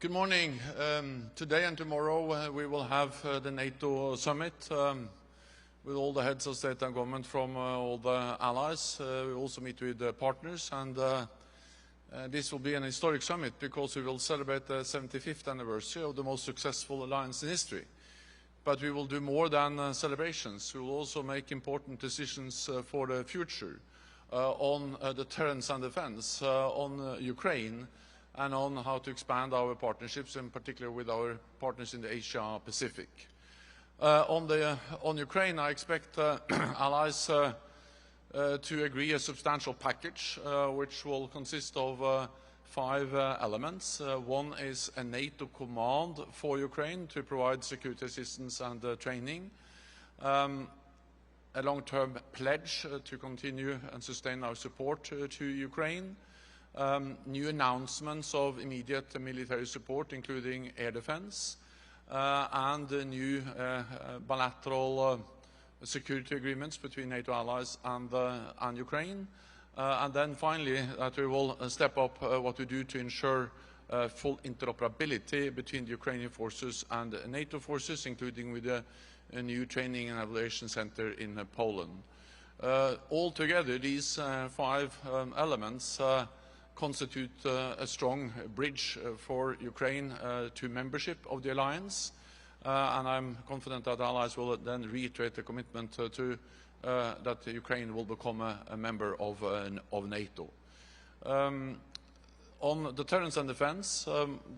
Good morning. Today and tomorrow we will have the NATO summit with all the heads of state and government from all the allies. We also meet with partners, and this will be an historic summit because we will celebrate the 75th anniversary of the most successful alliance in history. But we will do more than celebrations. We will also make important decisions for the future on deterrence and defense, on Ukraine, and on how to expand our partnerships, in particular with our partners in the Asia-Pacific. On Ukraine, I expect allies to agree a substantial package, which will consist of 5 elements. One is a NATO command for Ukraine to provide security assistance and training. A long-term pledge to continue and sustain our support to Ukraine. New announcements of immediate military support, including air defense, and new bilateral security agreements between NATO allies and Ukraine. And then finally, that we will step up what we do to ensure full interoperability between the Ukrainian forces and NATO forces, including with a new training and evaluation center in Poland. Altogether, these 5 elements constitute a strong bridge for Ukraine to membership of the alliance, and I'm confident that allies will then reiterate the commitment that Ukraine will become a member of NATO. On deterrence and defense,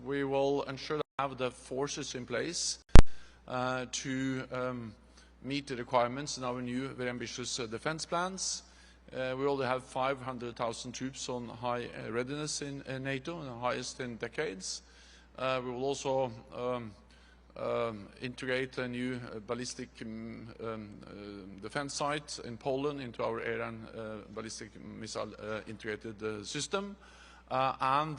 we will ensure that we have the forces in place to meet the requirements in our new, very ambitious defense plans. We already have 500,000 troops on high readiness in NATO, the highest in decades. We will also integrate a new ballistic defense site in Poland into our air and ballistic missile integrated system. Of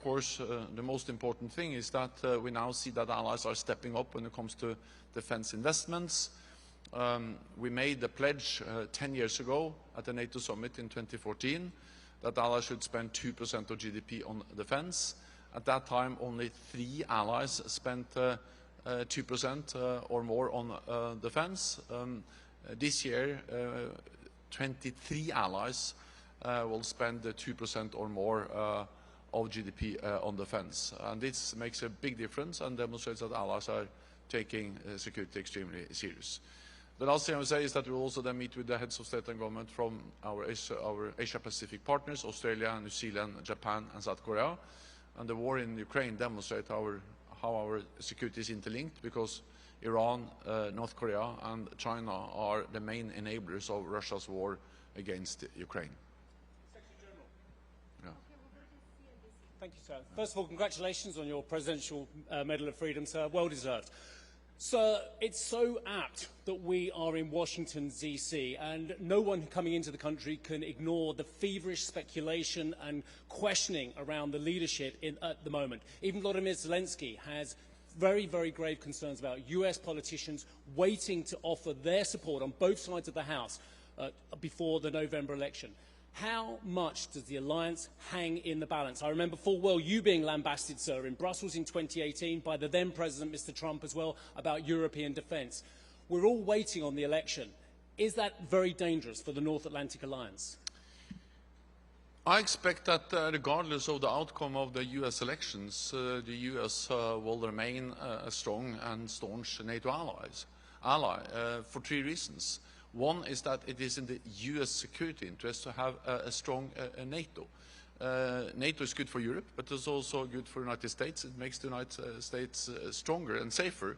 course, the most important thing is that we now see that allies are stepping up when it comes to defense investments. We made the pledge 10 years ago at the NATO summit in 2014 that allies should spend 2% of GDP on defense. At that time, only 3 allies spent 2% or more on defense. This year, 23 allies will spend 2% or more of GDP on defense. And this makes a big difference and demonstrates that allies are taking security extremely serious. The last thing I will say is that we will also then meet with the heads of state and government from our Asia-Pacific partners, Australia, New Zealand, Japan, and South Korea. And the war in Ukraine demonstrates how our security is interlinked, because Iran, North Korea, and China are the main enablers of Russia's war against Ukraine. Secretary General. Yeah. Thank you, sir. First of all, congratulations on your Presidential Medal of Freedom, sir. Well deserved. Sir, it's so apt that we are in Washington, D.C., and no one coming into the country can ignore the feverish speculation and questioning around the leadership at the moment. Even Volodymyr Zelensky has very, very grave concerns about US politicians waiting to offer their support on both sides of the House before the November election. How much does the alliance hang in the balance? I remember full well you being lambasted, sir, in Brussels in 2018 by the then President, Mr. Trump, as well, about European defence. We're all waiting on the election. Is that very dangerous for the North Atlantic alliance? I expect that regardless of the outcome of the US elections, the US will remain a strong and staunch NATO ally for 3 reasons. One is that it is in the US security interest to have a strong NATO. NATO is good for Europe, but it's also good for the United States. It makes the United States stronger and safer,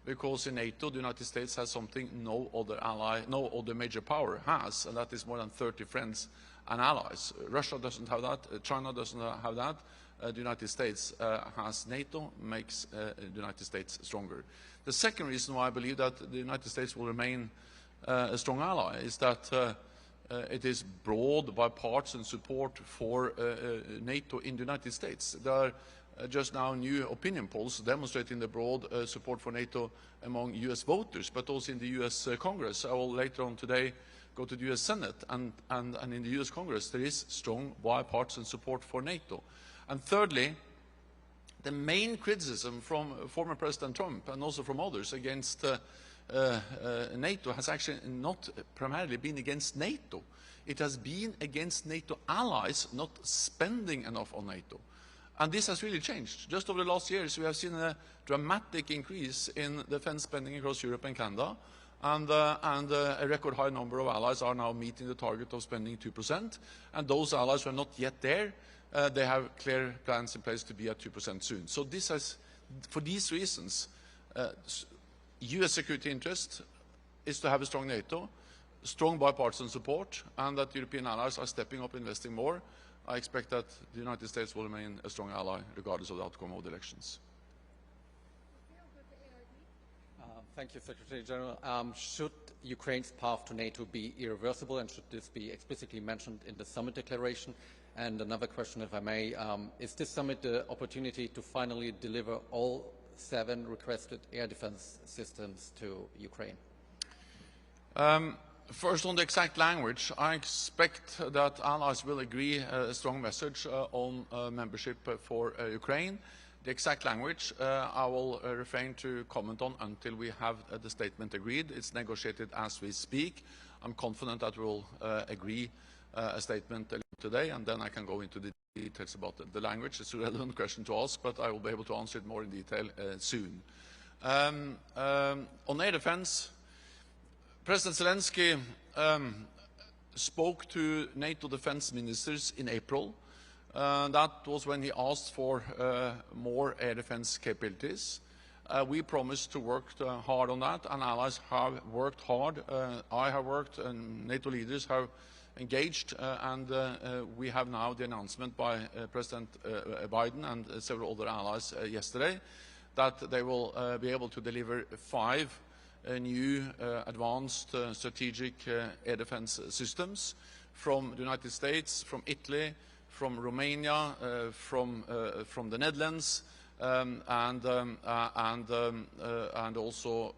because in NATO the United States has something no other major power has, and that is more than 30 friends and allies. Russia doesn't have that, China doesn't have that. The United States has NATO, makes the United States stronger. The second reason why I believe that the United States will remain a strong ally is that it is broad bipartisan support for NATO in the United States. There are just now new opinion polls demonstrating the broad support for NATO among US voters, but also in the US Congress. I will later on today go to the US Senate, and in the US Congress there is strong bipartisan support for NATO. And thirdly, the main criticism from former President Trump and also from others against NATO has actually not primarily been against NATO. It has been against NATO allies not spending enough on NATO. And this has really changed. Just over the last years, we have seen a dramatic increase in defense spending across Europe and Canada, and a record high number of allies are now meeting the target of spending 2%, and those allies who are not yet there, they have clear plans in place to be at 2% soon. So this has, for these reasons, US security interest is to have a strong NATO, strong bipartisan support, and that European allies are stepping up, investing more. I expect that the United States will remain a strong ally regardless of the outcome of the elections. Thank you, Secretary General. Should Ukraine's path to NATO be irreversible, and should this be explicitly mentioned in the summit declaration? And another question, if I may, is this summit the opportunity to finally deliver all 7 requested air defense systems to Ukraine? First, on the exact language, I expect that allies will agree a strong message on membership for Ukraine. The exact language I will refrain to comment on until we have the statement agreed. It's negotiated as we speak. I'm confident that we will agree a statement today, and then I can go into the details about the language. It's a relevant question to ask, but I will be able to answer it more in detail soon. On air defense, President Zelensky spoke to NATO defense ministers in April. That was when he asked for more air defense capabilities. We promised to work hard on that, and allies have worked hard. I have worked, and NATO leaders have engaged, and we have now the announcement by President Biden and several other allies yesterday that they will be able to deliver 5 new advanced strategic air defense systems from the United States, from Italy, from Romania, from the Netherlands, and also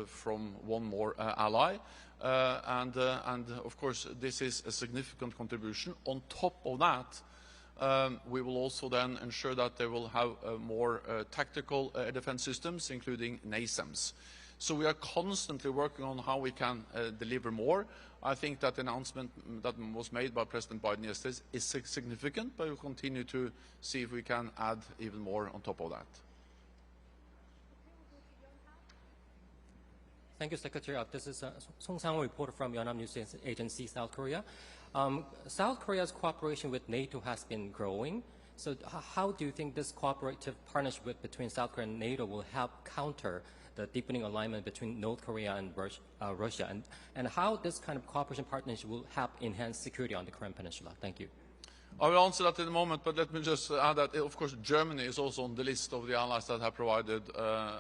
from one more ally. And of course, this is a significant contribution. On top of that, we will also then ensure that they will have more tactical air defense systems, including NASAMS. So we are constantly working on how we can deliver more. I think that the announcement that was made by President Biden yesterday is significant, but we'll continue to see if we can add even more on top of that. Thank you, Secretary. This is Song Sang, reporter from Yonhap News Agency, South Korea. South Korea's cooperation with NATO has been growing. So how do you think this cooperative partnership between South Korea and NATO will help counter the deepening alignment between North Korea and Russia, and how this kind of cooperation partnership will help enhance security on the Korean Peninsula? Thank you. I will answer that in a moment, but let me just add that, of course, Germany is also on the list of the allies that have provided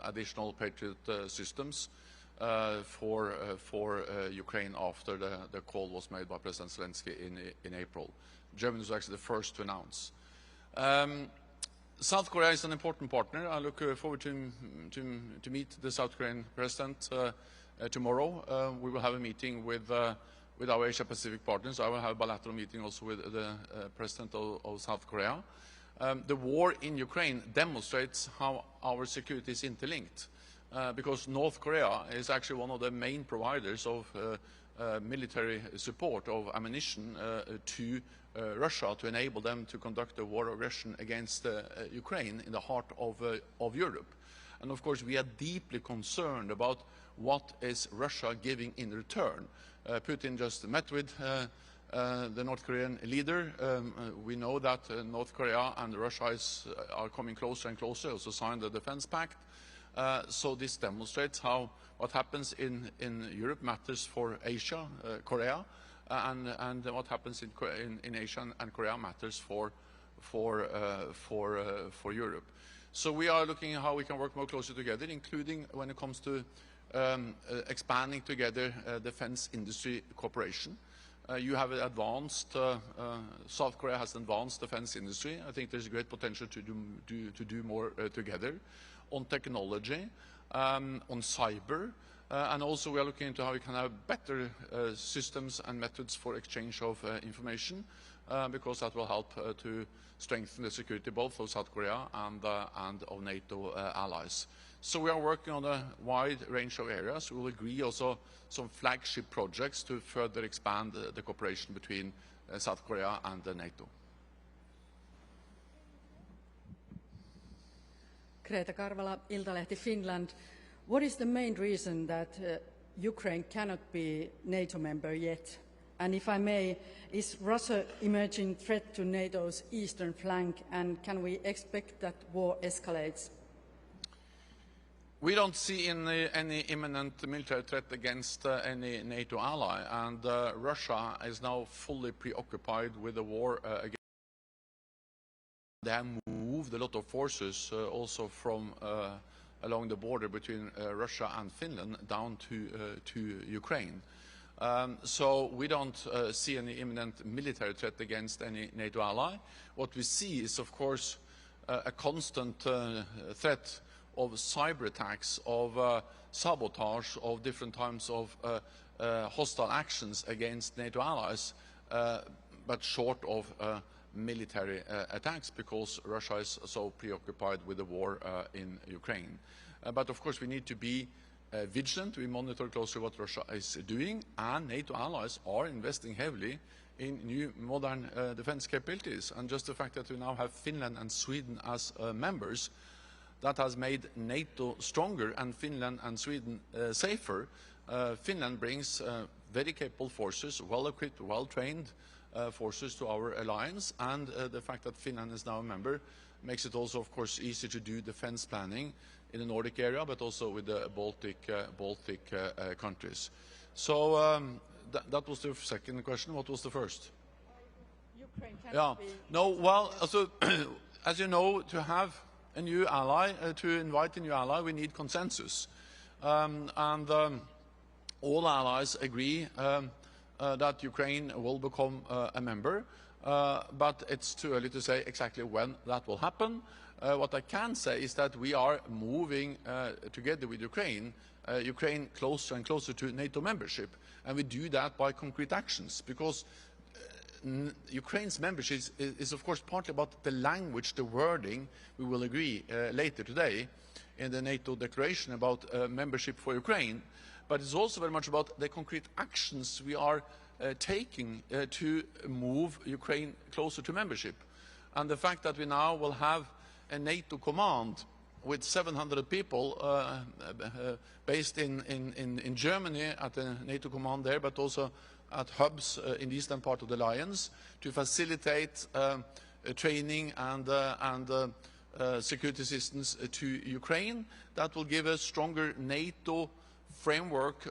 additional Patriot systems for Ukraine after the call was made by President Zelensky in April. Germany was actually the first to announce. South Korea is an important partner. I look forward to meet the South Korean president tomorrow. We will have a meeting with our Asia-Pacific partners. I will have a bilateral meeting also with the president of South Korea. The war in Ukraine demonstrates how our security is interlinked, because North Korea is actually one of the main providers of military support, of ammunition to Russia, to enable them to conduct a war of aggression against Ukraine in the heart of Europe. And of course, we are deeply concerned about what is Russia giving in return. Putin just met with the North Korean leader. We know that North Korea and Russia are coming closer and closer, also signed the defense pact. So this demonstrates how what happens in Europe matters for Asia, Korea, and what happens in Asia and Korea matters for Europe. So we are looking at how we can work more closely together, including when it comes to expanding together defense industry cooperation. You have an advanced, South Korea has an advanced defense industry. I think there's a great potential to do more together on technology, on cyber, And also we are looking into how we can have better systems and methods for exchange of information, because that will help to strengthen the security both of South Korea and of NATO allies. So we are working on a wide range of areas. We will agree also some flagship projects to further expand the cooperation between South Korea and NATO. Greta Karvala, Iltalehti Finland. What is the main reason that Ukraine cannot be NATO member yet? And if I may, is Russia emerging threat to NATO's eastern flank, and can we expect that war escalates? We don't see any imminent military threat against any NATO ally, and Russia is now fully preoccupied with the war against. They have moved a lot of forces also from along the border between Russia and Finland down to Ukraine. So we don't see any imminent military threat against any NATO ally. What we see is, of course, a constant threat of cyber attacks, of sabotage, of different types of hostile actions against NATO allies, but short of military attacks, because Russia is so preoccupied with the war in Ukraine. But of course we need to be vigilant. We monitor closely what Russia is doing, and NATO allies are investing heavily in new modern defense capabilities. And just the fact that we now have Finland and Sweden as members, that has made NATO stronger and Finland and Sweden safer. Finland brings very capable forces, well-equipped, well-trained forces to our alliance, and the fact that Finland is now a member makes it also, of course, easy to do defense planning in the Nordic area, but also with the Baltic countries. So that was the second question. What was the first? Ukraine Yeah. No, well, also, as you know, to have a new ally, to invite a new ally, we need consensus. All allies agree that Ukraine will become a member, but it's too early to say exactly when that will happen. What I can say is that we are moving together with Ukraine closer and closer to NATO membership, and we do that by concrete actions, because Ukraine's membership is of course partly about the language, the wording. We will agree later today in the NATO declaration about membership for Ukraine, but it's also very much about the concrete actions we are taking to move Ukraine closer to membership. And the fact that we now will have a NATO command with 700 people based in Germany at the NATO command there, but also at hubs in the eastern part of the alliance to facilitate training and security assistance to Ukraine. That will give a stronger NATO framework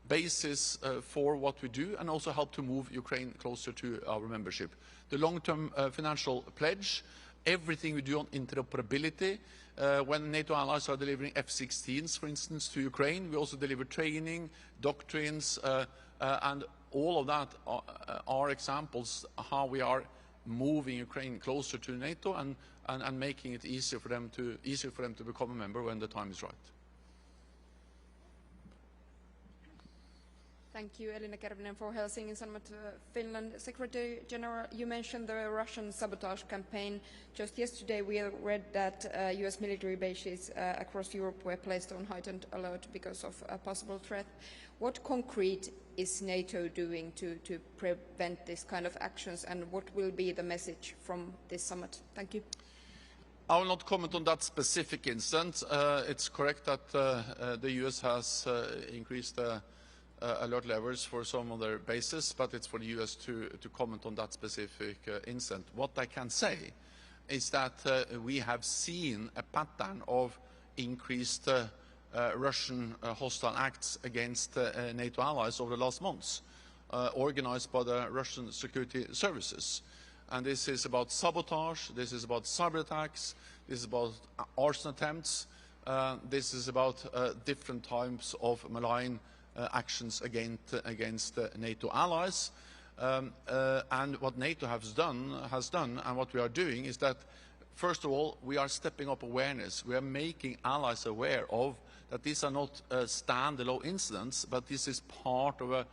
basis for what we do, and also help to move Ukraine closer to our membership. The long-term financial pledge, everything we do on interoperability. When NATO allies are delivering F-16s, for instance, to Ukraine, we also deliver training, doctrines, and all of that are examples of how we are moving Ukraine closer to NATO and making it easier for them to become a member when the time is right. Thank you, Elina Kervinen for Helsingin Sanomat, Finland. Secretary General, you mentioned the Russian sabotage campaign. Just yesterday we read that US military bases across Europe were placed on heightened alert because of a possible threat. What concrete is NATO doing to prevent this kind of actions, and what will be the message from this summit? Thank you. I will not comment on that specific incident. It's correct that the US has increased alert levels for some of their bases, but it's for the US to comment on that specific incident. What I can say is that we have seen a pattern of increased Russian hostile acts against NATO allies over the last months, organized by the Russian security services. And this is about sabotage, this is about cyber attacks, this is about arson attempts, this is about different types of malign actions against NATO allies. And what NATO has done, and what we are doing, is that, first of all, we are stepping up awareness. We are making allies aware of that these are not standalone incidents, but this is part of a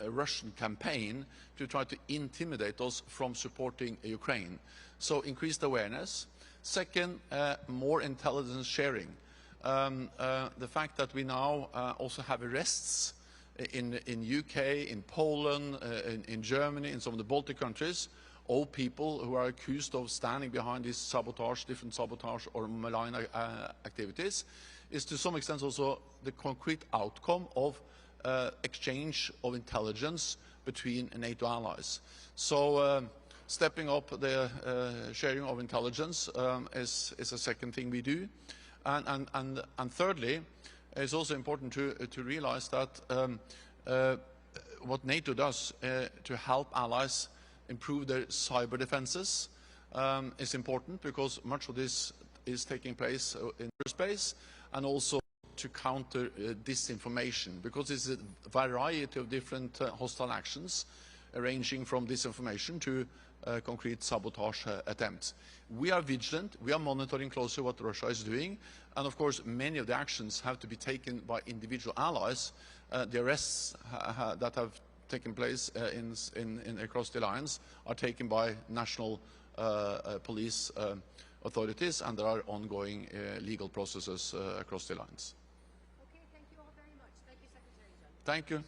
Russian campaign to try to intimidate us from supporting Ukraine. So increased awareness. Second, more intelligence sharing. The fact that we now also have arrests in UK, in Poland, in Germany, in some of the Baltic countries, all people who are accused of standing behind these sabotage, different sabotage or malign activities, is to some extent also the concrete outcome of exchange of intelligence between NATO allies. So stepping up the sharing of intelligence is a second thing we do. And thirdly, it's also important to realize that what NATO does to help allies improve their cyber defenses is important, because much of this is taking place in cyberspace, and also to counter disinformation, because it's a variety of different hostile actions, ranging from disinformation to concrete sabotage attempts. We are vigilant, we are monitoring closely what Russia is doing, and of course many of the actions have to be taken by individual allies. The arrests that have taken place across the alliance are taken by national police authorities, and there are ongoing legal processes across the alliance. Okay, thank you all very much. Thank you, Secretary General. Thank you.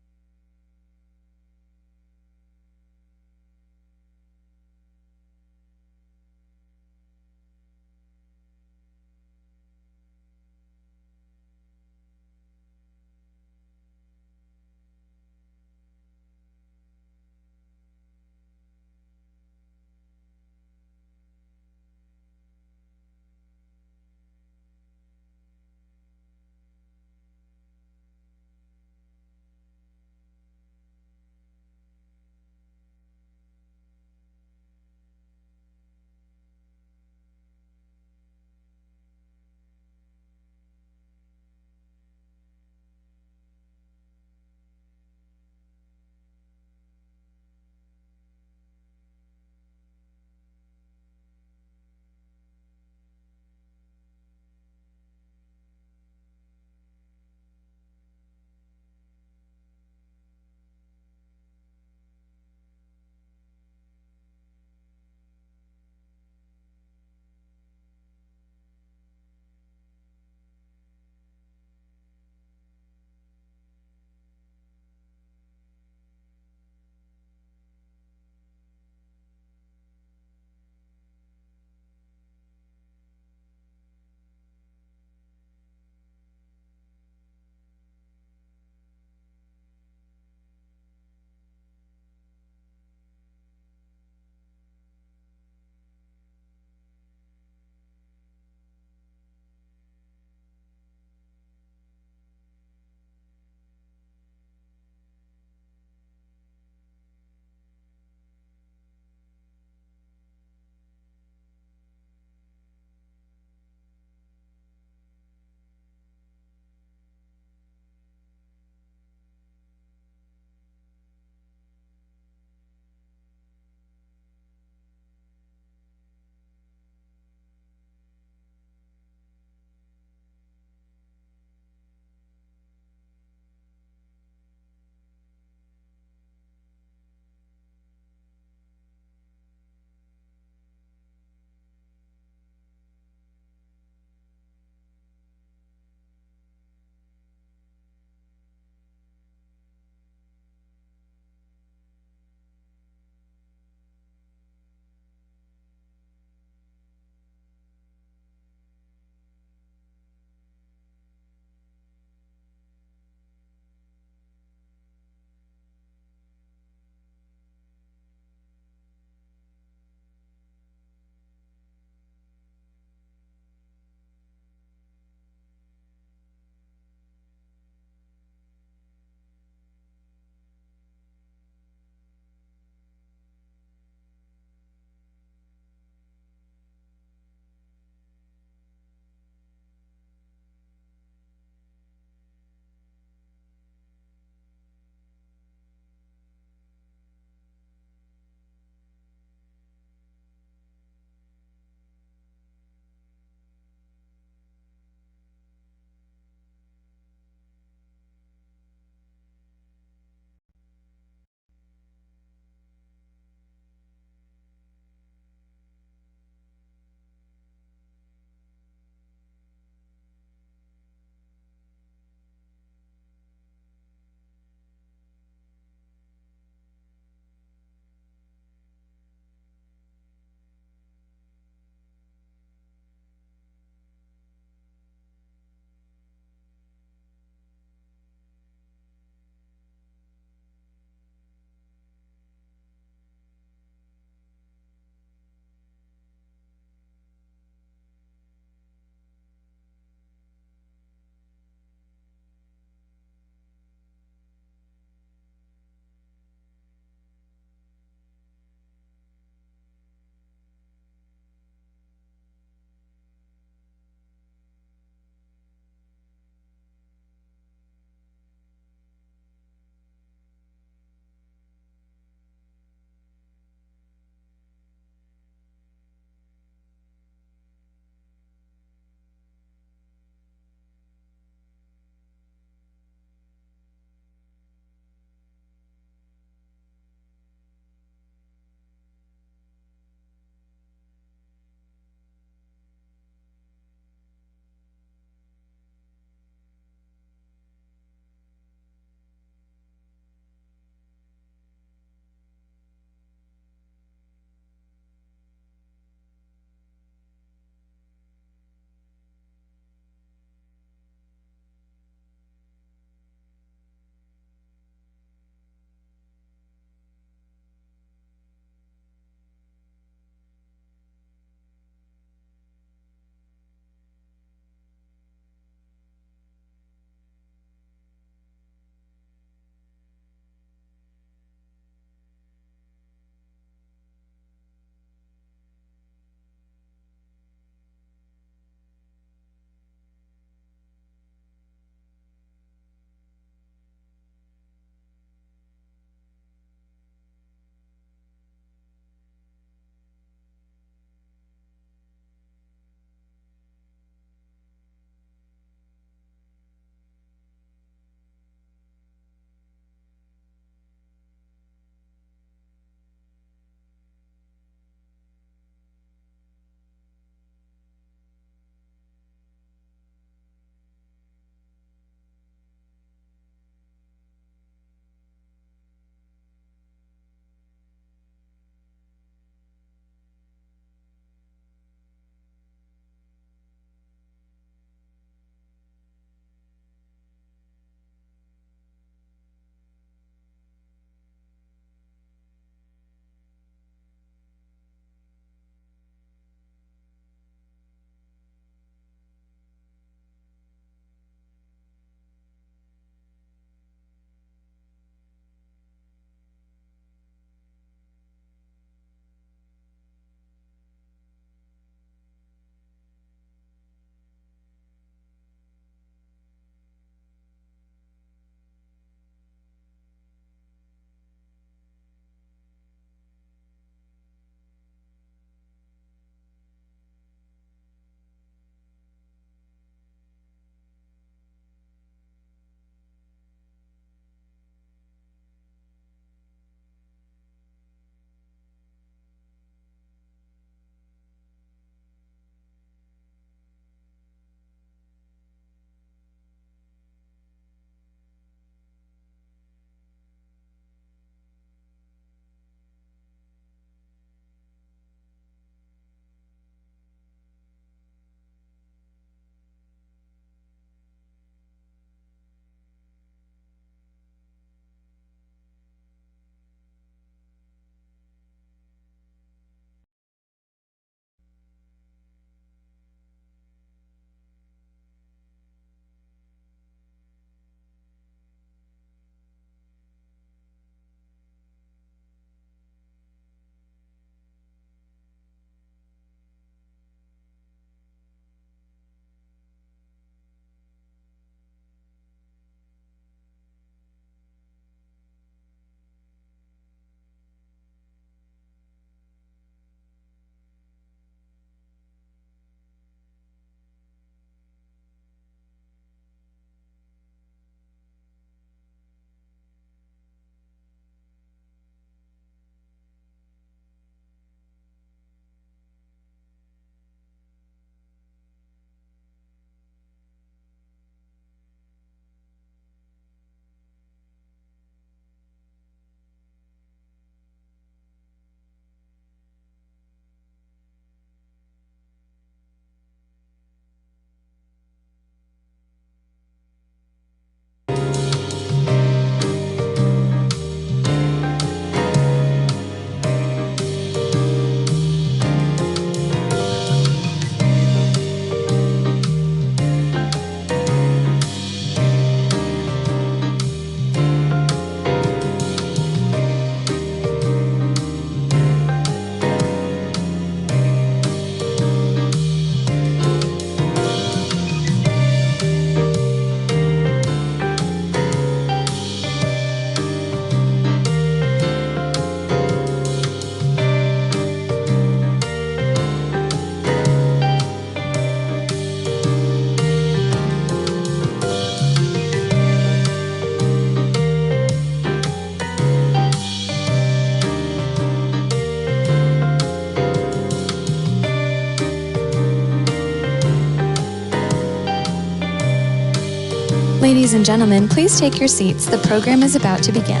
Ladies and gentlemen, please take your seats. The program is about to begin.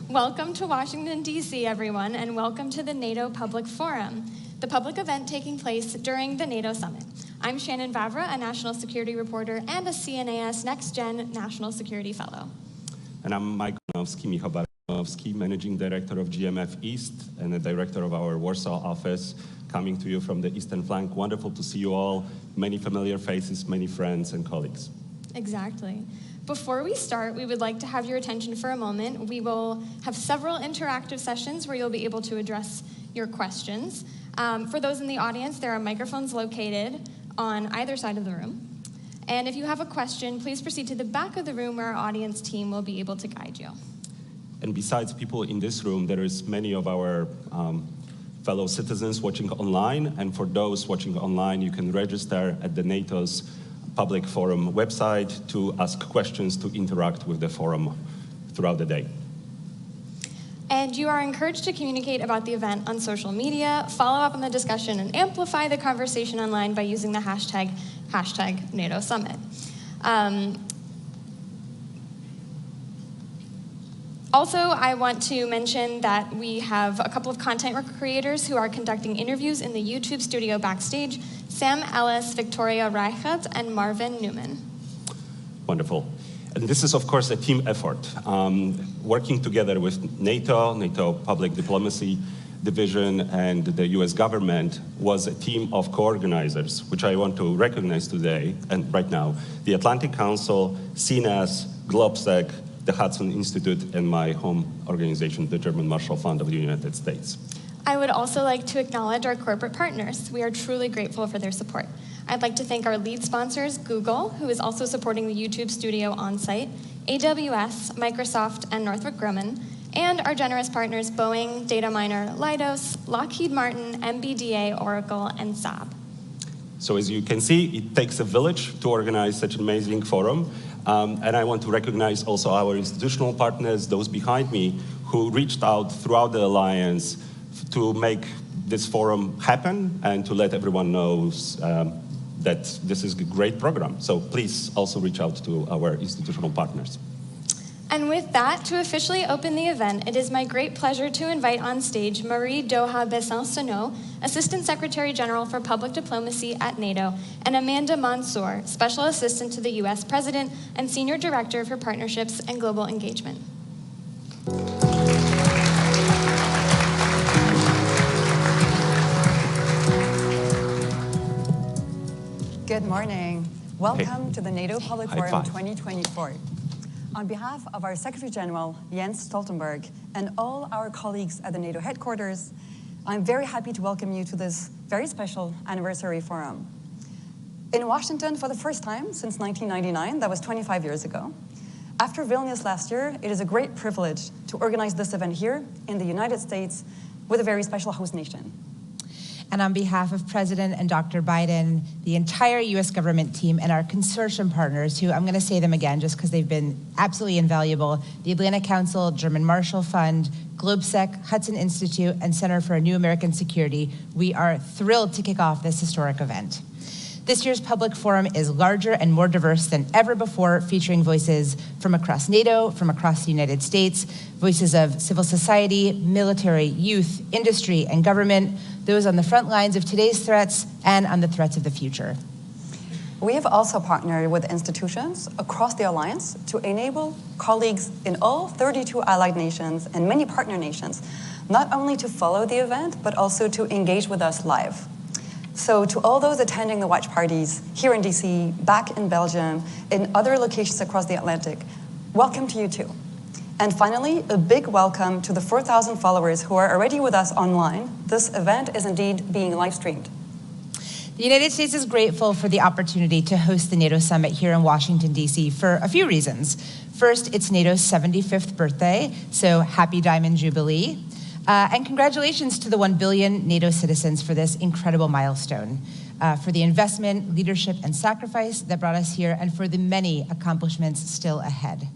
Welcome to Washington, D.C., everyone, and welcome to the NATO Public Forum, the public event taking place during the NATO Summit. I'm Shannon Vavra, a national security reporter and a CNAS Next Gen National Security Fellow. And I'm Mike Michał Baranowski, Managing Director of GMF East and the Director of our Warsaw office, coming to you from the Eastern Flank. Wonderful to see you all. Many familiar faces, many friends and colleagues. Exactly. Before we start, we would like to have your attention for a moment. We will have several interactive sessions where you'll be able to address your questions. For those in the audience, there are microphones located on either side of the room. And if you have a question, please proceed to the back of the room where our audience team will be able to guide you. And besides people in this room, there is many of our fellow citizens watching online. And for those watching online, you can register at the NATO's Public Forum website to ask questions, to interact with the forum throughout the day. And you are encouraged to communicate about the event on social media, follow up on the discussion, and amplify the conversation online by using the hashtag NATO Summit. Also, I want to mention that we have a couple of content creators who are conducting interviews in the YouTube studio backstage, Sam Ellis, Victoria Reichert, and Marvin Newman. Wonderful. And this is, of course, a team effort. Working together with NATO Public Diplomacy Division, and the US government was a team of co-organizers, which I want to recognize today and right now. The Atlantic Council, CNAS, GlobSec, the Hudson Institute, and my home organization, the German Marshall Fund of the United States. I would also like to acknowledge our corporate partners. We are truly grateful for their support. I'd like to thank our lead sponsors, Google, who is also supporting the YouTube studio on-site, AWS, Microsoft, and Northrop Grumman, and our generous partners, Boeing, Dataminer, Leidos, Lockheed Martin, MBDA, Oracle, and Saab. So as you can see, it takes a village to organize such an amazing forum. And I want to recognize also our institutional partners, those behind me, who reached out throughout the alliance to make this forum happen and to let everyone know that this is a great program. So please also reach out to our institutional partners. And with that, to officially open the event, it is my great pleasure to invite on stage Marie Doha Besson-Sano, Assistant Secretary General for Public Diplomacy at NATO, and Amanda Mansour, Special Assistant to the US President and Senior Director for Partnerships and Global Engagement. Good morning. Welcome to the NATO Public Forum 2024. On behalf of our Secretary General, Jens Stoltenberg, and all our colleagues at the NATO headquarters, I'm very happy to welcome you to this very special anniversary forum. In Washington for the first time since 1999, that was 25 years ago. After Vilnius last year, it is a great privilege to organize this event here in the United States with a very special host nation. And on behalf of President and Dr. Biden, the entire US government team and our consortium partners, who I'm gonna say them again just because they've been absolutely invaluable, the Atlantic Council, German Marshall Fund, GlobeSec, Hudson Institute, and Center for a New American Security, we are thrilled to kick off this historic event. This year's public forum is larger and more diverse than ever before, featuring voices from across NATO, from across the United States, voices of civil society, military, youth, industry, and government, those on the front lines of today's threats and on the threats of the future. We have also partnered with institutions across the alliance to enable colleagues in all 32 allied nations and many partner nations, not only to follow the event, but also to engage with us live. So to all those attending the watch parties here in DC, back in Belgium, in other locations across the Atlantic, welcome to you too. And finally, a big welcome to the 4,000 followers who are already with us online. This event is indeed being live streamed. The United States is grateful for the opportunity to host the NATO summit here in Washington, D.C. for a few reasons. First, it's NATO's 75th birthday, so happy Diamond Jubilee. And congratulations to the 1 billion NATO citizens for this incredible milestone, for the investment, leadership, and sacrifice that brought us here, and for the many accomplishments still ahead.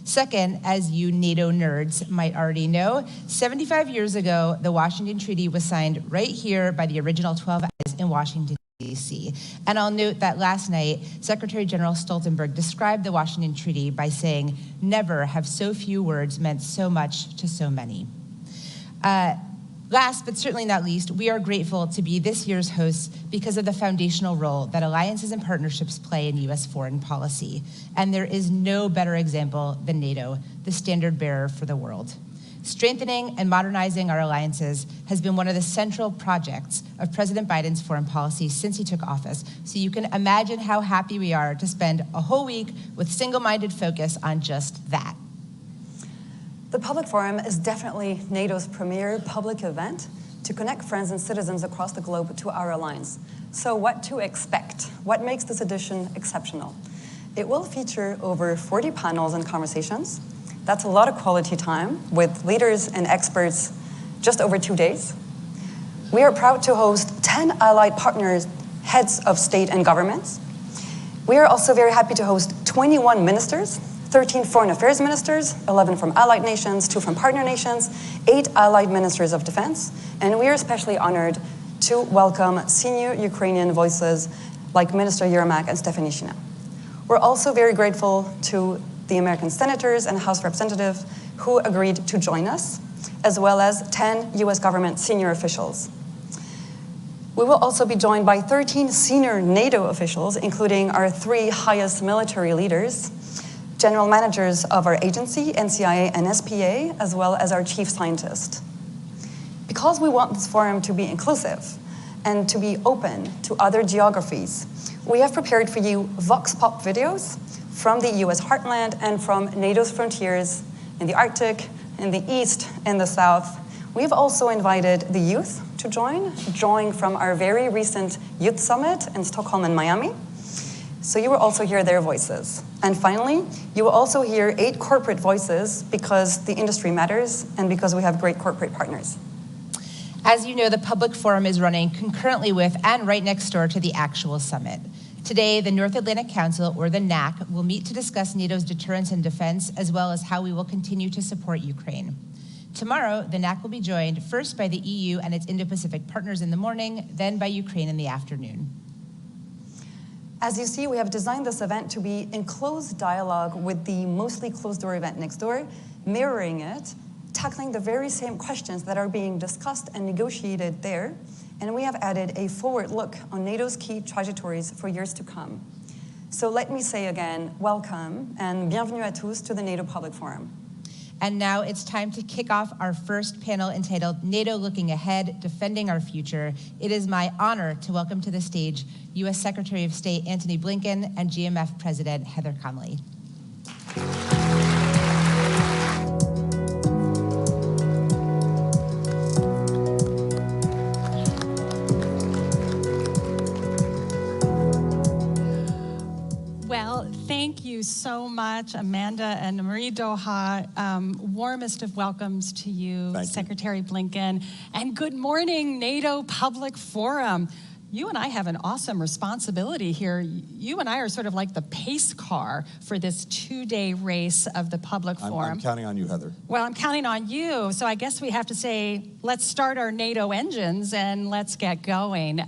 Second, as you NATO nerds might already know, 75 years ago, the Washington Treaty was signed right here by the original 12 allies in Washington, D.C. And I'll note that last night, Secretary General Stoltenberg described the Washington Treaty by saying, "Never have so few words meant so much to so many." Last, but certainly not least, we are grateful to be this year's hosts because of the foundational role that alliances and partnerships play in US foreign policy. And there is no better example than NATO, the standard bearer for the world. Strengthening and modernizing our alliances has been one of the central projects of President Biden's foreign policy since he took office. So you can imagine how happy we are to spend a whole week with single-minded focus on just that. The Public Forum is definitely NATO's premier public event to connect friends and citizens across the globe to our alliance. So what to expect? What makes this edition exceptional? It will feature over 40 panels and conversations. That's a lot of quality time with leaders and experts just over 2 days. We are proud to host 10 allied partners, heads of state and governments. We are also very happy to host 21 ministers, 13 foreign affairs ministers, 11 from allied nations, 2 from partner nations, 8 allied ministers of defense, and we are especially honored to welcome senior Ukrainian voices like Minister Yermak and Stefanishina. We're also very grateful to the American senators and House representatives who agreed to join us, as well as 10 US government senior officials. We will also be joined by 13 senior NATO officials, including our 3 highest military leaders, general managers of our agency, NCIA and SPA, as well as our chief scientist. Because we want this forum to be inclusive and to be open to other geographies, we have prepared for you vox pop videos from the US heartland and from NATO's frontiers in the Arctic, in the East, and the South. We've also invited the youth to join from our very recent youth summit in Stockholm and Miami. So you will also hear their voices. And finally, you will also hear 8 corporate voices because the industry matters and because we have great corporate partners. As you know, the Public Forum is running concurrently with and right next door to the actual summit. Today, the North Atlantic Council, or the NAC, will meet to discuss NATO's deterrence and defense, as well as how we will continue to support Ukraine. Tomorrow, the NAC will be joined first by the EU and its Indo-Pacific partners in the morning, then by Ukraine in the afternoon. As you see, we have designed this event to be in close dialogue with the mostly closed-door event next door, mirroring it, tackling the very same questions that are being discussed and negotiated there, and we have added a forward look on NATO's key trajectories for years to come. So let me say again, welcome and bienvenue à tous to the NATO Public Forum. And now it's time to kick off our first panel entitled NATO Looking Ahead, Defending Our Future. It is my honor to welcome to the stage US Secretary of State Antony Blinken and GMF President Heather Conley. much, Amanda and Marie Doha. Warmest of welcomes to you, Secretary Blinken. And good morning, NATO Public Forum. You and I have an awesome responsibility here. You and I are sort of like the pace car for this two-day race of the public forum. I'm counting on you, Heather. Well, I'm counting on you, so I guess we have to say, let's start our NATO engines and let's get going.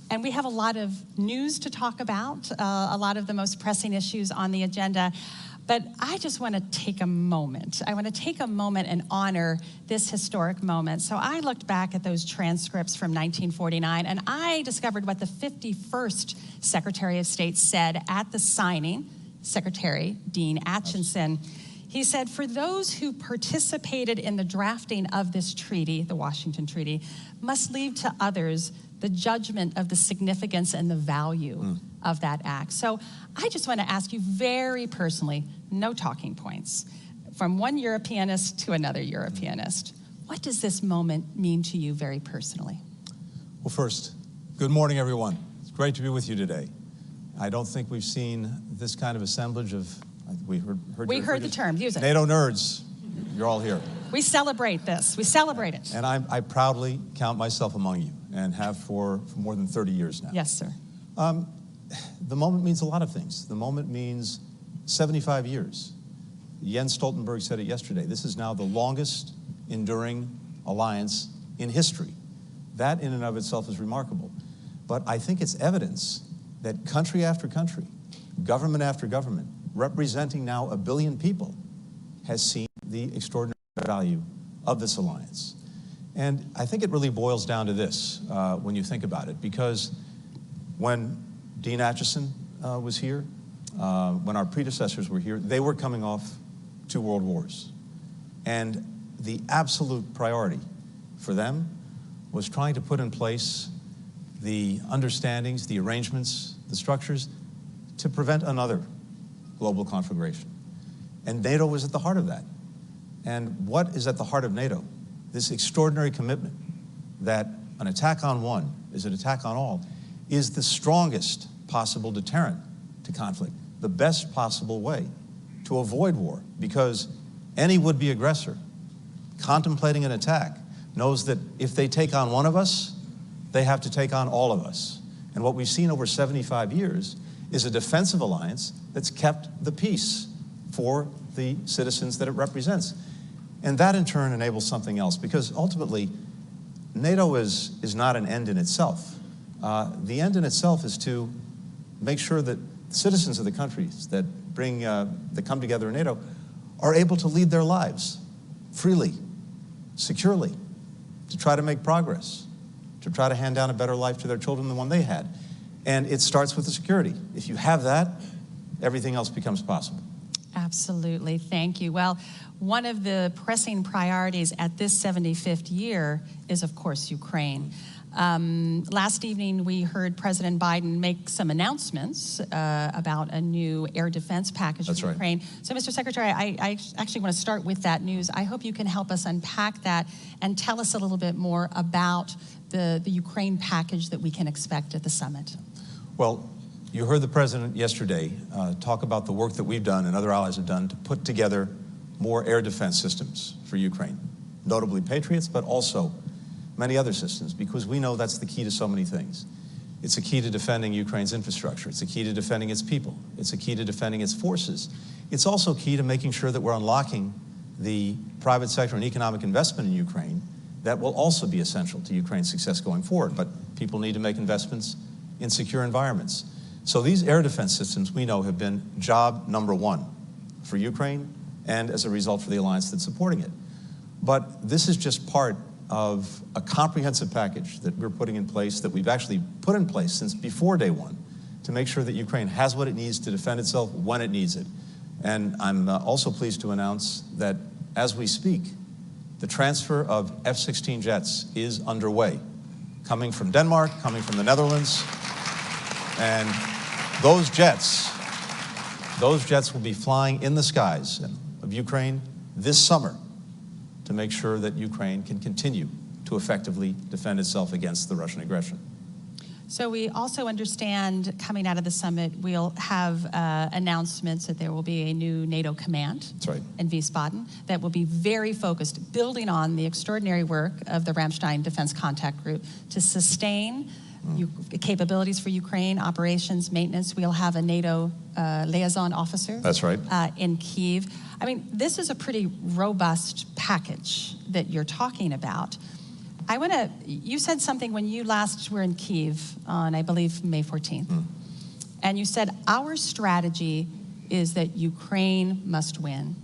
And we have a lot of news to talk about, a lot of the most pressing issues on the agenda. But I just want to take a moment. I want to take a moment and honor this historic moment. So I looked back at those transcripts from 1949, and I discovered what the 51st Secretary of State said at the signing, Secretary Dean Acheson. He said, for those who participated in the drafting of this treaty, the Washington Treaty, must leave to others the judgment of the significance and the value of that act. So I just want to ask you very personally, no talking points, from one Europeanist to another Europeanist, what does this moment mean to you very personally? Well, first, good morning, everyone. It's great to be with you today. I don't think we've seen this kind of assemblage of, we heard the term, use it. NATO nerds, you're all here. We celebrate this, we celebrate it. And I proudly count myself among you, and have for more than 30 years now. Yes, sir. The moment means a lot of things. The moment means 75 years. Jens Stoltenberg said it yesterday. This is now the longest enduring alliance in history. That in and of itself is remarkable. But I think it's evidence that country after country, government after government, representing now 1 billion people, has seen the extraordinary value of this alliance. And I think it really boils down to this when you think about it, because when Dean Acheson was here, when our predecessors were here, they were coming off 2 world wars. And the absolute priority for them was trying to put in place the understandings, the arrangements, the structures to prevent another global conflagration. And NATO was at the heart of that. And what is at the heart of NATO? This extraordinary commitment that an attack on one is an attack on all is the strongest possible deterrent to conflict, the best possible way to avoid war, because any would-be aggressor contemplating an attack knows that if they take on one of us, they have to take on all of us. And what we've seen over 75 years is a defensive alliance that's kept the peace for the citizens that it represents. And that in turn enables something else, because ultimately NATO is not an end in itself. The end in itself is to make sure that citizens of the countries that come together in NATO are able to lead their lives freely, securely, to try to make progress, to try to hand down a better life to their children than the one they had. And it starts with the security. If you have that, everything else becomes possible. Absolutely, thank you. Well, one of the pressing priorities at this 75th year is, of course, Ukraine. Last evening, we heard President Biden make some announcements about a new air defense package for Ukraine. So, Mr. Secretary, I actually want to start with that news. I hope you can help us unpack that and tell us a little bit more about the Ukraine package that we can expect at the summit. Well, you heard the President yesterday talk about the work that we've done and other allies have done to put together more air defense systems for Ukraine, notably Patriots, but also many other systems, because we know that's the key to so many things. It's a key to defending Ukraine's infrastructure. It's a key to defending its people. It's a key to defending its forces. It's also key to making sure that we're unlocking the private sector and economic investment in Ukraine that will also be essential to Ukraine's success going forward. But people need to make investments in secure environments. So these air defense systems, we know, have been job number one for Ukraine and as a result for the alliance that's supporting it. But this is just part of a comprehensive package that we're putting in place, that we've actually put in place since before day one, to make sure that Ukraine has what it needs to defend itself when it needs it. And I'm also pleased to announce that as we speak, the transfer of F-16 jets is underway, coming from Denmark, coming from the Netherlands. And those jets will be flying in the skies of Ukraine this summer to make sure that Ukraine can continue to effectively defend itself against the Russian aggression. So we also understand coming out of the summit, we'll have announcements that there will be a new NATO command. That's right. In Wiesbaden that will be very focused, building on the extraordinary work of the Ramstein Defense Contact Group to sustain capabilities for Ukraine, operations, maintenance. We'll have a NATO liaison officer. That's right. In Kyiv. I mean, this is a pretty robust package that you're talking about. You said something when you last were in Kyiv on, I believe, May 14th. And you said, our strategy is that Ukraine must win.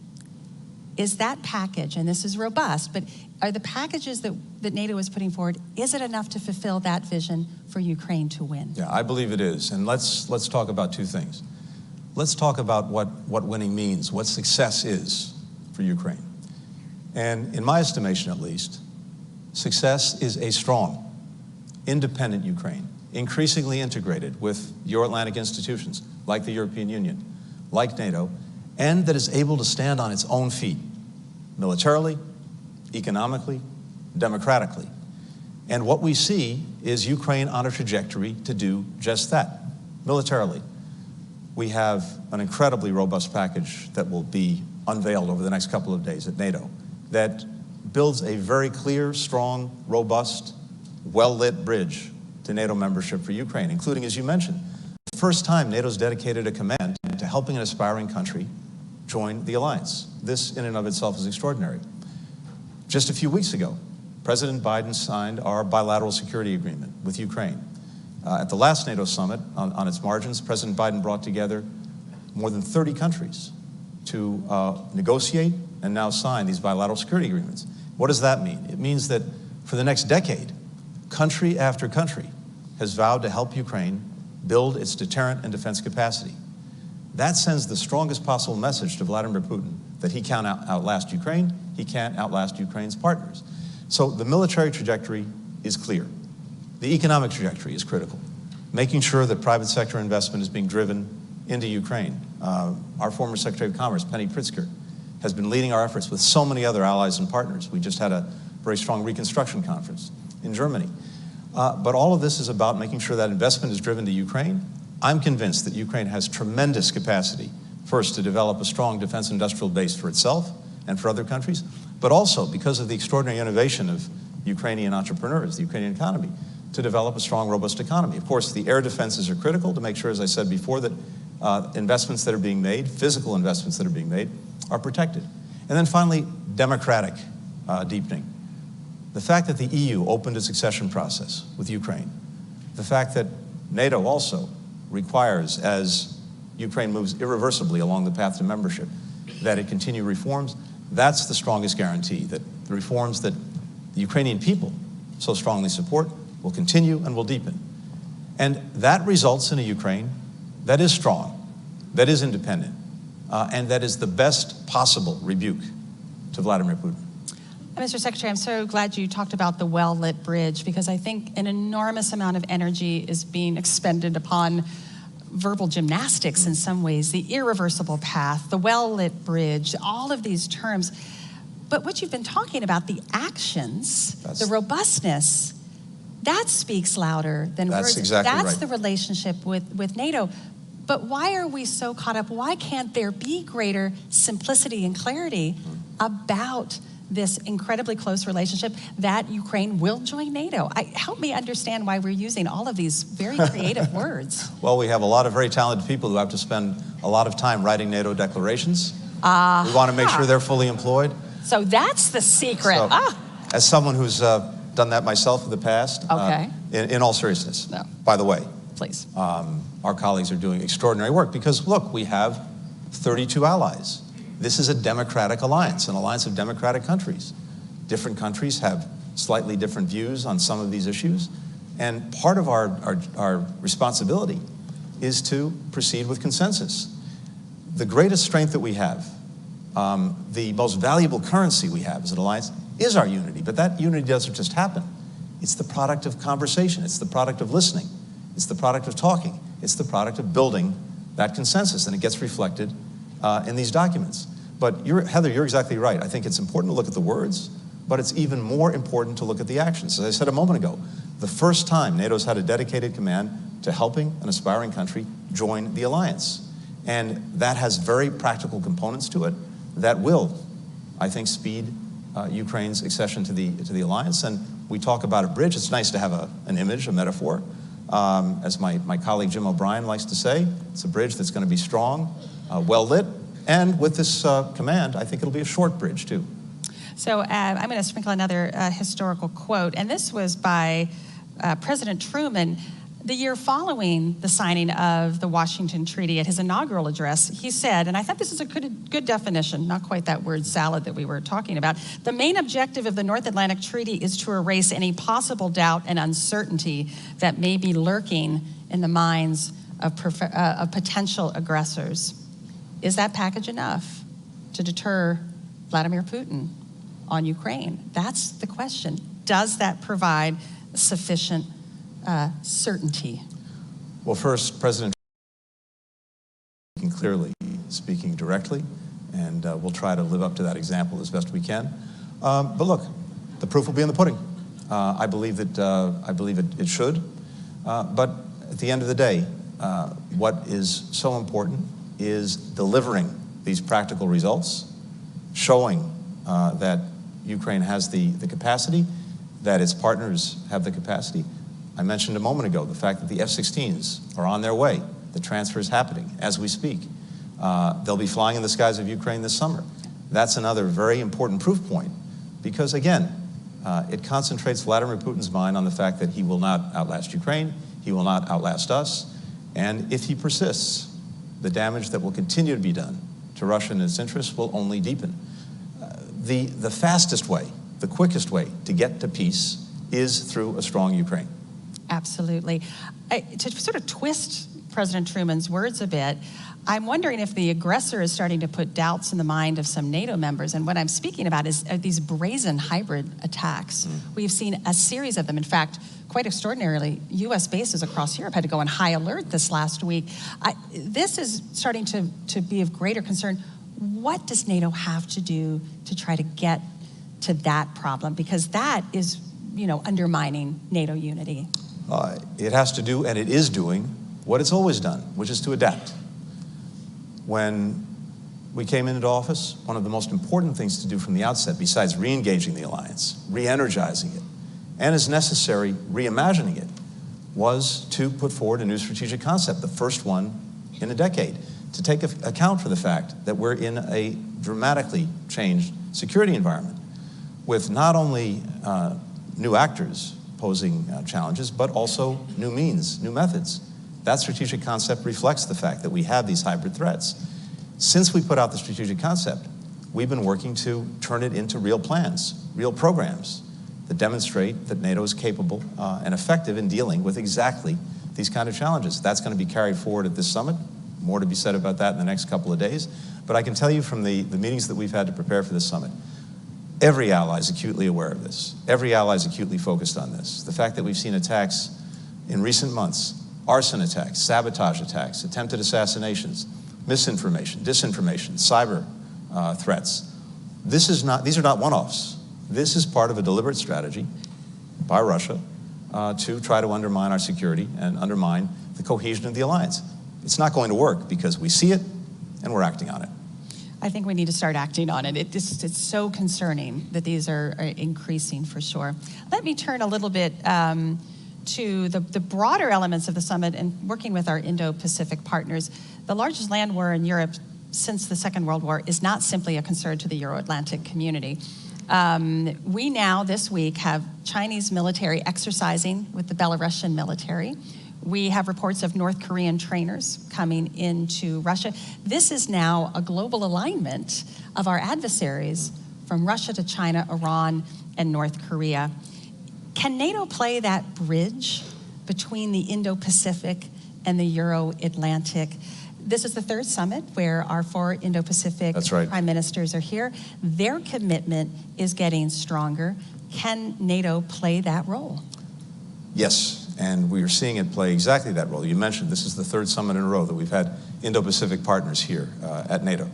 Is that package, and this is robust, but are the packages that NATO is putting forward, is it enough to fulfill that vision for Ukraine to win? Yeah, I believe it is. And let's talk about two things. Let's talk about what winning means, what success is for Ukraine. And in my estimation, at least, success is a strong, independent Ukraine, increasingly integrated with Euro-Atlantic institutions like the European Union, like NATO, and that is able to stand on its own feet, militarily, economically, democratically. And what we see is Ukraine on a trajectory to do just that, militarily. We have an incredibly robust package that will be unveiled over the next couple of days at NATO that builds a very clear, strong, robust, well-lit bridge to NATO membership for Ukraine, including, as you mentioned, the first time NATO's dedicated a command to helping an aspiring country join the alliance. This, in and of itself, is extraordinary. Just a few weeks ago, President Biden signed our bilateral security agreement with Ukraine. At the last NATO summit, on its margins, President Biden brought together more than 30 countries to negotiate and now sign these bilateral security agreements. What does that mean? It means that for the next decade, country after country has vowed to help Ukraine build its deterrent and defense capacity. That sends the strongest possible message to Vladimir Putin that he can't outlast Ukraine, he can't outlast Ukraine's partners. So the military trajectory is clear. The economic trajectory is critical. Making sure that private sector investment is being driven into Ukraine. Our former Secretary of Commerce, Penny Pritzker, has been leading our efforts with so many other allies and partners. We just had a very strong reconstruction conference in Germany. But all of this is about making sure that investment is driven to Ukraine. I'm convinced that Ukraine has tremendous capacity, first, to develop a strong defense industrial base for itself and for other countries, but also because of the extraordinary innovation of Ukrainian entrepreneurs, the Ukrainian economy, to develop a strong, robust economy. Of course, the air defenses are critical to make sure, as I said before, that investments that are being made, physical investments that are being made, are protected. And then finally, democratic deepening. The fact that the EU opened its accession process with Ukraine, the fact that NATO also requires, as Ukraine moves irreversibly along the path to membership, that it continue reforms, that's the strongest guarantee that the reforms that the Ukrainian people so strongly support will continue and will deepen. And that results in a Ukraine that is strong, that is independent, and that is the best possible rebuke to Vladimir Putin. Mr. Secretary, I'm so glad you talked about the well-lit bridge, because I think an enormous amount of energy is being expended upon verbal gymnastics in some ways, the irreversible path, the well-lit bridge, all of these terms. But what you've been talking about, the actions, the robustness, that speaks louder than words. Exactly That's right. the relationship with NATO. But why are we so caught up? Why can't there be greater simplicity and clarity about this incredibly close relationship that Ukraine will join NATO? Help me understand why we're using all of these very creative words. Well, we have a lot of very talented people who have to spend a lot of time writing NATO declarations. We want to make sure they're fully employed. So that's the secret. So, as someone who's done that myself in the past, in all seriousness, by the way, please. Our colleagues are doing extraordinary work because, look, we have 32 allies. This is a democratic alliance, an alliance of democratic countries. Different countries have slightly different views on some of these issues, and part of our responsibility is to proceed with consensus. The greatest strength that we have, the most valuable currency we have as an alliance, is our unity, but that unity doesn't just happen. It's the product of conversation, it's the product of listening, it's the product of talking, it's the product of building that consensus, and it gets reflected in these documents. But Heather, you're exactly right. I think it's important to look at the words, but it's even more important to look at the actions. As I said a moment ago, the first time NATO's had a dedicated command to helping an aspiring country join the alliance. And that has very practical components to it that will, I think, speed Ukraine's accession to the alliance. And we talk about a bridge. It's nice to have an image, a metaphor. As my colleague Jim O'Brien likes to say, it's a bridge that's going to be strong, well lit, and with this command, I think it'll be a short bridge too. So I'm going to sprinkle another historical quote, and this was by President Truman the year following the signing of the Washington Treaty. At his inaugural address, he said, and I thought this is a good definition, not quite that word salad that we were talking about, the main objective of the North Atlantic Treaty is to erase any possible doubt and uncertainty that may be lurking in the minds of potential aggressors. Is that package enough to deter Vladimir Putin on Ukraine? That's the question. Does that provide sufficient certainty? Well, first, President speaking clearly, speaking directly, and we'll try to live up to that example as best we can. But look, the proof will be in the pudding. I believe it should. But at the end of the day, what is so important is delivering these practical results, showing that Ukraine has the capacity, that its partners have the capacity. I mentioned a moment ago the fact that the F-16s are on their way. The transfer is happening as we speak. They'll be flying in the skies of Ukraine this summer. That's another very important proof point because, again, it concentrates Vladimir Putin's mind on the fact that he will not outlast Ukraine, he will not outlast us, and if he persists, the damage that will continue to be done to Russia and its interests will only deepen. The fastest way, the quickest way to get to peace is through a strong Ukraine. Absolutely. To sort of twist President Truman's words a bit, I'm wondering if the aggressor is starting to put doubts in the mind of some NATO members. And what I'm speaking about is these brazen hybrid attacks. We've seen a series of them. In fact, quite extraordinarily, U.S. bases across Europe had to go on high alert this last week. This is starting to be of greater concern. What does NATO have to do to try to get to that problem? Because that is, undermining NATO unity. It has to do, and it is doing, what it's always done, which is to adapt. When we came into office, one of the most important things to do from the outset, besides re-engaging the alliance, re-energizing it, and as necessary, reimagining it, was to put forward a new strategic concept, the first one in a decade, to take account for the fact that we're in a dramatically changed security environment with not only new actors posing challenges, but also new means, new methods. That strategic concept reflects the fact that we have these hybrid threats. Since we put out the strategic concept, we've been working to turn it into real plans, real programs that demonstrate that NATO is capable and effective in dealing with exactly these kind of challenges. That's going to be carried forward at this summit. More to be said about that in the next couple of days. But I can tell you from the meetings that we've had to prepare for this summit, every ally is acutely aware of this. Every ally is acutely focused on this. The fact that we've seen attacks in recent months, arson attacks, sabotage attacks, attempted assassinations, misinformation, disinformation, cyber threats. These are not one-offs. This is part of a deliberate strategy by Russia to try to undermine our security and undermine the cohesion of the alliance. It's not going to work because we see it and we're acting on it. I think we need to start acting on it. It's so concerning that these are increasing for sure. Let me turn a little bit to the broader elements of the summit and working with our Indo-Pacific partners. The largest land war in Europe since the Second World War is not simply a concern to the Euro-Atlantic community. We now, this week, have Chinese military exercising with the Belarusian military. We have reports of North Korean trainers coming into Russia. This is now a global alignment of our adversaries from Russia to China, Iran, and North Korea. Can NATO play that bridge between the Indo-Pacific and the Euro-Atlantic? This is the third summit where our 4 Indo-Pacific prime ministers are here. Their commitment is getting stronger. Can NATO play that role? Yes. And we are seeing it play exactly that role. You mentioned this is the 3rd summit in a row that we've had Indo-Pacific partners here at NATO.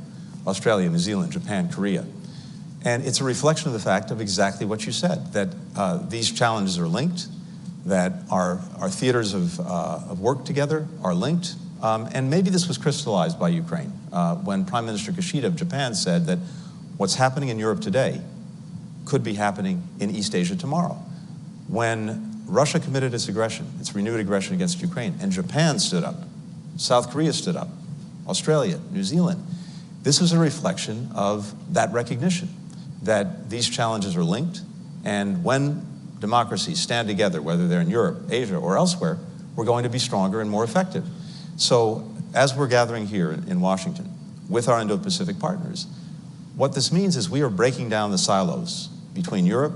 Australia, New Zealand, Japan, Korea. And it's a reflection of the fact of exactly what you said, that these challenges are linked, that our theaters of work together are linked. And maybe this was crystallized by Ukraine when Prime Minister Kishida of Japan said that what's happening in Europe today could be happening in East Asia tomorrow. When Russia committed its aggression, its renewed aggression against Ukraine, and Japan stood up, South Korea stood up, Australia, New Zealand, this was a reflection of that recognition that these challenges are linked, and when democracies stand together, whether they're in Europe, Asia, or elsewhere, we're going to be stronger and more effective. So as we're gathering here in Washington with our Indo-Pacific partners, what this means is we are breaking down the silos between Europe,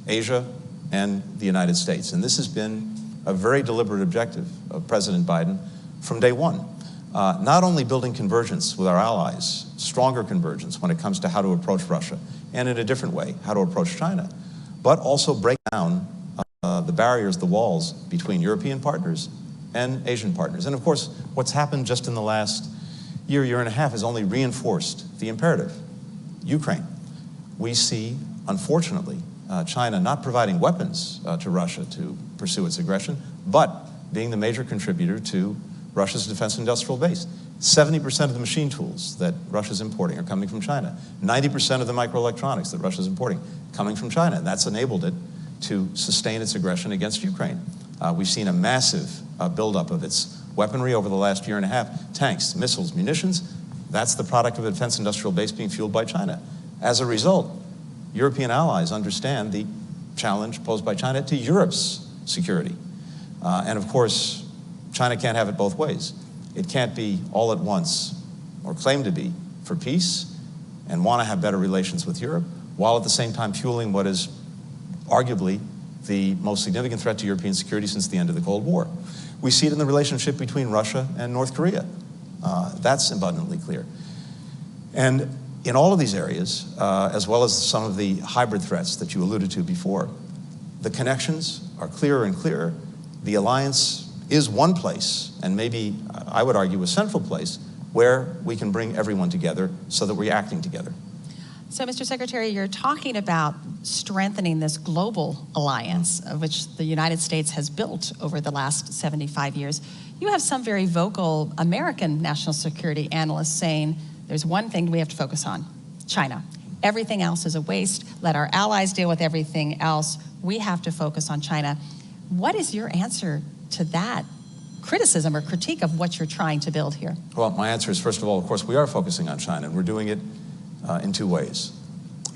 Asia, and the United States. And this has been a very deliberate objective of President Biden from day one. Not only building convergence with our allies, stronger convergence when it comes to how to approach Russia, and in a different way, how to approach China, but also break down the barriers, the walls between European partners and Asian partners. And of course, what's happened just in the last year and a half has only reinforced the imperative. Ukraine. We see, unfortunately, China not providing weapons to Russia to pursue its aggression, but being the major contributor to Russia's defense industrial base. 70% of the machine tools that Russia's importing are coming from China. 90% of the microelectronics that Russia's importing coming from China. And that's enabled it to sustain its aggression against Ukraine. We've seen a massive buildup of its weaponry over the last year and a half. Tanks, missiles, munitions. That's the product of a defense industrial base being fueled by China. As a result, European allies understand the challenge posed by China to Europe's security. And of course, China can't have it both ways. It can't be all at once, or claim to be, for peace and want to have better relations with Europe, while at the same time fueling what is arguably the most significant threat to European security since the end of the Cold War. We see it in the relationship between Russia and North Korea. That's abundantly clear. And in all of these areas, as well as some of the hybrid threats that you alluded to before, the connections are clearer and clearer. The alliance is one place, and maybe I would argue a central place, where we can bring everyone together so that we're acting together. So, Mr. Secretary, you're talking about strengthening this global alliance, which the United States has built over the last 75 years. You have some very vocal American national security analysts saying there's one thing we have to focus on: China. Everything else is a waste. Let our allies deal with everything else. We have to focus on China. What is your answer to that criticism or critique of what you're trying to build here? Well, my answer is, first of all, of course, we are focusing on China, and we're doing it in two ways.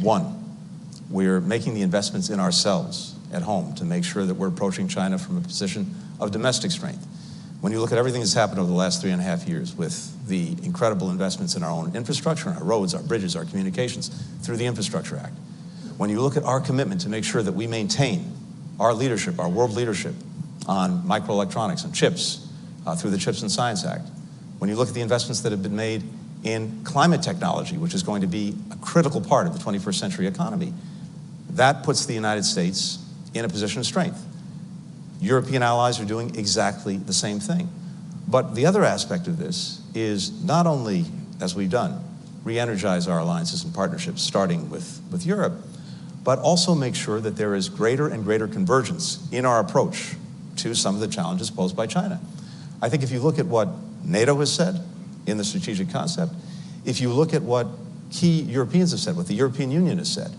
One, we're making the investments in ourselves at home to make sure that we're approaching China from a position of domestic strength. When you look at everything that's happened over the last 3.5 years with the incredible investments in our own infrastructure, our roads, our bridges, our communications, through the Infrastructure Act. When you look at our commitment to make sure that we maintain our leadership, our world leadership on microelectronics and chips through the Chips and Science Act. When you look at the investments that have been made in climate technology, which is going to be a critical part of the 21st century economy, that puts the United States in a position of strength. European allies are doing exactly the same thing. But the other aspect of this is not only, as we've done, re-energize our alliances and partnerships, starting with Europe, but also make sure that there is greater and greater convergence in our approach to some of the challenges posed by China. I think if you look at what NATO has said in the strategic concept, if you look at what key Europeans have said, what the European Union has said,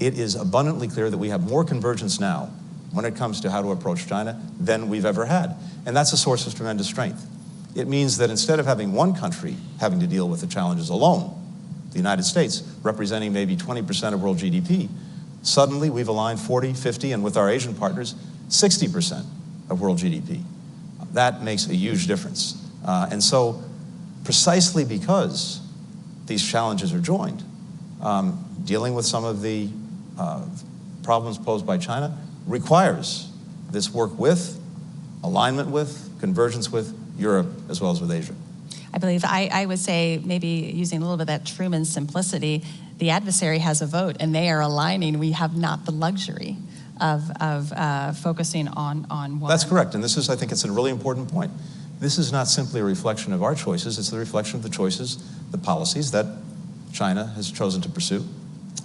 it is abundantly clear that we have more convergence now when it comes to how to approach China than we've ever had. And that's a source of tremendous strength. It means that instead of having one country having to deal with the challenges alone, the United States representing maybe 20% of world GDP, suddenly we've aligned 40, 50, and with our Asian partners, 60% of world GDP. That makes a huge difference. And so precisely because these challenges are joined, dealing with some of the problems posed by China requires this work with, alignment with, convergence with Europe as well as with Asia. I believe I would say, maybe using a little bit of that Truman simplicity, the adversary has a vote and they are aligning. We have not the luxury of focusing on one. That's correct, and this is, I think it's a really important point. This is not simply a reflection of our choices, it's the reflection of the choices, the policies that China has chosen to pursue,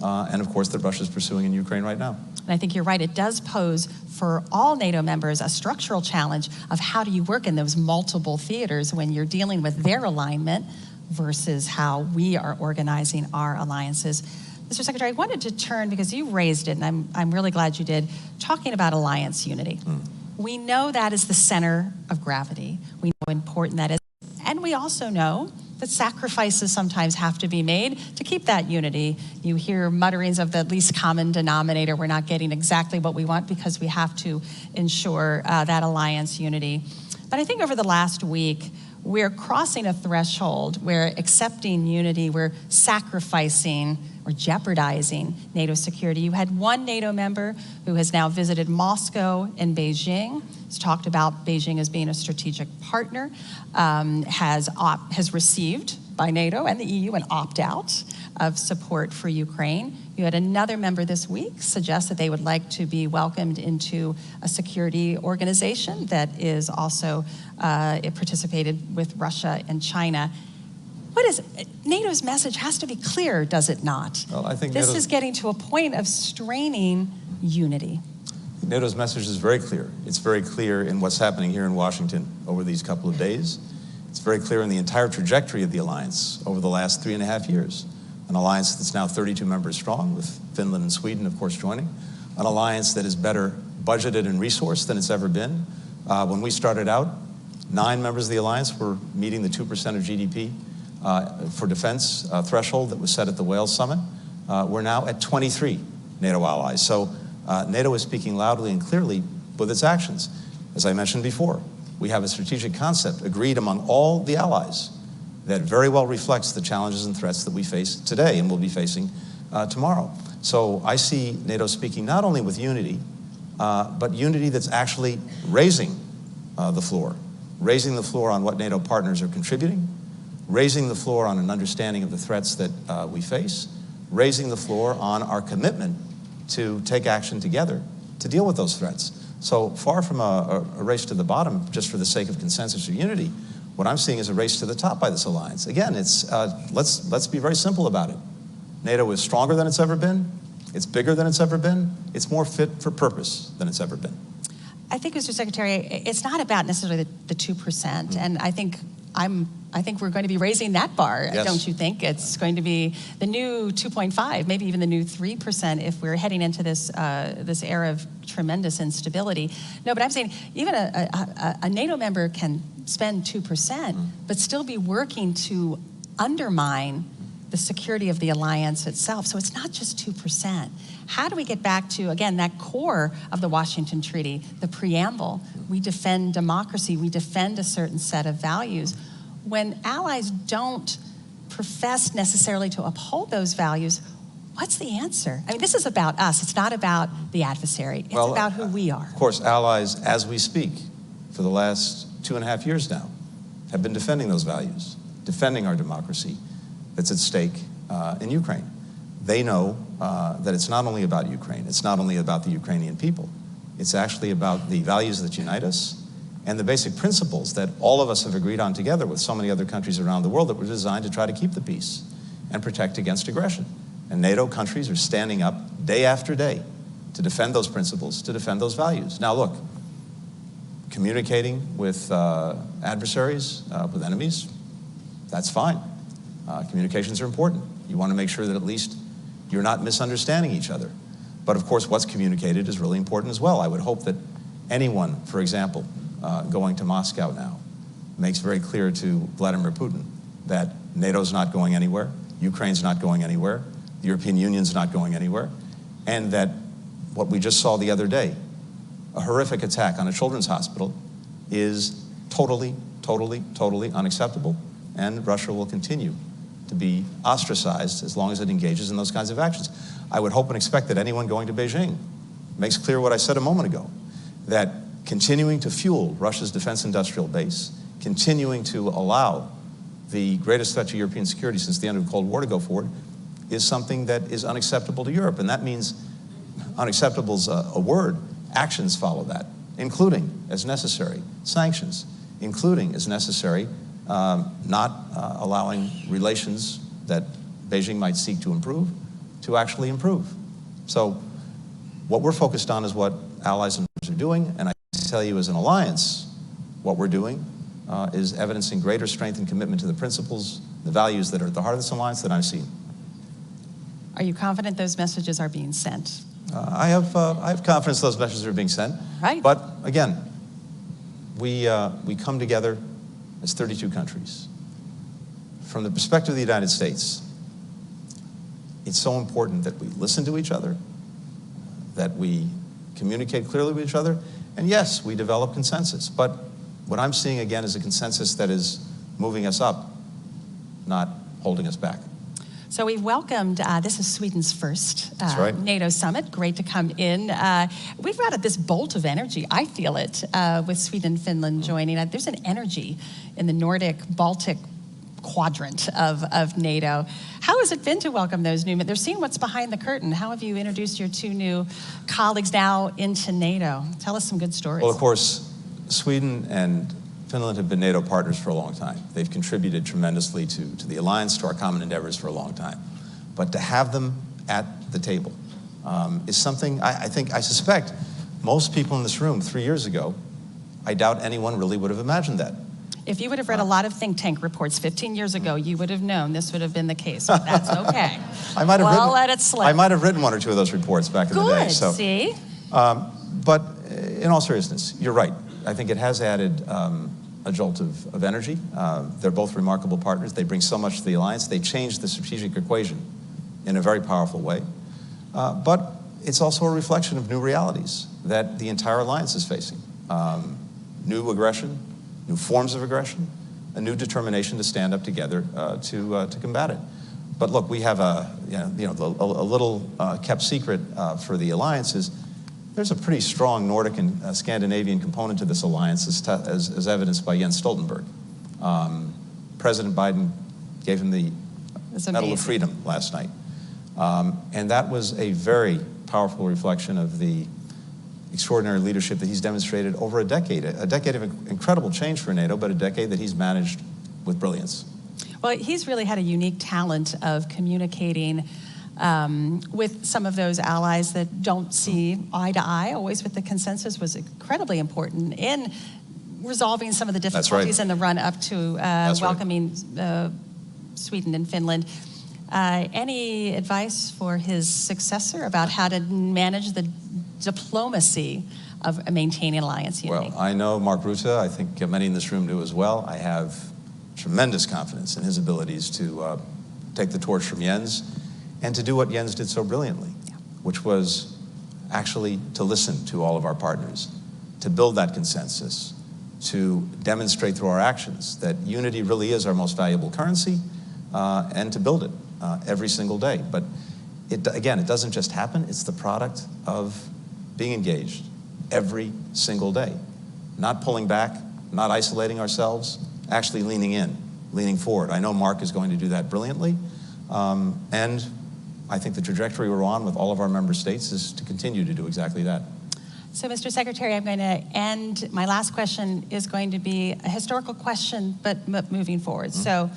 and of course that Russia is pursuing in Ukraine right now. And I think you're right, it does pose for all NATO members a structural challenge of how do you work in those multiple theaters when you're dealing with their alignment versus how we are organizing our alliances. Mr. Secretary, I wanted to turn, because you raised it, and I'm really glad you did, talking about alliance unity. We know that is the center of gravity. We know how important that is. And we also know that sacrifices sometimes have to be made to keep that unity. You hear mutterings of the least common denominator. We're not getting exactly what we want because we have to ensure that alliance unity. But I think over the last week, we're crossing a threshold where accepting unity, we're sacrificing or jeopardizing NATO security. You had one NATO member who has now visited Moscow and Beijing. He's talked about Beijing as being a strategic partner, has received by NATO and the EU an opt-out of support for Ukraine. You had another member this week suggest that they would like to be welcomed into a security organization that is also participated with Russia and China. What is NATO's message has to be clear, does it not? Well, I think this is getting to a point of straining unity. NATO's message is very clear. It's very clear in what's happening here in Washington over these couple of days. It's very clear in the entire trajectory of the alliance over the last 3.5 years. An alliance that's now 32 members strong, with Finland and Sweden, of course, joining. An alliance that is better budgeted and resourced than it's ever been. When we started out, 9 members of the alliance were meeting the 2% of GDP for defense threshold that was set at the Wales Summit. We're now at 23 NATO allies. So NATO is speaking loudly and clearly with its actions. As I mentioned before, we have a strategic concept agreed among all the allies that very well reflects the challenges and threats that we face today and will be facing tomorrow. So I see NATO speaking not only with unity, but unity that's actually raising the floor on what NATO partners are contributing, raising the floor on an understanding of the threats that we face, raising the floor on our commitment to take action together to deal with those threats. So far from a race to the bottom just for the sake of consensus or unity, what I'm seeing is a race to the top by this alliance. Again, it's let's be very simple about it. NATO is stronger than it's ever been. It's bigger than it's ever been. It's more fit for purpose than it's ever been. I think, Mr. Secretary, it's not about necessarily the 2%, and I think we're going to be raising that bar, yes. Don't you think? It's going to be the new 2.5, maybe even the new 3% if we're heading into this this era of tremendous instability. No, but I'm saying even a NATO member can spend 2%, but still be working to undermine the security of the alliance itself. So it's not just 2%. How do we get back to, again, that core of the Washington Treaty, the preamble? We defend democracy, we defend a certain set of values. When allies don't profess necessarily to uphold those values, what's the answer? I mean, this is about us. It's not about the adversary. It's about who we are. Of course, allies, as we speak, for the last 2.5 years now, have been defending those values, defending our democracy that's at stake in Ukraine. They know that it's not only about Ukraine, it's not only about the Ukrainian people, it's actually about the values that unite us and the basic principles that all of us have agreed on together with so many other countries around the world that were designed to try to keep the peace and protect against aggression. And NATO countries are standing up day after day to defend those principles, to defend those values. Now look, communicating with adversaries, with enemies, that's fine. Communications are important. You want to make sure that at least you're not misunderstanding each other. But of course, what's communicated is really important as well. I would hope that anyone, for example, going to Moscow now, makes very clear to Vladimir Putin that NATO's not going anywhere, Ukraine's not going anywhere, the European Union's not going anywhere, and that what we just saw the other day, a horrific attack on a children's hospital, is totally, totally, totally unacceptable, and Russia will continue to be ostracized as long as it engages in those kinds of actions. I would hope and expect that anyone going to Beijing makes clear what I said a moment ago, that continuing to fuel Russia's defense industrial base, continuing to allow the greatest threat to European security since the end of the Cold War to go forward, is something that is unacceptable to Europe. And that means unacceptable is a word. Actions follow that, including, as necessary, sanctions, including, as necessary, not allowing relations that Beijing might seek to improve to actually improve. So what we're focused on is what allies and partners are doing, and I tell you as an alliance, what we're doing is evidencing greater strength and commitment to the principles, the values that are at the heart of this alliance that I've seen. Are you confident those messages are being sent? I have confidence those messages are being sent. Right. But again, we come together as 32 countries. From the perspective of the United States, it's so important that we listen to each other, that we communicate clearly with each other, and yes, we develop consensus. But what I'm seeing again is a consensus that is moving us up, not holding us back. So we've welcomed, this is Sweden's first right. NATO summit. Great to come in. We've got this bolt of energy, I feel it, with Sweden and Finland joining. There's an energy in the Nordic, Baltic quadrant of NATO. How has it been to welcome those new men? They're seeing what's behind the curtain. How have you introduced your two new colleagues now into NATO? Tell us some good stories. Well, of course, Sweden and Finland have been NATO partners for a long time. They've contributed tremendously to the alliance, to our common endeavors for a long time. But to have them at the table is something I suspect most people in this room 3 years ago, I doubt anyone really would have imagined that. If you would have read a lot of think tank reports 15 years ago, you would have known this would have been the case. So that's okay. I might have let it slip. I might have written one or two of those reports back in the day. Good, So, see? but in all seriousness, you're right. I think it has added a jolt of energy. They're both remarkable partners. They bring so much to the alliance. They change the strategic equation in a very powerful way. But it's also a reflection of new realities that the entire alliance is facing. New aggression, new forms of aggression, a new determination to stand up together to combat it. But look, we have a little kept secret for the alliance is there's a pretty strong Nordic and Scandinavian component to this alliance, as evidenced by Jens Stoltenberg. President Biden gave him the Medal of Freedom last night. And that was a very powerful reflection of the extraordinary leadership that he's demonstrated over a decade of incredible change for NATO, but a decade that he's managed with brilliance. Well, he's really had a unique talent of communicating with some of those allies that don't see eye to eye, always with the consensus, was incredibly important in resolving some of the difficulties in the run-up to welcoming Sweden and Finland. Any advice for his successor about how to manage the diplomacy of maintaining alliance unity? Well, I know Mark Rutte. I think many in this room do as well. I have tremendous confidence in his abilities to take the torch from Jens and to do what Jens did so brilliantly, which was actually to listen to all of our partners, to build that consensus, to demonstrate through our actions that unity really is our most valuable currency, and to build it every single day. But again, it doesn't just happen. It's the product of being engaged every single day, not pulling back, not isolating ourselves, actually leaning in, leaning forward. I know Mark is going to do that brilliantly, and I think the trajectory we're on with all of our member states is to continue to do exactly that. So, Mr. Secretary, I'm going to end. My last question is going to be a historical question, but moving forward. Mm-hmm. So,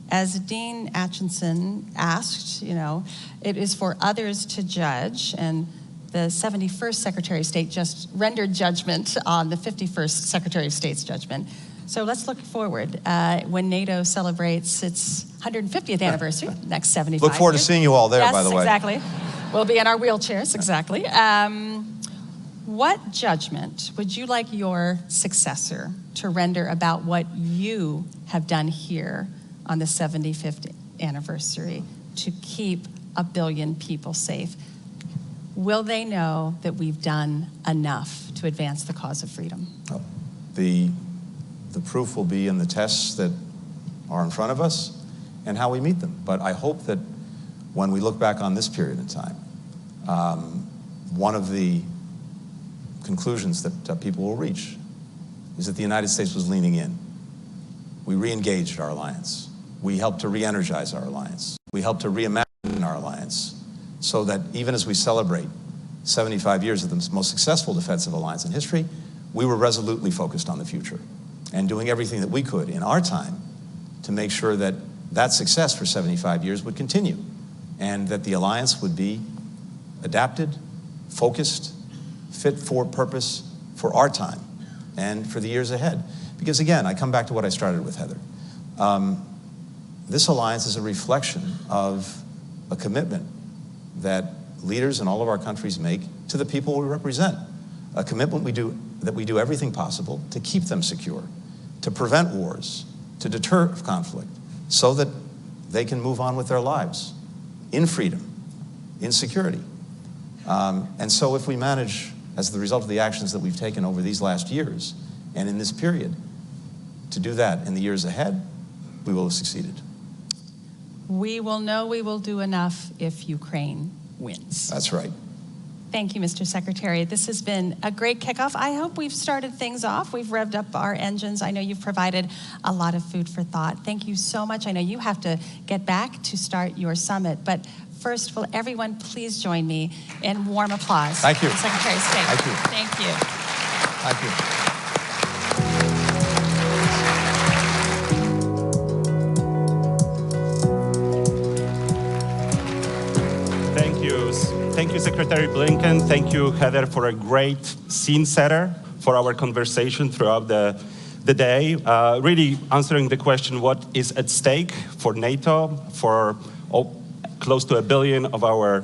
as Dean Acheson asked, it is for others to judge, and the 71st Secretary of State just rendered judgment on the 51st Secretary of State's judgment. So let's look forward. When NATO celebrates its 150th anniversary, next 75 Look forward years. To seeing you all there, by the way. Yes, exactly. We'll be in our wheelchairs, exactly. What judgment would you like your successor to render about what you have done here on the 75th anniversary to keep 1 billion people safe? Will they know that we've done enough to advance the cause of freedom? Oh, the proof will be in the tests that are in front of us and how we meet them. But I hope that when we look back on this period in time, one of the conclusions that people will reach is that the United States was leaning in. We re-engaged our alliance. We helped to re-energize our alliance. We helped to reimagine our alliance so that even as we celebrate 75 years of the most successful defensive alliance in history, we were resolutely focused on the future and doing everything that we could in our time to make sure that that success for 75 years would continue. and that the alliance would be adapted, focused, fit for purpose for our time and for the years ahead. Because again, I come back to what I started with, Heather. This alliance is a reflection of a commitment that leaders in all of our countries make to the people we represent. A commitment that we do everything possible to keep them secure, to prevent wars, to deter conflict, so that they can move on with their lives in freedom, in security. And so if we manage, as the result of the actions that we've taken over these last years and in this period, to do that in the years ahead, we will have succeeded. We will know we will do enough if Ukraine wins. That's right. Thank you, Mr. Secretary. This has been a great kickoff. I hope we've started things off. We've revved up our engines. I know you've provided a lot of food for thought. Thank you so much. I know you have to get back to start your summit, but first, will everyone please join me in warm applause? Thank you. For Secretary of State. Thank you. Thank you. Thank you. Thank you, Secretary Blinken. Thank you, Heather, for a great scene setter for our conversation throughout the day. Really answering the question, what is at stake for NATO, for close to 1 billion of our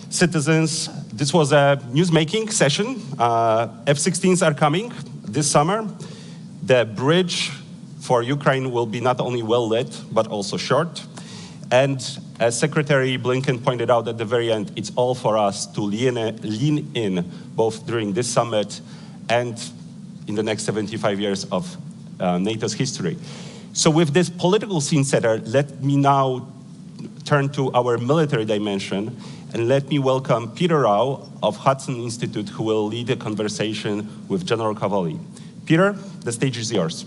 citizens. This was a newsmaking session. F-16s are coming this summer. The bridge for Ukraine will be not only well lit, but also short. And as Secretary Blinken pointed out at the very end, it's all for us to lean in both during this summit and in the next 75 years of NATO's history. So with this political scene setter, let me now turn to our military dimension, and let me welcome Peter Rao of Hudson Institute, who will lead a conversation with General Cavoli. Peter, the stage is yours.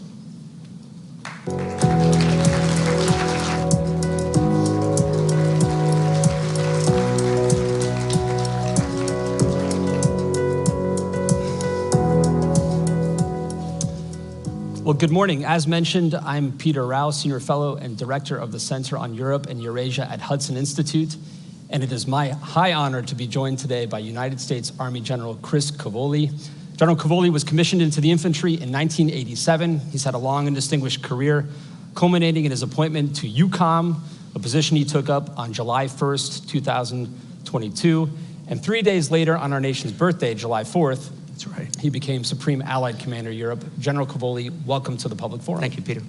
Well, good morning. As mentioned, I'm Peter Rao, Senior Fellow and Director of the Center on Europe and Eurasia at Hudson Institute, and it is my high honor to be joined today by United States Army General Chris Cavoli. General Cavoli was commissioned into the infantry in 1987. He's had a long and distinguished career, culminating in his appointment to EUCOM, a position he took up on July 1st, 2022. And 3 days later, on our nation's birthday, July 4th, that's right, he became Supreme Allied Commander Europe. General Cavoli, welcome to the public forum. Thank you, Peter.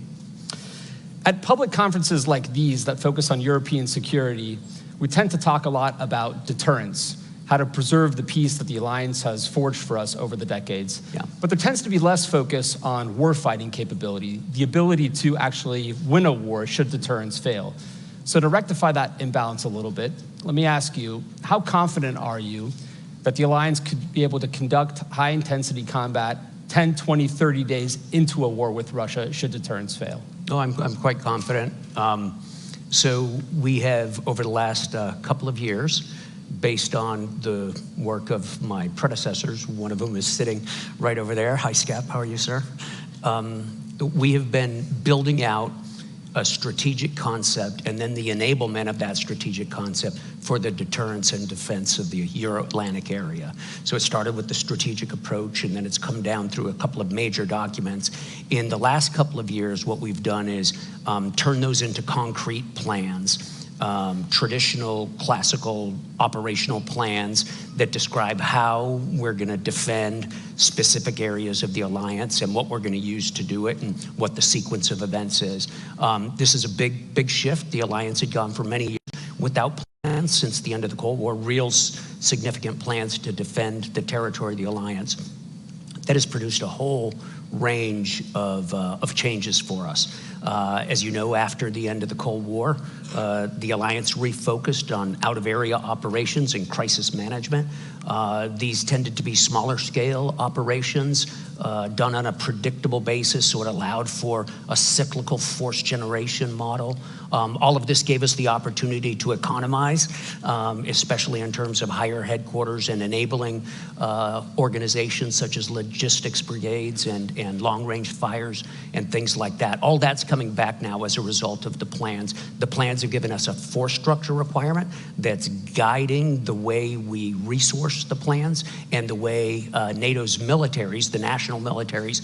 At public conferences like these that focus on European security, we tend to talk a lot about deterrence, how to preserve the peace that the alliance has forged for us over the decades. Yeah. But there tends to be less focus on warfighting capability, the ability to actually win a war should deterrence fail. So to rectify that imbalance a little bit, let me ask you, how confident are you that the alliance could be able to conduct high-intensity combat 10, 20, 30 days into a war with Russia should deterrence fail? Oh, I'm quite confident. So we have, over the last couple of years, based on the work of my predecessors, one of whom is sitting right over there. Hi, Scap, how are you, sir? We have been building out a strategic concept and then the enablement of that strategic concept for the deterrence and defense of the Euro-Atlantic area. So it started with the strategic approach, and then it's come down through a couple of major documents. In the last couple of years, what we've done is turn those into concrete plans. Traditional, classical operational plans that describe how we're going to defend specific areas of the alliance and what we're going to use to do it and what the sequence of events is. This is a big shift. The alliance had gone for many years without plans since the end of the Cold War, real significant plans to defend the territory of the alliance. That has produced a whole range of changes for us. As you know, after the end of the Cold War, the alliance refocused on out-of-area operations and crisis management. These tended to be smaller scale operations done on a predictable basis, so it allowed for a cyclical force generation model All of this gave us the opportunity to economize, especially in terms of higher headquarters and enabling organizations such as logistics brigades and long-range fires and things like that. All that's coming back now as a result of the plans. The plans have given us a force structure requirement that's guiding the way we resource the plans and the way NATO's militaries, the national militaries,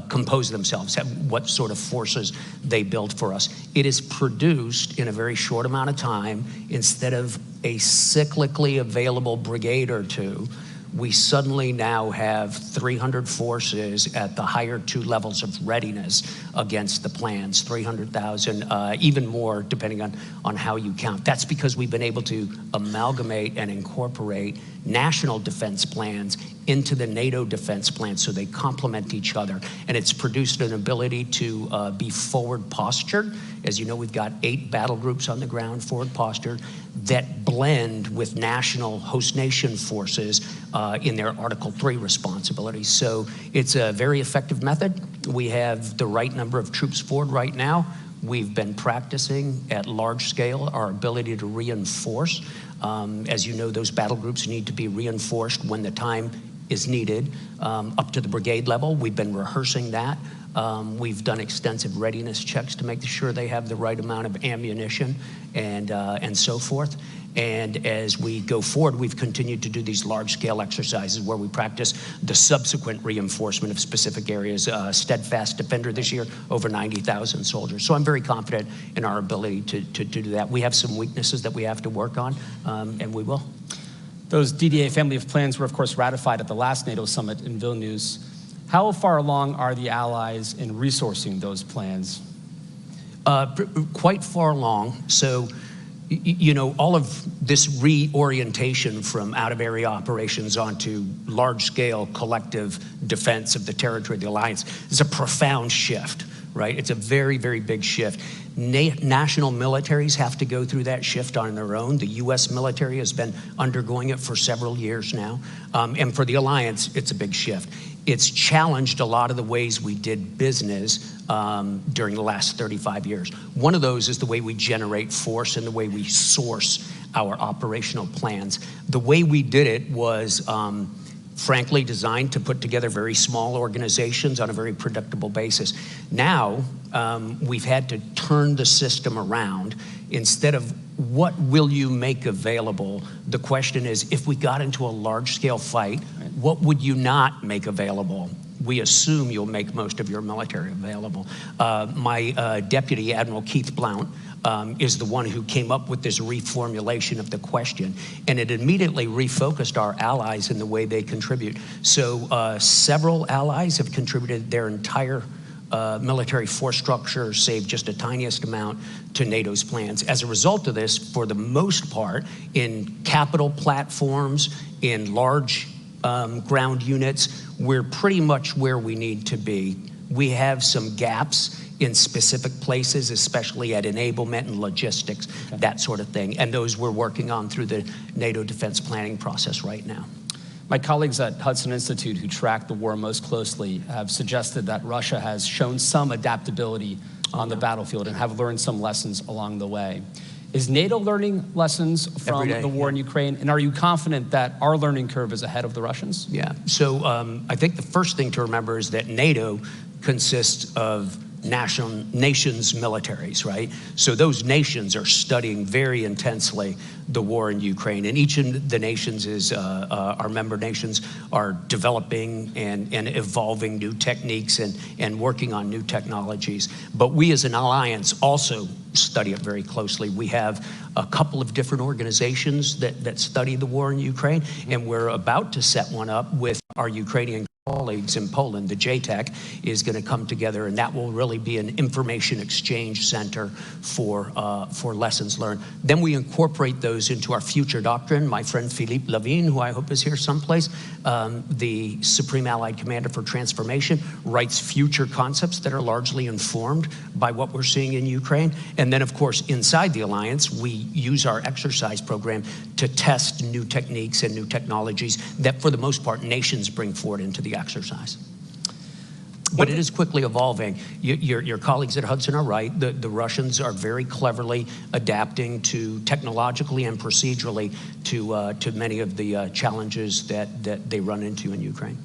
compose themselves, what sort of forces they build for us. It is produced in a very short amount of time. Instead of a cyclically available brigade or two, we suddenly now have 300 forces at the higher two levels of readiness against the plans, 300,000, even more depending on how you count. That's because we've been able to amalgamate and incorporate national defense plans into the NATO defense plan so they complement each other. And it's produced an ability to be forward postured. As you know, we've got 8 battle groups on the ground, forward postured, that blend with national host nation forces in their Article 3 responsibilities. So it's a very effective method. We have the right number of troops forward right now. We've been practicing at large scale our ability to reinforce. As you know, those battle groups need to be reinforced when the time is needed, up to the brigade level. We've been rehearsing that. We've done extensive readiness checks to make sure they have the right amount of ammunition and so forth. And as we go forward, we've continued to do these large-scale exercises where we practice the subsequent reinforcement of specific areas. Steadfast Defender this year, over 90,000 soldiers. So I'm very confident in our ability to do that. We have some weaknesses that we have to work on, and we will. Those DDA family of plans were, of course, ratified at the last NATO summit in Vilnius. How far along are the allies in resourcing those plans? Quite far along. So, you know, all of this reorientation from out-of-area operations onto large-scale collective defense of the territory of the alliance is a profound shift, right? It's a very, very big shift. National militaries have to go through that shift on their own. The U.S. military has been undergoing it for several years now. And for the alliance, it's a big shift. It's challenged a lot of the ways we did business during the last 35 years. One of those is the way we generate force and the way we source our operational plans. The way we did it was frankly designed to put together very small organizations on a very predictable basis. Now, we've had to turn the system around. Instead of what will you make available, the question is, if we got into a large-scale fight, what would you not make available? We assume you'll make most of your military available. My deputy, Admiral Keith Blount, is the one who came up with this reformulation of the question, and it immediately refocused our allies in the way they contribute. So several allies have contributed their entire military force structure, save just a tiniest amount, to NATO's plans. As a result of this, for the most part, in capital platforms, in large ground units, we're pretty much where we need to be. We have some gaps in specific places, especially at enablement and logistics, that sort of thing. And those we're working on through the NATO defense planning process right now. My colleagues at Hudson Institute who track the war most closely have suggested that Russia has shown some adaptability on the battlefield and have learned some lessons along the way. Is NATO learning lessons from the war in Ukraine? And are you confident that our learning curve is ahead of the Russians? Yeah, so I think the first thing to remember is that NATO consists of nations' militaries, right? So those nations are studying very intensely the war in Ukraine, and each of the nations is, our member nations are developing and evolving new techniques and working on new technologies. But we as an alliance also study it very closely. We have a couple of different organizations that study the war in Ukraine, and we're about to set one up with our Ukrainian colleagues in Poland. The JTEC is going to come together, and that will really be an information exchange center for lessons learned. Then we incorporate those into our future doctrine. My friend Philippe Lavigne, who I hope is here someplace, the Supreme Allied Commander for Transformation, writes future concepts that are largely informed by what we're seeing in Ukraine. And then, of course, inside the alliance, we use our exercise program to test new techniques and new technologies that, for the most part, nations bring forward into the exercise. But it is quickly evolving. Your colleagues at Hudson are right. The Russians are very cleverly adapting to technologically and procedurally to many of the challenges that they run into in Ukraine.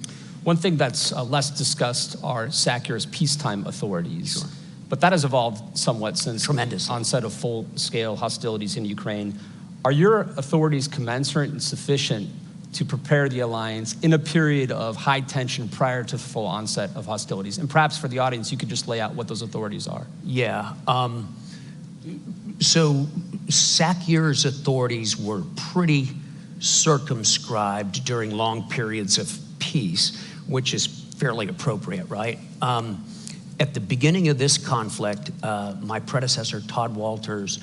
One thing that's less discussed are SACEUR's peacetime authorities. Sure. But that has evolved somewhat since Tremendous. the onset of full-scale hostilities in Ukraine. Are your authorities commensurate and sufficient to prepare the alliance in a period of high tension prior to the full onset of hostilities? And perhaps for the audience, you could just lay out what those authorities are. Yeah. So SACEUR's authorities were pretty circumscribed during long periods of peace, which is fairly appropriate, right? At the beginning of this conflict, my predecessor, Todd Walters,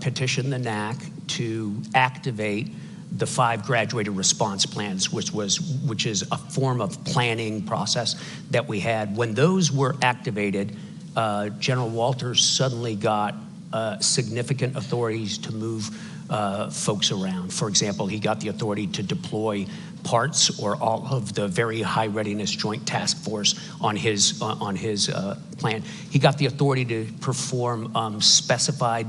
petitioned the NAC to activate the 5 graduated response plans, which is a form of planning process that we had. When those were activated, General Walters suddenly got significant authorities to move folks around. For example, he got the authority to deploy parts or all of the very high readiness joint task force on his plan. He got the authority to perform specified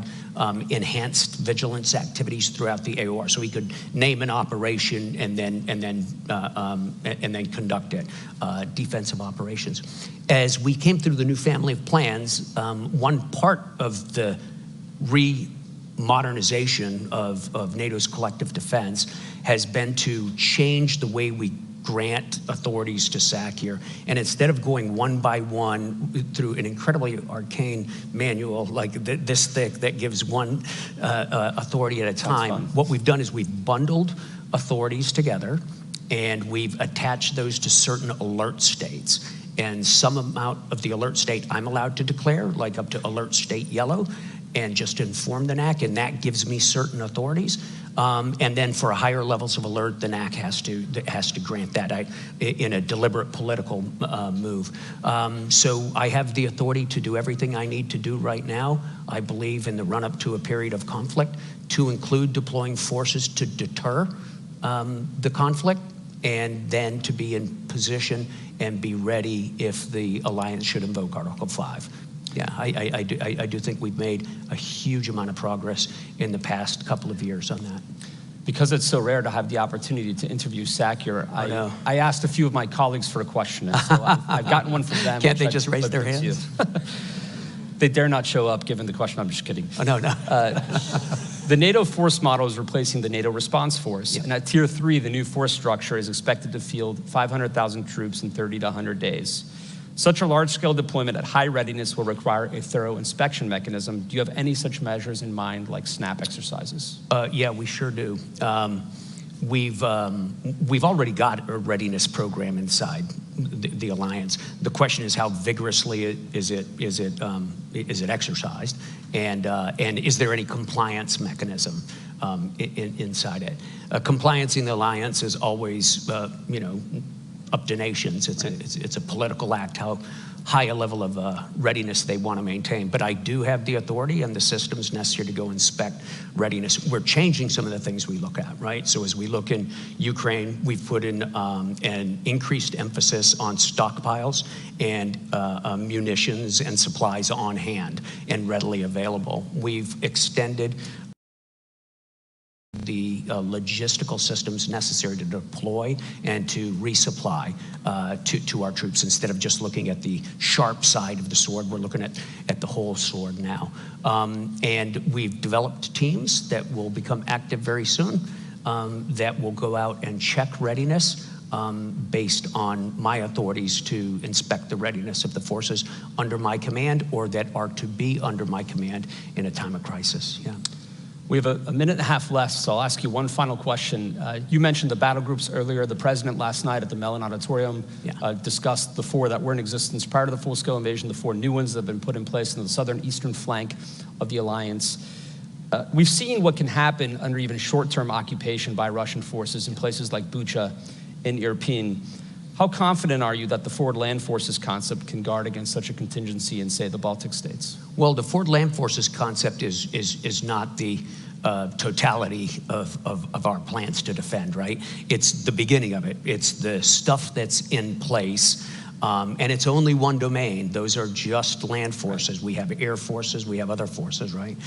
enhanced vigilance activities throughout the AOR, so he could name an operation and then conduct it, defensive operations. As we came through the new family of plans, one part of the modernization of NATO's collective defense has been to change the way we grant authorities to SACEUR. And instead of going one by one through an incredibly arcane manual like this thick that gives one authority at a time, what we've done is we've bundled authorities together and we've attached those to certain alert states. And some amount of the alert state I'm allowed to declare, like up to alert state yellow, and just inform the NAC, and that gives me certain authorities. And then for higher levels of alert, the NAC has to grant that in a deliberate political move. So I have the authority to do everything I need to do right now, I believe, in the run-up to a period of conflict, to include deploying forces to deter the conflict, and then to be in position and be ready if the alliance should invoke Article 5. Yeah, I do think we've made a huge amount of progress in the past couple of years on that. Because it's so rare to have the opportunity to interview SACEUR, I asked a few of my colleagues for a question, and so I've gotten one from them. Can't they just raise their hands? They dare not show up given the question. I'm just kidding. Oh, no. The NATO force model is replacing the NATO response force. Yeah. And at Tier 3, the new force structure is expected to field 500,000 troops in 30 to 100 days. Such a large-scale deployment at high readiness will require a thorough inspection mechanism. Do you have any such measures in mind, like SNAP exercises? Yeah, we sure do. We've already got a readiness program inside the alliance. The question is, how vigorously is it exercised, and is there any compliance mechanism inside it? Compliancing the alliance is always, up to nations. It's a political act, how high a level of readiness they want to maintain. But I do have the authority and the systems necessary to go inspect readiness. We're changing some of the things we look at, right? So as we look in Ukraine, we've put in an increased emphasis on stockpiles and munitions and supplies on hand and readily available. We've extended the logistical systems necessary to deploy and to resupply to our troops. Instead of just looking at the sharp side of the sword, we're looking at the whole sword now. And we've developed teams that will become active very soon that will go out and check readiness based on my authorities to inspect the readiness of the forces under my command or that are to be under my command in a time of crisis. Yeah. We have a minute and a half left, so I'll ask you one final question. You mentioned the battle groups earlier. The president last night at the Mellon Auditorium discussed the 4 that were in existence prior to the full-scale invasion, the 4 new ones that have been put in place in the southern eastern flank of the alliance. We've seen what can happen under even short-term occupation by Russian forces in places like Bucha and Irpin. How confident are you that the forward land forces concept can guard against such a contingency in, say, the Baltic states? Well, the forward land forces concept is not the totality of our plans to defend, right? It's the beginning of it. It's the stuff that's in place And it's only one domain. Those are just land forces. We have air forces, we have other forces, right?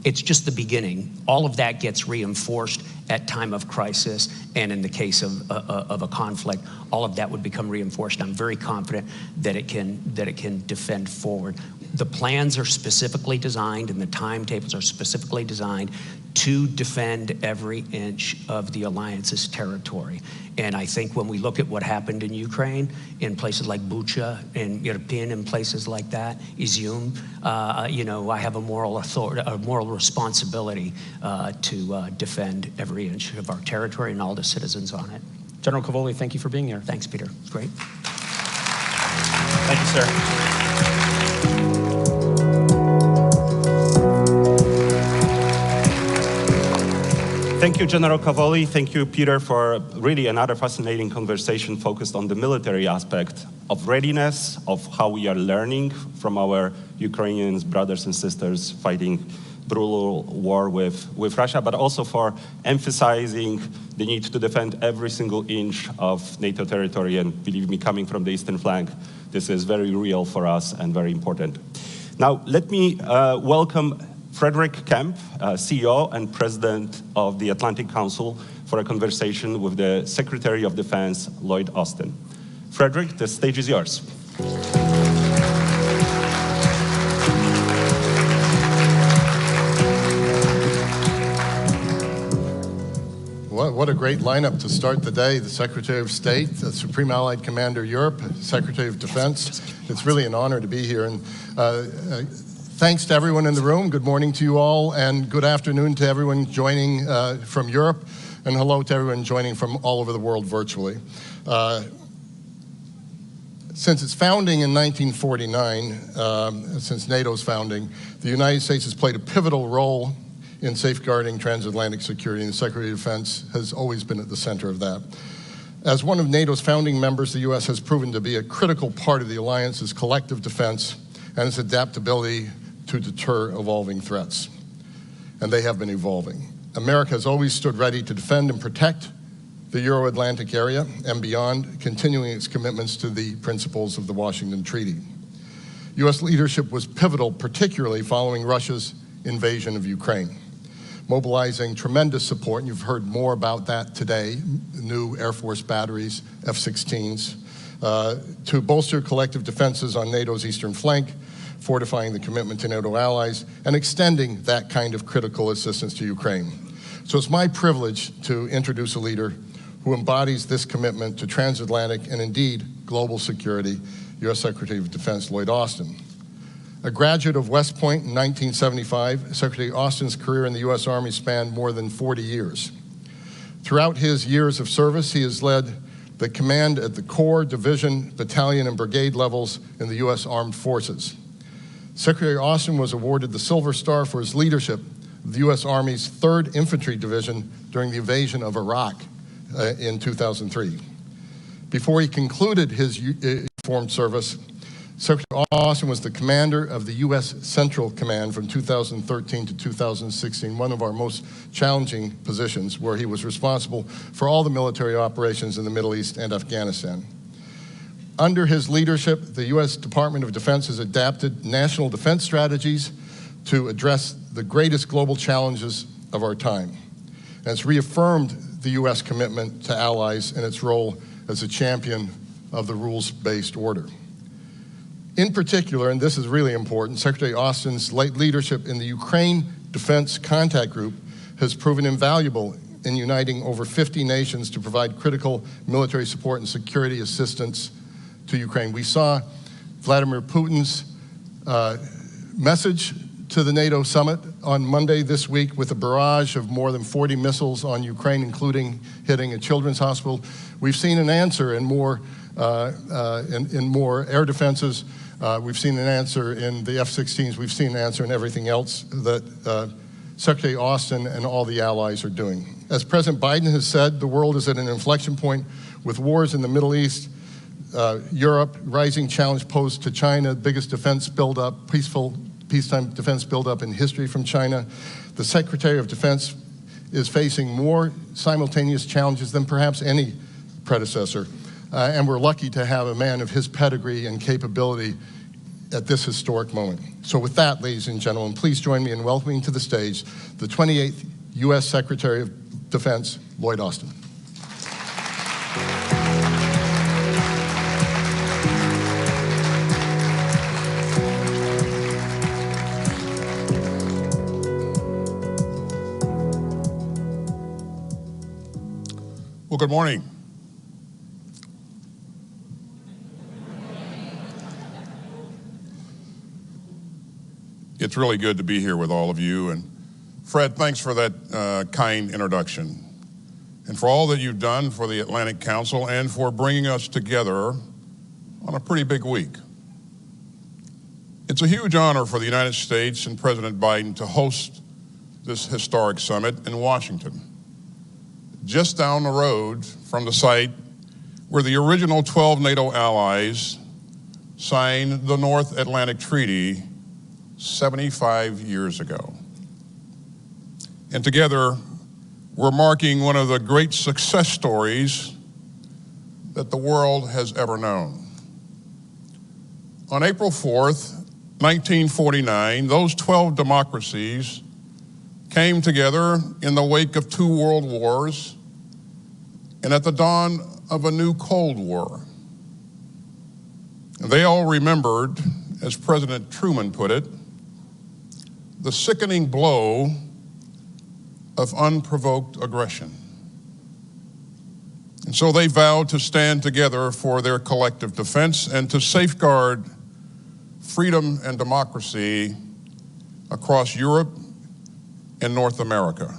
It's just the beginning. All of that gets reinforced at time of crisis, and in the case of a conflict, all of that would become reinforced. I'm very confident that it can defend forward. The plans are specifically designed and the timetables are specifically designed to defend every inch of the alliance's territory. And I think when we look at what happened in Ukraine, in places like Bucha, in Irpin, and places like that, Izium, I have a moral authority, a moral responsibility to defend every inch of our territory and all the citizens on it. General Cavoli, thank you for being here. Thanks, Peter. It's great. Thank you, sir. Thank you, General Cavoli. Thank you, Peter, for really another fascinating conversation focused on the military aspect of readiness, of how we are learning from our Ukrainian brothers and sisters fighting brutal war with Russia, but also for emphasizing the need to defend every single inch of NATO territory. And believe me, coming from the eastern flank, this is very real for us and very important. Now, let me welcome Frederick Kemp, CEO and President of the Atlantic Council, for a conversation with the Secretary of Defense, Lloyd Austin. Frederick, the stage is yours. What a great lineup to start the day. The Secretary of State, the Supreme Allied Commander Europe, Secretary of Defense. It's really an honor to be here. And thanks to everyone in the room. Good morning to you all, and good afternoon to everyone joining from Europe, and hello to everyone joining from all over the world virtually. Since its founding in 1949, since NATO's founding, the United States has played a pivotal role in safeguarding transatlantic security, and the Secretary of Defense has always been at the center of that. As one of NATO's founding members, the U.S. has proven to be a critical part of the alliance's collective defense and its adaptability to deter evolving threats. And they have been evolving. America has always stood ready to defend and protect the Euro-Atlantic area and beyond, continuing its commitments to the principles of the Washington Treaty. U.S. leadership was pivotal, particularly following Russia's invasion of Ukraine, mobilizing tremendous support, and you've heard more about that today, new Air Force batteries, F-16s, to bolster collective defenses on NATO's eastern flank, fortifying the commitment to NATO allies, and extending that kind of critical assistance to Ukraine. So it's my privilege to introduce a leader who embodies this commitment to transatlantic and indeed global security, U.S. Secretary of Defense Lloyd Austin. A graduate of West Point in 1975, Secretary Austin's career in the U.S. Army spanned more than 40 years. Throughout his years of service, he has led the command at the Corps, Division, Battalion, and Brigade levels in the U.S. Armed Forces. Secretary Austin was awarded the Silver Star for his leadership of the U.S. Army's 3rd Infantry Division during the invasion of Iraq in 2003. Before he concluded his uniformed service, Secretary Austin was the commander of the U.S. Central Command from 2013 to 2016, one of our most challenging positions, where he was responsible for all the military operations in the Middle East and Afghanistan. Under his leadership, the U.S. Department of Defense has adapted national defense strategies to address the greatest global challenges of our time. And it's reaffirmed the U.S. commitment to allies and its role as a champion of the rules-based order. In particular, and this is really important, Secretary Austin's late leadership in the Ukraine Defense Contact Group has proven invaluable in uniting over 50 nations to provide critical military support and security assistance to Ukraine. We saw Vladimir Putin's message to the NATO summit on Monday this week with a barrage of more than 40 missiles on Ukraine, including hitting a children's hospital. We've seen an answer in more air defenses. We've seen an answer in the F-16s. We've seen an answer in everything else that Secretary Austin and all the allies are doing. As President Biden has said, the world is at an inflection point with wars in the Middle East, Europe, rising challenge posed to China, biggest defense buildup, peacetime defense buildup in history from China. The Secretary of Defense is facing more simultaneous challenges than perhaps any predecessor. and we're lucky to have a man of his pedigree and capability at this historic moment. So with that, ladies and gentlemen, please join me in welcoming to the stage the 28th U.S. Secretary of Defense, Lloyd Austin. Well, good morning. It's really good to be here with all of you. And Fred, thanks for that kind introduction. And for all that you've done for the Atlantic Council and for bringing us together on a pretty big week. It's a huge honor for the United States and President Biden to host this historic summit in Washington, just down the road from the site where the original 12 NATO allies signed the North Atlantic Treaty 75 years ago. And together, we're marking one of the great success stories that the world has ever known. On April 4th, 1949, those 12 democracies came together in the wake of 2 world wars and at the dawn of a new Cold War. And they all remembered, as President Truman put it, the sickening blow of unprovoked aggression. And so they vowed to stand together for their collective defense and to safeguard freedom and democracy across Europe and North America.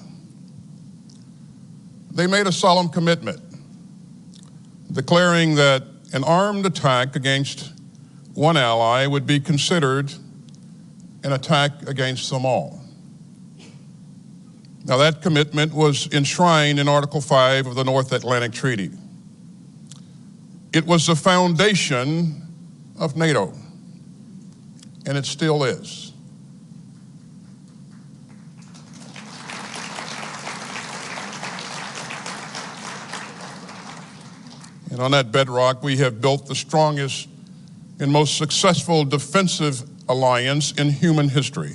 They made a solemn commitment, declaring that an armed attack against one ally would be considered an attack against them all. Now, that commitment was enshrined in Article 5 of the North Atlantic Treaty. It was the foundation of NATO, and it still is. And on that bedrock, we have built the strongest and most successful defensive alliance in human history.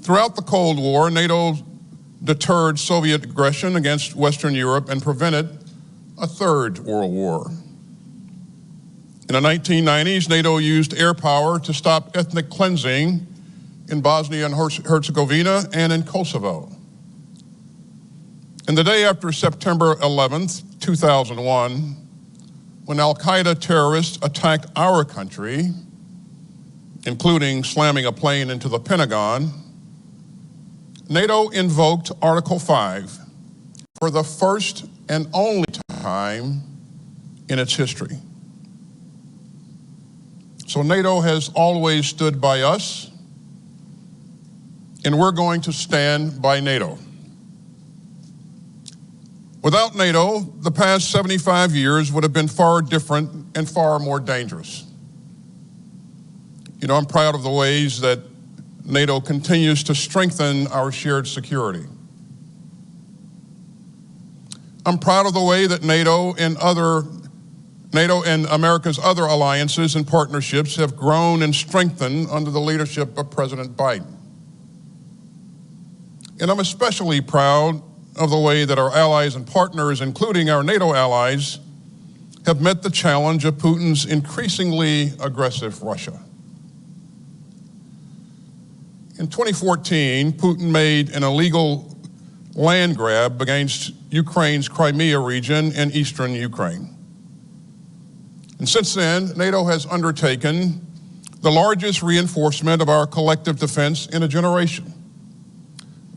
Throughout the Cold War, NATO deterred Soviet aggression against Western Europe and prevented a third world war. In the 1990s, NATO used air power to stop ethnic cleansing in Bosnia and Herzegovina and in Kosovo. And the day after September 11th, 2001, when al-Qaeda terrorists attacked our country, including slamming a plane into the Pentagon, NATO invoked Article 5 for the first and only time in its history. So NATO has always stood by us, and we're going to stand by NATO. Without NATO, the past 75 years would have been far different and far more dangerous. You know, I'm proud of the ways that NATO continues to strengthen our shared security. I'm proud of the way that NATO and America's other alliances and partnerships have grown and strengthened under the leadership of President Biden. And I'm especially proud of the way that our allies and partners, including our NATO allies, have met the challenge of Putin's increasingly aggressive Russia. In 2014, Putin made an illegal land grab against Ukraine's Crimea region and eastern Ukraine. And since then, NATO has undertaken the largest reinforcement of our collective defense in a generation,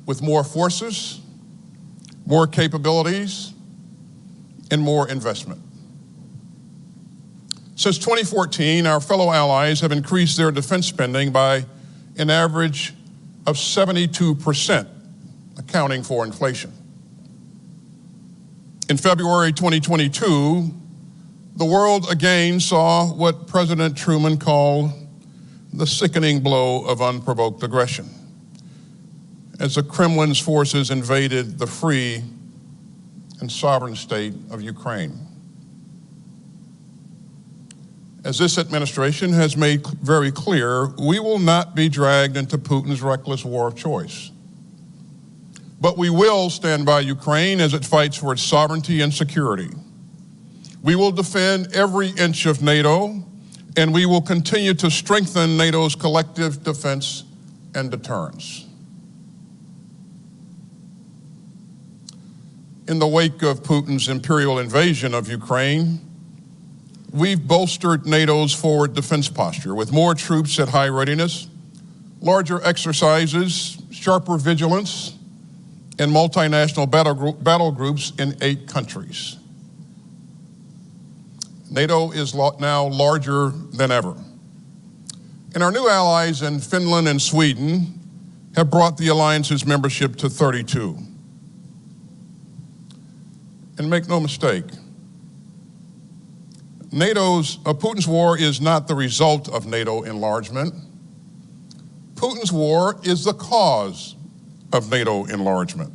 with more forces, more capabilities, and more investment. Since 2014, our fellow allies have increased their defense spending by an average of 72%, accounting for inflation. In February 2022, the world again saw what President Truman called the sickening blow of unprovoked aggression, as the Kremlin's forces invaded the free and sovereign state of Ukraine. As this administration has made very clear, we will not be dragged into Putin's reckless war of choice. But we will stand by Ukraine as it fights for its sovereignty and security. We will defend every inch of NATO, and we will continue to strengthen NATO's collective defense and deterrence. In the wake of Putin's imperial invasion of Ukraine, we've bolstered NATO's forward defense posture with more troops at high readiness, larger exercises, sharper vigilance, and multinational battle groups in 8 countries. NATO is now larger than ever. And our new allies in Finland and Sweden have brought the alliance's membership to 32. And make no mistake, Putin's war is not the result of NATO enlargement. Putin's war is the cause of NATO enlargement.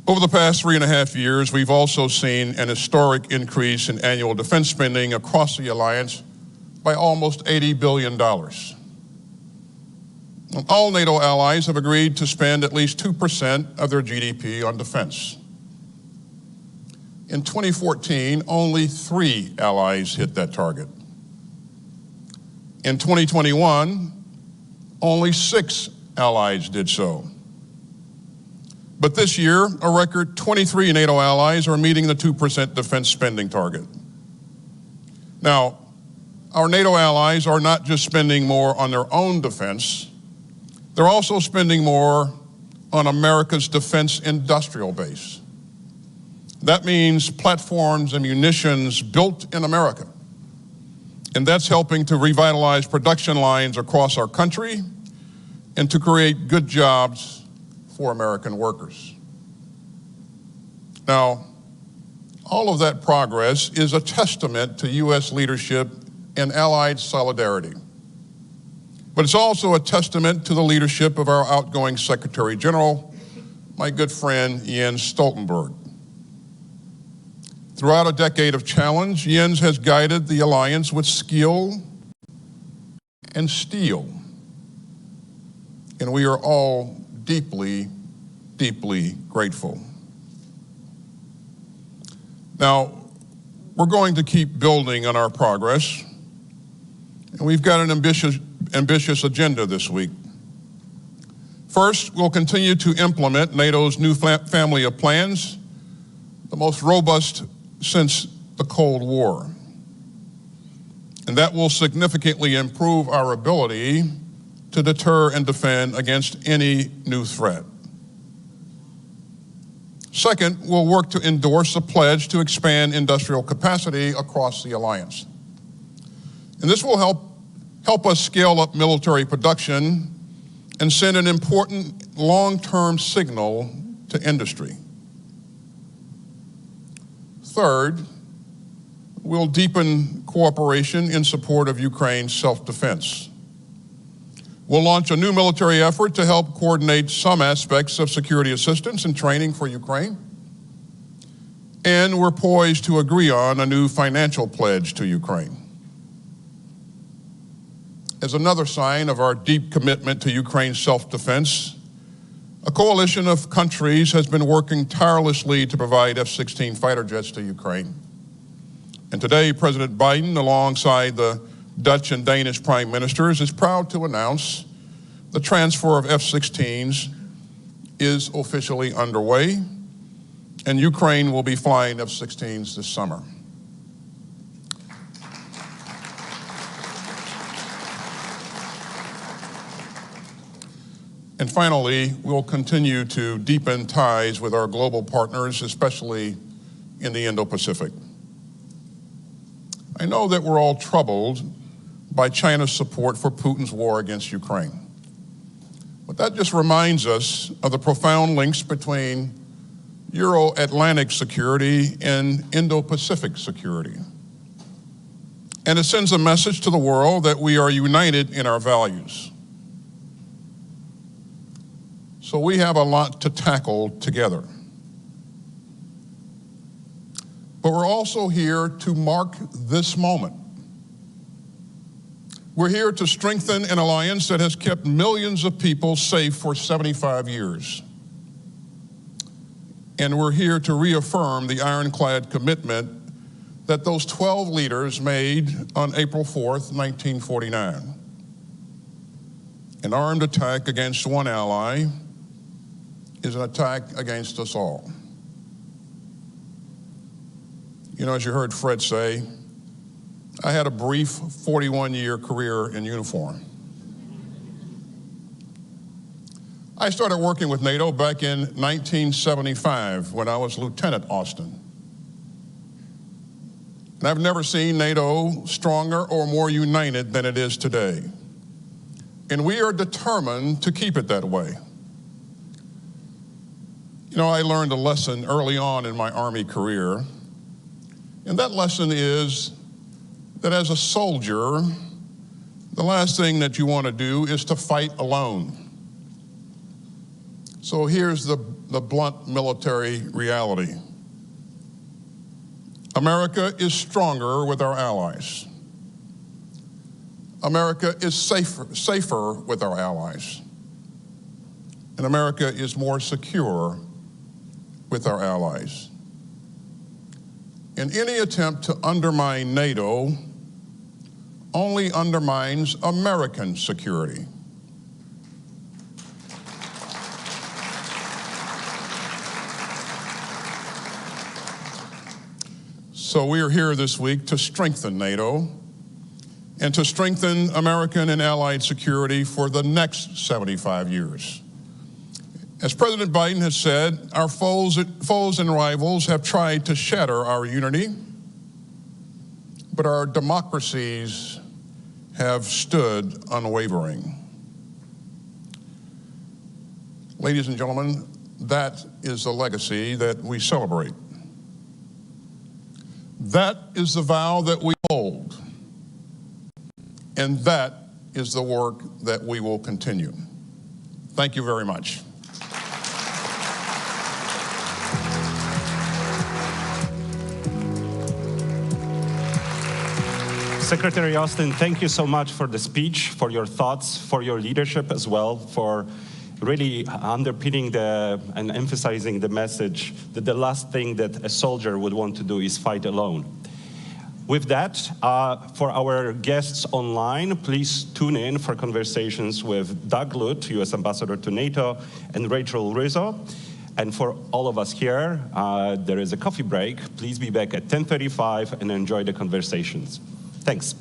Over the past 3.5 years, we've also seen an historic increase in annual defense spending across the alliance by almost $80 billion. All NATO allies have agreed to spend at least 2% of their GDP on defense. In 2014, only 3 allies hit that target. In 2021, only 6 allies did so. But this year, a record 23 NATO allies are meeting the 2% defense spending target. Now, our NATO allies are not just spending more on their own defense, they're also spending more on America's defense industrial base. That means platforms and munitions built in America. And that's helping to revitalize production lines across our country and to create good jobs for American workers. Now, all of that progress is a testament to U.S. leadership and allied solidarity. But it's also a testament to the leadership of our outgoing Secretary General, my good friend Jens Stoltenberg. Throughout a decade of challenge, Jens has guided the alliance with skill and steel. And we are all deeply, deeply grateful. Now, we're going to keep building on our progress, and we've got an ambitious agenda this week. First, we'll continue to implement NATO's new family of plans, the most robust since the Cold War. And that will significantly improve our ability to deter and defend against any new threat. Second, we'll work to endorse a pledge to expand industrial capacity across the alliance. And this will help us scale up military production and send an important long-term signal to industry. Third, we'll deepen cooperation in support of Ukraine's self-defense. We'll launch a new military effort to help coordinate some aspects of security assistance and training for Ukraine. And we're poised to agree on a new financial pledge to Ukraine. As another sign of our deep commitment to Ukraine's self-defense, a coalition of countries has been working tirelessly to provide F-16 fighter jets to Ukraine. And today, President Biden, alongside the Dutch and Danish prime ministers, is proud to announce the transfer of F-16s is officially underway, and Ukraine will be flying F-16s this summer. And finally, we'll continue to deepen ties with our global partners, especially in the Indo-Pacific. I know that we're all troubled by China's support for Putin's war against Ukraine. But that just reminds us of the profound links between Euro-Atlantic security and Indo-Pacific security. And it sends a message to the world that we are united in our values. So we have a lot to tackle together. But we're also here to mark this moment. We're here to strengthen an alliance that has kept millions of people safe for 75 years. And we're here to reaffirm the ironclad commitment that those 12 leaders made on April 4th, 1949. An armed attack against one ally is an attack against us all. You know, as you heard Fred say, I had a brief 41-year career in uniform. I started working with NATO back in 1975 when I was Lieutenant Austin. And I've never seen NATO stronger or more united than it is today. And we are determined to keep it that way. You know, I learned a lesson early on in my Army career, and that lesson is that as a soldier, the last thing that you want to do is to fight alone. So here's the blunt military reality. America is stronger with our allies. America is safer with our allies. And America is more secure with our allies. And any attempt to undermine NATO only undermines American security. So we are here this week to strengthen NATO and to strengthen American and allied security for the next 75 years. As President Biden has said, our foes and rivals have tried to shatter our unity, but our democracies have stood unwavering. Ladies and gentlemen, that is the legacy that we celebrate. That is the vow that we hold, and that is the work that we will continue. Thank you very much. Secretary Austin, thank you so much for the speech, for your thoughts, for your leadership as well, for really underpinning and emphasizing the message that the last thing that a soldier would want to do is fight alone. With that, for our guests online, please tune in for conversations with Doug Lute, U.S. Ambassador to NATO, and Rachel Rizzo. And for all of us here, there is a coffee break. Please be back at 10:35 and enjoy the conversations. Thanks.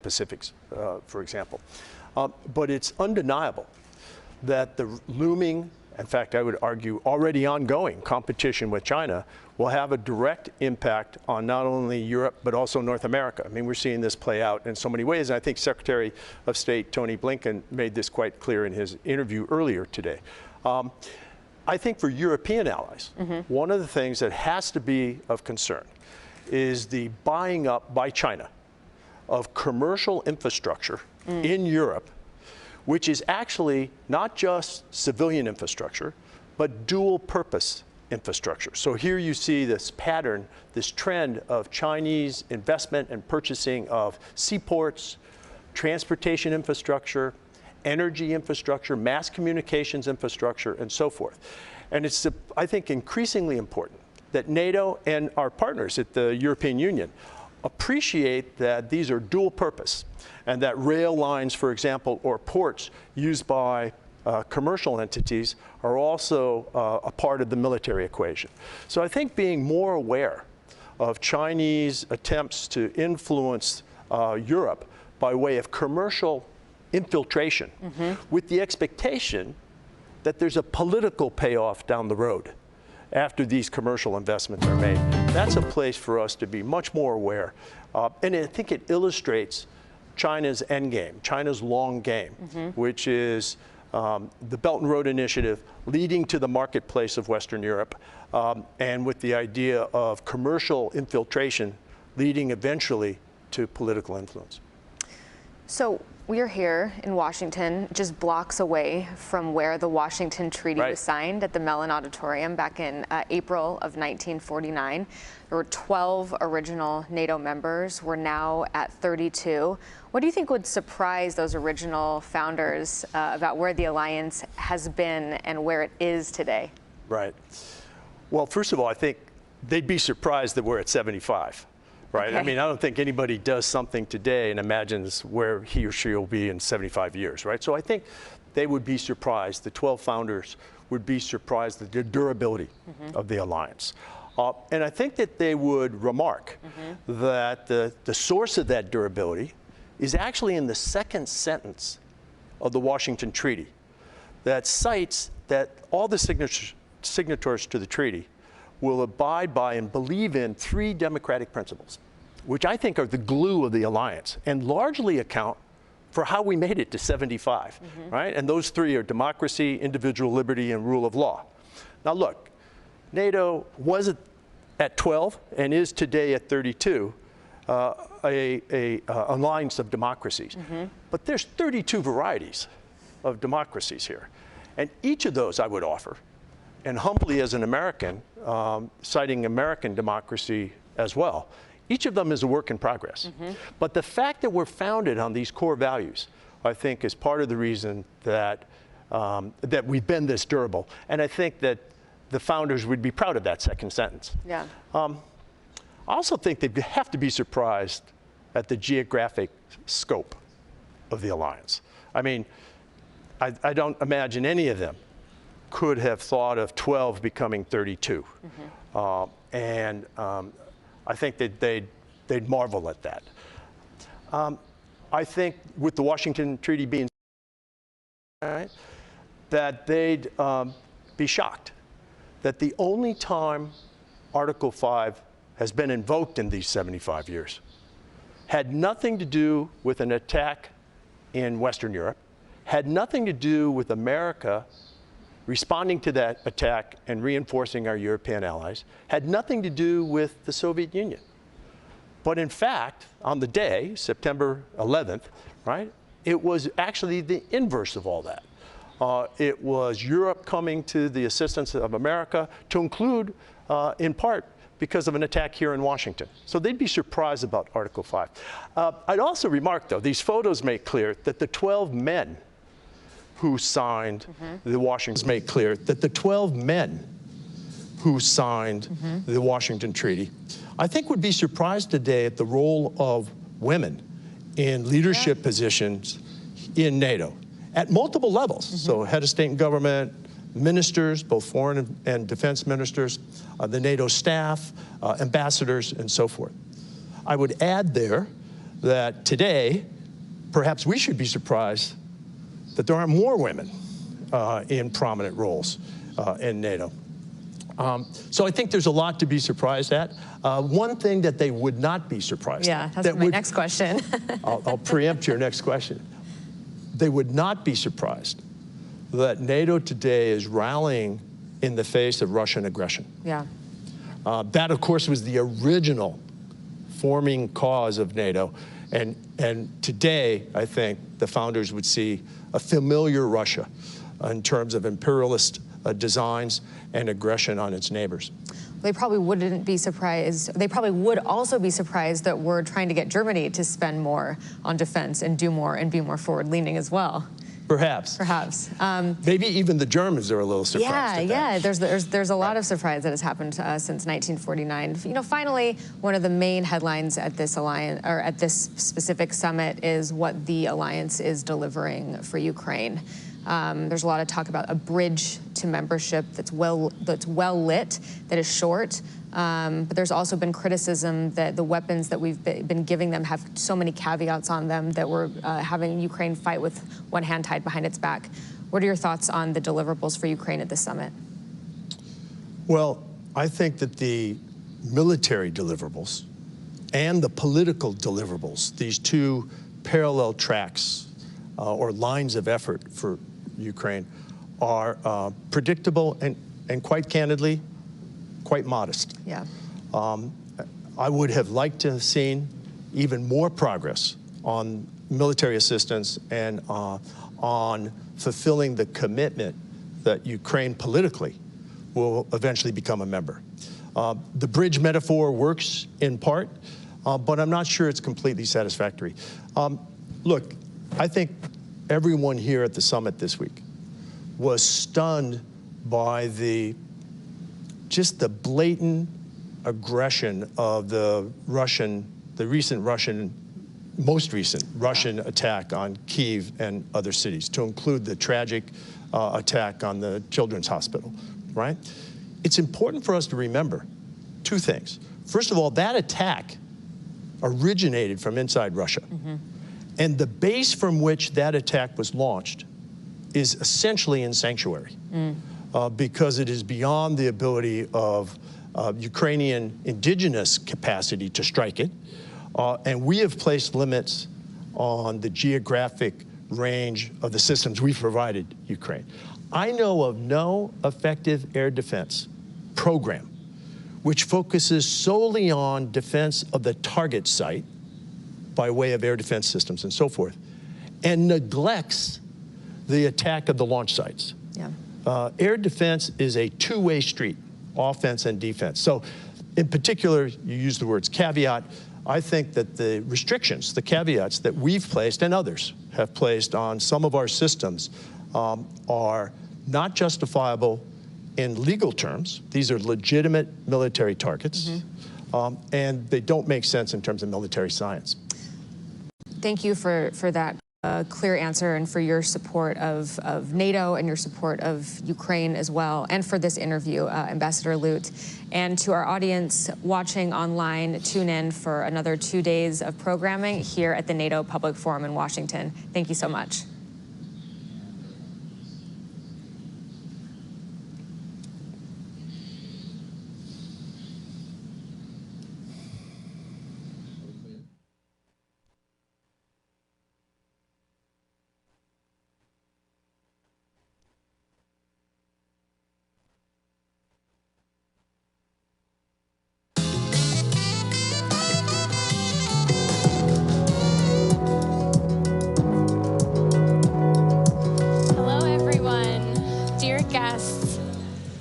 Pacifics, for example. But it's undeniable that the looming, in fact, I would argue already ongoing competition with China will have a direct impact on not only Europe, but also North America. I mean, we're seeing this play out in so many ways. And I think Secretary of State Tony Blinken made this quite clear in his interview earlier today. I think for European allies, one of the things that has to be of concern is the buying up by China of commercial infrastructure in Europe, which is actually not just civilian infrastructure, but dual purpose infrastructure. So here you see this pattern, this trend of Chinese investment and purchasing of seaports, transportation infrastructure, energy infrastructure, mass communications infrastructure, and so forth. And it's, I think, increasingly important that NATO and our partners at the European Union appreciate that these are dual purpose and that rail lines, for example, or ports used by commercial entities are also a part of the military equation. So I think being more aware of Chinese attempts to influence Europe by way of commercial infiltration with the expectation that there's a political payoff down the road after these commercial investments are made. That's a place for us to be much more aware. And I think it illustrates China's end game, China's long game, which is the Belt and Road Initiative leading to the marketplace of Western Europe, and with the idea of commercial infiltration leading eventually to political influence. So we're here in Washington, just blocks away from where the Washington Treaty was signed at the Mellon Auditorium back in April of 1949. There were 12 original NATO members. We're now at 32. What do you think would surprise those original founders about where the alliance has been and where it is today? Right. Well, first of all, I think they'd be surprised that we're at 75. Right? Okay. I mean, I don't think anybody does something today and imagines where he or she will be in 75 years, right? So I think they would be surprised, the 12 founders would be surprised at the durability of the alliance. And I think that they would remark that the source of that durability is actually in the second sentence of the Washington Treaty that cites that all the signatories to the treaty will abide by and believe in 3 democratic principles, which I think are the glue of the alliance and largely account for how we made it to 75, right? And those 3 are democracy, individual liberty, and rule of law. Now look, NATO was at 12 and is today at 32, a alliance of democracies. But there's 32 varieties of democracies here. And each of those I would offer, and humbly as an American, citing American democracy as well, each of them is a work in progress. But the fact that we're founded on these core values, I think, is part of the reason that, that we've been this durable. And I think that the founders would be proud of that second sentence. Yeah. I also think they have to be surprised at the geographic scope of the alliance. I mean, I don't imagine any of them could have thought of 12 becoming 32. I think that they'd marvel at that. I think with the Washington Treaty being right, that they'd be shocked that the only time Article 5 has been invoked in these 75 years had nothing to do with an attack in Western Europe, had nothing to do with America responding to that attack and reinforcing our European allies, had nothing to do with the Soviet Union. But in fact, on the day, September 11th, right, it was actually the inverse of all that. It was Europe coming to the assistance of America, to include, in part, because of an attack here in Washington. So they'd be surprised about Article 5. I'd also remark, though, these photos make clear that the 12 men who signed the Washington, make clear that the 12 men who signed the Washington Treaty, I think would be surprised today at the role of women in leadership positions in NATO at multiple levels. So head of state and government, ministers, both foreign and defense ministers, the NATO staff, ambassadors, and so forth. I would add there that today, perhaps we should be surprised that there aren't more women in prominent roles in NATO. So I think there's a lot to be surprised at. One thing that they would not be surprised at. That's my next question. I'll preempt your next question. They would not be surprised that NATO today is rallying in the face of Russian aggression. Yeah. That, of course, was the original forming cause of NATO. And today, I think, the founders would see a familiar Russia in terms of imperialist designs and aggression on its neighbors. They probably wouldn't be surprised. They probably would also be surprised that we're trying to get Germany to spend more on defense and do more and be more forward-leaning as well. Perhaps. Perhaps. Maybe even the Germans are a little surprised. Yeah. There's a lot of surprise that has happened since 1949. You know, finally, one of the main headlines at this alliance, or at this specific summit, is what the alliance is delivering for Ukraine. There's a lot of talk about a bridge to membership that's well lit, that is short. But there's also been criticism that the weapons that we've been giving them have so many caveats on them that we're having Ukraine fight with one hand tied behind its back. What are your thoughts on the deliverables for Ukraine at this summit? Well, I think that the military deliverables and the political deliverables, these two parallel tracks or lines of effort for Ukraine, are predictable and quite candidly, quite modest. Yeah. I would have liked to have seen even more progress on military assistance and on fulfilling the commitment that Ukraine politically will eventually become a member. The bridge metaphor works in part, but I'm not sure it's completely satisfactory. Look, I think everyone here at the summit this week was stunned by just the blatant aggression of the most recent Russian attack on Kyiv and other cities, to include the tragic attack on the Children's Hospital, right? It's important for us to remember two things. First of all, that attack originated from inside Russia. Mm-hmm. And the base from which that attack was launched is essentially in sanctuary. Because it is beyond the ability of Ukrainian indigenous capacity to strike it. And we have placed limits on the geographic range of the systems we've provided Ukraine. I know of no effective air defense program which focuses solely on defense of the target site by way of air defense systems and so forth, and neglects the attack of the launch sites. Yeah. Air defense is a two-way street, offense and defense. So in particular, you use the words caveat. I think that the restrictions, the caveats that we've placed and others have placed on some of our systems are not justifiable in legal terms. These are legitimate military targets, and they don't make sense in terms of military science. Thank you for that clear answer, and for your support of NATO and your support of Ukraine as well, and for this interview, Ambassador Lute. And to our audience watching online, tune in for another 2 days of programming here at the NATO Public Forum in Washington. Thank you so much.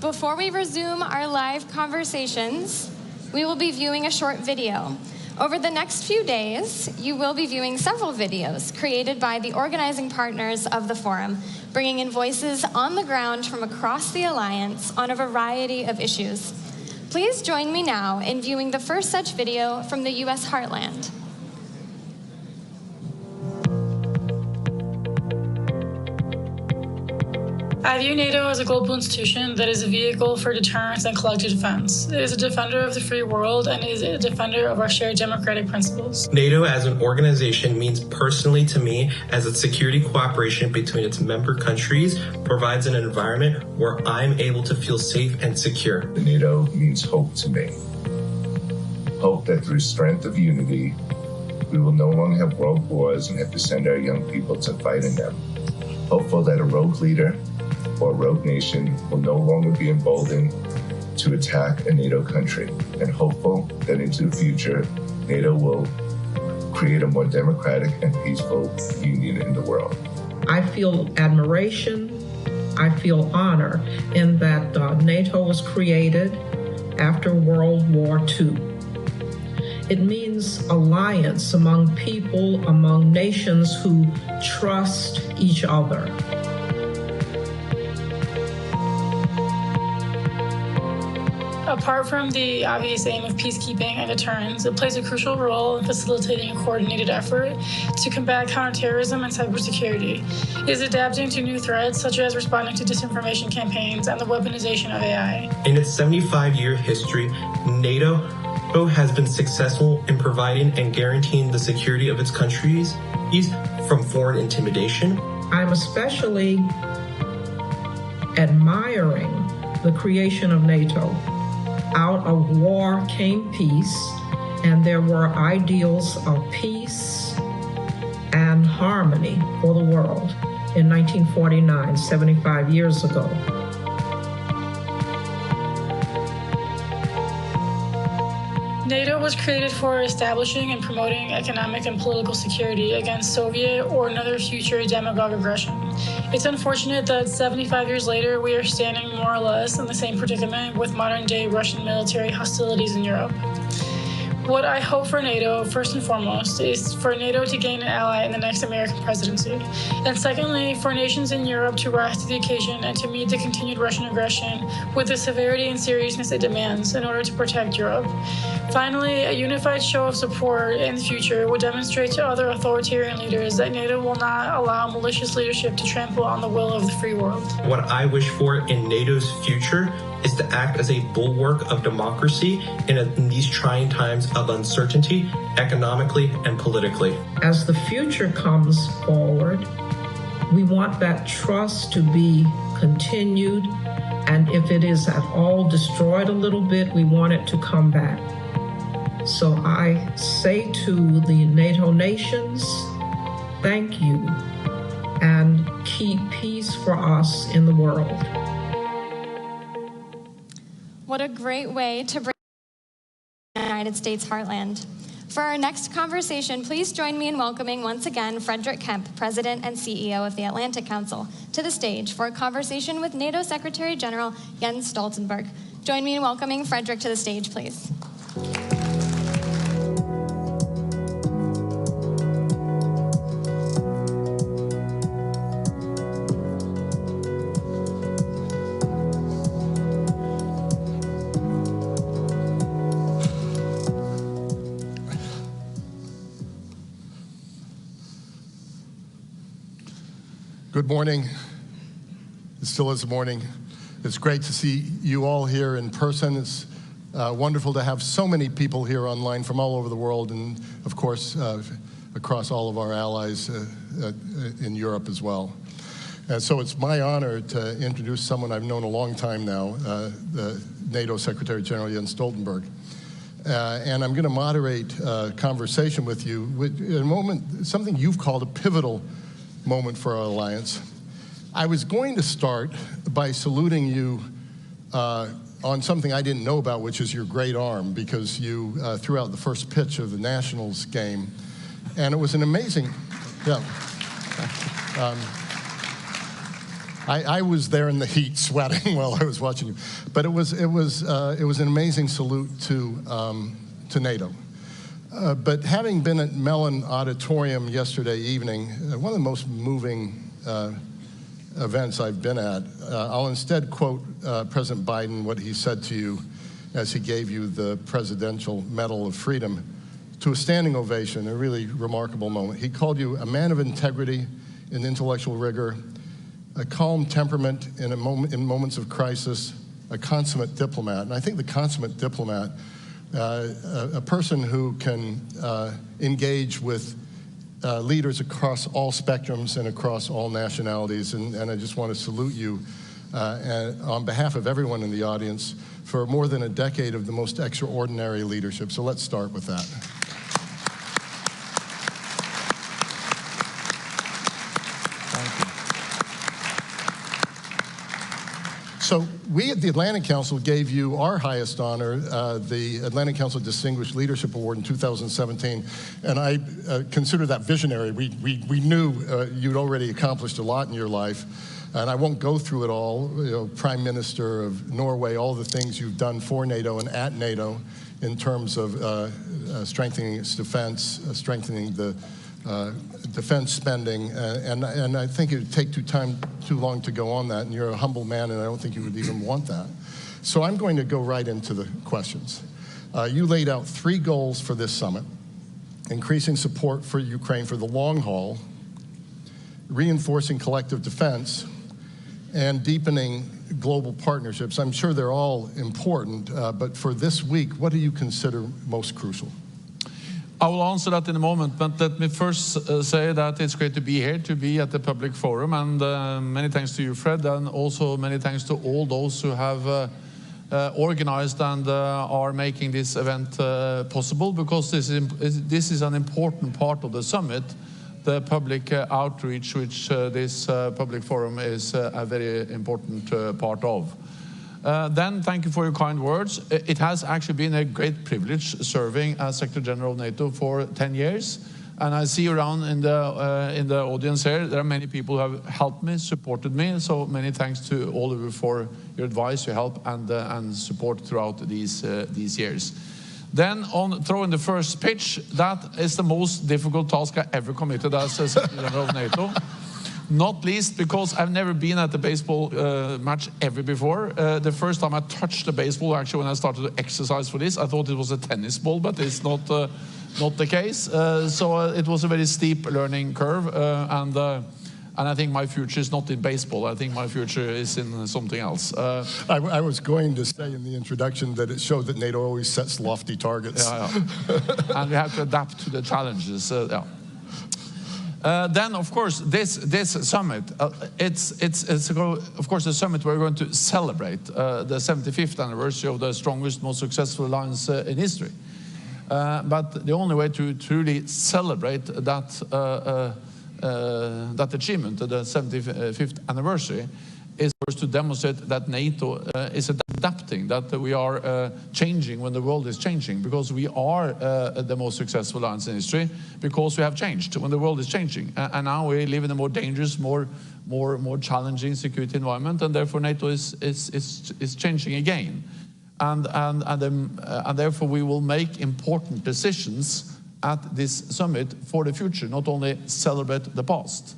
Before we resume our live conversations, we will be viewing a short video. Over the next few days, you will be viewing several videos created by the organizing partners of the forum, bringing in voices on the ground from across the alliance on a variety of issues. Please join me now in viewing the first such video from the U.S. heartland. I view NATO as a global institution that is a vehicle for deterrence and collective defense. It is a defender of the free world and is a defender of our shared democratic principles. NATO as an organization means personally to me as its security cooperation between its member countries provides an environment where I'm able to feel safe and secure. NATO means hope to me. Hope that through strength of unity, we will no longer have world wars and have to send our young people to fight in them. Hopeful that a rogue leader or a rogue nation will no longer be emboldened to attack a NATO country, and hopeful that into the future, NATO will create a more democratic and peaceful union in the world. I feel admiration, I feel honor in that NATO was created after World War II. It means alliance among people, among nations who trust each other. Apart from the obvious aim of peacekeeping and deterrence, it plays a crucial role in facilitating a coordinated effort to combat counterterrorism and cybersecurity. It is adapting to new threats, such as responding to disinformation campaigns and the weaponization of AI. In its 75-year history, NATO has been successful in providing and guaranteeing the security of its countries from foreign intimidation. I'm especially admiring the creation of NATO. Out of war came peace, and there were ideals of peace and harmony for the world in 1949, 75 years ago. NATO was created for establishing and promoting economic and political security against Soviet or another future demagogue aggression. It's unfortunate that 75 years later, we are standing more or less in the same predicament with modern-day Russian military hostilities in Europe. What I hope for NATO, first and foremost, is for NATO to gain an ally in the next American presidency. And secondly, for nations in Europe to rise to the occasion and to meet the continued Russian aggression with the severity and seriousness it demands in order to protect Europe. Finally, a unified show of support in the future would demonstrate to other authoritarian leaders that NATO will not allow malicious leadership to trample on the will of the free world. What I wish for in NATO's future is to act as a bulwark of democracy in these trying times of uncertainty, economically and politically. As the future comes forward, we want that trust to be continued, and if it is at all destroyed a little bit, we want it to come back. So I say to the NATO nations, thank you, and keep peace for us in the world. What a great way to bring the United States heartland. For our next conversation, please join me in welcoming once again Frederick Kemp, President and CEO of the Atlantic Council, to the stage for a conversation with NATO Secretary General Jens Stoltenberg. Join me in welcoming Frederick to the stage, please. Good morning. It still is morning. It's great to see you all here in person. It's wonderful to have so many people here online from all over the world, and of course across all of our allies in Europe as well. So it's my honor to introduce someone I've known a long time now, the NATO Secretary General Jens Stoltenberg. And I'm going to moderate a conversation with you in a moment, something you've called a pivotal moment for our alliance. I was going to start by saluting you on something I didn't know about, which is your great arm, because you threw out the first pitch of the Nationals game, and it was an amazing. Yeah. I was there in the heat, sweating while I was watching you, but it was an amazing salute to NATO. But having been at Mellon Auditorium yesterday evening, one of the most moving events I've been at, I'll instead quote President Biden, what he said to you as he gave you the Presidential Medal of Freedom, to a standing ovation, a really remarkable moment. He called you a man of integrity and intellectual rigor, a calm temperament in moments of crisis, a consummate diplomat. And I think the consummate diplomat, a person who can engage with leaders across all spectrums and across all nationalities. And I just want to salute you on behalf of everyone in the audience for more than a decade of the most extraordinary leadership. So let's start with that. So we at the Atlantic Council gave you our highest honor, the Atlantic Council Distinguished Leadership Award in 2017, and I consider that visionary. We knew you'd already accomplished a lot in your life, and I won't go through it all. You know, Prime Minister of Norway, all the things you've done for NATO and at NATO in terms of strengthening its defense, strengthening the defense spending, and I think it would take too long to go on that, and you're a humble man, and I don't think you would even want that. So I'm going to go right into the questions. You laid out 3 goals for this summit: increasing support for Ukraine for the long haul, reinforcing collective defense, and deepening global partnerships. I'm sure they're all important, but for this week, what do you consider most crucial? I will answer that in a moment, but let me first say that it's great to be here, to be at the public forum, and many thanks to you, Fred, and also many thanks to all those who have organized and are making this event possible, because this is an important part of the summit, the public outreach, which this public forum is a very important part of. Then, thank you for your kind words. It has actually been a great privilege serving as Secretary General of NATO for 10 years. And I see around in the audience here, there are many people who have helped me, supported me. So many thanks to all of you for your advice, your help, and support throughout these years. Then, on throwing the first pitch, that is the most difficult task I ever committed as Secretary General of NATO. Not least because I've never been at a baseball match ever before. The first time I touched the baseball, actually, when I started to exercise for this, I thought it was a tennis ball, but it's not the case. So it was a very steep learning curve, and I think my future is not in baseball. I think my future is in something else. I was going to say in the introduction that it showed that NATO always sets lofty targets. Yeah. And we have to adapt to the challenges. Yeah. Then, of course, this summit, it's of course a summit where we're going to celebrate the 75th anniversary of the strongest, most successful alliance in history. But the only way to truly celebrate that achievement, the 75th anniversary, is first to demonstrate that NATO is adapting, that we are changing when the world is changing, because we are the most successful alliance in history, because we have changed when the world is changing. And now we live in a more dangerous, more challenging security environment, and therefore NATO is changing again. And therefore we will make important decisions at this summit for the future, not only celebrate the past.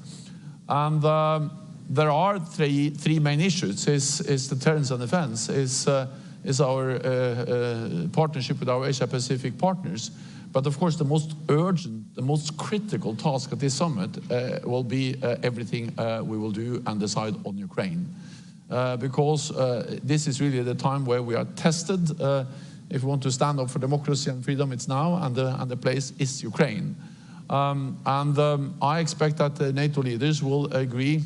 And there are three main issues: is deterrence and defense, is our partnership with our Asia-Pacific partners. But of course, the most urgent, the most critical task at this summit will be everything we will do and decide on Ukraine, because this is really the time where we are tested. If we want to stand up for democracy and freedom, it's now, and the place is Ukraine. I expect that the NATO leaders will agree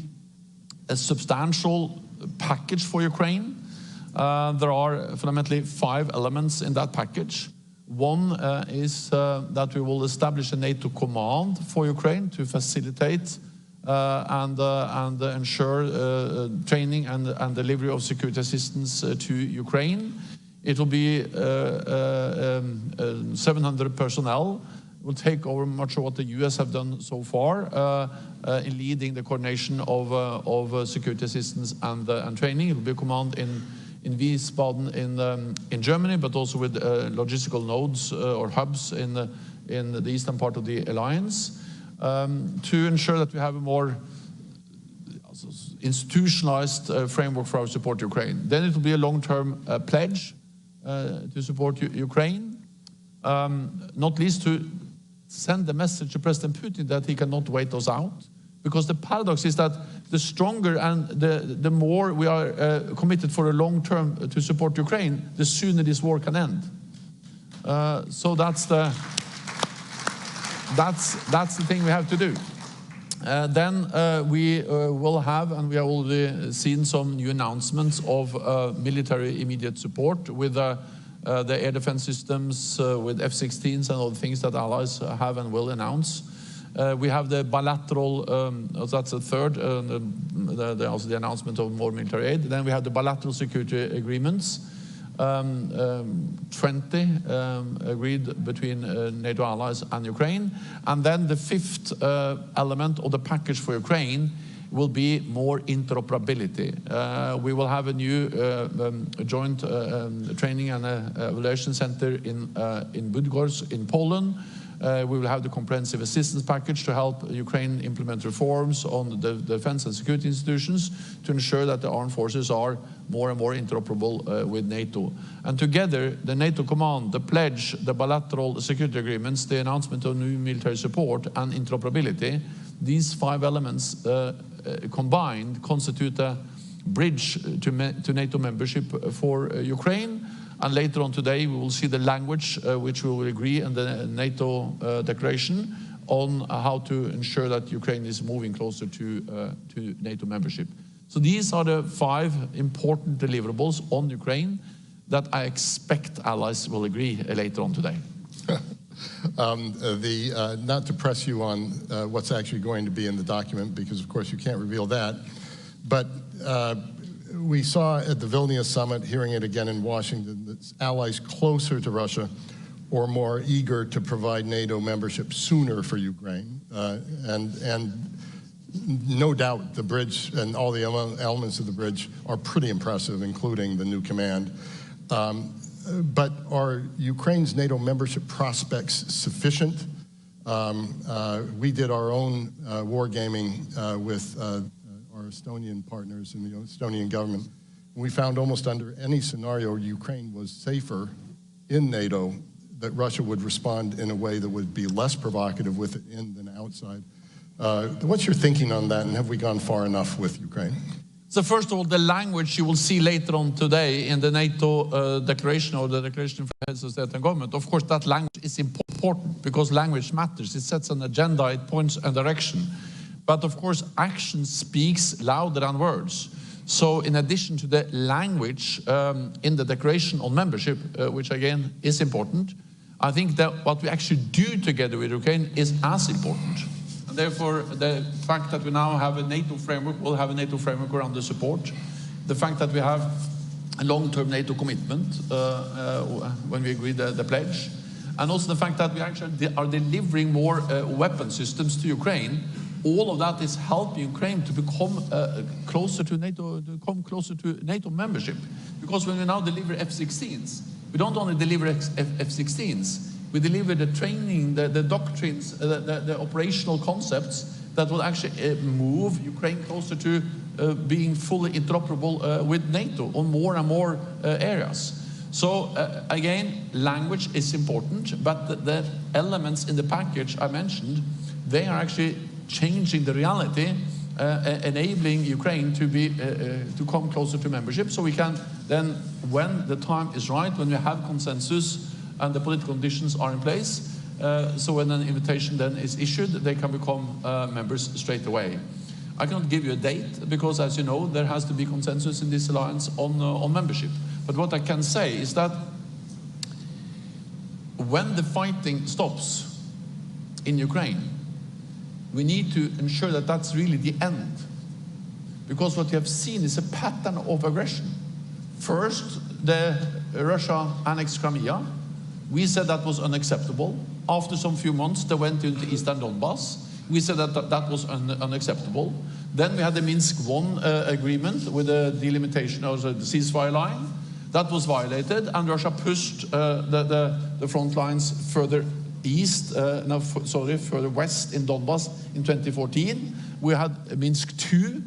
a substantial package for Ukraine. There are fundamentally 5 elements in that package. One is that we will establish a NATO command for Ukraine to facilitate and ensure training and delivery of security assistance to Ukraine. It will be 700 personnel. Will take over much of what the US have done so far in leading the coordination of security assistance and training. It will be a command in Wiesbaden in Germany, but also with logistical nodes or hubs in the eastern part of the alliance, to ensure that we have a more institutionalized framework for our support to Ukraine. Then it will be a long-term pledge to support Ukraine, not least to send the message to President Putin that he cannot wait us out, Because the paradox is that the stronger and the more we are committed for a long term to support Ukraine, the sooner this war can end. So that's the thing we have to do. Then we will have, and we have already seen some new announcements of military immediate support with the air defense systems, with F-16s and all the things that allies have and will announce. We have the bilateral, that's the third, also the announcement of more military aid. Then we have the bilateral security agreements, 20 agreed between NATO allies and Ukraine. And then the fifth element of the package for Ukraine will be more interoperability. We will have a new joint training and evaluation center in Budgorsk in Poland. We will have the comprehensive assistance package to help Ukraine implement reforms on the defense and security institutions to ensure that the armed forces are more and more interoperable with NATO. And together, the NATO command, the pledge, the bilateral security agreements, the announcement of new military support and interoperability, these 5 elements combined constitute a bridge to NATO membership for Ukraine. And later on today, we will see the language which we will agree in the NATO declaration on how to ensure that Ukraine is moving closer to NATO membership. So these are the 5 important deliverables on Ukraine that I expect allies will agree later on today. Not to press you on what's actually going to be in the document, because of course you can't reveal that, but we saw at the Vilnius summit, hearing it again in Washington, that allies closer to Russia or more eager to provide NATO membership sooner for Ukraine. And no doubt the bridge and all the elements of the bridge are pretty impressive, including the new command. But are Ukraine's NATO membership prospects sufficient? We did our own wargaming with our Estonian partners in the Estonian government. We found almost under any scenario Ukraine was safer in NATO, that Russia would respond in a way that would be less provocative with it in than outside. What's your thinking on that, and have we gone far enough with Ukraine? So first of all, the language you will see later on today in the NATO declaration, or the declaration for heads of state and government, of course that language is important because language matters. It sets an agenda, it points a direction. But of course, action speaks louder than words. So in addition to the language in the declaration on membership, which again is important, I think that what we actually do together with Ukraine is as important. And therefore, the fact that we now have a NATO framework, we'll have a NATO framework around the support. The fact that we have a long-term NATO commitment when we agreed the pledge. And also the fact that we actually are delivering more weapon systems to Ukraine. All of that is helping Ukraine to become closer to NATO membership. Because when we now deliver F-16s, we don't only deliver F-16s, we deliver the training, the doctrines, the operational concepts that will actually move Ukraine closer to being fully interoperable with NATO on more and more areas. So again, language is important, but the elements in the package I mentioned, they are actually changing the reality, enabling Ukraine to be to come closer to membership, so we can then, when the time is right, when we have consensus and the political conditions are in place, so when an invitation then is issued, they can become members straight away. I cannot give you a date because, as you know, there has to be consensus in this alliance on membership. But what I can say is that when the fighting stops in Ukraine, we need to ensure that that's really the end. Because what we have seen is a pattern of aggression. First, Russia annexed Crimea. We said that was unacceptable. After some few months, they went into eastern Donbass. We said that was unacceptable. Then we had the Minsk I agreement with the delimitation of the ceasefire line. That was violated, and Russia pushed the front lines further east, further west in Donbass in 2014. We had Minsk II,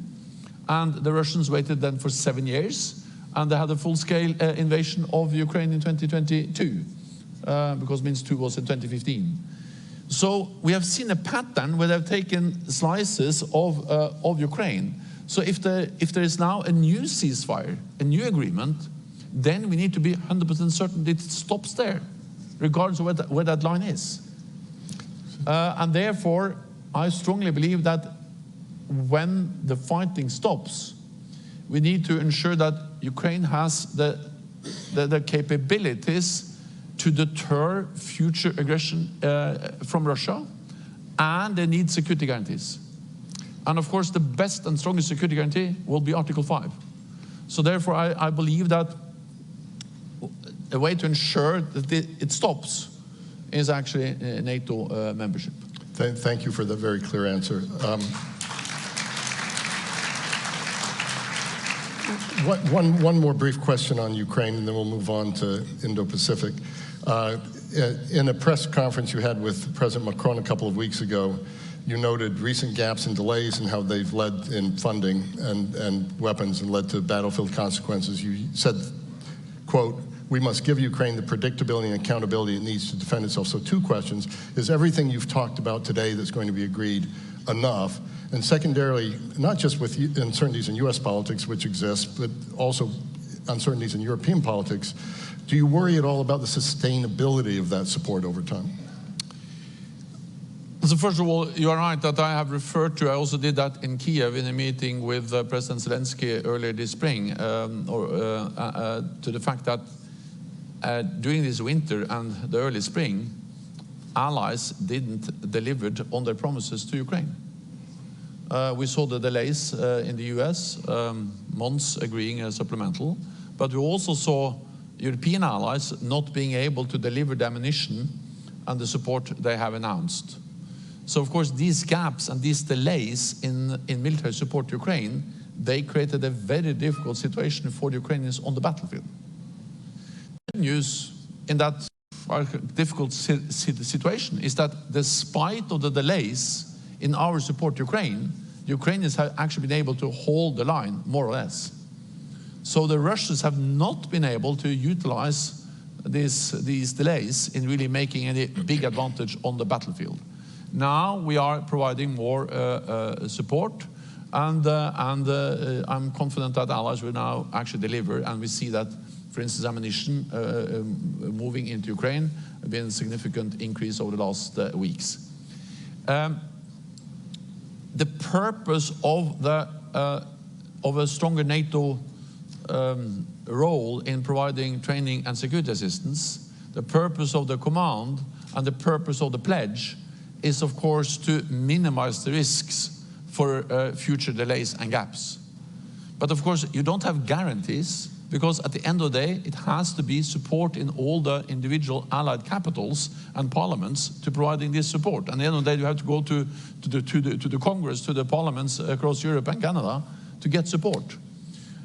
and the Russians waited then for 7 years, and they had a full-scale invasion of Ukraine in 2022, because Minsk II was in 2015. So we have seen a pattern where they've taken slices of Ukraine. So if there is now a new ceasefire, a new agreement, then we need to be 100% certain that it stops there, regardless of where that line is. And therefore, I strongly believe that when the fighting stops, we need to ensure that Ukraine has the capabilities to deter future aggression from Russia, and they need security guarantees. And of course, the best and strongest security guarantee will be Article 5. So therefore, I believe that a way to ensure that it stops is actually NATO membership. Thank you for the very clear answer. One more brief question on Ukraine, and then we'll move on to Indo-Pacific. In a press conference you had with President Macron a couple of weeks ago, you noted recent gaps and delays and how they've led in funding and weapons and led to battlefield consequences. You said, quote, "We must give Ukraine the predictability and accountability it needs to defend itself." So 2 questions. Is everything you've talked about today that's going to be agreed enough? And secondarily, not just with uncertainties in US politics, which exist, but also uncertainties in European politics, do you worry at all about the sustainability of that support over time? So first of all, you are right that I have referred to, I also did that in Kiev in a meeting with President Zelensky earlier this spring, to the fact that during this winter and the early spring, allies didn't deliver on their promises to Ukraine. We saw the delays in the US, months agreeing a supplemental, but we also saw European allies not being able to deliver the ammunition and the support they have announced. So of course these gaps and these delays in military support to Ukraine, they created a very difficult situation for the Ukrainians on the battlefield. The news in that difficult situation is that despite of the delays in our support to Ukraine, the Ukrainians have actually been able to hold the line, more or less. So the Russians have not been able to utilize these delays in really making any big advantage on the battlefield. Now we are providing more support, and I'm confident that allies will now actually deliver, and we see that, for instance, ammunition moving into Ukraine has been a significant increase over the last weeks. The purpose of a stronger NATO role in providing training and security assistance, the purpose of the command and the purpose of the pledge is, of course, to minimize the risks for future delays and gaps. But of course, you don't have guarantees, because at the end of the day, it has to be support in all the individual allied capitals and parliaments to providing this support. And at the end of the day, you have to go to the Congress, to the parliaments across Europe and Canada to get support.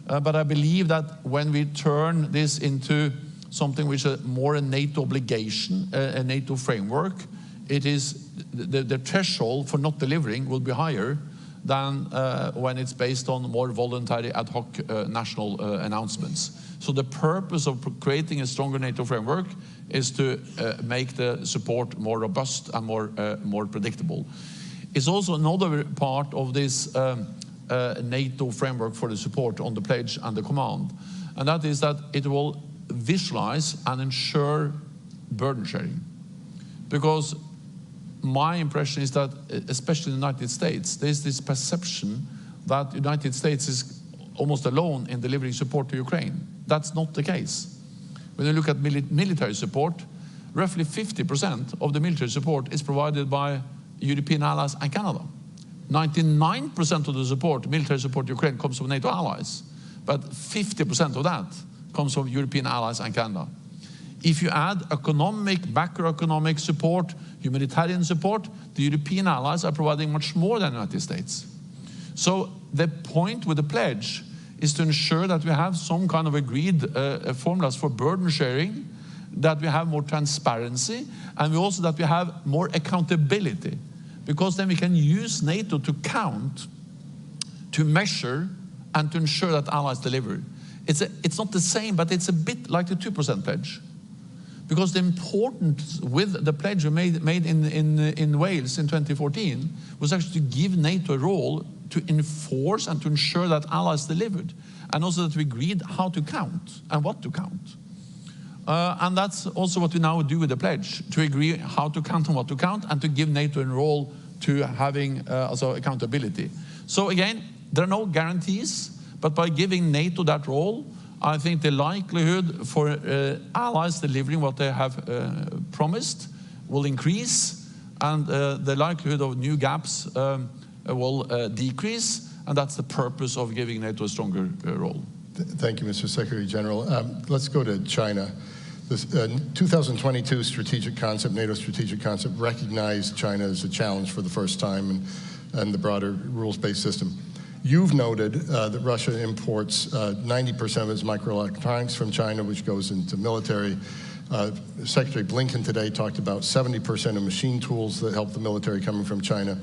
But I believe that when we turn this into something which is more a NATO obligation, a NATO framework, it is the threshold for not delivering will be higher than when it's based on more voluntary ad hoc national announcements. So the purpose of creating a stronger NATO framework is to make the support more robust and more predictable. It's also another part of this NATO framework for the support on the pledge and the command, and that is that it will visualize and ensure burden sharing. Because my impression is that, especially in the United States, there's this perception that the United States is almost alone in delivering support to Ukraine. That's not the case. When you look at military support, roughly 50% of the military support is provided by European allies and Canada. 99% of the support, military support to Ukraine, comes from NATO allies, but 50% of that comes from European allies and Canada. If you add economic, macroeconomic support, humanitarian support, the European allies are providing much more than the United States. So the point with the pledge is to ensure that we have some kind of agreed formulas for burden sharing, that we have more transparency, and also that we have more accountability, because then we can use NATO to count, to measure, and to ensure that allies deliver. It's not the same, but it's a bit like the 2% pledge. Because the importance with the pledge we made in Wales in 2014 was actually to give NATO a role to enforce and to ensure that allies delivered, and also that we agreed how to count and what to count. And that's also what we now do with the pledge, to agree how to count and what to count, and to give NATO a role to having also accountability. So again, there are no guarantees, but by giving NATO that role, I think the likelihood for allies delivering what they have promised will increase, and the likelihood of new gaps will decrease, and that's the purpose of giving NATO a stronger role. Thank you, Mr. Secretary General. Let's go to China. This 2022 strategic concept, NATO strategic concept, recognized China as a challenge for the first time and the broader rules-based system. You've noted that Russia imports 90% of its microelectronics from China, which goes into military. Secretary Blinken today talked about 70% of machine tools that help the military coming from China.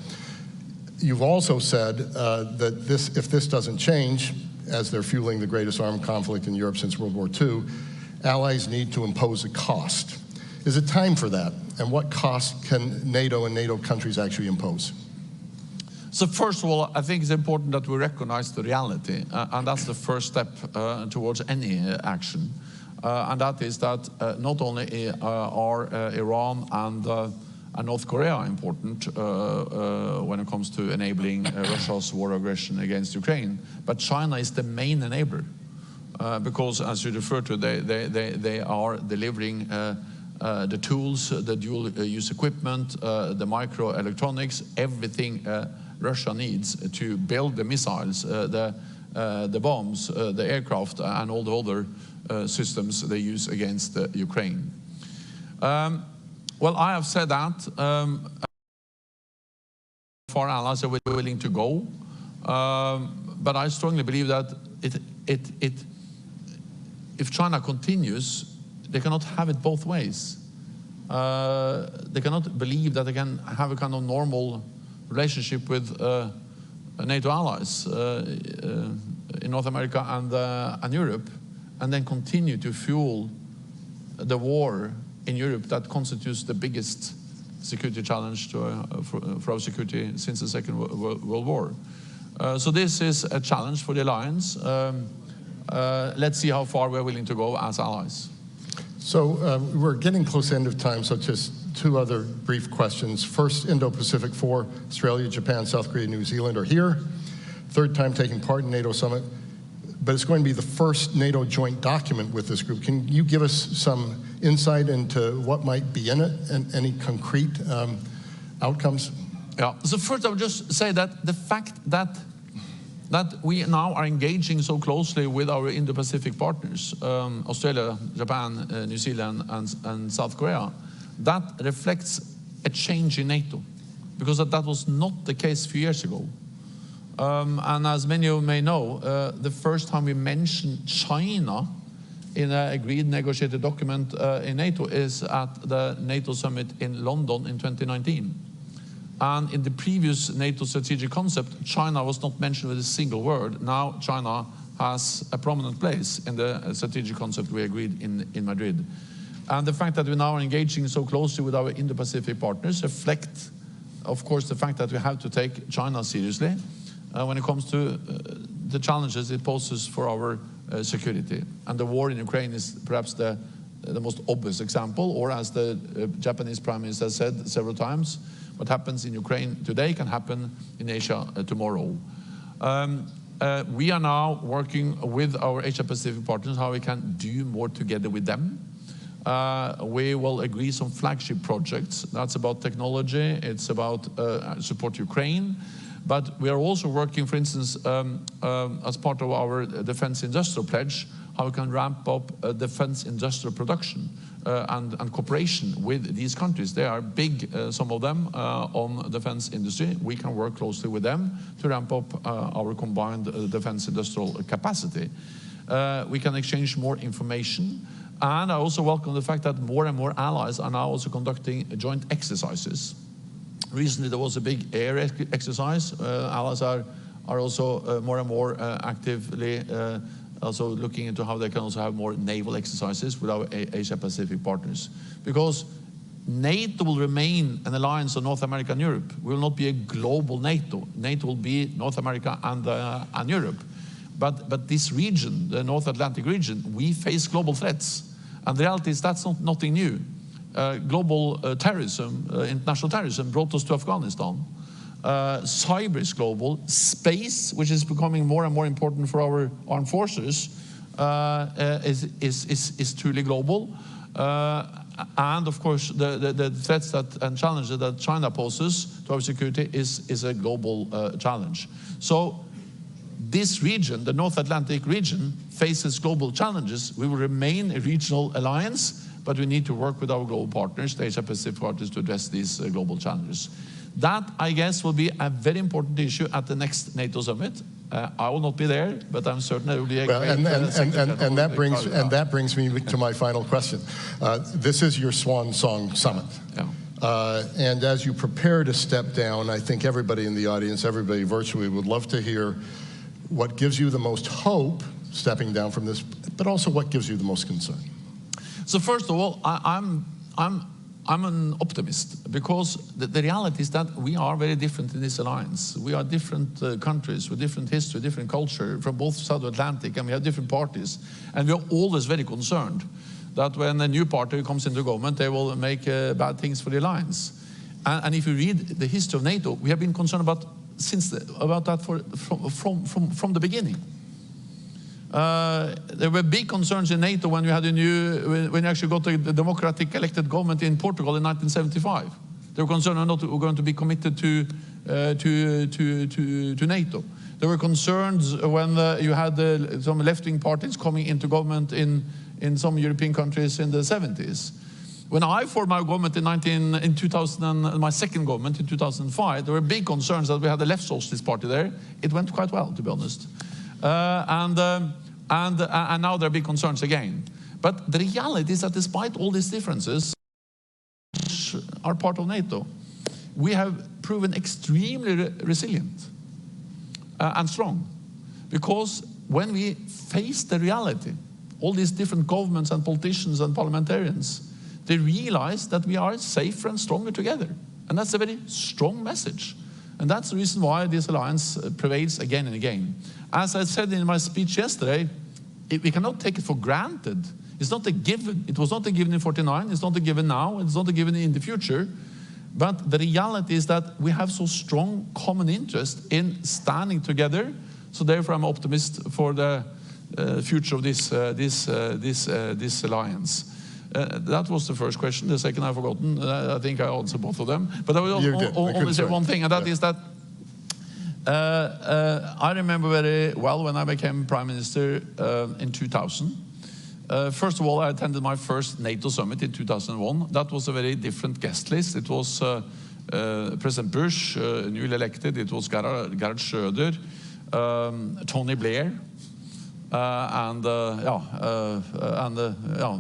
You've also said that if this doesn't change, as they're fueling the greatest armed conflict in Europe since World War II, allies need to impose a cost. Is it time for that? And what cost can NATO and NATO countries actually impose? So first of all, I think it's important that we recognize the reality, and that's the first step towards any action. And that is that not only are Iran and North Korea important when it comes to enabling Russia's war aggression against Ukraine, but China is the main enabler. Because, as you refer to, they are delivering the tools, the dual-use equipment, the microelectronics, everything Russia needs to build the missiles, the bombs, the aircraft, and all the other systems they use against Ukraine. Well, I have said that far allies are willing to go, but I strongly believe that if China continues, they cannot have it both ways. They cannot believe that they can have a kind of normal relationship with NATO allies in North America and Europe, and then continue to fuel the war in Europe that constitutes the biggest security challenge for our security since the Second World War. So this is a challenge for the alliance. Let's see how far we're willing to go as allies. So we're getting close to the end of time, so just two other brief questions. First, Indo-Pacific 4, Australia, Japan, South Korea, New Zealand are here. Third time taking part in NATO summit, but it's going to be the first NATO joint document with this group. Can you give us some insight into what might be in it and any concrete outcomes? Yeah, so first I would just say that the fact that we now are engaging so closely with our Indo-Pacific partners, Australia, Japan, New Zealand, and South Korea, that reflects a change in NATO, because that was not the case a few years ago. And as many of you may know, the first time we mentioned China in an agreed negotiated document in NATO is at the NATO summit in London in 2019. And in the previous NATO strategic concept, China was not mentioned with a single word. Now China has a prominent place in the strategic concept we agreed in Madrid. And the fact that we now are engaging so closely with our Indo-Pacific partners reflect, of course, the fact that we have to take China seriously when it comes to the challenges it poses for our security. And the war in Ukraine is perhaps the most obvious example, or as the Japanese Prime Minister has said several times, what happens in Ukraine today can happen in Asia tomorrow. We are now working with our Asia-Pacific partners how we can do more together with them. We will agree some flagship projects. That's about technology, it's about support Ukraine. But we are also working, for instance, as part of our defense industrial pledge, how we can ramp up defense industrial production and cooperation with these countries. They are big, some of them, on defense industry. We can work closely with them to ramp up our combined defense industrial capacity. We can exchange more information. And I also welcome the fact that more and more allies are now also conducting joint exercises. Recently there was a big air exercise. Allies are also more and more actively also looking into how they can also have more naval exercises with our Asia-Pacific partners. Because NATO will remain an alliance of North America and Europe. We will not be a global NATO. NATO will be North America and Europe. But this region, the North Atlantic region, we face global threats. And the reality is that's nothing new. Global terrorism, international terrorism brought us to Afghanistan. Cyber is global. Space, which is becoming more and more important for our armed forces, is truly global. And of course, the threats and challenges that China poses to our security is a global challenge. So this region, the North Atlantic region, faces global challenges. We will remain a regional alliance, but we need to work with our global partners, the Asia-Pacific partners, to address these global challenges. That, I guess, will be a very important issue at the next NATO summit. I will not be there, but I'm certain there will be a great... And that brings me to my final question. This is your swan song summit. Yeah. And as you prepare to step down, I think everybody in the audience, everybody virtually, would love to hear what gives you the most hope stepping down from this, but also what gives you the most concern. So first of all, I'm an optimist, because the reality is that we are very different in this alliance. We are different countries with different history, different culture from both South Atlantic, and we have different parties. And we are always very concerned that when a new party comes into government, they will make bad things for the alliance. And if you read the history of NATO, we have been concerned about that from the beginning. There were big concerns in NATO when you had when you actually got a democratic elected government in Portugal in 1975. They were concerned we're not going to be committed to NATO. There were concerns when you had some left-wing parties coming into government in some European countries in the 70s. When I formed my government in 2000, and my second government in 2005, there were big concerns that we had a left socialist party there. It went quite well, to be honest. And now there are big concerns again. But the reality is that despite all these differences, which are part of NATO, we have proven extremely resilient and strong. Because when we face the reality, all these different governments and politicians and parliamentarians, they realize that we are safer and stronger together. And that's a very strong message. And that's the reason why this alliance prevails again and again. As I said in my speech yesterday, we cannot take it for granted. It's not a given. It was not a given in 49. It's not a given now. It's not a given in the future. But the reality is that we have so strong common interest in standing together. So therefore, I'm optimist for the future of this alliance. That was the first question. The second I've forgotten. I think I answered both of them. But I will only say one thing, and that is that I remember very well when I became Prime Minister in 2000. First of all, I attended my first NATO summit in 2001. That was a very different guest list. It was President Bush, newly elected. It was Gerhard Schröder, Tony Blair,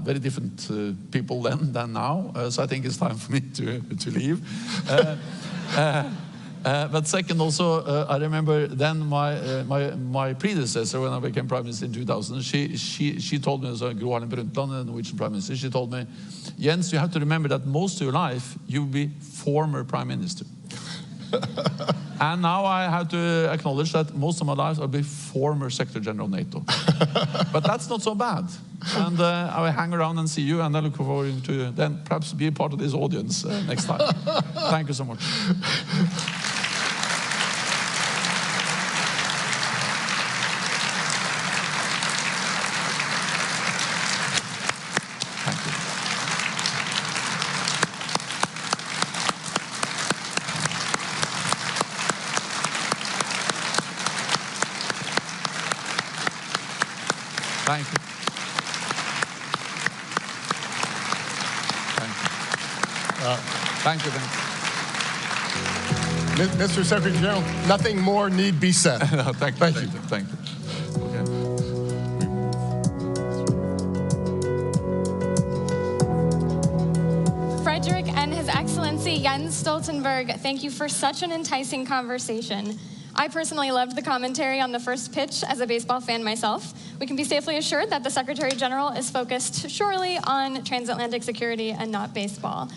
very different people then than now. So I think it's time for me to leave. But second, also, I remember then my predecessor, when I became Prime Minister in 2000, she told me, so Gro Harlem Brundtland, the Norwegian Prime Minister, she told me, Jens, you have to remember that most of your life you will be former Prime Minister. And now I have to acknowledge that most of my life I'll be former Secretary General of NATO. But that's not so bad. And I will hang around and see you, and I look forward to then perhaps be a part of this audience next time. Thank you so much. Thank you. Thank you. Mr. Secretary General, nothing more need be said. No, thank you. Thank you. Frederick and His Excellency Jens Stoltenberg, thank you for such an enticing conversation. I personally loved the commentary on the first pitch as a baseball fan myself. We can be safely assured that the Secretary General is focused surely on transatlantic security and not baseball.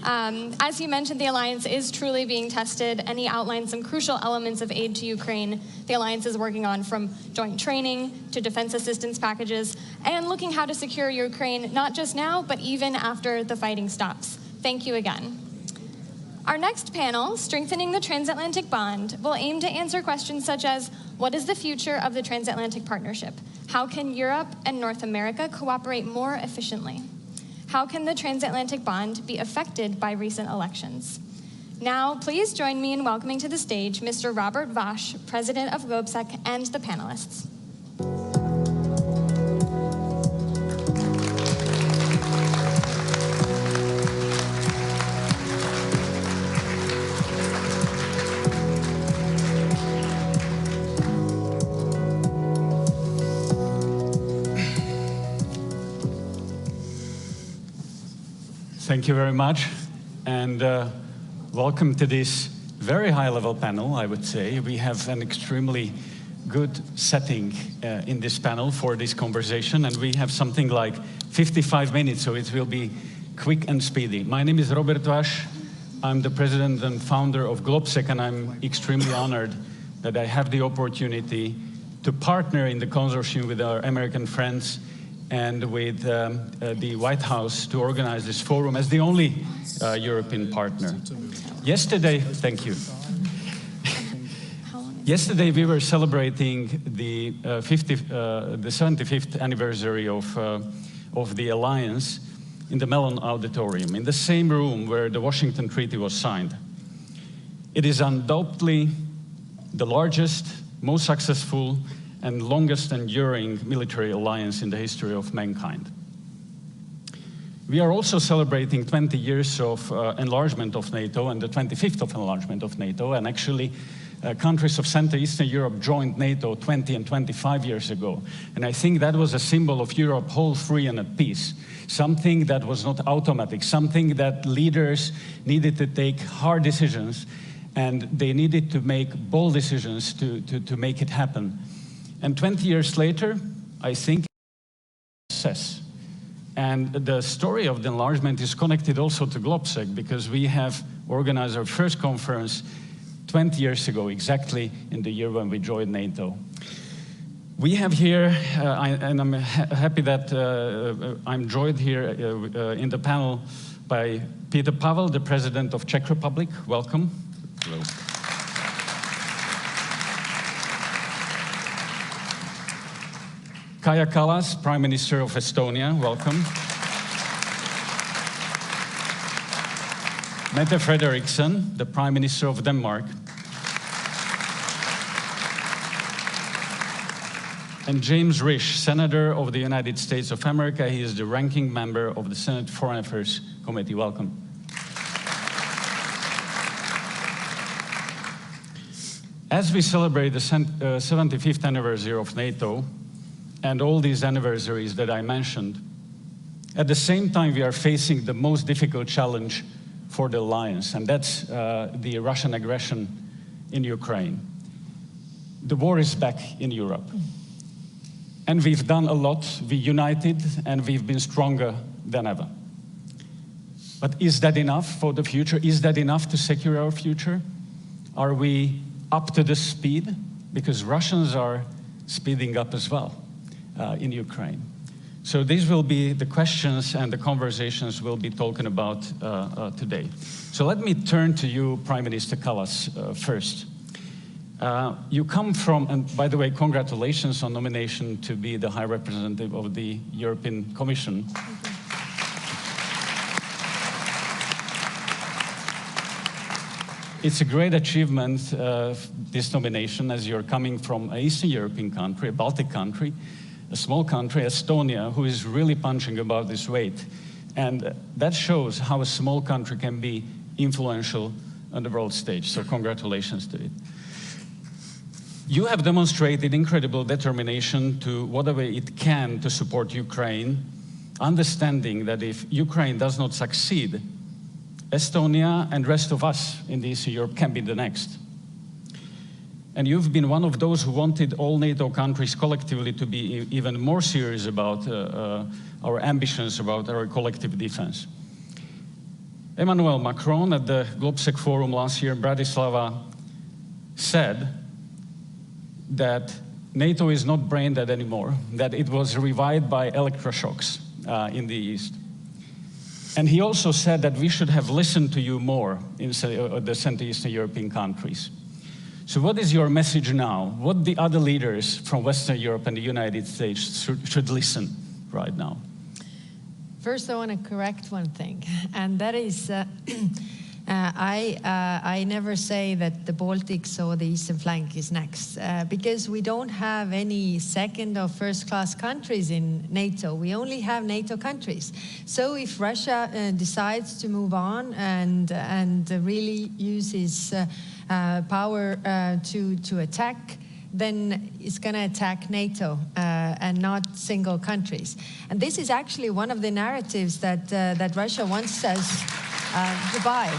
As you mentioned, the alliance is truly being tested, and he outlined some crucial elements of aid to Ukraine the alliance is working on, from joint training to defense assistance packages, and looking how to secure Ukraine not just now, but even after the fighting stops. Thank you again. Our next panel, Strengthening the Transatlantic Bond, will aim to answer questions such as, what is the future of the transatlantic partnership? How can Europe and North America cooperate more efficiently? How can the transatlantic bond be affected by recent elections? Now, please join me in welcoming to the stage Mr. Robert Vasch, President of GlobSec, and the panelists. Thank you very much, and welcome to this very high-level panel, I would say. We have an extremely good setting in this panel for this conversation, and we have something like 55 minutes, so it will be quick and speedy. My name is Robert Vasch. I'm the president and founder of GlobSec, and I'm extremely honored that I have the opportunity to partner in the consortium with our American friends and with the White House to organize this forum as the only European partner. Yesterday, thank you. Yesterday we were celebrating the 75th anniversary of the alliance in the Mellon Auditorium, in the same room where the Washington Treaty was signed. It is undoubtedly the largest, most successful, and longest enduring military alliance in the history of mankind. We are also celebrating 20 years of enlargement of NATO and the 25th of enlargement of NATO, and actually countries of Central Eastern Europe joined NATO 20 and 25 years ago. And I think that was a symbol of Europe whole, free, and at peace. Something that was not automatic, something that leaders needed to take hard decisions, and they needed to make bold decisions to make it happen. And 20 years later, I think success. And the story of the enlargement is connected also to GlobSec, because we have organized our first conference 20 years ago, exactly in the year when we joined NATO. We have here, and I'm happy that I'm joined here in the panel by Peter Pavel, the President of Czech Republic. Welcome. Hello. Kaja Kallas, Prime Minister of Estonia, welcome. Mette Frederiksen, the Prime Minister of Denmark. And James Risch, Senator of the United States of America. He is the ranking member of the Senate Foreign Affairs Committee. Welcome. As we celebrate the 75th anniversary of NATO, and all these anniversaries that I mentioned, at the same time we are facing the most difficult challenge for the alliance, and that's the Russian aggression in Ukraine. The war is back in Europe. And we've done a lot, we united, and we've been stronger than ever. But is that enough for the future? Is that enough to secure our future? Are we up to the speed? Because Russians are speeding up as well. In Ukraine. So these will be the questions and the conversations we'll be talking about today. So let me turn to you, Prime Minister Kallas, first. You come from, and by the way, congratulations on nomination to be the High Representative of the European Commission. It's a great achievement, this nomination, as you're coming from an Eastern European country, a Baltic country, a small country, Estonia, who is really punching above this weight. And that shows how a small country can be influential on the world stage. So congratulations to it. You have demonstrated incredible determination to whatever it can to support Ukraine, understanding that if Ukraine does not succeed, Estonia and rest of us in Eastern Europe can be the next. And you've been one of those who wanted all NATO countries collectively to be even more serious about our ambitions, about our collective defense. Emmanuel Macron at the GlobSec Forum last year in Bratislava said that NATO is not brain dead anymore, that it was revived by electroshocks in the East. And he also said that we should have listened to you more in the Central Eastern European countries. So what is your message now? What the other leaders from Western Europe and the United States should listen right now? First, I want to correct one thing, and that is I never say that the Baltics or the eastern flank is next, because we don't have any second or first class countries in NATO. We only have NATO countries. So if Russia decides to move on and really uses power to attack, then it's going to attack NATO and not single countries. And this is actually one of the narratives that Russia wants us to buy.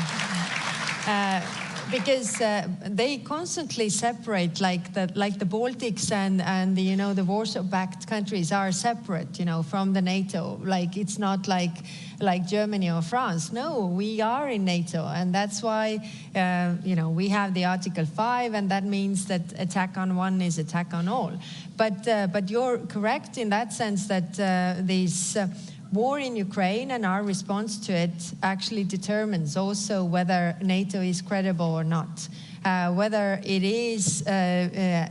Because they constantly separate, like the Baltics and the, the Warsaw-backed countries are separate, from the NATO. Like it's not like Germany or France. No, we are in NATO, and that's why we have the Article 5, and that means that attack on one is attack on all. But you're correct in that sense that this war in Ukraine and our response to it actually determines also whether NATO is credible or not, whether it is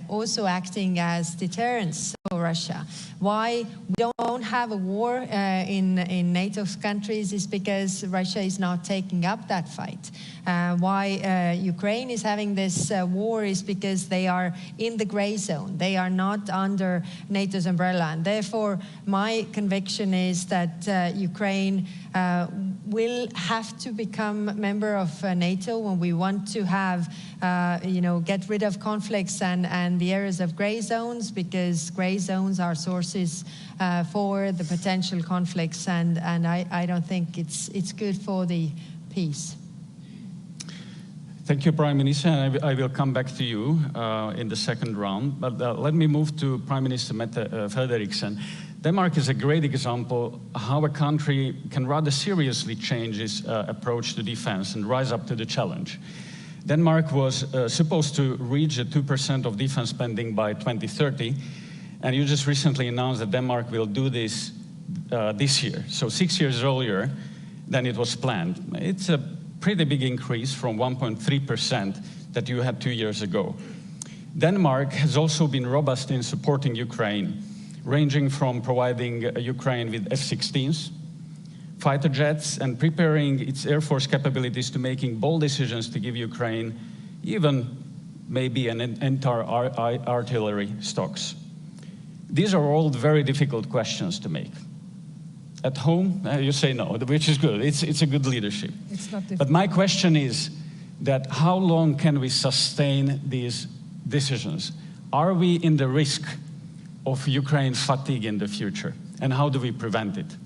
also acting as deterrence for Russia. Why we don't have a war in NATO's countries is because Russia is not taking up that fight. Why Ukraine is having this war is because they are in the gray zone. They are not under NATO's umbrella. And therefore, my conviction is that Ukraine will have to become a member of NATO when we want to have, get rid of conflicts and the areas of gray zones, because gray zones are sources for the potential conflicts, and I don't think it's good for the peace. Thank you, Prime Minister, and I will come back to you in the second round. But let me move to Prime Minister Mette Frederiksen. Denmark is a great example how a country can rather seriously change its approach to defense and rise up to the challenge. Denmark was supposed to reach a 2% of defense spending by 2030, and you just recently announced that Denmark will do this this year, so 6 years earlier than it was planned. It's a pretty big increase from 1.3% that you had 2 years ago. Denmark has also been robust in supporting Ukraine, ranging from providing Ukraine with F-16s, fighter jets, and preparing its air force capabilities to making bold decisions to give Ukraine even maybe an entire artillery stocks. These are all very difficult questions to make. At home, you say no, which is good. It's a good leadership. It's not difficult. But my question is that how long can we sustain these decisions? Are we in the risk of Ukraine fatigue in the future? And how do we prevent it?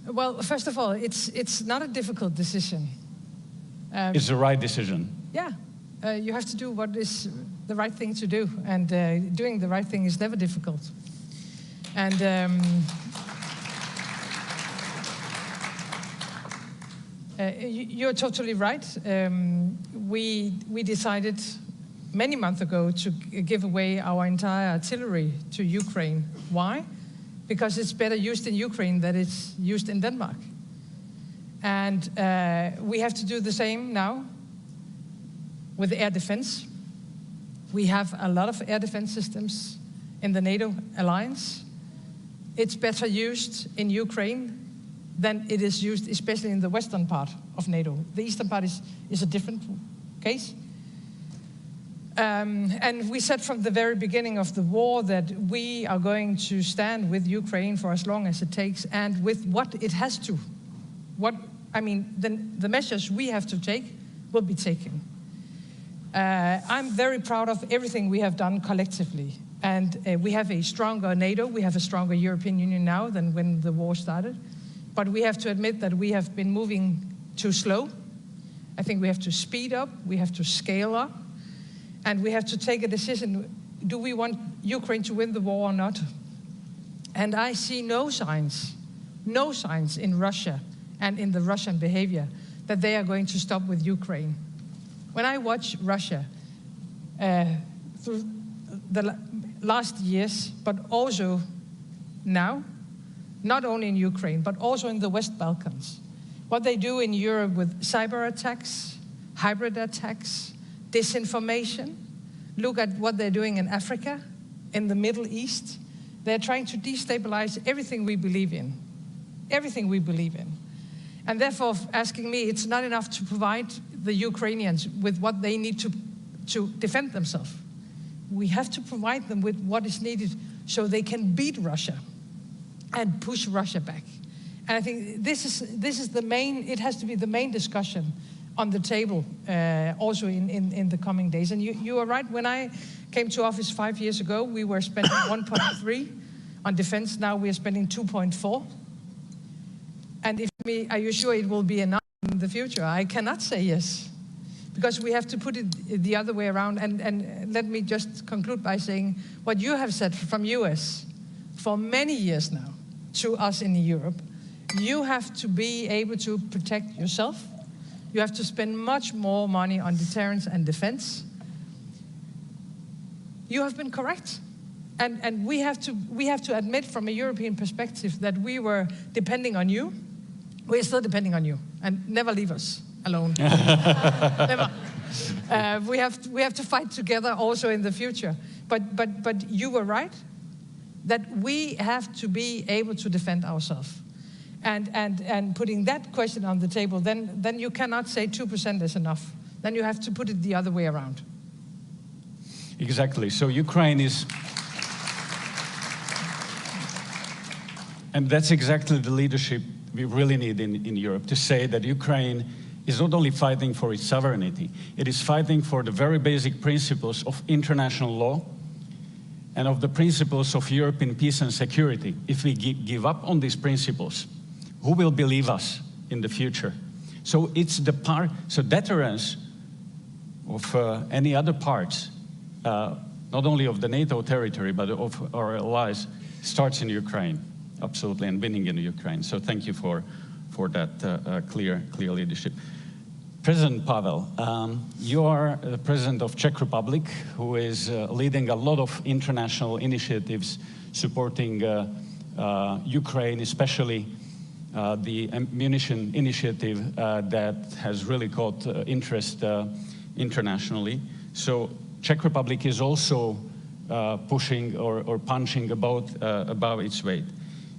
Well, first of all, it's not a difficult decision. It's the right decision. Yeah, you have to do what is the right thing to do, and doing the right thing is never difficult. And you're totally right. We decided many months ago to give away our entire artillery to Ukraine. Why? Because it's better used in Ukraine than it's used in Denmark. And we have to do the same now with air defense. We have a lot of air defense systems in the NATO alliance. It's better used in Ukraine than it is used, especially in the western part of NATO. The eastern part is a different case. And we said from the very beginning of the war that we are going to stand with Ukraine for as long as it takes, and with what it has to. The measures we have to take will be taken. I'm very proud of everything we have done collectively. And we have a stronger NATO, we have a stronger European Union now than when the war started. But we have to admit that we have been moving too slow. I think we have to speed up, we have to scale up. And we have to take a decision, do we want Ukraine to win the war or not? And I see no signs in Russia and in the Russian behavior that they are going to stop with Ukraine. When I watch Russia through the last years, but also now, not only in Ukraine, but also in the West Balkans, what they do in Europe with cyber attacks, hybrid attacks, disinformation. Look at what they're doing in Africa, in the Middle East. They're trying to destabilize everything we believe in. Everything we believe in. And therefore, asking me, it's not enough to provide the Ukrainians with what they need to defend themselves. We have to provide them with what is needed so they can beat Russia and push Russia back. And I think this is the main, it has to be the main discussion on the table also in the coming days. And you are right, when I came to office 5 years ago, we were spending 1.3 on defense. Now we are spending 2.4. And are you sure it will be enough in the future? I cannot say yes, because we have to put it the other way around. And let me just conclude by saying what you have said from US for many years now to us in Europe, you have to be able to protect yourself. You have to spend much more money on deterrence and defense. You have been correct. And we have to admit from a European perspective that we were depending on you. We're still depending on you, and never leave us alone. Never. We have to fight together also in the future. But you were right that we have to be able to defend ourselves. And putting that question on the table, then you cannot say 2% is enough. Then you have to put it the other way around. Exactly. So Ukraine is... And that's exactly the leadership we really need in Europe, to say that Ukraine is not only fighting for its sovereignty, it is fighting for the very basic principles of international law and of the principles of European peace and security. If we give up on these principles, who will believe us in the future? So it's the part, so deterrence of any other parts, not only of the NATO territory, but of our allies, starts in Ukraine, absolutely, and winning in Ukraine. So thank you for that clear leadership. President Pavel, you are the president of Czech Republic, who is leading a lot of international initiatives supporting Ukraine, especially the ammunition initiative that has really caught interest internationally. So Czech Republic is also pushing or punching above its weight.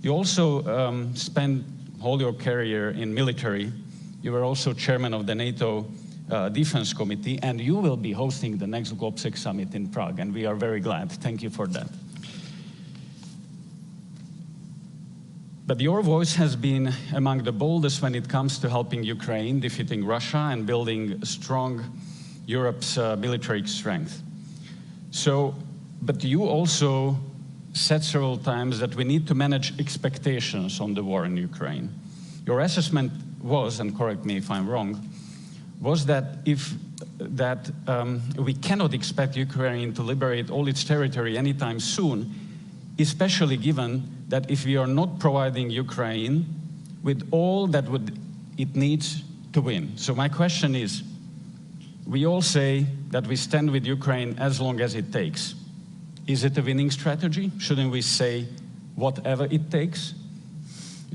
You also spent all your career in military. You were also chairman of the NATO Defense Committee, and you will be hosting the next GlobSec Summit in Prague, and we are very glad. Thank you for that. But your voice has been among the boldest when it comes to helping Ukraine, defeating Russia, and building strong Europe's military strength. So, but you also said several times that we need to manage expectations on the war in Ukraine. Your assessment was, and correct me if I'm wrong, was that we cannot expect Ukraine to liberate all its territory anytime soon, especially given that if we are not providing Ukraine with all that it needs to win. So my question is, we all say that we stand with Ukraine as long as it takes. Is it a winning strategy? Shouldn't we say whatever it takes?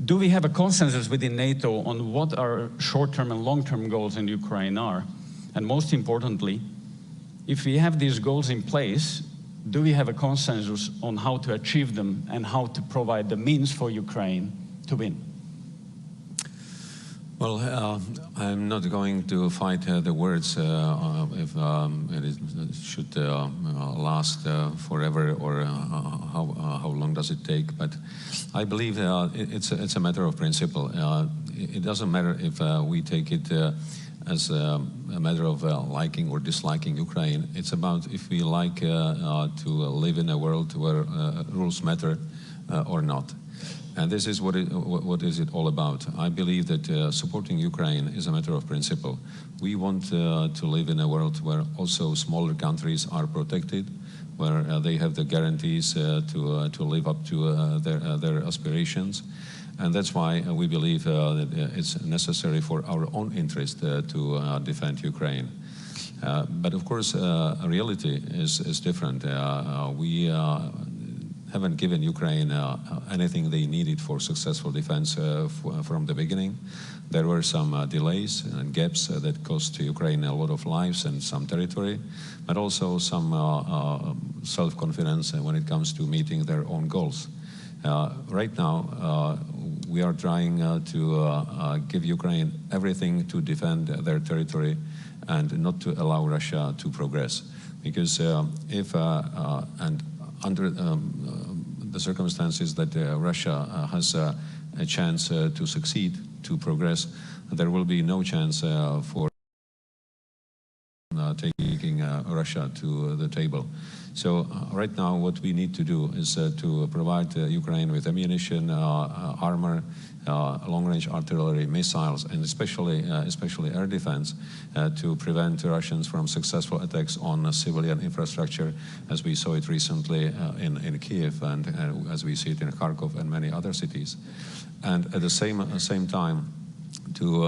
Do we have a consensus within NATO on what our short-term and long-term goals in Ukraine are? And most importantly, if we have these goals in place, do we have a consensus on how to achieve them and how to provide the means for Ukraine to win? Well, I'm not going to fight the words if it should last forever or how long does it take. But I believe it's a matter of principle. It doesn't matter if we take it as a matter of liking or disliking Ukraine. It's about if we like to live in a world where rules matter or not. And this is what is it all about. I believe that supporting Ukraine is a matter of principle. We want to live in a world where also smaller countries are protected, where they have the guarantees to live up to their aspirations. And that's why we believe that it's necessary for our own interest to defend Ukraine. But of course, reality is different. We haven't given Ukraine anything they needed for successful defense from the beginning. There were some delays and gaps that cost Ukraine a lot of lives and some territory, but also some self-confidence when it comes to meeting their own goals. Right now, we are trying to give Ukraine everything to defend their territory and not to allow Russia to progress. Because if, and under the circumstances that Russia has a chance to succeed, to progress, there will be no chance for taking Russia to the table. So right now what we need to do is to provide Ukraine with ammunition, armor, long-range artillery, missiles, and especially air defense to prevent Russians from successful attacks on civilian infrastructure, as we saw it recently in Kiev and as we see it in Kharkov and many other cities. And at the same time to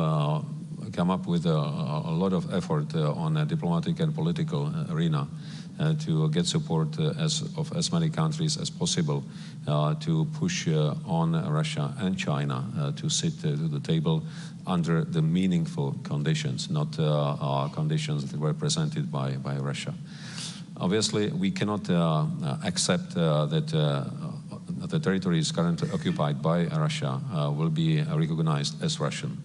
come up with a lot of effort on a diplomatic and political arena to get support of as many countries as possible to push on Russia and China to sit to the table under the meaningful conditions, not conditions that were presented by Russia. Obviously, we cannot accept that the territories currently occupied by Russia will be recognized as Russian.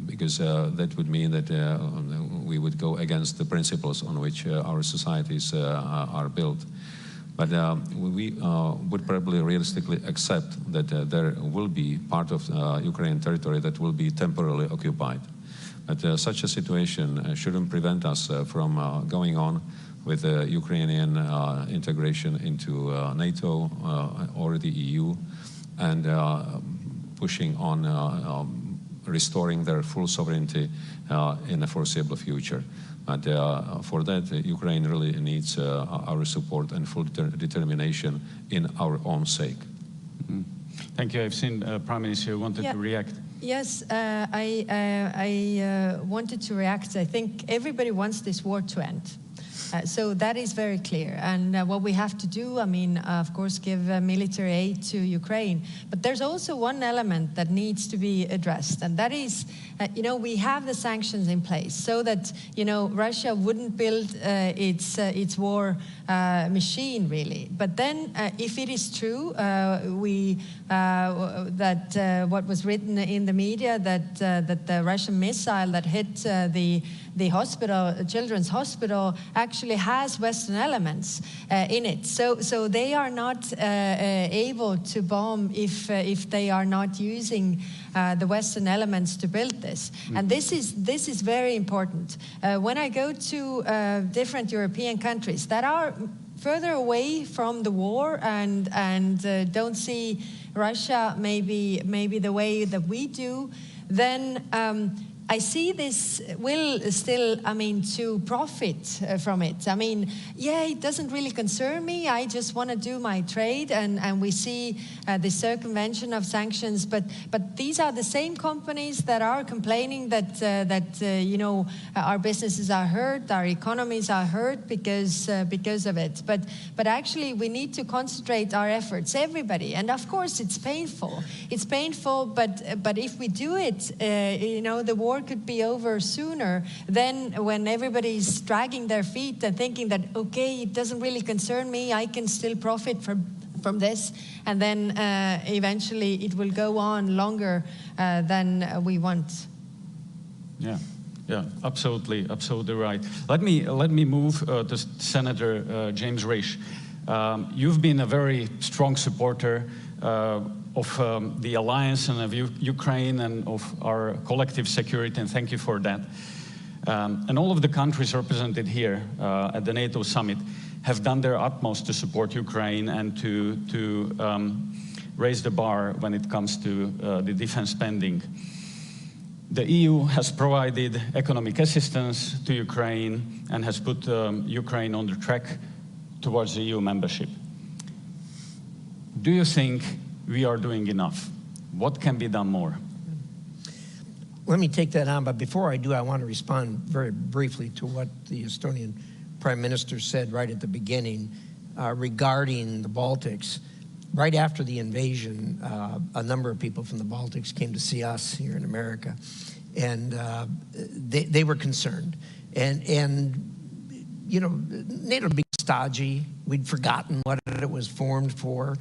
Because that would mean that we would go against the principles on which our societies are built. But we would probably realistically accept that there will be part of Ukrainian territory that will be temporarily occupied. But such a situation shouldn't prevent us from going on with Ukrainian integration into NATO or the EU and pushing on restoring their full sovereignty in the foreseeable future. But for that, Ukraine really needs our support and full determination in our own sake. Mm-hmm. Thank you. I've seen Prime Minister wanted to react. Yes, I wanted to react. I think everybody wants this war to end. So that is very clear. And what we have to do, I mean, of course, give military aid to Ukraine. But there's also one element that needs to be addressed. And that is, we have the sanctions in place so that, Russia wouldn't build its war machine, really. But then if it is true, that what was written in the media, that the Russian missile that hit the hospital, children's hospital, actually has Western elements in it. So they are not able to bomb if they are not using the Western elements to build this. Mm-hmm. And this is very important. When I go to different European countries that are further away from the war and don't see Russia maybe the way that we do, then I see this will still, to profit from it. It doesn't really concern me. I just want to do my trade, and we see the circumvention of sanctions. But these are the same companies that are complaining that our businesses are hurt, our economies are hurt because of it. But actually, we need to concentrate our efforts, everybody. And of course, it's painful. It's painful, but if we do it, the war could be over sooner than when everybody's dragging their feet and thinking that, okay, it doesn't really concern me, I can still profit from this, and then eventually it will go on longer than we want. Yeah, absolutely right. Let me move to Senator James Risch. You've been a very strong supporter of the alliance and of Ukraine and of our collective security, and thank you for that. And all of the countries represented here at the NATO summit have done their utmost to support Ukraine and to raise the bar when it comes to the defense spending. The EU has provided economic assistance to Ukraine and has put Ukraine on the track towards EU membership. Do you think we are doing enough? What can be done more? Let me take that on, but before I do, I want to respond very briefly to what the Estonian Prime Minister said right at the beginning regarding the Baltics. Right after the invasion, a number of people from the Baltics came to see us here in America, and they were concerned. And you know, NATO would be stodgy. We'd forgotten what it was formed for.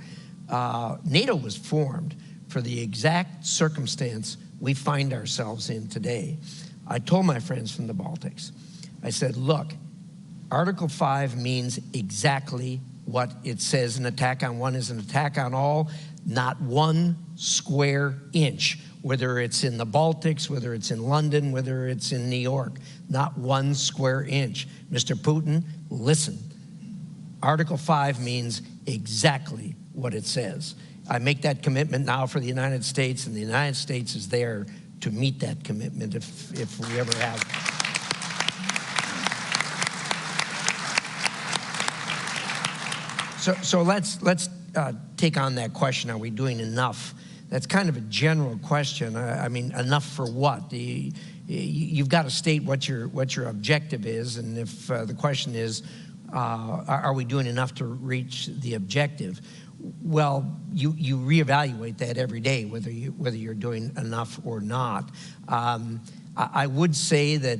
NATO was formed for the exact circumstance we find ourselves in today. I told my friends from the Baltics, I said, look, Article 5 means exactly what it says. An attack on one is an attack on all, not 1 square inch, whether it's in the Baltics, whether it's in London, whether it's in New York, not 1 square inch. Mr. Putin, listen. Article 5 means exactly what it says. I make that commitment now for the United States, and the United States is there to meet that commitment if we ever have. So let's take on that question, are we doing enough? That's kind of a general question. I mean, enough for what? You've got to state what your objective is, and if the question is, are we doing enough to reach the objective? Well, you reevaluate that every day, whether you're doing enough or not. I would say that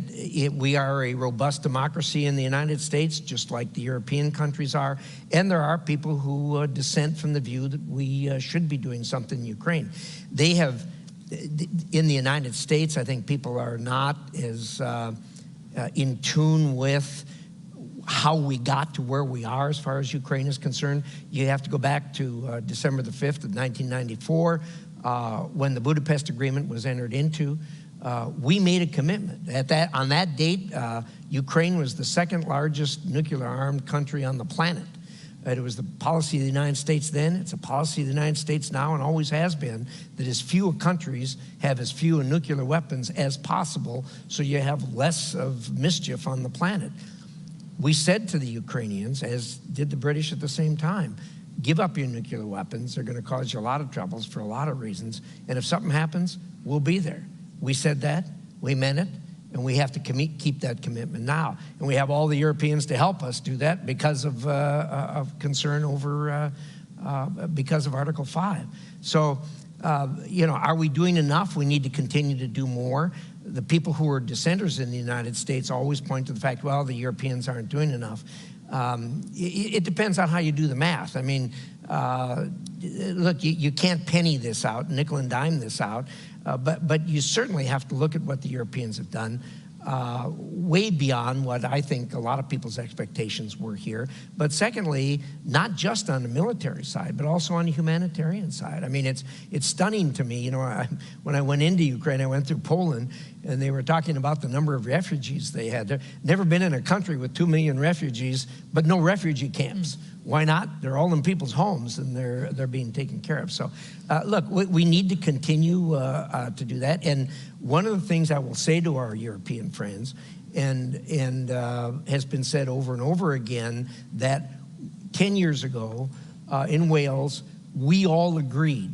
we are a robust democracy in the United States, just like the European countries are, and there are people who dissent from the view that we should be doing something in Ukraine. They have, in the United States, I think people are not as in tune with how we got to where we are as far as Ukraine is concerned. You have to go back to December the 5th of 1994, when the Budapest Agreement was entered into. We made a commitment. On that date, Ukraine was the 2nd largest nuclear-armed country on the planet. It was the policy of the United States then, it's a policy of the United States now, and always has been, that as few countries have as few nuclear weapons as possible, so you have less of mischief on the planet. We said to the Ukrainians, as did the British at the same time, give up your nuclear weapons. They're going to cause you a lot of troubles for a lot of reasons. And if something happens, we'll be there. We said that, we meant it, and we have to keep that commitment now. And we have all the Europeans to help us do that because of concern over, because of Article 5. So, you know, are we doing enough? We need to continue to do more. The people who are dissenters in the United States always point to the fact, well, the Europeans aren't doing enough. It depends on how you do the math. I mean, look, you can't penny this out, nickel and dime this out, but you certainly have to look at what the Europeans have done, way beyond what I think a lot of people's expectations were here. But secondly, not just on the military side, but also on the humanitarian side. I mean, it's stunning to me. You know, when I went into Ukraine, I went through Poland, and they were talking about the number of refugees they had. They've never been in a country with 2 million refugees, but no refugee camps. Why not? They're all in people's homes, and they're being taken care of. So, look, we need to continue to do that. And one of the things I will say to our European friends, and has been said over and over again, that 10 years ago in Wales, we all agreed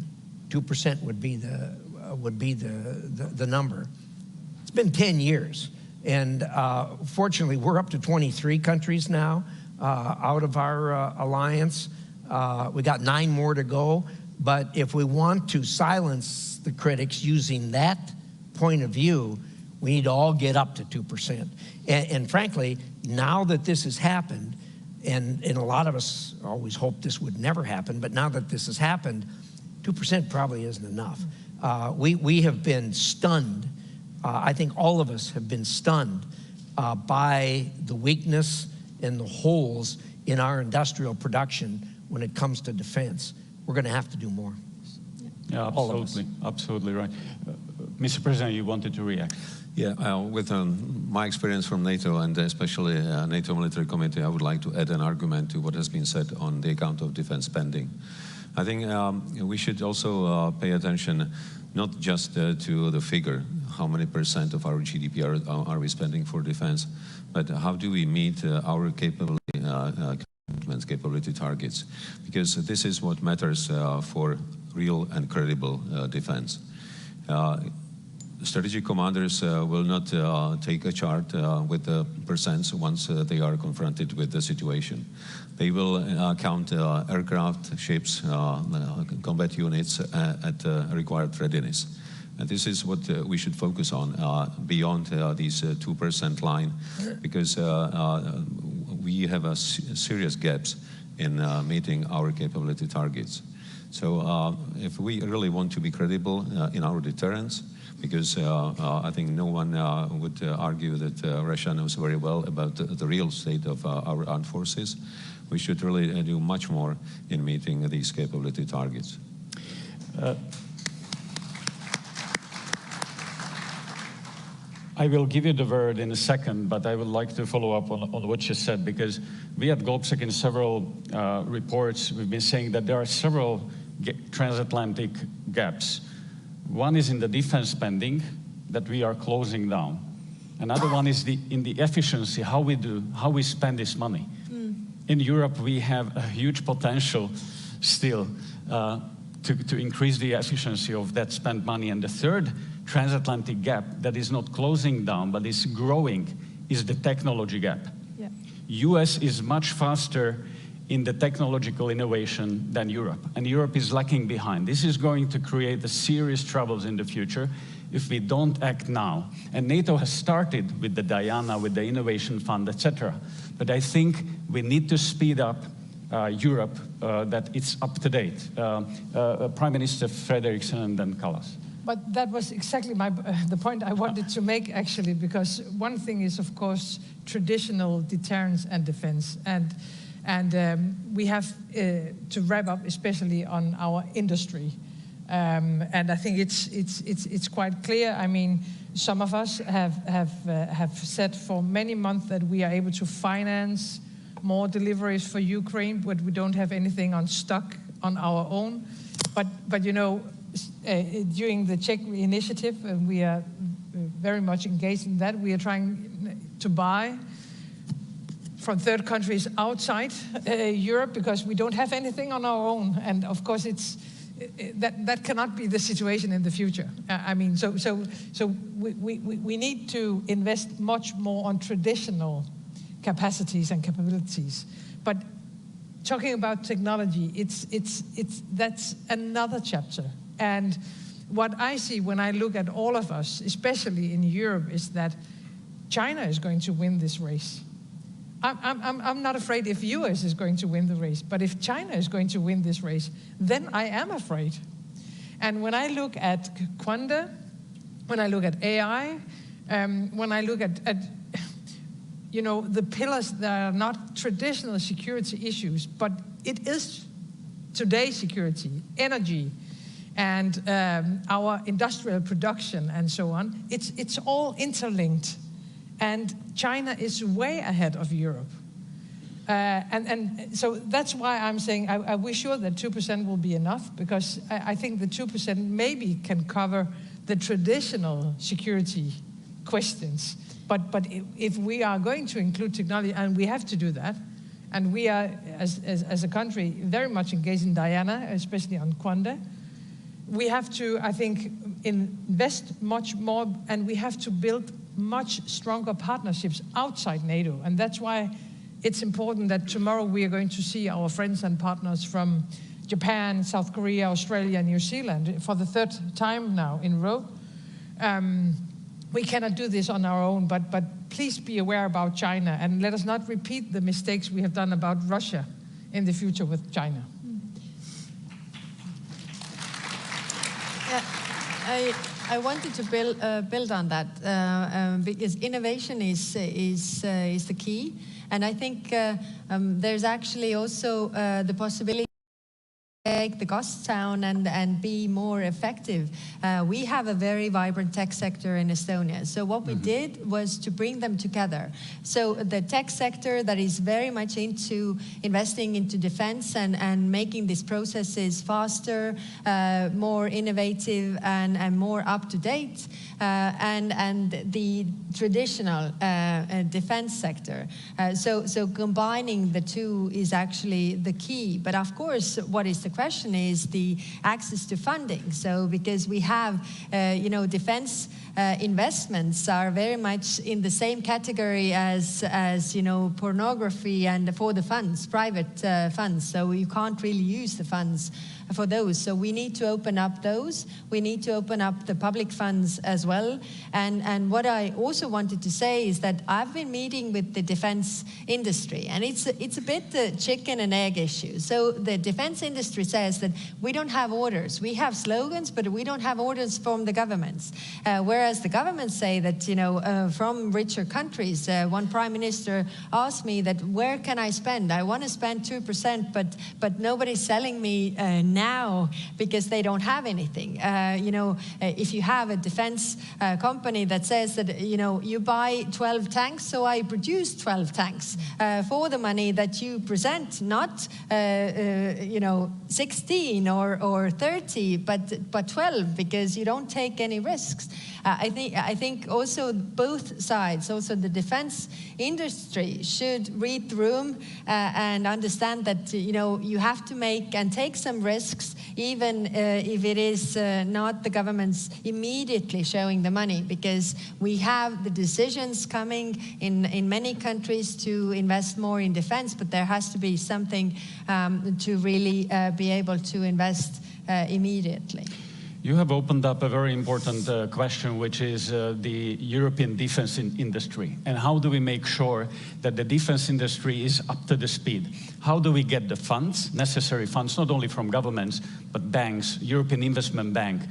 2% would be the number. It's been 10 years, and fortunately, we're up to 23 countries now. Out of our alliance. We got 9 more to go. But if we want to silence the critics using that point of view, we need to all get up to 2%. And frankly, now that this has happened, and a lot of us always hoped this would never happen, but now that this has happened, 2% probably isn't enough. We have been stunned. I think all of us have been stunned by the weakness and the holes in our industrial production when it comes to defense. We're going to have to do more. Yeah, absolutely, absolutely right. Mr. President, you wanted to react. Yeah, with my experience from NATO and especially NATO Military Committee, I would like to add an argument to what has been said on the account of defense spending. I think we should also pay attention not just to the figure, how many % of our GDP are we spending for defense, but how do we meet our capability targets, because this is what matters for real and credible defense. Strategic commanders will not take a chart with the percents once they are confronted with the situation. They will count aircraft, ships, combat units at required readiness. And this is what we should focus on beyond these 2% line, because we have serious gaps in meeting our capability targets. So if we really want to be credible in our deterrence, because I think no one would argue that Russia knows very well about the real state of our armed forces, we should really do much more in meeting these capability targets. I will give you the word in a second, but I would like to follow up on what you said, because we at GOPSEC in several reports, we've been saying that there are several transatlantic gaps. One is in the defense spending that we are closing down. Another one is in the efficiency, how we spend this money. In Europe, we have a huge potential still to increase the efficiency of that spent money. And the third transatlantic gap that is not closing down, but is growing, is the technology gap. Yeah. US is much faster in the technological innovation than Europe, and Europe is lacking behind. This is going to create serious troubles in the future if we don't act now. And NATO has started with the Diana, with the Innovation Fund, etc. But I think we need to speed up Europe, that it's up to date. Prime Minister Frederiksen and then Kallas. But that was exactly the point I wanted to make, actually, because one thing is, of course, traditional deterrence and defense. And we have to wrap up, especially on our industry. And I think it's quite clear. I mean, some of us have said for many months that we are able to finance more deliveries for Ukraine, but we don't have anything on stock on our own. But you know, during the Czech initiative, we are very much engaged in that. We are trying to buy from third countries outside Europe, because we don't have anything on our own. And of course, that cannot be the situation in the future. I mean, so we need to invest much more on traditional capacities and capabilities. But talking about technology, that's another chapter. And what I see when I look at all of us, especially in Europe, is that China is going to win this race. I'm not afraid if US is going to win the race, but if China is going to win this race, then I am afraid. And when I look at Quanta, when I look at AI, when I look at you know, the pillars that are not traditional security issues, but it is today's security, energy, and our industrial production and so on, it's all interlinked. And China is way ahead of Europe. And so that's why I'm saying I wish sure that 2% will be enough, because I think the 2% maybe can cover the traditional security questions. But if we are going to include technology, and we have to do that, and we are, as a country, very much engaged in Diana, especially on Quanta, we have to, I think, invest much more, and we have to build much stronger partnerships outside NATO. And that's why it's important that tomorrow we are going to see our friends and partners from Japan, South Korea, Australia, and New Zealand for the third time now in a row. We cannot do this on our own, but please be aware about China, and let us not repeat the mistakes we have done about Russia in the future with China. Yeah, I wanted to build on that because innovation is the key, and I think there's actually also the possibility to take the costs down and be more effective. We have a very vibrant tech sector in Estonia. So what we did was to bring them together. So the tech sector that is very much into investing into defense and making these processes faster, more innovative and more up to date, and the traditional defense sector. So combining the two is actually the key. But of course, what is the question is the access to funding. So because we have, defense investments are very much in the same category as pornography and for the funds, private funds. So you can't really use the funds for those. So we need to open up those. We need to open up the public funds as well. And what I also wanted to say is that I've been meeting with the defense industry, and it's a bit the chicken and egg issue. So the defense industry says that we don't have orders. We have slogans, but we don't have orders from the governments. Whereas the governments say that, from richer countries, one prime minister asked me that, where can I spend? I want to spend 2%, but nobody's selling me now because they don't have anything. If you have a defense company that says that, you buy 12 tanks, so I produce 12 tanks for the money that you present, not 16 or 30, but 12, because you don't take any risks. I think also both sides, also the defense industry, should read the room and understand that you have to make and take some risks, even if it is not the government's immediately showing the money, because we have the decisions coming in many countries to invest more in defense, but there has to be something to really be able to invest immediately. You have opened up a very important question, which is the European defense industry. And how do we make sure that the defense industry is up to the speed? How do we get the funds, necessary funds, not only from governments, but banks, European Investment Bank?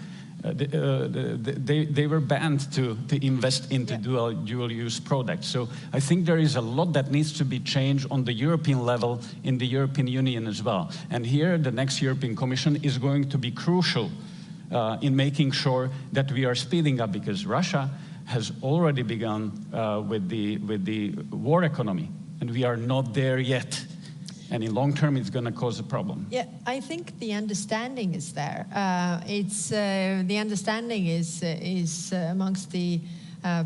They were banned to invest into dual-use products. So I think there is a lot that needs to be changed on the European level, in the European Union as well. And here, the next European Commission is going to be crucial in making sure that we are speeding up, because Russia has already begun with the war economy, and we are not there yet. And in long term, it's going to cause a problem. Yeah, I think the understanding is there. The understanding is amongst the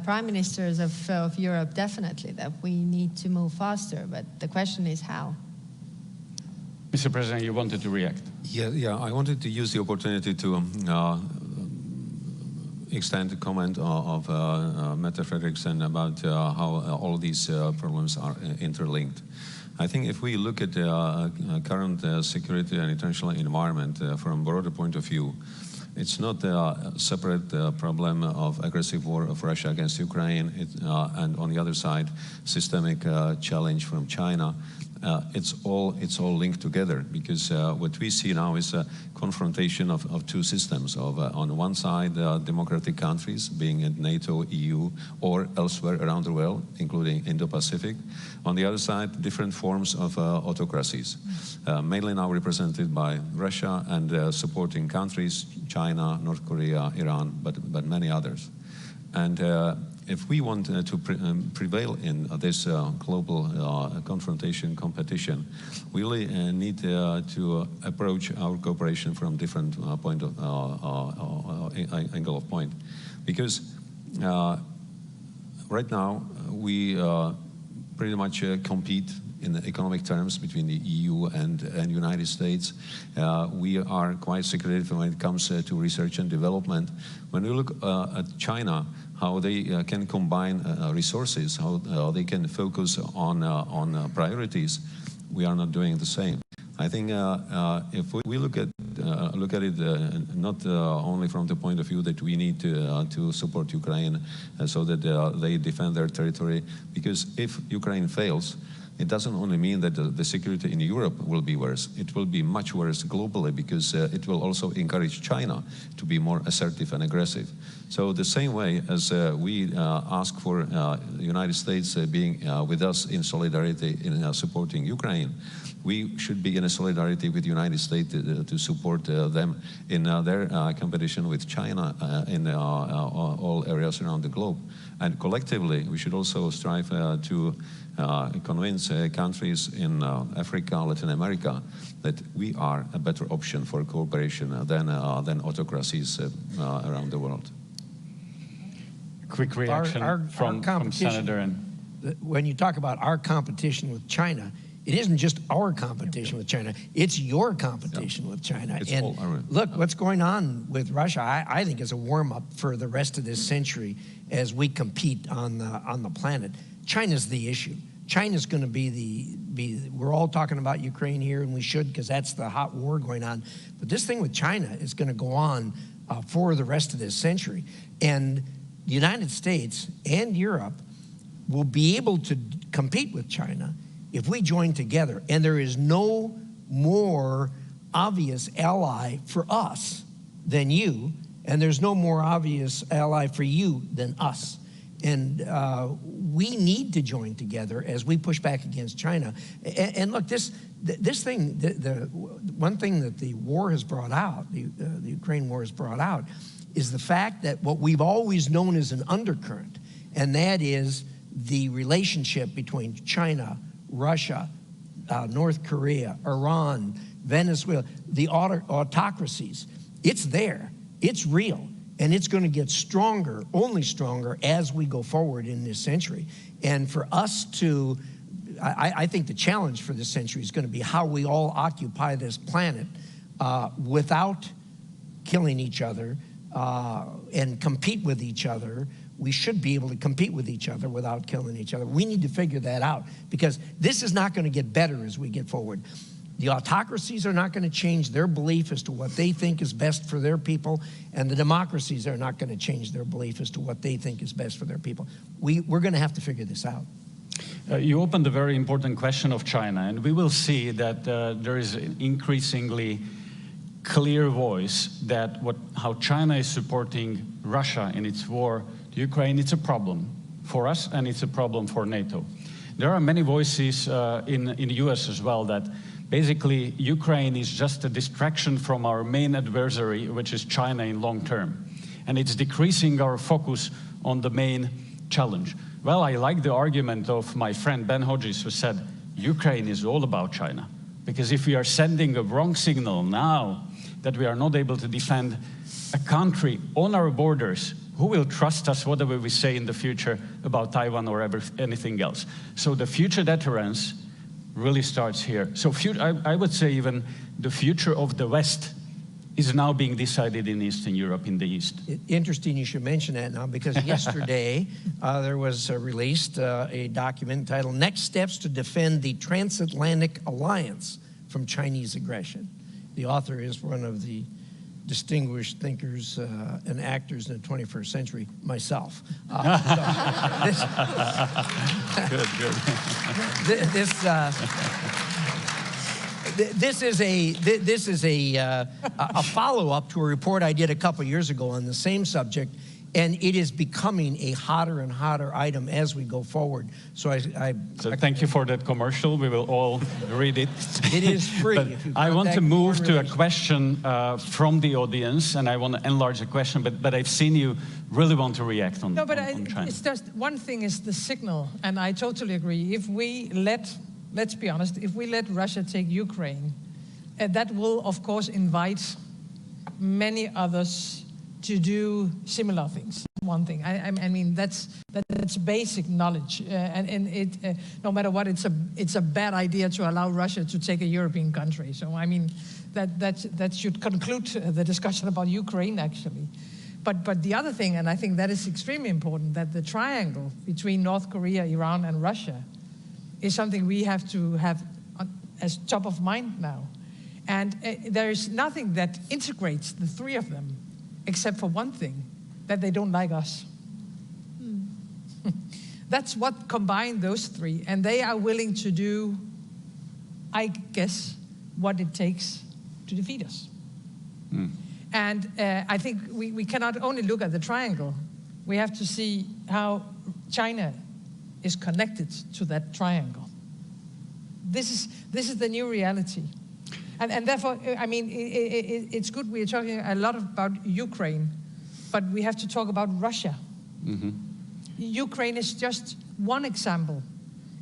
prime ministers of Europe, definitely, that we need to move faster. But the question is how. Mr. President, you wanted to react. Yeah. I wanted to use the opportunity to extend a comment of Mette Frederiksen about how all these problems are interlinked. I think if we look at the current security and international environment from a broader point of view, it's not a separate problem of aggressive war of Russia against Ukraine, and on the other side, systemic challenge from China. It's all linked together, because what we see now is a confrontation of two systems. On one side, democratic countries, being in NATO, EU, or elsewhere around the world, including Indo-Pacific. On the other side, different forms of autocracies, mainly now represented by Russia and supporting countries, China, North Korea, Iran, but many others. And if we want to prevail in this global confrontation, competition, we really need to approach our cooperation from different angle of point. Because right now, we pretty much compete in economic terms between the EU and United States. We are quite secretive when it comes to research and development. When we look at China, how they can combine resources, how they can focus on priorities, we are not doing the same. I think if we look at it not only from the point of view that we need to support Ukraine so that they defend their territory, because if Ukraine fails, it doesn't only mean that the security in Europe will be worse. It will be much worse globally, because it will also encourage China to be more assertive and aggressive. So the same way as we ask for the United States being with us in solidarity in supporting Ukraine, we should be in a solidarity with the United States to support them in their competition with China in all areas around the globe. And collectively, we should also strive to convince countries in Africa, Latin America, that we are a better option for cooperation than autocracies around the world. Quick reaction from Senator. When you talk about our competition with China, it isn't just our competition with China, it's your competition with China. And look, what's going on with Russia, I think is a warm-up for the rest of this century as we compete on the planet. China's the issue. China's going to be we're all talking about Ukraine here, and we should, because that's the hot war going on. But this thing with China is going to go on for the rest of this century. And the United States and Europe will be able to compete with China if we join together. And there is no more obvious ally for us than you, and there's no more obvious ally for you than us. And we need to join together as we push back against China. And look, this thing, the one thing that the war has brought out, the Ukraine war has brought out, is the fact that what we've always known as an undercurrent, and that is the relationship between China, Russia, North Korea, Iran, Venezuela, the autocracies. It's there, it's real, and it's going to get stronger, only stronger, as we go forward in this century. And for us to, I think the challenge for this century is going to be how we all occupy this planet without killing each other, and compete with each other. We should be able to compete with each other without killing each other. We need to figure that out, because this is not going to get better as we get forward. The autocracies are not going to change their belief as to what they think is best for their people, and the democracies are not going to change their belief as to what they think is best for their people. We're going to have to figure this out. You opened a very important question of China, and we will see that there is an increasingly clear voice that how China is supporting Russia in its war to Ukraine. It's a problem for us, and it's a problem for NATO. There are many voices in the US as well that basically Ukraine is just a distraction from our main adversary, which is China in long term. And it's decreasing our focus on the main challenge. Well, I like the argument of my friend Ben Hodges, who said Ukraine is all about China. Because if we are sending a wrong signal now that we are not able to defend a country on our borders, who will trust us whatever we say in the future about Taiwan or anything else? So the future deterrence really starts here. So I would say even the future of the West is now being decided in Eastern Europe, in the East. Interesting you should mention that now, because yesterday there was released a document entitled Next Steps to Defend the Transatlantic Alliance from Chinese Aggression. The author is one of the distinguished thinkers and actors in the 21st century, myself. This is a follow-up to a report I did a couple years ago on the same subject, and it is becoming a hotter and hotter item as we go forward. So so thank you for that commercial. We will all read it. It is free. I want to move to a question from the audience, and I want to enlarge the question, but I've seen you really want to react on, on China. It's just one thing is the signal, and I totally agree. If we let's be honest, if we let Russia take Ukraine, that will, of course, invite many others to do similar things. One thing, I mean, that's basic knowledge, and it no matter what, it's a bad idea to allow Russia to take a European country. So I mean, that should conclude the discussion about Ukraine actually. But the other thing, and I think that is extremely important, that the triangle between North Korea, Iran, and Russia is something we have to have as top of mind now, and there is nothing that integrates the three of them, except for one thing, that they don't like us. That's what combined those three, and they are willing to do, I guess, what it takes to defeat us. And I think we cannot only look at the triangle, we have to see how China is connected to that triangle. This is the new reality. And therefore, I mean, it's good we're talking a lot about Ukraine, but we have to talk about Russia. Mm-hmm. Ukraine is just one example.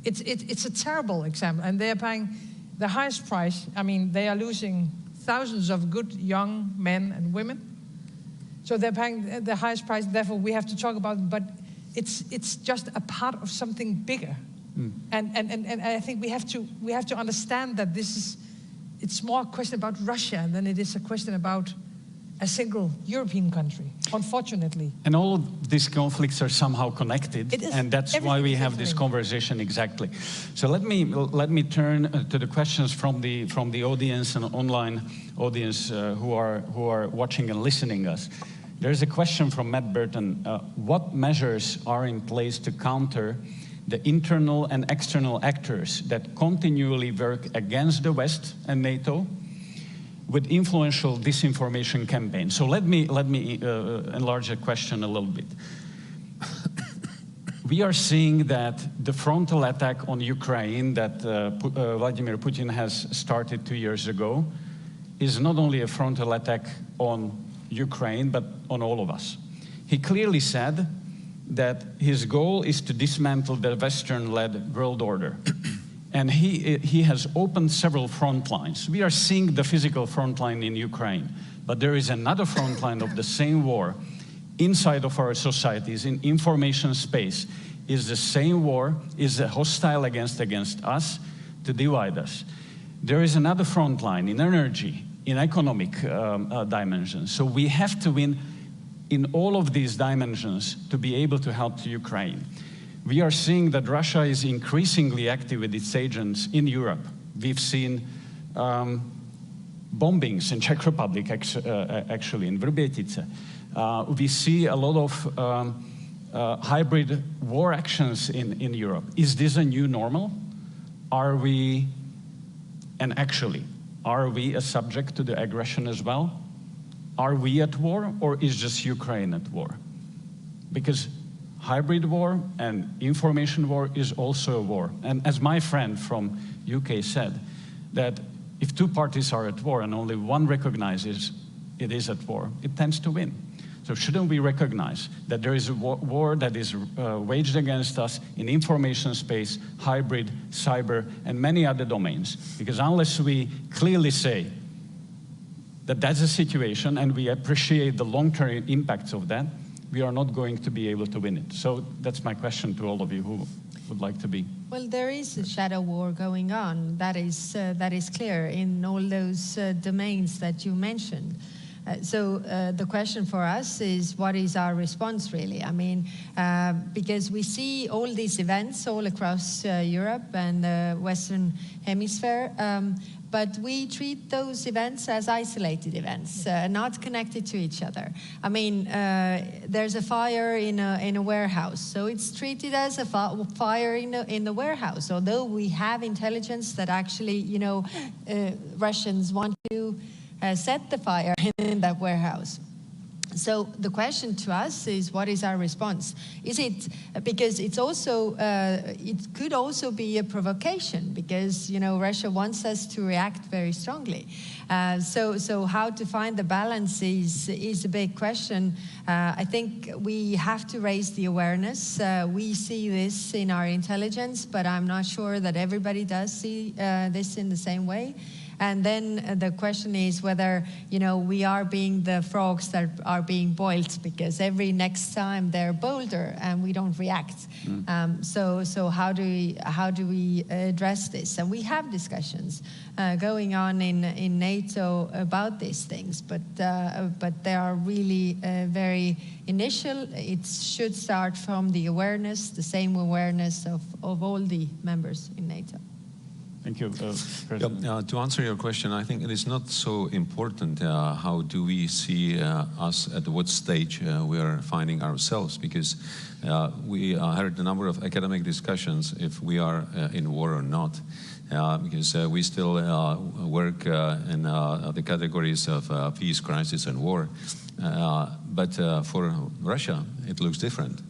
It's a terrible example, and they are paying the highest price. I mean, they are losing thousands of good young men and women. So they're paying the highest price, therefore we have to talk about it, but it's just a part of something bigger. Mm. And I think we have to understand that it's more a question about Russia than it is a question about a single European country, unfortunately. And all of these conflicts are somehow connected, and that's why we have this conversation exactly. So let me turn to the questions from the audience and online audience who are watching and listening us. There's a question from Matt Burton. What measures are in place to counter the internal and external actors that continually work against the West and NATO with influential disinformation campaigns? So let me enlarge the question a little bit. We are seeing that the frontal attack on Ukraine that Vladimir Putin has started 2 years ago is not only a frontal attack on Ukraine, but on all of us. He clearly said that his goal is to dismantle the Western-led world order. And he has opened several front lines. We are seeing the physical front line in Ukraine, but there is another front line of the same war inside of our societies, in information space, is the same war, is hostile against us to divide us. There is another front line in energy, in economic dimensions. So we have to win in all of these dimensions to be able to help Ukraine. We are seeing that Russia is increasingly active with its agents in Europe. We've seen bombings in Czech Republic, actually, in Vrbětice. We see a lot of hybrid war actions in Europe. Is this a new normal? Are we a subject to the aggression as well? Are we at war, or is just Ukraine at war? Because hybrid war and information war is also a war. And as my friend from UK said, that if two parties are at war and only one recognizes it is at war, it tends to win. So shouldn't we recognize that there is a war that is waged against us in information space, hybrid, cyber, and many other domains? Because unless we clearly say that that's a situation and we appreciate the long-term impacts of that, we are not going to be able to win it. So that's my question to all of you who would like to be. Well, there is a shadow war going on. That is clear in all those domains that you mentioned. So the question for us is, what is our response really? I mean, because we see all these events all across Europe and the Western Hemisphere, but we treat those events as isolated events, not connected to each other. I mean, there's a fire in a warehouse, so it's treated as a fire in the warehouse, although we have intelligence that actually, you know, Russians want to set the fire in that warehouse. So the question to us is, what is our response? Is it, because it's also, it could also be a provocation, because, you know, Russia wants us to react very strongly. So how to find the balance is a big question. I think we have to raise the awareness. We see this in our intelligence, but I'm not sure that everybody does see this in the same way. And then the question is whether, you know, we are being the frogs that are being boiled, because every next time they're bolder and we don't react. So how do we address this? And we have discussions going on in NATO about these things, but they are really very initial. It should start from the awareness, the same awareness of all the members in NATO. Thank you. To answer your question, I think it is not so important how do we see us, at what stage we are finding ourselves, because we heard a number of academic discussions if we are in war or not, because we still work in the categories of peace, crisis, and war. But for Russia, it looks different.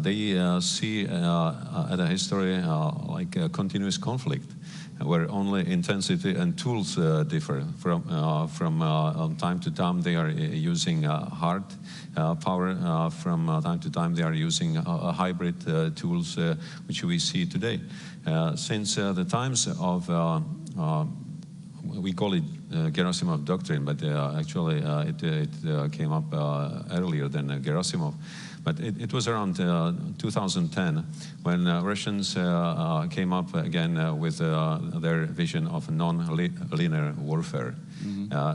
They see at a history like a continuous conflict. where only intensity and tools differ. From time to time, they are using hard power. From time to time, they are using hybrid tools, which we see today. Since the times of we call it Gerasimov doctrine, but actually it came up earlier than Gerasimov. But it was around 2010 when Russians came up again with their vision of non-linear warfare,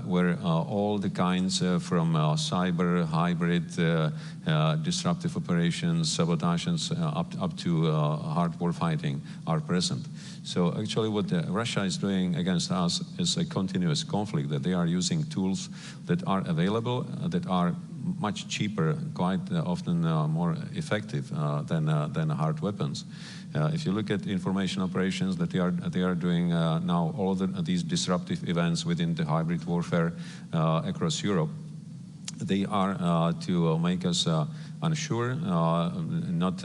where all the kinds from cyber, hybrid, disruptive operations, sabotages, up to hard war fighting are present. So actually what Russia is doing against us is a continuous conflict, that they are using tools that are available, that are much cheaper, quite often more effective than hard weapons. If you look at information operations that they are doing now, all of these disruptive events within the hybrid warfare across Europe, they are to make us unsure, not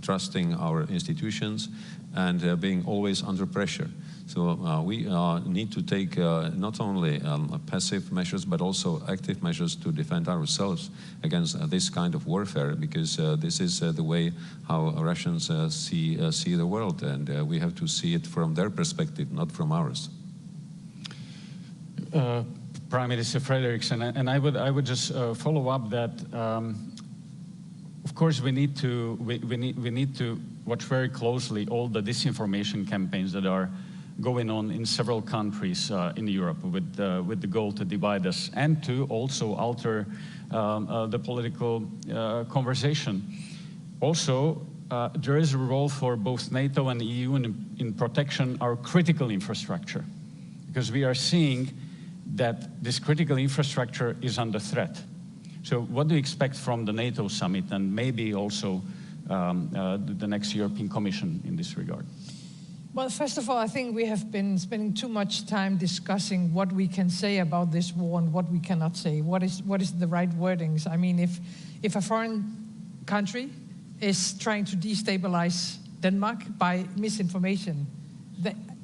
trusting our institutions, and being always under pressure. So we need to take not only passive measures, but also active measures to defend ourselves against this kind of warfare, because this is the way how Russians see the world, and we have to see it from their perspective, not from ours. Prime Minister Frederiksen, and I would just follow up that. Of course, we need to watch very closely all the disinformation campaigns that are going on in several countries in Europe with the goal to divide us and to also alter the political conversation. Also, there is a role for both NATO and the EU in protecting our critical infrastructure, because we are seeing that this critical infrastructure is under threat. So what do you expect from the NATO summit and maybe also the next European Commission in this regard? Well, first of all, I think we have been spending too much time discussing what we can say about this war and what we cannot say. What is the right wordings? I mean, if a foreign country is trying to destabilize Denmark by misinformation,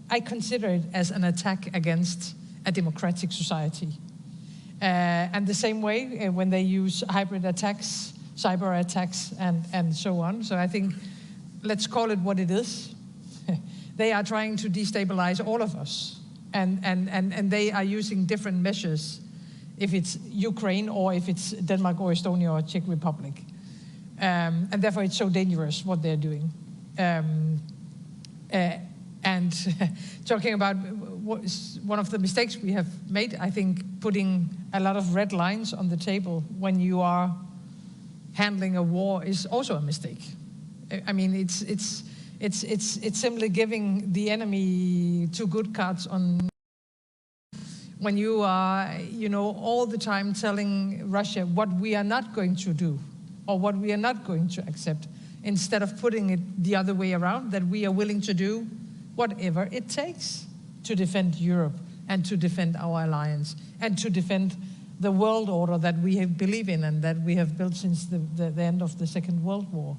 I consider it as an attack against a democratic society. And the same way when they use hybrid attacks, cyber attacks, and so on. So I think let's call it what it is. They are trying to destabilize all of us, and they are using different measures, if it's Ukraine or if it's Denmark or Estonia or Czech Republic. And therefore it's so dangerous what they're doing. And talking about one of the mistakes we have made, I think putting a lot of red lines on the table when you are handling a war is also a mistake. I mean, it's simply giving the enemy two good cards on when you are, all the time telling Russia what we are not going to do or what we are not going to accept, instead of putting it the other way around, that we are willing to do whatever it takes to defend Europe and to defend our alliance and to defend the world order that we believe in and that we have built since the end of the Second World War.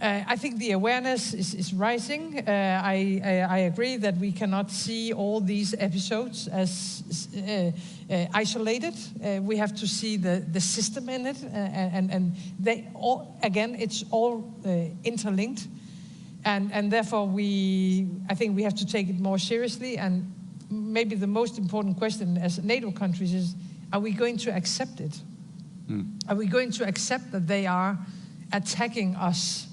I think the awareness is rising. I agree that we cannot see all these episodes as isolated. We have to see the system in it, and they all, again, it's all interlinked. And therefore, I think we have to take it more seriously. And maybe the most important question as NATO countries is, are we going to accept it? Are we going to accept that they are attacking us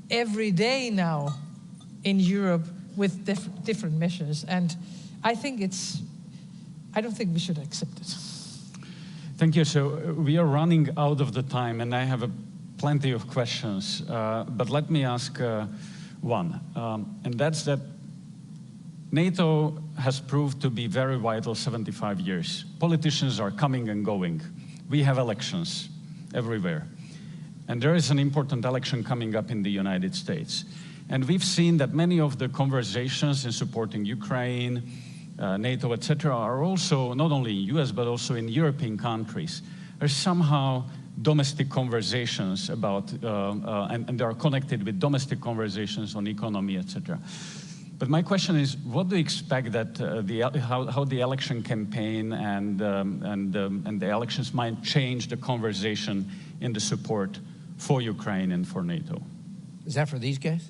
every day now in Europe with different measures? And I don't think we should accept it. Thank you. So we are running out of the time, and I have plenty of questions. But let me ask one, and that's that NATO has proved to be very vital 75 years. Politicians are coming and going. We have elections everywhere. And there is an important election coming up in the United States. And we've seen that many of the conversations in supporting Ukraine, NATO, etc., are also not only in US, but also in European countries. There's somehow domestic conversations about, and they are connected with domestic conversations on economy, etc. But my question is, what do you expect that how the election campaign and the elections might change the conversation in the support for Ukraine and for NATO? Is that for these guys?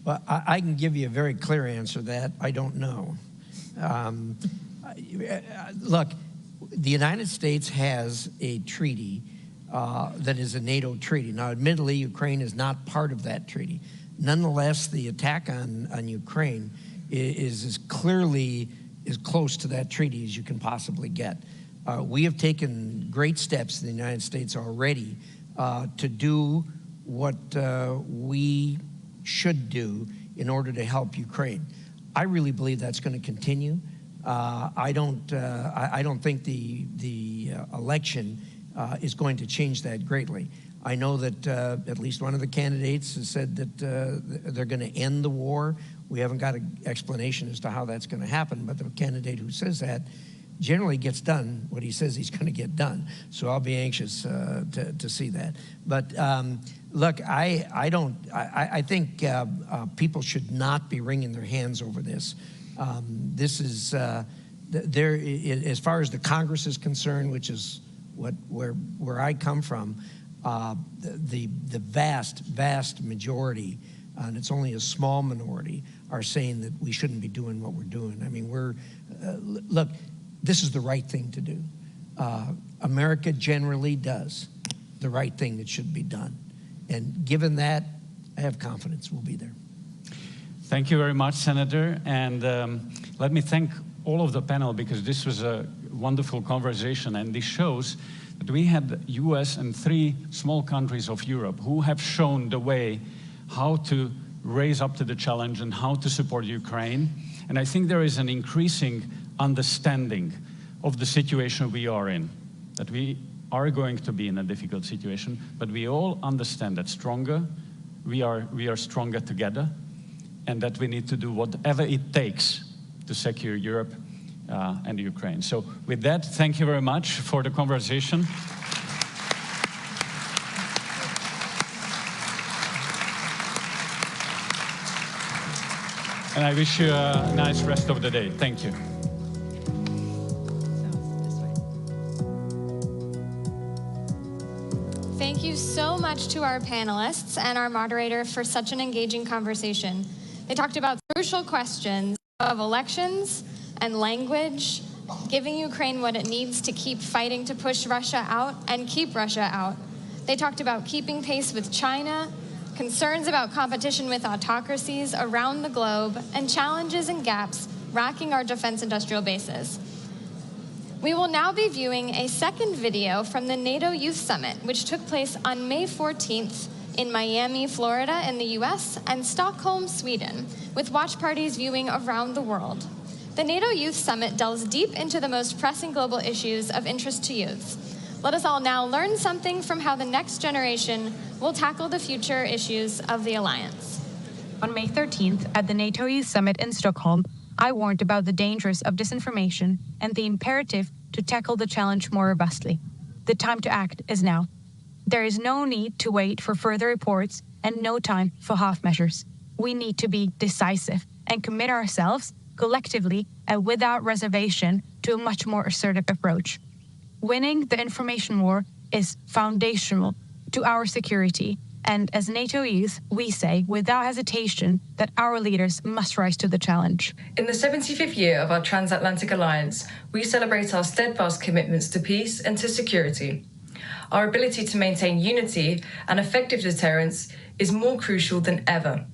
Well, I can give you a very clear answer to that. I don't know. Look, the United States has a treaty that is a NATO treaty. Now, admittedly, Ukraine is not part of that treaty. Nonetheless, the attack on Ukraine is as clearly as close to that treaty as you can possibly get. We have taken great steps in the United States already to do what we should do in order to help Ukraine. I really believe that's going to continue. I don't think the election is going to change that greatly. I know that at least one of the candidates has said that they're going to end the war. We haven't got an explanation as to how that's going to happen, but the candidate who says that generally gets done what he says he's going to get done. So I'll be anxious to see that. But look, I think people should not be wringing their hands over this. This is as far as the Congress is concerned, which is where I come from. The vast majority, and it's only a small minority, are saying that we shouldn't be doing what we're doing. I mean, look, this is the right thing to do. America generally does the right thing that should be done. And given that, I have confidence we'll be there. Thank you very much, Senator. And let me thank all of the panel, because this was a wonderful conversation, and this shows that we had the US and 3 small countries of Europe who have shown the way how to raise up to the challenge and how to support Ukraine. And I think there is an increasing understanding of the situation we are in, that we are going to be in a difficult situation, but we all understand that we are stronger together, and that we need to do whatever it takes to secure Europe and Ukraine. So with that, thank you very much for the conversation. And I wish you a nice rest of the day. Thank you. Thank you so much to our panelists and our moderator for such an engaging conversation. They talked about crucial questions of elections and language, giving Ukraine what it needs to keep fighting to push Russia out and keep Russia out. They talked about keeping pace with China, concerns about competition with autocracies around the globe, and challenges and gaps racking our defense industrial bases. We will now be viewing a second video from the NATO Youth Summit, which took place on May 14th in Miami, Florida in the US, and Stockholm, Sweden, with watch parties viewing around the world. The NATO Youth Summit delves deep into the most pressing global issues of interest to youths. Let us all now learn something from how the next generation will tackle the future issues of the alliance. On May 13th, at the NATO Youth Summit in Stockholm, I warned about the dangers of disinformation and the imperative to tackle the challenge more robustly. The time to act is now. There is no need to wait for further reports and no time for half measures. We need to be decisive and commit ourselves collectively and without reservation to a much more assertive approach. Winning the information war is foundational to our security, and as NATO youth, we say without hesitation that our leaders must rise to the challenge. In the 75th year of our Transatlantic alliance, we celebrate our steadfast commitments to peace and to security. Our ability to maintain unity and effective deterrence is more crucial than ever.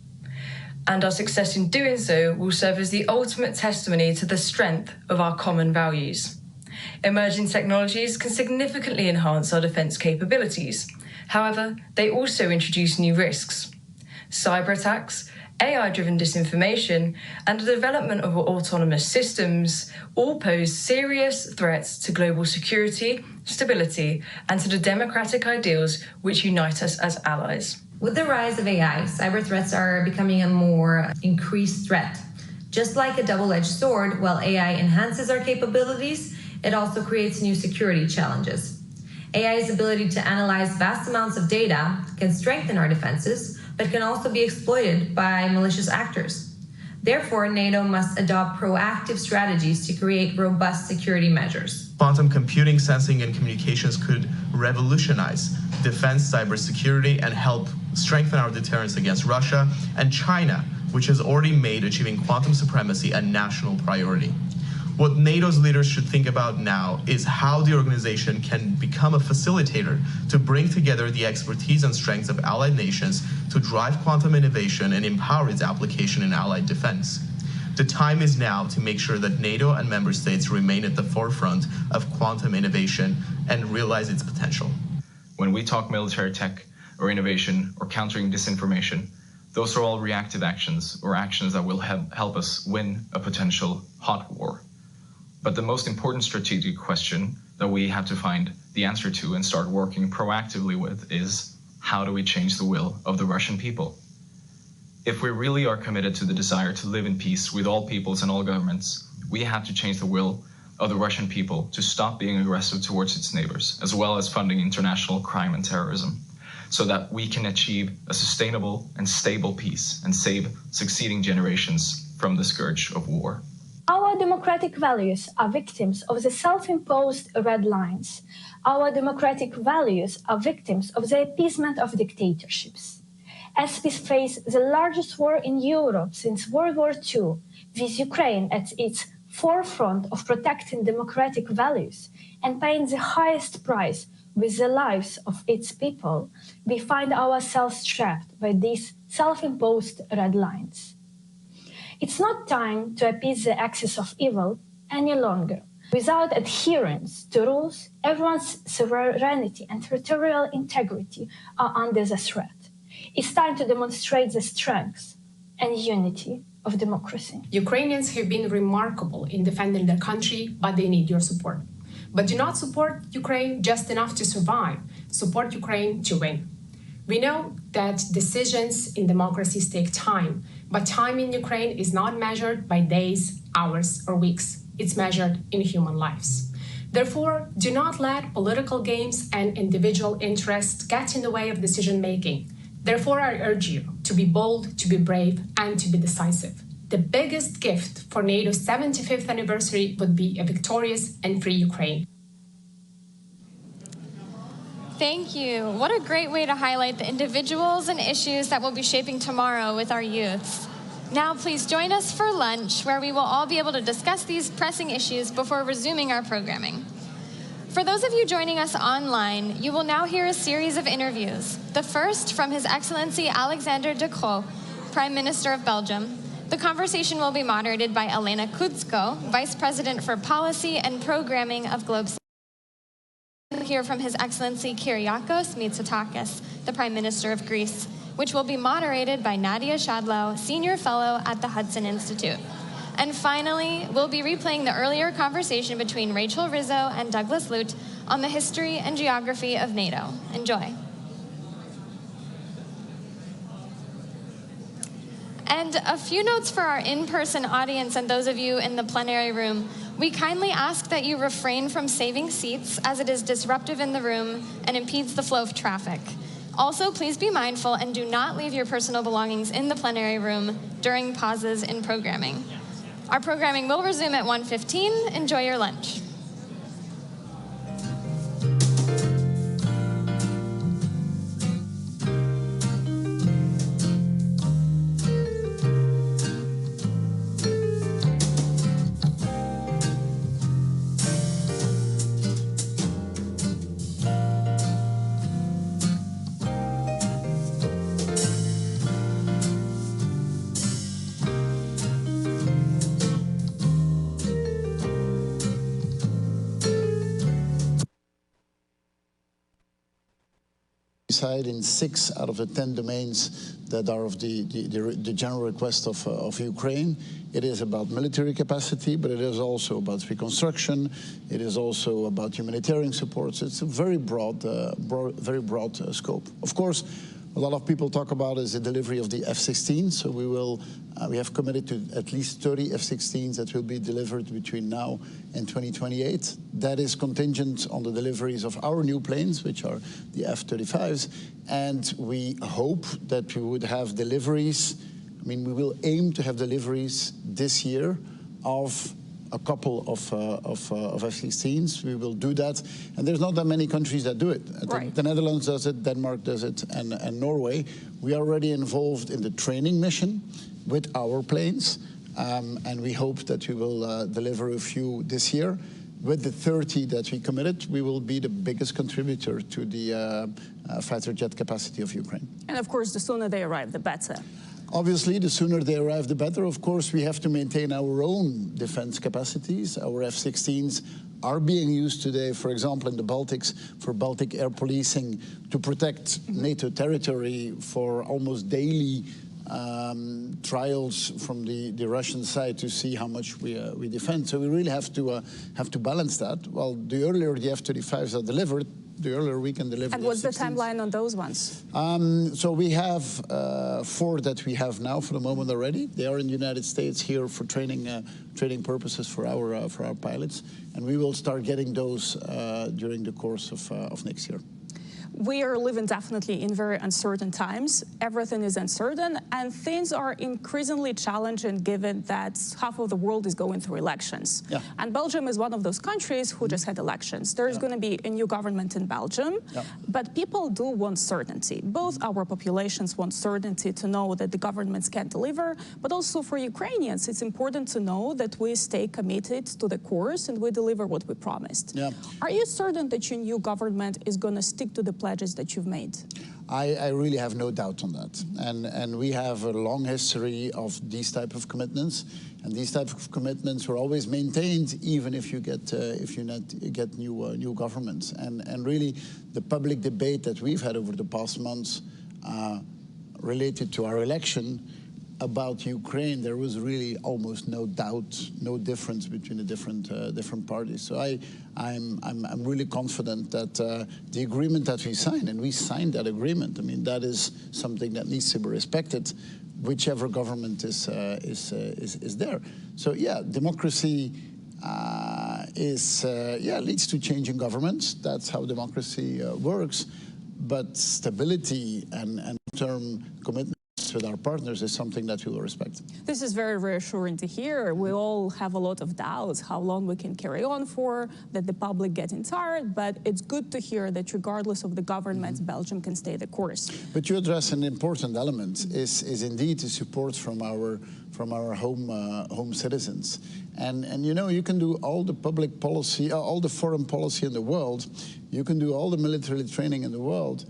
And our success in doing so will serve as the ultimate testimony to the strength of our common values. Emerging technologies can significantly enhance our defence capabilities. However, they also introduce new risks. Cyber attacks, AI-driven disinformation, and the development of autonomous systems all pose serious threats to global security, stability, and to the democratic ideals which unite us as allies. With the rise of AI, cyber threats are becoming a more increased threat. Just like a double-edged sword, while AI enhances our capabilities, it also creates new security challenges. AI's ability to analyze vast amounts of data can strengthen our defenses, but can also be exploited by malicious actors. Therefore, NATO must adopt proactive strategies to create robust security measures. Quantum computing, sensing, and communications could revolutionize defense, cybersecurity, and help strengthen our deterrence against Russia and China, which has already made achieving quantum supremacy a national priority. What NATO's leaders should think about now is how the organization can become a facilitator to bring together the expertise and strengths of allied nations to drive quantum innovation and empower its application in allied defense. The time is now to make sure that NATO and member states remain at the forefront of quantum innovation and realize its potential. When we talk military tech or innovation or countering disinformation, those are all reactive actions or actions that will help us win a potential hot war. But the most important strategic question that we have to find the answer to and start working proactively with is, how do we change the will of the Russian people? If we really are committed to the desire to live in peace with all peoples and all governments, we have to change the will of the Russian people to stop being aggressive towards its neighbors, as well as funding international crime and terrorism, so that we can achieve a sustainable and stable peace and save succeeding generations from the scourge of war. Our democratic values are victims of the self-imposed red lines. Our democratic values are victims of the appeasement of dictatorships. As we face the largest war in Europe since World War II, with Ukraine at its forefront of protecting democratic values and paying the highest price with the lives of its people, we find ourselves trapped by these self-imposed red lines. It's not time to appease the axis of evil any longer. Without adherence to rules, everyone's sovereignty and territorial integrity are under the threat. It's time to demonstrate the strength and unity of democracy. Ukrainians have been remarkable in defending their country, but they need your support. But do not support Ukraine just enough to survive. Support Ukraine to win. We know that decisions in democracies take time, but time in Ukraine is not measured by days, hours, or weeks. It's measured in human lives. Therefore, do not let political games and individual interests get in the way of decision-making. Therefore, I urge you to be bold, to be brave, and to be decisive. The biggest gift for NATO's 75th anniversary would be a victorious and free Ukraine. Thank you. What a great way to highlight the individuals and issues that will be shaping tomorrow with our youths. Now, please join us for lunch, where we will all be able to discuss these pressing issues before resuming our programming. For those of you joining us online, you will now hear a series of interviews. The first from His Excellency Alexander De Croo, Prime Minister of Belgium. The conversation will be moderated by Elena Kudsko, Vice President for Policy and Programming of Globe. We'll hear from His Excellency Kyriakos Mitsotakis, the Prime Minister of Greece, which will be moderated by Nadia Shadlow, Senior Fellow at the Hudson Institute. And finally, we'll be replaying the earlier conversation between Rachel Rizzo and Douglas Lute on the history and geography of NATO. Enjoy. And a few notes for our in-person audience and those of you in the plenary room. We kindly ask that you refrain from saving seats, as it is disruptive in the room and impedes the flow of traffic. Also, please be mindful and do not leave your personal belongings in the plenary room during pauses in programming. Our programming will resume at 1:15. Enjoy your lunch. In 6 out of the 10 domains that are of the general request of Ukraine. It is about military capacity, but it is also about reconstruction. It is also about humanitarian supports. It's a very broad scope. Of course, a lot of people talk about is the delivery of the F-16. So we have committed to at least 30 F-16s that will be delivered between now and 2028. That is contingent on the deliveries of our new planes, which are the F-35s. And we hope that we would have deliveries. I mean, we will aim to have deliveries this year of a couple of F-16s. We will do that. And there's not that many countries that do it. Right. The Netherlands does it, Denmark does it, and Norway. We are already involved in the training mission with our planes. And we hope that we will deliver a few this year. With the 30 that we committed, we will be the biggest contributor to the fighter jet capacity of Ukraine. And of course, the sooner they arrive, the better. Obviously, the sooner they arrive, the better. Of course, we have to maintain our own defense capacities. Our F-16s are being used today, for example, in the Baltics, for Baltic air policing, to protect NATO territory for almost daily trials from the Russian side to see how much we defend. So we really have to balance that. Well, the earlier the F-35s are delivered, the earlier we can deliver. And what's the timeline on those ones? So we have 4 that we have now for the moment already. They are in the United States here for training purposes for our pilots, and we will start getting those during the course of next year. We are living definitely in very uncertain times. Everything is uncertain, and things are increasingly challenging given that half of the world is going through elections. Yeah. And Belgium is one of those countries who just had elections. There's going to be a new government in Belgium, but people do want certainty. Both our populations want certainty to know that the governments can deliver, but also for Ukrainians, it's important to know that we stay committed to the course and we deliver what we promised. Yeah. Are you certain that your new government is going to stick to the pledges that you've made? I really have no doubt on that. And we have a long history of these type of commitments. And these type of commitments were always maintained, even if you get new governments. And really, the public debate that we've had over the past months related to our election about Ukraine, there was really almost no doubt, no difference between the different parties. So I'm really confident that the agreement that we signed, and we signed that agreement, I mean, that is something that needs to be respected, whichever government is there. So yeah, democracy leads to changing governments. That's how democracy works. But stability and long-term commitment with our partners is something that we will respect. This is very reassuring to hear. We all have a lot of doubts how long we can carry on for, that the public getting tired, but it's good to hear that regardless of the government, Belgium can stay the course. But you address an important element, is indeed the support from our home citizens. And you know, you can do all the public policy, all the foreign policy in the world, you can do all the military training in the world.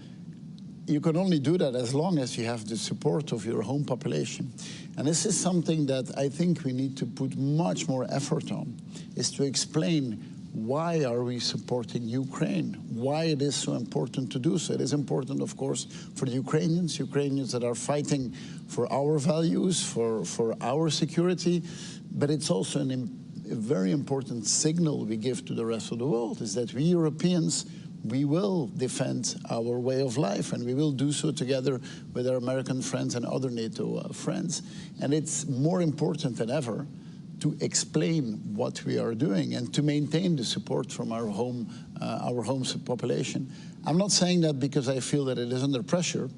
You can only do that as long as you have the support of your home population. And this is something that I think we need to put much more effort on, is to explain why are we supporting Ukraine, why it is so important to do so. It is important, of course, for the Ukrainians that are fighting for our values, for our security, but it's also a very important signal we give to the rest of the world, is that we Europeans, we will defend our way of life, and we will do so together with our American friends and other NATO friends. And it's more important than ever to explain what we are doing and to maintain the support from our home population. I'm not saying that because I feel that it is under pressure,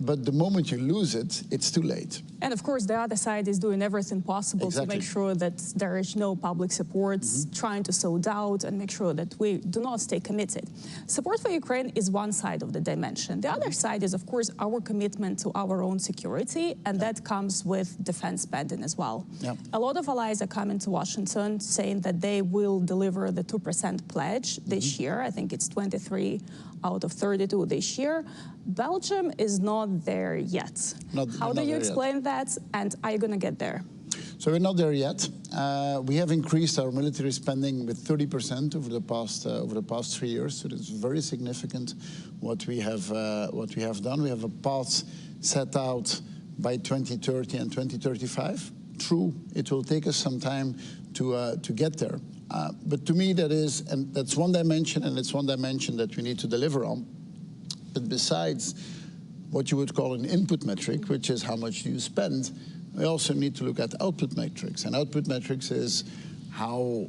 but the moment you lose it, it's too late. And of course, the other side is doing everything possible to make sure that there is no public support, trying to sow doubt and make sure that we do not stay committed. Support for Ukraine is one side of the dimension. The other side is, of course, our commitment to our own security, and that comes with defense spending as well. A lot of allies are coming to Washington saying that they will deliver the 2% pledge this year. I think it's 23 out of 32 this year. Belgium is not there yet. How do you explain that, and are you going to get there? So we're not there yet. We have increased our military spending with 30% over the past 3 years. So it's very significant what we have done. We have a path set out by 2030 and 2035. True, it will take us some time to get there. But to me, that's one dimension, and it's one dimension that we need to deliver on. But besides what you would call an input metric, which is how much do you spend, we also need to look at output metrics. And output metrics is how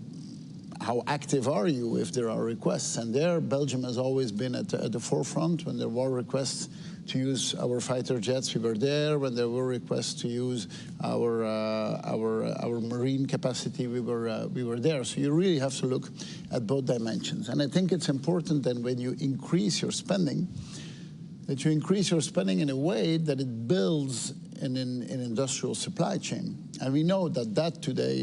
active are you if there are requests. And there, Belgium has always been at the forefront. When there were requests to use our fighter jets, we were there. When there were requests to use our marine capacity, we were there. So you really have to look at both dimensions. And I think it's important then when you increase your spending, that you increase your spending in a way that it builds an industrial supply chain. And we know that today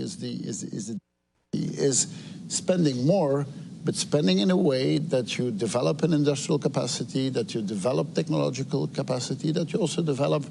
is spending more, but spending in a way that you develop an industrial capacity, that you develop technological capacity, that you also develop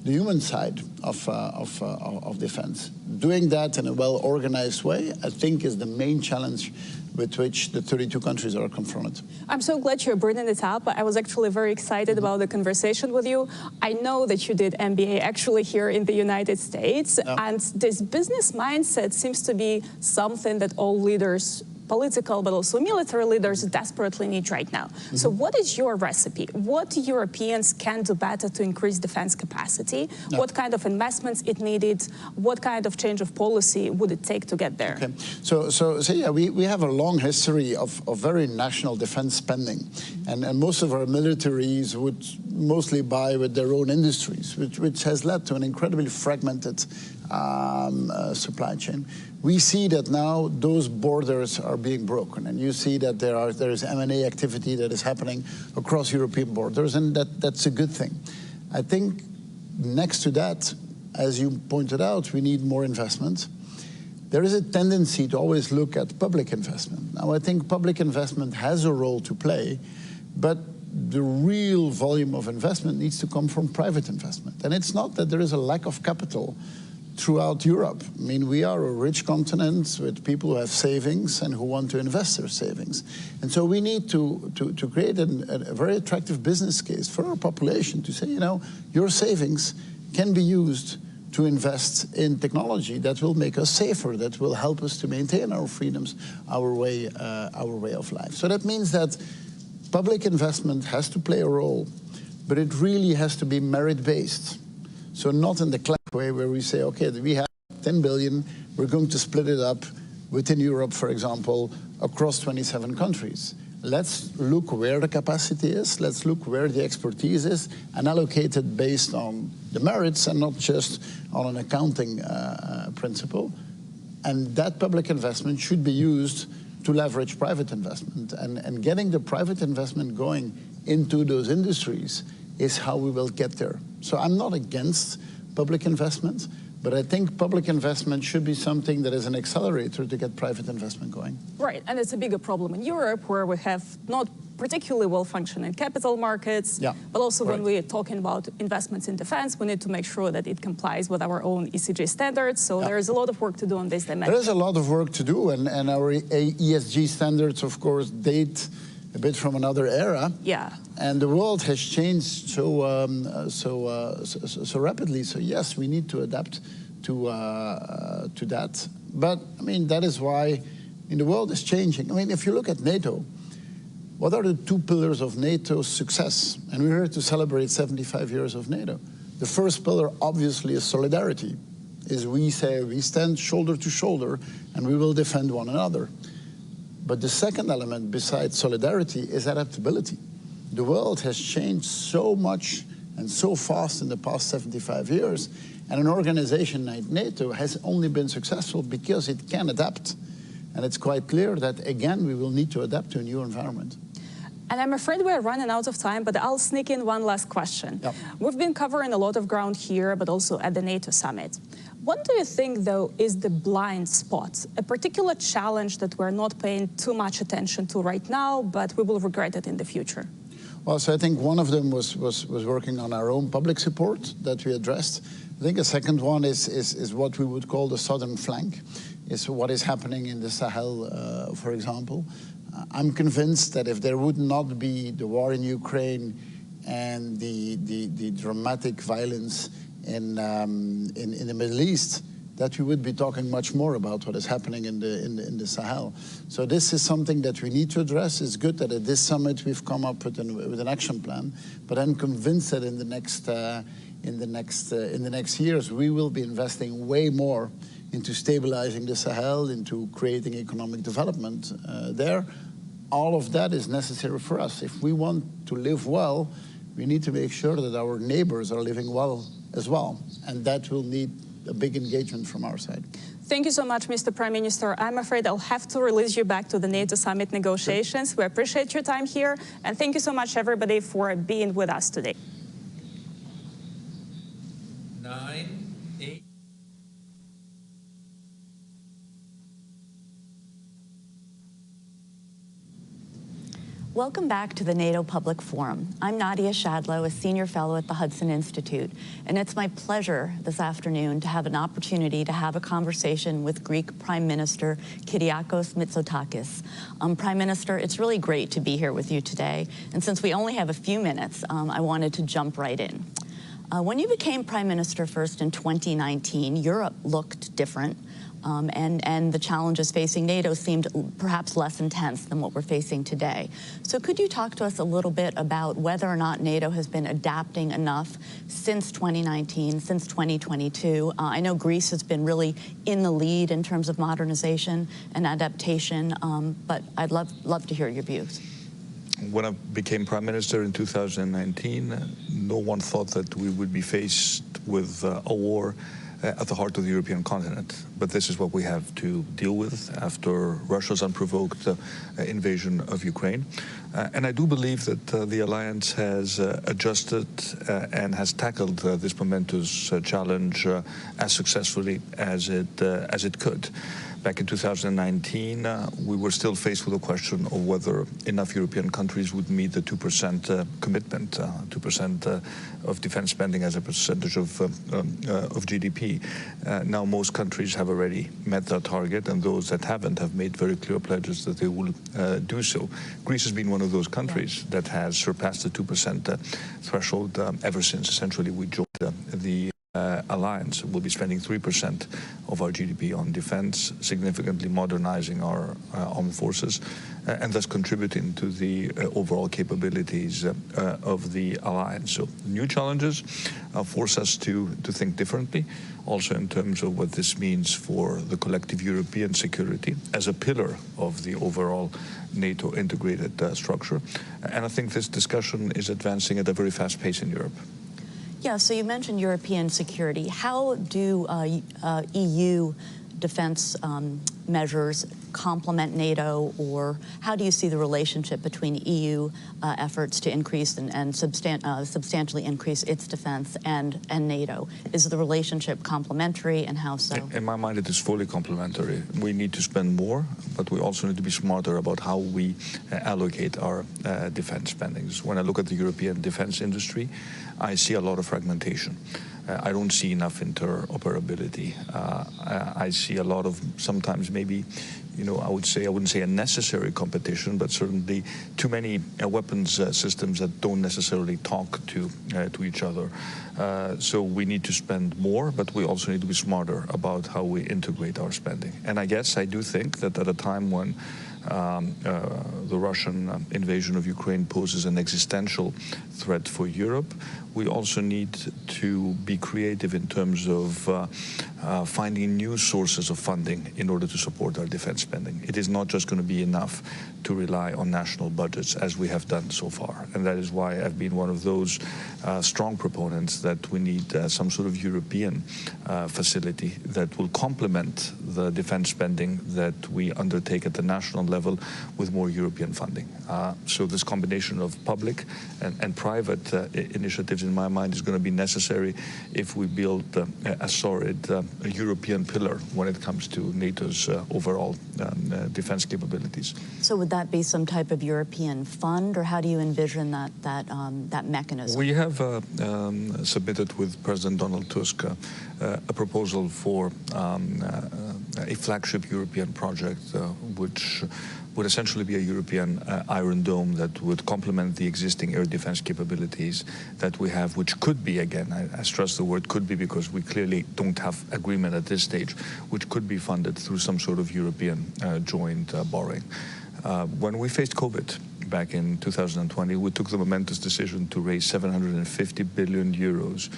the human side of defense. Doing that in a well-organized way, I think, is the main challenge with which the 32 countries are confronted. I'm so glad you're bringing it up. I was actually very excited about the conversation with you. I know that you did MBA actually here in the United States, and this business mindset seems to be something that all leaders, political but also military leaders, desperately need right now. So what is your recipe? What Europeans can do better to increase defense capacity? What kind of investments it needed? What kind of change of policy would it take to get there? Okay. So yeah, we have a long history of very national defense spending. And most of our militaries would mostly buy with their own industries, which has led to an incredibly fragmented supply chain. We see that now those borders are being broken, and you see that there is M&A activity that is happening across European borders, and that's a good thing. I think next to that, as you pointed out, we need more investment. There is a tendency to always look at public investment. Now, I think public investment has a role to play, but the real volume of investment needs to come from private investment. And it's not that there is a lack of capital throughout Europe. I mean, we are a rich continent with people who have savings and who want to invest their savings. And so we need to create a very attractive business case for our population to say, you know, your savings can be used to invest in technology that will make us safer, that will help us to maintain our freedoms, our way of life. So that means that public investment has to play a role, but it really has to be merit-based. So not in the classic way where we say, okay, we have 10 billion, we're going to split it up within Europe, for example, across 27 countries. Let's look where the capacity is, let's look where the expertise is, and allocate it based on the merits and not just on an accounting principle. And that public investment should be used to leverage private investment. And getting the private investment going into those industries is how we will get there. So I'm not against public investment, but I think public investment should be something that is an accelerator to get private investment going. Right, and it's a bigger problem in Europe where we have not particularly well-functioning capital markets, but also when we're talking about investments in defense, we need to make sure that it complies with our own ECG standards. So there is a lot of work to do on this dimension. There is a lot of work to do, and our ESG standards, of course, date a bit from another era. Yeah. And the world has changed so rapidly. So yes, we need to adapt to that. But I mean, that is why the world is changing. I mean, if you look at NATO, what are the two pillars of NATO's success? And we're here to celebrate 75 years of NATO. The first pillar, obviously, is solidarity. Is we say we stand shoulder to shoulder and we will defend one another. But the second element, besides solidarity, is adaptability. The world has changed so much and so fast in the past 75 years, and an organization like NATO has only been successful because it can adapt. And it's quite clear that, again, we will need to adapt to a new environment. And I'm afraid we're running out of time, but I'll sneak in one last question. We've been covering a lot of ground here, but also at the NATO summit. What do you think, though, is the blind spot, a particular challenge that we're not paying too much attention to right now, but we will regret it in the future? Well, so I think one of them was working on our own public support that we addressed. I think a second one is what we would call the southern flank, is what is happening in the Sahel, for example. I'm convinced that if there would not be the war in Ukraine and the dramatic violence in the Middle East, that we would be talking much more about what is happening in the Sahel. So this is something that we need to address. It's good that at this summit we've come up with an action plan, but I'm convinced that in the next years we will be investing way more into stabilizing the Sahel, into creating economic development there. All of that is necessary for us. If we want to live well, we need to make sure that our neighbors are living well as well, and that will need a big engagement from our side. Thank you so much, Mr. Prime Minister. I'm afraid I'll have to release you back to the NATO summit negotiations. Sure. We appreciate your time here, and thank you so much, everybody, for being with us today. 9, 8. Welcome back to the NATO Public Forum. I'm Nadia Shadlow, a senior fellow at the Hudson Institute, and it's my pleasure this afternoon to have an opportunity to have a conversation with Greek Prime Minister Kyriakos Mitsotakis. Prime Minister, it's really great to be here with you today, and since we only have a few minutes, I wanted to jump right in. When you became Prime Minister first in 2019, Europe looked different. And the challenges facing NATO seemed perhaps less intense than what we're facing today. So could you talk to us a little bit about whether or not NATO has been adapting enough since 2019, since 2022? I know Greece has been really in the lead in terms of modernization and adaptation, but I'd love to hear your views. When I became Prime Minister in 2019, no one thought that we would be faced with a war at the heart of the European continent. But this is what we have to deal with after Russia's unprovoked invasion of Ukraine. And I do believe that the alliance has adjusted and has tackled this momentous challenge as successfully as it could. Back in 2019, we were still faced with the question of whether enough European countries would meet the 2% commitment, 2% of defense spending as a percentage of GDP. Now most countries have already met that target, and those that haven't have made very clear pledges that they will do so. Greece has been one of those countries that has surpassed the 2% threshold ever since essentially we joined the alliance. We'll be spending 3% of our GDP on defense, significantly modernizing our armed forces, and thus contributing to the overall capabilities of the alliance. So new challenges force us to think differently, also in terms of what this means for the collective European security as a pillar of the overall NATO integrated structure. And I think this discussion is advancing at a very fast pace in Europe. Yeah, so you mentioned European security. How do EU defense measures complement NATO, or how do you see the relationship between EU efforts to increase and substantially increase its defense and NATO? Is the relationship complementary, and how so? In my mind, it is fully complementary. We need to spend more, but we also need to be smarter about how we allocate our defense spendings. When I look at the European defense industry, I see a lot of fragmentation. I don't see enough interoperability. I see a lot of sometimes maybe, I wouldn't say a necessary competition, but certainly too many weapons systems that don't necessarily talk to each other. So we need to spend more, but we also need to be smarter about how we integrate our spending. And I guess I do think that at a time when the Russian invasion of Ukraine poses an existential threat for Europe, we also need to be creative in terms of finding new sources of funding in order to support our defense spending. It is not just going to be enough to rely on national budgets as we have done so far. And that is why I've been one of those strong proponents that we need some sort of European facility that will complement the defense spending that we undertake at the national level with more European funding. So this combination of public and private initiatives, in my mind, is going to be necessary if we build a solid European pillar when it comes to NATO's overall defense capabilities. So would that be some type of European fund, or how do you envision that mechanism? We have submitted with President Donald Tusk a proposal for a flagship European project, which would essentially be a European Iron Dome that would complement the existing air defense capabilities that we have, which could be, again, I stress the word could be because we clearly don't have agreement at this stage, which could be funded through some sort of European joint borrowing. When we faced COVID back in 2020, we took the momentous decision to raise 750 billion euros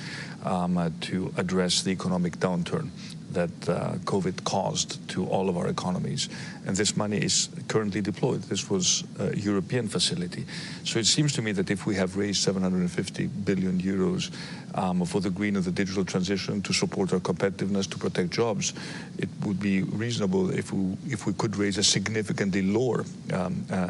to address the economic downturn that COVID caused to all of our economies. And this money is currently deployed. This was a European facility. So it seems to me that if we have raised 750 billion euros for the green and the digital transition to support our competitiveness, to protect jobs, it would be reasonable if we could raise a significantly lower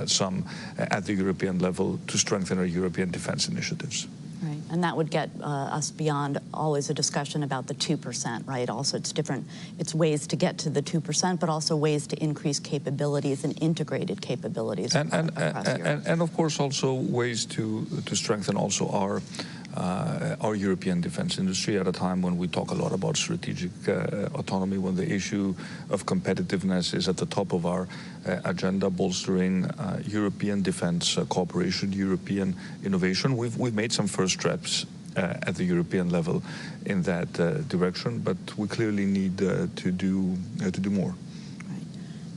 sum at the European level to strengthen our European defense initiatives. Right, and that would get us beyond always a discussion about the 2%, right? Also, it's ways to get to the 2%, but also ways to increase capabilities and integrated capabilities across Europe. And of course, also ways to strengthen also our European defense industry at a time when we talk a lot about strategic autonomy, when the issue of competitiveness is at the top of our agenda, bolstering European defense cooperation, European innovation. We've made some first steps at the European level in that direction, but we clearly need to do more.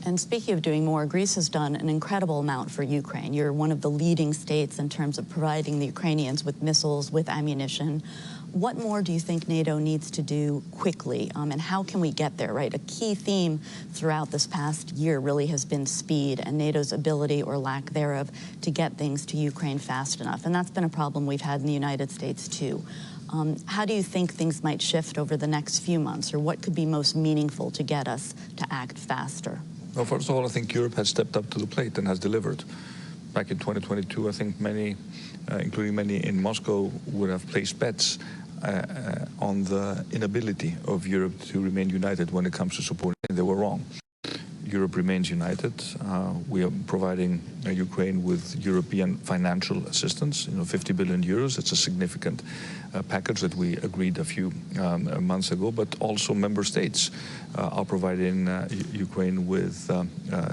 And speaking of doing more, Greece has done an incredible amount for Ukraine. You're one of the leading states in terms of providing the Ukrainians with missiles, with ammunition. What more do you think NATO needs to do quickly, and how can we get there, right? A key theme throughout this past year really has been speed and NATO's ability or lack thereof to get things to Ukraine fast enough. And that's been a problem we've had in the United States too. How do you think things might shift over the next few months, or what could be most meaningful to get us to act faster? Well, first of all, I think Europe has stepped up to the plate and has delivered. Back in 2022, I think many, including many in Moscow, would have placed bets on the inability of Europe to remain united when it comes to supporting. They were wrong. Europe remains united. We are providing Ukraine with European financial assistance, 50 billion euros. It's a significant package that we agreed a few months ago, but also member states are providing Ukraine with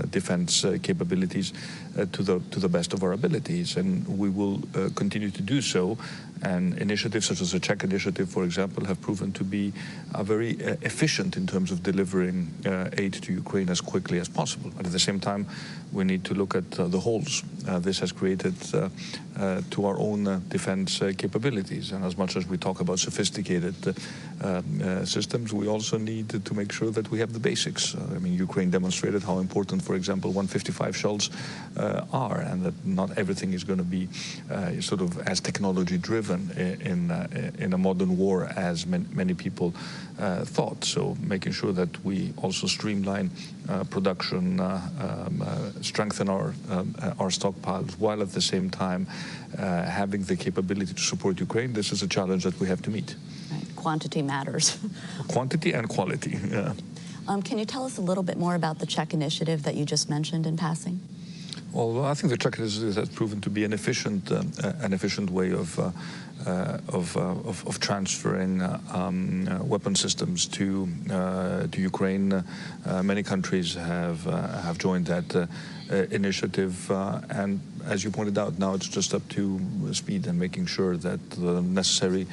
defense capabilities to the best of our abilities, and we will continue to do so. And initiatives such as the Czech initiative, for example, have proven to be very efficient in terms of delivering aid to Ukraine as quickly as possible. But at the same time, we need to look at the holes this has created to our own defense capabilities. And as much as we talk about sophisticated systems, we also need to make sure that we have the basics. I mean, Ukraine demonstrated how important, for example, 155 shells are, and that not everything is going to be sort of as technology-driven in a modern war as many people thought. So making sure that we also streamline production, strengthen our stockpiles, while at the same time having the capability to support Ukraine, this is a challenge that we have to meet. Right. Quantity matters. Quantity and quality, yeah. Can you tell us a little bit more about the Czech initiative that you just mentioned in passing? Well, I think the Czech initiative has proven to be an efficient way of transferring weapon systems to Ukraine. Many countries have joined that initiative, and as you pointed out, now it's just up to speed and making sure that the necessary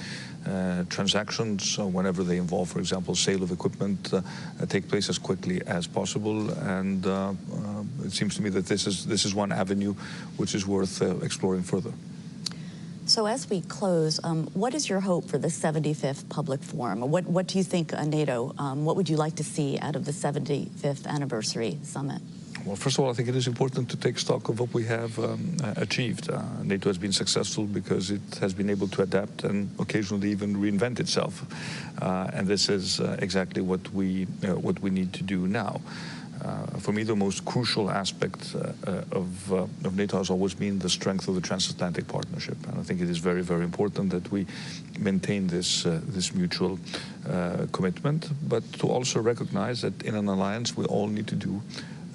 transactions, whenever they involve, for example, sale of equipment, take place as quickly as possible. And it seems to me that this is one avenue which is worth exploring further. So as we close, what is your hope for the 75th Public Forum? What do you think, NATO, what would you like to see out of the 75th Anniversary Summit? Well, first of all, I think it is important to take stock of what we have achieved. NATO has been successful because it has been able to adapt and occasionally even reinvent itself. And this is exactly what we need to do now. For me, the most crucial aspect of NATO has always been the strength of the Transatlantic partnership. And I think it is very, very important that we maintain this mutual commitment, but to also recognize that in an alliance, we all need to do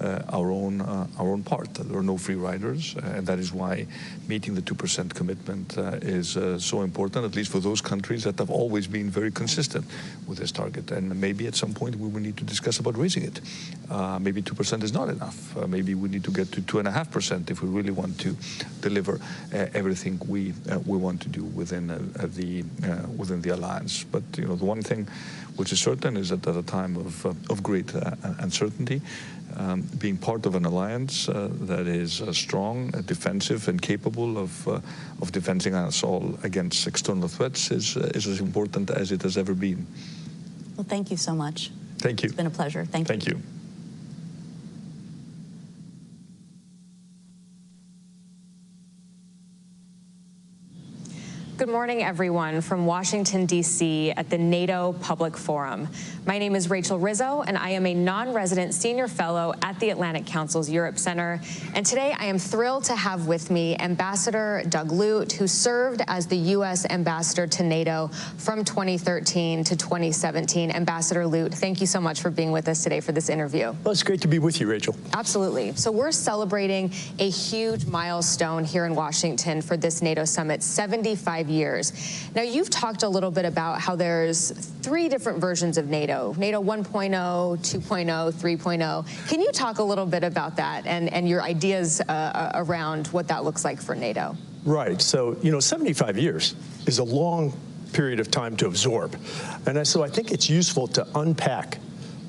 our own part. There are no free riders, and that is why meeting the 2% commitment is so important, at least for those countries that have always been very consistent with this target. And maybe at some point we will need to discuss about raising it. Maybe 2% is not enough. Maybe we need to get to 2.5% if we really want to deliver everything we want to do within the alliance. But the one thing which is certain is that at a time of great uncertainty, being part of an alliance that is strong, defensive, and capable of defending us all against external threats is as important as it has ever been. Well, thank you so much. Thank you. It's been a pleasure. Thank you. Thank you. Good morning, everyone, from Washington, D.C. at the NATO Public Forum. My name is Rachel Rizzo, and I am a non-resident senior fellow at the Atlantic Council's Europe Center. And today I am thrilled to have with me Ambassador Doug Lute, who served as the U.S. ambassador to NATO from 2013 to 2017. Ambassador Lute, thank you so much for being with us today for this interview. Well, it's great to be with you, Rachel. Absolutely. So we're celebrating a huge milestone here in Washington for this NATO summit, 75 years. Now, you've talked a little bit about how there's 3 different versions of NATO, NATO 1.0, 2.0, 3.0. Can you talk a little bit about that and your ideas around what that looks like for NATO? Right. So, 75 years is a long period of time to absorb. And so I think it's useful to unpack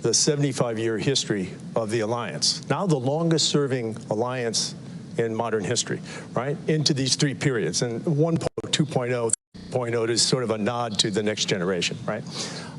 the 75-year history of the alliance, now the longest-serving alliance in modern history, right, into these 3 periods. And 1.0, 2.0, 3.0 is sort of a nod to the next generation, right?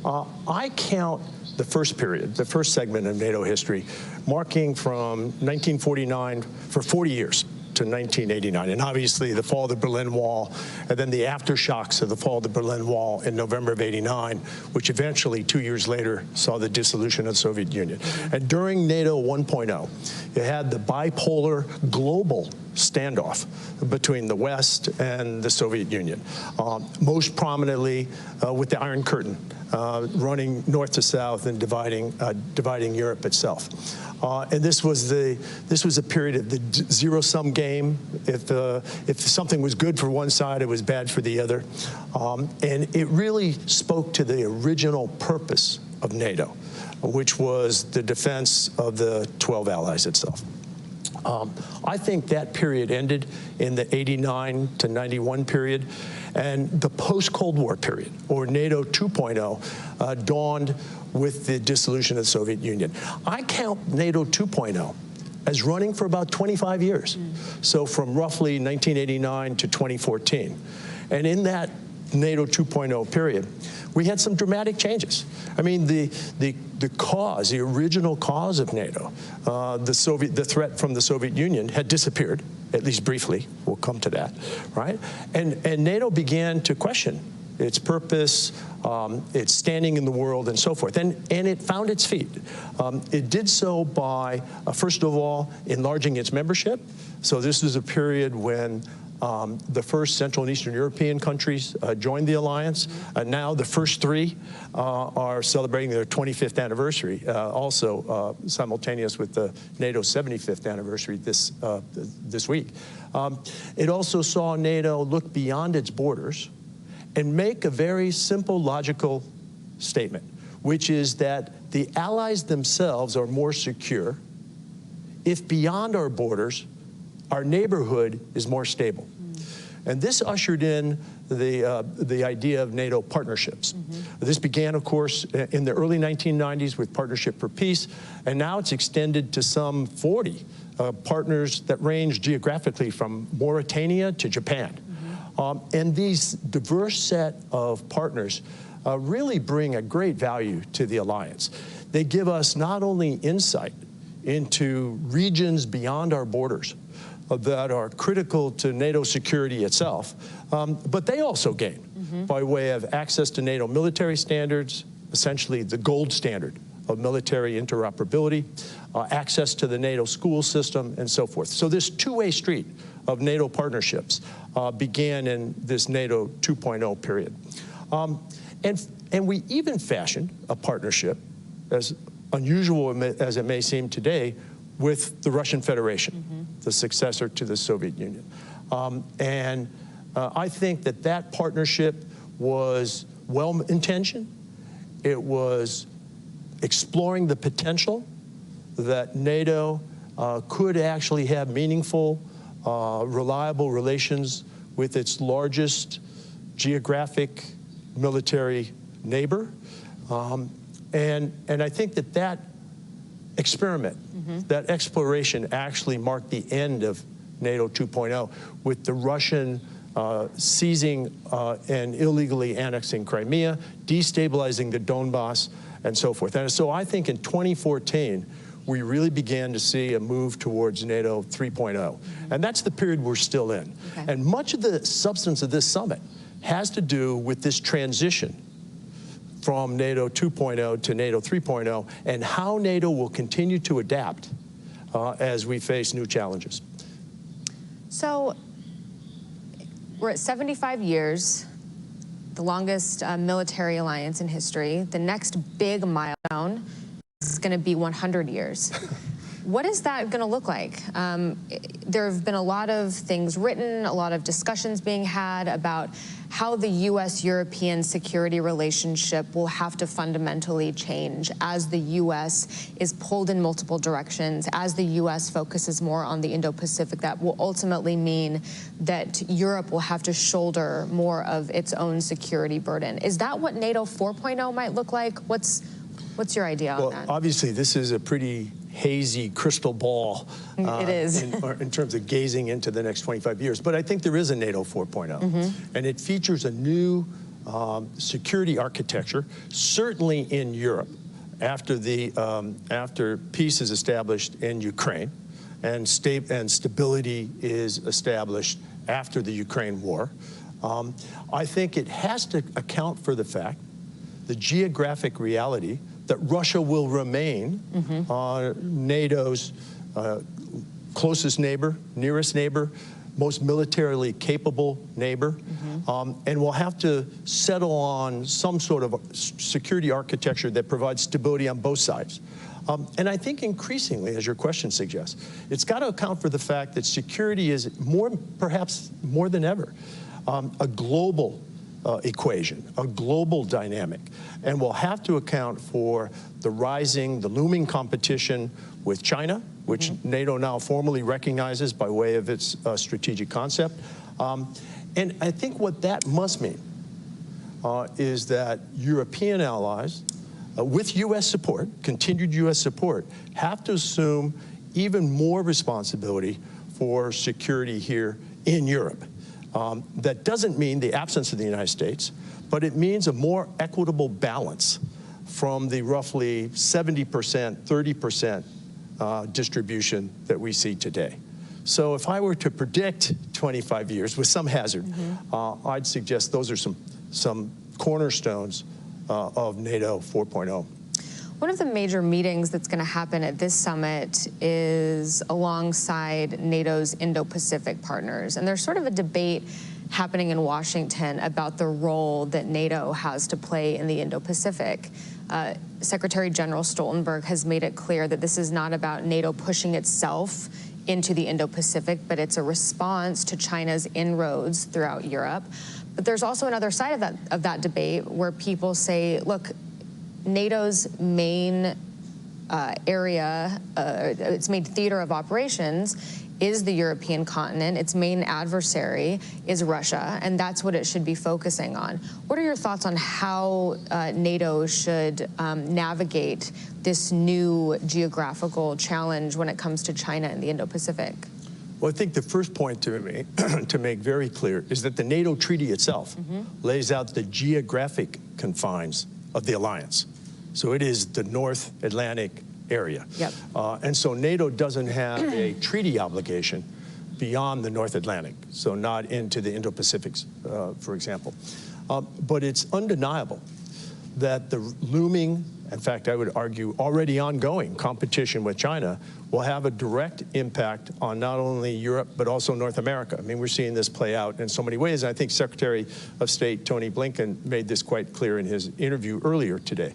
I count the first period, the first segment of NATO history, marking from 1949 for 40 years to 1989. And obviously the fall of the Berlin Wall, and then the aftershocks of the fall of the Berlin Wall in November of '89, which eventually 2 years later saw the dissolution of the Soviet Union. And during NATO 1.0, you had the bipolar global standoff between the West and the Soviet Union, most prominently with the Iron Curtain running north to south and dividing Europe itself. And this was a period of the zero-sum game. If something was good for one side, it was bad for the other. And it really spoke to the original purpose of NATO, which was the defense of the 12 allies itself. I think that period ended in the '89 to '91 period, and the post-Cold War period, or NATO 2.0, dawned with the dissolution of the Soviet Union. I count NATO 2.0 as running for about 25 years, so from roughly 1989 to 2014. And in that NATO 2.0 period, we had some dramatic changes. I mean, the original cause of NATO, the threat from the Soviet Union had disappeared, at least briefly. We'll come to that, right? And NATO began to question its purpose, its standing in the world, and so forth. And it found its feet. It did so by, first of all, enlarging its membership. So this is a period when the first Central and Eastern European countries joined the alliance. Now the first 3 are celebrating their 25th anniversary, also simultaneous with the NATO 75th anniversary this week. It also saw NATO look beyond its borders and make a very simple, logical statement, which is that the allies themselves are more secure if beyond our borders, our neighborhood is more stable. And this ushered in the idea of NATO partnerships. This began, of course, in the early 1990s with Partnership for Peace, and now it's extended to some 40 partners that range geographically from Mauritania to Japan. And these diverse set of partners really bring a great value to the alliance. They give us not only insight into regions beyond our borders that are critical to NATO security itself, but they also gain by way of access to NATO military standards, essentially the gold standard of military interoperability, access to the NATO school system, and so forth. So this two-way street of NATO partnerships began in this NATO 2.0 period. And we even fashioned a partnership, as unusual as it may seem today, with the Russian Federation, the successor to the Soviet Union. I think that that partnership was well-intentioned. It was exploring the potential that NATO could actually have meaningful, reliable relations with its largest geographic military neighbor. And I think that that experiment, that exploration actually marked the end of NATO 2.0 with the Russian seizing and illegally annexing Crimea, destabilizing the Donbass, and so forth. And so I think in 2014, we really began to see a move towards NATO 3.0. And that's the period we're still in. Okay. And much of the substance of this summit has to do with this transition from NATO 2.0 to NATO 3.0 and how NATO will continue to adapt as we face new challenges. So we're at 75 years, the longest military alliance in history. The next big milestone is going to be 100 years. What is that going to look like? There have been a lot of things written, a lot of discussions being had about how the U.S.-European security relationship will have to fundamentally change as the U.S. is pulled in multiple directions, as the U.S. focuses more on the Indo-Pacific. That will ultimately mean that Europe will have to shoulder more of its own security burden. Is that what NATO 4.0 might look like? What's your idea on that? Well, obviously, this is a pretty hazy crystal ball it is. in terms of gazing into the next 25 years. But I think there is a NATO 4.0, and it features a new security architecture, certainly in Europe, after peace is established in Ukraine and stability is established after the Ukraine war. I think it has to account for the fact, the geographic reality, that Russia will remain NATO's closest neighbor, nearest neighbor, most militarily capable neighbor, and will have to settle on some sort of security architecture that provides stability on both sides. And I think increasingly, as your question suggests, it's got to account for the fact that security is perhaps more than ever, a global equation, a global dynamic, and will have to account for the looming competition with China, which NATO now formally recognizes by way of its strategic concept. And I think what that must mean is that European allies, with U.S. support, continued U.S. support, have to assume even more responsibility for security here in Europe. That doesn't mean the absence of the United States, but it means a more equitable balance from the roughly 70%, 30% distribution that we see today. So if I were to predict 25 years with some hazard, I'd suggest those are some cornerstones of NATO 4.0. One of the major meetings that's going to happen at this summit is alongside NATO's Indo-Pacific partners. And there's sort of a debate happening in Washington about the role that NATO has to play in the Indo-Pacific. Secretary General Stoltenberg has made it clear that this is not about NATO pushing itself into the Indo-Pacific, but it's a response to China's inroads throughout Europe. But there's also another side of that debate where people say, look, NATO's main area, its main theater of operations is the European continent. Its main adversary is Russia, and that's what it should be focusing on. What are your thoughts on how NATO should navigate this new geographical challenge when it comes to China and the Indo-Pacific? Well, I think the first point to make very clear is that the NATO treaty itself lays out the geographic confines of the alliance. So it is the North Atlantic area. And so NATO doesn't have a treaty obligation beyond the North Atlantic, so not into the Indo-Pacific, for example. But it's undeniable that the looming, in fact, I would argue already ongoing competition with China will have a direct impact on not only Europe, but also North America. I mean, we're seeing this play out in so many ways. I think Secretary of State Tony Blinken made this quite clear in his interview earlier today.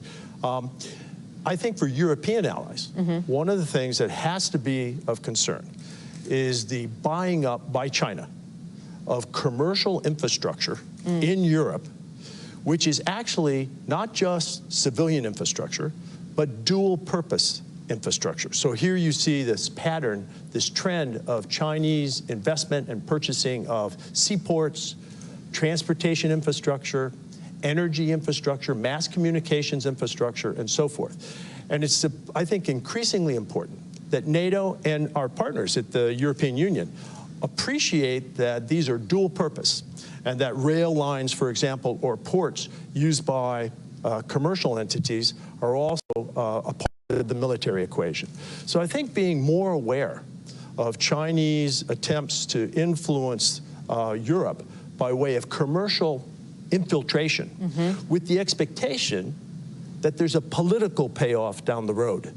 I think for European allies, one of the things that has to be of concern is the buying up by China of commercial infrastructure in Europe, which is actually not just civilian infrastructure, but dual purpose infrastructure. So here you see this pattern, this trend of Chinese investment and purchasing of seaports, transportation infrastructure, energy infrastructure, mass communications infrastructure, and so forth. And it's, I think, increasingly important that NATO and our partners at the European Union appreciate that these are dual purpose, and that rail lines, for example, or ports used by commercial entities are also a part of the military equation. So I think being more aware of Chinese attempts to influence Europe by way of commercial infiltration with the expectation that there's a political payoff down the road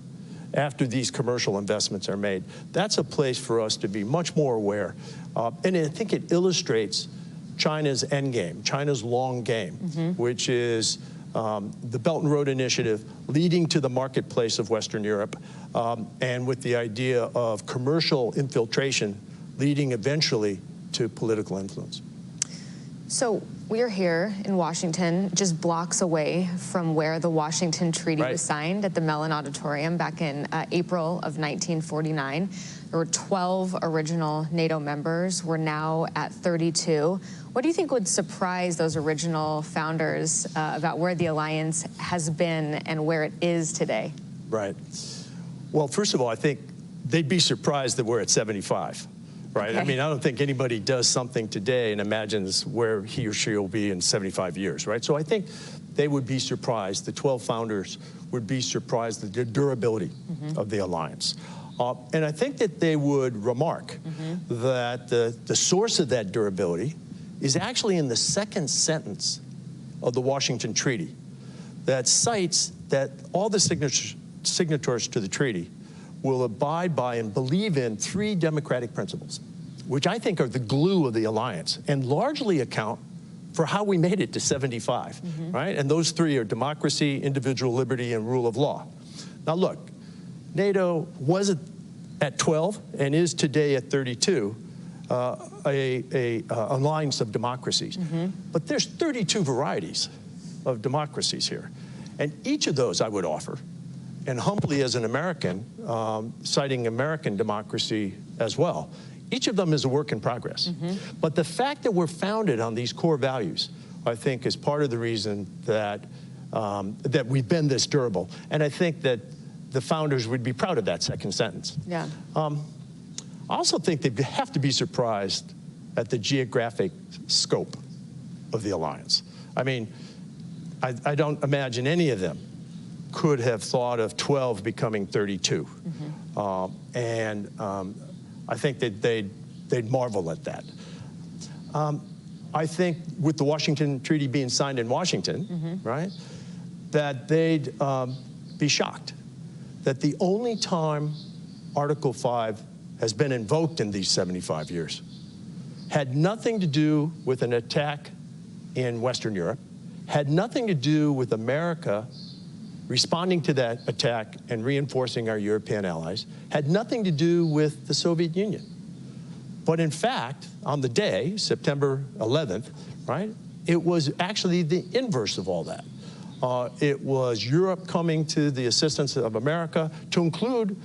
after these commercial investments are made. That's a place for us to be much more aware. And I think it illustrates China's end game, China's long game, which is the Belt and Road Initiative leading to the marketplace of Western Europe, and with the idea of commercial infiltration leading eventually to political influence. So we're here in Washington, just blocks away from where the Washington Treaty was signed at the Mellon Auditorium back in April of 1949. There were 12 original NATO members. We're now at 32. What do you think would surprise those original founders about where the alliance has been and where it is today? Right. Well, first of all, I think they'd be surprised that we're at 75. Right. Okay. I mean, I don't think anybody does something today and imagines where he or she will be in 75 years. Right. So I think they would be surprised. The 12 founders would be surprised at the durability of the alliance. And I think that they would remark that the source of that durability is actually in the second sentence of the Washington Treaty that cites that all the signatories to the treaty will abide by and believe in 3 democratic principles, which I think are the glue of the alliance and largely account for how we made it to 75, right? And those 3 are democracy, individual liberty, and rule of law. Now look, NATO was at 12 and is today at 32, a alliance of democracies. But there's 32 varieties of democracies here. And each of those I would offer, and humbly as an American, citing American democracy as well, each of them is a work in progress. But the fact that we're founded on these core values, I think, is part of the reason that, that we've been this durable. And I think that the founders would be proud of that second sentence. Yeah. I also think they have to be surprised at the geographic scope of the alliance. I mean, I don't imagine any of them could have thought of 12 becoming 32. I think that they'd marvel at that. I think with the Washington Treaty being signed in Washington, right, that they'd be shocked that the only time Article 5 has been invoked in these 75 years had nothing to do with an attack in Western Europe, had nothing to do with America responding to that attack and reinforcing our European allies, had nothing to do with the Soviet Union. But in fact, on the day, September 11th, right, it was actually the inverse of all that. It was Europe coming to the assistance of America, to include,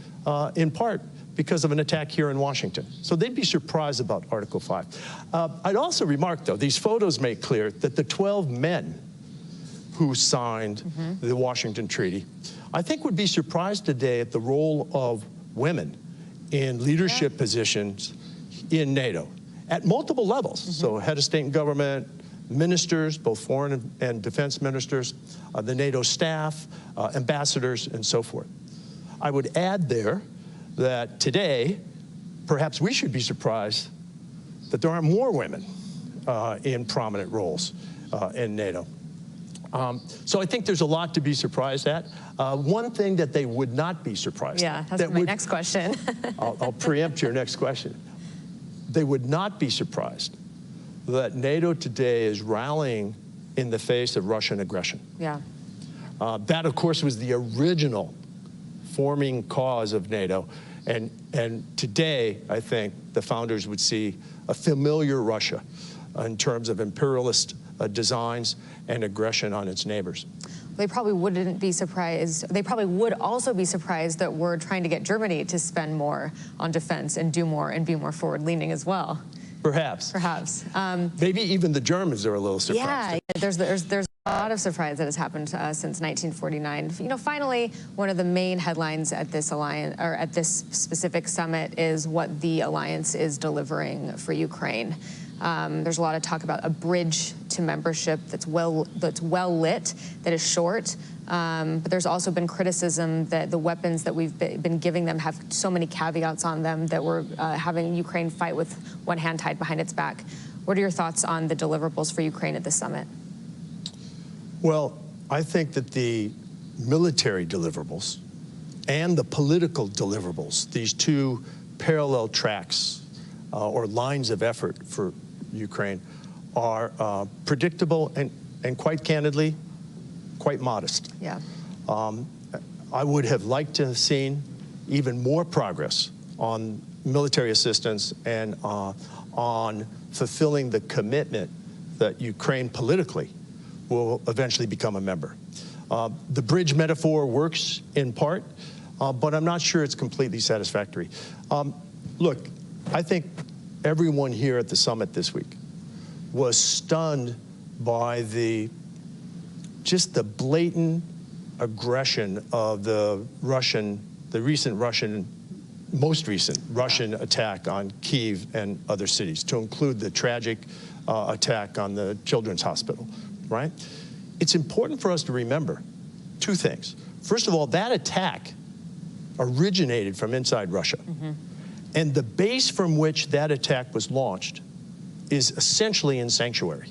in part, because of an attack here in Washington. So they'd be surprised about Article 5. I'd also remark, though, these photos make clear that the 12 men who signed the Washington Treaty, I think would be surprised today at the role of women in leadership positions in NATO at multiple levels. So head of state and government, ministers, both foreign and defense ministers, the NATO staff, ambassadors, and so forth. I would add there that today, perhaps we should be surprised that there aren't more women in prominent roles in NATO. So I think there's a lot to be surprised at. One thing that they would not be surprised at. That's my next question. I'll preempt your next question. They would not be surprised that NATO today is rallying in the face of Russian aggression. Yeah. That, of course, was the original forming cause of NATO. And today, I think, the founders would see a familiar Russia in terms of imperialist designs and aggression on its neighbors. They probably wouldn't be surprised. They probably would also be surprised that we're trying to get Germany to spend more on defense and do more and be more forward-leaning as well. Perhaps. Perhaps. Maybe even the Germans are a little surprised. Yeah, there's a lot of surprise that has happened since 1949. You know, finally, one of the main headlines at this alliance, or at this specific summit, is what the alliance is delivering for Ukraine. There's a lot of talk about a bridge to membership that's well lit, that is short. But there's also been criticism that the weapons that we've been giving them have so many caveats on them that we're having Ukraine fight with one hand tied behind its back. What are your thoughts on the deliverables for Ukraine at this summit? Well, I think that the military deliverables and the political deliverables, these two parallel tracks or lines of effort for Ukraine, are predictable and quite candidly, quite modest. Yeah. I would have liked to have seen even more progress on military assistance and on fulfilling the commitment that Ukraine politically will eventually become a member. The bridge metaphor works in part, but I'm not sure it's completely satisfactory. Look, I think everyone here at the summit this week was stunned by just the blatant aggression of the most recent Russian attack on Kyiv and other cities, to include the tragic attack on the Children's Hospital, right? It's important for us to remember two things. First of all, that attack originated from inside Russia. Mm-hmm. And the base from which that attack was launched is essentially in sanctuary,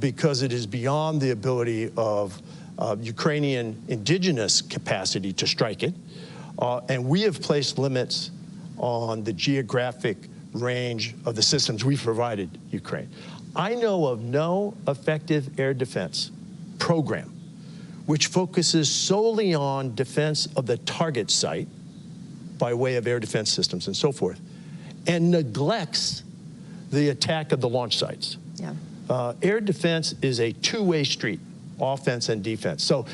because it is beyond the ability of Ukrainian indigenous capacity to strike it. And we have placed limits on the geographic range of the systems we've provided Ukraine. I know of no effective air defense program which focuses solely on defense of the target site by way of air defense systems and so forth, and neglects the attack of the launch sites. Yeah. Air defense is a two-way street, offense and defense. So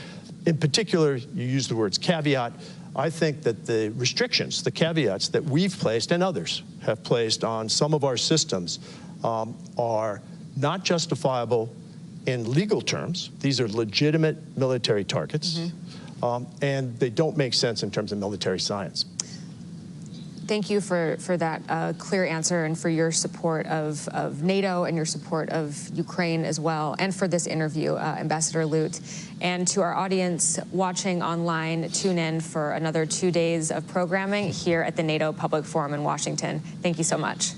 in particular, you use the words caveat. I think that the restrictions, the caveats that we've placed and others have placed on some of our systems are not justifiable in legal terms. These are legitimate military targets, and they don't make sense in terms of military science. Thank you for that clear answer, and for your support of NATO and your support of Ukraine as well, and for this interview, Ambassador Lute. And to our audience watching online, tune in for another 2 days of programming here at the NATO Public Forum in Washington. Thank you so much.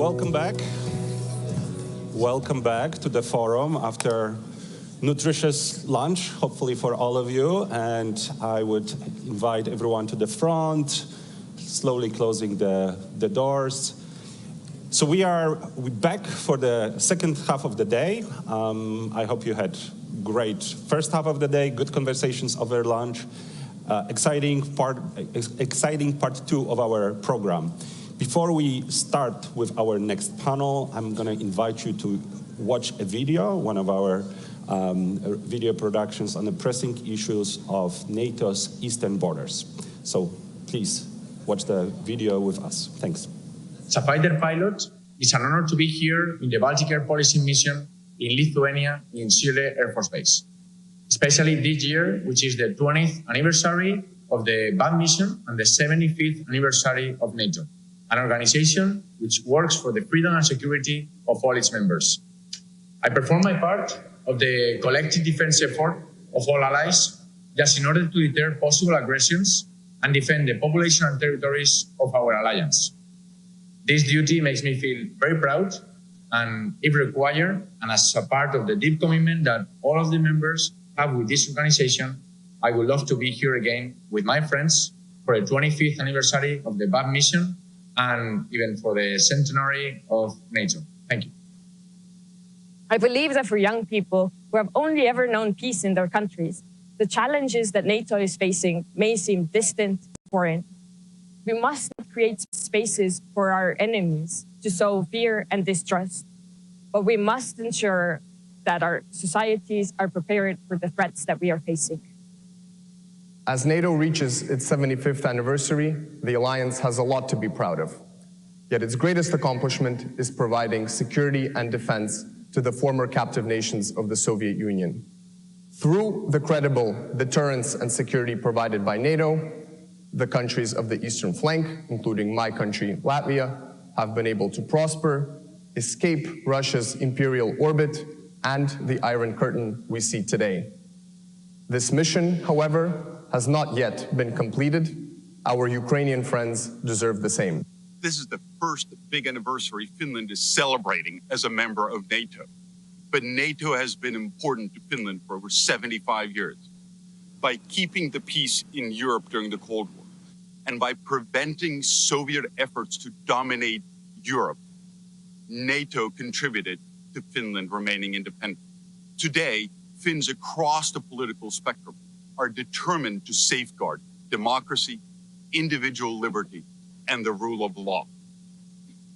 welcome back. Welcome back to the forum after nutritious lunch, hopefully for all of you. And I would invite everyone to the front, slowly closing the doors. So we're back for the second half of the day. I hope you had great first half of the day, good conversations over lunch. Exciting part two of our program. Before we start with our next panel, I'm going to invite you to watch a video, one of our video productions on the pressing issues of NATO's eastern borders. So please watch the video with us. Thanks. As a fighter pilot, it's an honor to be here in the Baltic Air Policing mission in Lithuania in Sile Air Force Base. Especially this year, which is the 20th anniversary of the BAT mission and the 75th anniversary of NATO, an organization which works for the freedom and security of all its members. I perform my part of the collective defense effort of all allies, just in order to deter possible aggressions and defend the population and territories of our alliance. This duty makes me feel very proud, and if required, and as a part of the deep commitment that all of the members have with this organization, I would love to be here again with my friends for the 25th anniversary of the BAT mission and even for the centenary of NATO. Thank you. I believe that for young people who have only ever known peace in their countries, the challenges that NATO is facing may seem distant, foreign. We must not create spaces for our enemies to sow fear and distrust, but we must ensure that our societies are prepared for the threats that we are facing. As NATO reaches its 75th anniversary, the alliance has a lot to be proud of. Yet its greatest accomplishment is providing security and defense to the former captive nations of the Soviet Union. Through the credible deterrence and security provided by NATO, the countries of the eastern flank, including my country, Latvia, have been able to prosper, escape Russia's imperial orbit, and the Iron Curtain we see today. This mission, however, has not yet been completed. Our Ukrainian friends deserve the same. This is the first big anniversary Finland is celebrating as a member of NATO. But NATO has been important to Finland for over 75 years. By keeping the peace in Europe during the Cold War, and by preventing Soviet efforts to dominate Europe, NATO contributed to Finland remaining independent. Today, Finns across the political spectrum are determined to safeguard democracy, individual liberty, and the rule of law.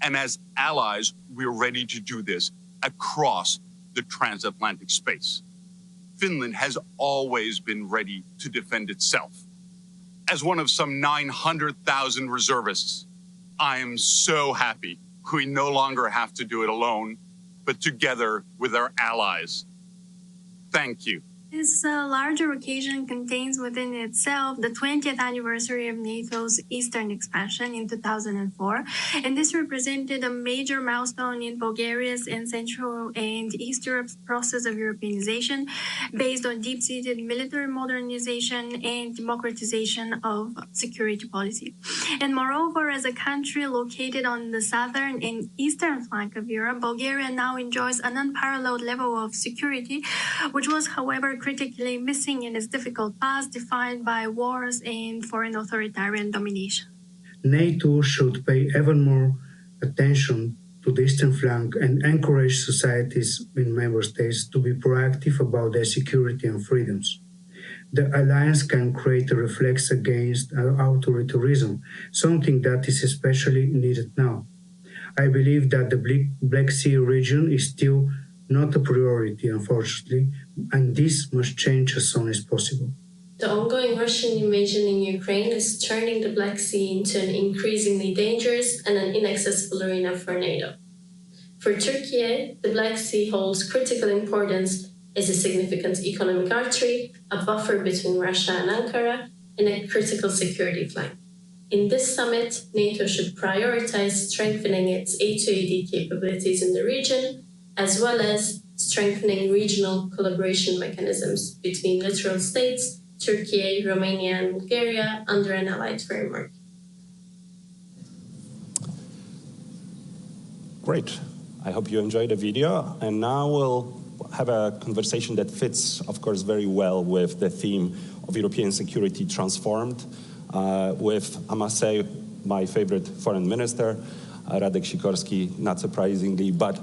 And as allies, we're ready to do this across the transatlantic space. Finland has always been ready to defend itself. As one of some 900,000 reservists, I am so happy we no longer have to do it alone, but together with our allies. Thank you. This larger occasion contains within itself the 20th anniversary of NATO's eastern expansion in 2004, and this represented a major milestone in Bulgaria's and Central and East Europe's process of Europeanization based on deep-seated military modernization and democratization of security policy. And moreover, as a country located on the southern and eastern flank of Europe, Bulgaria now enjoys an unparalleled level of security, which was, however, critically missing in its difficult past, defined by wars and foreign authoritarian domination. NATO should pay ever more attention to the eastern flank and encourage societies in member states to be proactive about their security and freedoms. The alliance can create a reflex against authoritarianism, something that is especially needed now. I believe that the Black Sea region is still not a priority, unfortunately, and this must change as soon as possible. The ongoing Russian invasion in Ukraine is turning the Black Sea into an increasingly dangerous and an inaccessible arena for NATO. For Turkey, the Black Sea holds critical importance as a significant economic artery, a buffer between Russia and Ankara, and a critical security flank. In this summit, NATO should prioritize strengthening its A2AD capabilities in the region, as well as strengthening regional collaboration mechanisms between neutral states, Turkey, Romania, and Bulgaria under an allied framework. Great. I hope you enjoyed the video. And now we'll have a conversation that fits, of course, very well with the theme of European security transformed, with, I must say, my favorite foreign minister, Radek Sikorski, not surprisingly, but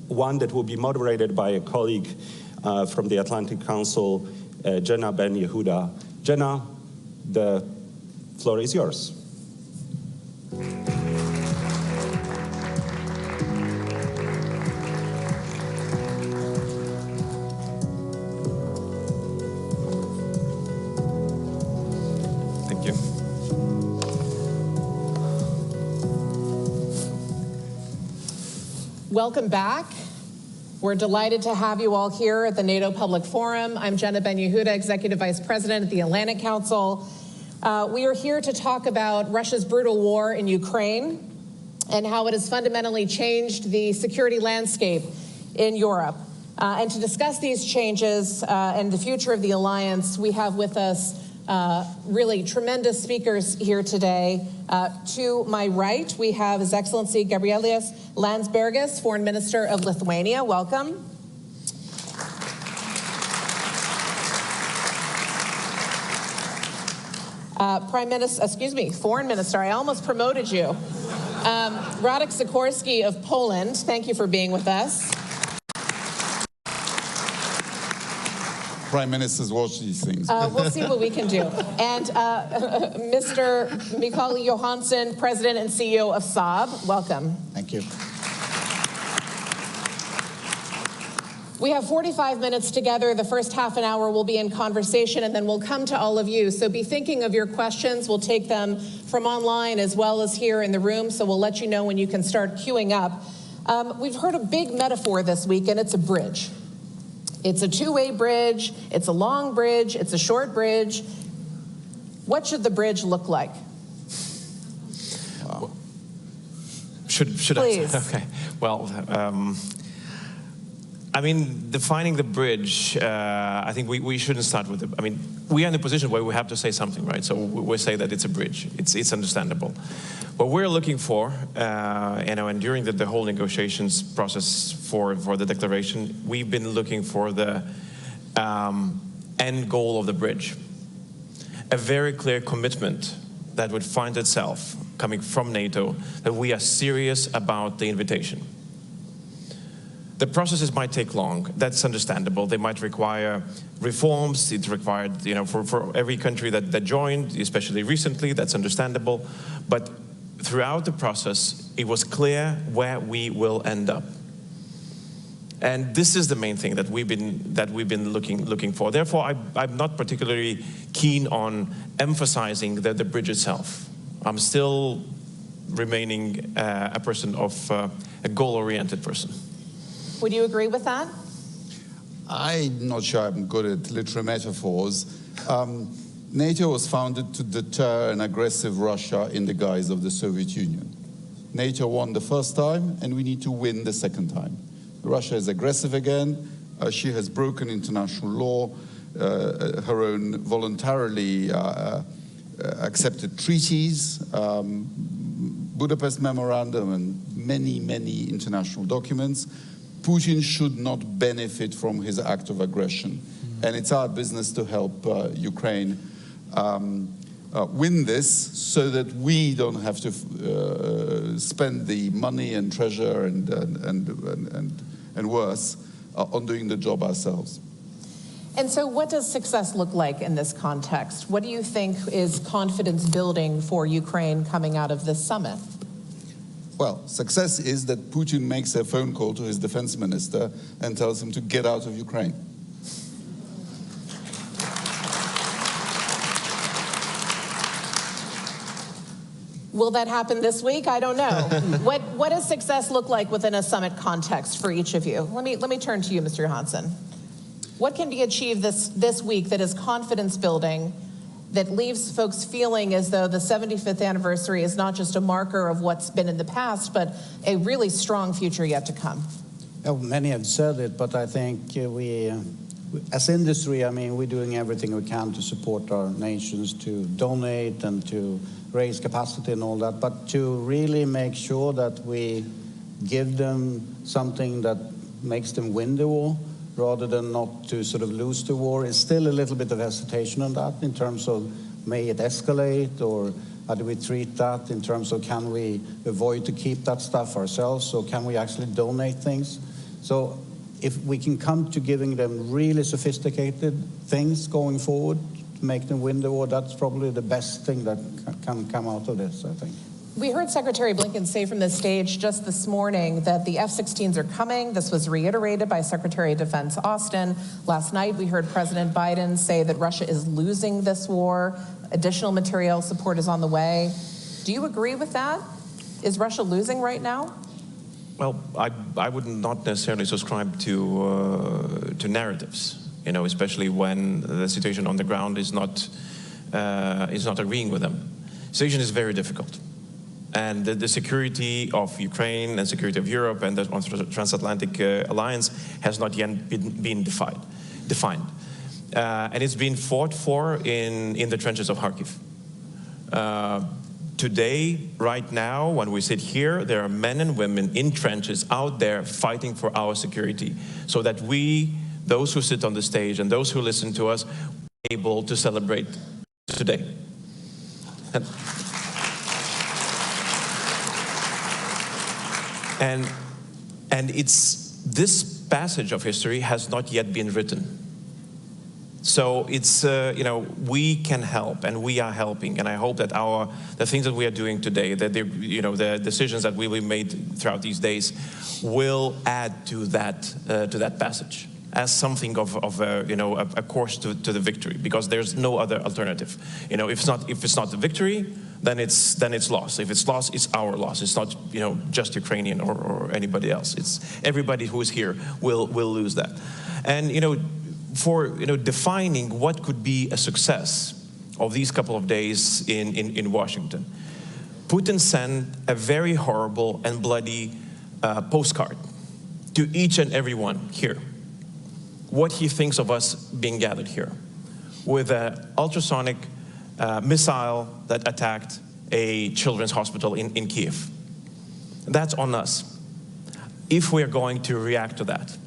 one that will be moderated by a colleague from the Atlantic Council, Jenna Ben Yehuda. Jenna, the floor is yours. Thank you. Welcome back. We're delighted to have you all here at the NATO Public Forum. I'm Jenna Ben Yehuda, Executive Vice President at the Atlantic Council. We are here to talk about Russia's brutal war in Ukraine and how it has fundamentally changed the security landscape in Europe. And to discuss these changes and the future of the alliance, we have with us really tremendous speakers here today. To my right, we have His Excellency Gabrielius Landsbergis, Foreign Minister of Lithuania. Welcome. Foreign Minister, I almost promoted you. Radek Sikorski of Poland, thank you for being with us. Prime Ministers watch these things. We'll see what we can do. And Mr. Mikael Johansson, President and CEO of Saab, welcome. Thank you. We have 45 minutes together. The first half an hour will be in conversation, and then we'll come to all of you. So be thinking of your questions. We'll take them from online as well as here in the room, so we'll let you know when you can start queuing up. We've heard a big metaphor this week, and it's a bridge. It's a two-way bridge, it's a long bridge, it's a short bridge. What should the bridge look like? Wow. Should Please. I? Okay. Well, I mean, defining the bridge, I think we shouldn't start with it. I mean, we are in a position where we have to say something, right? So we say that it's a bridge. It's understandable. What we're looking for, and during the whole negotiations process for the declaration, we've been looking for the end goal of the bridge. A very clear commitment that would find itself coming from NATO, that we are serious about the invitation. The processes might take long. That's understandable. They might require reforms. It's required, for every country that joined, especially recently. That's understandable. But throughout the process, it was clear where we will end up. And this is the main thing that we've been looking for. Therefore, I'm not particularly keen on emphasizing the bridge itself. I'm still remaining a person of a goal-oriented person. Would you agree with that? I'm not sure I'm good at literary metaphors. NATO was founded to deter an aggressive Russia in the guise of the Soviet Union. NATO won the first time, and we need to win the second time. Russia is aggressive again. She has broken international law, her own voluntarily accepted treaties, Budapest Memorandum, and many, many international documents. Putin should not benefit from his act of aggression. And it's our business to help Ukraine win this so that we don't have to spend the money and treasure and worse on doing the job ourselves. And so what does success look like in this context? What do you think is confidence building for Ukraine coming out of this summit? Well, success is that Putin makes a phone call to his defense minister and tells him to get out of Ukraine. Will that happen this week? I don't know. What does success look like within a summit context for each of you? Let me turn to you, Mr. Johansson. What can be achieved this week that is confidence building, that leaves folks feeling as though the 75th anniversary is not just a marker of what's been in the past, but a really strong future yet to come? Well, many have said it, but I think we, as industry, I mean, we're doing everything we can to support our nations, to donate and to raise capacity and all that, but to really make sure that we give them something that makes them win the war, rather than not to sort of lose the war. It's still a little bit of hesitation on that in terms of may it escalate, or how do we treat that in terms of can we avoid to keep that stuff ourselves, or can we actually donate things? So if we can come to giving them really sophisticated things going forward to make them win the war, that's probably the best thing that can come out of this, I think. We heard Secretary Blinken say from the stage just this morning that the F-16s are coming. This was reiterated by Secretary of Defense Austin. Last night, we heard President Biden say that Russia is losing this war. Additional material support is on the way. Do you agree with that? Is Russia losing right now? Well, I would not necessarily subscribe to narratives, especially when the situation on the ground is not agreeing with them. The situation is very difficult. And the security of Ukraine and security of Europe and the Transatlantic alliance has not yet been defined. And it's been fought for in the trenches of Kharkiv. Today, right now, when we sit here, there are men and women in trenches out there fighting for our security, so that we, those who sit on the stage and those who listen to us, are able to celebrate today. And it's this passage of history has not yet been written. So it's, we can help, and we are helping, and I hope that the things that we are doing today, that the decisions that will be made throughout these days, will add to that passage as something of a course to the victory, because there's no other alternative. If it's not the victory, then it's lost. If it's lost, it's our loss. It's not just Ukrainian or anybody else. It's everybody who is here will lose that. And for defining what could be a success of these couple of days in Washington, Putin sent a very horrible and bloody postcard to each and every one here. What he thinks of us being gathered here, with an ultrasonic missile that attacked a children's hospital in Kiev. That's on us, if we're going to react to that.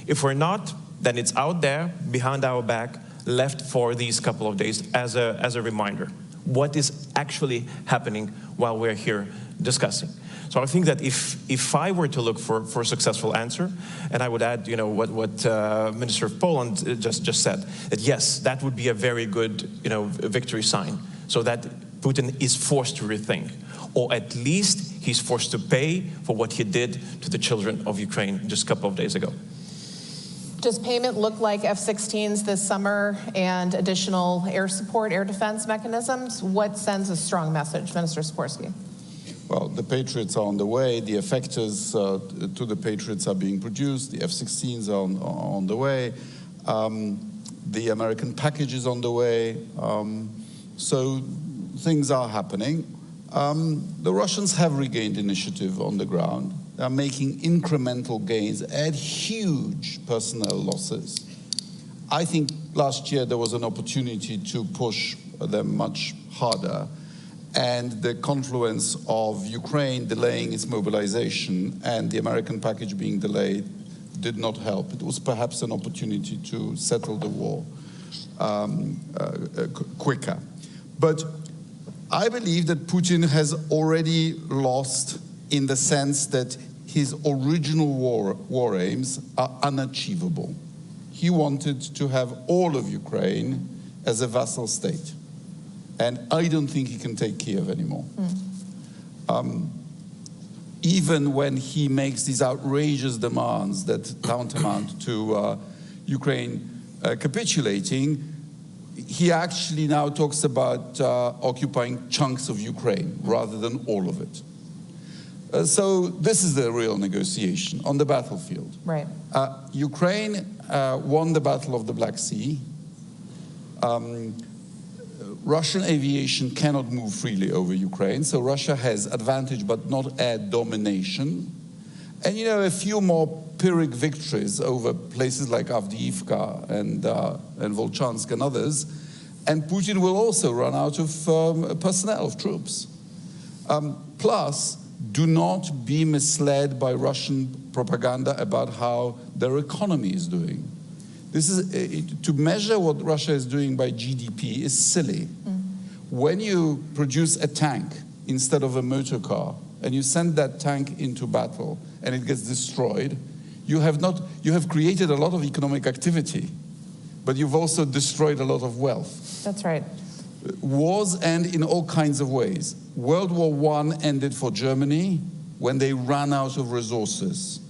If we're not, then it's out there, behind our back, left for these couple of days as a reminder. What is actually happening while we're here discussing? So I think that if I were to look for a successful answer, and I would add, what Minister of Poland just said, that yes, that would be a very good, victory sign, so that Putin is forced to rethink, or at least he's forced to pay for what he did to the children of Ukraine just a couple of days ago. Does payment look like F-16s this summer and additional air support, air defense mechanisms? What sends a strong message, Minister Sikorski? Well, the Patriots are on the way. The effectors to the Patriots are being produced. The F-16s are on the way. The American package is on the way. So things are happening. The Russians have regained initiative on the ground. They are making incremental gains at huge personnel losses. I think last year there was an opportunity to push them much harder. And the confluence of Ukraine delaying its mobilization and the American package being delayed did not help. It was perhaps an opportunity to settle the war quicker. But I believe that Putin has already lost, in the sense that his original war aims are unachievable. He wanted to have all of Ukraine as a vassal state. And I don't think he can take Kiev anymore. Even when he makes these outrageous demands that tantamount to Ukraine capitulating, he actually now talks about occupying chunks of Ukraine rather than all of it. So this is the real negotiation on the battlefield. Right. Ukraine won the Battle of the Black Sea. Russian aviation cannot move freely over Ukraine, so Russia has advantage but not air domination. And a few more Pyrrhic victories over places like Avdiivka and Volchansk and others, and Putin will also run out of personnel, of troops. Plus, do not be misled by Russian propaganda about how their economy is doing. This is, to measure what Russia is doing by GDP is silly. When you produce a tank instead of a motor car, and you send that tank into battle, and it gets destroyed, you have created a lot of economic activity, but you've also destroyed a lot of wealth. That's right. Wars end in all kinds of ways. World War I ended for Germany when they ran out of resources.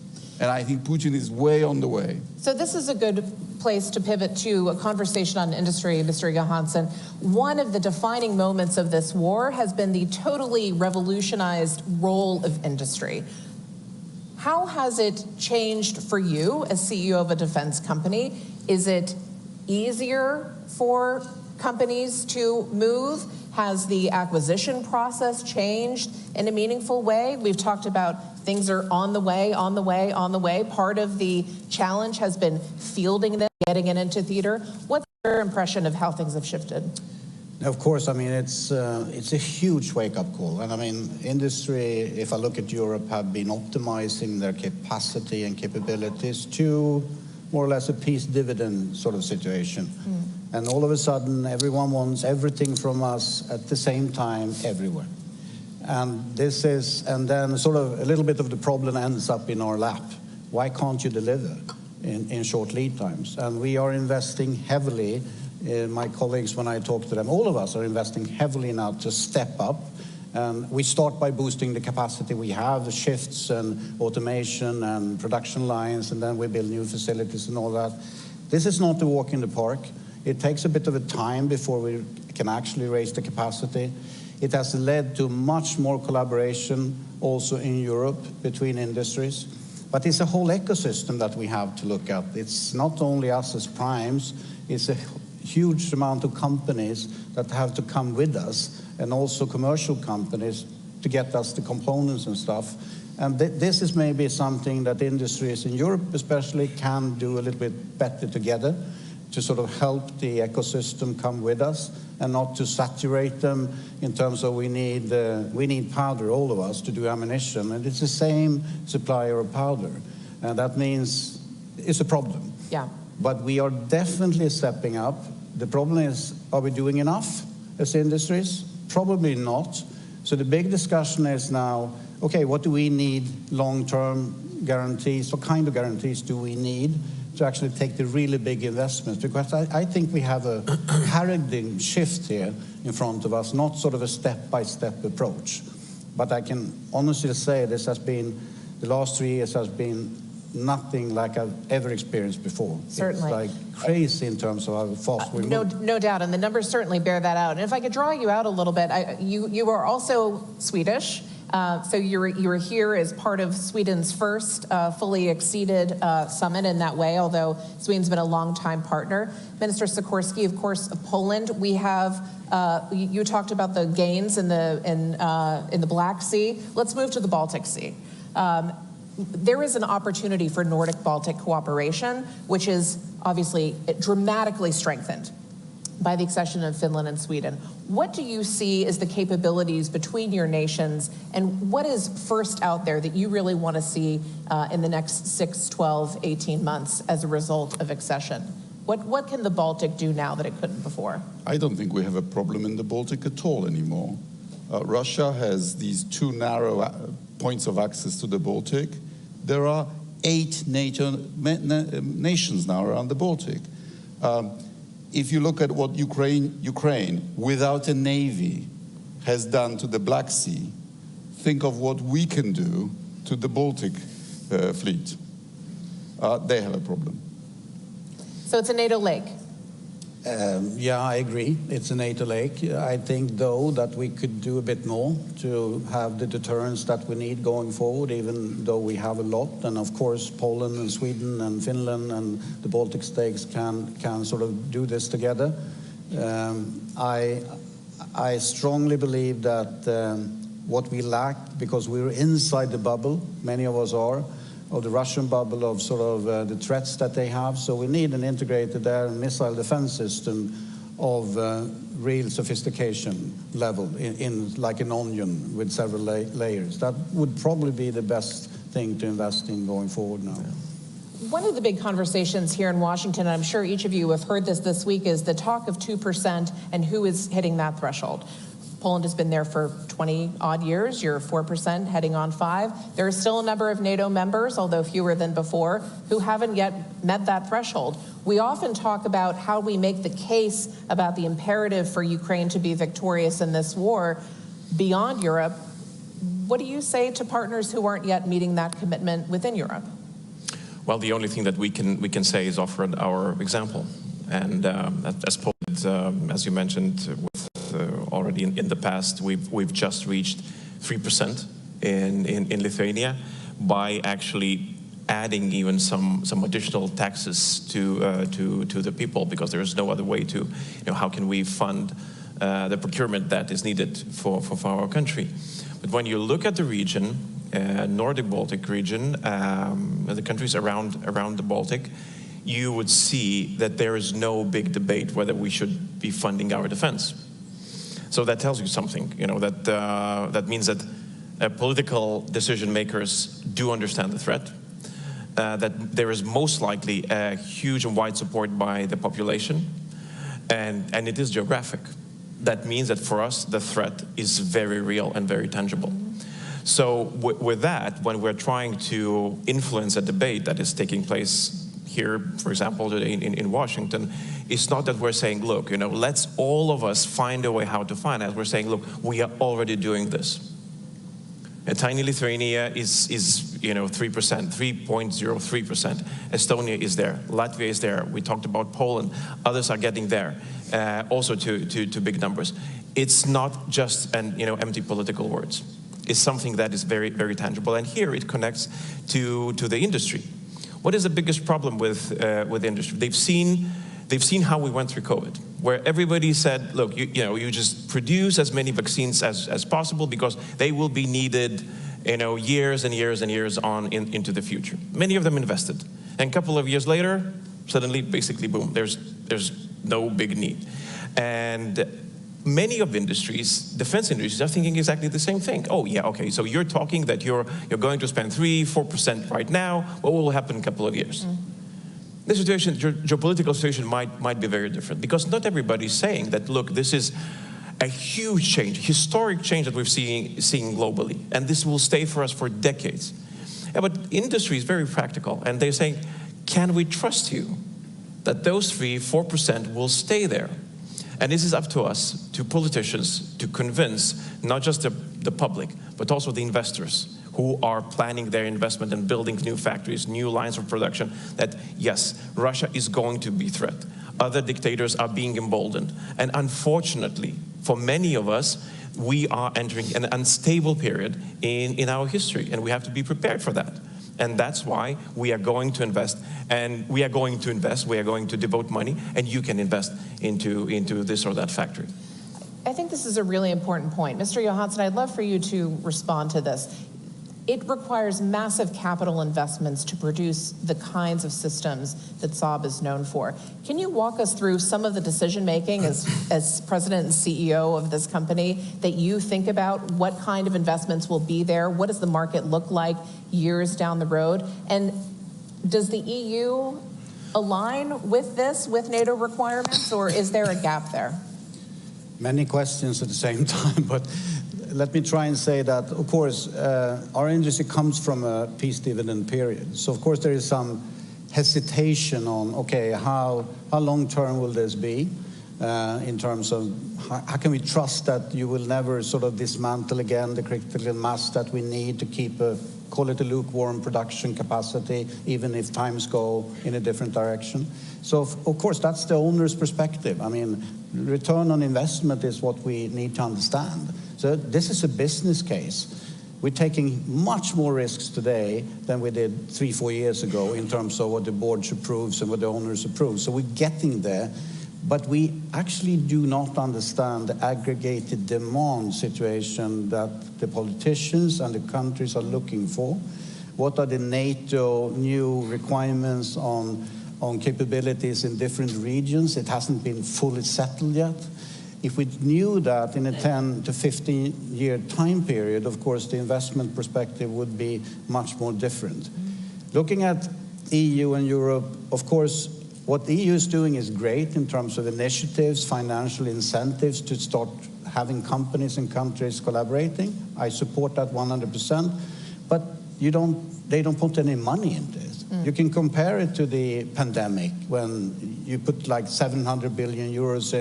And I think Putin is way on the way. So this is a good place to pivot to a conversation on industry, Mr. Johansson. One of the defining moments of this war has been the totally revolutionized role of industry. How has it changed for you as CEO of a defense company? Is it easier for companies to move? Has the acquisition process changed in a meaningful way? We've talked about things are on the way, on the way, on the way. Part of the challenge has been fielding them, getting it into theater. What's your impression of how things have shifted? Of course, I mean, it's a huge wake-up call. And I mean, industry, if I look at Europe, have been optimizing their capacity and capabilities to more or less a peace dividend sort of situation. And all of a sudden, everyone wants everything from us at the same time, everywhere. And this is, and then sort of a little bit of the problem ends up in our lap. Why can't you deliver in short lead times? And we are investing heavily. My colleagues, when I talk to them, all of us are investing heavily now to step up. And we start by boosting the capacity we have, the shifts and automation and production lines, and then we build new facilities and all that. This is not a walk in the park. It takes a bit of a time before we can actually raise the capacity. It has led to much more collaboration also in Europe between industries. But it's a whole ecosystem that we have to look at. It's not only us as primes, it's a huge amount of companies that have to come with us, and also commercial companies to get us the components and stuff. And this is maybe something that industries in Europe especially can do a little bit better together to sort of help the ecosystem come with us and not to saturate them in terms of we need powder, all of us, to do ammunition. And it's the same supplier of powder. And that means it's a problem. Yeah. But we are definitely stepping up. The problem is, are we doing enough as industries? Probably not. So the big discussion is now, okay, what do we need long-term guarantees? What kind of guarantees do we need to actually take the really big investments? Because I think we have a paradigm shift here in front of us, not sort of a step-by-step approach. But I can honestly say this has been, the last 3 years has been nothing like I've ever experienced before. Certainly. It's like crazy in terms of how fast we move. No doubt, and the numbers certainly bear that out. And if I could draw you out a little bit, you are also Swedish. So you were here as part of Sweden's first fully exceeded summit in that way, although Sweden's been a long-time partner. Minister Sikorski, of course, of Poland. We have, you talked about the gains in the Black Sea. Let's move to the Baltic Sea. There is an opportunity for Nordic-Baltic cooperation, which is obviously dramatically strengthened by the accession of Finland and Sweden. What do you see as the capabilities between your nations, and what is first out there that you really want to see in the next 6, 12, 18 months as a result of accession? What can the Baltic do now that it couldn't before? I don't think we have a problem in the Baltic at all anymore. Russia has these 2 narrow points of access to the Baltic. There are 8 NATO nations now around the Baltic. If you look at what Ukraine, without a navy, has done to the Black Sea, think of what we can do to the Baltic fleet. They have a problem. So it's a NATO lake. Yeah, I agree. It's a NATO lake. I think, though, that we could do a bit more to have the deterrence that we need going forward, even though we have a lot. And, of course, Poland and Sweden and Finland and the Baltic states can sort of do this together. I strongly believe that what we lack, because we're inside the bubble, many of us are, of the Russian bubble of sort of the threats that they have. So we need an integrated air and missile defense system of real sophistication level in like an onion with several layers. That would probably be the best thing to invest in going forward now. One of the big conversations here in Washington, and I'm sure each of you have heard this week, is the talk of 2% and who is hitting that threshold. Poland has been there for 20 odd years. You're 4%, heading on 5. There are still a number of NATO members, although fewer than before, who haven't yet met that threshold. We often talk about how we make the case about the imperative for Ukraine to be victorious in this war beyond Europe. What do you say to partners who aren't yet meeting that commitment within Europe? Well, the only thing that we can say is offer our example. And as Poland, as you mentioned, already in the past, we've just reached 3% in Lithuania by actually adding even some additional taxes to the people, because there is no other way to, how can we fund the procurement that is needed for our country. But when you look at the region, Nordic Baltic region, the countries around the Baltic, you would see that there is no big debate whether we should be funding our defense. So that tells you something, that means that political decision makers do understand the threat, that there is most likely a huge and wide support by the population, and it is geographic. That means that for us, the threat is very real and very tangible. So with that, when we're trying to influence a debate that is taking place here, for example, today in Washington, it's not that we're saying, look, let's all of us find a way how to finance. We're saying, look, we are already doing this. A tiny Lithuania is 3%, 3.03%. Estonia is there. Latvia is there. We talked about Poland. Others are getting there, also to big numbers. It's not just empty political words. It's something that is very, very tangible. And here it connects to the industry. What is the biggest problem with industry? They've seen how we went through COVID, where everybody said, look, you just produce as many vaccines as possible because they will be needed, years and years and years on into the future. Many of them invested. And a couple of years later, suddenly, basically, boom, there's no big need. And many of industries, defense industries, are thinking exactly the same thing. Oh, yeah, okay, so you're talking that you're going to spend 3-4% right now. What will happen in a couple of years? The situation, geopolitical situation might be very different, because not everybody is saying that, look, this is a huge change, historic change that we're seeing globally, and this will stay for us for decades. Yeah, but industry is very practical, and they're saying, can we trust you that those 3-4% will stay there? And this is up to us, to politicians, to convince not just the public, but also the investors who are planning their investment and building new factories, new lines of production, that yes, Russia is going to be a threat. Other dictators are being emboldened. And unfortunately, for many of us, we are entering an unstable period in our history, and we have to be prepared for that. And that's why we are going to invest, and we are going to devote money, and you can invest into this or that factory. I think this is a really important point. Mr. Johansson, I'd love for you to respond to this. It requires massive capital investments to produce the kinds of systems that Saab is known for. Can you walk us through some of the decision-making as president and CEO of this company that you think about? What kind of investments will be there? What does the market look like years down the road? And does the EU align with this, with NATO requirements, or is there a gap there? Many questions at the same time, but let me try and say that, of course, our industry comes from a peace dividend period. So, of course, there is some hesitation on, okay, how long-term will this be in terms of how can we trust that you will never sort of dismantle again the critical mass that we need to keep call it a lukewarm production capacity, even if times go in a different direction. So, of course, that's the owner's perspective. I mean, return on investment is what we need to understand. So this is a business case. We're taking much more risks today than we did 3-4 years ago in terms of what the board approves and what the owners approve. So we're getting there, but we actually do not understand the aggregated demand situation that the politicians and the countries are looking for. What are the NATO new requirements on on capabilities in different regions. It hasn't been fully settled yet. If we knew that in a 10 to 15-year time period, of course, the investment perspective would be much more different. Looking at EU and Europe, of course, what the EU is doing is great in terms of initiatives, financial incentives to start having companies and countries collaborating. I support that 100%, but they don't put any money into it. You can compare it to the pandemic when you put like 700 billion euros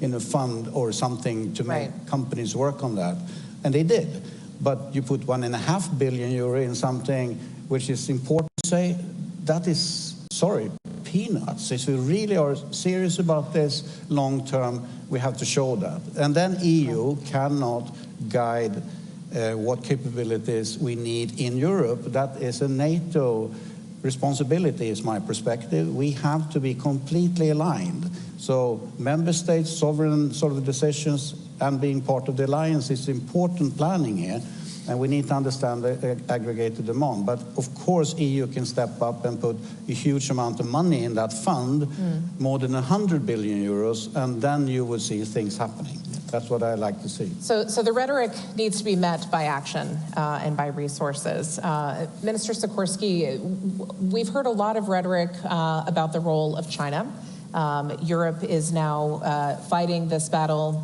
in a fund or something to make companies work on that. And they did. But you put 1.5 billion euro in something which is important to say, that is, sorry, peanuts. If we really are serious about this long term, we have to show that. And then EU cannot guide what capabilities we need in Europe. That is a NATO responsibility, is my perspective. We have to be completely aligned. So member states, sovereign sort of decisions and being part of the alliance is important planning here. And we need to understand the aggregated demand. But of course, EU can step up and put a huge amount of money in that fund, more than 100 billion euros, and then you will see things happening. That's what I like to see. So the rhetoric needs to be met by action and by resources. Minister Sikorsky, we've heard a lot of rhetoric about the role of China. Europe is now fighting this battle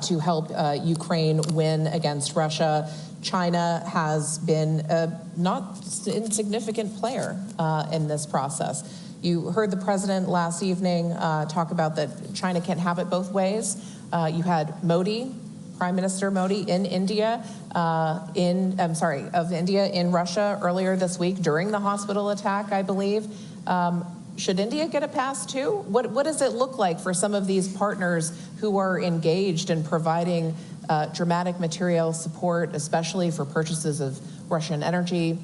to help Ukraine win against Russia. China has been a not insignificant player in this process. You heard the president last evening talk about that China can't have it both ways. You had Modi, Prime Minister Modi in India, in Russia earlier this week during the hospital attack, I believe. Should India get a pass too? What does it look like for some of these partners who are engaged in providing dramatic material support, especially for purchases of Russian energy?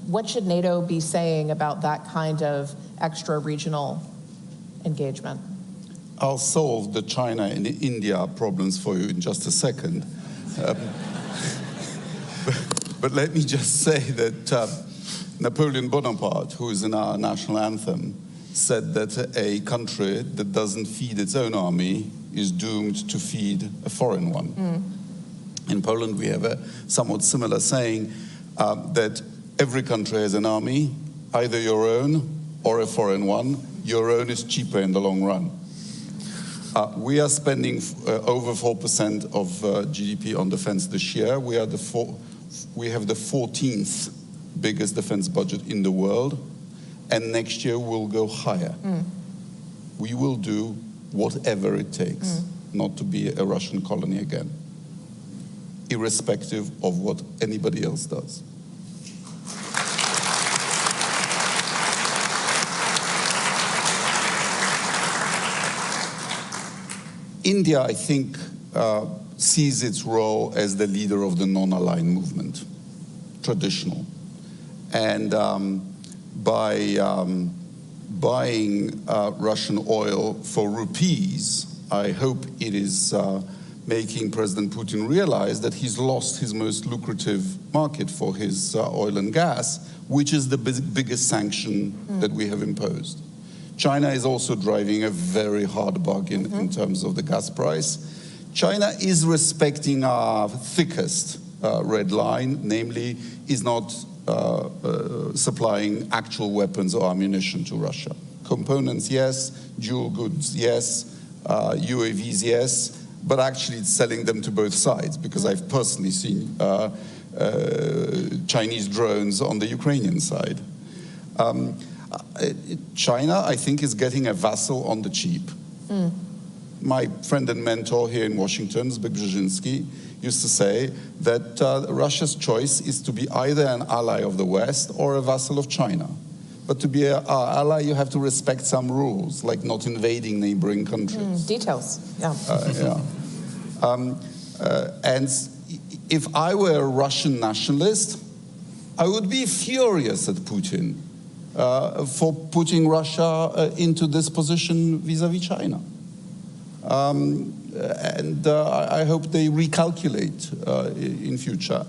What should NATO be saying about that kind of extra-regional engagement? I'll solve the China and India problems for you in just a second. But let me just say that Napoleon Bonaparte, who is in our national anthem, said that a country that doesn't feed its own army is doomed to feed a foreign one. In Poland, we have a somewhat similar saying that every country has an army, either your own or a foreign one. Your own is cheaper in the long run. We are spending over 4% of GDP on defense this year. We have the 14th biggest defense budget in the world, and next year we'll go higher. We will do whatever it takes not to be a Russian colony again, irrespective of what anybody else does. India, I think, sees its role as the leader of the non-aligned movement, traditional. And by buying Russian oil for rupees, I hope it is making President Putin realize that he's lost his most lucrative market for his oil and gas, which is the biggest sanction that we have imposed. China is also driving a very hard bargain in terms of the gas price. China is respecting our thickest red line, namely is not supplying actual weapons or ammunition to Russia. Components, yes. Dual goods, yes. UAVs, yes. But actually it's selling them to both sides, because I've personally seen Chinese drones on the Ukrainian side. China, I think, is getting a vassal on the cheap. My friend and mentor here in Washington, Zbigniew Brzezinski, used to say that Russia's choice is to be either an ally of the West or a vassal of China. But to be an ally, you have to respect some rules, like not invading neighboring countries. Details, yeah. And if I were a Russian nationalist, I would be furious at Putin for putting Russia into this position vis-à-vis China. And I hope they recalculate in future.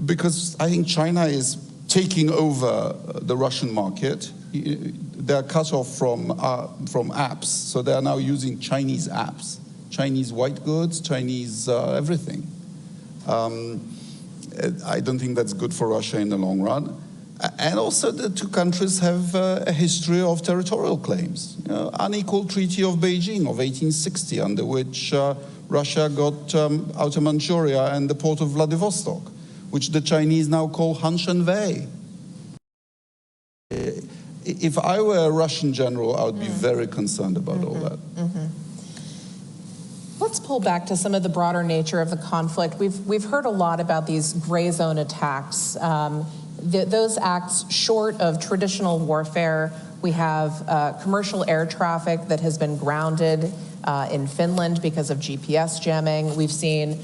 Because I think China is taking over the Russian market. They're cut off from apps, so they are now using Chinese apps, Chinese white goods, Chinese everything. I don't think that's good for Russia in the long run. And also the two countries have a history of territorial claims. Unequal Treaty of Beijing of 1860, under which Russia got Outer Manchuria and the port of Vladivostok, which the Chinese now call Hanshan-Wei. If I were a Russian general, I would be very concerned about all that. Let's pull back to some of the broader nature of the conflict. We've heard a lot about these gray zone attacks. Those acts short of traditional warfare. We have commercial air traffic that has been grounded in Finland because of GPS jamming. We've seen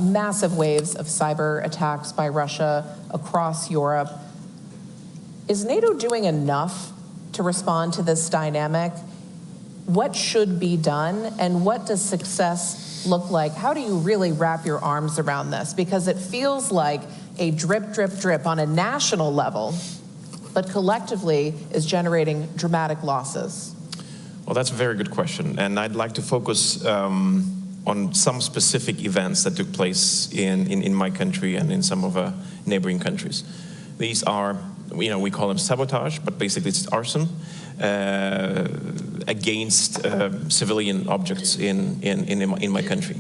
massive waves of cyber attacks by Russia across Europe. Is NATO doing enough to respond to this dynamic? What should be done, and what does success look like? How do you really wrap your arms around this? Because it feels like a drip, drip, drip on a national level, but collectively is generating dramatic losses. Well, that's a very good question, and I'd like to focus on some specific events that took place in my country and in some of our neighboring countries. These are, we call them sabotage, but basically it's arson against civilian objects in my country.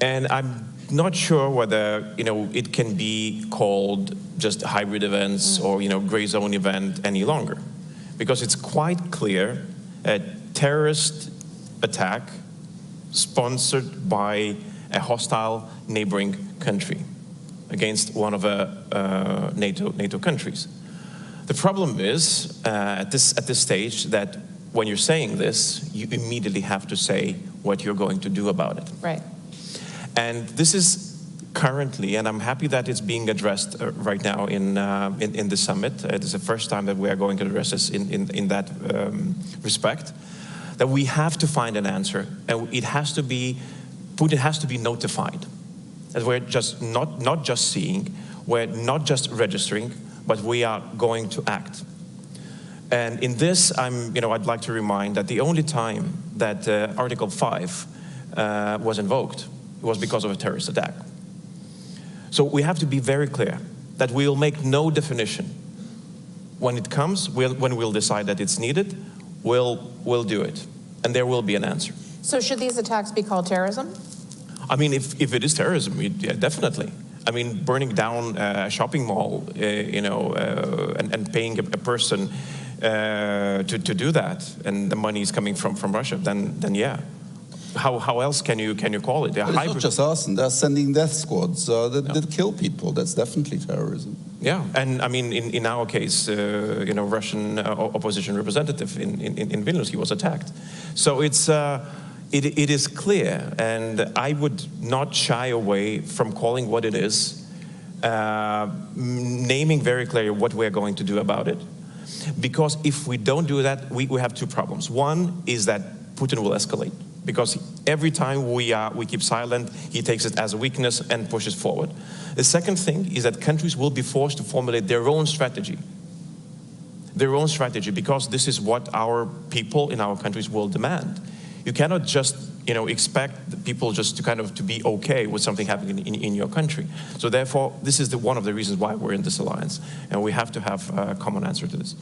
And I'm not sure whether it can be called just hybrid events or gray zone event any longer, because it's quite clear a terrorist attack sponsored by a hostile neighboring country against one of the NATO countries. The problem is at this stage that when you're saying this, you immediately have to say what you're going to do about it. Right. And this is currently, and I'm happy that it's being addressed right now in the summit. It is the first time that we are going to address this in that respect, that we have to find an answer, and it has to be, Putin has to be notified. That we're just not just seeing, we're not just registering, but we are going to act. And in this, I'd like to remind that the only time that Article 5 was invoked was because of a terrorist attack. So we have to be very clear that we'll make no definition. When it comes, when we'll decide that it's needed, we'll do it, and there will be an answer. So should these attacks be called terrorism? I mean, if it is terrorism, yeah, definitely. I mean, burning down a shopping mall, and paying a person to do that, and the money is coming from Russia, then yeah. How else can you call it? It's not just arson. They're sending death squads that kill people. That's definitely terrorism. Yeah, and I mean, in our case, Russian opposition representative in Vilnius, he was attacked. So it is clear, and I would not shy away from calling what it is, naming very clearly what we're going to do about it. Because if we don't do that, we have two problems. One is that Putin will escalate, because every time we keep silent, he takes it as a weakness and pushes forward. The second thing is that countries will be forced to formulate their own strategy. Their own strategy, because this is what our people in our countries will demand. You cannot just, expect the people just to be okay with something happening in your country. So therefore, this is one of the reasons why we're in this alliance, and we have to have a common answer to this.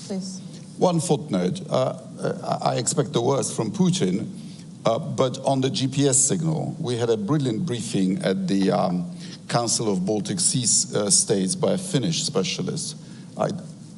Please. One footnote. I expect the worst from Putin, but on the GPS signal, we had a brilliant briefing at the Council of Baltic Sea States by a Finnish specialist.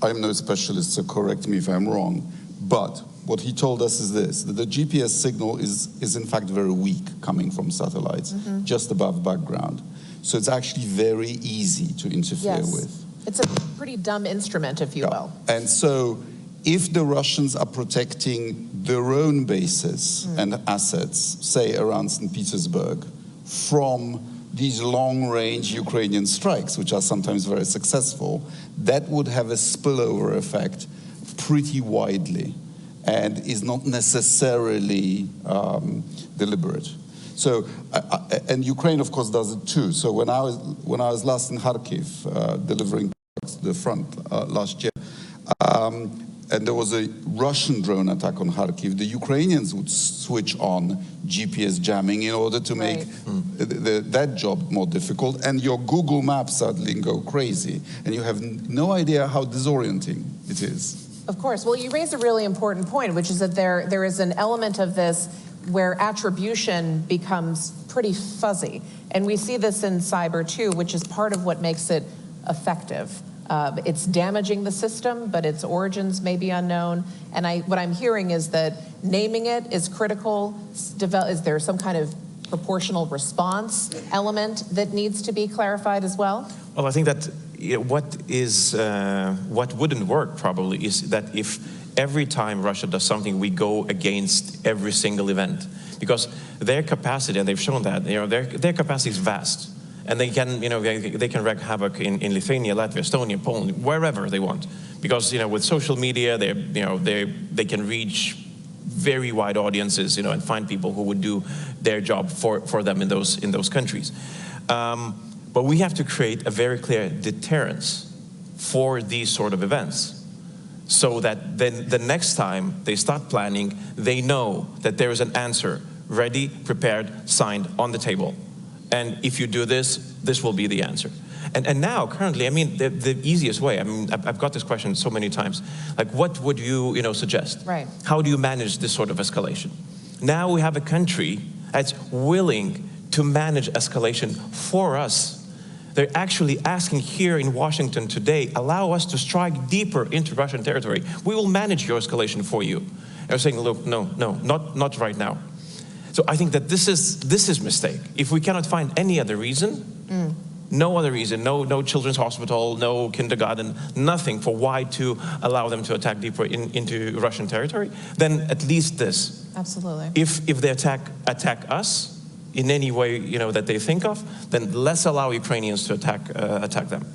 I'm no specialist, so correct me if I'm wrong, but what he told us is this, that the GPS signal is in fact very weak coming from satellites, just above background. So it's actually very easy to interfere with. It's a pretty dumb instrument, if you will. And so if the Russians are protecting their own bases and assets, say around St. Petersburg, from these long-range Ukrainian strikes, which are sometimes very successful, that would have a spillover effect pretty widely, and is not necessarily deliberate. So, and Ukraine, of course, does it too. So when I was last in Kharkiv delivering the front last year. And there was a Russian drone attack on Kharkiv. The Ukrainians would switch on GPS jamming in order to make that job more difficult. And your Google Maps suddenly go crazy. And you have no idea how disorienting it is. Of course. Well, you raise a really important point, which is that there is an element of this where attribution becomes pretty fuzzy. And we see this in cyber too, which is part of what makes it effective. It's damaging the system, but its origins may be unknown. And what I'm hearing is that naming it is critical. Is there some kind of proportional response element that needs to be clarified as well? Well, I think that what wouldn't work probably is that if every time Russia does something, we go against every single event, because their capacity, and they've shown that, their capacity is vast. And they can, they can wreak havoc in Lithuania, Latvia, Estonia, Poland, wherever they want, because with social media, they can reach very wide audiences, and find people who would do their job for them in those countries. But we have to create a very clear deterrence for these sort of events, so that then the next time they start planning, they know that there is an answer ready, prepared, signed on the table. And if you do this, this will be the answer. And now, currently, I mean, the easiest way, I mean, I've got this question so many times, like, what would you, suggest? Right. How do you manage this sort of escalation? Now we have a country that's willing to manage escalation for us. They're actually asking here in Washington today, allow us to strike deeper into Russian territory. We will manage your escalation for you. And they're saying, look, no, not right now. So I think that this is mistake. If we cannot find any other reason, no other reason, no children's hospital, no kindergarten, nothing for why to allow them to attack deeper into Russian territory, then at least this. Absolutely. If they attack us in any way that they think of, then let's allow Ukrainians to attack them.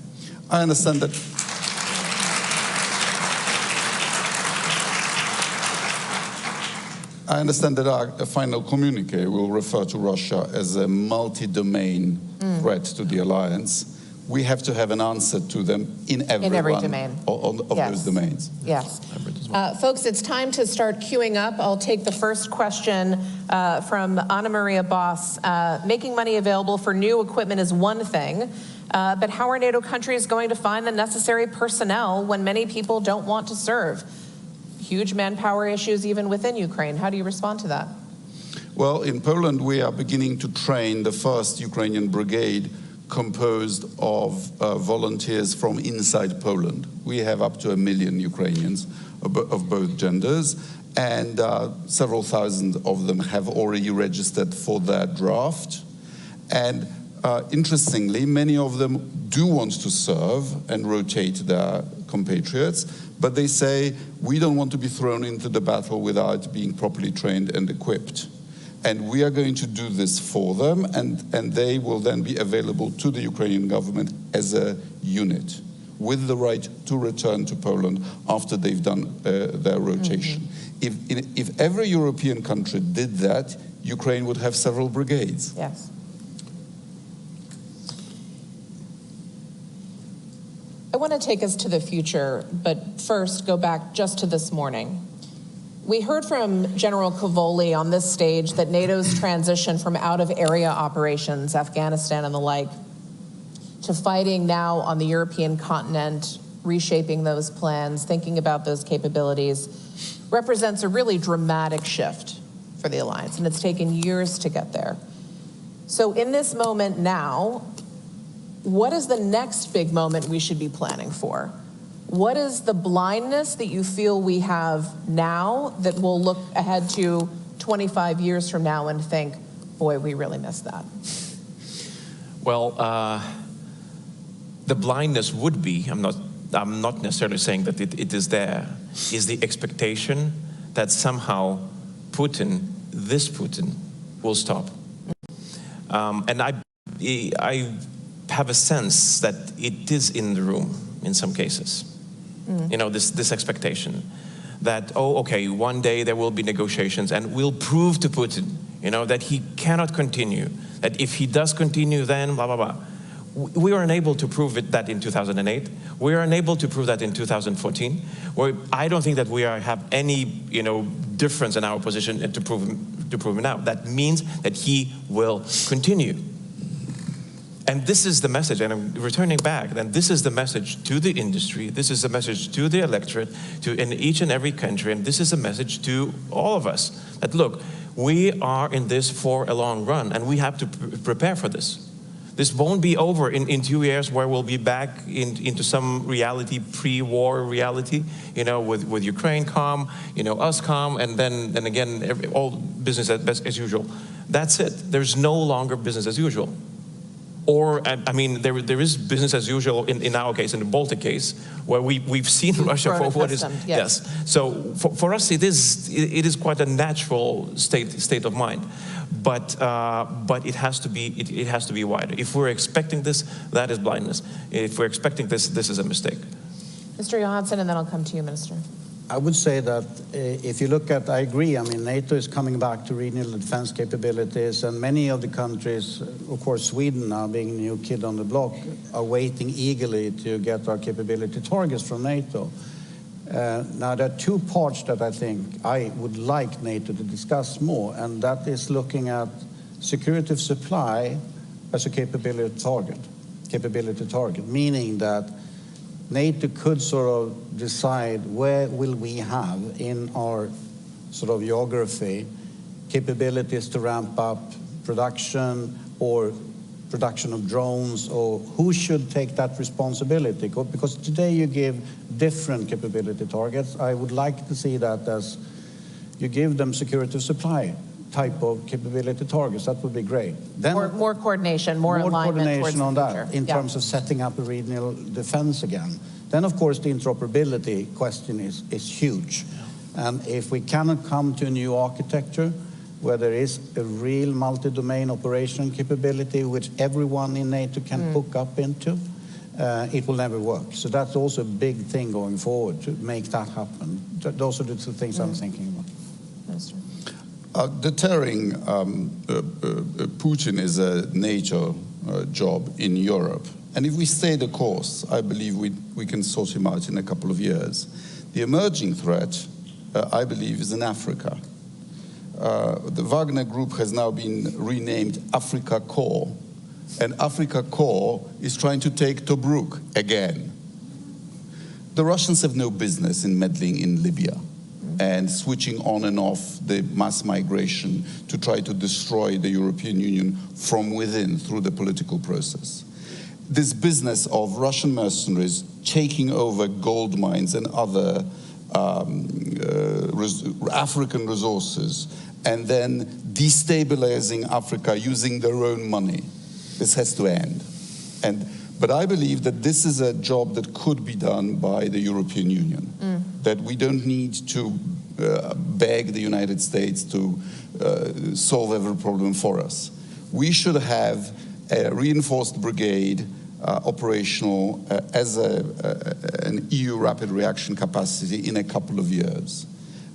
I understand that. I understand that our final communique will refer to Russia as a multi-domain threat to the alliance. We have to have an answer to them in every domain of those domains. Yes. Folks, it's time to start queuing up. I'll take the first question from Anna Maria Boss. Making money available for new equipment is one thing, but how are NATO countries going to find the necessary personnel when many people don't want to serve? Huge manpower issues even within Ukraine. How do you respond to that? Well, in Poland, we are beginning to train the first Ukrainian brigade composed of volunteers from inside Poland. We have up to 1 million Ukrainians of both genders, and several thousand of them have already registered for their draft. And interestingly, many of them do want to serve and rotate their compatriots, but they say, we don't want to be thrown into the battle without being properly trained and equipped. And we are going to do this for them, and they will then be available to the Ukrainian government as a unit, with the right to return to Poland after they've done their rotation. If every European country did that, Ukraine would have several brigades. Yes. I want to take us to the future, but first go back just to this morning. We heard from General Cavoli on this stage that NATO's transition from out-of-area operations, Afghanistan and the like, to fighting now on the European continent, reshaping those plans, thinking about those capabilities, represents a really dramatic shift for the alliance, and it's taken years to get there. So in this moment now, what is the next big moment we should be planning for? What is the blindness that you feel we have now that we'll look ahead to 25 years from now and think, boy, we really missed that? Well, the blindness would be, I'm not necessarily saying that it is there, is the expectation that somehow this Putin will stop. And I have a sense that it is in the room in some cases. This expectation that, oh, okay, one day there will be negotiations and we'll prove to Putin, that he cannot continue, that if he does continue, then blah, blah, blah. We were unable to prove that in 2008. We are unable to prove that in 2014. I don't think that we have any, difference in our position to prove it now. That means that he will continue. And this is the message, and I'm returning back, then this is the message to the industry, this is the message to the electorate, in each and every country, and this is a message to all of us, that look, we are in this for a long run, and we have to prepare for this. This won't be over in 2 years, where we'll be back into some reality, pre-war reality, with Ukraine calm, us calm, and then again, all business as usual. That's it. There's no longer business as usual. Or, I mean, there is business as usual in our case, in the Baltic case, where we've seen Russia for what is. Yes. So for us, it is quite a natural state of mind, but it has to be wider. If we're expecting this, that is blindness. If we're expecting this, this is a mistake. Mr. Johansson, and then I'll come to you, Minister. I would say that if you look at, I agree, I mean, NATO is coming back to regional defense capabilities, and many of the countries, of course, Sweden now being a new kid on the block, are waiting eagerly to get our capability targets from NATO. Now, there are two parts that I think I would like NATO to discuss more, and that is looking at security of supply as a capability target, meaning that NATO could sort of decide where will we have in our sort of geography capabilities to ramp up production or production of drones, or who should take that responsibility? Because today you give different capability targets. I would like to see that as you give them security of supply type of capability targets. That would be great. Then more coordination, more alignment coordination on that future. in terms of setting up a regional defense again. Then, of course, the interoperability question is huge. And if we cannot come to a new architecture where there is a real multi-domain operation capability which everyone in NATO can hook up into, it will never work. So that's also a big thing going forward to make that happen. Those are the two things I'm thinking about. Minister. Deterring Putin is a NATO job in Europe. And if we stay the course, I believe we can sort him out in a couple of years. The emerging threat, I believe, is in Africa. The Wagner Group has now been renamed Africa Corps. And Africa Corps is trying to take Tobruk again. The Russians have no business in meddling in Libya and switching on and off the mass migration to try to destroy the European Union from within through the political process. This business of Russian mercenaries taking over gold mines and other African resources and then destabilizing Africa using their own money, this has to end. But I believe that this is a job that could be done by the European Union, that we don't need to beg the United States to solve every problem for us. We should have a reinforced brigade operational as an EU rapid reaction capacity in a couple of years.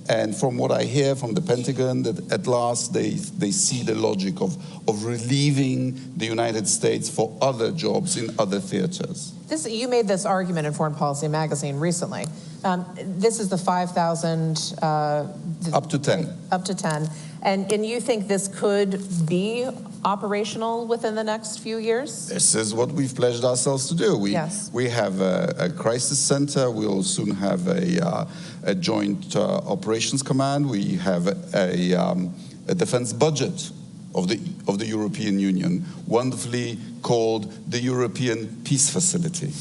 And from what I hear from the Pentagon, that at last they see the logic of relieving the United States for other jobs in other theaters. You made this argument in Foreign Policy magazine recently. This is the 5,000... up to 10. Up to 10. And you think this could be operational within the next few years? This is what we've pledged ourselves to do. We have a crisis center. We'll soon have a joint operations command. We have a defense budget of the European Union, wonderfully called the European Peace Facility.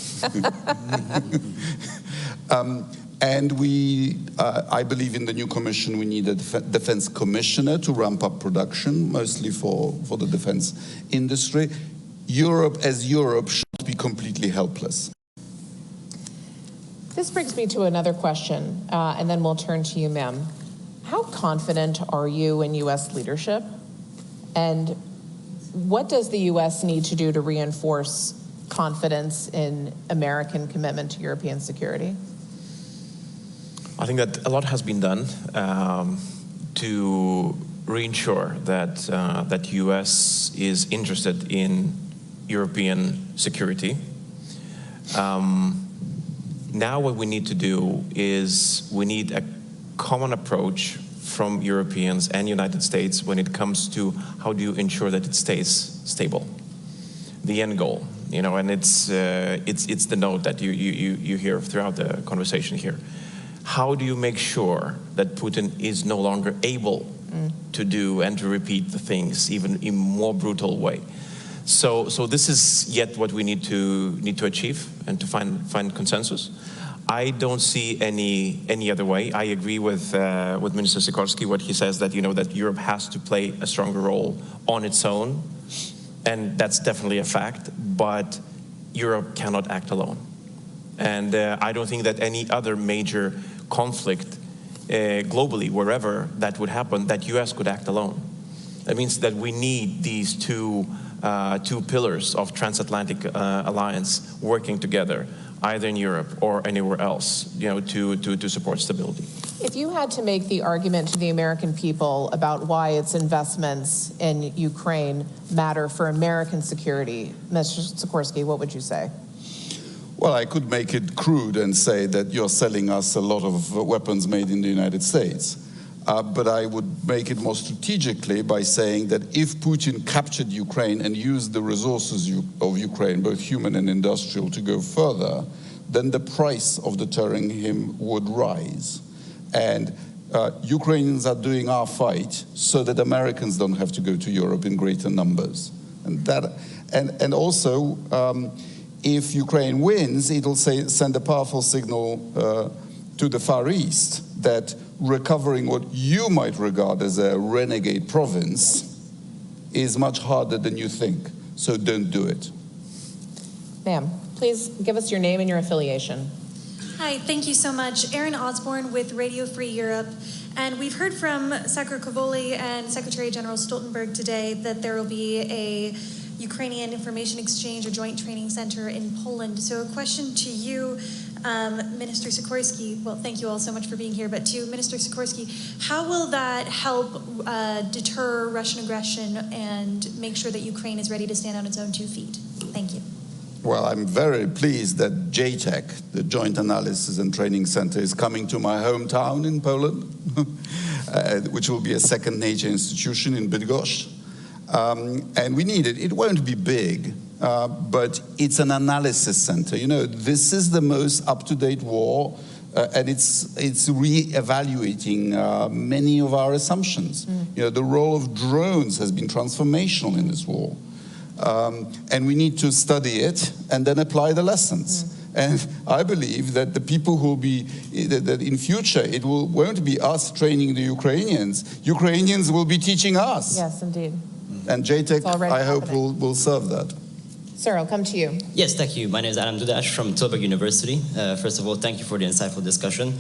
And I believe in the new commission we need a defense commissioner to ramp up production, mostly for the defense industry. Europe as Europe should be completely helpless. This brings me to another question, and then we'll turn to you, ma'am. How confident are you in U.S. leadership? And what does the U.S. need to do to reinforce confidence in American commitment to European security? I think that a lot has been done to reinsure that that U.S. is interested in European security. Now what we need to do is we need a common approach from Europeans and United States when it comes to how do you ensure that it stays stable. The end goal, you know, and it's the note that you hear throughout the conversation here. How do you make sure that Putin is no longer able to do and to repeat the things even in more brutal way? So this is yet what we need to achieve and to find consensus. I don't see any other way. I agree with Minister Sikorski, what he says, that, you know, that Europe has to play a stronger role on its own, and that's definitely a fact, but Europe cannot act alone. And I don't think that any other major conflict globally, wherever that would happen, that US could act alone. That means that we need these two pillars of transatlantic alliance working together, either in Europe or anywhere else, you know, to support stability. If you had to make the argument to the American people about why its investments in Ukraine matter for American security, Mr. Sikorski, what would you say? Well, I could make it crude and say that you're selling us a lot of weapons made in the United States. But I would make it more strategically by saying that if Putin captured Ukraine and used the resources of Ukraine, both human and industrial, to go further, then the price of deterring him would rise. And Ukrainians are doing our fight so that Americans don't have to go to Europe in greater numbers. And also, if Ukraine wins, it'll send a powerful signal to the Far East that recovering what you might regard as a renegade province is much harder than you think. So don't do it. Ma'am, please give us your name and your affiliation. Hi, thank you so much. Erin Osborne with Radio Free Europe. And we've heard from Secretary Kavoli and Secretary General Stoltenberg today that there will be a Ukrainian information exchange or joint training center in Poland. So a question to you, Minister Sikorski. Well, thank you all so much for being here, but to Minister Sikorski, how will that help deter Russian aggression and make sure that Ukraine is ready to stand on its own 2 feet? Thank you. Well, I'm very pleased that JTEC, the Joint Analysis and Training Center, is coming to my hometown in Poland, which will be a second NATO institution in Bydgoszcz. And we need it. It won't be big, but it's an analysis center. You know, this is the most up-to-date war, and it's re-evaluating many of our assumptions. You know, the role of drones has been transformational in this war. And we need to study it and then apply the lessons. And I believe that the people who will be, that in future, it won't be us training the Ukrainians. Ukrainians will be teaching us. Yes, indeed. And JTEC, I hope, will serve that. Sir, I'll come to you. Yes, thank you. My name is Adam Dudash from Tilburg University. First of all, thank you for the insightful discussion.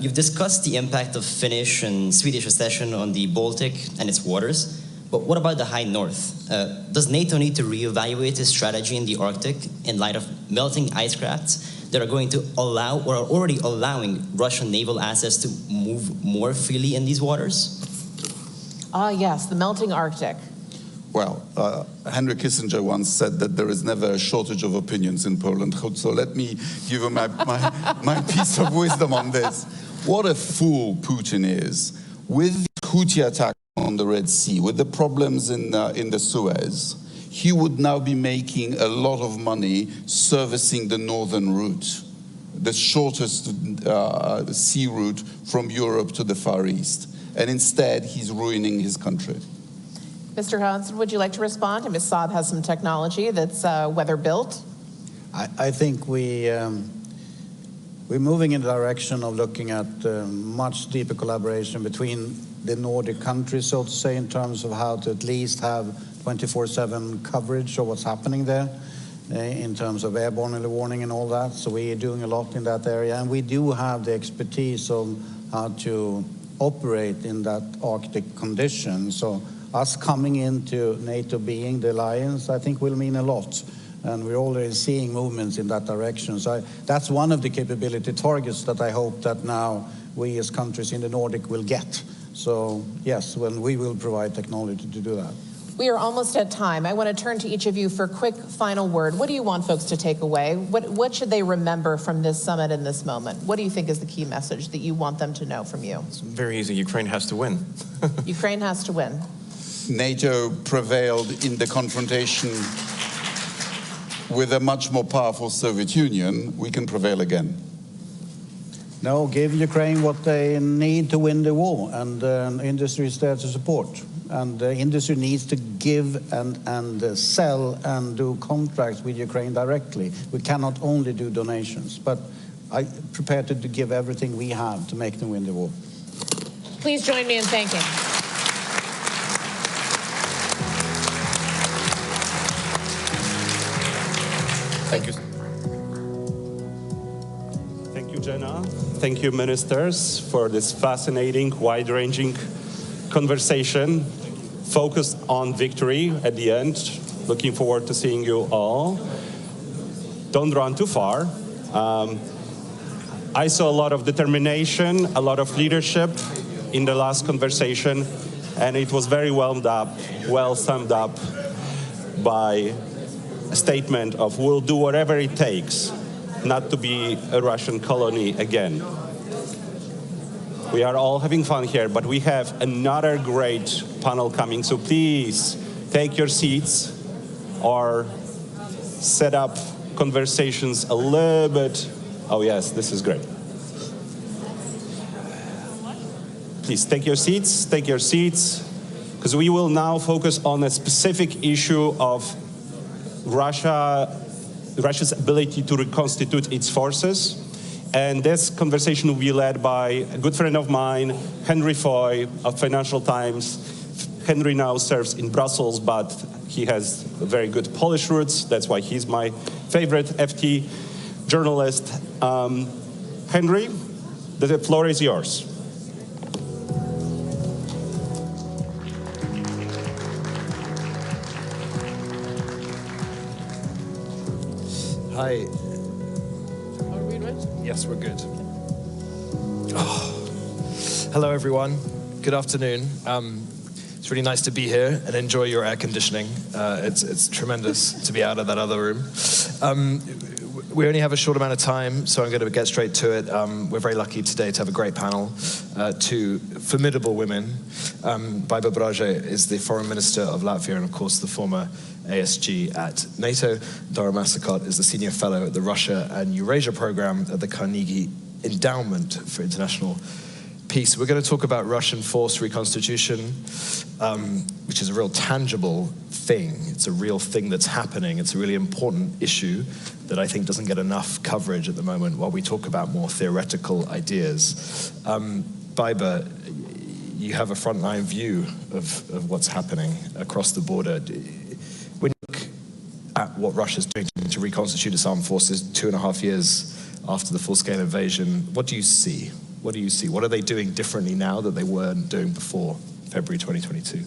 You've discussed the impact of Finnish and Swedish accession on the Baltic and its waters. But what about the high north? Does NATO need to reevaluate its strategy in the Arctic in light of melting ice crafts that are going to allow, or are already allowing, Russian naval assets to move more freely in these waters? Yes, the melting Arctic. Well, Henry Kissinger once said that there is never a shortage of opinions in Poland. So let me give you my piece of wisdom on this. What a fool Putin is. With the Houthi attack on the Red Sea, with the problems in the Suez, he would now be making a lot of money servicing the northern route, the shortest sea route from Europe to the Far East. And instead, he's ruining his country. Mr. Hansen, would you like to respond? Ms. Saab has some technology that's weather-built. I think we're moving in the direction of looking at much deeper collaboration between the Nordic countries, so to say, in terms of how to at least have 24/7 coverage of what's happening there, in terms of airborne early warning and all that. So we are doing a lot in that area, and we do have the expertise of how to operate in that Arctic condition. So us coming into NATO, being the alliance, I think will mean a lot. And we're already seeing movements in that direction. So that's one of the capability targets that I hope that now we as countries in the Nordic will get. So yes, when we will provide technology to do that. We are almost at time. I want to turn to each of you for a quick final word. What do you want folks to take away? What should they remember from this summit in this moment? What do you think is the key message that you want them to know from you? It's very easy. Ukraine has to win. Ukraine has to win. NATO prevailed in the confrontation with a much more powerful Soviet Union. We can prevail again. No, give Ukraine what they need to win the war, and industry is there to support. And the industry needs to give and sell and do contracts with Ukraine directly. We cannot only do donations, but I'm prepared to give everything we have to make them win the war. Please join me in thanking. Thank you. Thank you, Jenna. Thank you, ministers, for this fascinating, wide-ranging conversation focused on victory at the end. Looking forward to seeing you all. Don't run too far. I saw a lot of determination, a lot of leadership in the last conversation, and it was very well summed up by a statement of we'll do whatever it takes not to be a Russian colony again. We are all having fun here, but we have another great panel coming, so please take your seats or set up conversations a little bit. Oh yes, this is great. Please take your seats, because we will now focus on a specific issue of Russia's ability to reconstitute its forces. And this conversation will be led by a good friend of mine, Henry Foy of Financial Times. Henry now serves in Brussels, but he has very good Polish roots. That's why he's my favorite FT journalist. Henry, the floor is yours. Hi. Are we ready? Yes, we're good. Oh. Hello, everyone. Good afternoon. It's really nice to be here and enjoy your air conditioning. It's tremendous to be out of that other room. We only have a short amount of time, so I'm going to get straight to it. We're very lucky today to have a great panel, two formidable women. Baiba Braje is the Foreign Minister of Latvia and, of course, the former ASG at NATO. Dara Masakot is the Senior Fellow at the Russia and Eurasia Program at the Carnegie Endowment for International Peace. We're going to talk about Russian force reconstitution, which is a real tangible thing. It's a real thing that's happening. It's a really important issue that I think doesn't get enough coverage at the moment while we talk about more theoretical ideas. Baiba, you have a frontline view of what's happening across the border. When you look at what Russia's doing to reconstitute its armed forces 2.5 years after the full-scale invasion, what do you see? What do you see? What are they doing differently now that they weren't doing before February 2022?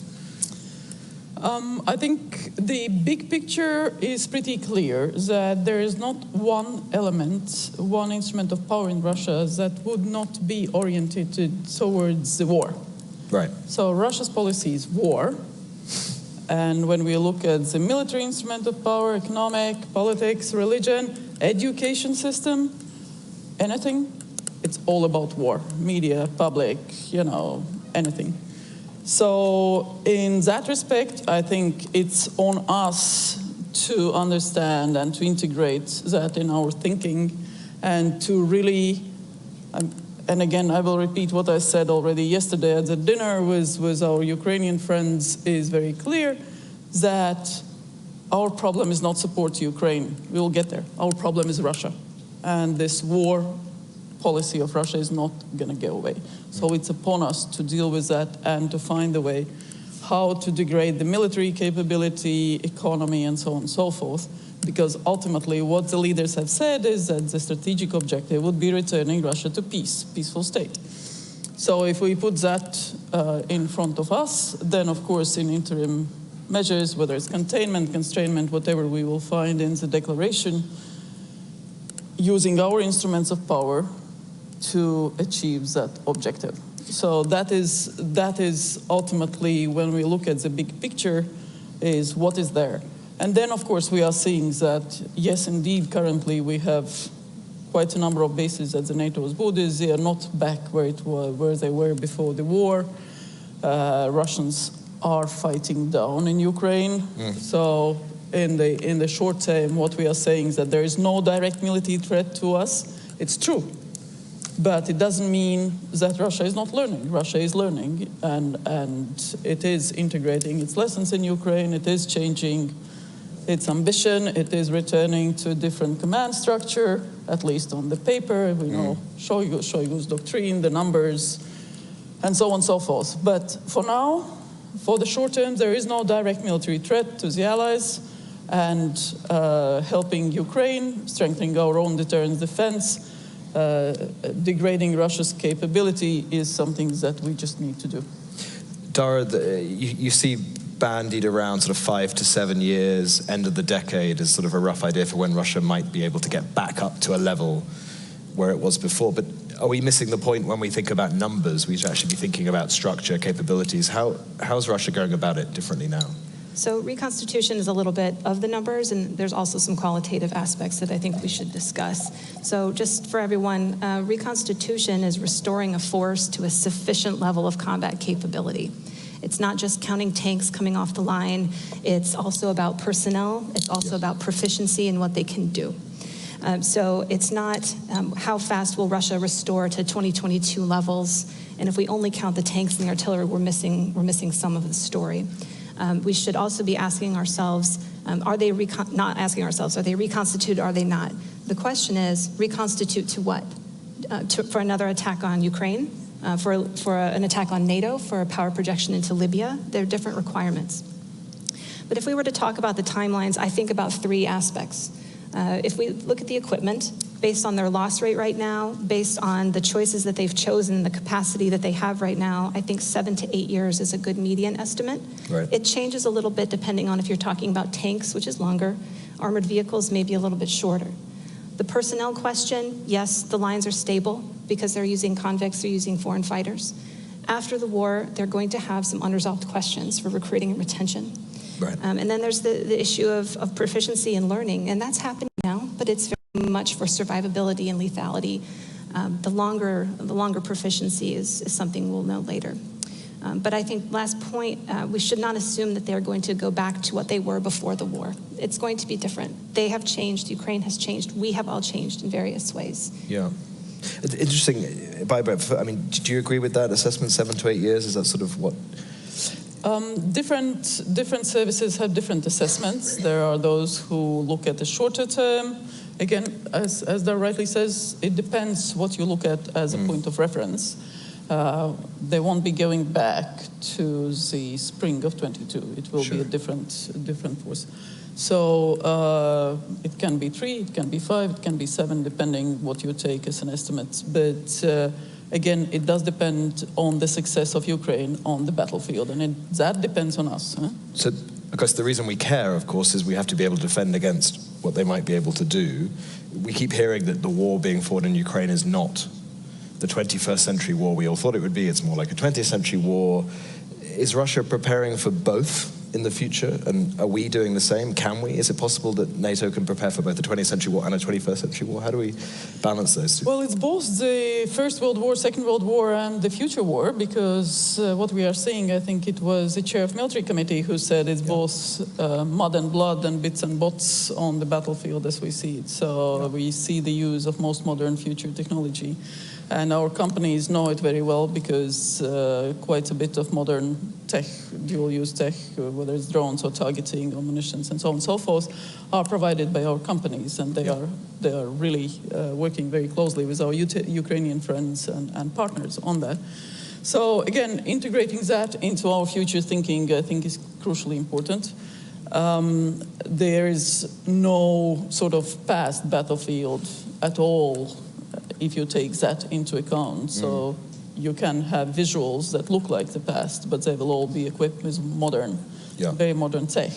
I think the big picture is pretty clear, that there is not one element, one instrument of power in Russia that would not be oriented towards the war. Right. So Russia's policy is war. And when we look at the military instrument of power, economic, politics, religion, education system, anything, it's all about war. Media, public, anything. So in that respect, I think it's on us to understand and to integrate that in our thinking and to really, and again, I will repeat what I said already yesterday at the dinner with our Ukrainian friends, is very clear that our problem is not support Ukraine. We will get there. Our problem is Russia. And this war policy of Russia is not going to go away. So it's upon us to deal with that and to find a way how to degrade the military capability, economy, and so on and so forth. Because ultimately what the leaders have said is that the strategic objective would be returning Russia to peace, peaceful state. So if we put that in front of us, then of course in interim measures, whether it's containment, constrainment, whatever we will find in the declaration, using our instruments of power to achieve that objective. So that is ultimately, when we look at the big picture, is what is there. And then, of course, we are seeing that, yes, indeed, currently we have quite a number of bases at the NATO's borders. They are not back where they were before the war. Russians are fighting down in Ukraine. So in the short term, what we are saying is that there is no direct military threat to us. It's true. But it doesn't mean that Russia is not learning. Russia is learning, and it is integrating its lessons in Ukraine. It is changing its ambition. It is returning to a different command structure, at least on the paper. We know Shoigu's doctrine, the numbers, and so on and so forth. But for now, for the short term, there is no direct military threat to the allies, and helping Ukraine, strengthening our own deterrence defense, degrading Russia's capability is something that we just need to do. Dara, you see bandied around sort of 5 to 7 years, end of the decade, as sort of a rough idea for when Russia might be able to get back up to a level where it was before. But are we missing the point when we think about numbers? We should actually be thinking about structure, capabilities. How's Russia going about it differently now? So reconstitution is a little bit of the numbers, and there's also some qualitative aspects that I think we should discuss. So just for everyone, reconstitution is restoring a force to a sufficient level of combat capability. It's not just counting tanks coming off the line. It's also about personnel. It's also about proficiency in what they can do. So it's not how fast will Russia restore to 2022 levels, and if we only count the tanks and the artillery, we're missing some of the story. We should also be asking ourselves, are they reconstituted, are they not? The question is, reconstitute to what? For another attack on Ukraine? For an attack on NATO? For a power projection into Libya? There are different requirements. But if we were to talk about the timelines, I think about 3 aspects. If we look at the equipment, based on their loss rate right now, based on the choices that they've chosen, the capacity that they have right now, I think 7 to 8 years is a good median estimate. Right. It changes a little bit depending on if you're talking about tanks, which is longer, armored vehicles may be a little bit shorter. The personnel question, yes, the lines are stable because they're using convicts, they're using foreign fighters. After the war, they're going to have some unresolved questions for recruiting and retention. Right. And then there's the issue of proficiency and learning, and that's happening now, but it's very much for survivability and lethality. The longer proficiency is something we'll know later. But I think last point, we should not assume that they're going to go back to what they were before the war. It's going to be different. They have changed, Ukraine has changed, we have all changed in various ways. Yeah. Interesting, Barbara, I mean, do you agree with that assessment, 7 to 8 years? Is that sort of what? Different services have different assessments. There are those who look at the shorter term. Again, as Dara rightly says, it depends what you look at as a point of reference. They won't be going back to the spring of 22. It will be a different force. So it can be 3, it can be 5, it can be 7, depending what you take as an estimate. But again, it does depend on the success of Ukraine on the battlefield, and that depends on us. Huh? So, because the reason we care, of course, is we have to be able to defend against what they might be able to do. We keep hearing that the war being fought in Ukraine is not the 21st century war we all thought it would be. It's more like a 20th century war. Is Russia preparing for both in the future? And are we doing the same? Can we? Is it possible that NATO can prepare for both the 20th century war and a 21st century war? How do we balance those two? Well, it's both the First World War, Second World War, and the future war, because what we are seeing, I think it was the chair of military committee who said it's both mud and blood and bits and bots on the battlefield as we see it. So we see the use of most modern future technology. And our companies know it very well because quite a bit of modern tech, dual-use tech, whether it's drones or targeting or munitions and so on and so forth, are provided by our companies, and they are really working very closely with our Ukrainian friends and partners on that. So again, integrating that into our future thinking, I think, is crucially important. There is no sort of past battlefield at all if you take that into account. So you can have visuals that look like the past, but they will all be equipped with modern, very modern tech.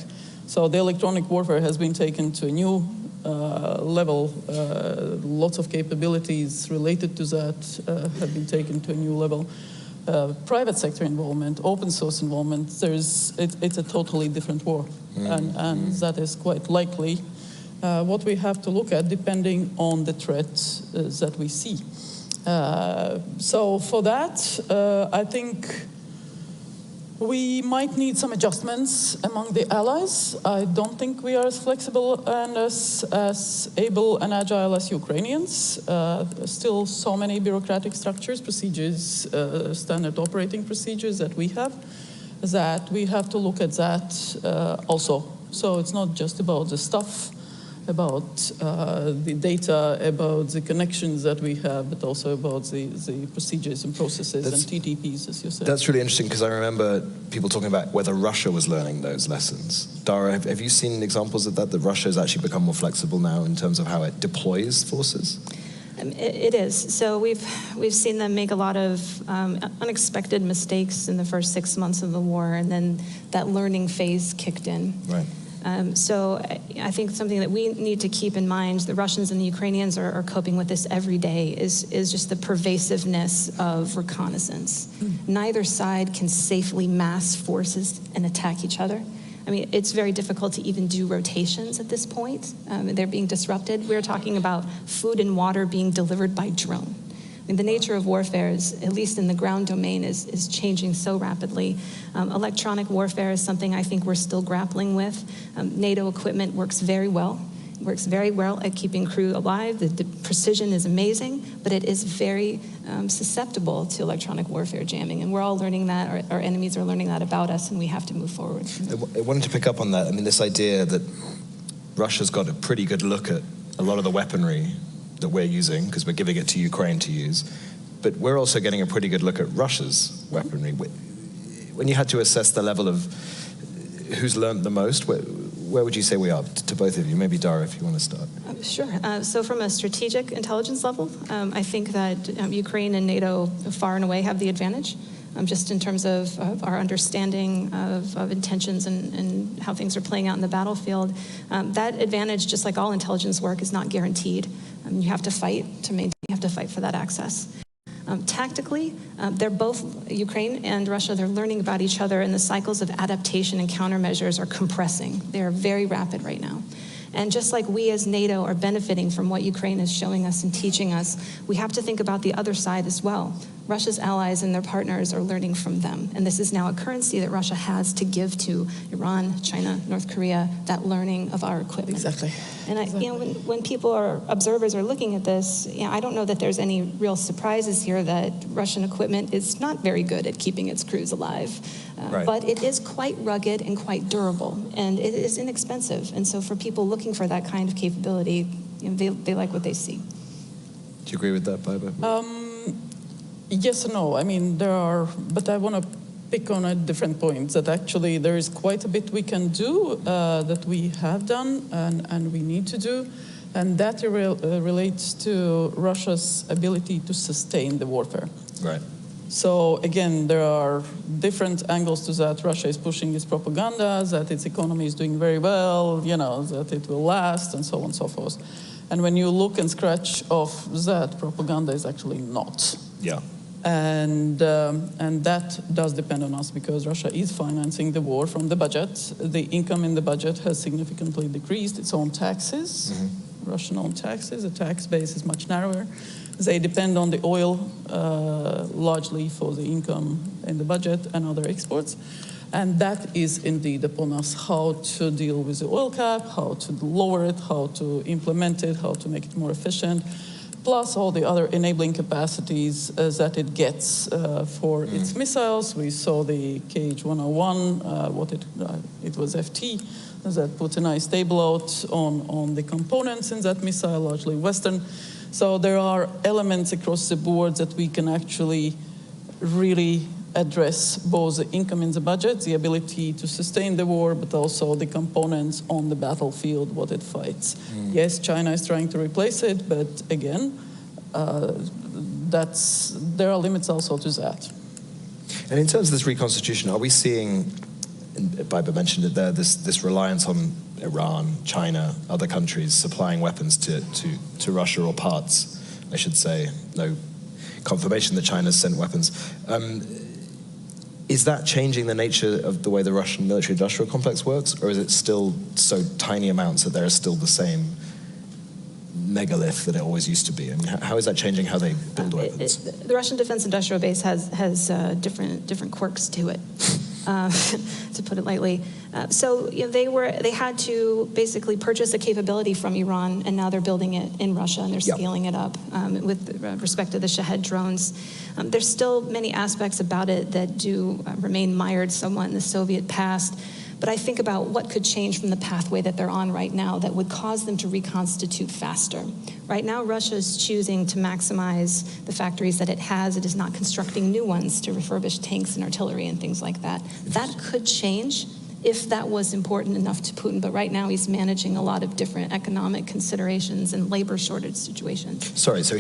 So the electronic warfare has been taken to a new level. Lots of capabilities related to that have been taken to a new level. private sector involvement, open source involvement, it's a totally different war. And that is quite likely what we have to look at depending on the threats that we see. So for that, I think we might need some adjustments among the allies. I don't think we are as flexible and as able and agile as Ukrainians. Still so many bureaucratic structures, procedures, standard operating procedures that we have to look at that also. So it's not just about the stuff, about the data, about the connections that we have, but also about the procedures and processes and TTPs, as you said. That's really interesting, because I remember people talking about whether Russia was learning those lessons. Dara, have you seen examples of that Russia has actually become more flexible now in terms of how it deploys forces? It is. So we've seen them make a lot of unexpected mistakes in the first 6 months of the war, and then that learning phase kicked in. Right. So I think something that we need to keep in mind, the Russians and the Ukrainians are coping with this every day, is just the pervasiveness of reconnaissance. Neither side can safely mass forces and attack each other. I mean, it's very difficult to even do rotations at this point. They're being disrupted. We're talking about food and water being delivered by drone. I mean, the nature of warfare, at least in the ground domain, is changing so rapidly. Electronic warfare is something I think we're still grappling with. NATO equipment works very well. It works very well at keeping crew alive. The precision is amazing, but it is very susceptible to electronic warfare jamming. And we're all learning that. Our enemies are learning that about us, and we have to move forward. I wanted to pick up on that. I mean, this idea that Russia's got a pretty good look at a lot of the weaponry that we're using, because we're giving it to Ukraine to use, but we're also getting a pretty good look at Russia's weaponry. When you had to assess the level of who's learned the most, where would you say we are, to both of you? Maybe Dara, if you want to start. Sure. So from a strategic intelligence level, I think that Ukraine and NATO far and away have the advantage, just in terms of our understanding of intentions and how things are playing out in the battlefield. That advantage, just like all intelligence work, is not guaranteed. You have to fight to maintain, you have to fight for that access. Tactically, they're both, Ukraine and Russia, they're learning about each other, and the cycles of adaptation and countermeasures are compressing. They're very rapid right now. And just like we as NATO are benefiting from what Ukraine is showing us and teaching us, we have to think about the other side as well. Russia's allies and their partners are learning from them. And this is now a currency that Russia has to give to Iran, China, North Korea, that learning of our equipment. Exactly. And when people or observers are looking at this, I don't know that there's any real surprises here that Russian equipment is not very good at keeping its crews alive. Right. But it is quite rugged and quite durable, and it is inexpensive. And so for people looking for that kind of capability, they like what they see. Do you agree with that, Baiba? Yes and no. I mean, there are, but I want to pick on a different point, that actually there is quite a bit we can do that we have done and we need to do, and that relates to Russia's ability to sustain the warfare. Right. So again, there are different angles to that. Russia is pushing its propaganda, that its economy is doing very well, that it will last, and so on and so forth. And when you look and scratch off that, propaganda is actually not. Yeah. And that does depend on us, because Russia is financing the war from the budget. The income in the budget has significantly decreased. Its own taxes, Russian-owned taxes, the tax base is much narrower. They depend on the oil largely for the income in the budget and other exports. And that is indeed upon us, how to deal with the oil cap, how to lower it, how to implement it, how to make it more efficient, plus all the other enabling capacities that it gets for its missiles. We saw the KH-101, it was FT, that put a nice table out on the components in that missile, largely Western. So there are elements across the board that we can actually really address, both the income in the budget, the ability to sustain the war, but also the components on the battlefield, what it fights. Yes, China is trying to replace it, but again, there are limits also to that. And in terms of this reconstitution, are we seeing, and Baiba mentioned it there, this reliance on Iran, China, other countries supplying weapons to Russia, or parts, I should say, no confirmation that China's sent weapons. Is that changing the nature of the way the Russian military-industrial complex works, or is it still so tiny amounts that they're still the same megalith that it always used to be? I mean, how is that changing how they build weapons? The Russian defense industrial base has different quirks to it, to put it lightly. So they had to basically purchase a capability from Iran, and now they're building it in Russia, and they're scaling it up with respect to the Shahed drones. There's still many aspects about it that do remain mired somewhat in the Soviet past. But I think about what could change from the pathway that they're on right now that would cause them to reconstitute faster. Right now, Russia is choosing to maximize the factories that it has. It is not constructing new ones to refurbish tanks and artillery and things like that. That could change if that was important enough to Putin. But right now, he's managing a lot of different economic considerations and labor shortage situations. Sorry, so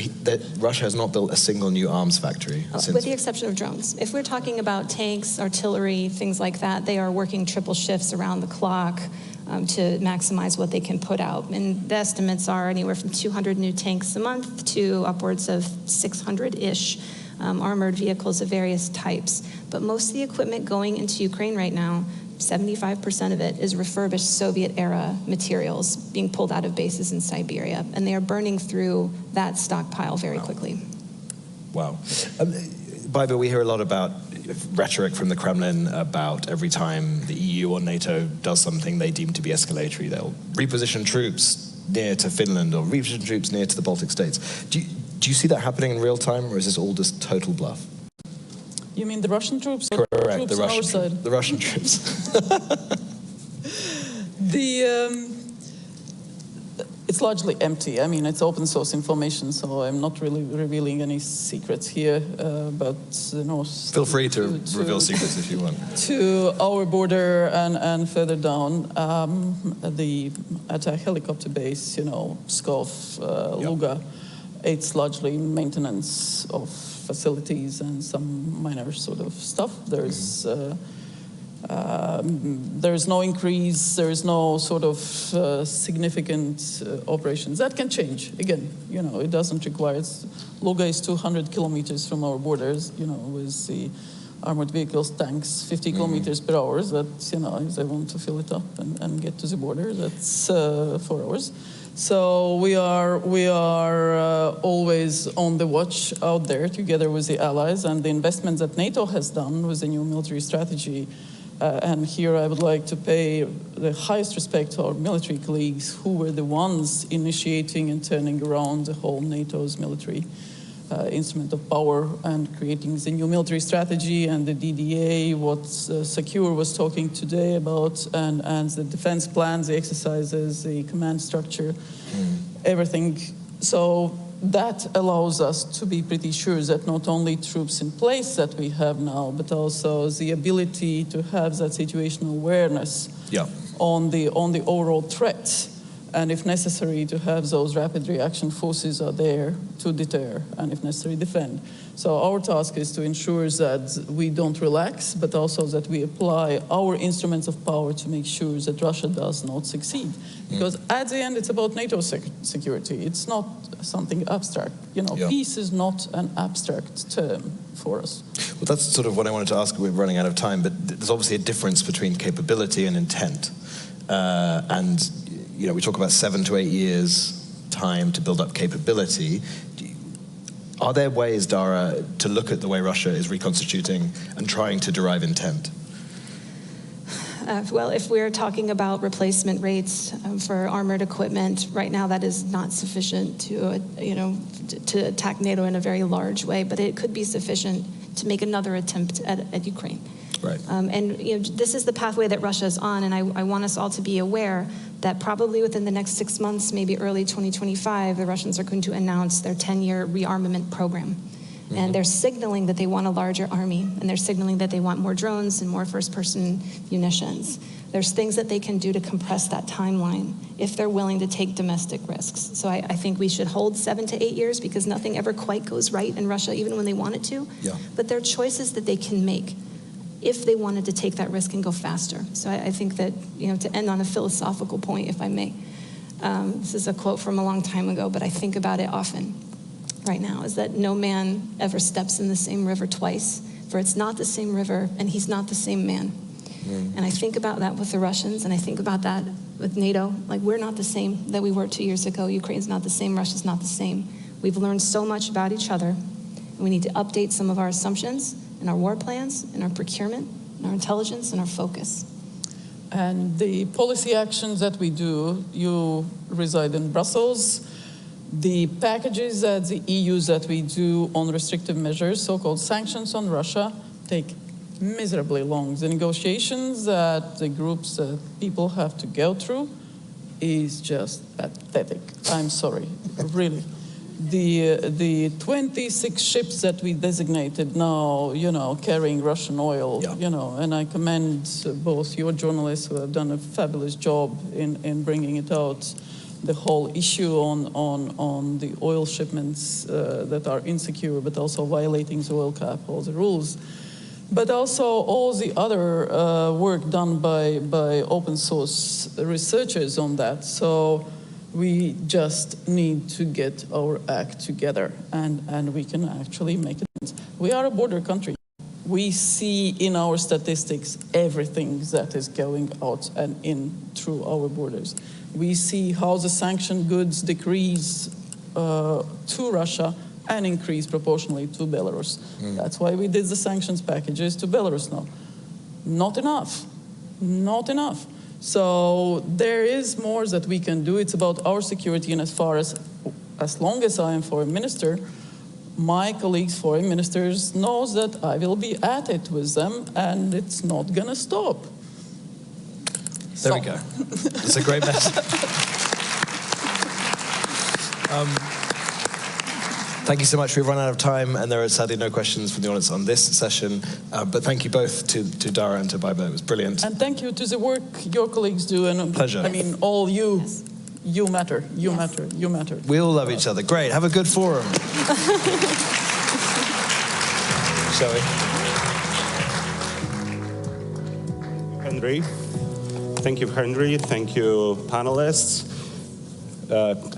Russia has not built a single new arms factory? With the exception of drones. If we're talking about tanks, artillery, things like that, they are working triple shifts around the clock to maximize what they can put out. And the estimates are anywhere from 200 new tanks a month to upwards of 600-ish armored vehicles of various types. But most of the equipment going into Ukraine right now, 75% of it is refurbished Soviet-era materials being pulled out of bases in Siberia, and they are burning through that stockpile very quickly. Wow. Baiba, we hear a lot about rhetoric from the Kremlin about every time the EU or NATO does something they deem to be escalatory, they'll reposition troops near to Finland or reposition troops near to the Baltic states. Do you see that happening in real time, or is this all just total bluff? You mean the Russian troops? Or Correct, troops the on Russian our side? The Russian troops. It's largely empty. I mean, it's open source information, so I'm not really revealing any secrets here. But feel free to reveal secrets if you want. To our border and further down, the attack helicopter base, Pskov, Luga, it's largely maintenance of facilities and some minor sort of stuff. There's no increase, there is no sort of significant operations. That can change. Again, it doesn't require. Luga is 200 kilometers from our borders, with the armored vehicles, tanks, 50 kilometers per hour. That, if they want to fill it up and get to the border, that's 4 hours. So we are always on the watch out there together with the allies, and the investments that NATO has done with the new military strategy. And here I would like to pay the highest respect to our military colleagues who were the ones initiating and turning around the whole NATO's military instrument of power and creating the new military strategy and the DDA, what Secure was talking today about, and the defense plans, the exercises, the command structure, everything. So that allows us to be pretty sure that not only troops in place that we have now, but also the ability to have that situational awareness on the overall threat. And if necessary, to have those rapid reaction forces are there to deter and, if necessary, defend. So our task is to ensure that we don't relax, but also that we apply our instruments of power to make sure that Russia does not succeed. Because at the end, it's about NATO security. It's not something abstract. Peace is not an abstract term for us. Well, that's sort of what I wanted to ask. We're running out of time, but there's obviously a difference between capability and intent. We talk about 7 to 8 years time to build up capability. Are there ways, Dara, to look at the way Russia is reconstituting and trying to derive intent? Well, if we're talking about replacement rates for armored equipment, right now that is not sufficient to attack NATO in a very large way, but it could be sufficient to make another attempt at Ukraine. Right. This is the pathway that Russia is on, and I want us all to be aware that probably within the next 6 months, maybe early 2025, the Russians are going to announce their 10-year rearmament program. And they're signaling that they want a larger army, and they're signaling that they want more drones and more first-person munitions. There's things that they can do to compress that timeline if they're willing to take domestic risks. So I think we should hold 7 to 8 years because nothing ever quite goes right in Russia, even when they want it to. Yeah. But there are choices that they can make if they wanted to take that risk and go faster. So I think that, to end on a philosophical point, if I may, this is a quote from a long time ago, but I think about it often. right now, is that no man ever steps in the same river twice, for it's not the same river and he's not the same man. And I think about that with the Russians, and I think about that with NATO. Like, we're not the same that we were 2 years ago. Ukraine's not the same, Russia's not the same. We've learned so much about each other, and we need to update some of our assumptions and our war plans and our procurement and our intelligence and our focus. And the policy actions that we do, you reside in Brussels, the packages that the EU that we do on restrictive measures, so-called sanctions on Russia, take miserably long. The negotiations that the groups that people have to go through is just pathetic. I'm sorry, really. The 26 ships that we designated now, carrying Russian oil, and I commend both your journalists who have done a fabulous job in bringing it out, the whole issue on the oil shipments that are insecure, but also violating the oil cap, all the rules. But also all the other work done by open source researchers on that. So we just need to get our act together, and we can actually make it. We are a border country. We see in our statistics everything that is going out and in through our borders. We see how the sanctioned goods decrease to Russia and increase proportionally to Belarus. That's why we did the sanctions packages to Belarus now. Not enough, not enough. So there is more that we can do. It's about our security, and as long as I am foreign minister, my colleagues, foreign ministers, knows that I will be at it with them, and it's not gonna stop. There we go. That's a great message. Thank you so much. We've run out of time, and there are sadly no questions from the audience on this session. But thank you both to Dara and to Baiba. It was brilliant. And thank you to the work your colleagues do. And pleasure. I mean, all you, you matter, you matter, you matter. We all love each other. Great. Have a good forum. Shall we? Henry. Thank you, Henry. Thank you, panelists.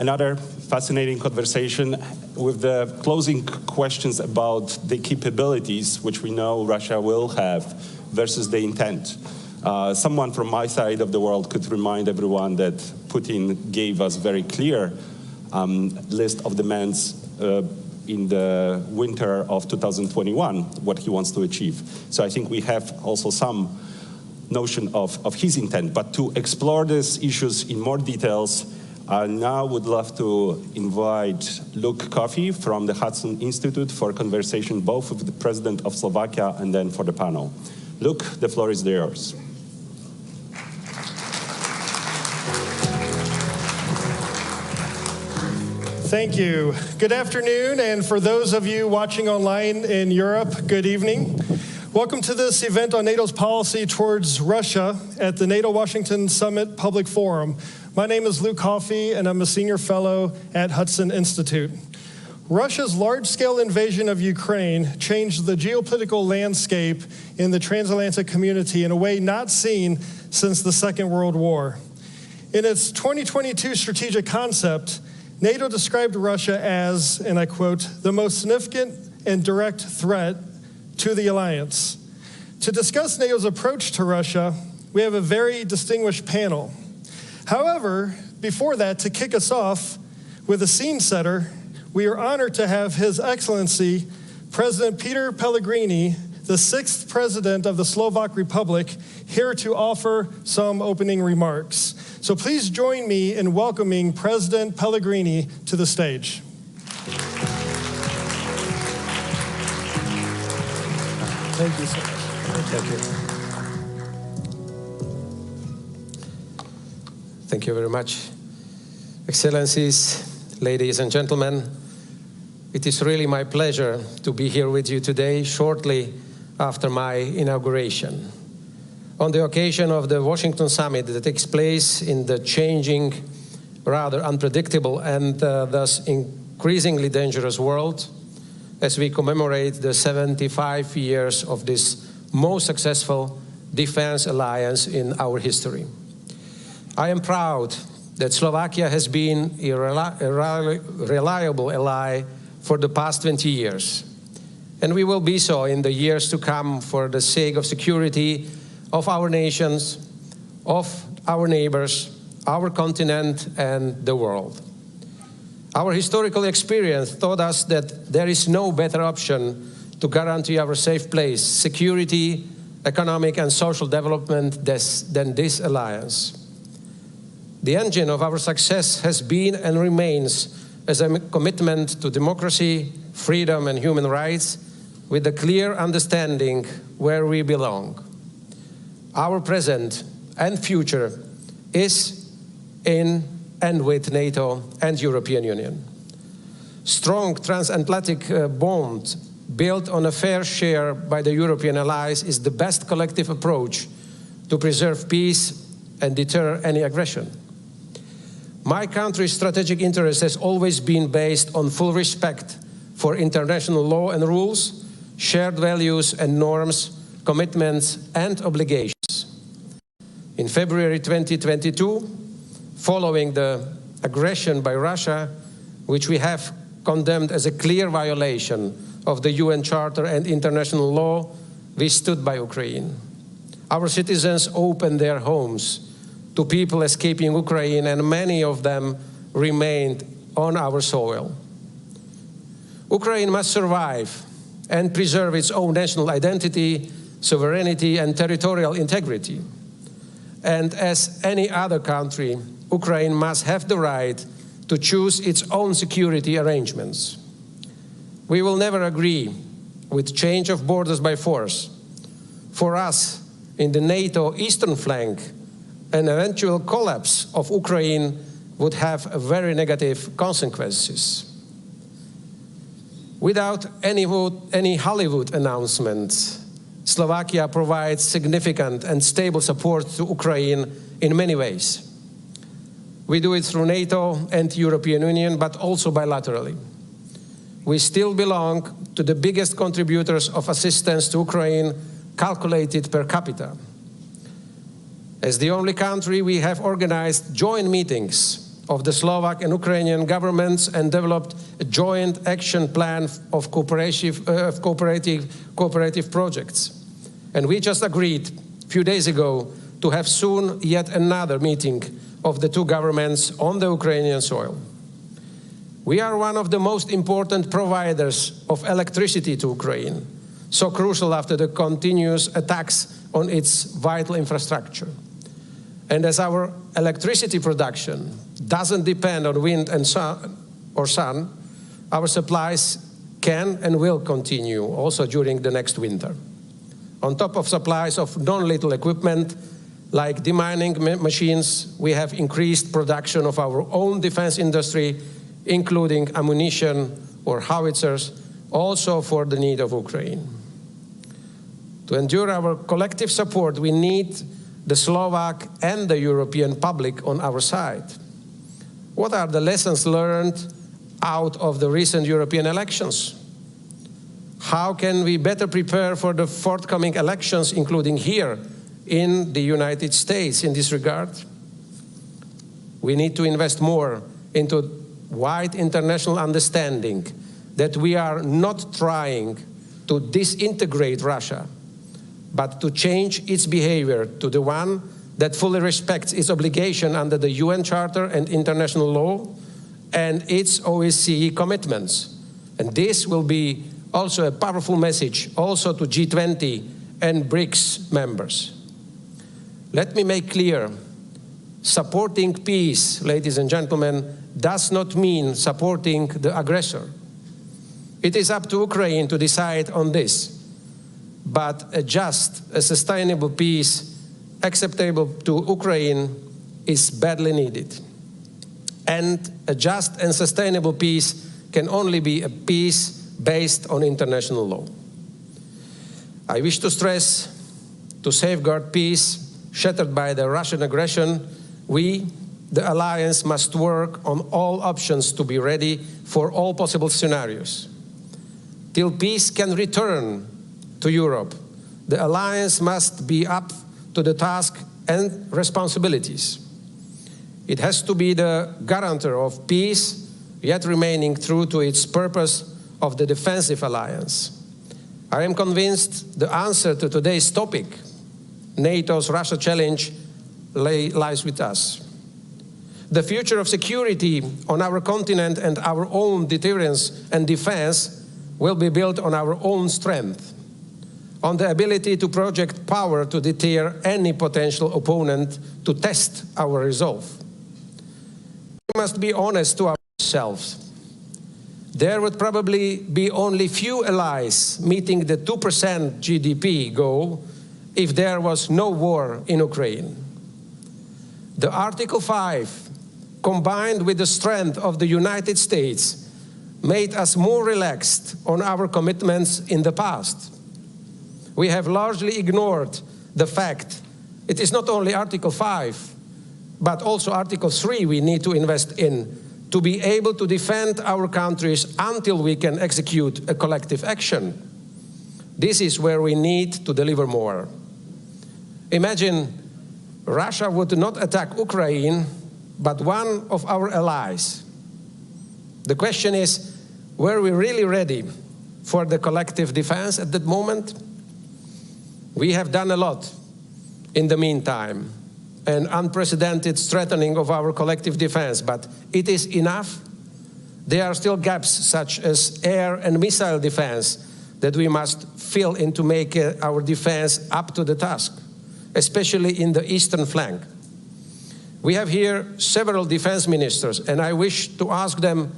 Another fascinating conversation with the closing questions about the capabilities which we know Russia will have versus the intent. Someone from my side of the world could remind everyone that Putin gave us very clear list of demands in the winter of 2021, what he wants to achieve. So I think we have also some notion of his intent. But to explore these issues in more details, I now would love to invite Luke Coffey from the Hudson Institute for a conversation both with the President of Slovakia and then for the panel. Luke, the floor is yours. Thank you. Good afternoon, and for those of you watching online in Europe, good evening. Welcome to this event on NATO's policy towards Russia at the NATO Washington Summit Public Forum. My name is Luke Coffey, and I'm a senior fellow at Hudson Institute. Russia's large-scale invasion of Ukraine changed the geopolitical landscape in the transatlantic community in a way not seen since the Second World War. In its 2022 strategic concept, NATO described Russia as, and I quote, the most significant and direct threat to the alliance. To discuss NATO's approach to Russia, we have a very distinguished panel. However, before that, to kick us off with a scene setter, we are honored to have His Excellency, President Peter Pellegrini, the 6th President of the Slovak Republic, here to offer some opening remarks. So please join me in welcoming President Pellegrini to the stage. Thank you so much. Thank you. Thank you very much. Excellencies, ladies and gentlemen, it is really my pleasure to be here with you today, shortly after my inauguration. On the occasion of the Washington Summit that takes place in the changing, rather unpredictable, and thus increasingly dangerous world, as we commemorate the 75 years of this most successful defense alliance in our history. I am proud that Slovakia has been a reliable ally for the past 20 years. And we will be so in the years to come for the sake of security of our nations, of our neighbors, our continent, and the world. Our historical experience taught us that there is no better option to guarantee our safe place, security, economic and social development than this alliance. The engine of our success has been and remains as a commitment to democracy, freedom, and human rights, with a clear understanding where we belong. Our present and future is in and with NATO and European Union. Strong transatlantic bond built on a fair share by the European allies is the best collective approach to preserve peace and deter any aggression. My country's strategic interest has always been based on full respect for international law and rules, shared values and norms, commitments and obligations. In February 2022, following the aggression by Russia, which we have condemned as a clear violation of the UN Charter and international law, we stood by Ukraine. Our citizens opened their homes to people escaping Ukraine, and many of them remained on our soil. Ukraine must survive and preserve its own national identity, sovereignty, and territorial integrity. And as any other country, Ukraine must have the right to choose its own security arrangements. We will never agree with change of borders by force. For us, in the NATO eastern flank, an eventual collapse of Ukraine would have very negative consequences. Without any Hollywood announcements, Slovakia provides significant and stable support to Ukraine in many ways. We do it through NATO and European Union, but also bilaterally. We still belong to the biggest contributors of assistance to Ukraine, calculated per capita. As the only country, we have organized joint meetings of the Slovak and Ukrainian governments and developed a joint action plan of cooperative projects. And we just agreed a few days ago to have soon yet another meeting of the two governments on the Ukrainian soil. We are one of the most important providers of electricity to Ukraine, so crucial after the continuous attacks on its vital infrastructure. And as our electricity production doesn't depend on wind and sun, our supplies can and will continue also during the next winter. On top of supplies of non-lethal equipment, like demining machines, we have increased production of our own defense industry, including ammunition or howitzers, also for the need of Ukraine. To endure our collective support, we need the Slovak and the European public on our side. What are the lessons learned out of the recent European elections? How can we better prepare for the forthcoming elections, including here in the United States in this regard? We need to invest more into wide international understanding that we are not trying to disintegrate Russia, but to change its behavior to the one that fully respects its obligation under the UN Charter and international law and its OSCE commitments. And this will be also a powerful message also to G20 and BRICS members. Let me make clear, supporting peace, ladies and gentlemen, does not mean supporting the aggressor. It is up to Ukraine to decide on this. But a just, a sustainable peace acceptable to Ukraine is badly needed. And a just and sustainable peace can only be a peace based on international law. I wish to stress, to safeguard peace shattered by the Russian aggression, we, the alliance, must work on all options to be ready for all possible scenarios. Till peace can return to Europe, the alliance must be up to the task and responsibilities. It has to be the guarantor of peace yet remaining true to its purpose of the defensive alliance. I am convinced the answer to today's topic, NATO's Russia challenge, lies with us. The future of security on our continent and our own deterrence and defense will be built on our own strength, on the ability to project power to deter any potential opponent, to test our resolve. We must be honest to ourselves. There would probably be only few allies meeting the 2% GDP goal if there was no war in Ukraine. The Article 5, combined with the strength of the United States, made us more relaxed on our commitments in the past. We have largely ignored the fact it is not only Article 5, but also Article 3 we need to invest in to be able to defend our countries until we can execute a collective action. This is where we need to deliver more. Imagine Russia would not attack Ukraine, but one of our allies. The question is, were we really ready for the collective defense at that moment? We have done a lot in the meantime, an unprecedented strengthening of our collective defense, but it is enough? There are still gaps such as air and missile defense that we must fill in to make our defense up to the task, especially in the eastern flank. We have here several defense ministers, and I wish to ask them,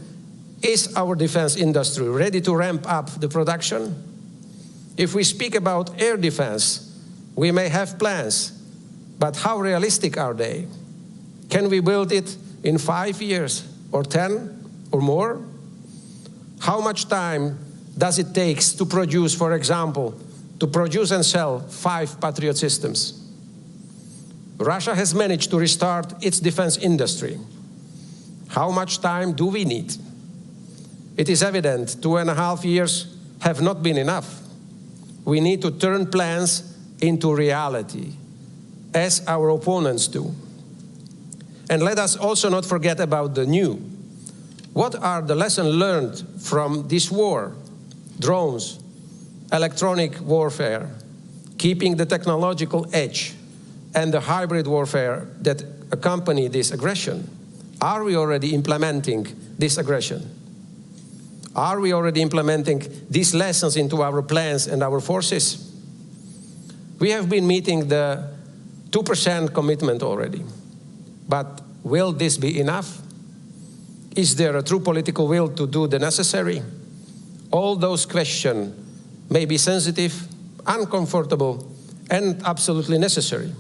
is our defense industry ready to ramp up the production? If we speak about air defense, we may have plans, but how realistic are they? Can we build it in 5 years, or 10, or more? How much time does it take to produce, for example, to produce and sell 5 Patriot systems? Russia has managed to restart its defense industry. How much time do we need? It is evident 2.5 years have not been enough. We need to turn plans into reality, as our opponents do. And let us also not forget about the new. What are the lessons learned from this war? Drones, electronic warfare, keeping the technological edge, and the hybrid warfare that accompany this aggression. Are we already implementing this aggression? Are we already implementing these lessons into our plans and our forces? We have been meeting the 2% commitment already, but will this be enough? Is there a true political will to do the necessary? All those questions may be sensitive, uncomfortable, and absolutely necessary.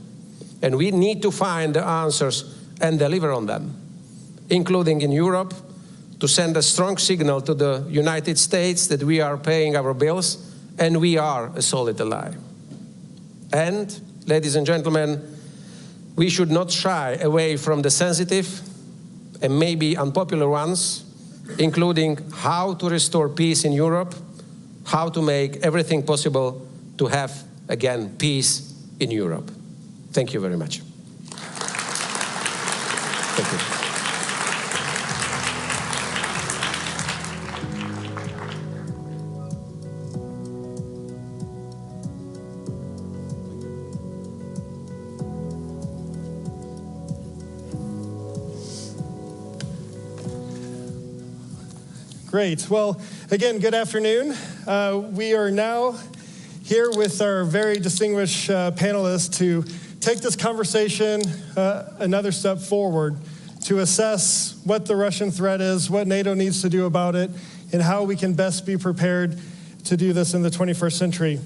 And we need to find the answers and deliver on them, including in Europe, to send a strong signal to the United States that we are paying our bills and we are a solid ally. And, ladies and gentlemen, we should not shy away from the sensitive and maybe unpopular ones, including how to restore peace in Europe, how to make everything possible to have, again, peace in Europe. Thank you very much. Thank you. Great. Well, again, good afternoon. We are now here with our very distinguished panelists to take this conversation another step forward to assess what the Russian threat is, what NATO needs to do about it, and how we can best be prepared to do this in the 21st century.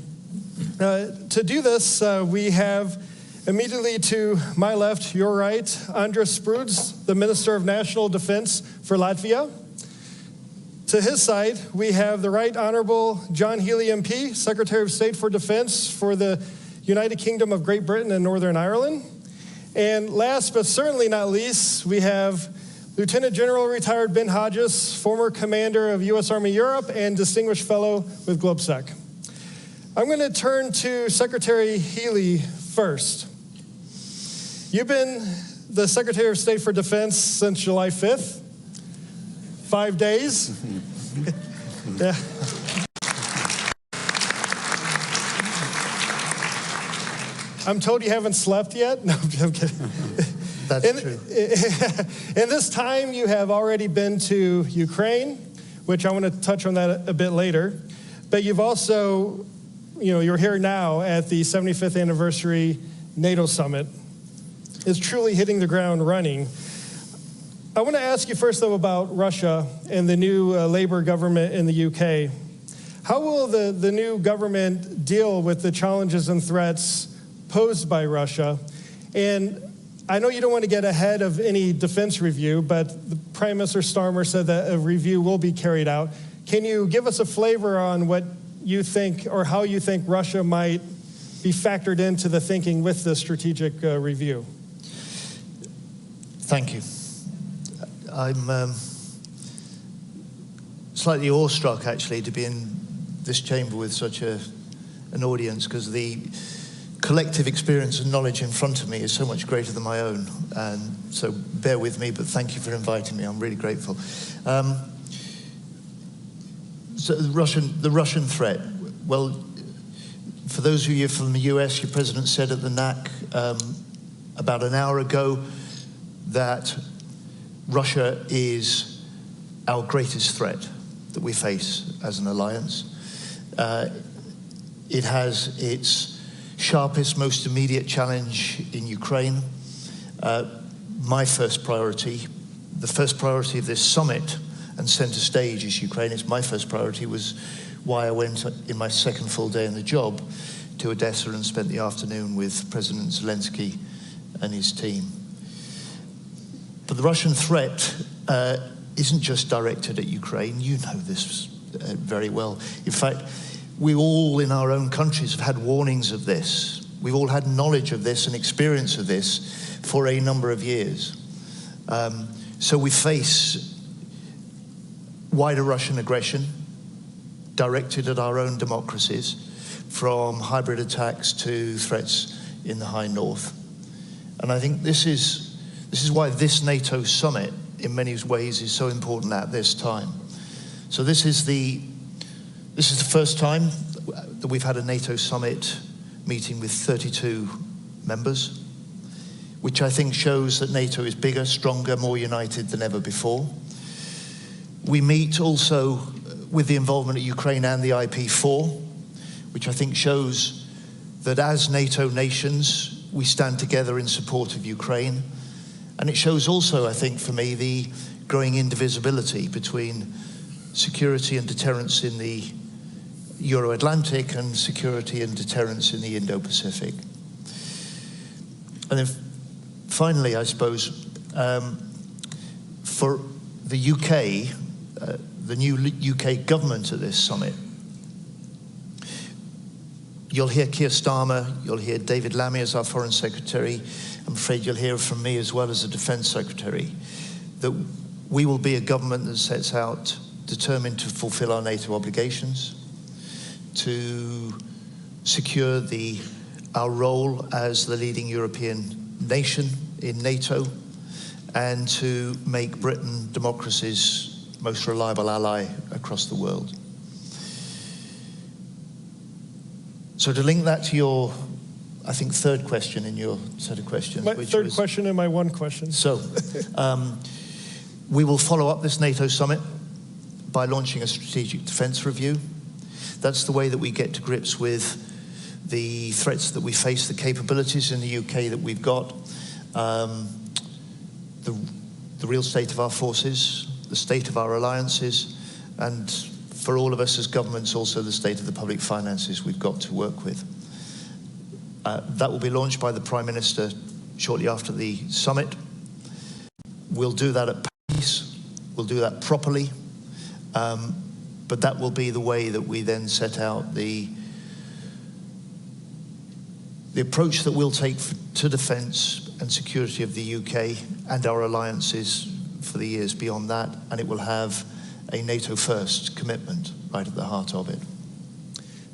To do this, we have immediately to my left, your right, Andris Spruds, the Minister of National Defense for Latvia. To his side, we have the Right Honorable John Healey MP, Secretary of State for Defense for the United Kingdom of Great Britain and Northern Ireland. And last but certainly not least, we have Lieutenant General retired Ben Hodges, former commander of U.S. Army Europe and distinguished fellow with GlobSec. I'm going to turn to Secretary Healey first. You've been the Secretary of State for Defense since July 5th. 5 days. Yeah. I'm told you haven't slept yet. No, I'm kidding. That's true. In this time, you have already been to Ukraine, which I want to touch on that a bit later. But you've also, you're here now at the 75th anniversary NATO summit. It's truly hitting the ground running. I want to ask you first, though, about Russia and the new Labour government in the UK. How will the new government deal with the challenges and threats posed by Russia? And I know you don't want to get ahead of any defense review, but the Prime Minister Starmer said that a review will be carried out. Can you give us a flavor on what you think or how you think Russia might be factored into the thinking with the strategic review? Thank you. I'm slightly awestruck, actually, to be in this chamber with such an audience, because the collective experience and knowledge in front of me is so much greater than my own. And so bear with me, but thank you for inviting me. I'm really grateful. So the Russian threat. Well, for those of you from the US, your president said at the NAC about an hour ago that Russia is our greatest threat that we face as an alliance. It has its sharpest, most immediate challenge in Ukraine. My first priority, the first priority of this summit and center stage is Ukraine. It's my first priority, was why I went in my second full day in the job to Odessa and spent the afternoon with President Zelensky and his team. But the Russian threat isn't just directed at Ukraine. You know this very well. In fact, we all in our own countries have had warnings of this. We've all had knowledge of this and experience of this for a number of years. So we face wider Russian aggression directed at our own democracies, from hybrid attacks to threats in the high north. And I think this is why this NATO summit in many ways is so important at this time. So this is the first time that we've had a NATO summit meeting with 32 members, which I think shows that NATO is bigger, stronger, more united than ever before. We meet also with the involvement of Ukraine and the IP4, which I think shows that as NATO nations, we stand together in support of Ukraine. And it shows also, I think, for me, the growing indivisibility between security and deterrence in the Euro-Atlantic and security and deterrence in the Indo-Pacific. And then finally, I suppose, for the UK, the new UK government at this summit, you'll hear Keir Starmer, you'll hear David Lammy as our Foreign Secretary. I'm afraid you'll hear from me as well as the Defence Secretary, that we will be a government that sets out determined to fulfill our NATO obligations, to secure our role as the leading European nation in NATO, and to make Britain democracy's most reliable ally across the world. So to link that to your, I think, third question in your set of questions. My third question and my one question. So we will follow up this NATO summit by launching a strategic defence review. That's the way that we get to grips with the threats that we face, the capabilities in the UK that we've got, the real state of our forces, the state of our alliances, and for all of us as governments, also the state of the public finances we've got to work with. That will be launched by the Prime Minister shortly after the summit. We'll do that at pace, we'll do that properly, but that will be the way that we then set out the approach that we'll take to defence and security of the UK and our alliances for the years beyond that, and it will have a NATO-first commitment right at the heart of it.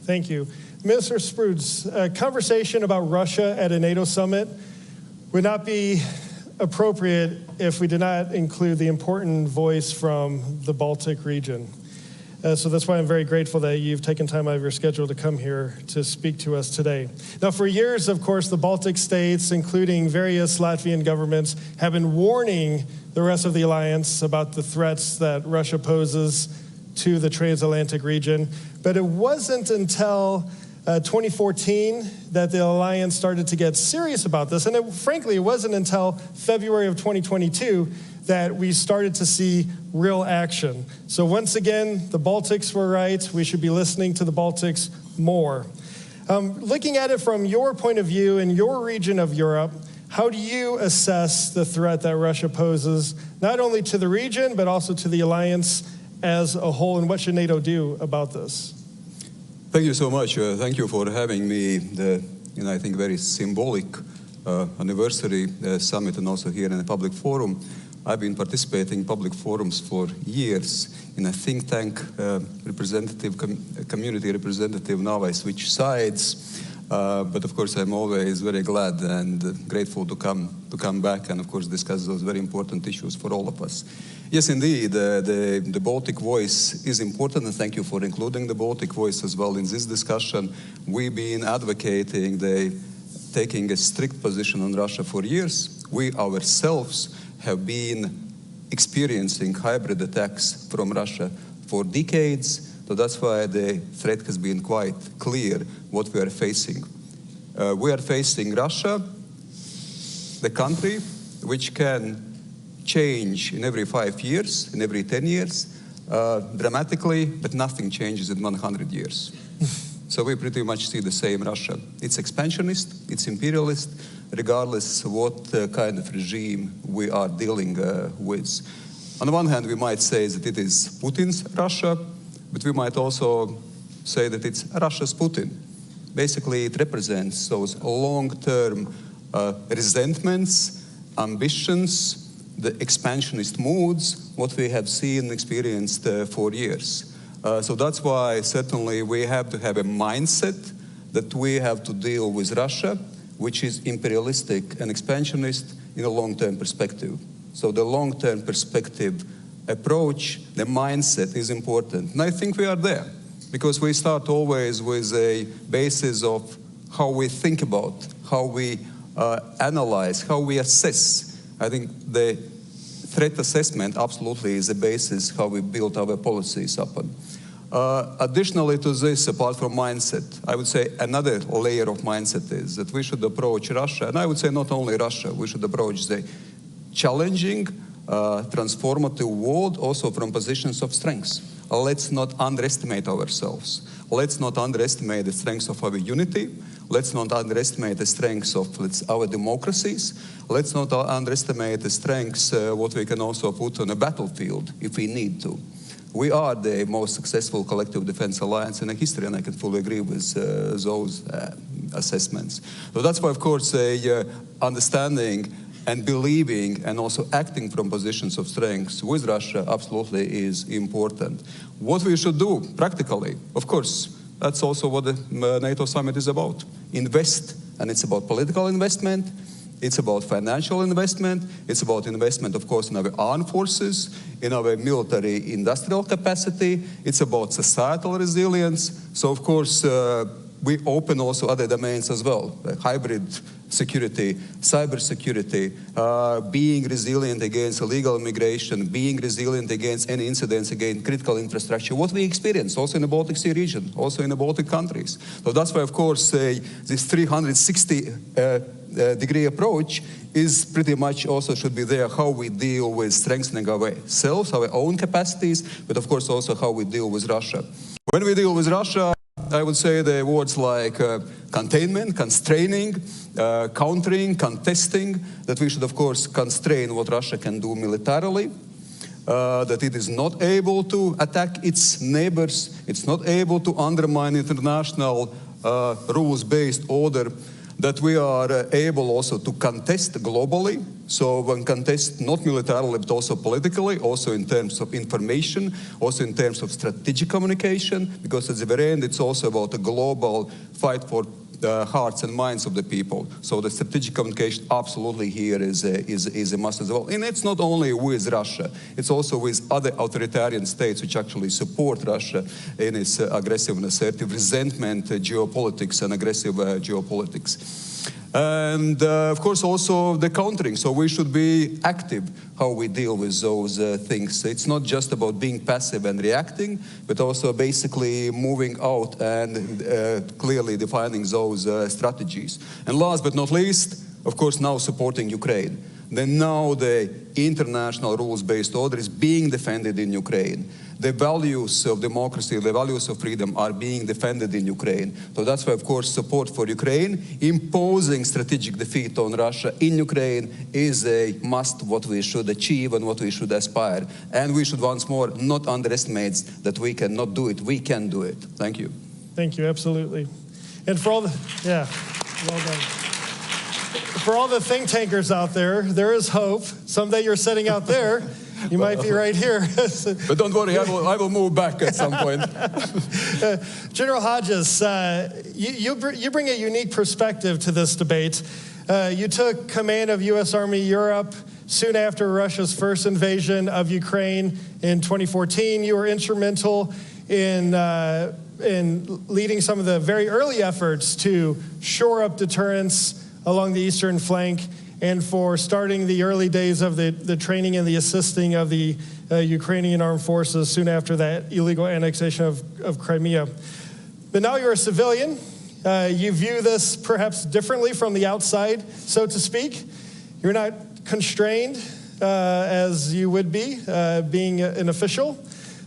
Thank you. Minister Spruds, a conversation about Russia at a NATO summit would not be appropriate if we did not include the important voice from the Baltic region. So that's why I'm very grateful that you've taken time out of your schedule to come here to speak to us today. Now, for years, of course, the Baltic states, including various Latvian governments, have been warning the rest of the alliance about the threats that Russia poses to the Transatlantic region. But it wasn't until 2014 that the alliance started to get serious about this. And frankly, it wasn't until February of 2022 that we started to see real action. So once again, the Baltics were right. We should be listening to the Baltics more. Looking at it from your point of view in your region of Europe, how do you assess the threat that Russia poses, not only to the region, but also to the alliance as a whole, and what should NATO do about this? Thank you so much. Thank you for having me, I think, very symbolic anniversary summit, and also here in a public forum. I've been participating in public forums for years in a think tank community representative. Now I switch sides, but of course I'm always very glad and grateful to come back and of course discuss those very important issues for all of us. Yes, indeed, the Baltic voice is important, and thank you for including the Baltic voice as well in this discussion. We've been advocating taking a strict position on Russia for years. We ourselves have been experiencing hybrid attacks from Russia for decades, so that's why the threat has been quite clear what we are facing. We are facing Russia, the country which can change in every 5 years, in every 10 years, dramatically, but nothing changes in 100 years. So we pretty much see the same Russia. It's expansionist, it's imperialist, regardless of what kind of regime we are dealing with. On the one hand, we might say that it is Putin's Russia, but we might also say that it's Russia's Putin. Basically, it represents those long-term resentments, ambitions, the expansionist moods, what we have seen and experienced for years. So that's why certainly we have to have a mindset that we have to deal with Russia, which is imperialistic and expansionist in a long-term perspective. So the long-term perspective approach, the mindset is important. And I think we are there, because we start always with a basis of how we think about, how we analyze, how we assess. I think the threat assessment absolutely is the basis how we build our policies upon. Additionally to this, apart from mindset, I would say another layer of mindset is that we should approach Russia, and I would say not only Russia, we should approach the challenging, transformative world also from positions of strength. Let's not underestimate ourselves. Let's not underestimate the strength of our unity. Let's not underestimate the strengths of our democracies. Let's not underestimate the strengths what we can also put on a battlefield if we need to. We are the most successful collective defense alliance in history, and I can fully agree with those assessments. So that's why, of course, understanding and believing and also acting from positions of strength with Russia absolutely is important. What we should do practically, of course, that's also what the NATO summit is about. Invest, and it's about political investment, it's about financial investment, it's about investment, of course, in our armed forces, in our military industrial capacity, it's about societal resilience. So, of course, we open also other domains as well, like hybrid security, cyber security, being resilient against illegal immigration, being resilient against any incidents against critical infrastructure, what we experience also in the Baltic Sea region, also in the Baltic countries. So that's why, of course, this 360-degree approach is pretty much also should be there, how we deal with strengthening ourselves, our own capacities, but of course also how we deal with Russia. When we deal with Russia, I would say the words like containment, constraining, countering, contesting, that we should of course constrain what Russia can do militarily, that it is not able to attack its neighbors, it's not able to undermine international rules-based order, that we are able also to contest globally. So when contest not militarily but also politically, also in terms of information, also in terms of strategic communication, because at the very end it's also about a global fight for hearts and minds of the people. So the strategic communication absolutely here is a must as well. And it's not only with Russia, it's also with other authoritarian states which actually support Russia in its aggressiveness, resentment, geopolitics, and aggressive geopolitics. And of course also the countering, so we should be active how we deal with those things. It's not just about being passive and reacting, but also basically moving out and clearly defining those strategies. And last but not least, of course, now supporting Ukraine. Then now the international rules-based order is being defended in Ukraine. The values of democracy, the values of freedom are being defended in Ukraine. So that's why, of course, support for Ukraine, imposing strategic defeat on Russia in Ukraine is a must, what we should achieve and what we should aspire. And we should once more not underestimate that we cannot do it. We can do it. Thank you. Thank you, absolutely. And for all the, yeah, well done. For all the think tankers out there, there is hope. Someday you're sitting out there. You might be right here. But don't worry, I will move back at some point. General Hodges, you bring a unique perspective to this debate. You took command of U.S. Army Europe soon after Russia's first invasion of Ukraine in 2014. You were instrumental in leading some of the very early efforts to shore up deterrence along the eastern flank, and for starting the early days of the training and the assisting of the Ukrainian armed forces soon after that illegal annexation of Crimea. But now you're a civilian. You view this perhaps differently from the outside, so to speak. You're not constrained as you would be, being an official.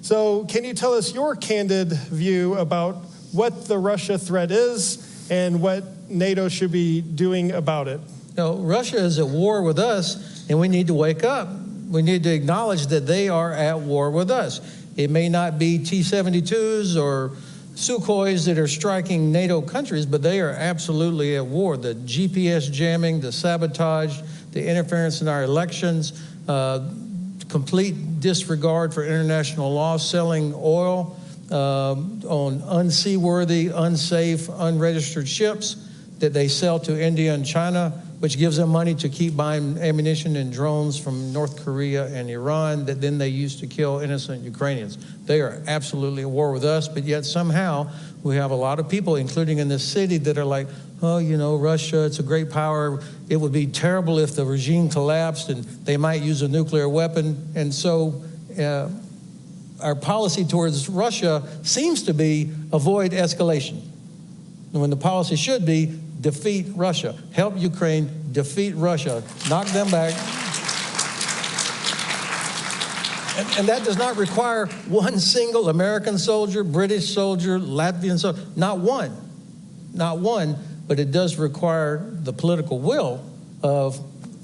So can you tell us your candid view about what the Russia threat is and what NATO should be doing about it? No, Russia is at war with us, and we need to wake up. We need to acknowledge that they are at war with us. It may not be T-72s or Sukhois that are striking NATO countries, but they are absolutely at war. The GPS jamming, the sabotage, the interference in our elections, complete disregard for international law, selling oil on unseaworthy, unsafe, unregistered ships that they sell to India and China, which gives them money to keep buying ammunition and drones from North Korea and Iran that then they use to kill innocent Ukrainians. They are absolutely at war with us, but yet somehow we have a lot of people, including in this city, that are like, oh, you know, Russia, it's a great power. It would be terrible if the regime collapsed and they might use a nuclear weapon. And so our policy towards Russia seems to be avoid escalation, when the policy should be defeat Russia, help Ukraine, defeat Russia, knock them back. And that does not require one single American soldier, British soldier, Latvian soldier, not one, but it does require the political will of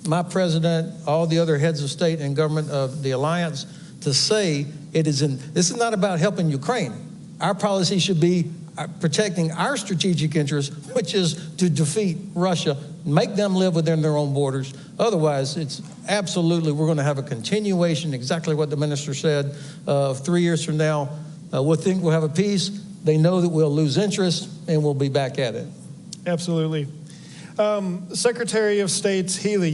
my president, all the other heads of state and government of the alliance to say this is not about helping Ukraine. Our policy should be protecting our strategic interests, which is to defeat Russia, make them live within their own borders. Otherwise, it's absolutely, we're going to have a continuation, exactly what the minister said, 3 years from now, we'll think we'll have a peace. They know that we'll lose interest and we'll be back at it. Absolutely. Secretary of State Healy,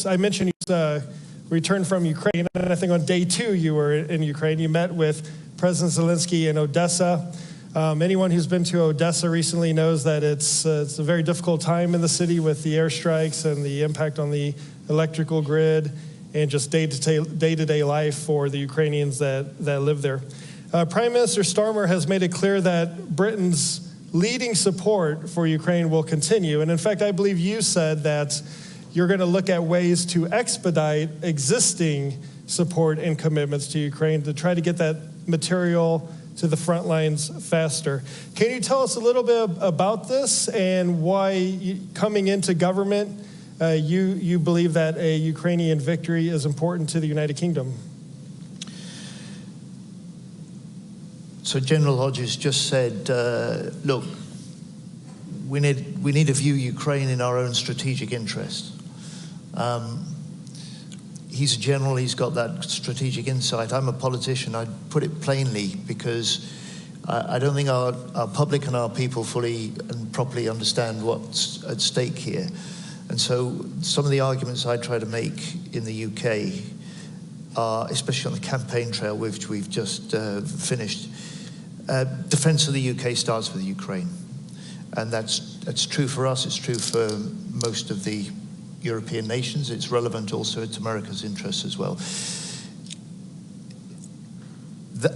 I mentioned you returned from Ukraine, and I think on day 2 you were in Ukraine. You met with President Zelensky in Odessa. Anyone who's been to Odessa recently knows that it's a very difficult time in the city with the airstrikes and the impact on the electrical grid and just day-to-day life for the Ukrainians that live there. Prime Minister Starmer has made it clear that Britain's leading support for Ukraine will continue. And in fact, I believe you said that you're going to look at ways to expedite existing support and commitments to Ukraine to try to get that material to the front lines faster. Can you tell us a little bit about this and why coming into government, you believe that a Ukrainian victory is important to the United Kingdom? So General Hodges just said, look, we need to view Ukraine in our own strategic interest. He's a general, he's got that strategic insight. I'm a politician, I'd put it plainly, because I don't think our public and our people fully, and properly understand what's at stake here. And so some of the arguments I try to make in the UK are, especially on the campaign trail, which we've just finished, defense of the UK starts with Ukraine. And that's true for us, it's true for most of the European nations, it's relevant also to America's interests as well.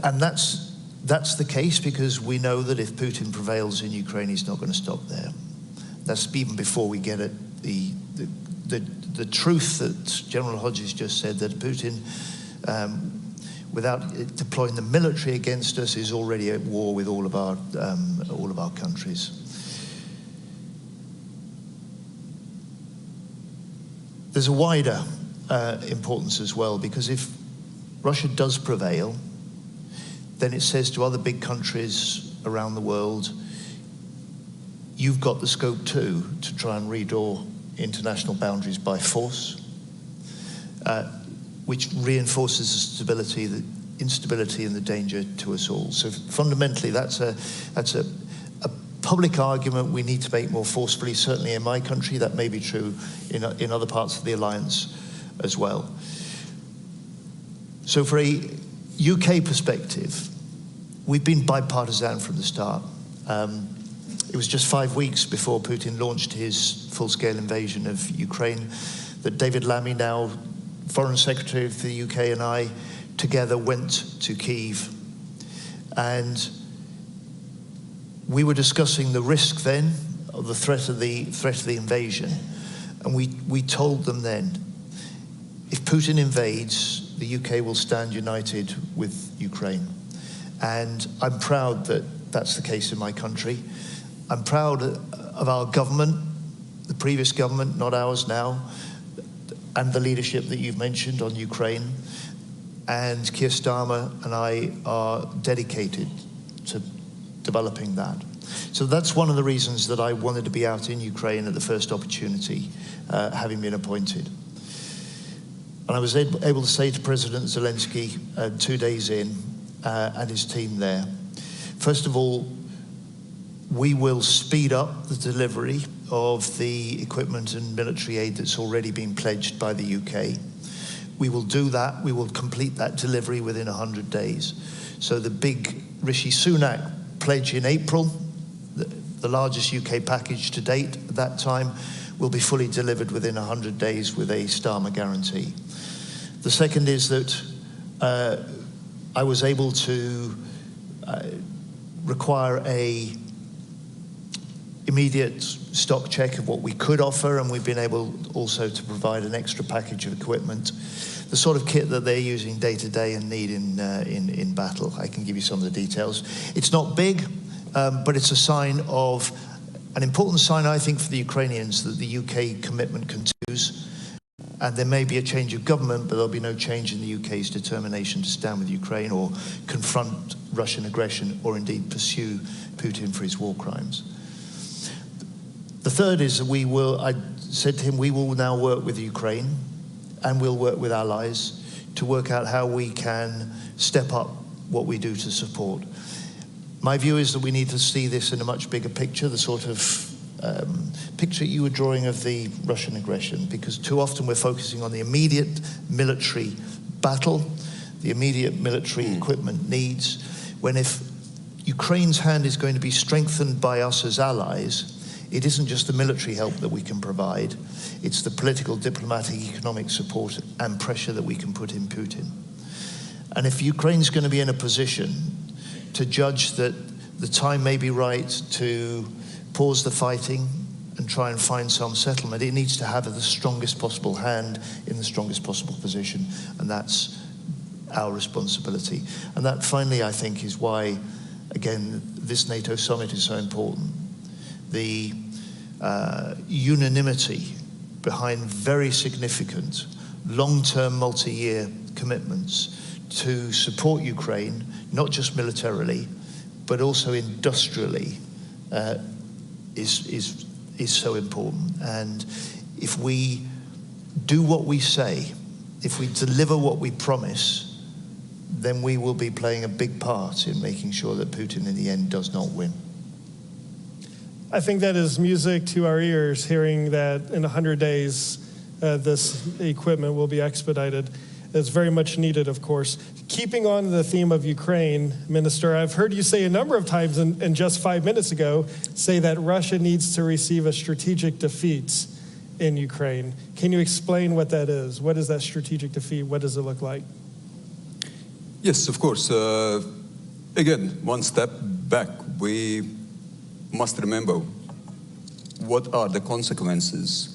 And that's the case because we know that if Putin prevails in Ukraine, he's not going to stop there. That's even before we get at the truth that General Hodges just said, that Putin, without deploying the military against us, is already at war with all of our countries. There's a wider importance as well, because if Russia does prevail, then it says to other big countries around the world, you've got the scope too to try and redraw international boundaries by force, which reinforces the instability and the danger to us all. So fundamentally, that's a public argument we need to make more forcefully. Certainly in my country, that may be true in other parts of the alliance as well. So for a UK perspective, we've been bipartisan from the start. It was just 5 weeks before Putin launched his full-scale invasion of Ukraine that David Lammy, now Foreign Secretary of the UK, and I together went to Kyiv. And we were discussing the risk then of the threat of the invasion. And we told them then, if Putin invades, the UK will stand united with Ukraine. And I'm proud that that's the case in my country. I'm proud of our government, the previous government, not ours now, and the leadership that you've mentioned on Ukraine. And Keir Starmer and I are dedicated to developing that. So that's one of the reasons that I wanted to be out in Ukraine at the first opportunity, having been appointed. And I was able to say to President Zelensky 2 days in, and his team there, first of all, we will speed up the delivery of the equipment and military aid that's already been pledged by the UK. We will do that. We will complete that delivery within 100 days. So the big Rishi Sunak pledge in April, the largest UK package to date at that time, will be fully delivered within 100 days with a Starmer guarantee. The second is that I was able to require a immediate stock check of what we could offer, and we've been able also to provide an extra package of equipment, the sort of kit that they're using day to day and need in battle. I can give you some of the details. It's not big, but it's a sign of, an important sign, I think, for the Ukrainians that the UK commitment continues. And there may be a change of government, but there'll be no change in the UK's determination to stand with Ukraine or confront Russian aggression or indeed pursue Putin for his war crimes. The third is that I said to him, we will now work with Ukraine and we'll work with allies to work out how we can step up what we do to support. My view is that we need to see this in a much bigger picture, the sort of picture you were drawing of the Russian aggression, because too often we're focusing on the immediate military battle, the immediate military equipment needs, when if Ukraine's hand is going to be strengthened by us as allies, it isn't just the military help that we can provide, it's the political, diplomatic, economic support and pressure that we can put in Putin. And if Ukraine's going to be in a position to judge that the time may be right to pause the fighting and try and find some settlement, it needs to have the strongest possible hand in the strongest possible position, and that's our responsibility. And that finally, I think, is why, again, this NATO summit is so important. The unanimity behind very significant long-term multi-year commitments to support Ukraine, not just militarily, but also industrially, is so important. And if we do what we say, if we deliver what we promise, then we will be playing a big part in making sure that Putin in the end does not win. I think that is music to our ears, hearing that in 100 days this equipment will be expedited. It's very much needed, of course. Keeping on the theme of Ukraine, Minister, I've heard you say a number of times, and just 5 minutes ago, say that Russia needs to receive a strategic defeat in Ukraine. Can you explain what that is? What is that strategic defeat? What does it look like? Yes, of course. Again, one step back, we must remember what are the consequences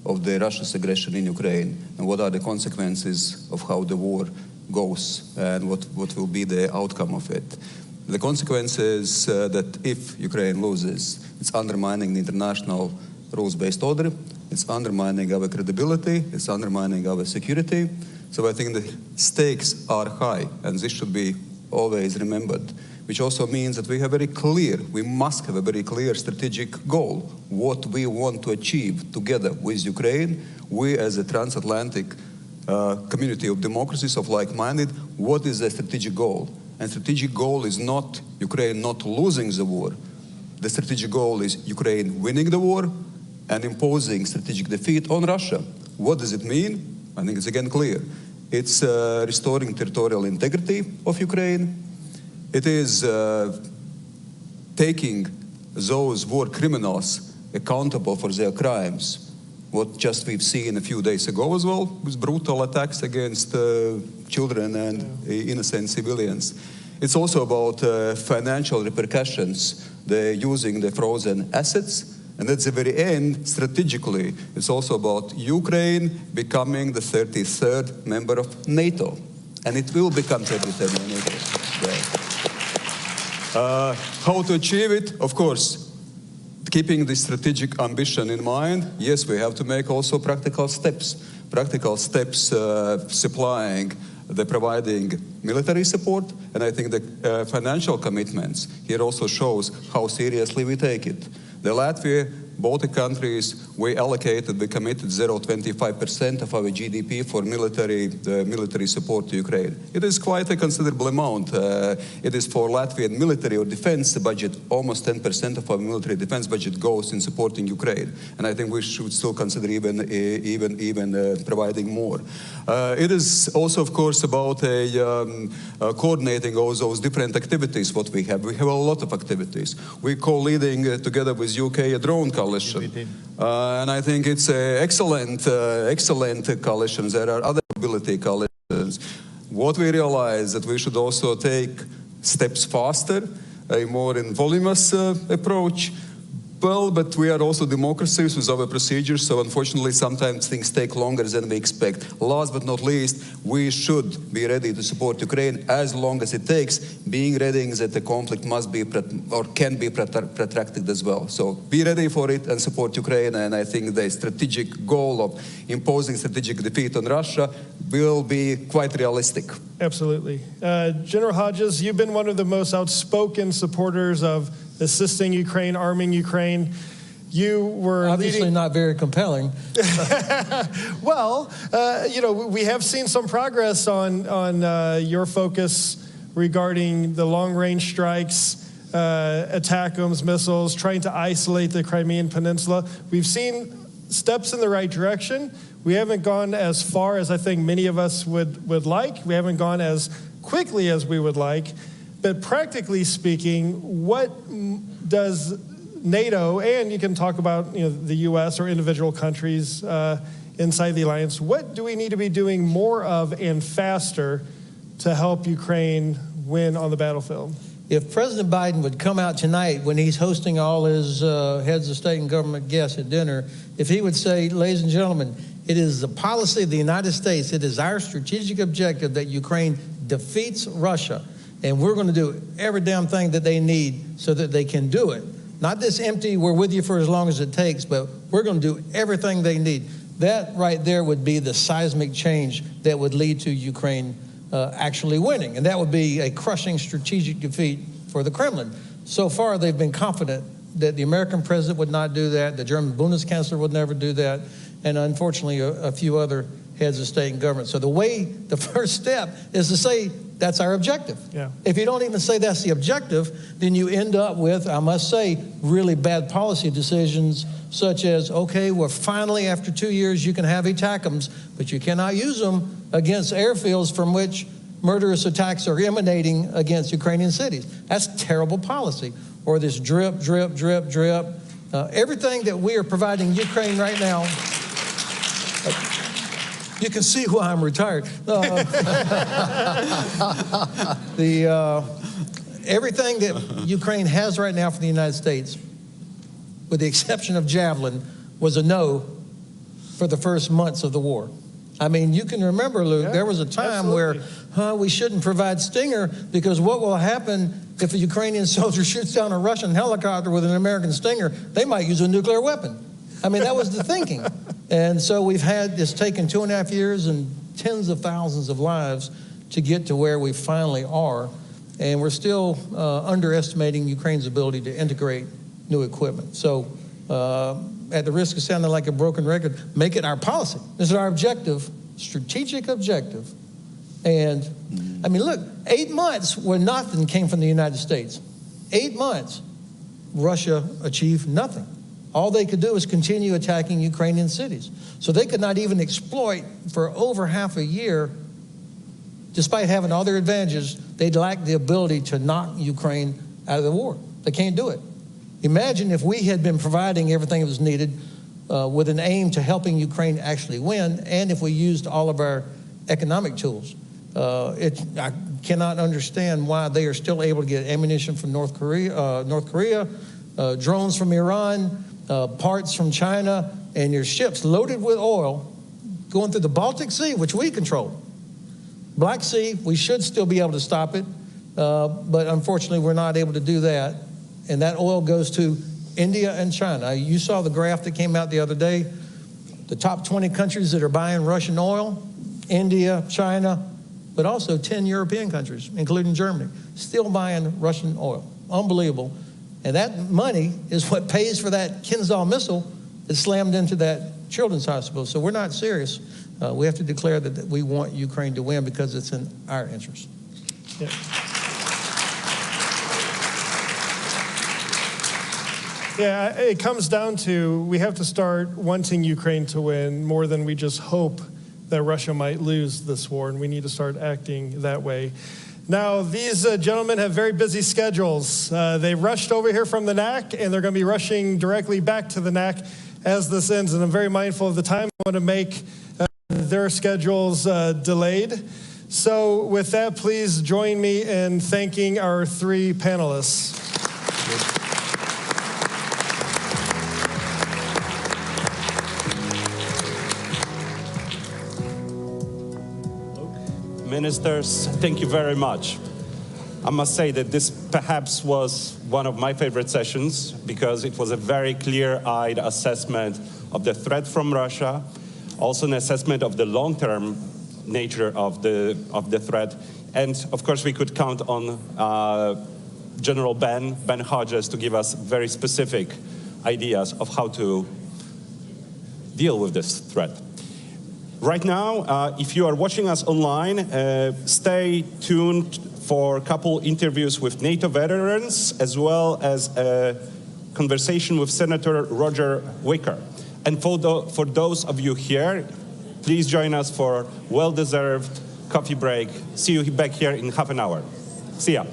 of the Russia's aggression in Ukraine, and what are the consequences of how the war goes, and what will be the outcome of it. The consequence is that if Ukraine loses, it's undermining the international rules-based order, it's undermining our credibility, it's undermining our security. So I think the stakes are high, and this should be always remembered, which also means that we must have a very clear strategic goal, what we want to achieve together with Ukraine. We as a transatlantic community of democracies, of like-minded, what is the strategic goal? And strategic goal is not Ukraine not losing the war. The strategic goal is Ukraine winning the war and imposing strategic defeat on Russia. What does it mean? I think it's again clear. It's restoring territorial integrity of Ukraine. It is taking those war criminals accountable for their crimes. What just we've seen a few days ago as well, with brutal attacks against children and innocent civilians. It's also about financial repercussions. They're using the frozen assets. And at the very end, strategically, it's also about Ukraine becoming the 33rd member of NATO. And it will become 33rd member of NATO. Yeah. How to achieve it? Of course, keeping the strategic ambition in mind, yes, we have to make also practical steps. Practical steps providing military support, and I think the financial commitments here also shows how seriously we take it. The Latvia, Baltic countries, we committed 0.25% of our GDP for military support to Ukraine. It is quite a considerable amount. It is for Latvian military or defense budget, almost 10% of our military defense budget goes in supporting Ukraine. And I think we should still consider even providing more. It is also, of course, about coordinating all those different activities what we have. We have a lot of activities. We're co-leading together with UK a drone coalition. And I think it's an excellent coalition. There are other mobility coalitions. What we realize that we should also take steps faster, a more voluminous approach. Well, but we are also democracies with our procedures, so unfortunately sometimes things take longer than we expect. Last but not least, we should be ready to support Ukraine as long as it takes, being ready that the conflict must be or can be protracted as well. So be ready for it and support Ukraine, and I think the strategic goal of imposing strategic defeat on Russia will be quite realistic. Absolutely. General Hodges, you've been one of the most outspoken supporters of assisting Ukraine, arming Ukraine. You were obviously not very compelling. Well, we have seen some progress on your focus regarding the long-range strikes, ATACMS missiles, trying to isolate the Crimean Peninsula. We've seen steps in the right direction. We haven't gone as far as I think many of us would like. We haven't gone as quickly as we would like. But practically speaking, what does NATO, and you can talk about the U.S. or individual countries inside the alliance, what do we need to be doing more of and faster to help Ukraine win on the battlefield? If President Biden would come out tonight when he's hosting all his heads of state and government guests at dinner, if he would say, ladies and gentlemen, it is the policy of the United States, it is our strategic objective that Ukraine defeats Russia. And we're going to do every damn thing that they need so that they can do it. Not this empty, we're with you for as long as it takes, but we're going to do everything they need. That right there would be the seismic change that would lead to Ukraine actually winning. And that would be a crushing strategic defeat for the Kremlin. So far, they've been confident that the American president would not do that, the German Bundeskanzler would never do that, and unfortunately, a few other heads of state and government. So the first step is to say, That's our objective. Yeah. If you don't even say that's the objective, then you end up with, I must say, really bad policy decisions such as, okay, well, finally, after 2 years, you can have ATACMS, but you cannot use them against airfields from which murderous attacks are emanating against Ukrainian cities. That's terrible policy. Or this drip, drip, drip, drip. Everything that we are providing Ukraine right now, you can see why I'm retired. Everything that Ukraine has right now for the United States, with the exception of Javelin, was a no for the first months of the war. I mean, you can remember, Luke, there was a time where we shouldn't provide Stinger because what will happen if a Ukrainian soldier shoots down a Russian helicopter with an American Stinger? They might use a nuclear weapon. I mean, that was the thinking. And so it's taken 2.5 years and tens of thousands of lives to get to where we finally are. And we're still underestimating Ukraine's ability to integrate new equipment. So at the risk of sounding like a broken record, make it our policy. This is our objective, strategic objective. And I mean, look, 8 months where nothing came from the United States. 8 months, Russia achieved nothing. All they could do is continue attacking Ukrainian cities. So they could not even exploit for over half a year, despite having all their advantages, they lacked the ability to knock Ukraine out of the war. They can't do it. Imagine if we had been providing everything that was needed with an aim to helping Ukraine actually win, and if we used all of our economic tools. I cannot understand why they are still able to get ammunition from North Korea, drones from Iran, parts from China, and your ships loaded with oil going through the Baltic Sea, which we control. Black Sea, we should still be able to stop it, but unfortunately we're not able to do that. And that oil goes to India and China. You saw the graph that came out the other day. The top 20 countries that are buying Russian oil, India, China, but also 10 European countries, including Germany, still buying Russian oil. Unbelievable. And that money is what pays for that Kinzhal missile that slammed into that children's hospital. So we're not serious. We have to declare that we want Ukraine to win because it's in our interest. Yeah. Yeah, it comes down to we have to start wanting Ukraine to win more than we just hope that Russia might lose this war, and we need to start acting that way. Now, these gentlemen have very busy schedules. They rushed over here from the NAC, and they're going to be rushing directly back to the NAC as this ends, and I'm very mindful of the time. I want to make their schedules delayed. So with that, please join me in thanking our three panelists. Ministers, thank you very much. I must say that this perhaps was one of my favorite sessions because it was a very clear-eyed assessment of the threat from Russia, also an assessment of the long-term nature of the threat, and of course we could count on General Ben Hodges to give us very specific ideas of how to deal with this threat. Right now, if you are watching us online, stay tuned for a couple interviews with NATO veterans, as well as a conversation with Senator Roger Wicker. And for those of you here, please join us for well-deserved coffee break. See you back here in half an hour. See ya.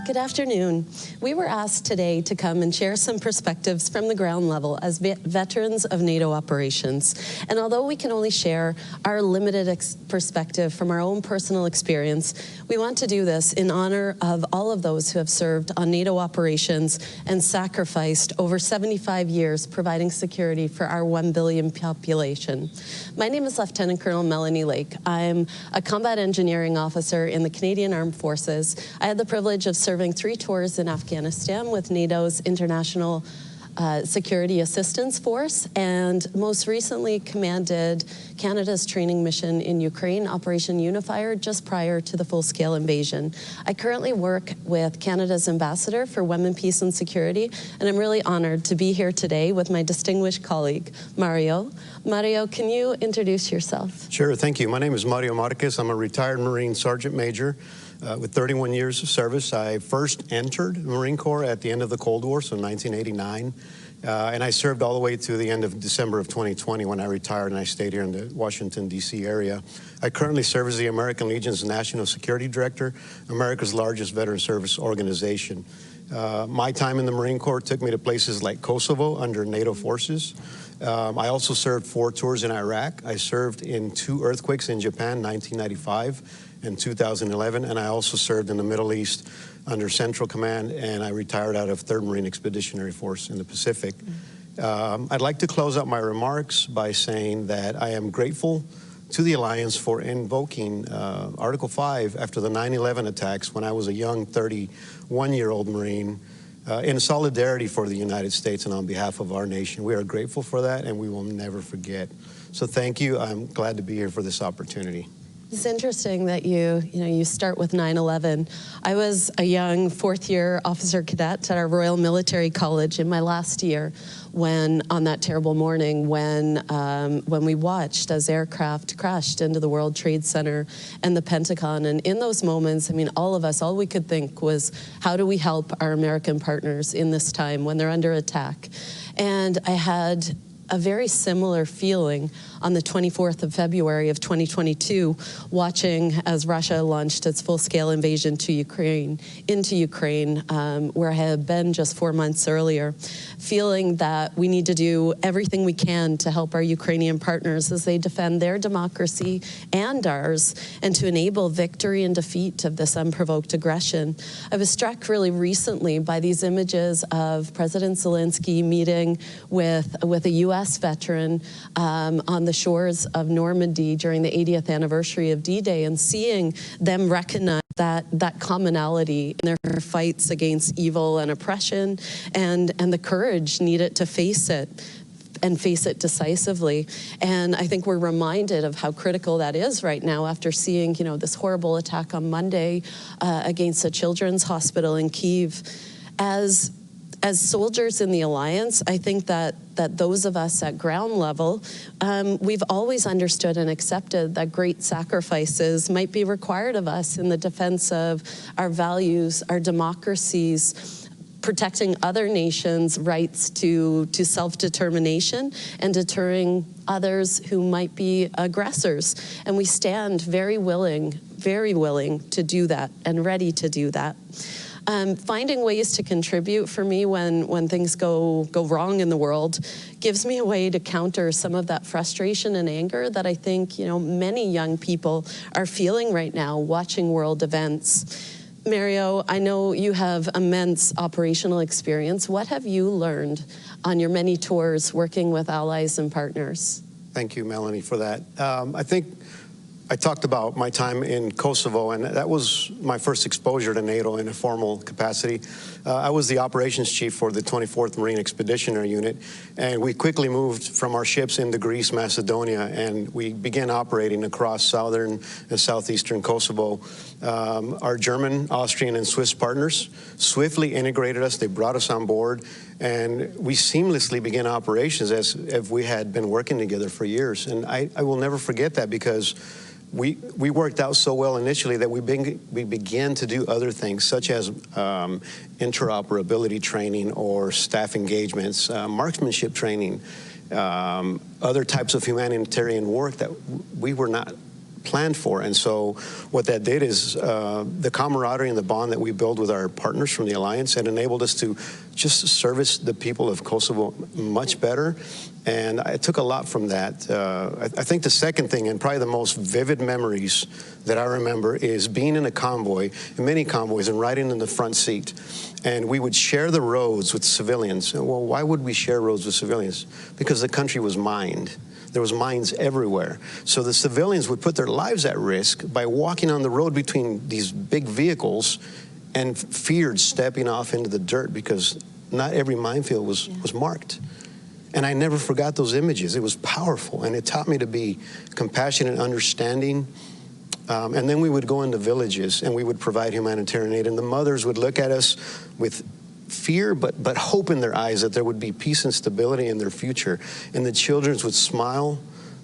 Good afternoon. We were asked today to come and share some perspectives from the ground level as veterans of NATO operations. And although we can only share our limited perspective from our own personal experience, we want to do this in honor of all of those who have served on NATO operations and sacrificed over 75 years providing security for our 1 billion population. My name is Lieutenant Colonel Melanie Lake. I'm a combat engineering officer in the Canadian Armed Forces. I had the privilege of serving 3 tours in Afghanistan with NATO's International Security Assistance Force, and most recently commanded Canada's training mission in Ukraine, Operation Unifier, just prior to the full-scale invasion. I currently work with Canada's Ambassador for Women, Peace and Security, and I'm really honored to be here today with my distinguished colleague, Mario. Mario, can you introduce yourself? Sure, thank you. My name is Mario Marquez. I'm a retired Marine Sergeant Major with 31 years of service. I first entered the Marine Corps at the end of the Cold War, so 1989. And I served all the way to the end of December of 2020 when I retired, and I stayed here in the Washington, D.C. area. I currently serve as the American Legion's National Security Director, America's largest veteran service organization. My time in the Marine Corps took me to places like Kosovo under NATO forces. I also served 4 tours in Iraq. I served in 2 earthquakes in Japan, 1995 and 2011, and I also served in the Middle East under Central Command, and I retired out of 3rd Marine Expeditionary Force in the Pacific. I'd like to close out my remarks by saying that I am grateful to the Alliance for invoking Article 5 after the 9/11 attacks when I was a young 31-year-old Marine in solidarity for the United States and on behalf of our nation. We are grateful for that, and we will never forget. So thank you. I'm glad to be here for this opportunity. It's interesting that you start with 9/11. I was a young 4th-year officer cadet at our Royal Military College in my last year when, on that terrible morning, when we watched as aircraft crashed into the World Trade Center and the Pentagon. And in those moments, I mean, all of us, all we could think was, how do we help our American partners in this time when they're under attack? And I had a very similar feeling on the 24th of February of 2022, watching as Russia launched its full-scale invasion into Ukraine, where I had been just 4 months earlier, feeling that we need to do everything we can to help our Ukrainian partners as they defend their democracy and ours, and to enable victory and defeat of this unprovoked aggression. I was struck really recently by these images of President Zelensky meeting with a U.S. veteran on the shores of Normandy during the 80th anniversary of D-Day, and seeing them recognize that commonality in their fights against evil and oppression, and the courage needed to face it, and face it decisively. And I think we're reminded of how critical that is right now after seeing, this horrible attack on Monday against a children's hospital in Kyiv. As soldiers in the Alliance, I think that those of us at ground level, we've always understood and accepted that great sacrifices might be required of us in the defense of our values, our democracies, protecting other nations' rights to self-determination, and deterring others who might be aggressors. And we stand very willing to do that and ready to do that. Finding ways to contribute for me when things go wrong in the world gives me a way to counter some of that frustration and anger that I think many young people are feeling right now watching world events. Mario, I know you have immense operational experience. What have you learned on your many tours working with allies and partners? Thank you, Melanie, for that. I think I talked about my time in Kosovo, and that was my first exposure to NATO in a formal capacity. I was the operations chief for the 24th Marine Expeditionary Unit, and we quickly moved from our ships into Greece, Macedonia, and we began operating across southern and southeastern Kosovo. Our German, Austrian, and Swiss partners swiftly integrated us. They brought us on board, and we seamlessly began operations as if we had been working together for years. And I will never forget that, because we worked out so well initially that we began to do other things, such as interoperability training or staff engagements, marksmanship training, other types of humanitarian work that we were not planned for. And so what that did is the camaraderie and the bond that we build with our partners from the Alliance had enabled us to just service the people of Kosovo much better. And I took a lot from that. I think the second thing, and probably the most vivid memories that I remember, is being in a convoy, in many convoys, and riding in the front seat. And we would share the roads with civilians. Well, why would we share roads with civilians? Because the country was mined. There was mines everywhere. So the civilians would put their lives at risk by walking on the road between these big vehicles and feared stepping off into the dirt because not every minefield was marked. And I never forgot those images. It was powerful, and it taught me to be compassionate and understanding. And then we would go into villages, and we would provide humanitarian aid, and the mothers would look at us with fear, but hope in their eyes that there would be peace and stability in their future. And the children would smile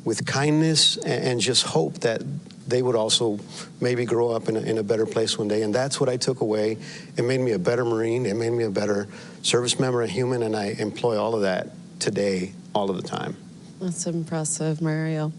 with kindness and just hope that they would also maybe grow up in a better place one day. And that's what I took away. It made me a better Marine. It made me a better service member, a human, and I employ all of that today, all of the time. That's impressive, Mario.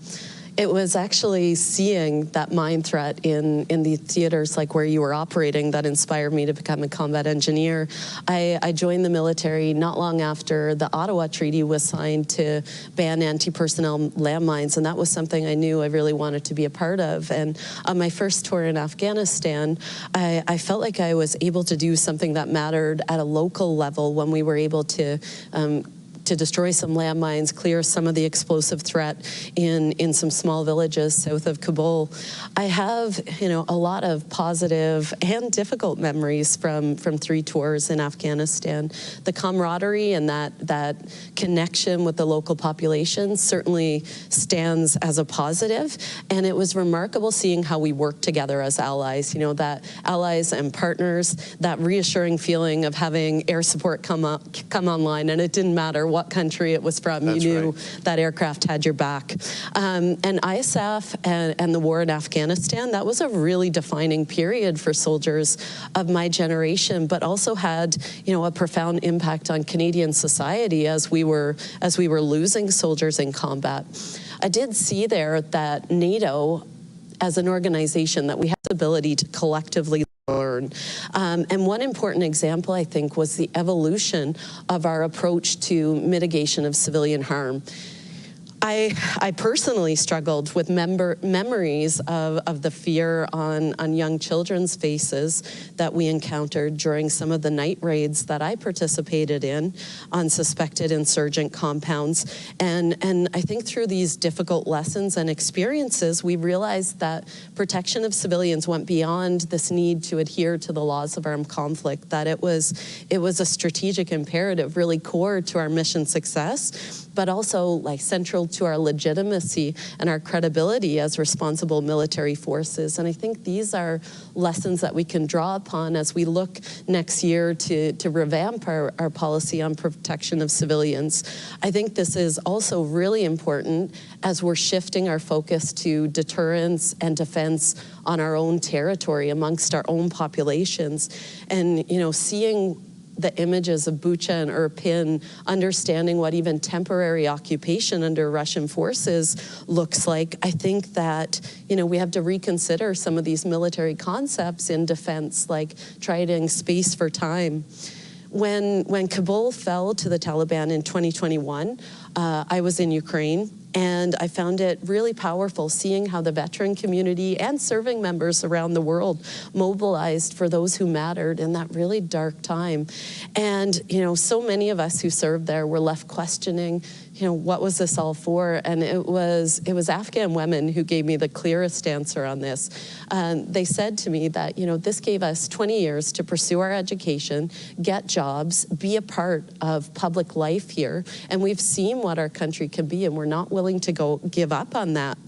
It was actually seeing that mine threat in the theaters like where you were operating that inspired me to become a combat engineer. I joined the military not long after the Ottawa Treaty was signed to ban anti-personnel landmines, and that was something I knew I really wanted to be a part of. And on my first tour in Afghanistan, I felt like I was able to do something that mattered at a local level when we were able to destroy some landmines, clear some of the explosive threat in some small villages south of Kabul. I have, a lot of positive and difficult memories from 3 tours in Afghanistan. The camaraderie and that connection with the local population certainly stands as a positive, and it was remarkable seeing how we worked together as allies, that allies and partners, that reassuring feeling of having air support come online, and it didn't matter what country it was from. That's you knew right. that aircraft had your back. And ISAF and the war in Afghanistan, that was a really defining period for soldiers of my generation, but also had, a profound impact on Canadian society as we were losing soldiers in combat. I did see there that NATO, as an organization, that we have the ability to collectively learn. And one important example, I think, was the evolution of our approach to mitigation of civilian harm. I personally struggled with memories of the fear on young children's faces that we encountered during some of the night raids that I participated in on suspected insurgent compounds. And I think through these difficult lessons and experiences, we realized that protection of civilians went beyond this need to adhere to the laws of armed conflict, that it was a strategic imperative, really core to our mission success, but also central to our legitimacy and our credibility as responsible military forces. And I think these are lessons that we can draw upon as we look next year to revamp our policy on protection of civilians. I think this is also really important as we're shifting our focus to deterrence and defense on our own territory amongst our own populations. And, seeing the images of Bucha and Irpin, understanding what even temporary occupation under Russian forces looks like, I think that, we have to reconsider some of these military concepts in defense, like trading space for time. When Kabul fell to the Taliban in 2021, I was in Ukraine, and I found it really powerful seeing how the veteran community and serving members around the world mobilized for those who mattered in that really dark time. And, so many of us who served there were left questioning, what was this all for? And it was Afghan women who gave me the clearest answer on this. They said to me that, this gave us 20 years to pursue our education, get jobs, be a part of public life here, and we've seen what our country can be, and we're not willing to give up on that.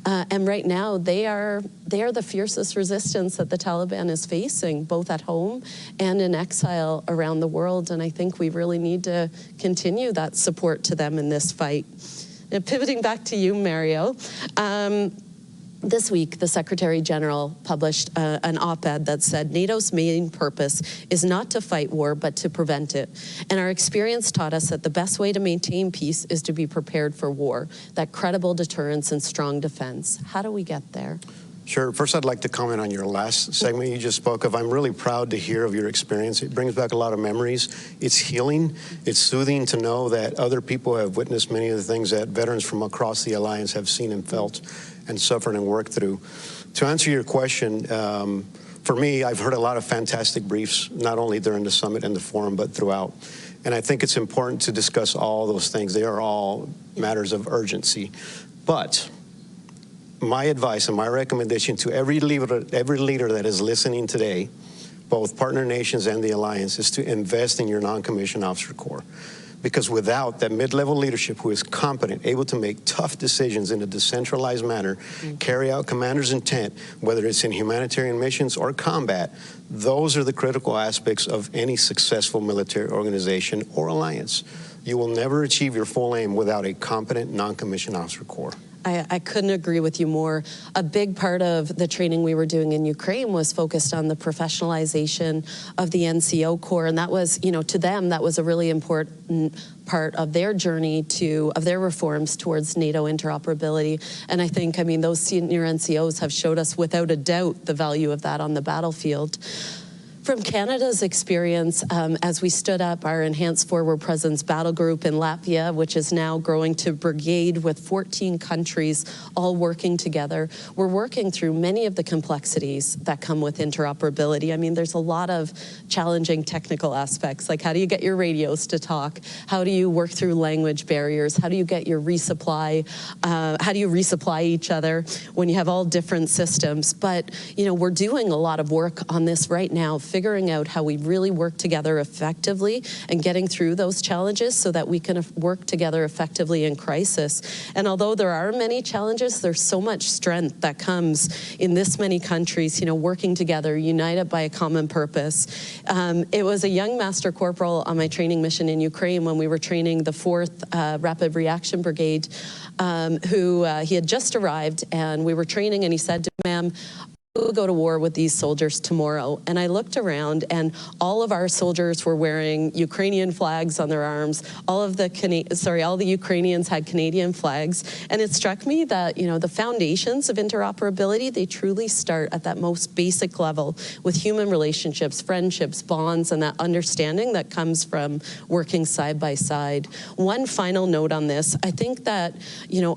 And right now, they are the fiercest resistance that the Taliban is facing, both at home and in exile around the world. And I think we really need to continue that support to them in this fight. Now, pivoting back to you, Mario. This week, the Secretary General published an op-ed that said NATO's main purpose is not to fight war, but to prevent it. And our experience taught us that the best way to maintain peace is to be prepared for war, that credible deterrence and strong defense. How do we get there? Sure. First, I'd like to comment on your last segment you just spoke of. I'm really proud to hear of your experience. It brings back a lot of memories. It's healing. It's soothing to know that other people have witnessed many of the things that veterans from across the Alliance have seen and felt and suffered and worked through. To answer your question, for me, I've heard a lot of fantastic briefs, not only during the summit and the forum, but throughout. And I think it's important to discuss all those things. They are all matters of urgency. But my advice and my recommendation to every leader that is listening today, both partner nations and the alliance, is to invest in your non-commissioned officer corps. Because without that mid-level leadership who is competent, able to make tough decisions in a decentralized manner, carry out commander's intent, whether it's in humanitarian missions or combat, those are the critical aspects of any successful military organization or alliance. You will never achieve your full aim without a competent non-commissioned officer corps. I couldn't agree with you more. A big part of the training we were doing in Ukraine was focused on the professionalization of the NCO Corps, and that was, to them, that was a really important part of their journey of their reforms towards NATO interoperability. And I think, those senior NCOs have showed us without a doubt the value of that on the battlefield. From Canada's experience, as we stood up our Enhanced Forward Presence Battle Group in Latvia, which is now growing to brigade with 14 countries all working together, we're working through many of the complexities that come with interoperability. There's a lot of challenging technical aspects, like how do you get your radios to talk? How do you work through language barriers? How do you get your resupply? How do you resupply each other when you have all different systems? But, we're doing a lot of work on this right now, figuring out how we really work together effectively and getting through those challenges so that we can work together effectively in crisis. And although there are many challenges, there's so much strength that comes in this many countries, working together, united by a common purpose. It was a young Master Corporal on my training mission in Ukraine when we were training the 4th Rapid Reaction Brigade, he had just arrived, and we were training, and he said to me, "Ma'am, we'll go to war with these soldiers tomorrow." And I looked around, and all of our soldiers were wearing Ukrainian flags on their arms. All the Ukrainians had Canadian flags. And it struck me that, the foundations of interoperability, they truly start at that most basic level with human relationships, friendships, bonds, and that understanding that comes from working side by side. One final note on this, I think that,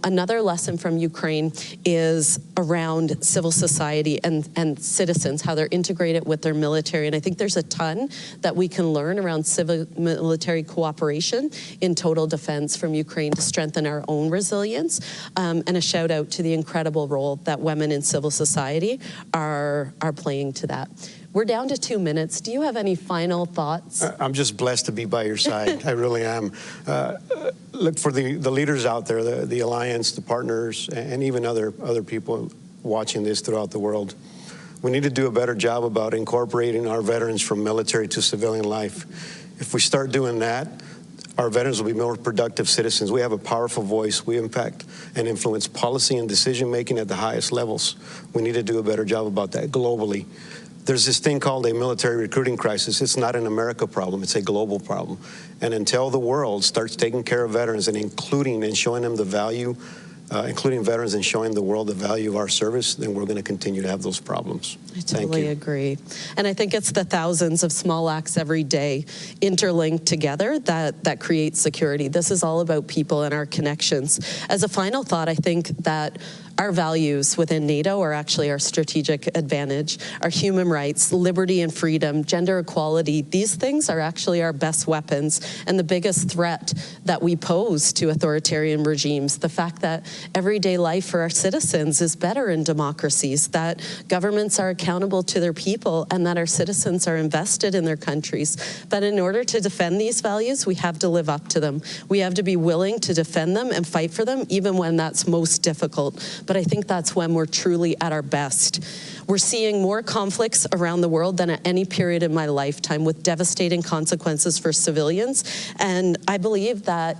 another lesson from Ukraine is around civil society and citizens, how they're integrated with their military. And I think there's a ton that we can learn around civil-military cooperation in total defense from Ukraine to strengthen our own resilience. And a shout out to the incredible role that women in civil society are playing to that. We're down to 2 minutes. Do you have any final thoughts? I'm just blessed to be by your side. I really am. Look, for the leaders out there, the alliance, the partners, and even other people watching this throughout the world, we need to do a better job about incorporating our veterans from military to civilian life. If we start doing that, our veterans will be more productive citizens. We have a powerful voice. We impact and influence policy and decision-making at the highest levels. We need to do a better job about that globally. There's this thing called a military recruiting crisis. It's not an America problem, it's a global problem. And until the world starts taking care of veterans and including and showing them the value, including veterans and showing the world the value of our service, then we're going to continue to have those problems. I totally agree. And I think it's the thousands of small acts every day interlinked together that create security. This is all about people and our connections. As a final thought, I think that our values within NATO are actually our strategic advantage. Our human rights, liberty and freedom, gender equality, these things are actually our best weapons and the biggest threat that we pose to authoritarian regimes. The fact that everyday life for our citizens is better in democracies, that governments are accountable to their people, and that our citizens are invested in their countries. But in order to defend these values, we have to live up to them. We have to be willing to defend them and fight for them, even when that's most difficult. But I think that's when we're truly at our best. We're seeing more conflicts around the world than at any period in my lifetime, with devastating consequences for civilians. And I believe that,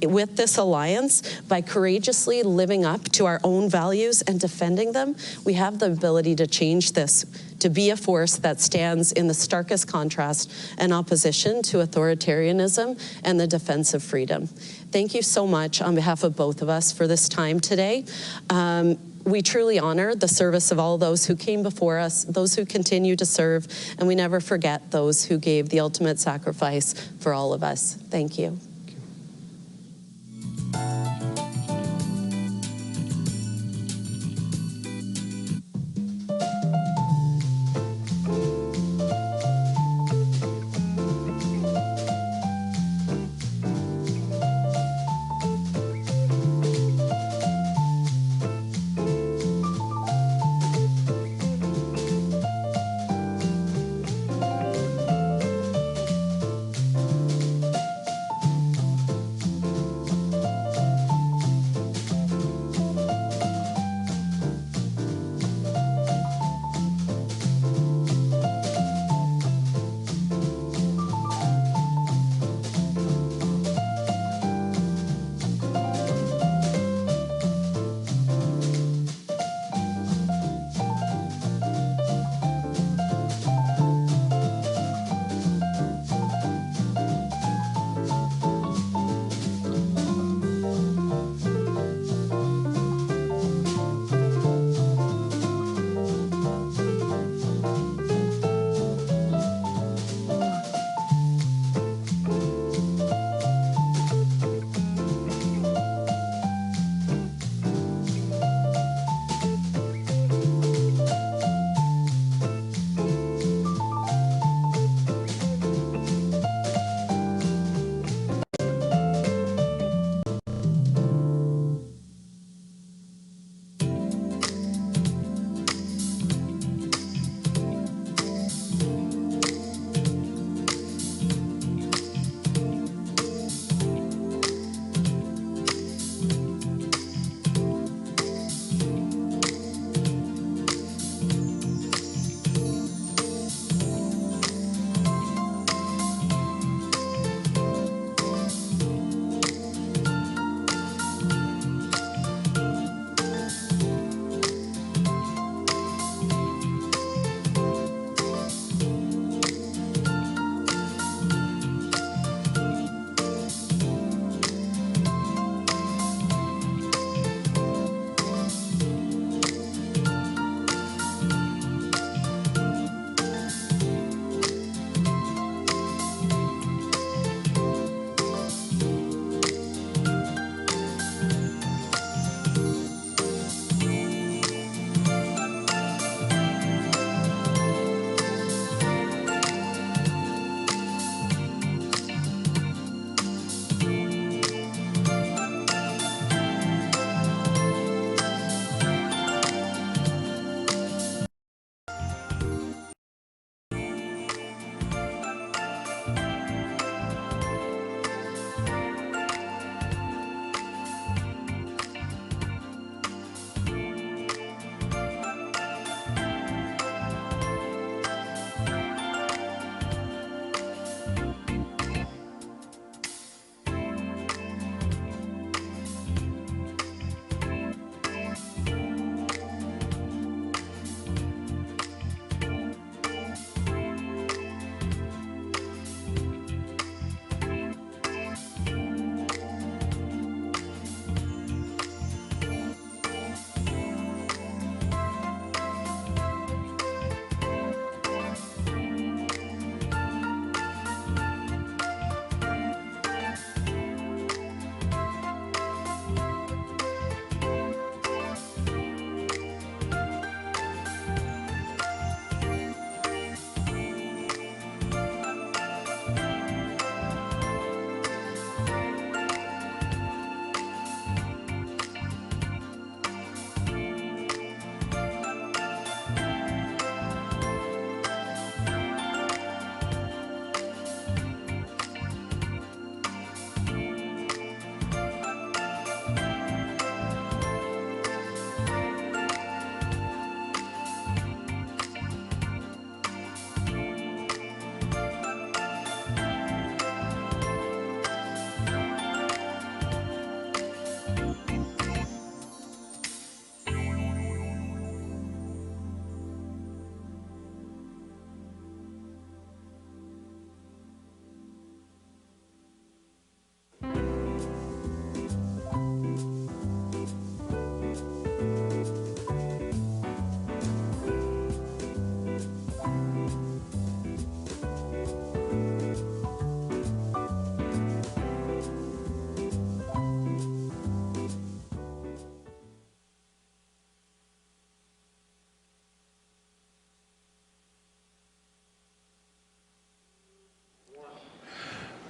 with this alliance, by courageously living up to our own values and defending them, we have the ability to change this, to be a force that stands in the starkest contrast and opposition to authoritarianism and the defense of freedom. Thank you so much on behalf of both of us for this time today. We truly honor the service of all those who came before us, those who continue to serve, and we never forget those who gave the ultimate sacrifice for all of us. Thank you.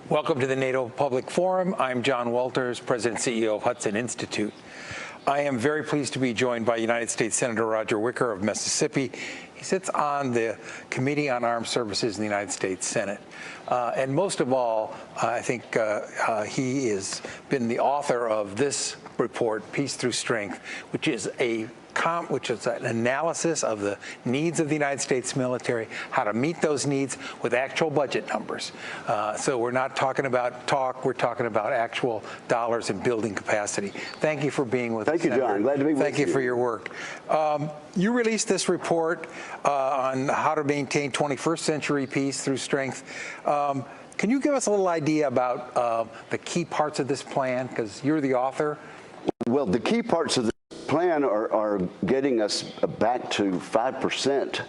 Welcome to the NATO Public Forum. I'm John Walters, President and CEO of Hudson Institute. I am very pleased to be joined by United States Senator Roger Wicker of Mississippi. He sits on the Committee on Armed Services in the United States Senate. And most of all, I think he has been the author of this report, Peace Through Strength, which is an analysis of the needs of the United States military, how to meet those needs with actual budget numbers. So we're not talking about talk, we're talking about actual dollars and building capacity. Thank you for being with us. Thank you, John. Glad to be with you. Thank you for your work. You released this report on how to maintain 21st century peace through strength. Can you give us a little idea about the key parts of this plan? Because you're the author. Well, the key parts of the plan are getting us back to 5%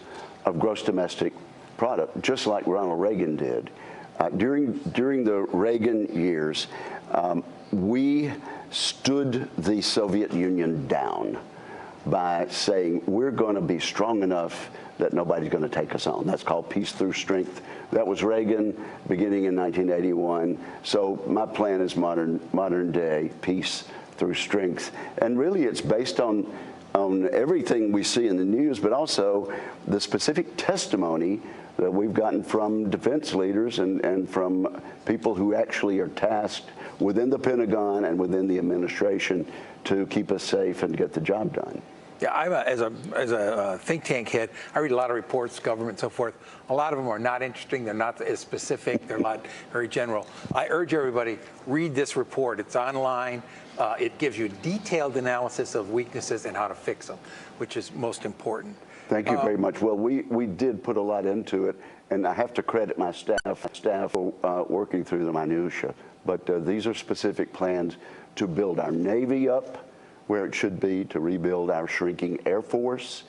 of gross domestic product, just like Ronald Reagan did. During the Reagan years, we stood the Soviet Union down by saying we're going to be strong enough that nobody's going to take us on. That's called peace through strength. That was Reagan beginning in 1981. So my plan is modern day peace through strength. And really it's based on everything we see in the news, but also the specific testimony that we've gotten from defense leaders and from people who actually are tasked within the Pentagon and within the administration to keep us safe and get the job done. Yeah, as a think tank head, I read a lot of reports, government, and so forth. A lot of them are not interesting. They're not as specific. They're a lot very general. I urge everybody, read this report. It's online. It gives you a detailed analysis of weaknesses and how to fix them, which is most important. Thank you very much. Well, we did put a lot into it, and I have to credit my staff for working through the minutia. But these are specific plans to build our Navy up where it should be, to rebuild our shrinking Air Force,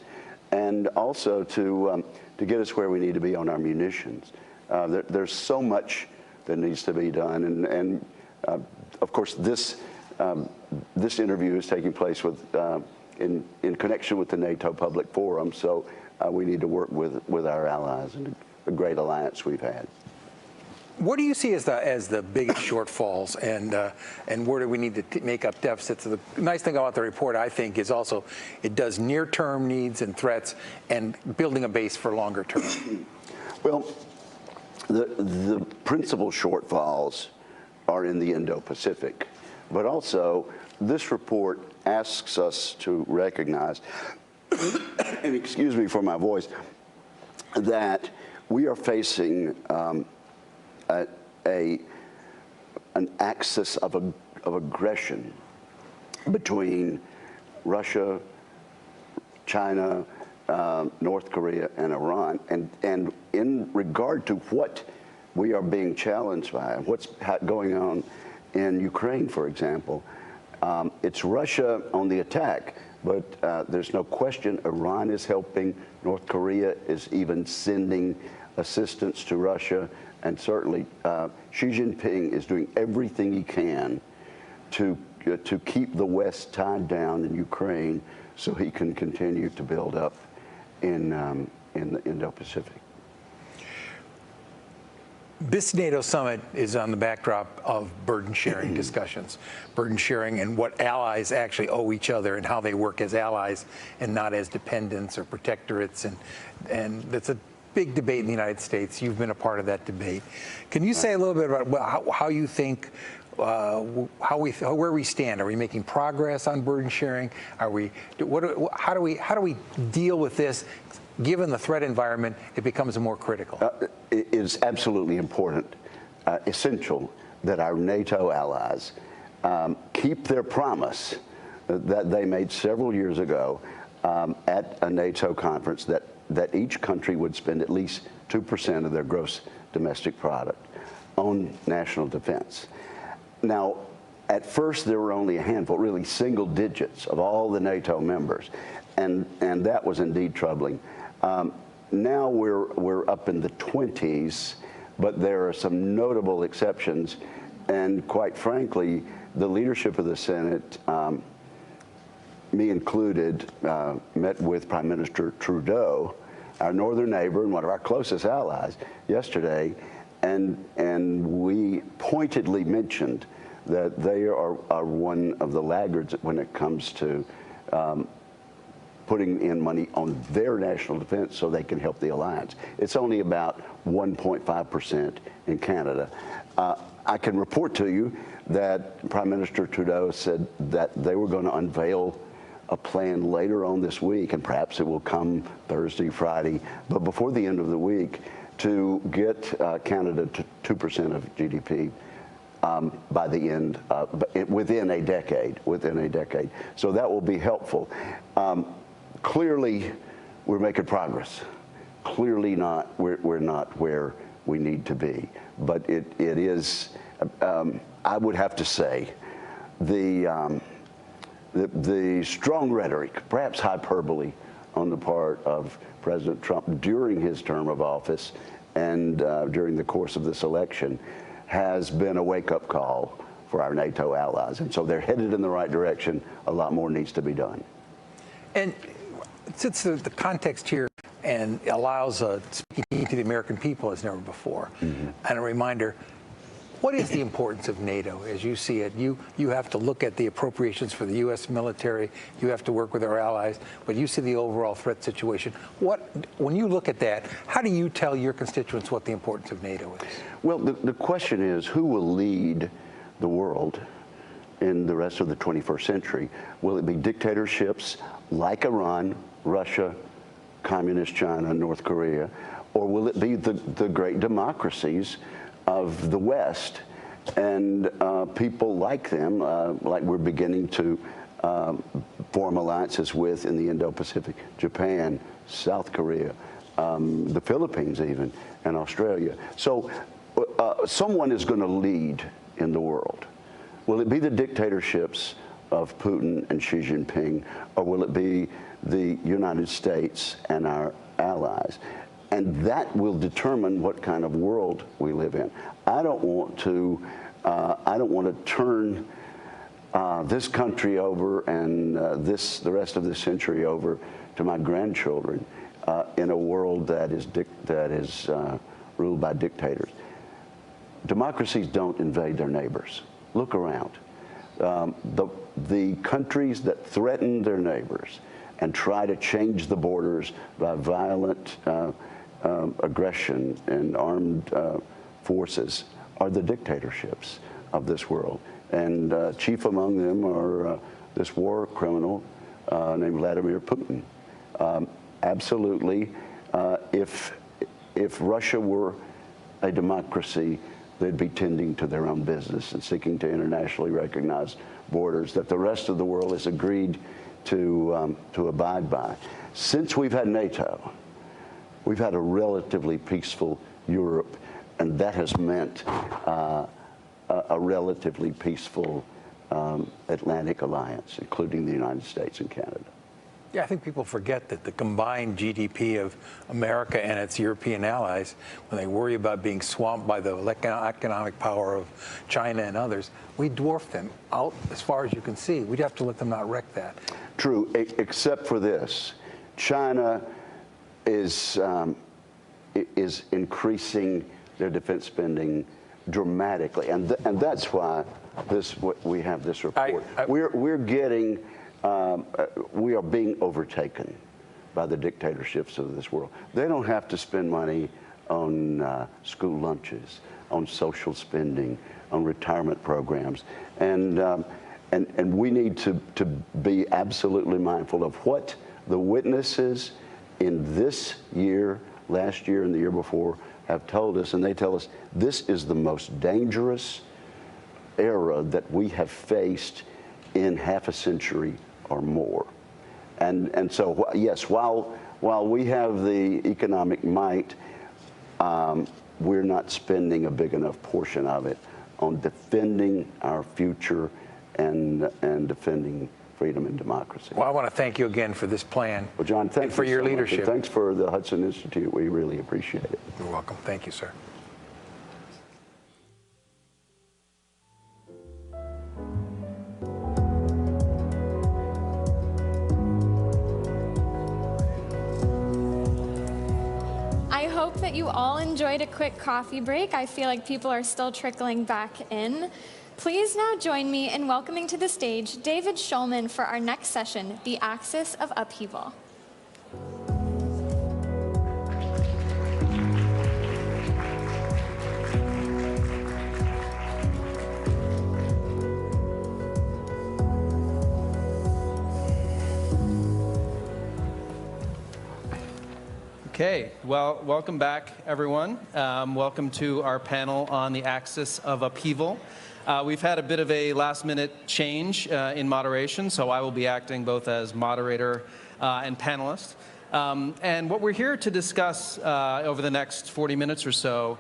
and also to get us where we need to be on our munitions. There's so much that needs to be done, and of course this interview is taking place in connection with the NATO Public Forum, so we need to work with our allies and a great alliance we've had. What do you see as the biggest shortfalls, and where do we need to make up deficits? The nice thing about the report, I think, is also it does near-term needs and threats and building a base for longer term. Well, the principal shortfalls are in the Indo-Pacific, but also this report asks us to recognize, and excuse me for my voice, that we are facing an axis of aggression between Russia, China, North Korea, and Iran. And in regard to what we are being challenged by, what's going on in Ukraine, for example, it's Russia on the attack, but there's no question Iran is helping. North Korea is even sending assistance to Russia. And certainly, Xi Jinping is doing everything he can to keep the West tied down in Ukraine so he can continue to build up in the Indo-Pacific. This NATO summit is on the backdrop of burden-sharing discussions, burden-sharing and what allies actually owe each other and how they work as allies and not as dependents or protectorates. And that's a big debate in the United States. You've been a part of that debate. Can you say a little bit about how you think, where we stand? Are we making progress on burden sharing? How do we deal with this? Given the threat environment, it becomes more critical. It is absolutely important, essential, that our NATO allies keep their promise that they made several years ago at a NATO conference that each country would spend at least 2% of their gross domestic product on national defense. Now, at first there were only a handful, really single digits of all the NATO members, and that was indeed troubling. Now we're up in the 20s, but there are some notable exceptions, and quite frankly, the leadership of the Senate, me included, met with Prime Minister Trudeau, our northern neighbor and one of our closest allies, yesterday, and we pointedly mentioned that they are one of the laggards when it comes to putting in money on their national defense so they can help the alliance. It's only about 1.5% in Canada. I can report to you that Prime Minister Trudeau said that they were going to unveil a plan later on this week, and perhaps it will come Thursday, Friday, but before the end of the week, to get Canada to 2% of GDP by the end, within a decade. So that will be helpful. Clearly, we're making progress. Clearly we're not where we need to be. But it is, I would have to say, the strong rhetoric, perhaps hyperbole, on the part of President Trump during his term of office and during the course of this election has been a wake-up call for our NATO allies. And so they're headed in the right direction. A lot more needs to be done. And since the context here and allows speaking to the American people as never before, and a reminder, what is the importance of NATO as you see it? You have to look at the appropriations for the U.S. military. You have to work with our allies, but you see the overall threat situation. When you look at that, how do you tell your constituents what the importance of NATO is? Well, the question is, who will lead the world in the rest of the 21st century? Will it be dictatorships like Iran, Russia, Communist China, North Korea, or will it be the great democracies of the West and people like them, like we're beginning to form alliances with in the Indo-Pacific, Japan, South Korea, the Philippines even, and Australia. So someone is going to lead in the world. Will it be the dictatorships of Putin and Xi Jinping, or will it be the United States and our allies? And that will determine what kind of world we live in. I don't want to turn this country over and the rest of this century over to my grandchildren in a world that is ruled by dictators. Democracies don't invade their neighbors. Look around. The countries that threaten their neighbors and try to change the borders by violent aggression and armed forces are the dictatorships of this world. And chief among them are this war criminal named Vladimir Putin. Absolutely, if Russia were a democracy, they'd be tending to their own business and seeking to internationally recognized borders that the rest of the world has agreed to abide by. Since we've had NATO, we've had a relatively peaceful Europe, and that has meant a relatively peaceful Atlantic alliance, including the United States and Canada. Yeah, I think people forget that the combined GDP of America and its European allies, when they worry about being swamped by the economic power of China and others, we dwarf them out as far as you can see. We'd have to let them not wreck that. True, except for this. China is increasing their defense spending dramatically, and that's why we have this report. We're getting. We are being overtaken by the dictatorships of this world. They don't have to spend money on school lunches, on social spending, on retirement programs, and we need to be absolutely mindful of what the witnesses in this year, last year, and the year before have told us, and they tell us this is the most dangerous era that we have faced in half a century or more. And so, yes, while we have the economic might, we're not spending a big enough portion of it on defending our future and defending freedom and democracy. Well, I want to thank you again for this plan. Well, John, thanks for your leadership. Thanks for the Hudson Institute. We really appreciate it. You're welcome. Thank you, sir. I hope that that you all enjoyed a quick coffee break. I feel like people are still trickling back in. Please now join me in welcoming to the stage David Schulman for our next session, The Axis of Upheaval. Okay, well, welcome back, everyone. Welcome to our panel on the axis of upheaval. We've had a bit of a last-minute change in moderation, so I will be acting both as moderator and panelist. And what we're here to discuss over the next 40 minutes or so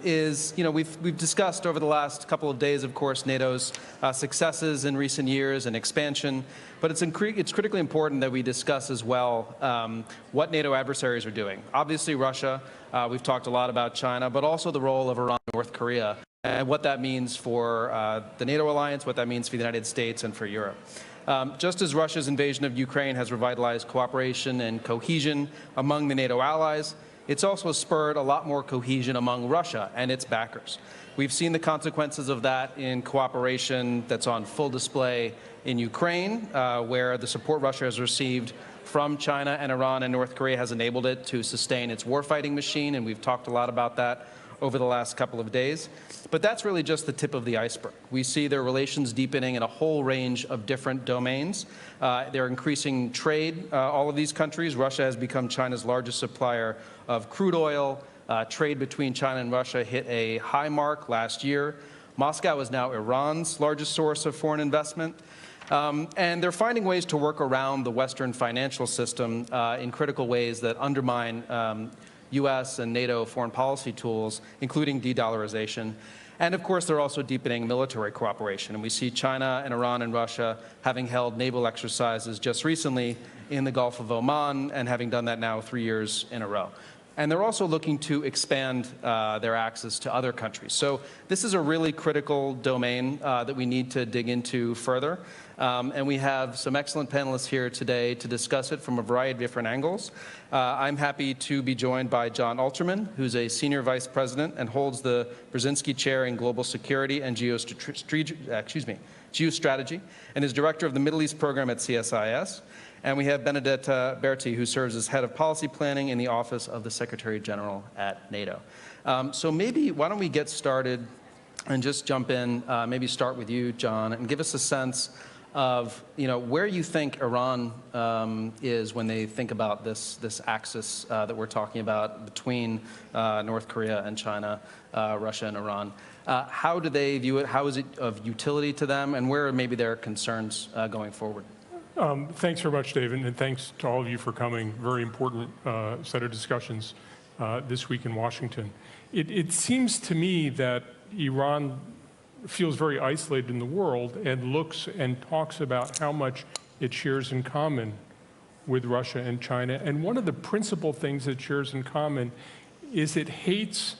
is, we've discussed over the last couple of days, of course, NATO's successes in recent years and expansion, but it's critically important that we discuss as well what NATO adversaries are doing. Obviously, Russia, we've talked a lot about China, but also the role of Iran and North Korea, and what that means for the NATO alliance, what that means for the United States and for Europe. Just as Russia's invasion of Ukraine has revitalized cooperation and cohesion among the NATO allies, it's also spurred a lot more cohesion among Russia and its backers. We've seen the consequences of that in cooperation that's on full display in Ukraine, where the support Russia has received from China and Iran and North Korea has enabled it to sustain its warfighting machine, and we've talked a lot about that over the last couple of days. But that's really just the tip of the iceberg. We see their relations deepening in a whole range of different domains. They're increasing trade, all of these countries. Russia has become China's largest supplier of crude oil. Trade between China and Russia hit a high mark last year. Moscow is now Iran's largest source of foreign investment. And they're finding ways to work around the Western financial system in critical ways that undermine U.S. and NATO foreign policy tools, including de-dollarization. And of course, they're also deepening military cooperation. And we see China and Iran and Russia having held naval exercises just recently in the Gulf of Oman, and having done that now 3 years in a row. And they're also looking to expand their access to other countries. So this is a really critical domain that we need to dig into further. And we have some excellent panelists here today to discuss it from a variety of different angles. I'm happy to be joined by John Alterman, who's a senior vice president and holds the Brzezinski Chair in Global Security and Geostrategy, and is director of the Middle East program at CSIS. And we have Benedetta Berti, who serves as head of policy planning in the Office of the Secretary General at NATO. So maybe, why don't we get started and just jump in, maybe start with you, John, and give us a sense of where you think Iran is when they think about this axis that we're talking about between North Korea and China, Russia and Iran. How do they view it? How is it of utility to them? And where are maybe their concerns going forward? Thanks very much, David, and thanks to all of you for coming. Very important set of discussions this week in Washington. It seems to me that Iran feels very isolated in the world and looks and talks about how much it shares in common with Russia and China. And one of the principal things it shares in common is it hates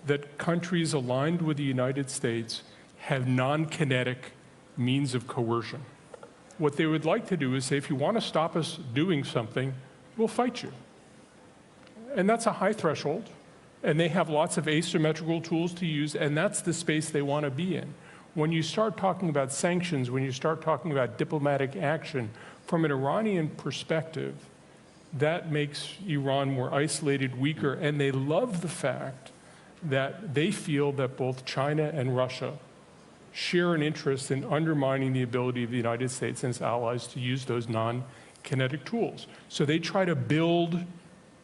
that countries aligned with the United States have non-kinetic means of coercion. What they would like to do is say, if you want to stop us doing something, we'll fight you. And that's a high threshold. And they have lots of asymmetrical tools to use, and that's the space they want to be in. When you start talking about sanctions, when you start talking about diplomatic action, from an Iranian perspective, that makes Iran more isolated, weaker, and they love the fact that they feel that both China and Russia share an interest in undermining the ability of the United States and its allies to use those non-kinetic tools. So they try to build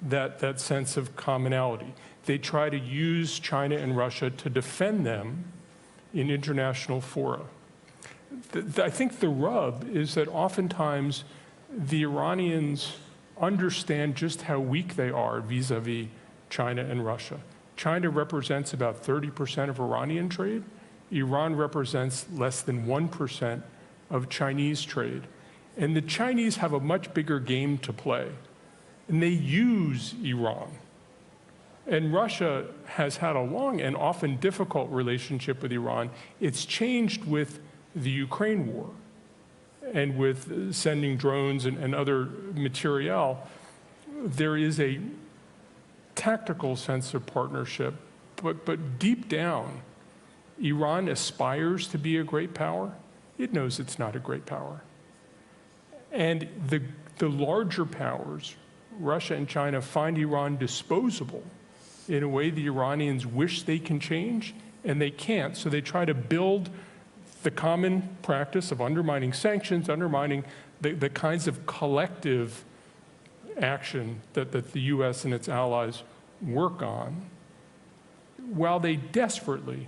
that sense of commonality. They try to use China and Russia to defend them in international fora. I think the rub is that oftentimes the Iranians understand just how weak they are vis-a-vis China and Russia. China represents about 30% of Iranian trade. Iran represents less than 1% of Chinese trade. And the Chinese have a much bigger game to play. And they use Iran. And Russia has had a long and often difficult relationship with Iran. It's changed with the Ukraine war and with sending drones and other materiel. There is a tactical sense of partnership, but deep down, Iran aspires to be a great power. It knows it's not a great power. And the larger powers, Russia and China, find Iran disposable in a way the Iranians wish they can change, and they can't. So they try to build the common practice of undermining sanctions, undermining the kinds of collective action that the US and its allies work on, while they desperately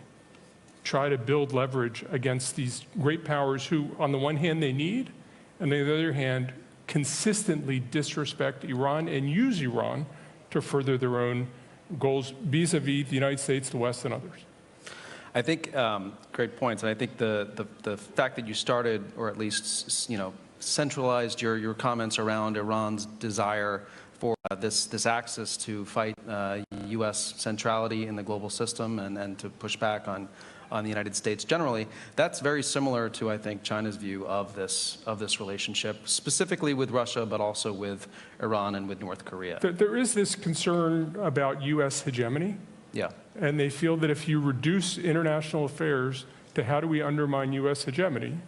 try to build leverage against these great powers who, on the one hand, they need, and on the other hand, consistently disrespect Iran and use Iran to further their own goals vis-a-vis the United States, the West, and others. I think great points, and I think the fact that you started, or at least centralized your comments around Iran's desire for this axis to fight U.S. centrality in the global system and to push back on the United States generally, that's very similar to, I think, China's view of this relationship, specifically with Russia, but also with Iran and with North Korea. There is this concern about U.S. hegemony. Yeah. And they feel that if you reduce international affairs to how do we undermine U.S. hegemony,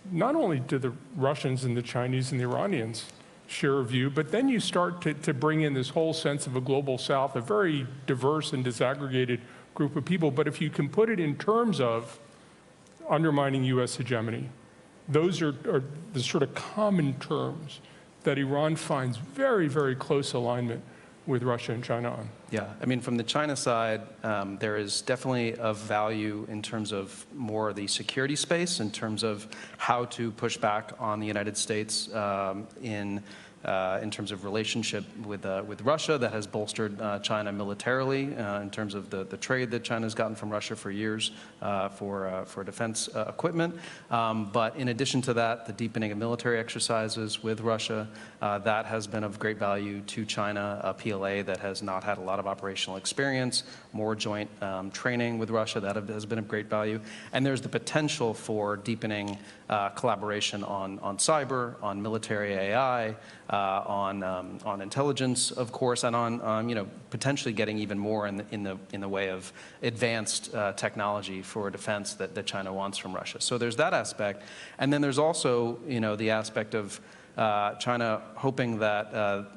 not only do the Russians and the Chinese and the Iranians share a view, but then you start to bring in this whole sense of a global South, a very diverse and disaggregated group of people. But if you can put it in terms of undermining U.S. hegemony, those are the sort of common terms that Iran finds very, very close alignment with Russia and China on. Yeah, I mean, from the China side, there is definitely of value in terms of more the security space, in terms of how to push back on the United States in terms of relationship with Russia that has bolstered China militarily in terms of the trade that China's gotten from Russia for years for defense equipment. But in addition to that, the deepening of military exercises with Russia, that has been of great value to China, a PLA that has not had a lot of operational experience, more joint training with Russia, that has been of great value. And there's the potential for deepening collaboration on cyber, on military AI, on intelligence, of course, and on potentially getting even more in the way of advanced technology for defense that China wants from Russia. So there's that aspect, and then there's also the aspect of China hoping that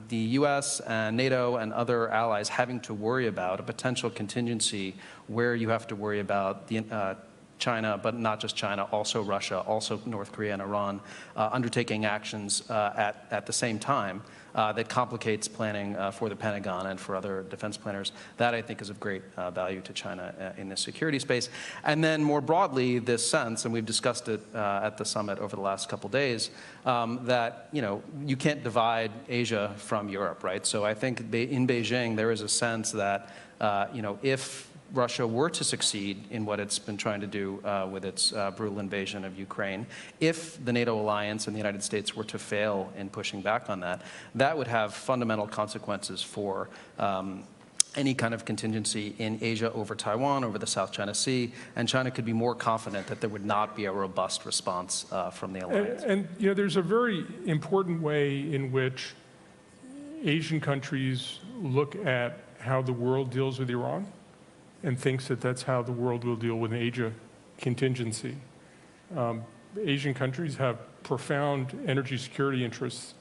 the U.S. and NATO and other allies having to worry about a potential contingency where you have to worry about the China, but not just China, also Russia, also North Korea and Iran, undertaking actions at the same time that complicates planning for the Pentagon and for other defense planners. That, I think, is of great value to China in this security space. And then more broadly, this sense, and we've discussed it at the summit over the last couple days, that you can't divide Asia from Europe, right? So I think in Beijing, there is a sense that if Russia were to succeed in what it's been trying to do with its brutal invasion of Ukraine, if the NATO alliance and the United States were to fail in pushing back on that, that would have fundamental consequences for any kind of contingency in Asia over Taiwan, over the South China Sea, and China could be more confident that there would not be a robust response from the alliance. And there's a very important way in which Asian countries look at how the world deals with Iran, and thinks that that's how the world will deal with an Asia contingency. Asian countries have profound energy security interests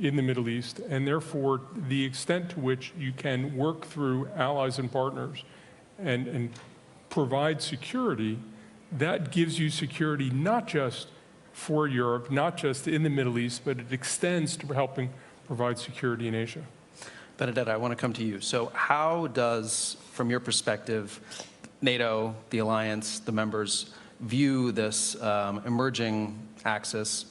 in the Middle East, and therefore the extent to which you can work through allies and partners and provide security, that gives you security not just for Europe, not just in the Middle East, but it extends to helping provide security in Asia. Benedetta, I want to come to you. So how does, from your perspective, NATO, the alliance, the members, view this emerging axis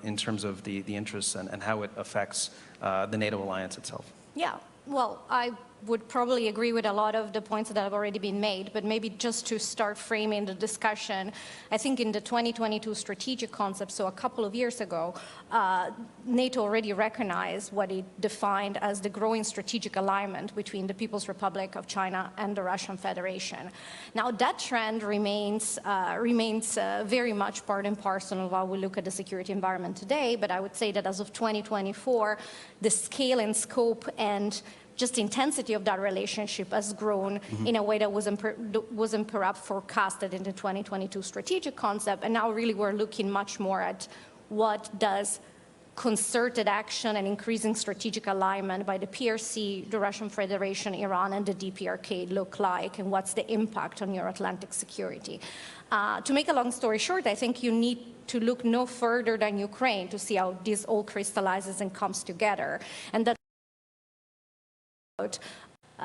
in terms of the interests and how it affects the NATO alliance itself? Yeah, well, I would probably agree with a lot of the points that have already been made, but maybe just to start framing the discussion, I think in the 2022 strategic concept, so a couple of years ago, NATO already recognized what it defined as the growing strategic alignment between the People's Republic of China and the Russian Federation. Now that trend remains very much part and parcel of how we look at the security environment today, but I would say that as of 2024, the scale and scope and just intensity of that relationship has grown in a way that wasn't perhaps forecasted in the 2022 strategic concept. And now really we're looking much more at what does concerted action and increasing strategic alignment by the PRC, the Russian Federation, Iran, and the DPRK look like, and what's the impact on Euro-Atlantic security. To make a long story short, I think you need to look no further than Ukraine to see how this all crystallizes and comes together. And that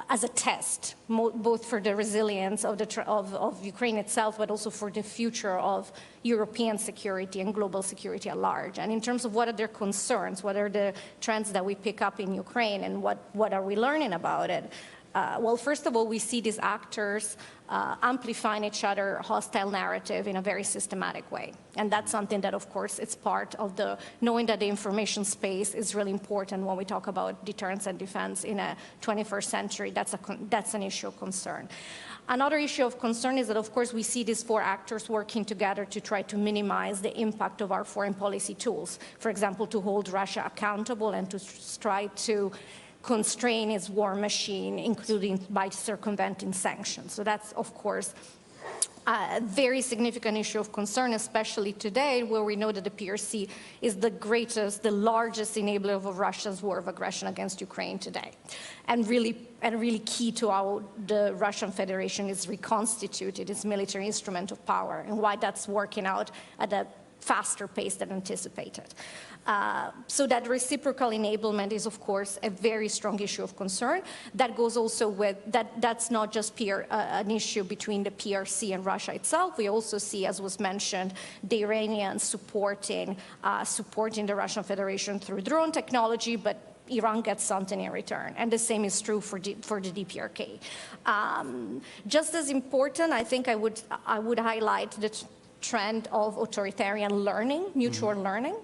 as a test, both for the resilience of Ukraine itself, but also for the future of European security and global security at large. And in terms of what are their concerns, what are the trends that we pick up in Ukraine, and what are we learning about it? Well, first of all, we see these actors amplifying each other hostile narrative in a very systematic way. And that's something that, of course, it's part of the knowing that the information space is really important when we talk about deterrence and defense in a 21st century. That's an issue of concern. Another issue of concern is that, of course, we see these four actors working together to try to minimize the impact of our foreign policy tools. For example, to hold Russia accountable and to try to constrain its war machine, including by circumventing sanctions. So that's, of course, a very significant issue of concern, especially today, where we know that the PRC is the largest enabler of Russia's war of aggression against Ukraine today, and really key to how the Russian Federation is reconstituted, its military instrument of power, and why that's working out at a faster pace than anticipated. So that reciprocal enablement is, of course, a very strong issue of concern. That goes also with, that's not just an issue between the PRC and Russia itself. We also see, as was mentioned, the Iranians supporting the Russian Federation through drone technology, but Iran gets something in return. And the same is true for the DPRK. Just as important, I think I would highlight the trend of authoritarian learning, mutual learning.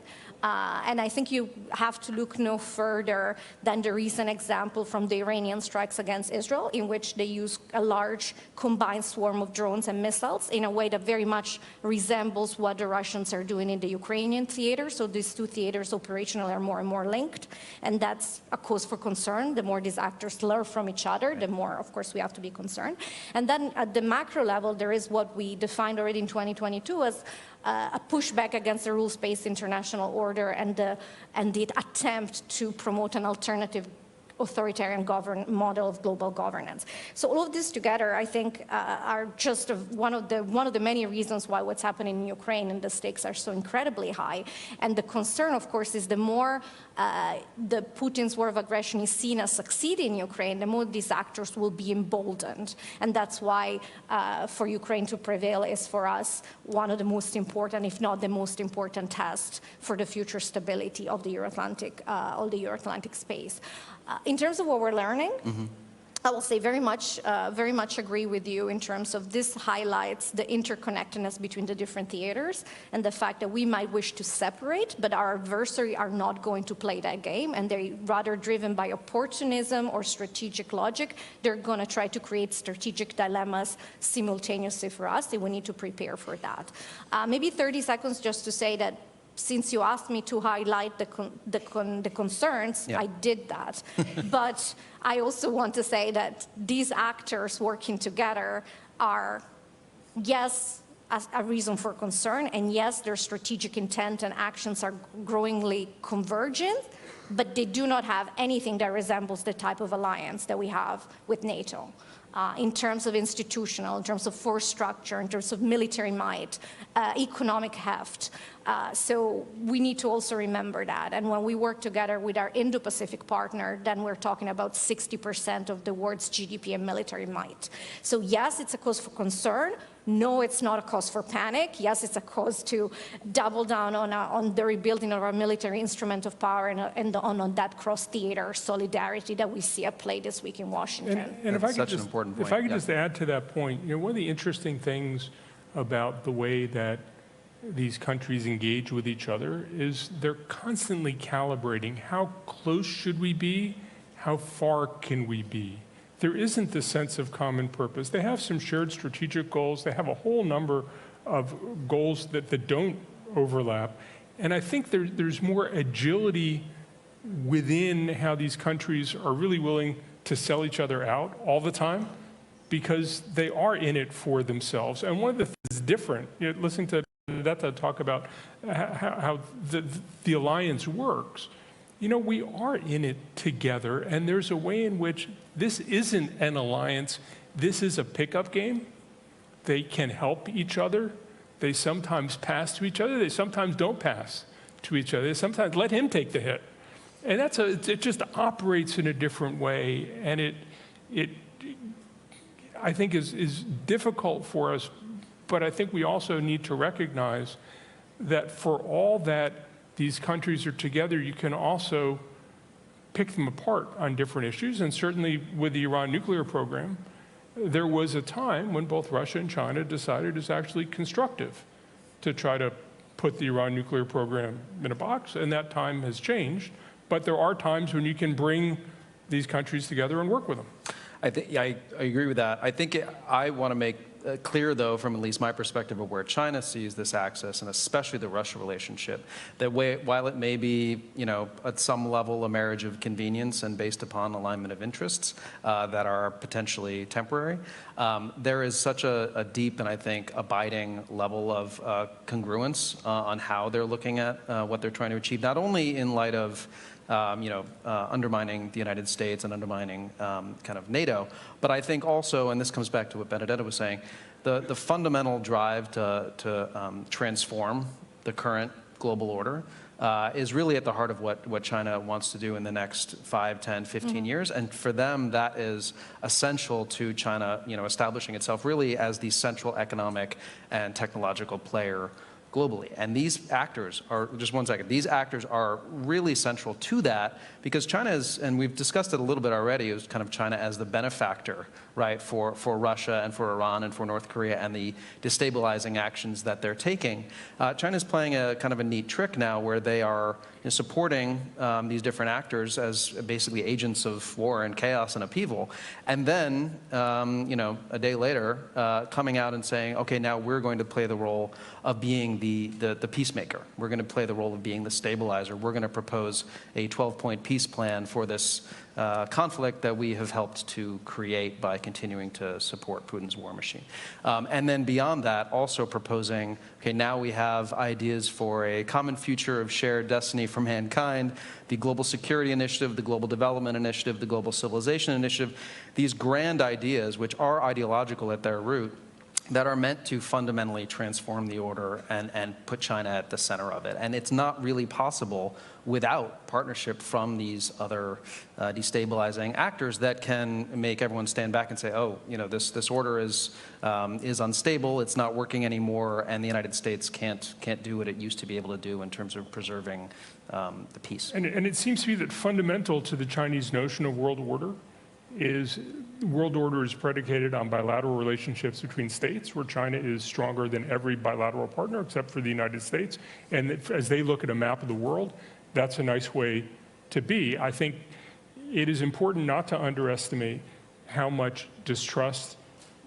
And I think you have to look no further than the recent example from the Iranian strikes against Israel, in which they use a large combined swarm of drones and missiles in a way that very much resembles what the Russians are doing in the Ukrainian theater. So these two theaters operationally are more and more linked, and that's a cause for concern. The more these actors learn from each other, the more, of course, we have to be concerned. And then at the macro level, there is what we defined already in 2022 as a pushback against the rules-based international order and the attempt to promote an alternative authoritarian model of global governance. So all of this together, I think, are just one of the many reasons why what's happening in Ukraine and the stakes are so incredibly high. And the concern, of course, is the more the Putin's war of aggression is seen as succeeding in Ukraine, the more these actors will be emboldened. And that's why for Ukraine to prevail is for us one of the most important, if not the most important test for the future stability of the Euro-Atlantic space. In terms of what we're learning, I will say very much agree with you in terms of this highlights the interconnectedness between the different theaters and the fact that we might wish to separate, but our adversary are not going to play that game, and they're rather driven by opportunism or strategic logic. They're going to try to create strategic dilemmas simultaneously for us, and we need to prepare for that. Maybe 30 seconds just to say that since you asked me to highlight the concerns, I did that. But I also want to say that these actors working together are, yes, a reason for concern, and yes, their strategic intent and actions are growingly convergent, but they do not have anything that resembles the type of alliance that we have with NATO. In terms of institutional, in terms of force structure, in terms of military might, economic heft. So we need to also remember that. And when we work together with our Indo-Pacific partner, then we're talking about 60% of the world's GDP and military might. So yes, it's a cause for concern. No, it's not a cause for panic. Yes, it's a cause to double down on the rebuilding of our military instrument of power and on that cross-theater solidarity that we see at play this week in Washington. And if I could just add to that point, one of the interesting things about the way that these countries engage with each other is they're constantly calibrating how close should we be, how far can we be. There isn't the sense of common purpose. They have some shared strategic goals. They have a whole number of goals that don't overlap. And I think there's more agility within how these countries are really willing to sell each other out all the time because they are in it for themselves. And one of the things different, listening to Detta talk about how the alliance works, we are in it together, and there's a way in which this isn't an alliance, this is a pickup game. They can help each other. They sometimes pass to each other. They sometimes don't pass to each other. They sometimes let him take the hit. And it just operates in a different way, and it I think is difficult for us, but I think we also need to recognize that for all that these countries are together, you can also pick them apart on different issues. And certainly with the Iran nuclear program, there was a time when both Russia and China decided it's actually constructive to try to put the Iran nuclear program in a box, and that time has changed. But there are times when you can bring these countries together and work with them. I agree with that. I think I want to make clear, though, from at least my perspective of where China sees this axis, and especially the Russia relationship, that while it may be, at some level a marriage of convenience and based upon alignment of interests that are potentially temporary, there is such a deep and I think abiding level of congruence on how they're looking at what they're trying to achieve, not only in light of undermining the United States and undermining kind of NATO. But I think also, and this comes back to what Benedetta was saying, the fundamental drive to transform the current global order is really at the heart of what China wants to do in the next 5, 10, 15 years. And for them, that is essential to China, establishing itself really as the central economic and technological player globally. And these actors are, just one second, these actors are really central to that because China is, and we've discussed it a little bit already, is kind of China as the benefactor, right, for Russia and for Iran and for North Korea and the destabilizing actions that they're taking. China's playing a kind of a neat trick now where they are supporting these different actors as basically agents of war and chaos and upheaval. And then, a day later, coming out and saying, okay, now we're going to play the role of being the peacemaker. We're going to play the role of being the stabilizer. We're going to propose a 12-point peace plan for this conflict that we have helped to create by continuing to support Putin's war machine. And then beyond that, also proposing, okay, now we have ideas for a common future of shared destiny for mankind, the Global Security Initiative, the Global Development Initiative, the Global Civilization Initiative, these grand ideas which are ideological at their root, that are meant to fundamentally transform the order and put China at the center of it. And it's not really possible without partnership from these other destabilizing actors that can make everyone stand back and say, oh, this order is unstable, it's not working anymore, and the United States can't do what it used to be able to do in terms of preserving the peace. And it seems to me that fundamental to the Chinese notion of world order is world order is predicated on bilateral relationships between states, where China is stronger than every bilateral partner except for the United States. And as they look at a map of the world, that's a nice way to be. I think it is important not to underestimate how much distrust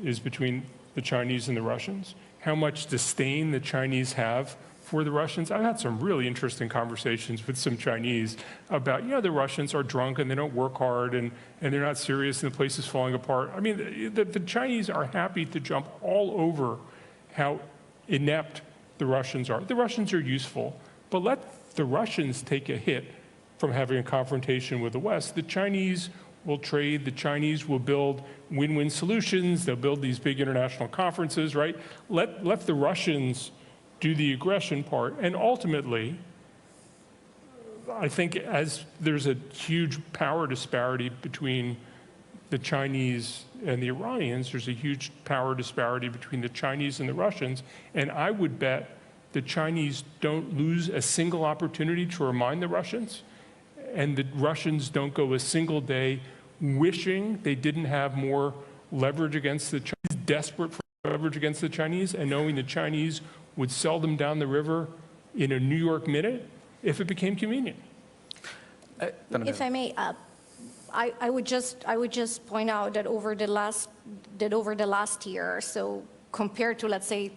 is between the Chinese and the Russians, how much disdain the Chinese have for the Russians. I've had some really interesting conversations with some Chinese about, the Russians are drunk and they don't work hard and they're not serious and the place is falling apart. I mean, the Chinese are happy to jump all over how inept the Russians are. The Russians are useful, but let the Russians take a hit from having a confrontation with the West. The Chinese will trade, the Chinese will build win-win solutions, they'll build these big international conferences, right? Let the Russians do the aggression part. And ultimately, I think as there's a huge power disparity between the Chinese and the Iranians, there's a huge power disparity between the Chinese and the Russians. And I would bet the Chinese don't lose a single opportunity to remind the Russians, and the Russians don't go a single day wishing they didn't have more leverage against the Chinese, desperate for leverage against the Chinese, and knowing the Chinese would sell them down the river in a New York minute if it became convenient. If I may, I would just point out that over the last year or so, compared to, let's say,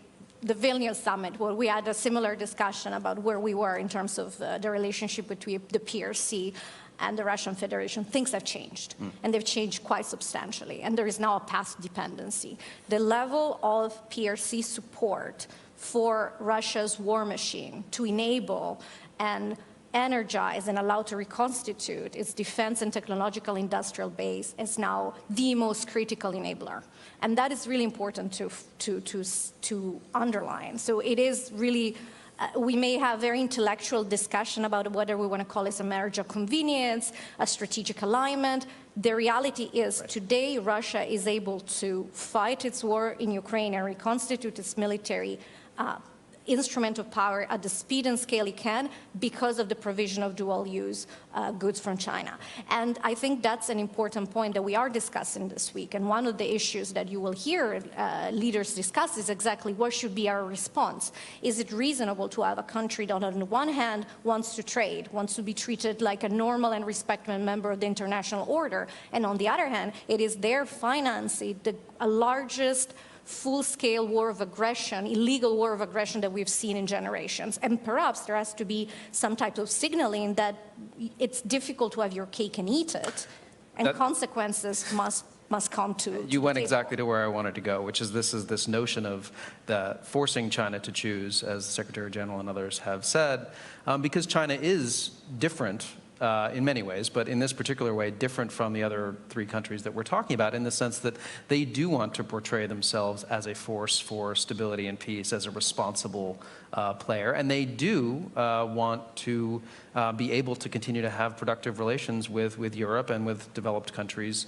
the Vilnius summit, where we had a similar discussion about where we were in terms of the relationship between the PRC and the Russian Federation, things have changed, and they've changed quite substantially, and there is now a path dependency. The level of PRC support for Russia's war machine to enable and energize and allow to reconstitute its defense and technological industrial base is now the most critical enabler. And that is really important to underline. So it is really, we may have very intellectual discussion about whether we want to call this a marriage of convenience, a strategic alignment. The reality is today Russia is able to fight its war in Ukraine and reconstitute its military instrument of power at the speed and scale it can because of the provision of dual-use goods from China. And I think that's an important point that we are discussing this week. And one of the issues that you will hear leaders discuss is exactly what should be our response. Is it reasonable to have a country that on the one hand wants to trade, wants to be treated like a normal and respected member of the international order, and on the other hand, it is their financing the largest full-scale war of aggression, illegal war of aggression that we've seen in generations. And perhaps there has to be some type of signaling that it's difficult to have your cake and eat it, and consequences must come to You went exactly to where I wanted to go, which is this notion of forcing China to choose, as the Secretary General and others have said, because China is different in many ways, but in this particular way, different from the other three countries that we're talking about in the sense that they do want to portray themselves as a force for stability and peace, as a responsible player, and they do want to be able to continue to have productive relations with Europe and with developed countries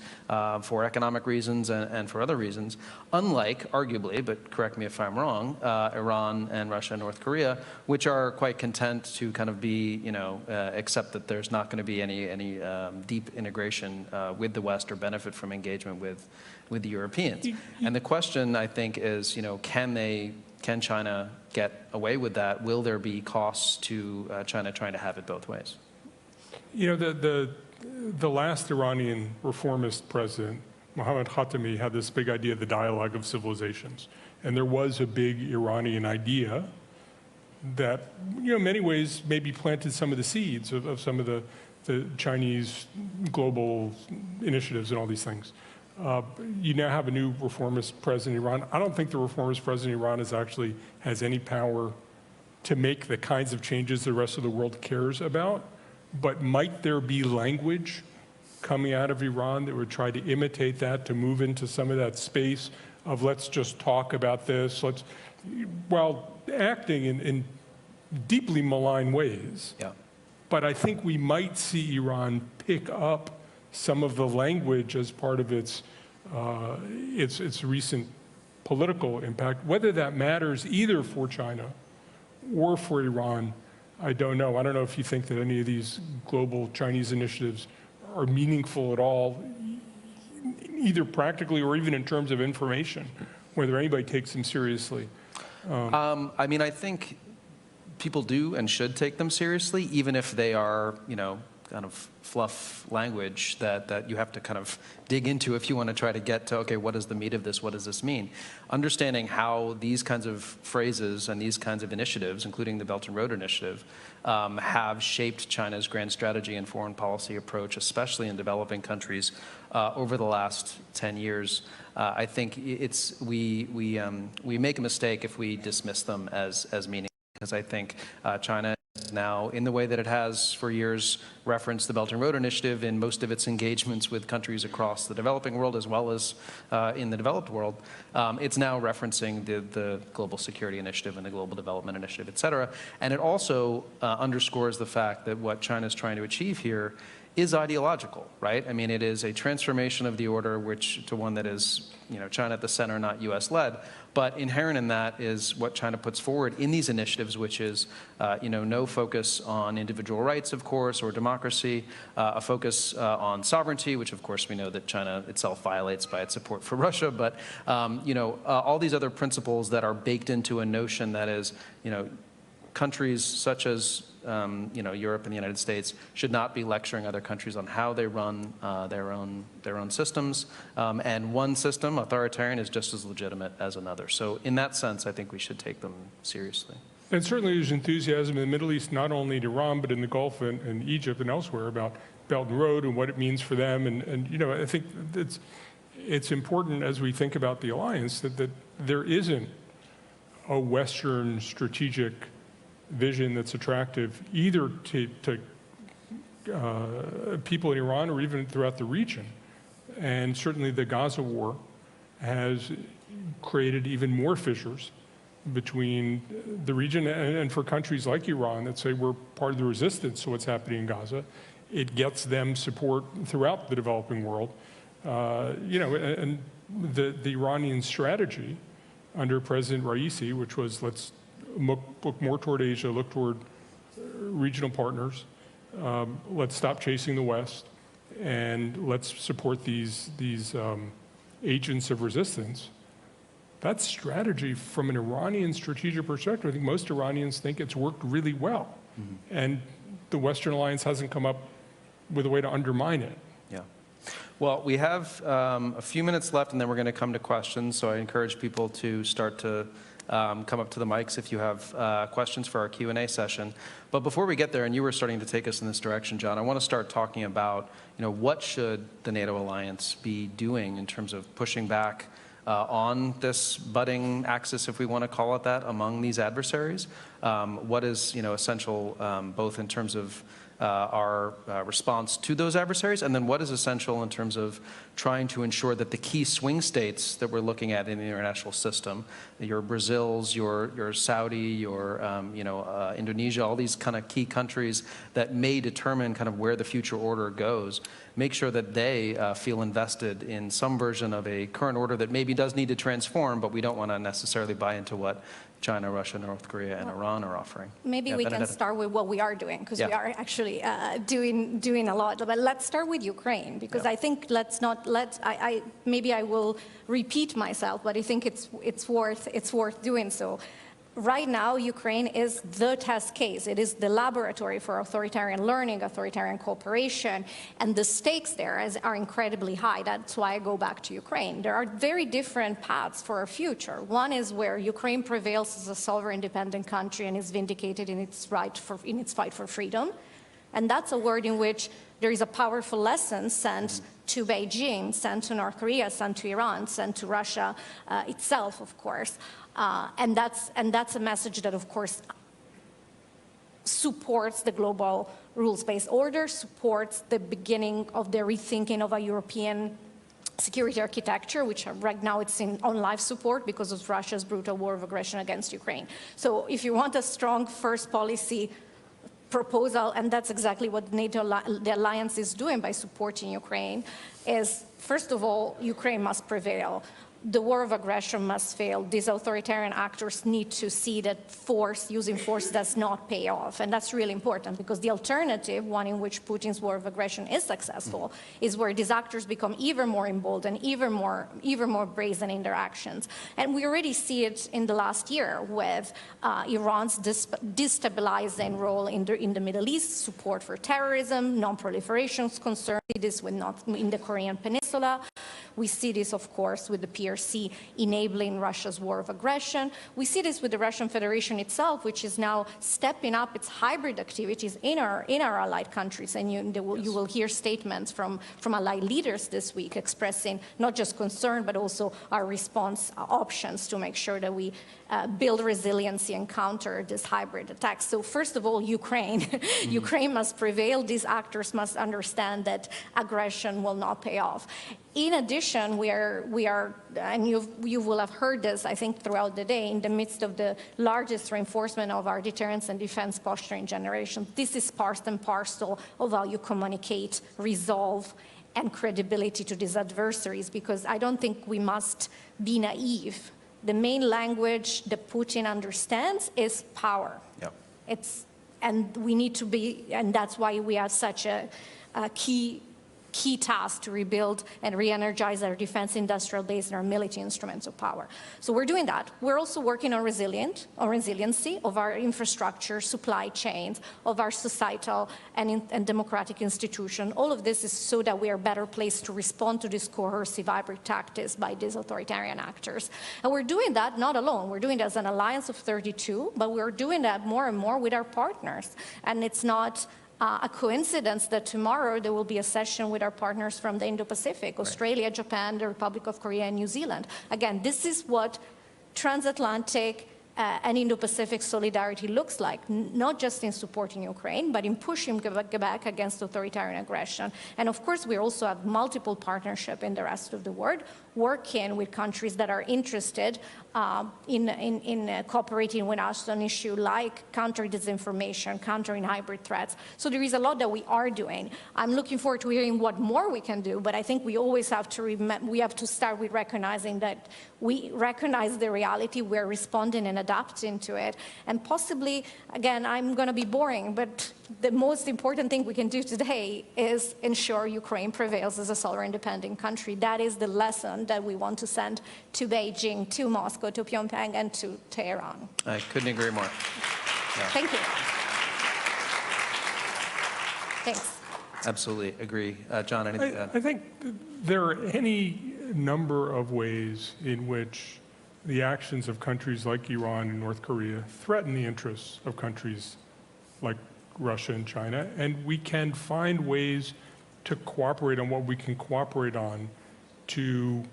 for economic reasons and for other reasons, unlike, arguably, but correct me if I'm wrong, Iran and Russia and North Korea, which are quite content to kind of be, accept that there's not going to be any deep integration with the West or benefit from engagement with the Europeans. And the question, I think, is, can China get away with that? Will there be costs to China trying to have it both ways? The last Iranian reformist president, Mohammad Khatami, had this big idea of the dialogue of civilizations. And there was a big Iranian idea that, in many ways, maybe planted some of the seeds of some of the Chinese global initiatives and all these things. You now have a new reformist president in Iran. I don't think the reformist president in Iran has any power to make the kinds of changes the rest of the world cares about. But might there be language coming out of Iran that would try to imitate that, to move into some of that space of let's just talk about this, while acting in deeply malign ways. Yeah. But I think we might see Iran pick up some of the language as part of its recent political impact. Whether that matters either for China or for Iran, I don't know. I don't know if you think that any of these global Chinese initiatives are meaningful at all, either practically or even in terms of information, whether anybody takes them seriously. I mean, I think people do and should take them seriously, even if they are, kind of fluff language that you have to kind of dig into if you want to try to get to, okay, what is the meat of this? What does this mean? Understanding how these kinds of phrases and these kinds of initiatives, including the Belt and Road Initiative, have shaped China's grand strategy and foreign policy approach, especially in developing countries over the last 10 years. I think we make a mistake if we dismiss them as meaningful, because I think China now, in the way that it has for years referenced the Belt and Road Initiative in most of its engagements with countries across the developing world as well as in the developed world, it's now referencing the Global Security Initiative and the Global Development Initiative, et cetera. And it also underscores the fact that what China is trying to achieve here is ideological, right? I mean, it is a transformation of the order to one that is, China at the center, not U.S. led. But inherent in that is what China puts forward in these initiatives, which is, no focus on individual rights, of course, or democracy, a focus on sovereignty, which of course we know that China itself violates by its support for Russia, but, all these other principles that are baked into a notion that is, countries such as Europe and the United States should not be lecturing other countries on how they run their own systems. And one system, authoritarian, is just as legitimate as another. So in that sense, I think we should take them seriously. And certainly there's enthusiasm in the Middle East, not only in Iran, but in the Gulf and Egypt and elsewhere about Belt and Road and what it means for them. And you know, I think it's important as we think about the alliance that there isn't a Western strategic vision that's attractive either to people in Iran or even throughout the region. And certainly the Gaza war has created even more fissures between the region and for countries like Iran that say we're part of the resistance to what's happening in Gaza. It gets them support throughout the developing world. You know, and the Iranian strategy under President Raisi, which was let's look more toward Asia, look toward regional partners, let's stop chasing the West, and let's support these agents of resistance. That strategy, from an Iranian strategic perspective, I think most Iranians think it's worked really well. Mm-hmm. And the Western alliance hasn't come up with a way to undermine it. Yeah. Well, we have a few minutes left, and then we're going to come to questions. So I encourage people to start to come up to the mics if you have questions for our Q&A session. But before we get there, and you were starting to take us in this direction, John, I want to start talking about, you know, what should the NATO alliance be doing in terms of pushing back on this budding axis, if we want to call it that, among these adversaries? What is, you know, essential both in terms of our response to those adversaries, and then what is essential in terms of trying to ensure that the key swing states that we're looking at in the international system, your Brazils, your Saudi, your Indonesia, all these kind of key countries that may determine kind of where the future order goes, make sure that they feel invested in some version of a current order that maybe does need to transform, but we don't want to necessarily buy into what China, Russia, North Korea, and Iran are offering. Maybe we can start with what we are doing, because we are actually doing a lot. But let's start with Ukraine, because I think maybe I will repeat myself, but I think it's worth doing so. Right now, Ukraine is the test case. It is the laboratory for authoritarian learning, authoritarian cooperation, and the stakes there are incredibly high. That's why I go back to Ukraine. There are very different paths for our future. One is where Ukraine prevails as a sovereign, independent country and is vindicated in its fight for freedom. And that's a world in which there is a powerful lesson sent to Beijing, sent to North Korea, sent to Iran, sent to Russia itself, of course. And that's a message that, of course, supports the global rules-based order, supports the beginning of the rethinking of a European security architecture, which right now it's on life support because of Russia's brutal war of aggression against Ukraine. So if you want a strong first policy proposal, and that's exactly what the alliance is doing by supporting Ukraine, is, first of all, Ukraine must prevail. The war of aggression must fail. These authoritarian actors need to see that using force does not pay off. And that's really important, because the alternative, one in which Putin's war of aggression is successful, is where these actors become even more emboldened, even more brazen in their actions. And we already see it in the last year with Iran's destabilizing role in the Middle East, support for terrorism, non-proliferation concerns. We see this in the Korean Peninsula. We see this, of course, with the PRC enabling Russia's war of aggression. We see this with the Russian Federation itself, which is now stepping up its hybrid activities in our allied countries. And you will hear statements from allied leaders this week expressing not just concern, but also our response options to make sure that we build resiliency and counter this hybrid attacks. So first of all, Ukraine. Ukraine must prevail. These actors must understand that aggression will not pay off. In addition, we are, and you will have heard this, I think, throughout the day, in the midst of the largest reinforcement of our deterrence and defense posture in generations. This is part and parcel of how you communicate, resolve, and credibility to these adversaries, because I don't think we must be naive. The main language that Putin understands is power. Yep. And we need to be, and that's why we have such a key task to rebuild and re-energize our defense industrial base and our military instruments of power. So we're doing that. We're also working on resiliency of our infrastructure, supply chains, of our societal and democratic institutions. All of this is so that we are better placed to respond to these coercive hybrid tactics by these authoritarian actors. And we're doing that not alone. We're doing that as an alliance of 32, but we're doing that more and more with our partners. And it's not a coincidence that tomorrow there will be a session with our partners from the Indo-Pacific, Australia, Japan, the Republic of Korea, and New Zealand. Again, this is what transatlantic and Indo-Pacific solidarity looks like, not just in supporting Ukraine, but in pushing back against authoritarian aggression. And of course, we also have multiple partnerships in the rest of the world, working with countries that are interested in cooperating with us on issues like counter-disinformation, countering hybrid threats. So there is a lot that we are doing. I'm looking forward to hearing what more we can do, but I think we always have to start with recognizing that we recognize the reality, we're responding and adapting to it, and possibly, again, I'm going to be boring, but the most important thing we can do today is ensure Ukraine prevails as a sovereign independent country. That is the lesson that we want to send to Beijing, to Moscow, to Pyongyang, and to Tehran. I couldn't agree more. Yeah. Thank you. Thanks. Absolutely agree. John, anything to add? I think there are any number of ways in which the actions of countries like Iran and North Korea threaten the interests of countries like Russia and China, and we can find ways to cooperate on what we can cooperate on to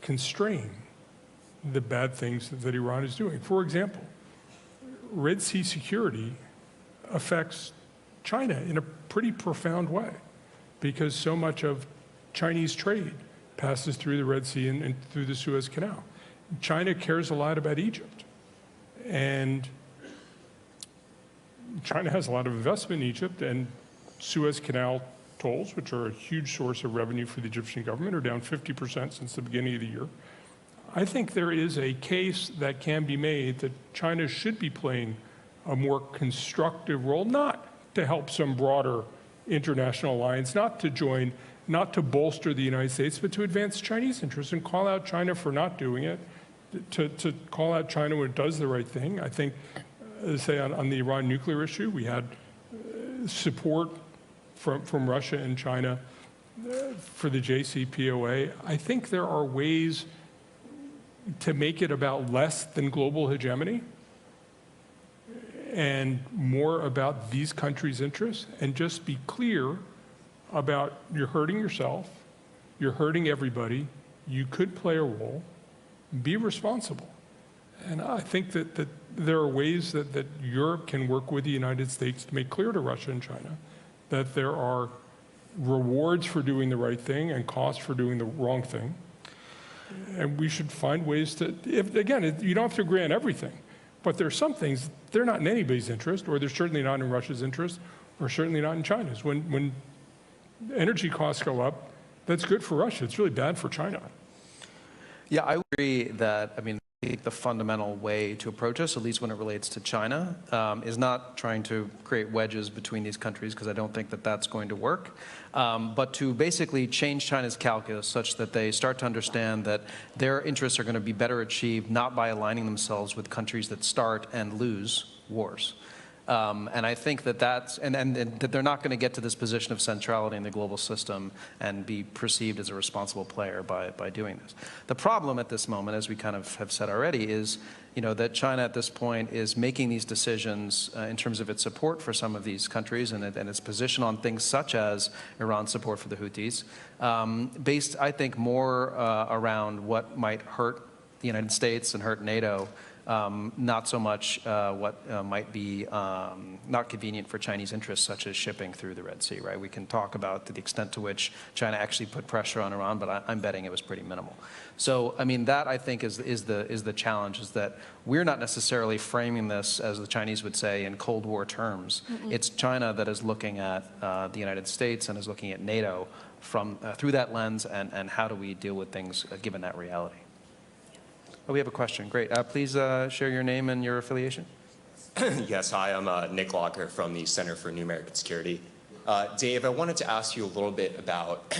constrain the bad things that Iran is doing. For example, Red Sea security affects China in a pretty profound way because so much of Chinese trade passes through the Red Sea and through the Suez Canal. China cares a lot about Egypt, and China has a lot of investment in Egypt, and Suez Canal tolls, which are a huge source of revenue for the Egyptian government, are down 50% since the beginning of the year. I think there is a case that can be made that China should be playing a more constructive role, not to help some broader international alliance, not to join, not to bolster the United States, but to advance Chinese interests and call out China for not doing it, to call out China when it does the right thing. I think, say, on the Iran nuclear issue, we had support from Russia and China for the JCPOA. I think there are ways to make it about less than global hegemony and more about these countries' interests, and just be clear about you're hurting yourself, you're hurting everybody, you could play a role, be responsible. And I think that there are ways that Europe can work with the United States to make clear to Russia and China that there are rewards for doing the right thing and costs for doing the wrong thing. And we should find ways to, again, you don't have to agree on everything, but there are some things, they're not in anybody's interest, or they're certainly not in Russia's interest, or certainly not in China's. When energy costs go up, that's good for Russia. It's really bad for China. Yeah, I agree that, I mean, the fundamental way to approach this, at least when it relates to China, is not trying to create wedges between these countries, because I don't think that that's going to work, but to basically change China's calculus such that they start to understand that their interests are going to be better achieved not by aligning themselves with countries that start and lose wars. And I think that that's, and that they're not going to get to this position of centrality in the global system and be perceived as a responsible player by doing this. The problem at this moment, as we kind of have said already, is that China at this point is making these decisions in terms of its support for some of these countries and its position on things such as Iran's support for the Houthis, based, I think, more around what might hurt the United States and hurt NATO, not so much what might be not convenient for Chinese interests, such as shipping through the Red Sea, right? We can talk about the extent to which China actually put pressure on Iran, but I'm betting it was pretty minimal. So, I mean, that I think is the challenge, is that we're not necessarily framing this, as the Chinese would say, in Cold War terms. It's China that is looking at the United States and is looking at NATO from through that lens, and how do we deal with things given that reality. Oh, we have a question. Great. Please share your name and your affiliation. Yes, hi, I'm Nick Locker from the Center for New American Security. Dave, I wanted to ask you a little bit about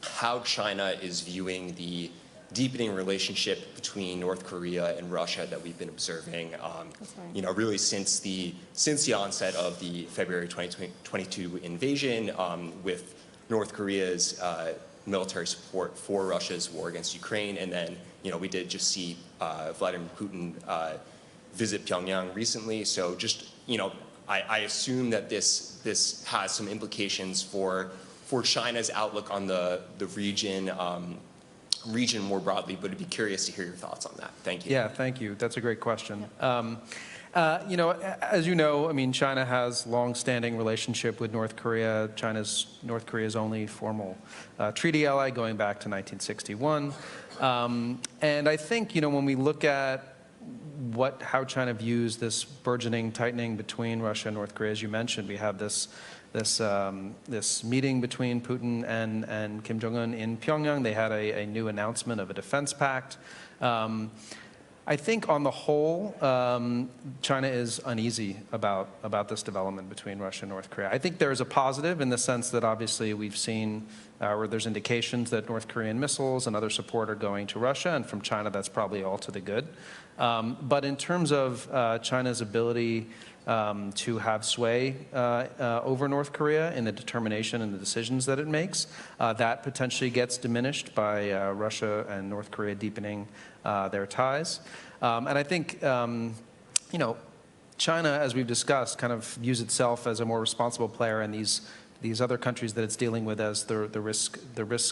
how China is viewing the deepening relationship between North Korea and Russia that we've been observing, really since the onset of the February 2022 invasion, with North Korea's military support for Russia's war against Ukraine, and then we did just see Vladimir Putin visit Pyongyang recently. So just I assume that this has some implications for China's outlook on the region more broadly, but I'd be curious to hear your thoughts on that. Thank you. Yeah, thank you. That's a great question. You know, as you know, I mean, China has long-standing relationship with North Korea. North Korea's only formal treaty ally going back to 1961. And I think, you know, when we look at how China views this burgeoning tightening between Russia and North Korea, as you mentioned, we have this meeting between Putin and Kim Jong-un in Pyongyang. They had a new announcement of a defense pact. I think on the whole, China is uneasy about this development between Russia and North Korea. I think there is a positive in the sense that obviously we've seen where there's indications that North Korean missiles and other support are going to Russia, and from China that's probably all to the good. But in terms of China's ability to have sway over North Korea in the determination and the decisions that it makes, that potentially gets diminished by Russia and North Korea deepening their ties. And I think, you know, China, as we've discussed, kind of views itself as a more responsible player in these other countries that it's dealing with as the risk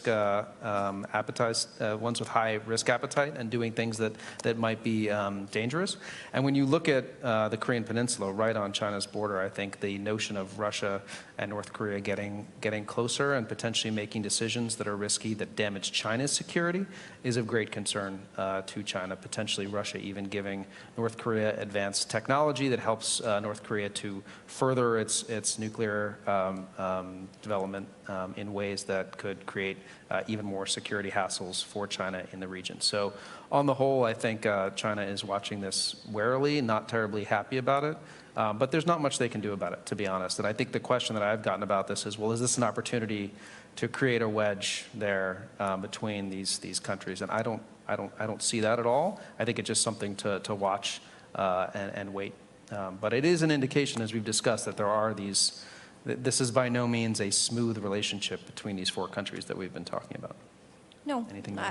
appetite, ones with high risk appetite and doing things that might be dangerous. And when you look at the Korean Peninsula right on China's border, I think the notion of Russia and North Korea getting closer and potentially making decisions that are risky that damage China's security is of great concern to China. Potentially Russia even giving North Korea advanced technology that helps North Korea to further its nuclear development in ways that could create even more security hassles for China in the region. So on the whole, I think China is watching this warily, not terribly happy about it. But there's not much they can do about it, to be honest. And I think the question that I've gotten about this is, well, is this an opportunity to create a wedge there between these countries? And I don't see that at all. I think it's just something to watch and wait. But it is an indication, as we've discussed, that there are these. This is by no means a smooth relationship between these four countries that we've been talking about. No,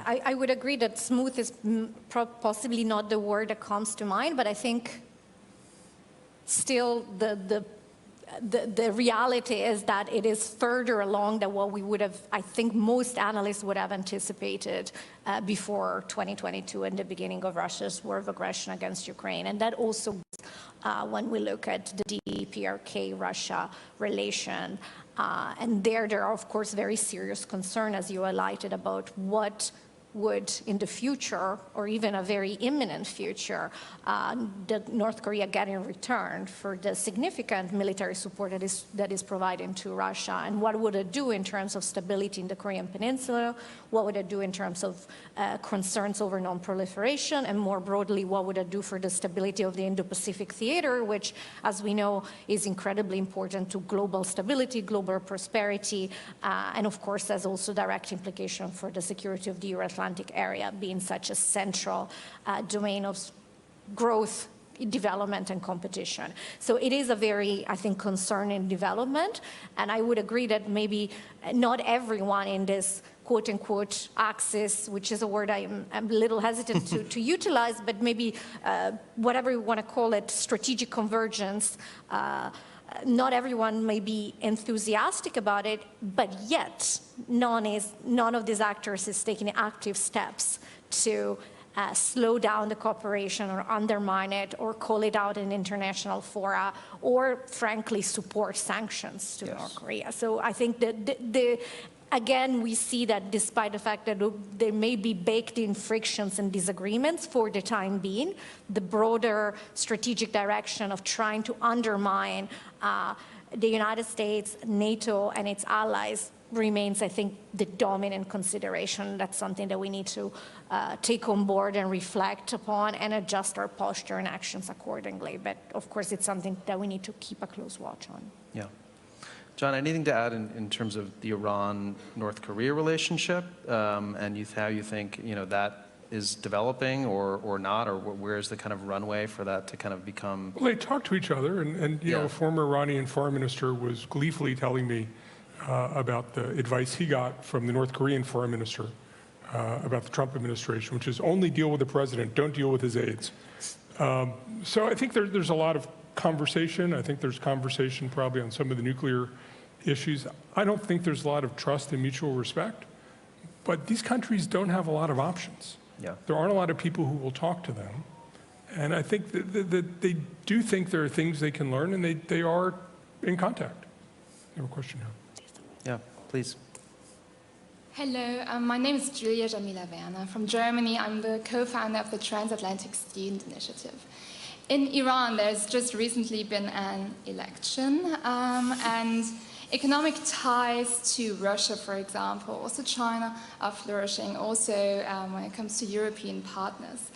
I would agree that smooth is possibly not the word that comes to mind, but I think still the reality is that it is further along than what we would have, I think most analysts would have anticipated before 2022 and the beginning of Russia's war of aggression against Ukraine. And that also when we look at the DPRK-Russia relation. And there are, of course, very serious concern, as you highlighted, about what would, in the future, or even a very imminent future, North Korea get in return for the significant military support that is providing to Russia, and what would it do in terms of stability in the Korean Peninsula, what would it do in terms of concerns over non-proliferation, and more broadly, what would it do for the stability of the Indo-Pacific theater, which, as we know, is incredibly important to global stability, global prosperity, and of course has also direct implication for the security of the Euro-Atlantic area, being such a central domain of growth, development, and competition. So it is a very, I think, concerning development, and I would agree that maybe not everyone in this quote-unquote axis, which is a word I'm a little hesitant to utilize, but maybe whatever you want to call it, strategic convergence, not everyone may be enthusiastic about it, but yet none of these actors is taking active steps to slow down the cooperation or undermine it or call it out in international fora or, frankly, support sanctions to North Korea. So I think that again, we see that despite the fact that there may be baked-in frictions and disagreements for the time being, the broader strategic direction of trying to undermine the United States, NATO, and its allies remains, I think, the dominant consideration. That's something that we need to take on board and reflect upon and adjust our posture and actions accordingly. But, of course, it's something that we need to keep a close watch on. Yeah. John, anything to add in terms of the Iran-North Korea relationship and how you think that is developing or not, or where's the kind of runway for that to kind of become? Well, they talk to each other, and a former Iranian foreign minister was gleefully telling me about the advice he got from the North Korean foreign minister about the Trump administration, which is only deal with the president, don't deal with his aides. So I think there's a lot of conversation. I think there's conversation probably on some of the nuclear issues. I don't think there's a lot of trust and mutual respect, but these countries don't have a lot of options. Yeah. There aren't a lot of people who will talk to them. And I think that they do think there are things they can learn, and they are in contact. You have a question here? Yeah, please. Hello, my name is Julia Jamila Werner from Germany. I'm the co-founder of the Transatlantic Student Initiative. In Iran, there's just recently been an election, and economic ties to Russia, for example, also China, are flourishing, also when it comes to European partners.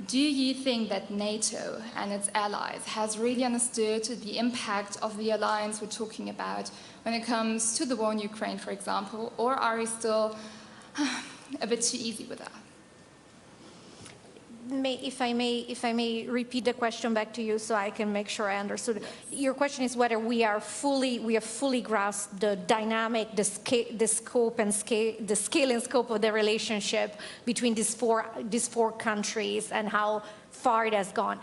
Do you think that NATO and its allies has really understood the impact of the alliance we're talking about when it comes to the war in Ukraine, for example, or are we still a bit too easy with that? If I may repeat the question back to you so I can make sure I understood. Your question is whether we have fully grasped the dynamic, the scope and scale, the scale and scope of the relationship between these four countries and how far it has gone.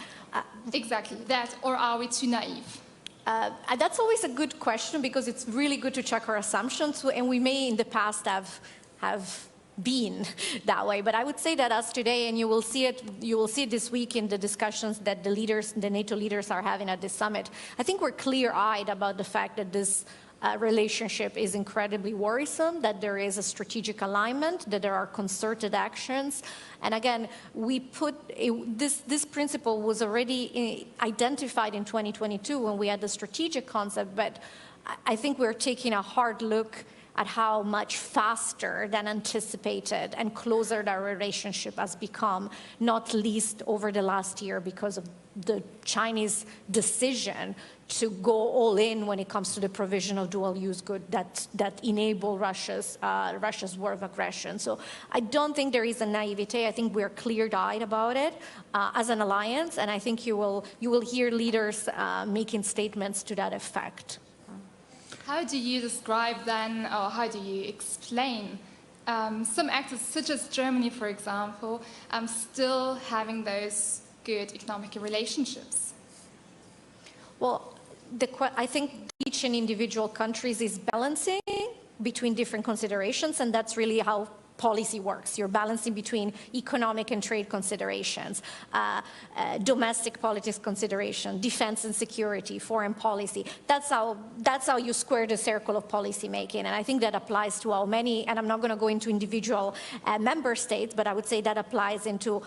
Exactly that, or are we too naive? That's always a good question because it's really good to check our assumptions, and we may in the past have been that way. But I would say that as today, and you will see it this week in the discussions that the NATO leaders are having at this summit, I think we're clear-eyed about the fact that this relationship is incredibly worrisome, that there is a strategic alignment, that there are concerted actions. And again, we put this principle was already identified in 2022 when we had the strategic concept, but I think we're taking a hard look at how much faster than anticipated and closer that relationship has become, not least over the last year because of the Chinese decision to go all in when it comes to the provision of dual-use goods that enable Russia's war of aggression. So I don't think there is a naivete. I think we're clear-eyed about it as an alliance, and I think you will hear leaders making statements to that effect. How do you describe then, or how do you explain some actors such as Germany, for example, still having those good economic relationships? Well, I think each and individual countries is balancing between different considerations, and that's really how policy works. You're balancing between economic and trade considerations, domestic politics consideration, defense and security, foreign policy. That's how you square the circle of policy making. And I think that applies to how many, and I'm not going to go into individual member states, but I would say that applies into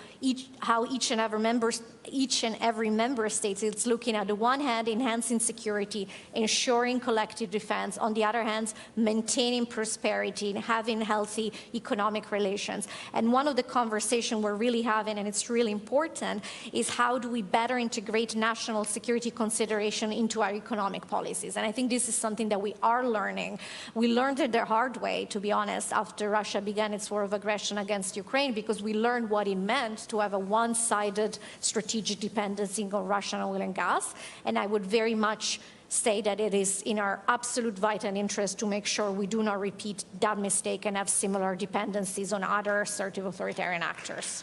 how each and every member state is looking at the one hand, enhancing security, ensuring collective defense, on the other hand, maintaining prosperity and having healthy economic relations. And one of the conversations we're really having, and it's really important, is how do we better integrate national security consideration into our economic policies. And I think this is something that we are learning. We learned it the hard way, to be honest, after Russia began its war of aggression against Ukraine, because we learned what it meant to have a one-sided strategic dependency on Russian oil and gas. And I would very much say that it is in our absolute vital interest to make sure we do not repeat that mistake and have similar dependencies on other assertive authoritarian actors.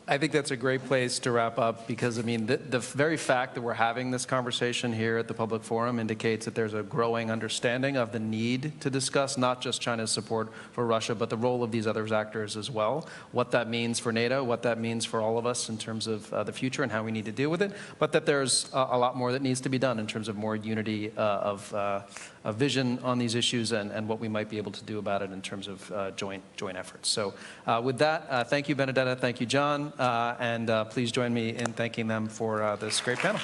I think that's a great place to wrap up because, I mean, the very fact that we're having this conversation here at the Public Forum indicates that there's a growing understanding of the need to discuss not just China's support for Russia, but the role of these other actors as well, what that means for NATO, what that means for all of us in terms of the future and how we need to deal with it, but that there's a lot more that needs to be done in terms of more unity of vision on these issues and what we might be able to do about it in terms of joint efforts. So with that, thank you, Benedetta, thank you, John. And please join me in thanking them for this great panel.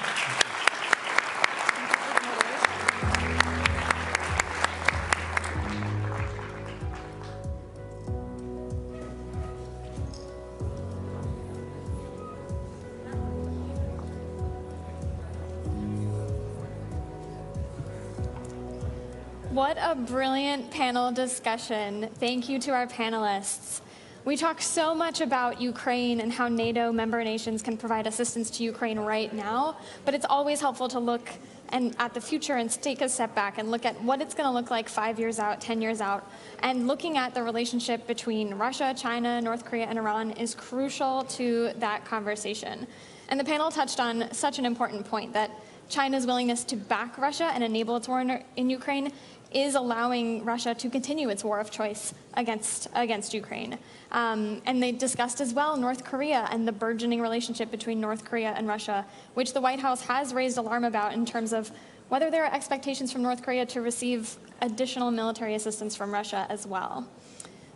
What a brilliant panel discussion. Thank you to our panelists. We talk so much about Ukraine and how NATO member nations can provide assistance to Ukraine right now, but it's always helpful to look at the future and take a step back and look at what it's going to look like 5 years out, 10 years out. And looking at the relationship between Russia, China, North Korea, and Iran is crucial to that conversation. And the panel touched on such an important point that China's willingness to back Russia and enable its war in Ukraine is allowing Russia to continue its war of choice against Ukraine. And they discussed as well North Korea and the burgeoning relationship between North Korea and Russia, which the White House has raised alarm about in terms of whether there are expectations from North Korea to receive additional military assistance from Russia as well.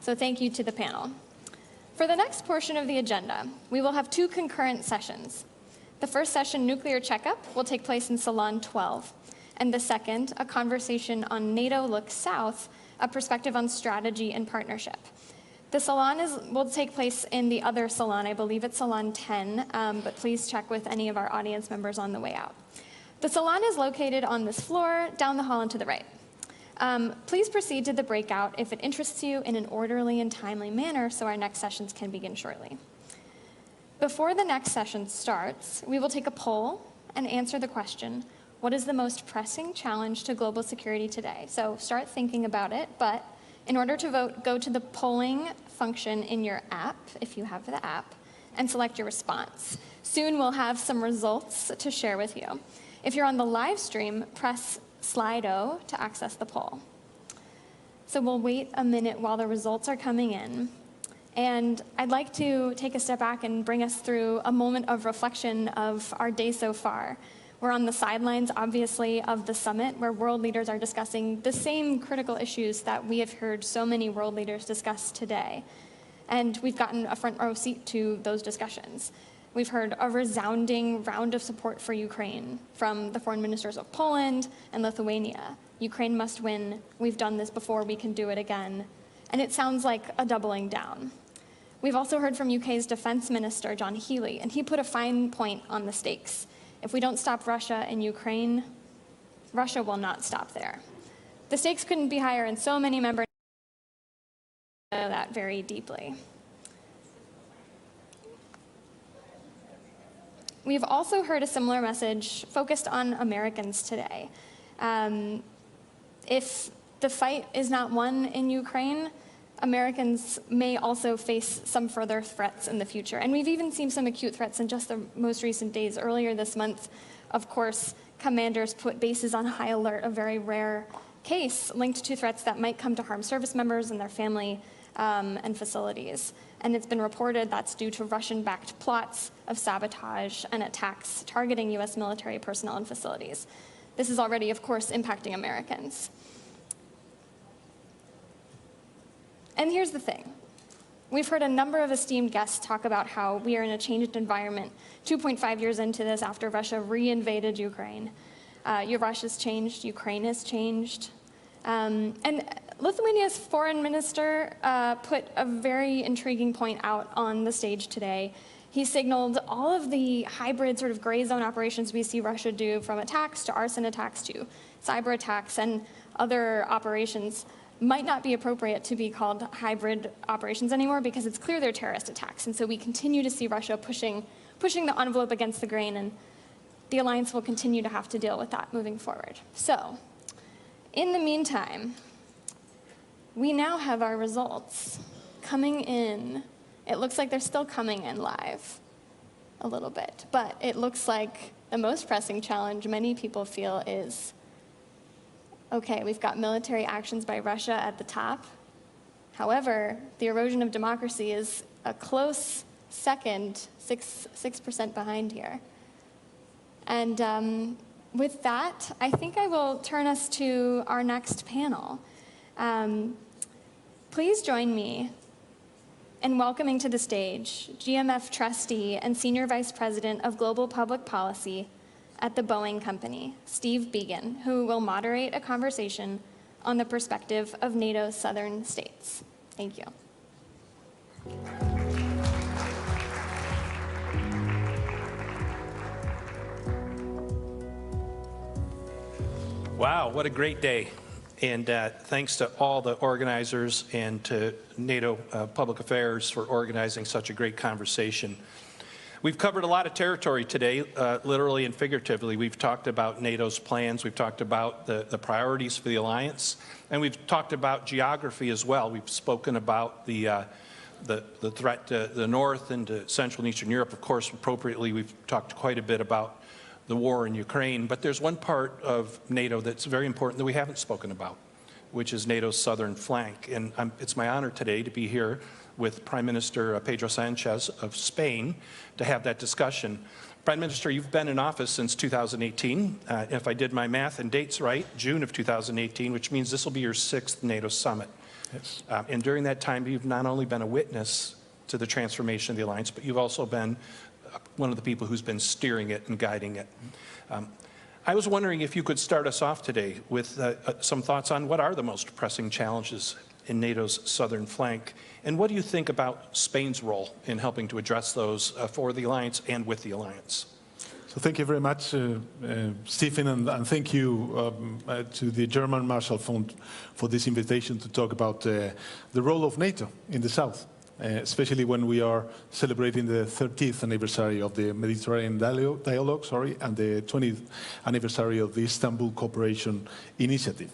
So thank you to the panel. For the next portion of the agenda, we will have 2 concurrent sessions. The first session, Nuclear Checkup, will take place in Salon 12. And the second, a conversation on NATO Looks South, a perspective on strategy and partnership. The salon will take place in the other salon, I believe it's Salon 10, but please check with any of our audience members on the way out. The salon is located on this floor, down the hall and to the right. Please proceed to the breakout if it interests you in an orderly and timely manner so our next sessions can begin shortly. Before the next session starts, we will take a poll and answer the question, what is the most pressing challenge to global security today? So start thinking about it, but in order to vote, go to the polling function in your app, if you have the app, and select your response. Soon we'll have some results to share with you. If you're on the live stream, press Slido to access the poll. So we'll wait a minute while the results are coming in. And I'd like to take a step back and bring us through a moment of reflection of our day so far. We're on the sidelines, obviously, of the summit where world leaders are discussing the same critical issues that we have heard so many world leaders discuss today. And we've gotten a front row seat to those discussions. We've heard a resounding round of support for Ukraine from the foreign ministers of Poland and Lithuania. Ukraine must win. We've done this before. We can do it again. And it sounds like a doubling down. We've also heard from UK's Defense Minister, John Healey, and he put a fine point on the stakes. If we don't stop Russia in Ukraine, Russia will not stop there. The stakes couldn't be higher, and so many members know that very deeply. We've also heard a similar message focused on Americans today. If the fight is not won in Ukraine, Americans may also face some further threats in the future. And we've even seen some acute threats in just the most recent days. Earlier this month, of course, commanders put bases on high alert, a very rare case linked to threats that might come to harm service members and their family and facilities. And it's been reported that's due to Russian-backed plots of sabotage and attacks targeting US military personnel and facilities. This is already, of course, impacting Americans. And here's the thing. We've heard a number of esteemed guests talk about how we are in a changed environment 2.5 years into this after Russia re-invaded Ukraine. Russia's changed, Ukraine has changed. And Lithuania's foreign minister put a very intriguing point out on the stage today. He signaled all of the hybrid sort of gray zone operations we see Russia do, from attacks to arson attacks to cyber attacks and other operations, might not be appropriate to be called hybrid operations anymore because it's clear they're terrorist attacks. And so we continue to see Russia pushing the envelope against the grain, and the alliance will continue to have to deal with that moving forward. So in the meantime, we now have our results coming in. It looks like they're still coming in live a little bit, but it looks like the most pressing challenge many people feel is, okay, we've got military actions by Russia at the top. However, the erosion of democracy is a close second, 6% behind here. And with that, I think I will turn us to our next panel. Please join me in welcoming to the stage GMF trustee and Senior Vice President of Global Public Policy at the Boeing Company, Steve Began, who will moderate a conversation on the perspective of NATO's southern states. Thank you. Wow, what a great day. And thanks to all the organizers and to NATO Public Affairs for organizing such a great conversation. We've covered a lot of territory today, literally and figuratively. We've talked about NATO's plans, we've talked about the priorities for the alliance, and we've talked about geography as well. We've spoken about the the threat to the north and to Central and Eastern Europe. Of course, appropriately, we've talked quite a bit about the war in Ukraine, but there's one part of NATO that's very important that we haven't spoken about, which is NATO's southern flank. And it's my honor today to be here with Prime Minister Pedro Sanchez of Spain to have that discussion. Prime Minister, you've been in office since 2018. If I did my math and dates right, June of 2018, which means this will be your 6th NATO summit. Yes. And during that time, you've not only been a witness to the transformation of the alliance, but you've also been one of the people who's been steering it and guiding it. I was wondering if you could start us off today with some thoughts on what are the most pressing challenges in NATO's southern flank, and what do you think about Spain's role in helping to address those for the alliance and with the alliance? So thank you very much, Stephen, and thank you to the German Marshall Fund for this invitation to talk about the role of NATO in the South, especially when we are celebrating the 30th anniversary of the Mediterranean dialogue, and the 20th anniversary of the Istanbul Cooperation Initiative.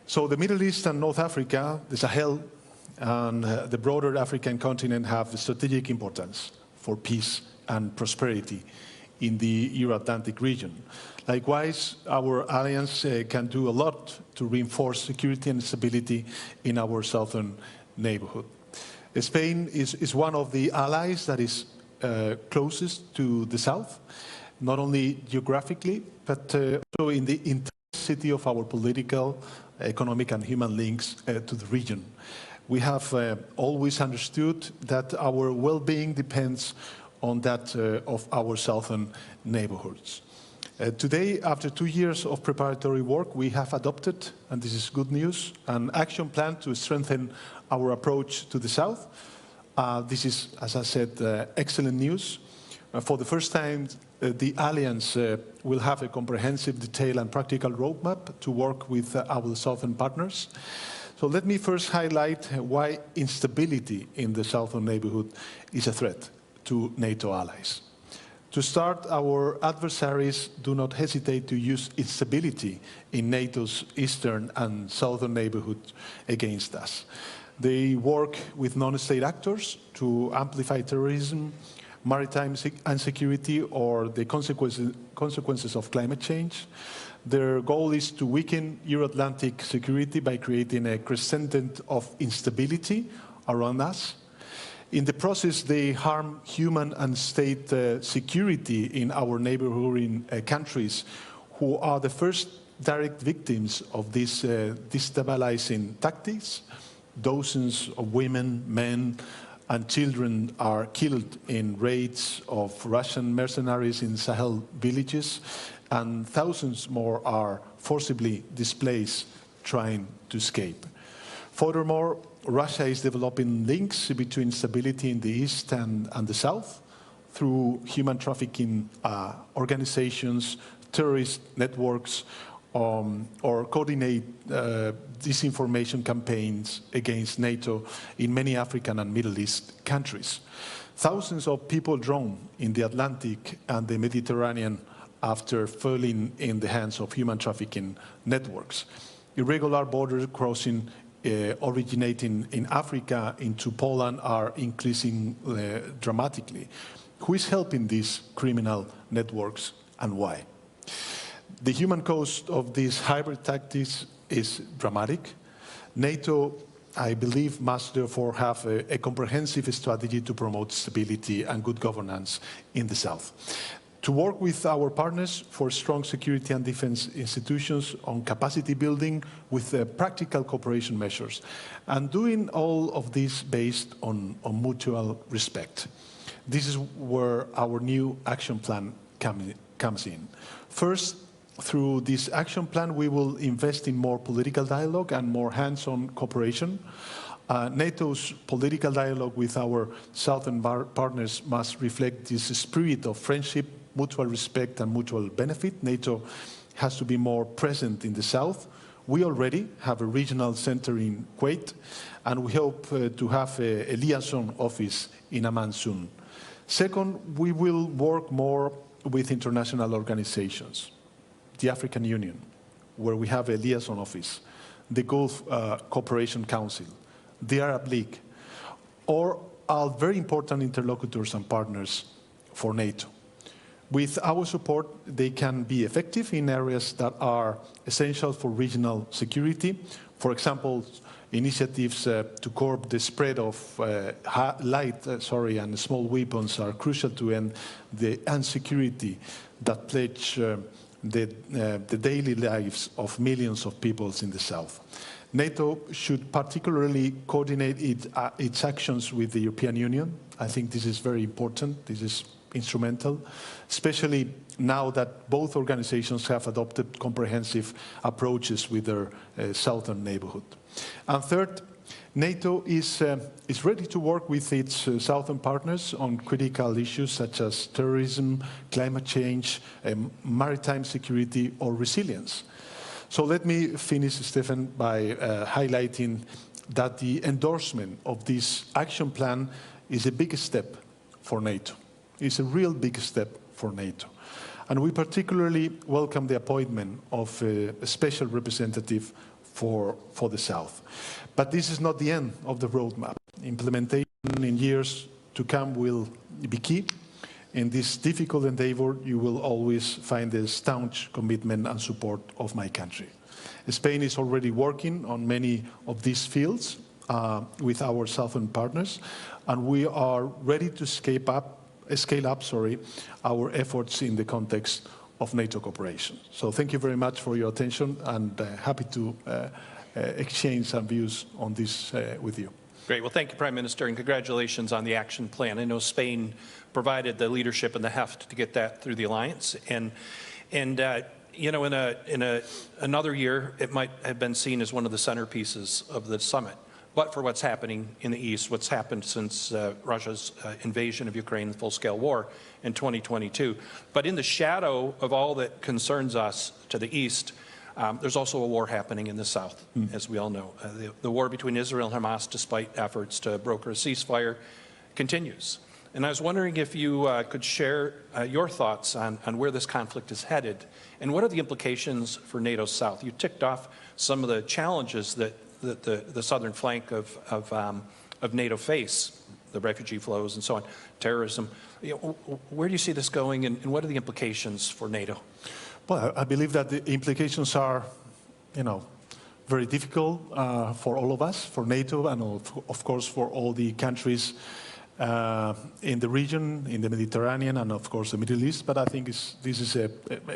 So the Middle East and North Africa, the Sahel, and the broader African continent have strategic importance for peace and prosperity in the Euro-Atlantic region. Likewise, our alliance can do a lot to reinforce security and stability in our southern neighborhood. Spain is one of the allies that is closest to the south, not only geographically, but also in the intensity of our political, economic, and human links to the region. We have always understood that our well-being depends on that of our southern neighborhoods. Today, after 2 years of preparatory work, we have adopted, and this is good news, an action plan to strengthen our approach to the south. This is, as I said, excellent news. For the first time, the alliance will have a comprehensive, detailed, and practical roadmap to work with our southern partners. So let me first highlight why instability in the southern neighborhood is a threat to NATO allies. To start, our adversaries do not hesitate to use instability in NATO's eastern and southern neighborhood against us. They work with non-state actors to amplify terrorism, maritime insecurity, or the consequences of climate change. Their goal is to weaken Euro-Atlantic security by creating a crescent of instability around us. In the process, they harm human and state security in our neighboring countries, who are the first direct victims of these destabilizing tactics. Dozens of women, men, and children are killed in raids of Russian mercenaries in Sahel villages, and thousands more are forcibly displaced trying to escape. Furthermore, Russia is developing links between stability in the east and the south through human trafficking organizations, terrorist networks, or coordinate disinformation campaigns against NATO in many African and Middle East countries. Thousands of people drown in the Atlantic and the Mediterranean after falling in the hands of human trafficking networks. Irregular border crossing originating in Africa into Poland are increasing dramatically. Who is helping these criminal networks and why? The human cost of these hybrid tactics is dramatic. NATO, I believe, must therefore have a comprehensive strategy to promote stability and good governance in the South. To work with our partners for strong security and defense institutions on capacity building with practical cooperation measures, and doing all of this based on mutual respect. This is where our new action plan comes in. First, through this action plan, we will invest in more political dialogue and more hands-on cooperation. NATO's political dialogue with our southern partners must reflect this spirit of friendship, mutual respect, and mutual benefit. NATO has to be more present in the south. We already have a regional center in Kuwait, and we hope to have a liaison office in Amman soon. Second, we will work more with international organizations. The African Union, where we have a liaison office, the Gulf Cooperation Council, the Arab League, are very important interlocutors and partners for NATO. With our support, they can be effective in areas that are essential for regional security. For example, initiatives to curb the spread of light and small weapons are crucial to end the insecurity that plagues the daily lives of millions of peoples in the South. NATO should particularly coordinate its actions with the European Union. I think this is very important. This is instrumental, especially now that both organizations have adopted comprehensive approaches with their southern neighborhood. And third, NATO is ready to work with its southern partners on critical issues such as terrorism, climate change, maritime security, or resilience. So let me finish, Stefan, by highlighting that the endorsement of this action plan is a big step for NATO. It's a real big step for NATO. And we particularly welcome the appointment of a special representative for the South. But this is not the end of the roadmap. Implementation in years to come will be key. In this difficult endeavor, you will always find the staunch commitment and support of my country. Spain is already working on many of these fields with our southern partners, and we are ready to scale up our efforts in the context of NATO cooperation. So thank you very much for your attention, and happy to exchange some views on this with you. Great. Well, thank you, Prime Minister, and congratulations on the action plan. I know Spain provided the leadership and the heft to get that through the alliance, and you know, in another year, it might have been seen as one of the centerpieces of the summit. But for what's happening in the East, what's happened since Russia's invasion of Ukraine, the full-scale war in 2022. But in the shadow of all that concerns us to the East, there's also a war happening in the South, as we all know. The war between Israel and Hamas, despite efforts to broker a ceasefire, continues. And I was wondering if you could share your thoughts on where this conflict is headed, and what are the implications for NATO South? You ticked off some of the challenges that the southern flank of NATO face, the refugee flows and so on, terrorism. You know, where do you see this going, and what are the implications for NATO? Well, I believe that the implications are, you know, very difficult for all of us, for NATO, and of course for all the countries in the region, in the Mediterranean, and of course the Middle East. But I think this is a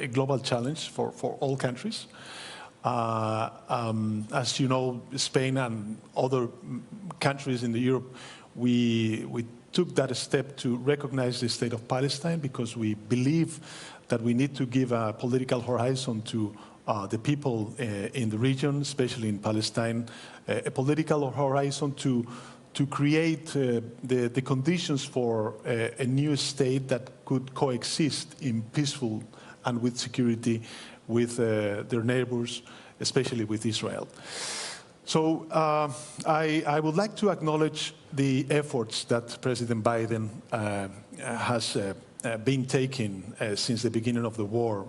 global challenge for all countries. As you know, Spain and other countries in Europe, we took that step to recognize the state of Palestine because we believe that we need to give a political horizon to the people in the region, especially in Palestine, a political horizon to create the conditions for a new state that could coexist in peaceful and with security with their neighbors, especially with Israel. So I would like to acknowledge the efforts that President Biden has been taking since the beginning of the war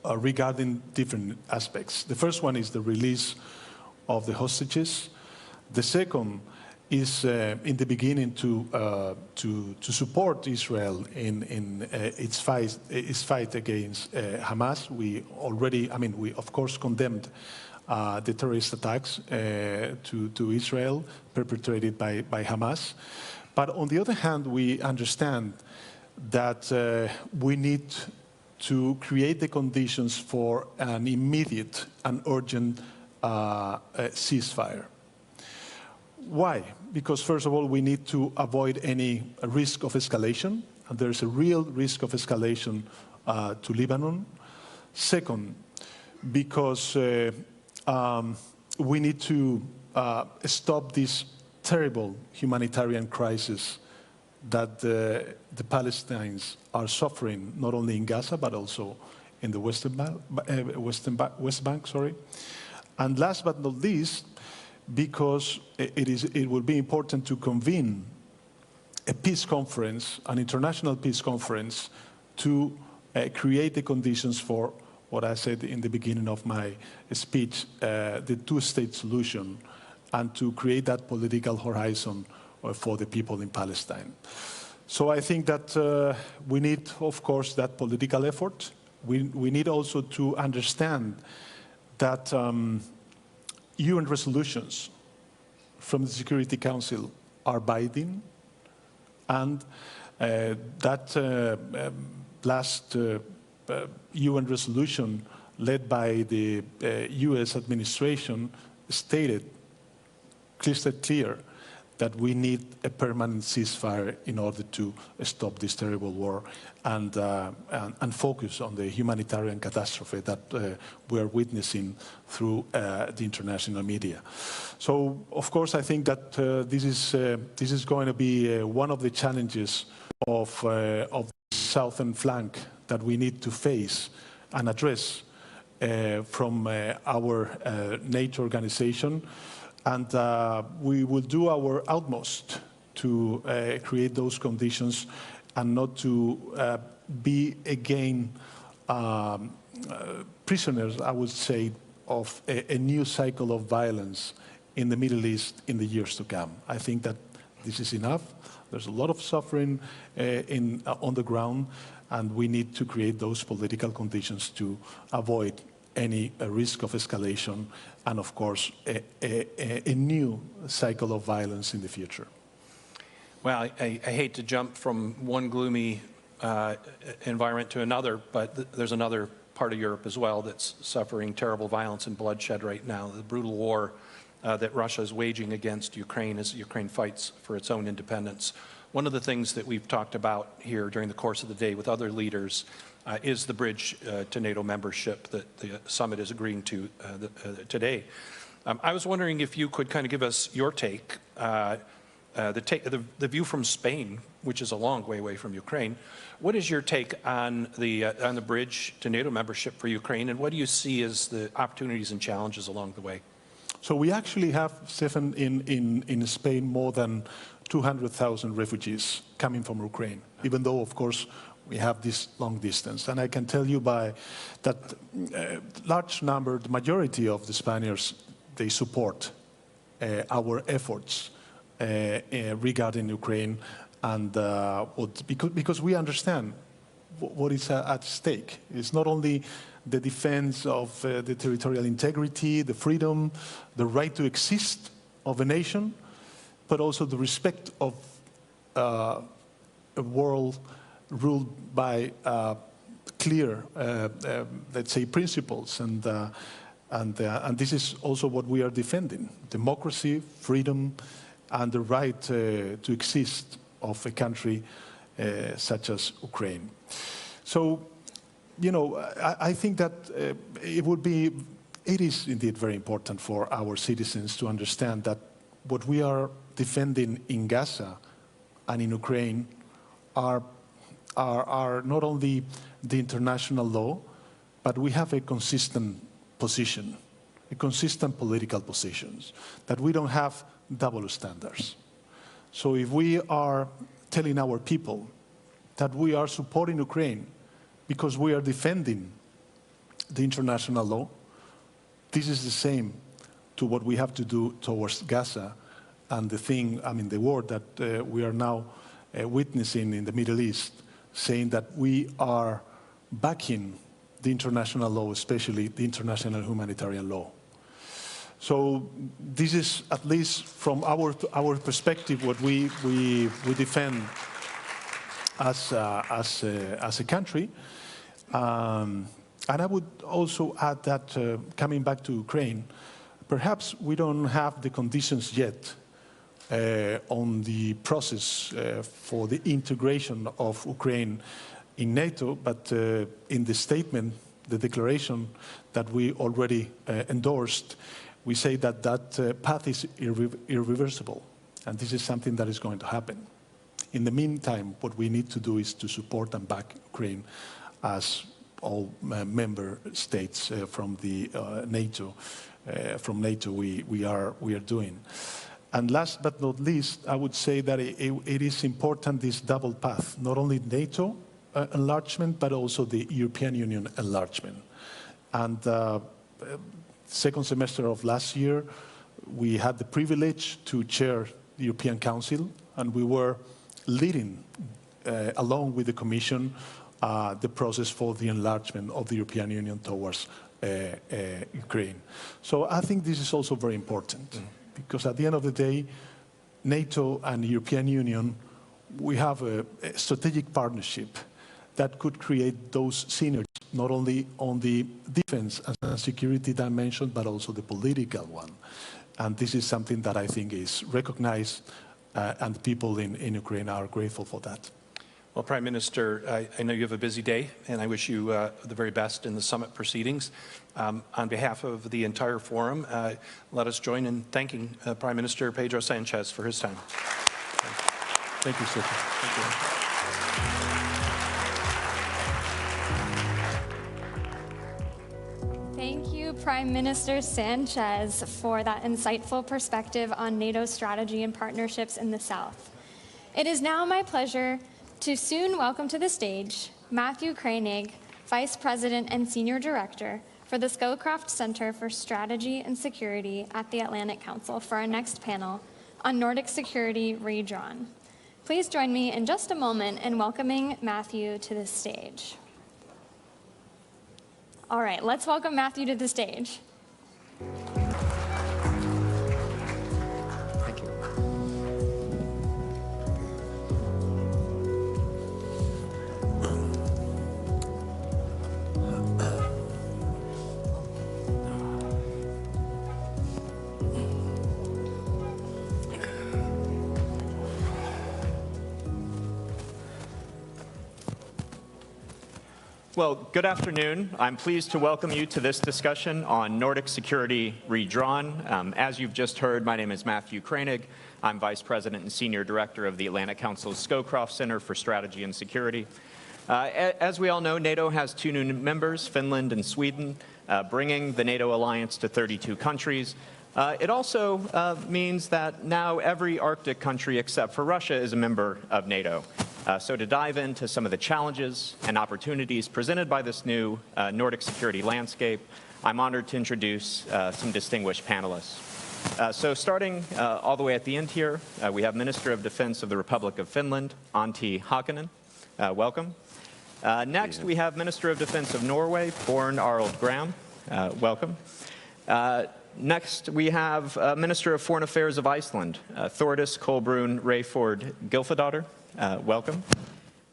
regarding different aspects. The first one is the release of the hostages. The second is in the beginning to support Israel in its fight against Hamas. We of course condemned the terrorist attacks to Israel perpetrated by Hamas. But on the other hand, we understand that we need to create the conditions for an immediate and urgent ceasefire. Why? Because first of all, we need to avoid any risk of escalation, and there's a real risk of escalation to Lebanon. Second, because we need to stop this terrible humanitarian crisis that the Palestinians are suffering, not only in Gaza, but also in the West Bank. And last but not least, because it will be important to convene a peace conference, an international peace conference, to create the conditions for what I said in the beginning of my speech, the two-state solution, and to create that political horizon for the people in Palestine. So I think that we need, of course, that political effort. We need also to understand that UN resolutions from the Security Council are binding, and that last UN resolution led by the US administration stated crystal clear that we need a permanent ceasefire in order to stop this terrible war and focus on the humanitarian catastrophe that we are witnessing through the international media. So, of course, I think that this is going to be one of the challenges of the southern flank that we need to face and address from our NATO organization. And we will do our utmost to create those conditions and not to be again prisoners, I would say, of a new cycle of violence in the Middle East in the years to come. I think that this is enough. There's a lot of suffering on the ground, and we need to create those political conditions to avoid any risk of escalation and, of course, a new cycle of violence in the future. Well, I hate to jump from one gloomy environment to another, but there's another part of Europe as well that's suffering terrible violence and bloodshed right now, the brutal war that Russia is waging against Ukraine as Ukraine fights for its own independence. One of the things that we've talked about here during the course of the day with other leaders is the bridge to NATO membership that the summit is agreeing to today. I was wondering if you could kind of give us your take, the view from Spain, which is a long way away from Ukraine. What is your take on the bridge to NATO membership for Ukraine, and what do you see as the opportunities and challenges along the way? So we actually have, Stefan, in Spain more than 200,000 refugees coming from Ukraine, even though, of course, we have this long distance. And I can tell you by that large number, the majority of the Spaniards, they support our efforts regarding Ukraine, and because we understand what is at stake. It's not only the defense of the territorial integrity, the freedom, the right to exist of a nation, but also the respect of a world ruled by clear, let's say, principles, and this is also what we are defending: democracy, freedom, and the right to exist of a country such as Ukraine. So, you know, I think that it is indeed very important for our citizens to understand that what we are defending in Gaza and in Ukraine are not only the international law, but we have a consistent position, a consistent political position, that we don't have double standards. So if we are telling our people that we are supporting Ukraine because we are defending the international law, this is the same to what we have to do towards Gaza and the war that we are now witnessing in the Middle East, saying that we are backing the international law, especially the international humanitarian law. So this is, at least from our perspective, what we defend as a country. And I would also add that, coming back to Ukraine, perhaps we don't have the conditions yet on the process for the integration of Ukraine in NATO, but in the statement, the declaration that we already endorsed, we say that that path is irreversible, and this is something that is going to happen. In the meantime, what we need to do is to support and back Ukraine as all member states from the NATO. From NATO, we are doing. And last but not least, I would say that it is important, this double path, not only NATO enlargement, but also the European Union enlargement. And second semester of last year, we had the privilege to chair the European Council, and we were leading, along with the Commission, the process for the enlargement of the European Union towards Ukraine. So I think this is also very important, because at the end of the day, NATO and the European Union, we have a strategic partnership that could create those synergies, not only on the defense and security dimension, but also the political one. And this is something that I think is recognized, and people in Ukraine are grateful for that. Well, Prime Minister, I know you have a busy day, and I wish you the very best in the summit proceedings. On behalf of the entire forum, let us join in thanking Prime Minister Pedro Sanchez for his time. Thank you, Stephen. Thank you. Thank you, Prime Minister Sanchez, for that insightful perspective on NATO's strategy and partnerships in the South. It is now my pleasure to soon welcome to the stage Matthew Koenig, Vice President and Senior Director for the Scowcroft Center for Strategy and Security at the Atlantic Council, for our next panel on Nordic security redrawn. Please join me in just a moment in welcoming Matthew to the stage. All right, let's welcome Matthew to the stage. Thank you. Well, good afternoon. I'm pleased to welcome you to this discussion on Nordic security redrawn. As you've just heard, my name is Matthew Koenig. I'm Vice President and Senior Director of the Atlantic Council's Scowcroft Center for Strategy and Security. As we all know, NATO has 2 new members, Finland and Sweden, bringing the NATO alliance to 32 countries. It also means that now every Arctic country except for Russia is a member of NATO. So to dive into some of the challenges and opportunities presented by this new Nordic security landscape, I'm honored to introduce some distinguished panelists. So starting all the way at the end here, we have Minister of Defense of the Republic of Finland, Antti Hakonen. Welcome. Next, we have Minister of Defense of Norway, Born Arild Gram. Welcome. Next, we have Minister of Foreign Affairs of Iceland, Thordis Kolbrún Rayford Gylfadóttir. Welcome.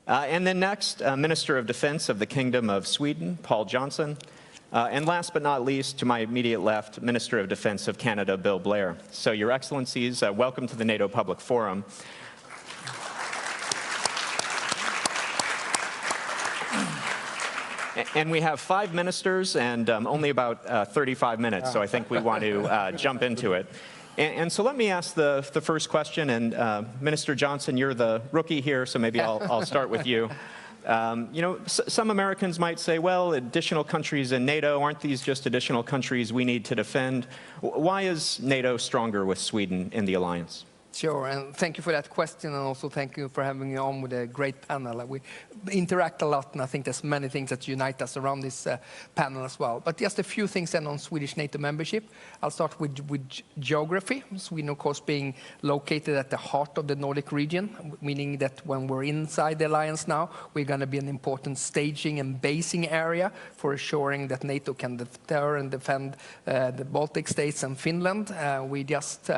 And then next, Minister of Defense of the Kingdom of Sweden, Paul Johnson. And last but not least, to my immediate left, Minister of Defense of Canada, Bill Blair. So, Your Excellencies, welcome to the NATO Public Forum. And we have 5 ministers and only about 35 minutes, so I think we want to jump into it. And so let me ask the first question, and Minister Johnson, you're the rookie here, so maybe I'll start with you. You know, some Americans might say, well, additional countries in NATO, aren't these just additional countries we need to defend? Why is NATO stronger with Sweden in the alliance? Sure, and thank you for that question, and also thank you for having me on with a great panel. We interact a lot, and I think there's many things that unite us around this panel as well. But just a few things then on Swedish NATO membership. I'll start with geography. Sweden, of course, being located at the heart of the Nordic region, meaning that when we're inside the alliance now, we're going to be an important staging and basing area for assuring that NATO can deter and defend the Baltic states and Finland. We just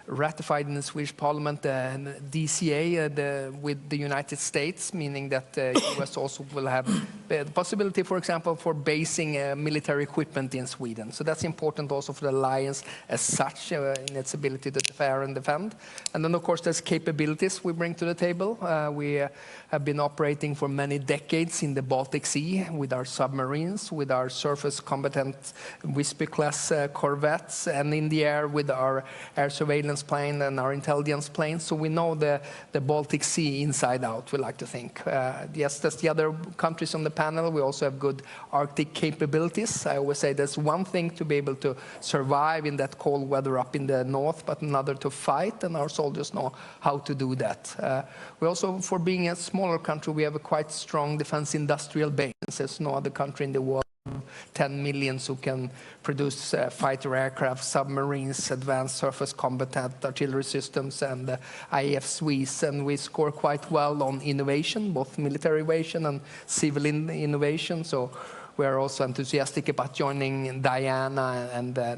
ratified in the Swedish Parliament the DCA with the United States, meaning that the US also will have the possibility, for example, for basing military equipment in Sweden. So that's important also for the alliance as such in its ability to deter and defend. And then, of course, there's capabilities we bring to the table. We have been operating for many decades in the Baltic Sea with our submarines, with our surface combatant Visby-class corvettes, and in the air with our air surveillance plane and our intelligence planes. So we know the Baltic Sea inside out, we like to think. Yes, that's the other countries on the panel. We also have good Arctic capabilities. I always say there's one thing to be able to survive in that cold weather up in the north, but another to fight, and our soldiers know how to do that. We also, for being a smaller country, we have a quite strong defense industrial base. There's no other country in the world 10 million who can produce fighter aircraft, submarines, advanced surface combatant artillery systems, and IFSWs. And we score quite well on innovation, both military innovation and civil innovation. So we are also enthusiastic about joining Diana and the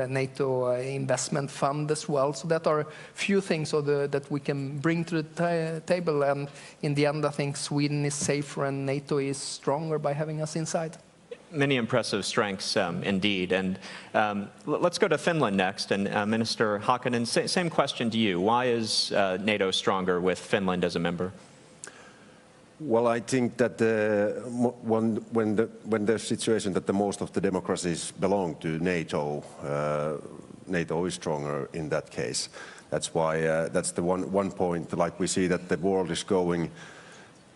NATO investment fund as well. So that are a few things that we can bring to the table. And in the end, I think Sweden is safer and NATO is stronger by having us inside. Many impressive strengths indeed. And let's go to Finland next. And Minister Hakkinen, same question to you. Why is NATO stronger with Finland as a member? Well, I think that when there's a situation that the most of the democracies belong to NATO, NATO is stronger in that case. That's why that's the one point. Like we see that the world is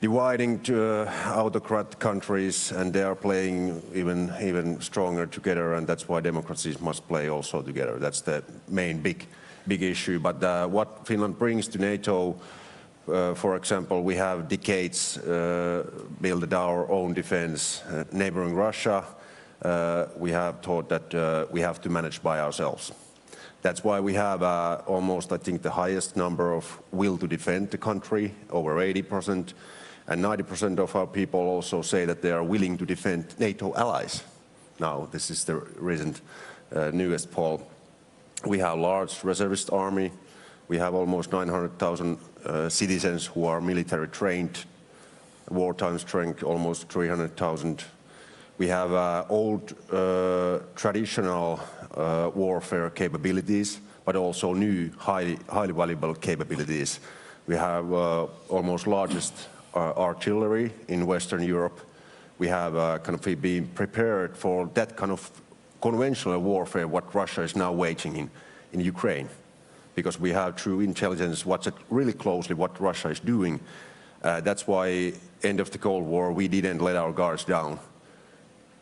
dividing to autocrat countries, and they are playing even stronger together, and that's why democracies must play also together. That's the main big issue. But what Finland brings to NATO. For example, we have decades built our own defense. Neighboring Russia, we have thought that we have to manage by ourselves. That's why we have almost, I think, the highest number of will to defend the country, over 80%. And 90% of our people also say that they are willing to defend NATO allies. Now, this is the recent newest poll. We have a large reservist army. We have almost 900,000 citizens who are military trained, wartime strength almost 300,000. We have old traditional warfare capabilities, but also new highly valuable capabilities. We have almost largest artillery in Western Europe. We have kind of been prepared for that kind of conventional warfare what Russia is now waging in Ukraine. Because we have true intelligence, watch it really closely what Russia is doing. That's why, end of the Cold War, we didn't let our guards down.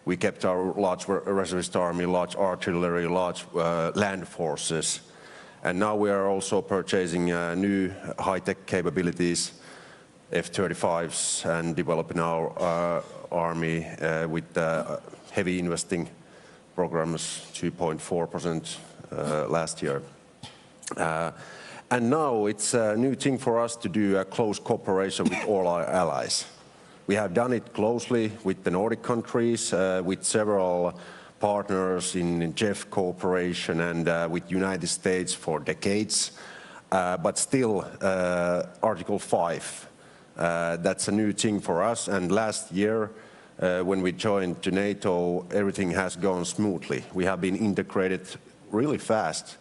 We kept our large reservist army, large artillery, large land forces. And now we are also purchasing new high-tech capabilities, F-35s, and developing our army with heavy investing programs, 2.4% last year. And now it's a new thing for us to do a close cooperation with all our allies. We have done it closely with the Nordic countries, with several partners in JEF cooperation, and with United States for decades. But still, Article 5, that's a new thing for us. And last year, when we joined to NATO, everything has gone smoothly. We have been integrated really fast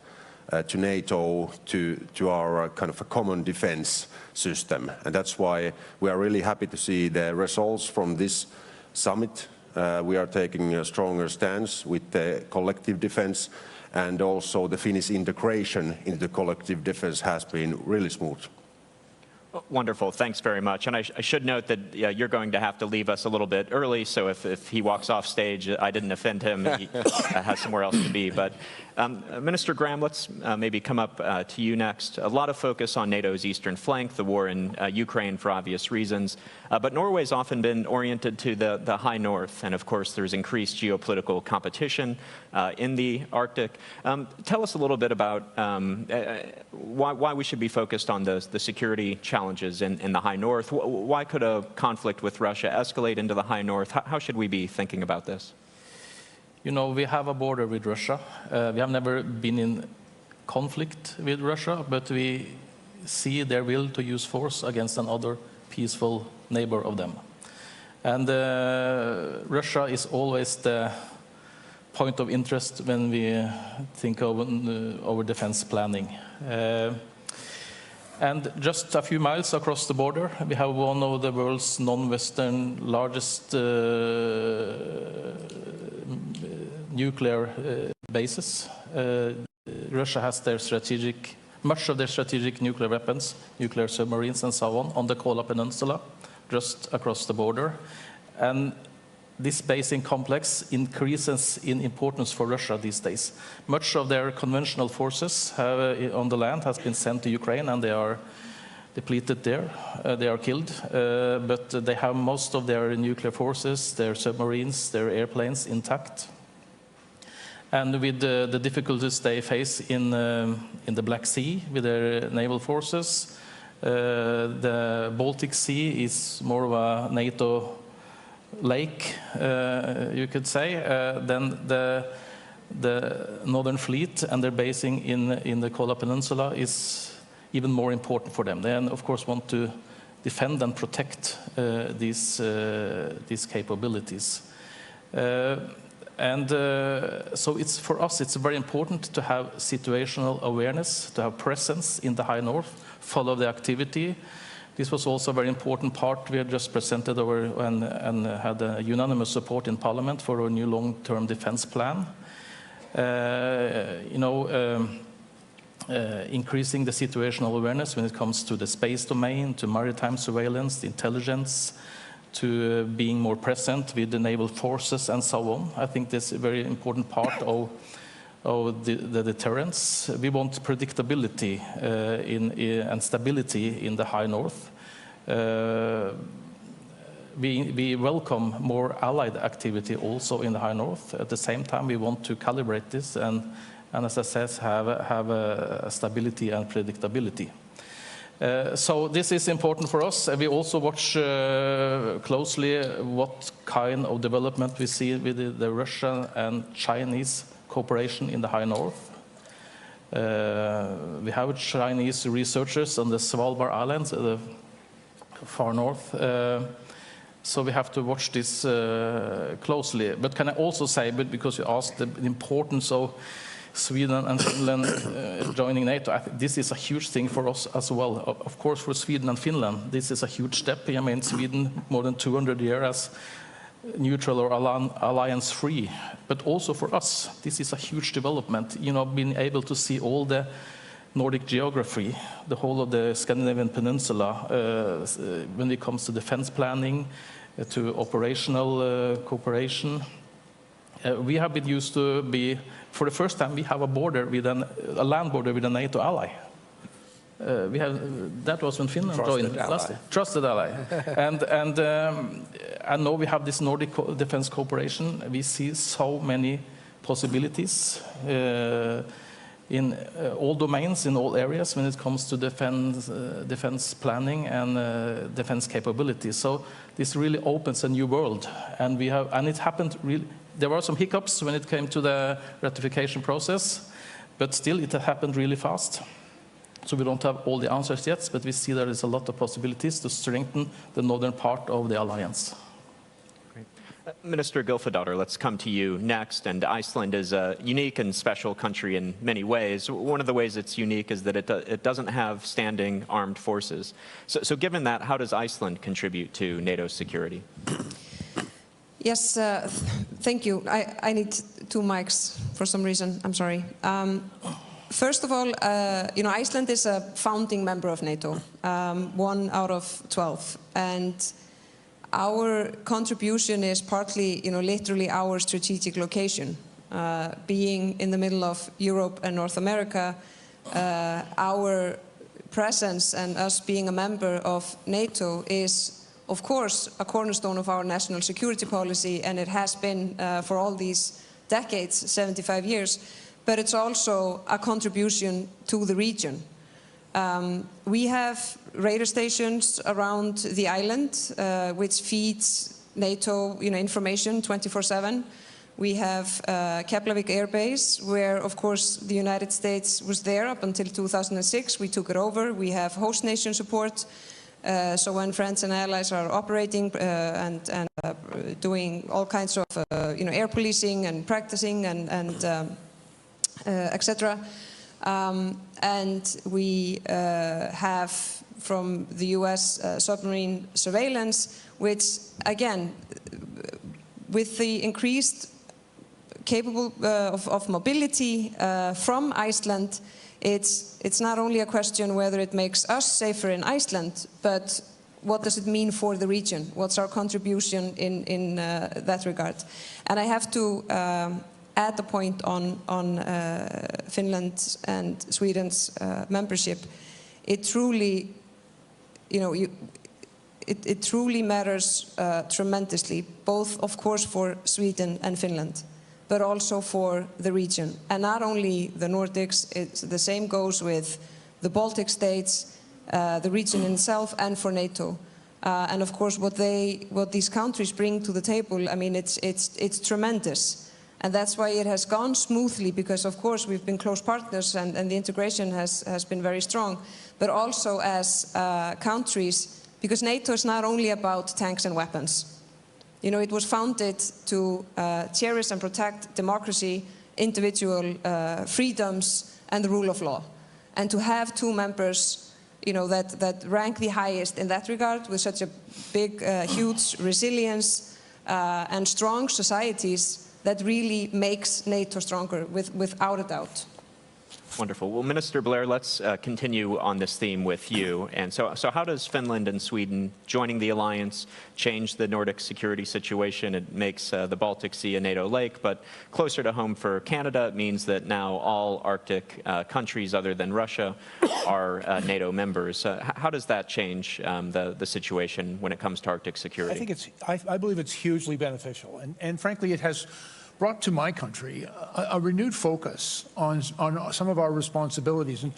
to NATO, to our kind of a common defense system. And that's why we are really happy to see the results from this summit. We are taking a stronger stance with the collective defense, and also the Finnish integration into collective defense has been really smooth. Wonderful, thanks very much. And I should note that you're going to have to leave us a little bit early, so if he walks off stage, I didn't offend him, he has somewhere else to be. But Minister Graham, let's maybe come up to you next. A lot of focus on NATO's eastern flank, the war in Ukraine for obvious reasons. But Norway's often been oriented to the high north, and of course there's increased geopolitical competition in the Arctic. Tell us a little bit about why we should be focused on the security challenges in the high north. Why could a conflict with Russia escalate into the high north? How should we be thinking about this? You know, we have a border with Russia. We have never been in conflict with Russia, but we see their will to use force against another peaceful neighbor of them. And Russia is always the point of interest when we think of our defense planning. And just a few miles across the border, we have one of the world's non-Western largest nuclear bases. Russia has much of their strategic nuclear weapons, nuclear submarines and so on the Kola Peninsula, just across the border. And this basing complex increases in importance for Russia these days. Much of their conventional forces on the land has been sent to Ukraine, and they depleted there. They are killed, but they have most of their nuclear forces, their submarines, their airplanes intact. And with the difficulties they face in the Black Sea with their naval forces, the Baltic Sea is more of a NATO lake, you could say. Then the Northern Fleet and their basing in the Kola Peninsula is even more important for them. They, of course, want to defend and protect these capabilities. So it's, for us, it's very important to have situational awareness, to have presence in the High North, follow the activity. This was also a very important part. We had just presented our and had a unanimous support in Parliament for our new long-term defense plan. Increasing the situational awareness when it comes to the space domain, to maritime surveillance, the intelligence, to being more present with the naval forces and so on. I think this is a very important part of the deterrence. We want predictability and stability in the High North. We welcome more allied activity also in the High North. At the same time, we want to calibrate this and as I said, have a stability and predictability. So this is important for us. We also watch closely what kind of development we see with the Russian and Chinese cooperation in the High North. We have Chinese researchers on the Svalbard Islands, the far north. So we have to watch this closely. But can I also say, because you asked the importance of Sweden and Finland joining NATO, I think this is a huge thing for us as well. Of course, for Sweden and Finland, this is a huge step. I mean, Sweden, more than 200 years as neutral or alliance-free. But also for us, this is a huge development. You know, being able to see all the Nordic geography, the whole of the Scandinavian peninsula, when it comes to defense planning, to operational cooperation. We have been used to be, for the first time, we have a border with a land border with a NATO ally. That was when Finland joined last year. Trusted ally. and now we have this Nordic defense cooperation. We see so many possibilities in all domains, in all areas, when it comes to defense planning and defense capabilities. So this really opens a new world, and it happened really. There were some hiccups when it came to the ratification process, but still it happened really fast. So we don't have all the answers yet, but we see there is a lot of possibilities to strengthen the northern part of the alliance. Great. Minister Gylfadóttir, let's come to you next. And Iceland is a unique and special country in many ways. One of the ways it's unique is that it doesn't have standing armed forces. So given that, how does Iceland contribute to NATO's security? Yes, thank you. I need 2 mics for some reason. I'm sorry. First of all, Iceland is a founding member of NATO, 1 out of 12, and our contribution is partly, literally our strategic location, being in the middle of Europe and North America. Our presence and us being a member of NATO is, of course, a cornerstone of our national security policy, and it has been for all these decades, 75 years, but it's also a contribution to the region. We have radar stations around the island, which feeds NATO information 24/7. We have Keflavik Air Base, where, of course, the United States was there up until 2006. We took it over. We have host nation support. So when friends and allies are operating and doing all kinds of air policing and practicing and etc. And we have from the US submarine surveillance, which again, with the increased capable of mobility from Iceland, it's not only a question whether it makes us safer in Iceland, but what does it mean for the region? What's our contribution in that regard? And I have to add the point on Finland and Sweden's membership. It truly it truly matters tremendously, both, of course, for Sweden and Finland, but also for the region. And not only the Nordics, the same goes with the Baltic states, the region itself, and for NATO. And of course, what these countries bring to the table, I mean, it's tremendous. And that's why it has gone smoothly, because of course we've been close partners and the integration has been very strong, but also as countries, because NATO is not only about tanks and weapons. It was founded to cherish and protect democracy, individual freedoms, and the rule of law. And to have two members, that rank the highest in that regard, with such a big, huge resilience and strong societies, that really makes NATO stronger, without a doubt. Wonderful. Well, Minister Blair, let's continue on this theme with you. And so how does Finland and Sweden joining the alliance change the Nordic security situation? It makes the Baltic Sea a NATO lake, but closer to home for Canada, it means that now all Arctic countries other than Russia are NATO members. How does that change the situation when it comes to Arctic security? I believe it's hugely beneficial. And frankly, it has brought to my country a renewed focus on some of our responsibilities. And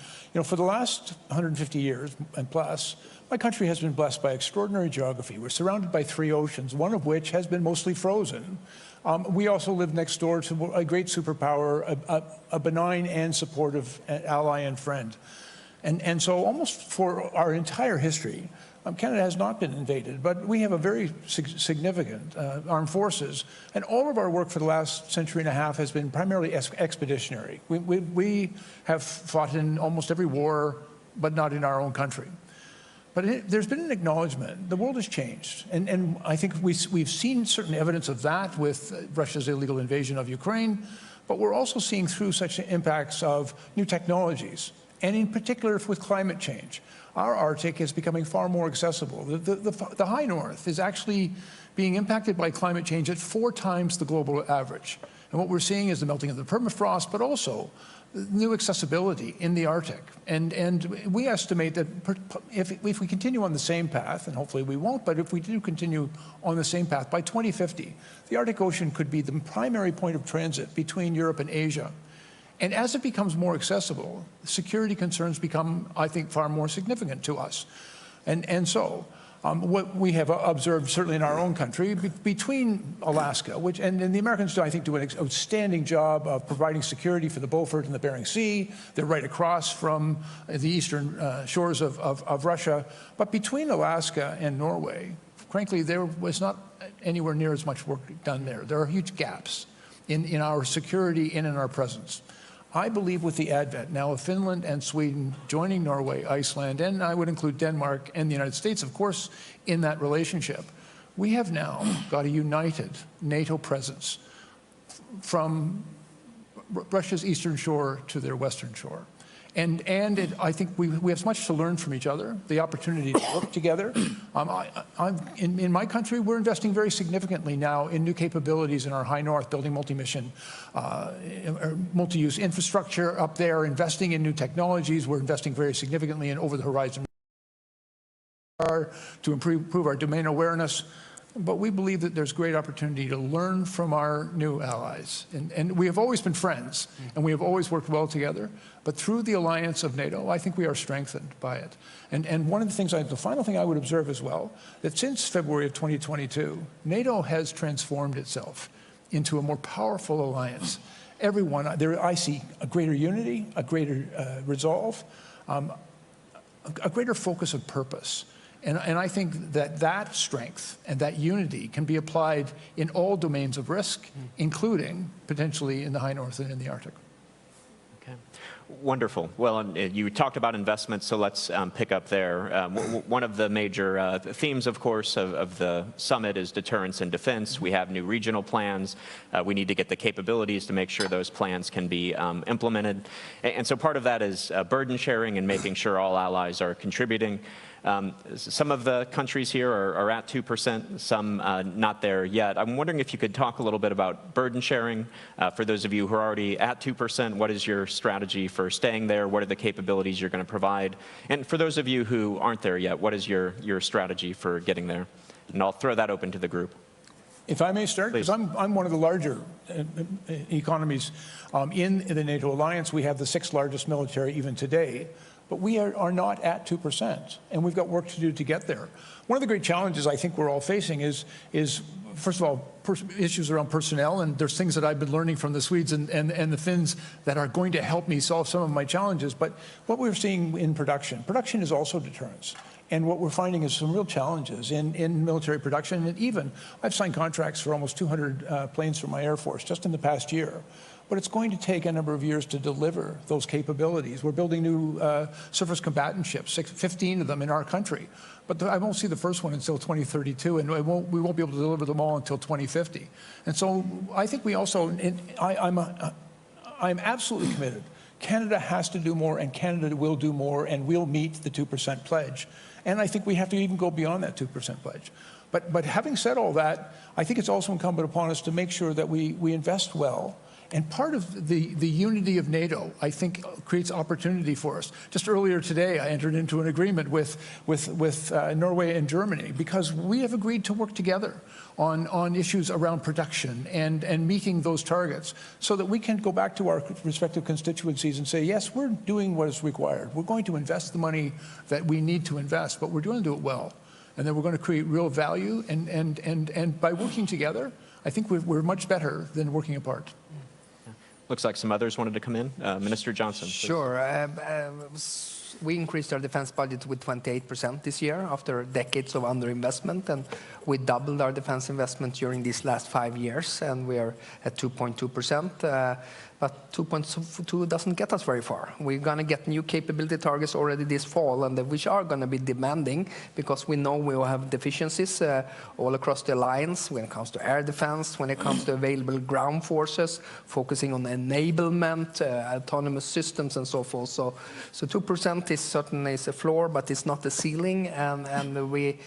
for the last 150 years and plus, my country has been blessed by extraordinary geography. We're surrounded by 3 oceans, one of which has been mostly frozen. We also live next door to a great superpower, a benign and supportive ally and friend. And so almost for our entire history, Canada has not been invaded, but we have a very significant armed forces, and all of our work for the last century and a half has been primarily expeditionary. We have fought in almost every war, but not in our own country. But there's been an acknowledgement. The world has changed, and I think we've seen certain evidence of that with Russia's illegal invasion of Ukraine, but we're also seeing through such impacts of new technologies, and in particular with climate change. Our Arctic is becoming far more accessible. The high north is actually being impacted by climate change at 4 times the global average. And what we're seeing is the melting of the permafrost, but also new accessibility in the Arctic. And we estimate that if we continue on the same path, and hopefully we won't, but if we do continue on the same path, by 2050, the Arctic Ocean could be the primary point of transit between Europe and Asia. And as it becomes more accessible, security concerns become, I think, far more significant to us. And so what we have observed, certainly in our own country, between Alaska, and the Americans, I think, do an outstanding job of providing security for the Beaufort and the Bering Sea. They're right across from the eastern shores of Russia. But between Alaska and Norway, frankly, there was not anywhere near as much work done there. There are huge gaps in our security and in our presence. I believe with the advent now of Finland and Sweden joining Norway, Iceland, and I would include Denmark and the United States, of course, in that relationship, we have now got a united NATO presence from Russia's eastern shore to their western shore. And I think we have much to learn from each other, the opportunity to work together. In my country, we're investing very significantly now in new capabilities in our high north, building multi-mission, multi-use infrastructure up there, investing in new technologies. We're investing very significantly in over-the-horizon to improve our domain awareness. But we believe that there's great opportunity to learn from our new allies. And we have always been friends, and we have always worked well together. But through the alliance of NATO, I think we are strengthened by it. And one of the things, the final thing I would observe as well, that since February of 2022, NATO has transformed itself into a more powerful alliance. Everyone, I see a greater unity, a greater resolve, a greater focus of purpose. And I think that strength and that unity can be applied in all domains of risk, including potentially in the high north and in the Arctic. Okay, wonderful. Well, you talked about investments, so let's pick up there. One of the major themes, of course, of the summit is deterrence and defense. We have new regional plans. We need to get the capabilities to make sure those plans can be implemented. And so part of that is burden sharing and making sure all allies are contributing. Some of the countries here are at 2%, some not there yet. I'm wondering if you could talk a little bit about burden sharing. For those of you who are already at 2%, what is your strategy for staying there? What are the capabilities you're going to provide? And for those of you who aren't there yet, what is your strategy for getting there? And I'll throw that open to the group. If I may start, because I'm one of the larger economies in the NATO alliance. We have the 6th largest military even today, but we are not at 2%, and we've got work to do to get there. One of the great challenges I think we're all facing is first of all, issues around personnel, and there's things that I've been learning from the Swedes and the Finns that are going to help me solve some of my challenges. But what we're seeing in production is also deterrence. And what we're finding is some real challenges in military production. And even, I've signed contracts for almost 200 planes for my Air Force just in the past year. But it's going to take a number of years to deliver those capabilities. We're building new surface combatant ships, 15 of them in our country. But I won't see the first one until 2032, and we won't be able to deliver them all until 2050. And so I think we also, I'm absolutely committed. Canada has to do more, and Canada will do more, and we'll meet the 2% pledge. And I think we have to even go beyond that 2% pledge. But having said all that, I think it's also incumbent upon us to make sure that we invest well. And part of the unity of NATO, I think, creates opportunity for us. Just earlier today, I entered into an agreement with Norway and Germany because we have agreed to work together on issues around production and meeting those targets so that we can go back to our respective constituencies and say, yes, we're doing what is required. We're going to invest the money that we need to invest, but we're going to do it well. And then we're going to create real value. And by working together, I think we're much better than working apart. Looks like some others wanted to come in. Minister Johnson, please. Sure. We increased our defense budget with 28% this year after decades of underinvestment, and we doubled our defense investment during these last 5 years, and we are at 2.2%. But 2.2 doesn't get us very far. We're going to get new capability targets already this fall, and which are going to be demanding because we know we will have deficiencies all across the alliance when it comes to air defense, when it comes to available ground forces, focusing on enablement, autonomous systems, and so forth. So 2% is certainly a floor, but it's not the ceiling, and we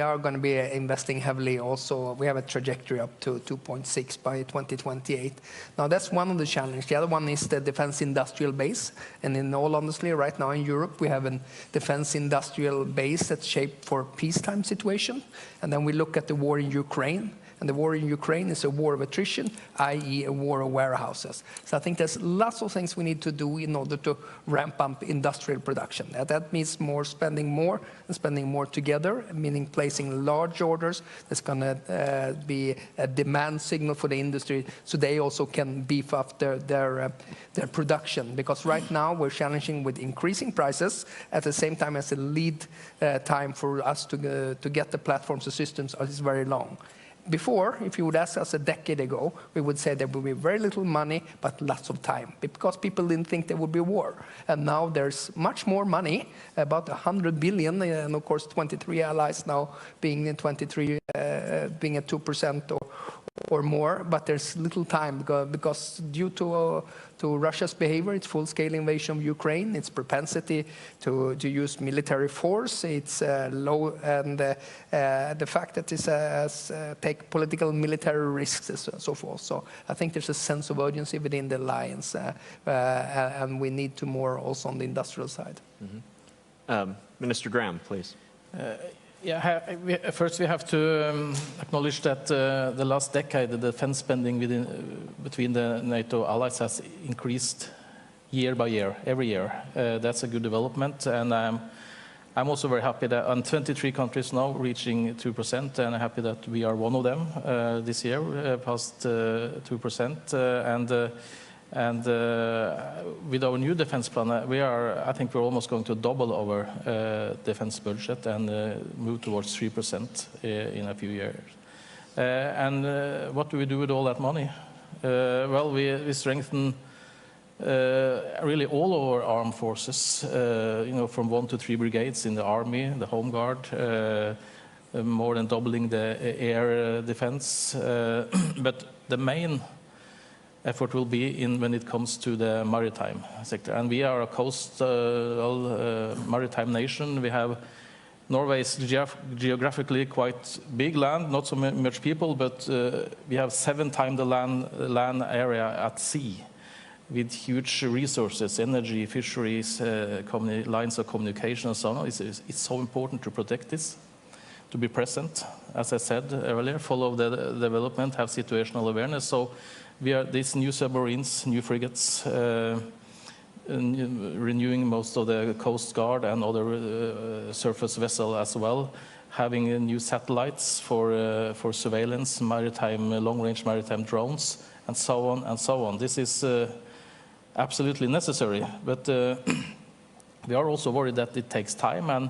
are going to be investing heavily also. We have a trajectory up to 2.6 by 2028. Now, that's one of the challenges. The other one is the defense industrial base. And in all honesty, right now in Europe, we have a defense industrial base that's shaped for peacetime situation. And then we look at the war in Ukraine. And the war in Ukraine is a war of attrition, i.e. a war of warehouses. So I think there's lots of things we need to do in order to ramp up industrial production. That means spending more together, meaning placing large orders. There's going to be a demand signal for the industry so they also can beef up their production. Because right now we're challenging with increasing prices at the same time as the lead time for us to get the platforms and systems is very long. Before, if you would ask us a decade ago, we would say there would be very little money, but lots of time, because people didn't think there would be a war. And now there's much more money, about 100 billion, and of course 23 allies now being at 2% or more, but there's little time because due to Russia's behavior, its full-scale invasion of Ukraine, its propensity to use military force, its low, and the fact that it take political military risks and so forth. So I think there's a sense of urgency within the alliance, and we need to more also on the industrial side. Mm-hmm. Minister Graham, please. First we have to acknowledge that the last decade, the defense spending between the NATO allies has increased year by year, every year. That's a good development, and I'm also very happy that on 23 countries now reaching 2%, and I'm happy that we are one of them this year, past 2%, and with our new defense plan, I think we're almost going to double our defense budget and move towards 3% in a few years. And what do we do with all that money? Well, we strengthen really all our armed forces, from 1 to 3 brigades in the army, the home guard, more than doubling the air defense. But the main effort will be when it comes to the maritime sector. And we are a coastal maritime nation. We have Norway is geographically quite big land, not so much people, but we have 7 times the land area at sea. with huge resources, energy, fisheries, lines of communication and so on. It's so important to protect this, to be present, as I said earlier, follow the development, have situational awareness. So we are these new submarines, new frigates, renewing most of the Coast Guard and other surface vessel as well, having new satellites for surveillance, maritime, long-range maritime drones, and so on and so on. This is absolutely necessary, but we are also worried that it takes time, and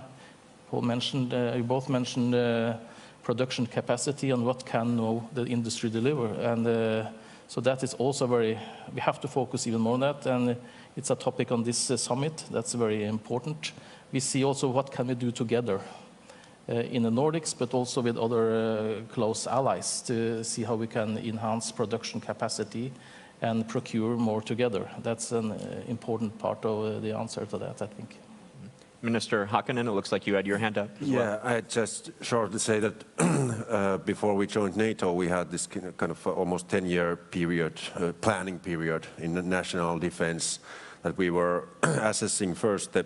Paul mentioned, you both mentioned production capacity and what can the industry deliver, and so that is also we have to focus even more on that, and it's a topic on this summit that's very important. We see also what can we do together in the Nordics, but also with other close allies to see how we can enhance production capacity and procure more together. That's an important part of the answer to that, I think. Minister Hakkinen, it looks like you had your hand up as well. I just shortly say that before we joined NATO, we had this kind of almost 10-year period, planning period in the national defense, that we were assessing first the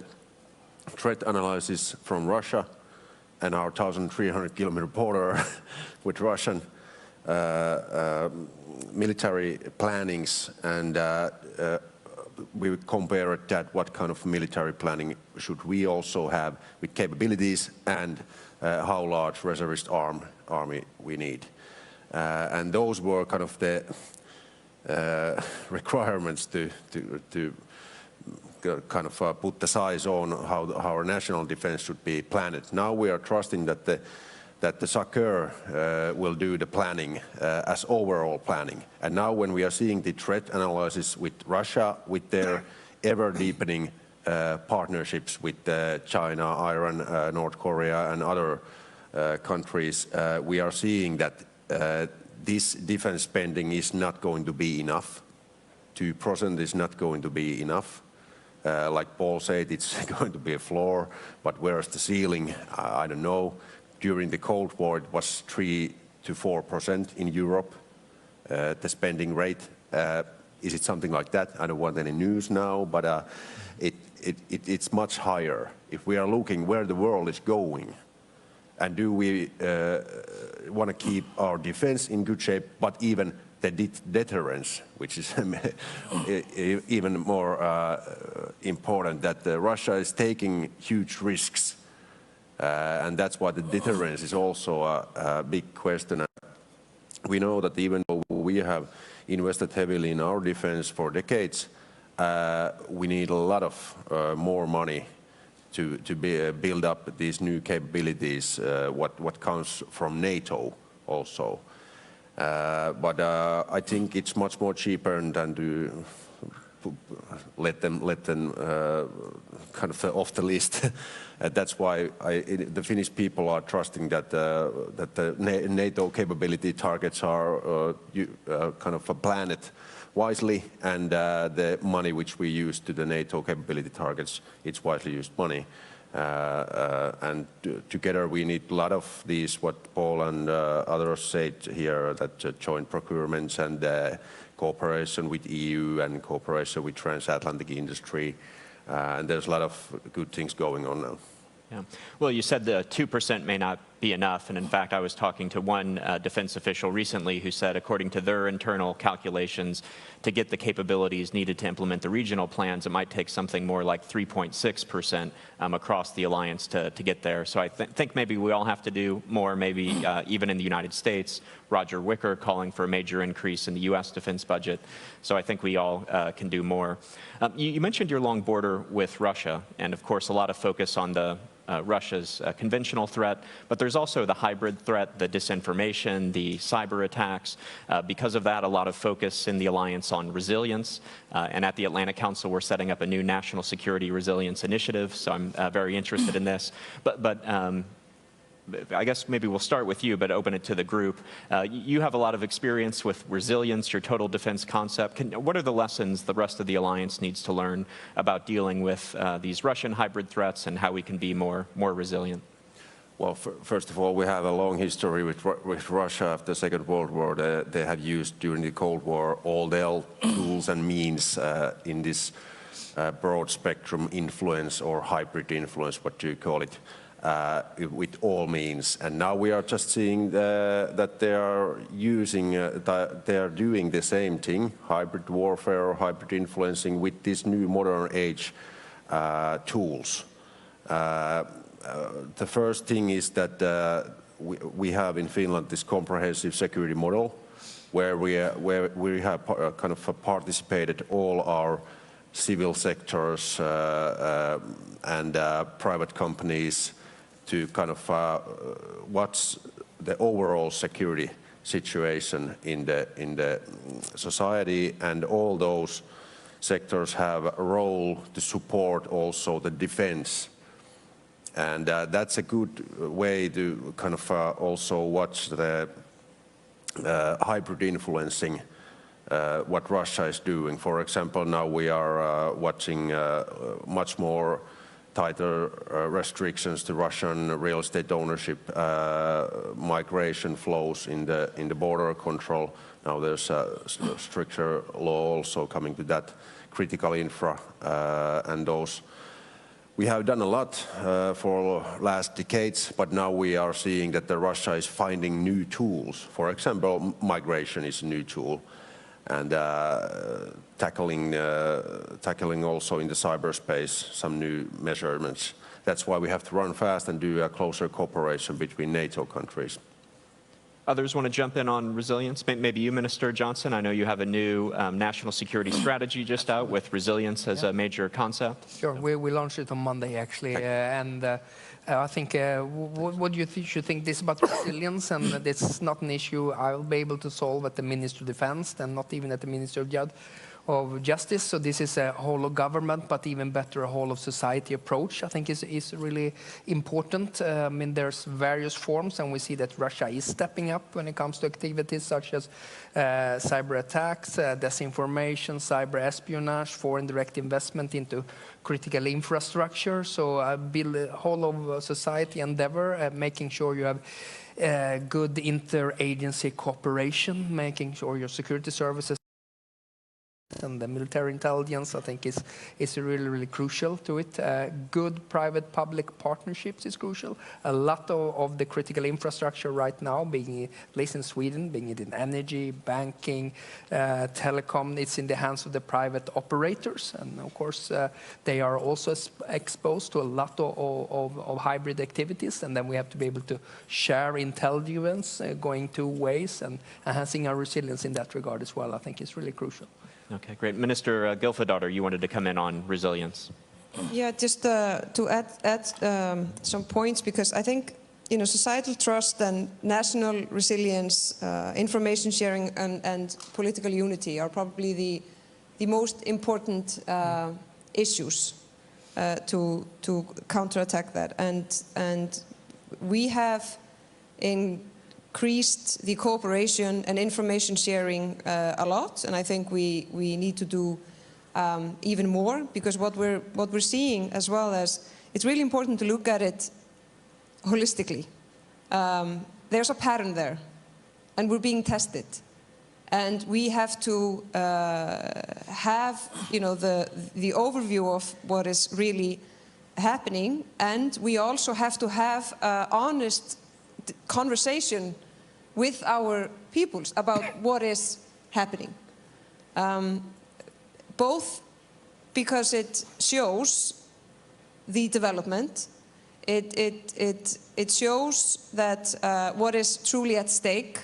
threat analysis from Russia and our 1,300-kilometer border with Russian military plannings, and we compared that what kind of military planning should we also have with capabilities, and how large reservist army we need. And those were kind of the requirements to kind of put the size on how our national defense should be planned. Now we are trusting that the SACEUR will do the planning as overall planning. And now when we are seeing the threat analysis with Russia, with their ever-deepening partnerships with China, Iran, North Korea, and other countries, we are seeing that this defense spending is not going to be enough. 2% is not going to be enough. Like Paul said, it's going to be a floor, but where's the ceiling? I don't know. During the Cold War, it was 3 to 4% in Europe, the spending rate. Is it something like that? I don't want any news now, but it's much higher. If we are looking where the world is going, and do we want to keep our defense in good shape, but even the deterrence, which is even more important, that Russia is taking huge risks. And that's why the deterrence is also a big question. We know that even though we have invested heavily in our defense for decades, we need a lot of more money to build up these new capabilities, what comes from NATO also. But I think it's much more cheaper than to let them kind of off the list. That's why the Finnish people are trusting that the NATO capability targets are kind of planned wisely, and the money which we use to the NATO capability targets, it's wisely used money. And together we need a lot of these, what Paul and others said here, that joint procurements and cooperation with EU and cooperation with transatlantic industry. And there's a lot of good things going on now. Yeah. Well, you said the 2% may not be enough, and in fact I was talking to one defense official recently who said according to their internal calculations, to get the capabilities needed to implement the regional plans, it might take something more like 3.6% across the alliance to get there. So I think maybe we all have to do more, maybe even in the United States. Roger Wicker calling for a major increase in the US defense budget. So I think we all can do more. You mentioned your long border with Russia, and of course a lot of focus on the Russia's conventional threat, but there's also the hybrid threat, the disinformation, the cyber attacks. Because of that, a lot of focus in the alliance on resilience. And at the Atlantic Council, we're setting up a new national security resilience initiative, so I'm very interested in this. But I guess maybe we'll start with you, but open it to the group. You have a lot of experience with resilience, your total defense concept. What are the lessons the rest of the alliance needs to learn about dealing with these Russian hybrid threats and how we can be more resilient? Well, first of all, we have a long history with Russia after the Second World War. They have used during the Cold War all their tools and means in this broad spectrum influence or hybrid influence, what do you call it, with all means. And now we are just seeing that they are using, they are doing the same thing, hybrid warfare or hybrid influencing with these new modern age tools. The first thing is that we have in Finland this comprehensive security model where we have kind of participated all our civil sectors and private companies to kind of what's the overall security situation in the society, and all those sectors have a role to support also the defense. And that's a good way to kind of also watch the hybrid influencing, what Russia is doing. For example, now we are watching much more tighter restrictions to Russian real estate ownership, migration flows in the border control. Now there's a stricter law also coming to that, critical infra and those. We have done a lot for last decades, but now we are seeing that Russia is finding new tools. For example, migration is a new tool, and tackling also in the cyberspace some new measurements. That's why we have to run fast and do a closer cooperation between NATO countries. Others want to jump in on resilience? Maybe you, Minister Johnson. I know you have a new national security strategy just out with resilience as a major concept. Sure, we launched it on Monday, actually. I think, what do you should think this about resilience? And this is not an issue I'll be able to solve at the Ministry of Defense, and not even at the Ministry of Justice. So this is a whole of government, but even better, a whole of society approach, I think is really important. I mean, there's various forms, and we see that Russia is stepping up when it comes to activities such as cyber attacks, disinformation, cyber espionage, foreign direct investment into critical infrastructure. So build a whole of society endeavor, making sure you have good interagency cooperation, making sure your security services and the military intelligence, I think, is really, really crucial to it. Good private-public partnerships is crucial. A lot of the critical infrastructure right now, being at least in Sweden, being it in energy, banking, telecom, it's in the hands of the private operators. And of course, they are also exposed to a lot of hybrid activities. And then we have to be able to share intelligence going two ways, and enhancing our resilience in that regard as well, I think, is really crucial. Okay, great. Minister Gylfadottir, you wanted to come in on resilience. Yeah, just to add some points, because I think, you know, societal trust and national resilience, information sharing and political unity are probably the most important issues to counterattack that. And we have increased the cooperation and information sharing a lot, and I think we need to do even more, because what we're seeing as well as, it's really important to look at it holistically. There's a pattern there, and we're being tested, and we have to have, you know, the overview of what is really happening, and we also have to have honest conversation with our peoples about what is happening. Both because it shows the development, it shows that what is truly at stake,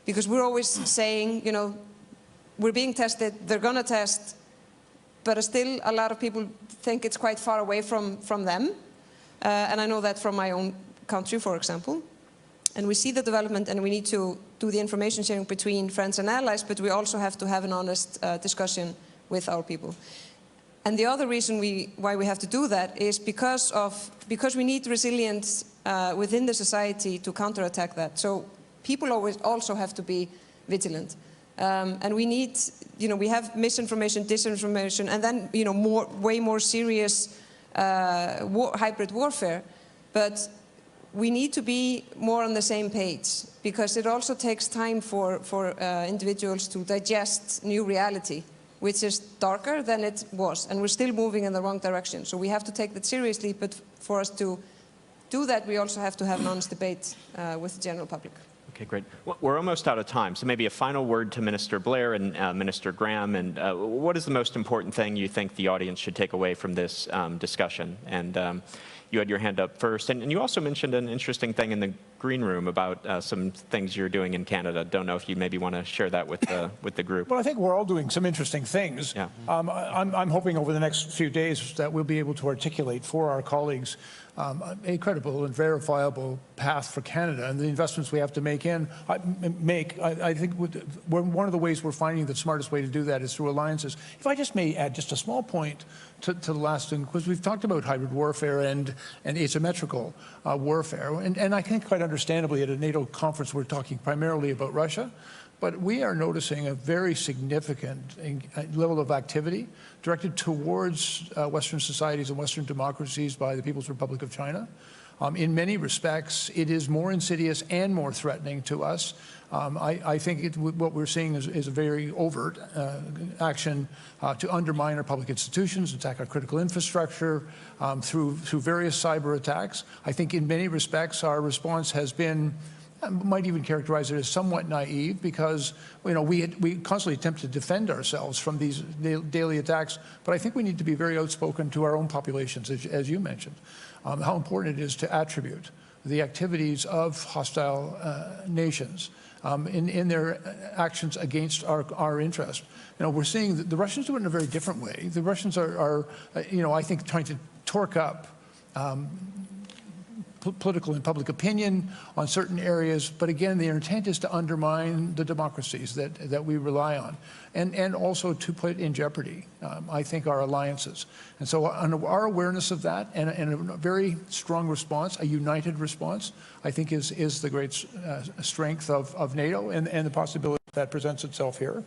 because we're always saying, you know, we're being tested, they're gonna test, but still a lot of people think it's quite far away from them. And I know that from my own country, for example. And we see the development, and we need to do the information sharing between friends and allies, but we also have to have an honest discussion with our people. And the other reason why we have to do that is because we need resilience within the society to counterattack that. So people always also have to be vigilant. And we need, you know, we have misinformation, disinformation, and then, you know, way more serious hybrid warfare. But we need to be more on the same page, because it also takes time for individuals to digest new reality, which is darker than it was, and we're still moving in the wrong direction. So we have to take that seriously, but for us to do that, we also have to have an honest debate with the general public. Okay, great. Well, we're almost out of time, so maybe a final word to Minister Blair and Minister Graham. And what is the most important thing you think the audience should take away from this discussion? And you had your hand up first, and you also mentioned an interesting thing in the green room about some things you're doing in Canada. Don't know if you maybe want to share that with the group. Well, I think we're all doing some interesting things. Yeah. I'm hoping over the next few days that we'll be able to articulate for our colleagues a credible and verifiable path for Canada and the investments we have to make. I think one of the ways we're finding the smartest way to do that is through alliances. If I just may add just a small point to the last thing, because we've talked about hybrid warfare and asymmetrical warfare, and I think quite understandably at a NATO conference we're talking primarily about Russia, but we are noticing a very significant level of activity directed towards Western societies and Western democracies by the People's Republic of China. In many respects, it is more insidious and more threatening to us. I think what we're seeing is a very overt action to undermine our public institutions, attack our critical infrastructure through various cyber attacks. I think in many respects our response has been, I might even characterize it as somewhat naive, because we constantly attempt to defend ourselves from these daily attacks, but I think we need to be very outspoken to our own populations, as you mentioned, how important it is to attribute the activities of hostile nations in their actions against our interest. We're seeing that the Russians do it in a very different way. The Russians are I think, trying to torque up political and public opinion on certain areas, but again, their intent is to undermine the democracies that we rely on, and also to put in jeopardy, I think, our alliances. And so our awareness of that and a very strong response, a united response, I think is the great strength of NATO and the possibility that presents itself here.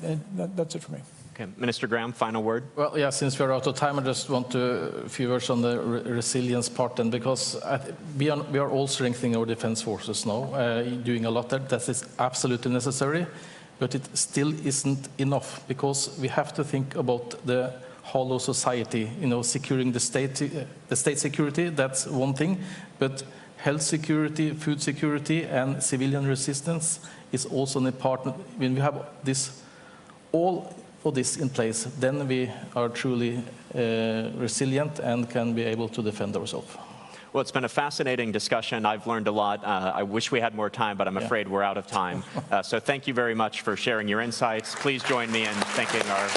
And that's it for me. Okay, Minister Graham, final word. Well, yeah, since we're out of time, I just want a few words on the resilience part, and because we are all strengthening our defense forces now, doing a lot there. That is absolutely necessary, but it still isn't enough, because we have to think about the whole of society. Securing the state security, that's one thing, but health security, food security, and civilian resistance is also an important. When we have all of this in place, then we are truly resilient and can be able to defend ourselves. Well, it's been a fascinating discussion. I've learned a lot. I wish we had more time, but I'm afraid we're out of time. So thank you very much for sharing your insights. Please join me in thanking our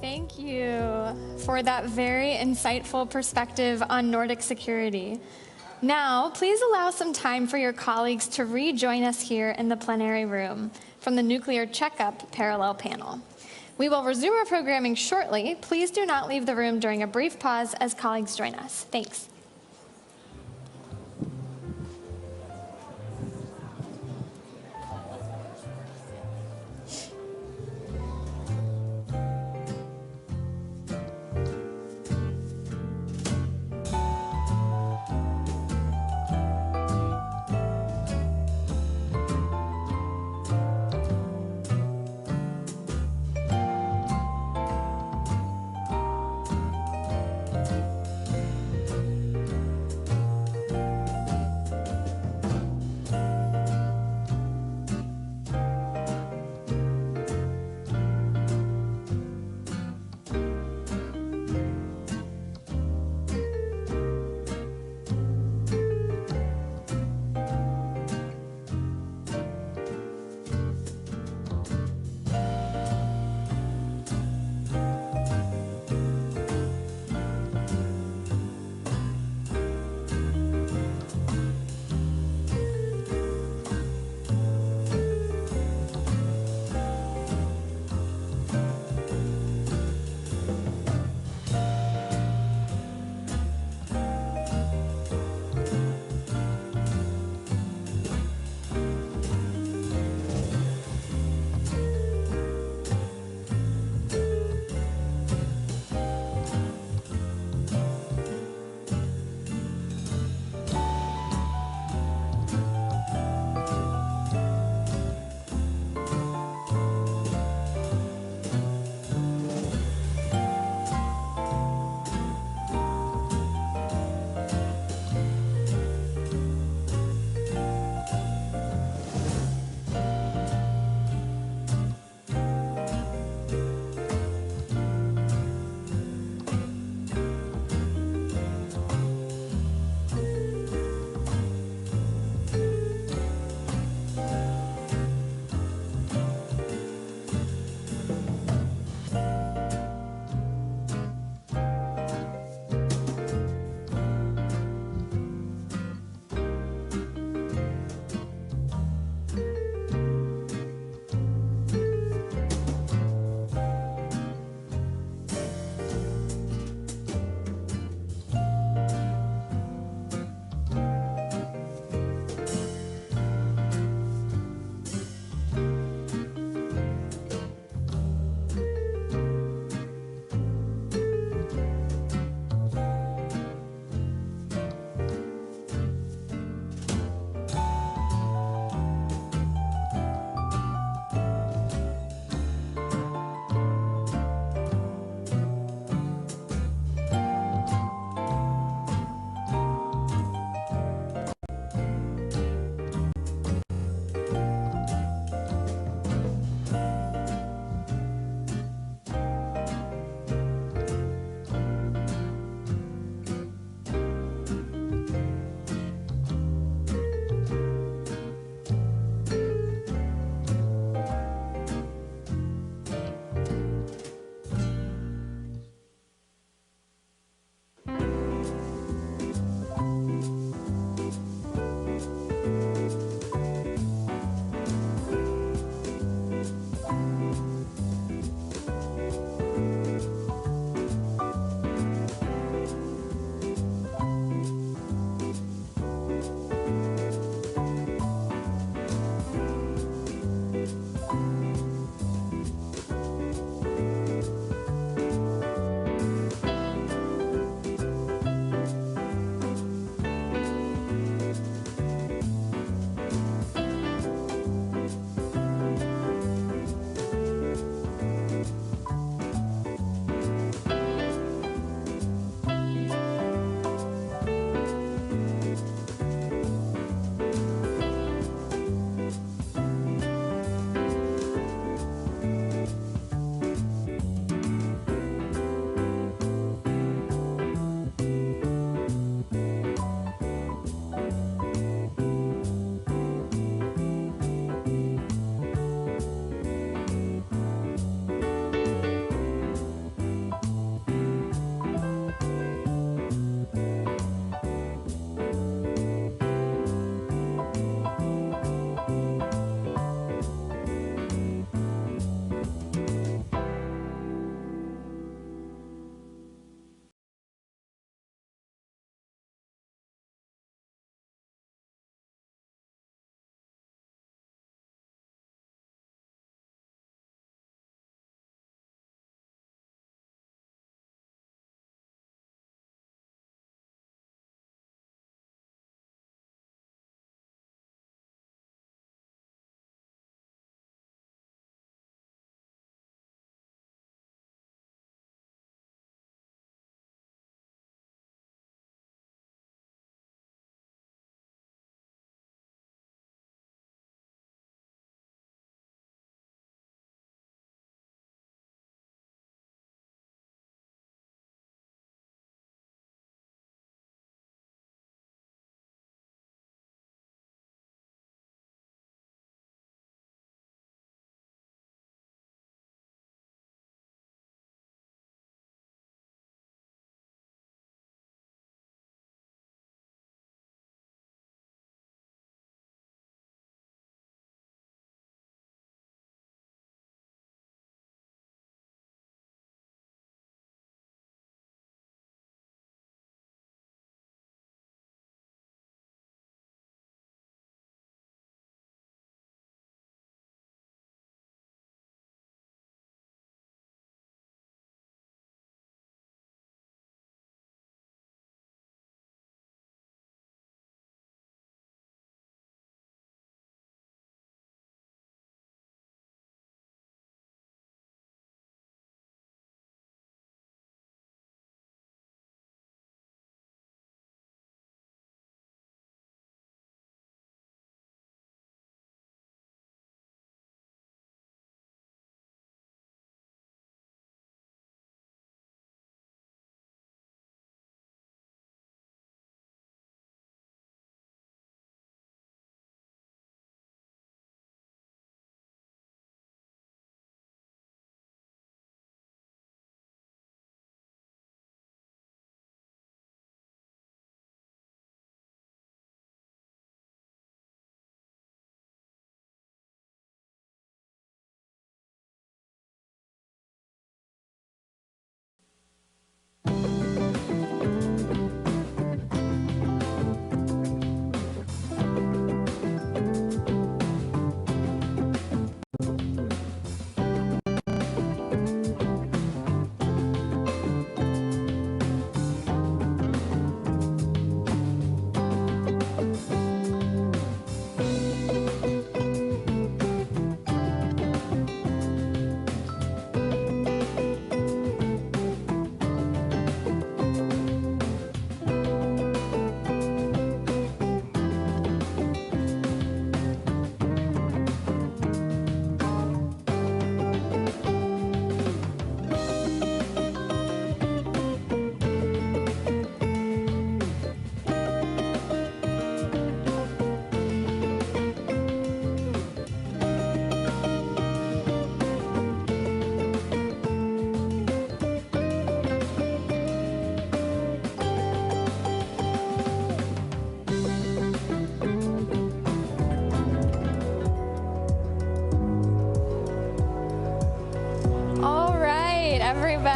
Thank you for that very insightful perspective on Nordic security. Now, please allow some time for your colleagues to rejoin us here in the plenary room from the Nuclear Checkup Parallel Panel. We will resume our programming shortly. Please do not leave the room during a brief pause as colleagues join us. Thanks.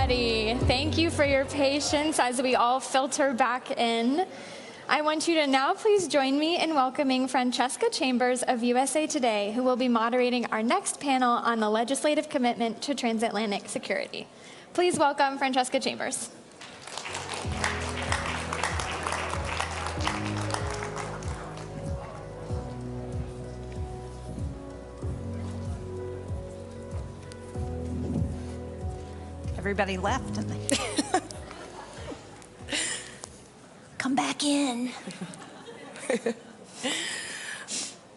everybody. Thank you for your patience as we all filter back in. I want you to now please join me in welcoming Francesca Chambers of USA Today, who will be moderating our next panel on the legislative commitment to transatlantic security. Please welcome Francesca Chambers. Everybody left, and they come back in.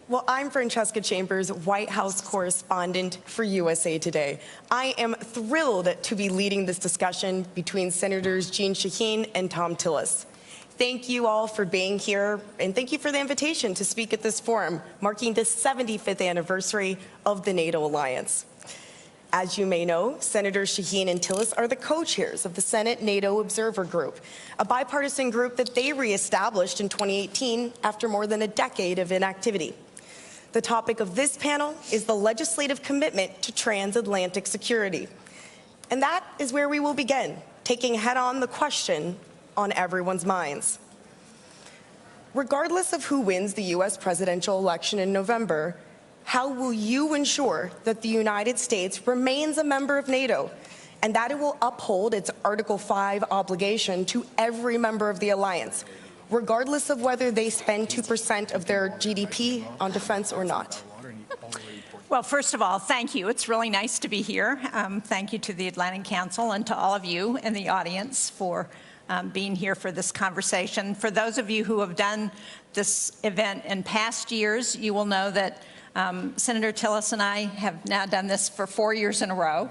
Well, I'm Francesca Chambers, White House correspondent for USA Today. I am thrilled to be leading this discussion between Senators Jeanne Shaheen and Thom Tillis. Thank you all for being here, and thank you for the invitation to speak at this forum, marking the 75th anniversary of the NATO alliance. As you may know, Senators Shaheen and Tillis are the co-chairs of the Senate NATO Observer Group, a bipartisan group that they reestablished in 2018 after more than a decade of inactivity. The topic of this panel is the legislative commitment to transatlantic security. And that is where we will begin, taking head-on the question on everyone's minds. Regardless of who wins the U.S. presidential election in November, how will you ensure that the United States remains a member of NATO and that it will uphold its Article 5 obligation to every member of the alliance, regardless of whether they spend 2% of their GDP on defense or not? Well, first of all, thank you. It's really nice to be here. Thank you to the Atlantic Council and to all of you in the audience for being here for this conversation. For those of you who have done this event in past years, you will know that Senator Tillis and I have now done this for 4 years in a row.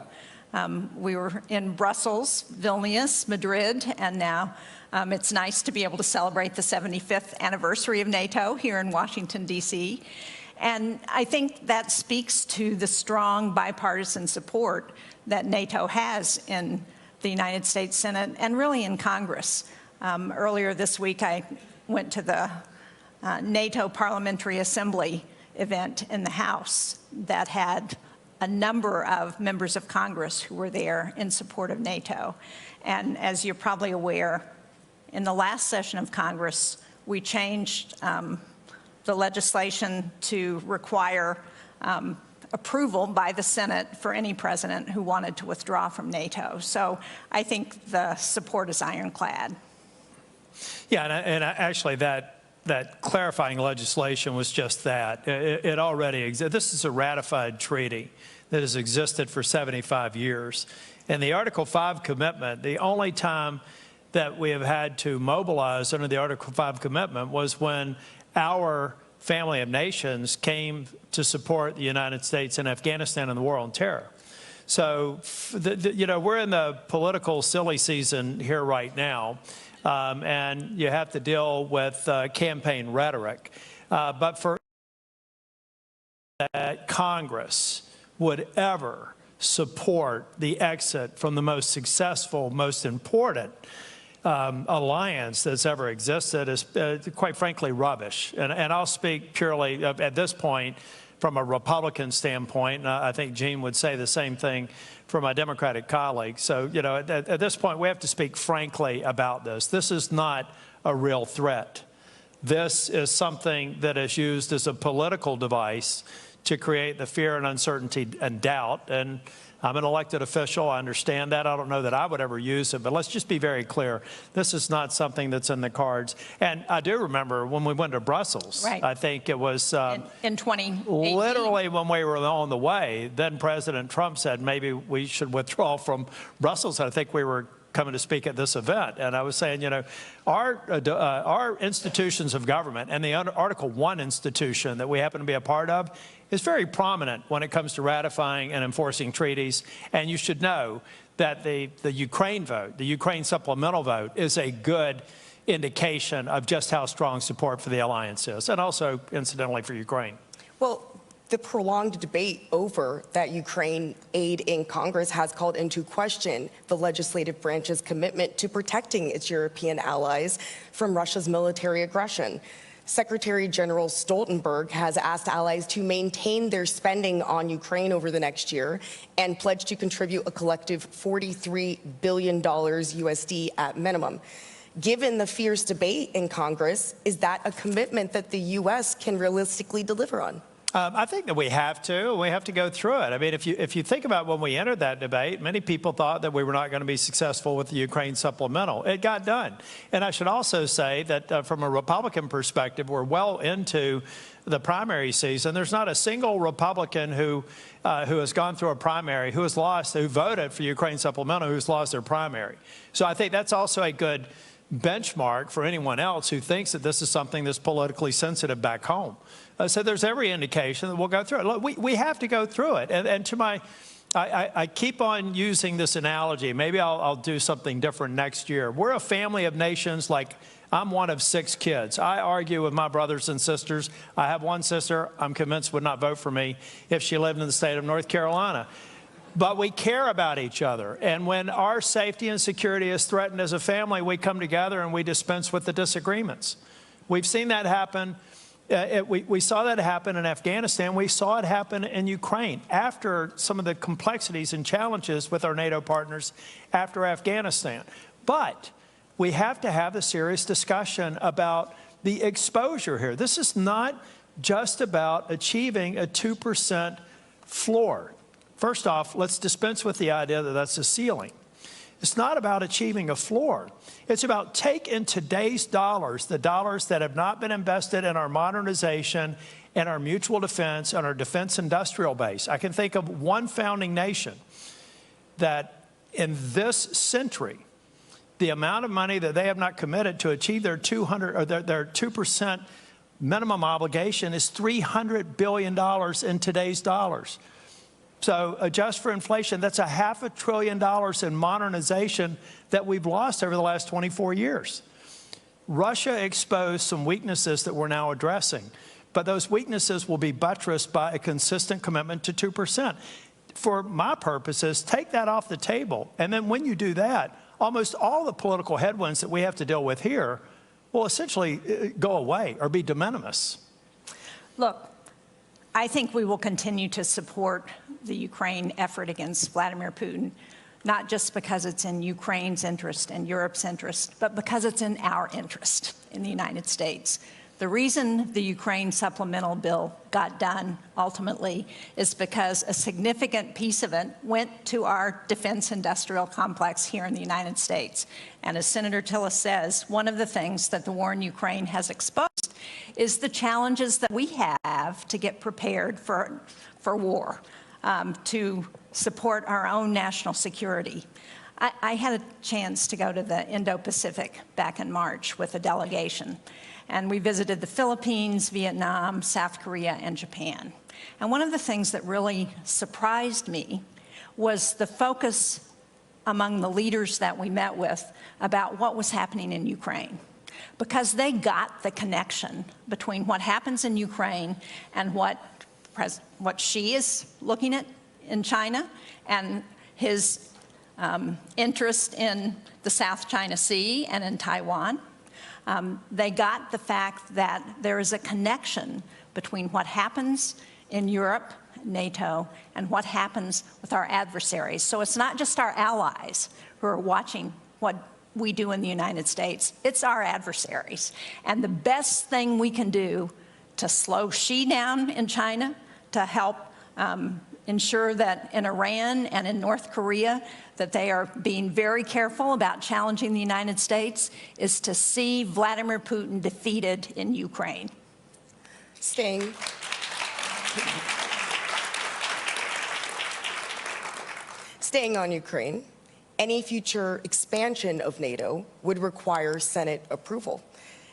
We were in Brussels, Vilnius, Madrid, and now it's nice to be able to celebrate the 75th anniversary of NATO here in Washington, D.C. And I think that speaks to the strong bipartisan support that NATO has in the United States Senate and really in Congress. Earlier this week, I went to the NATO Parliamentary Assembly event in the House that had a number of members of Congress who were there in support of NATO. And as you're probably aware, in the last session of Congress, we changed the legislation to require approval by the Senate for any president who wanted to withdraw from NATO. So I think the support is ironclad. Yeah, and actually that clarifying legislation was just that. It already exists. This is a ratified treaty that has existed for 75 years. And the Article 5 commitment, the only time that we have had to mobilize under the Article 5 commitment was when our family of nations came to support the United States in Afghanistan in the war on terror. So, you know, we're in the political silly season here right now. And you have to deal with campaign rhetoric. But for that Congress would ever support the exit from the most successful, most important alliance that's ever existed is, quite frankly, rubbish. And I'll speak purely, at this point, from a Republican standpoint, and I think Jeanne would say the same thing for my Democratic colleagues. So, you know, at this point, we have to speak frankly about this. This is not a real threat. This is something that is used as a political device to create the fear and uncertainty and doubt. And I'm an elected official. I understand that. I don't know that I would ever use it. But let's just be very clear. This is not something that's in the cards. And I do remember when we went to Brussels, right. I think it was in 2018. Literally when we were on the way, then President Trump said maybe we should withdraw from Brussels. I think we were coming to speak at this event. And I was saying, you know, our institutions of government and the Article 1 institution that we happen to be a part of is very prominent when it comes to ratifying and enforcing treaties. And you should know that the Ukraine vote, the Ukraine supplemental vote, is a good indication of just how strong support for the alliance is, and also, incidentally, for Ukraine. Well, the prolonged debate over that Ukraine aid in Congress has called into question the legislative branch's commitment to protecting its European allies from Russia's military aggression. Secretary General Stoltenberg has asked allies to maintain their spending on Ukraine over the next year and pledged to contribute a collective $43 billion USD at minimum. Given the fierce debate in Congress, is that a commitment that the U.S. can realistically deliver on? I think that we have to. We have to go through it. I mean, if you think about when we entered that debate, many people thought that we were not going to be successful with the Ukraine supplemental. It got done. And I should also say that from a Republican perspective, we're well into the primary season. There's not a single Republican who has gone through a primary, who has lost, who voted for Ukraine supplemental, who's lost their primary. So I think that's also a good benchmark for anyone else who thinks that this is something that's politically sensitive back home. So there's every indication that we'll go through it. Look, we have to go through it. And to my, I keep on using this analogy. Maybe I'll do something different next year. We're a family of nations. Like, I'm one of 6 kids. I argue with my brothers and sisters. I have one sister I'm convinced would not vote for me if she lived in the state of North Carolina. But we care about each other. And when our safety and security is threatened as a family, we come together and we dispense with the disagreements. We've seen that happen. We saw that happen in Afghanistan. We saw it happen in Ukraine after some of the complexities and challenges with our NATO partners after Afghanistan. But we have to have a serious discussion about the exposure here. This is not just about achieving a 2% floor. First off, let's dispense with the idea that that's a ceiling. It's not about achieving a floor. It's about take in today's dollars, the dollars that have not been invested in our modernization and our mutual defense and our defense industrial base. I can think of one founding nation that in this century, the amount of money that they have not committed to achieve their 2% minimum obligation is $300 billion in today's dollars. So adjust for inflation, that's $500 billion in modernization that we've lost over the last 24 years. Russia exposed some weaknesses that we're now addressing, but those weaknesses will be buttressed by a consistent commitment to 2%. For my purposes, take that off the table. And then when you do that, almost all the political headwinds that we have to deal with here will essentially go away or be de minimis. Look, I think we will continue to support the Ukraine effort against Vladimir Putin, not just because it's in Ukraine's interest and Europe's interest, but because it's in our interest in the United States. The reason the Ukraine supplemental bill got done ultimately is because a significant piece of it went to our defense industrial complex here in the United States. And as Senator Tillis says, one of the things that the war in Ukraine has exposed is the challenges that we have to get prepared for war, to support our own national security. I had a chance to go to the Indo-Pacific back in March with a delegation, and we visited the Philippines, Vietnam, South Korea, and Japan. And one of the things that really surprised me was the focus among the leaders that we met with about what was happening in Ukraine, because they got the connection between what happens in Ukraine and what Xi is looking at in China and his interest in the South China Sea and in Taiwan. They got the fact that there is a connection between what happens in Europe, NATO, and what happens with our adversaries. So it's not just our allies who are watching what we do in the United States, it's our adversaries. And the best thing we can do to slow Xi down in China, to help ensure that in Iran and in North Korea that they are being very careful about challenging the United States, is to see Vladimir Putin defeated in Ukraine. Staying on Ukraine, any future expansion of NATO would require Senate approval.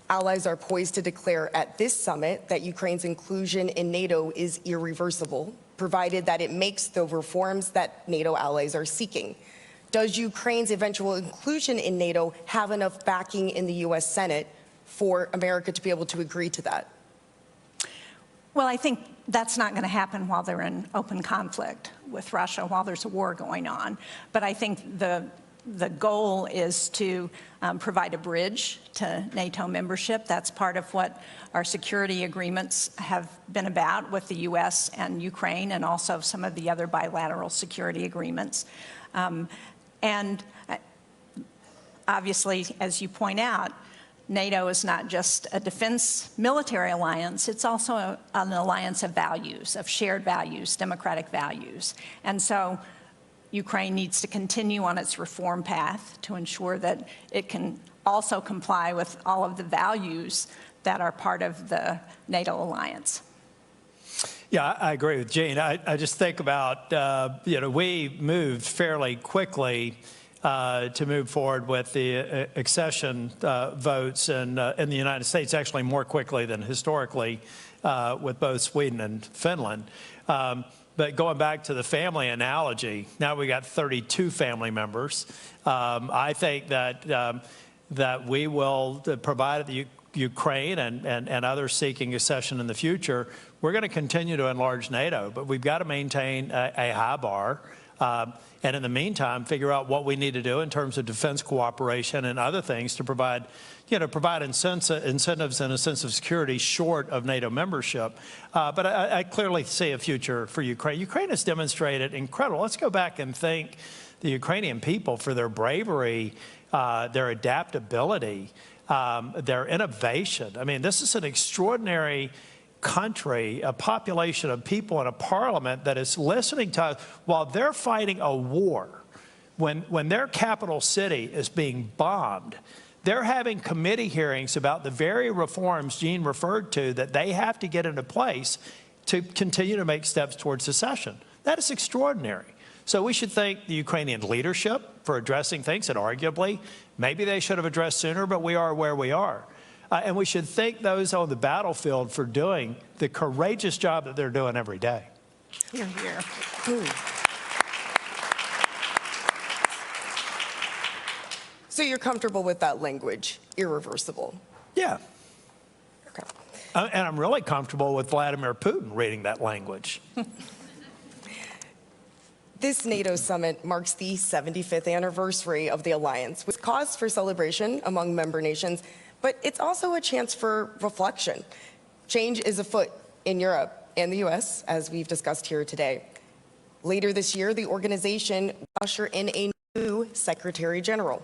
Allies are poised to declare at this summit that Ukraine's inclusion in NATO is irreversible, provided that it makes the reforms that NATO allies are seeking. Does Ukraine's eventual inclusion in NATO have enough backing in the U.S. Senate for America to be able to agree to that? Well, I think that's not going to happen while they're in open conflict with Russia, while there's a war going on. But I think the the goal is to provide a bridge to NATO membership. That's part of what our security agreements have been about with the U.S. and Ukraine, and also some of the other bilateral security agreements. And obviously, as you point out, NATO is not just a defense military alliance, it's also an alliance of values, of shared values, democratic values. And so Ukraine needs to continue on its reform path to ensure that it can also comply with all of the values that are part of the NATO alliance. Yeah, I agree with Jean. I just think about, we moved fairly quickly to move forward with the accession votes in the United States, actually more quickly than historically with both Sweden and Finland. But going back to the family analogy, now we got 32 family members. I think that we will provide the Ukraine and others seeking accession in the future. We're going to continue to enlarge NATO, but we've got to maintain a high bar. And in the meantime, figure out what we need to do in terms of defense cooperation and other things to provide, incentives and a sense of security short of NATO membership. But I clearly see a future for Ukraine. Ukraine has demonstrated incredible. Let's go back and thank the Ukrainian people for their bravery, their adaptability, their innovation. I mean, this is an extraordinary country, a population of people and a parliament that is listening to us while they're fighting a war. When their capital city is being bombed, they're having committee hearings about the very reforms Jean referred to that they have to get into place to continue to make steps towards secession. That is extraordinary. So we should thank the Ukrainian leadership for addressing things that arguably maybe they should have addressed sooner, but we are where we are. And we should thank those on the battlefield for doing the courageous job that they're doing every day. Hear, hear. So you're comfortable with that language, irreversible? Yeah. Okay. And I'm really comfortable with Vladimir Putin reading that language. This NATO summit marks the 75th anniversary of the alliance, with cause for celebration among member nations, but it's also a chance for reflection. Change is afoot in Europe and the US, as we've discussed here today. Later this year, the organization will usher in a new Secretary General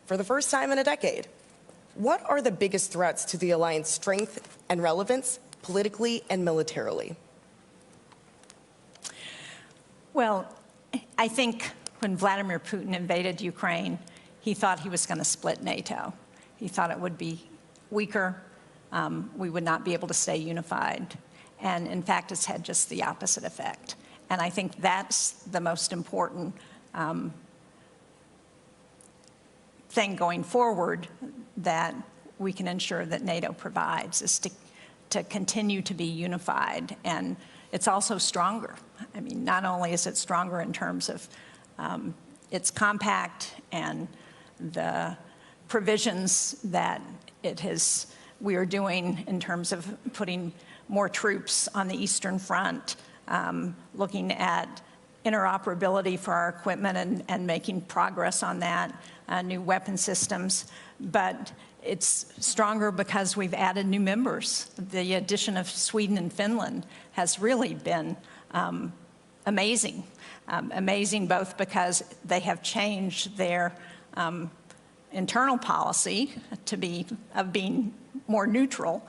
for the first time in a decade. What are the biggest threats to the alliance strength and relevance, politically and militarily? Well, I think when Vladimir Putin invaded Ukraine, he thought he was going to split NATO. He thought it would be weaker, we would not be able to stay unified. And in fact, it's had just the opposite effect. And I think that's the most important thing going forward that we can ensure that NATO provides, is to continue to be unified. And it's also stronger. I mean, not only is it stronger in terms of its compact and the provisions that we are doing in terms of putting more troops on the Eastern Front, looking at interoperability for our equipment and making progress on that, new weapon systems. But it's stronger because we've added new members. The addition of Sweden and Finland has really been amazing. Amazing both because they have changed their internal policy of being more neutral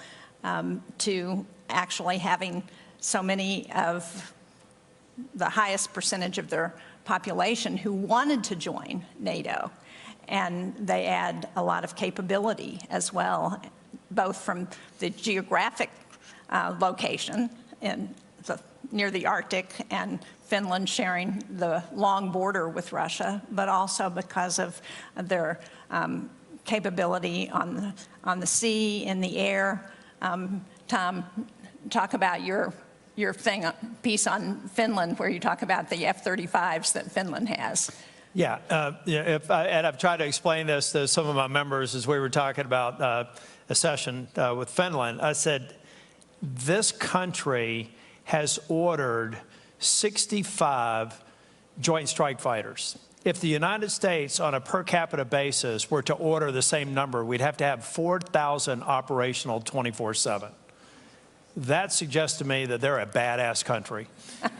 to actually having so many of the highest percentage of their population who wanted to join NATO. And they add a lot of capability as well, both from the geographic location near the Arctic and Finland sharing the long border with Russia, but also because of their capability on the sea, in the air. Tom, talk about your piece on Finland, where you talk about the F-35s that Finland has. Yeah, and I've tried to explain this to some of my members as we were talking about accession with Finland. I said, this country has ordered 65 joint strike fighters. if the United States on a per capita basis were to order the same number, we'd have to have 4,000 operational 24/7. That suggests to me that they're a badass country,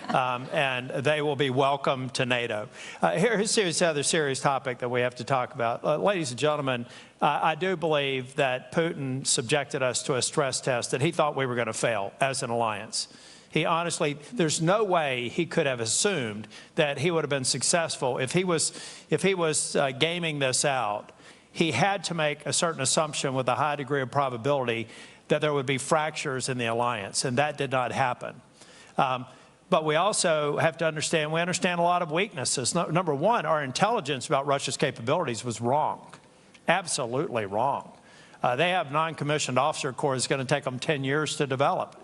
and they will be welcome to NATO. Here's the other serious topic that we have to talk about. Ladies and gentlemen, I do believe that Putin subjected us to a stress test that he thought we were going to fail as an alliance. He honestly, there's no way he could have assumed that he would have been successful if he was gaming this out. He had to make a certain assumption with a high degree of probability that there would be fractures in the alliance, and that did not happen. But we also have to understand, we understand a lot of weaknesses. Number one, our intelligence about Russia's capabilities was wrong, absolutely wrong. They have non-commissioned officer corps that's going to take them 10 years to develop.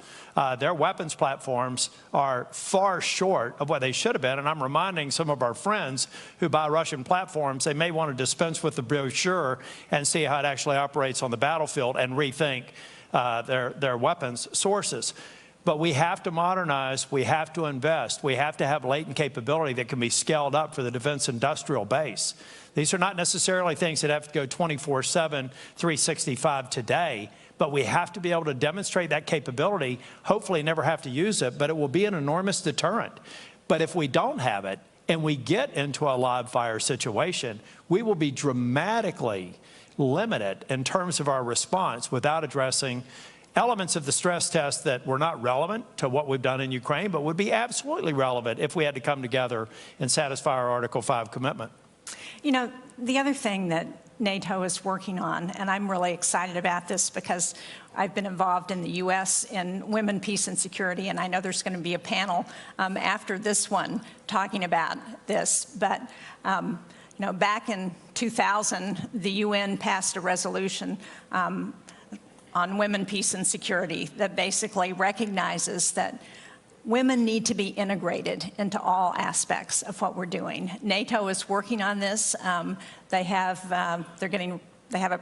Their weapons platforms are far short of what they should have been, and I'm reminding some of our friends who buy Russian platforms, they may want to dispense with the brochure and see how it actually operates on the battlefield and rethink their weapons sources. But we have to modernize, we have to invest, we have to have latent capability that can be scaled up for the defense industrial base. These are not necessarily things that have to go 24/7, 365 today, but we have to be able to demonstrate that capability, hopefully never have to use it, but it will be an enormous deterrent. But if we don't have it and we get into a live fire situation, we will be dramatically limited in terms of our response without addressing elements of the stress test that were not relevant to what we've done in Ukraine, but would be absolutely relevant if we had to come together and satisfy our Article 5 commitment. You know, the other thing that NATO is working on, and I'm really excited about this because I've been involved in the U.S. in women, peace, and security, and I know there's going to be a panel after this one talking about this. But you know, back in 2000, the UN passed a resolution on women, peace, and security that basically recognizes that women need to be integrated into all aspects of what we're doing. NATO is working on this. They have a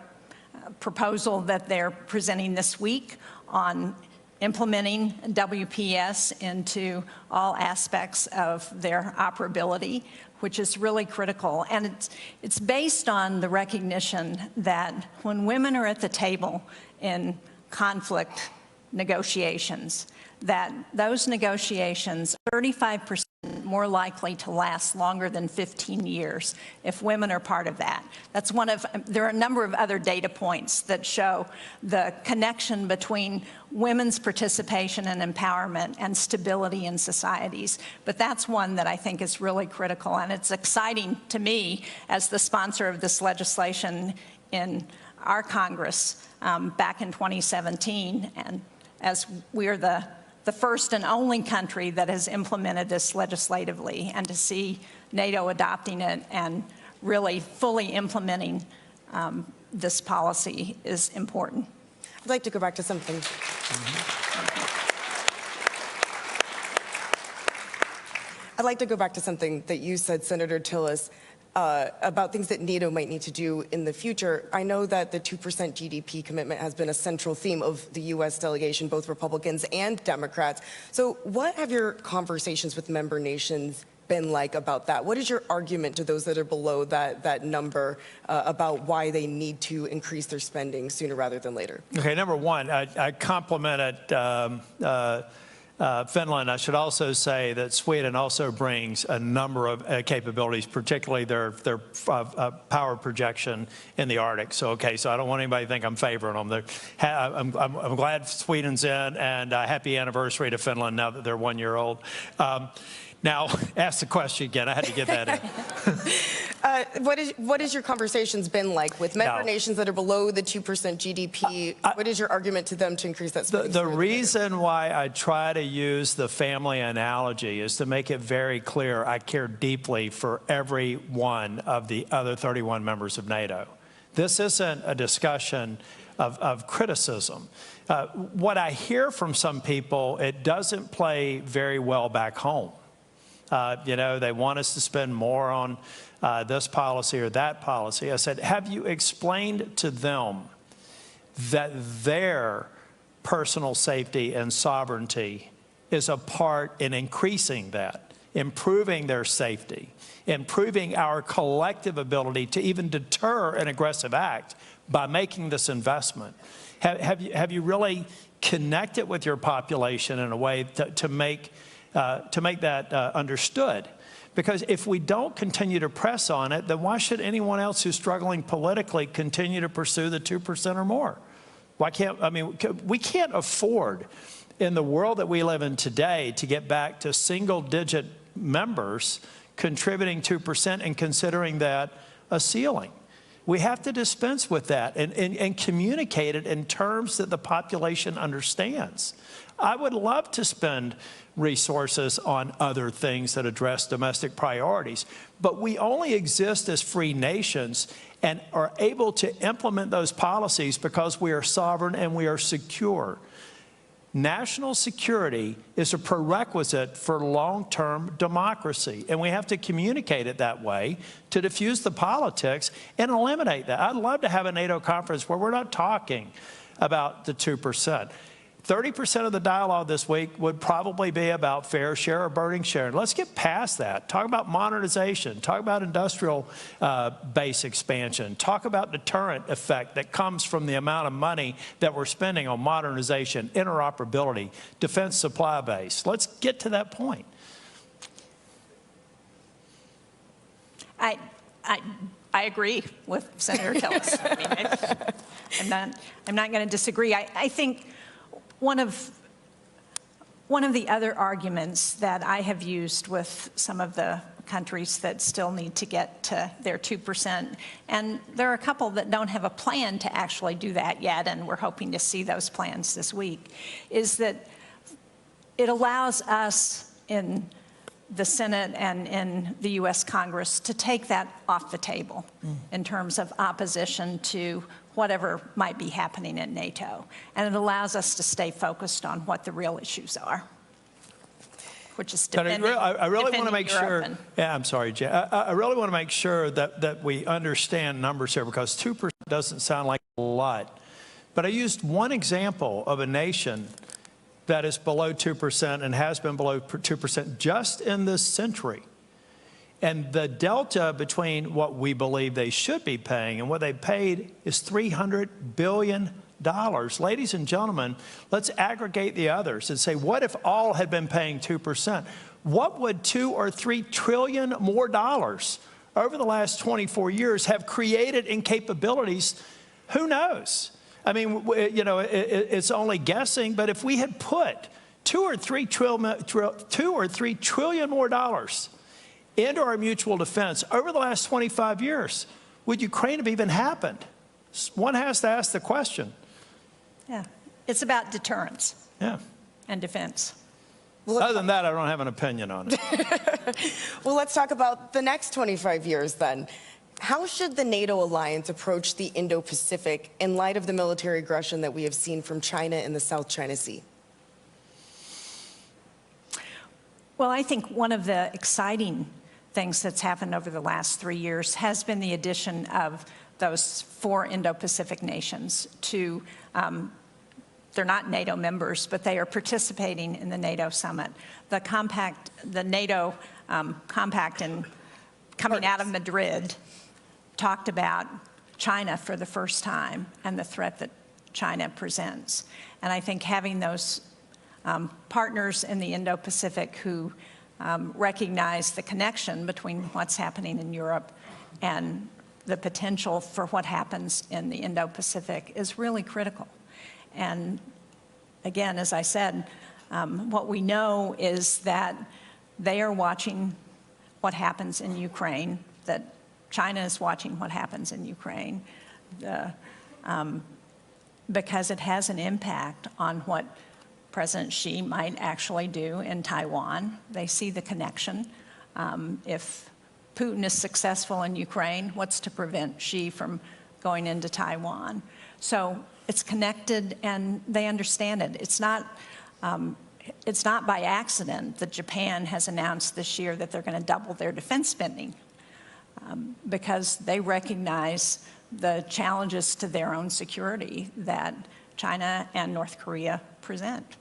proposal that they're presenting this week on implementing WPS into all aspects of their operability, which is really critical. And it's based on the recognition that when women are at the table in conflict negotiations, that those negotiations are 35% more likely to last longer than 15 years if women are part of that. That's there are a number of other data points that show the connection between women's participation and empowerment and stability in societies. But that's one that I think is really critical, and it's exciting to me as the sponsor of this legislation in our Congress back in 2017, and as we are the first and only country that has implemented this legislatively, and to see NATO adopting it and really fully implementing this policy is important. I'd like to go back to something. I'd like to go back to something that you said, Senator Tillis, about things that NATO might need to do in the future. I know that the 2% GDP commitment has been a central theme of the U.S. delegation, both Republicans and Democrats. So what have your conversations with member nations been like about that? What is your argument to those that are below that number about why they need to increase their spending sooner rather than later? Okay, number one, I complimented Finland. I should also say that Sweden also brings a number of capabilities, particularly their power projection in the Arctic. So, okay, so I don't want anybody to think I'm favoring them. I'm glad Sweden's in, and happy anniversary to Finland now that they're 1 year old. Now, ask the question again. I had to get that in. What has your conversations been like with member nations that are below the 2% GDP? What is your argument to them to increase that spending? The reason why I try to use the family analogy is to make it very clear I care deeply for every one of the other 31 members of NATO. This isn't a discussion of criticism. What I hear from some people, it doesn't play very well back home. You know, they want us to spend more on this policy or that policy. I said, have you explained to them that their personal safety and sovereignty is a part in increasing that? improving their safety, improving our collective ability to even deter an aggressive act by making this investment? Have you really connected with your population in a way to make that understood? Because if we don't continue to press on it, then why should anyone else who's struggling politically continue to pursue the 2% or more? Why can't, I mean, we can't afford in the world that we live in today to get back to single-digit members contributing 2% and considering that a ceiling. We have to dispense with that and communicate it in terms that the population understands. I would love to spend resources on other things that address domestic priorities, but we only exist as free nations and are able to implement those policies because we are sovereign and we are secure. National security is a prerequisite for long-term democracy, and we have to communicate it that way to diffuse the politics and eliminate that. I'd love to have a NATO conference where we're not talking about the 2%. 30% of the dialogue this week would probably be about fair share or burden sharing. Let's get past that. Talk about modernization. Talk about industrial base expansion. Talk about deterrent effect that comes from the amount of money that we're spending on modernization, interoperability, defense supply base. Let's get to that point. I agree with Senator Tillis. I mean, I'm not going to disagree. I think one of the other arguments that I have used with some of the countries that still need to get to their 2%, and there are a couple that don't have a plan to actually do that yet, and we're hoping to see those plans this week, is that it allows us in the Senate and in the U.S. Congress to take that off the table in terms of opposition to whatever might be happening at NATO. And it allows us to stay focused on what the real issues are, which is defending, I really want to make Europe sure, yeah, I'm sorry, Jen. I really want to make sure that we understand numbers here, because 2% doesn't sound like a lot. But I used one example of a nation that is below 2% and has been below 2% just in this century. And the delta between what we believe they should be paying and what they paid is $300 billion. Ladies and gentlemen, let's aggregate the others and say, what if all had been paying 2%? What would $2 or $3 trillion more dollars over the last 24 years have created in capabilities? Who knows? I mean, you know, it's only guessing, but if we had put $2 or $3 trillion more dollars into our mutual defense over the last 25 years, would Ukraine have even happened? One has to ask the question. Yeah, it's about deterrence. Yeah. And defense. Other than that, I don't have an opinion on it. Well, let's talk about the next 25 years then. How should the NATO alliance approach the Indo-Pacific in light of the military aggression that we have seen from China in the South China Sea? Well, I think one of the exciting things that's happened over the last 3 years has been the addition of those 4 Indo-Pacific nations to, they're not NATO members, but they are participating in the NATO summit. The compact, the NATO compact coming out of Madrid talked about China for the first time and the threat that China presents. And I think having those partners in the Indo-Pacific who recognize the connection between what's happening in Europe and the potential for what happens in the Indo-Pacific is really critical. And again, as I said, what we know is that they are watching what happens in Ukraine, that China is watching what happens in Ukraine, because it has an impact on what President Xi might actually do in Taiwan. They see the connection. If Putin is successful in Ukraine, what's to prevent Xi from going into Taiwan? So it's connected, and they understand it. It's not by accident that Japan has announced this year that they're going to double their defense spending, because they recognize the challenges to their own security that China and North Korea present.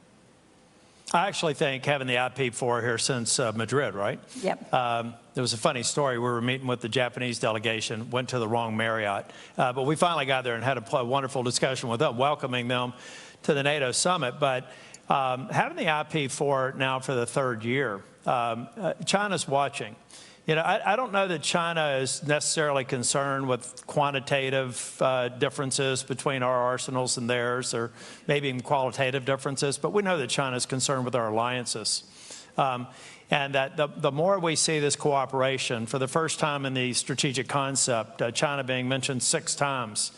I actually think having the IP4 here since Madrid, right? Yep. There was a funny story. We were meeting with the Japanese delegation, went to the wrong Marriott, but we finally got there and had a wonderful discussion with them, welcoming them to the NATO summit. But having the IP4 now for the third year, China's watching. You know, I don't know that China is necessarily concerned with quantitative differences between our arsenals and theirs, or maybe even qualitative differences, but we know that China is concerned with our alliances. And that the more we see this cooperation, for the first time in the strategic concept, China being mentioned 6 times,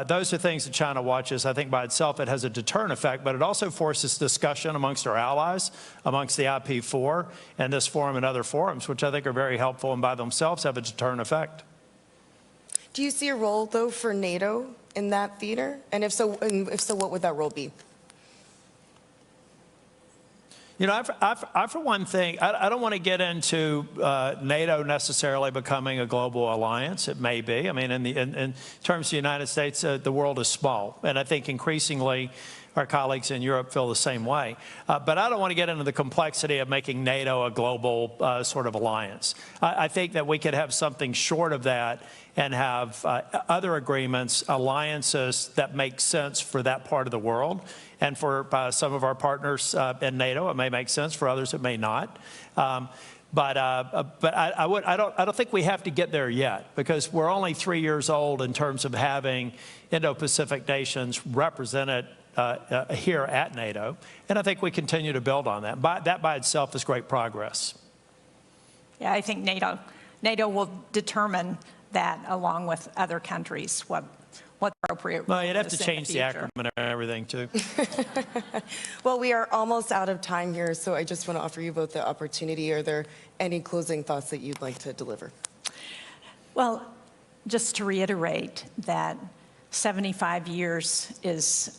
those are things that China watches. I think by itself it has a deterrent effect, but it also forces discussion amongst our allies, amongst the IP4, and this forum and other forums, which I think are very helpful and by themselves have a deterrent effect. Do you see a role, though, for NATO in that theater? And if so, what would that role be? You know, I for one thing, I don't want to get into NATO necessarily becoming a global alliance. It may be. I mean, in terms of the United States, the world is small. And I think increasingly our colleagues in Europe feel the same way. But I don't want to get into the complexity of making NATO a global sort of alliance. I think that we could have something short of that and have other agreements, alliances that make sense for that part of the world. And for some of our partners in NATO, it may make sense. For others, it may not. But I don't think we have to get there yet, because we're only 3 years old in terms of having Indo-Pacific nations represented here at NATO. And I think we continue to build on that. That by itself is great progress. Yeah, I think NATO will determine that, along with other countries, what's appropriate. Well, you'd have to change the acronym and everything, too. Well, we are almost out of time here, so I just want to offer you both the opportunity. Are there any closing thoughts that you'd like to deliver? Well, just to reiterate that 75 years is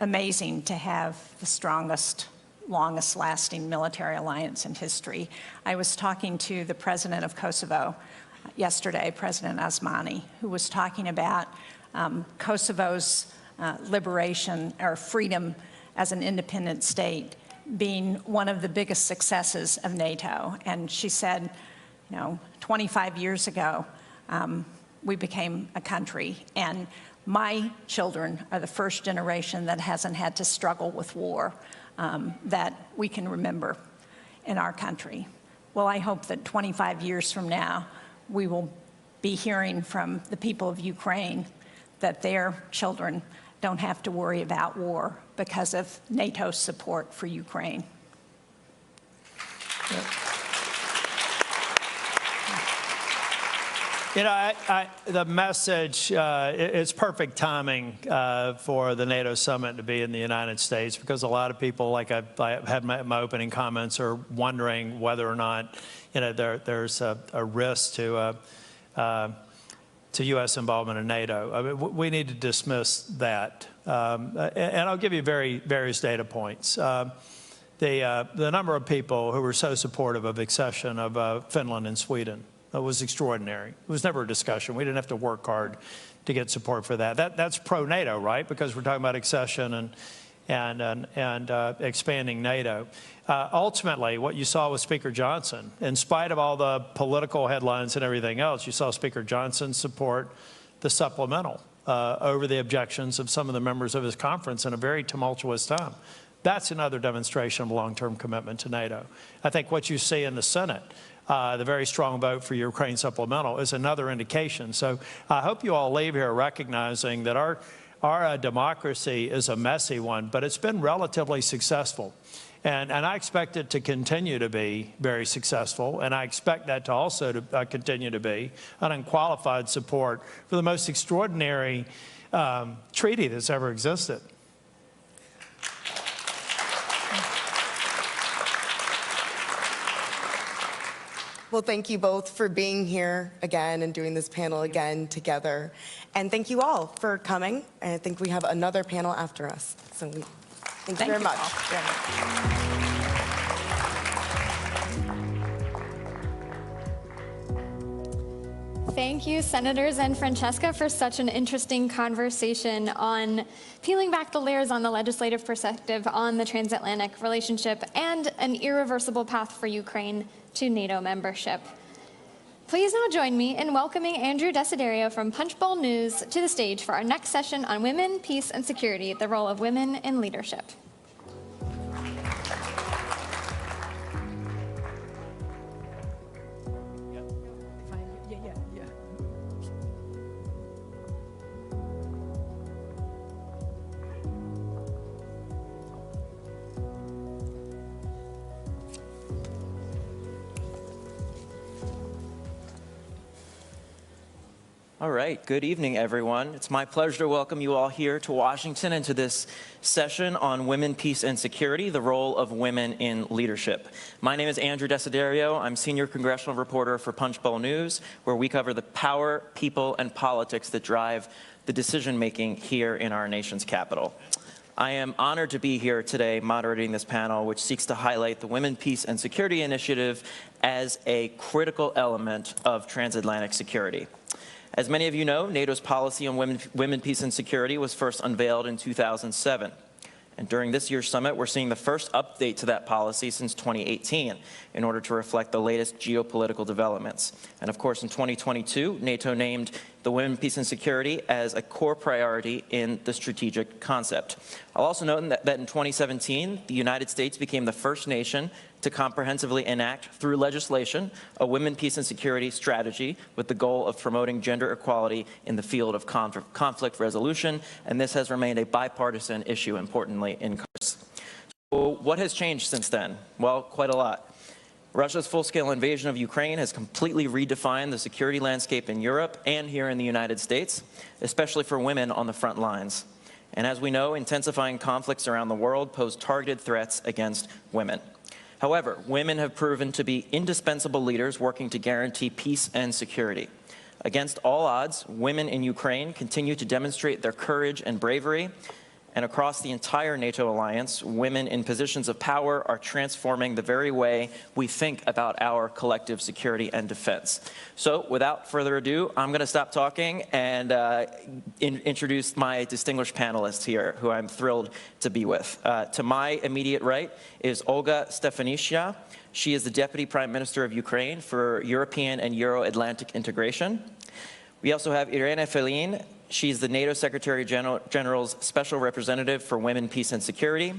amazing to have the strongest, longest lasting military alliance in history. I was talking to the president of Kosovo yesterday, President Osmani, who was talking about Kosovo's liberation or freedom as an independent state being one of the biggest successes of NATO. And she said, you know, 25 years ago, we became a country, and my children are the first generation that hasn't had to struggle with war that we can remember in our country. Well, I hope that 25 years from now, we will be hearing from the people of Ukraine that their children don't have to worry about war because of NATO's support for Ukraine. You know, the message, it's perfect timing for the NATO summit to be in the United States, because a lot of people, like I had my opening comments, are wondering whether or not, you know, there's a risk to U.S. involvement in NATO. I mean, we need to dismiss that. And I'll give you various data points. The number of people who were so supportive of accession of Finland and Sweden was extraordinary. It was never a discussion. We didn't have to work hard to get support for that. That's pro-NATO, right? Because we're talking about accession and expanding NATO. Ultimately, what you saw with Speaker Johnson, in spite of all the political headlines and everything else, you saw Speaker Johnson support the supplemental over the objections of some of the members of his conference in a very tumultuous time. That's another demonstration of long-term commitment to NATO. I think what you see in the Senate, the very strong vote for Ukraine supplemental, is another indication. So I hope you all leave here recognizing that our democracy is a messy one, but it's been relatively successful. And I expect it to continue to be very successful, and I expect that to also continue to be an unqualified support for the most extraordinary treaty that's ever existed. Well, thank you both for being here again and doing this panel again together. And thank you all for coming. And I think we have another panel after us. So thank you very much. Thank you, Senators and Francesca, for such an interesting conversation on peeling back the layers on the legislative perspective on the transatlantic relationship and an irreversible path for Ukraine to NATO membership. Please now join me in welcoming Andrew Desiderio from Punchbowl News to the stage for our next session on women, peace, and security, the role of women in leadership. All right, good evening, everyone. It's my pleasure to welcome you all here to Washington and to this session on women, peace, and security, the role of women in leadership. My name is Andrew Desiderio. I'm senior congressional reporter for Punchbowl News, where we cover the power, people, and politics that drive the decision-making here in our nation's capital. I am honored to be here today moderating this panel, which seeks to highlight the Women, Peace, and Security Initiative as a critical element of transatlantic security. As many of you know, NATO's policy on women, peace, and security was first unveiled in 2007. And during this year's summit, we're seeing the first update to that policy since 2018 in order to reflect the latest geopolitical developments. And of course, in 2022, NATO named the women, peace, and security as a core priority in the strategic concept. I'll also note that in 2017, the United States became the first nation to comprehensively enact through legislation a women, peace, and security strategy with the goal of promoting gender equality in the field of conflict resolution, and this has remained a bipartisan issue, importantly, in Congress. So what has changed since then? Well, quite a lot. Russia's full-scale invasion of Ukraine has completely redefined the security landscape in Europe and here in the United States, especially for women on the front lines. And as we know, intensifying conflicts around the world pose targeted threats against women. However, women have proven to be indispensable leaders working to guarantee peace and security. Against all odds, women in Ukraine continue to demonstrate their courage and bravery, and across the entire NATO alliance, women in positions of power are transforming the very way we think about our collective security and defense. So without further ado, I'm going to stop talking and introduce my distinguished panelists here, who I'm thrilled to be with. To my immediate right is Olga Stefanishyna. She is the Deputy Prime Minister of Ukraine for European and Euro-Atlantic integration. We also have Irina Felin. She's the NATO Secretary General's Special Representative for Women, Peace, and Security.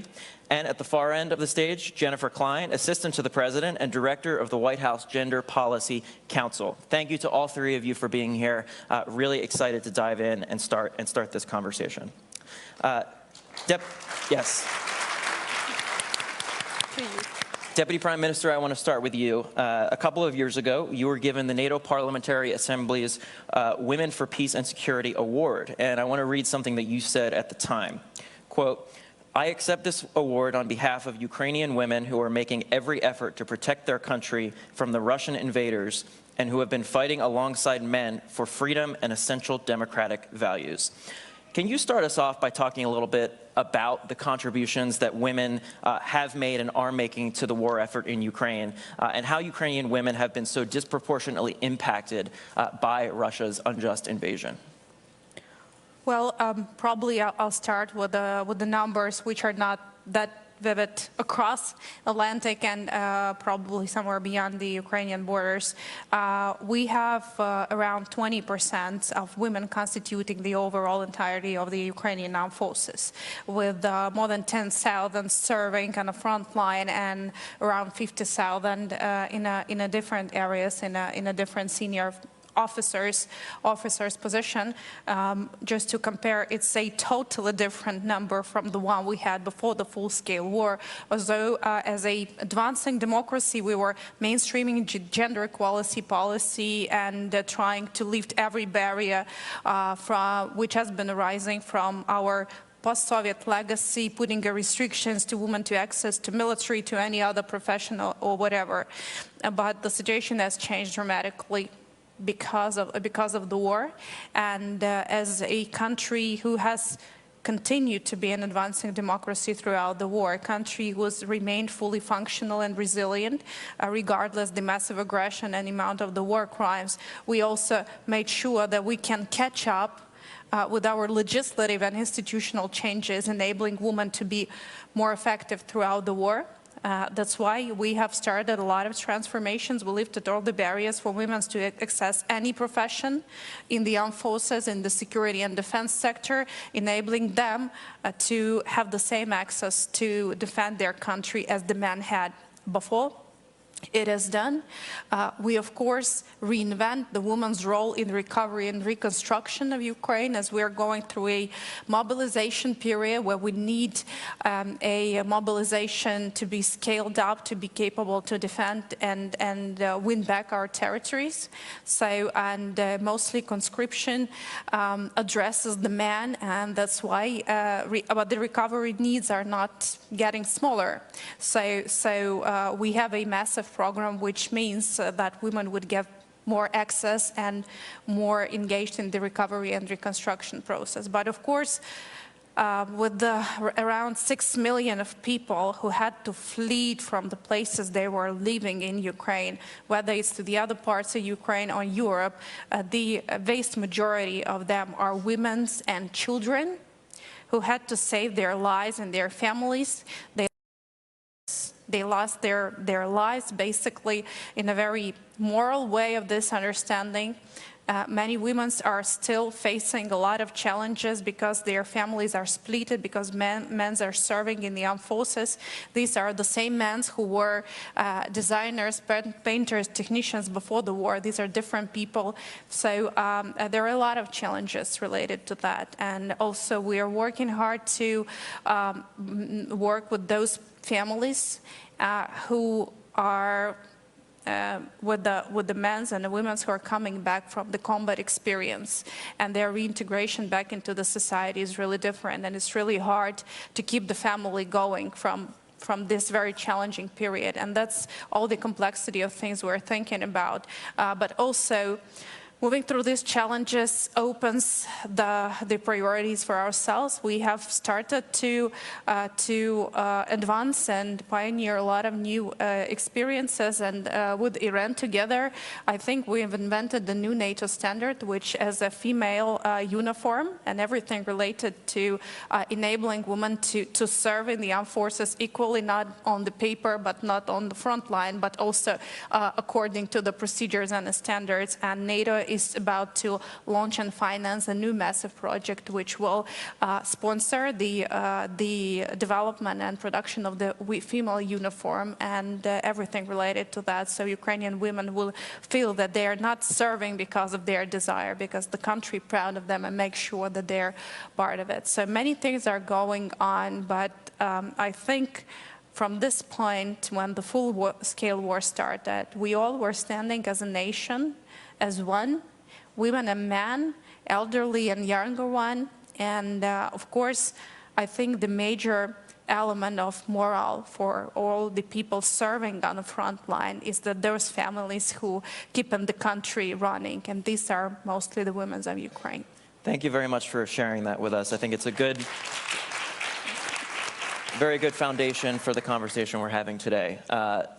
And at the far end of the stage, Jennifer Klein, Assistant to the President and Director of the White House Gender Policy Council. Thank you to all three of you for being here. Really excited to dive in and start this conversation. Yes. Deputy Prime Minister, I want to start with you. A couple of years ago, you were given the NATO Parliamentary Assembly's Women for Peace and Security Award, and I want to read something that you said at the time. Quote, "I accept this award on behalf of Ukrainian women who are making every effort to protect their country from the Russian invaders and who have been fighting alongside men for freedom and essential democratic values." Can you start us off by talking a little bit about the contributions that women have made and are making to the war effort in Ukraine, and how Ukrainian women have been so disproportionately impacted by Russia's unjust invasion? Well, probably I'll start with the numbers, which are not that vivid across Atlantic and probably somewhere beyond the Ukrainian borders. We have around 20% of women constituting the overall entirety of the Ukrainian armed forces, with more than 10,000 serving on the front line and around 50,000 in a different areas, in a different senior officers position. Just to compare, it's a totally different number from the one we had before the full-scale war. Although as a advancing democracy, we were mainstreaming gender equality policy and trying to lift every barrier which has been arising from our post-Soviet legacy, putting restrictions to women to access to military, to any other professional or whatever. But the situation has changed dramatically because of the war, and as a country who has continue to be an advancing democracy throughout the war. A country was remained fully functional and resilient, regardless the massive aggression and amount of the war crimes. We also made sure that we can catch up with our legislative and institutional changes, enabling women to be more effective throughout the war. That's why we have started a lot of transformations. We lifted all the barriers for women to access any profession in the armed forces, in the security and defense sector, enabling them to have the same access to defend their country as the men had before. It is done. We, of course, reinvent the woman's role in recovery and reconstruction of Ukraine, as we are going through a mobilization period where we need a mobilization to be scaled up, to be capable to defend and win back our territories. So, and mostly conscription addresses the man, and that's why but the recovery needs are not getting smaller. So we have a massive program, which means that women would get more access and more engaged in the recovery and reconstruction process. But of course, with the around 6 million of people who had to flee from the places they were living in Ukraine, whether it's to the other parts of Ukraine or Europe, the vast majority of them are women and children who had to save their lives and their families. They lost their lives basically in a very moral way of this understanding. Many women are still facing a lot of challenges because their families are split, because men are serving in the armed forces. These are the same men who were designers, painters, technicians before the war. These are different people. So there are a lot of challenges related to that. And also we are working hard to work with those families who are with the men and the women who are coming back from the combat experience, and their reintegration back into the society is really different, and it's really hard to keep the family going from this very challenging period. And that's all the complexity of things we're thinking about. But also, moving through these challenges opens the priorities for ourselves. We have started to advance and pioneer a lot of new experiences, and with Iran together, I think we have invented the new NATO standard, which is a female uniform and everything related to enabling women to serve in the armed forces equally, not on the paper, but not on the front line, but also according to the procedures and the standards. And NATO is about to launch and finance a new massive project which will sponsor the development and production of the female uniform and everything related to that. So Ukrainian women will feel that they are not serving because of their desire, because the country is proud of them and make sure that they're part of it. So many things are going on, but I think from this point, when the full-scale war started, we all were standing as a nation, as one, women and men, elderly and younger one. And of course, I think the major element of morale for all the people serving on the front line is that those families who keep the country running, and these are mostly the women of Ukraine. Thank you very much for sharing that with us. I think it's a very good foundation for the conversation we're having today.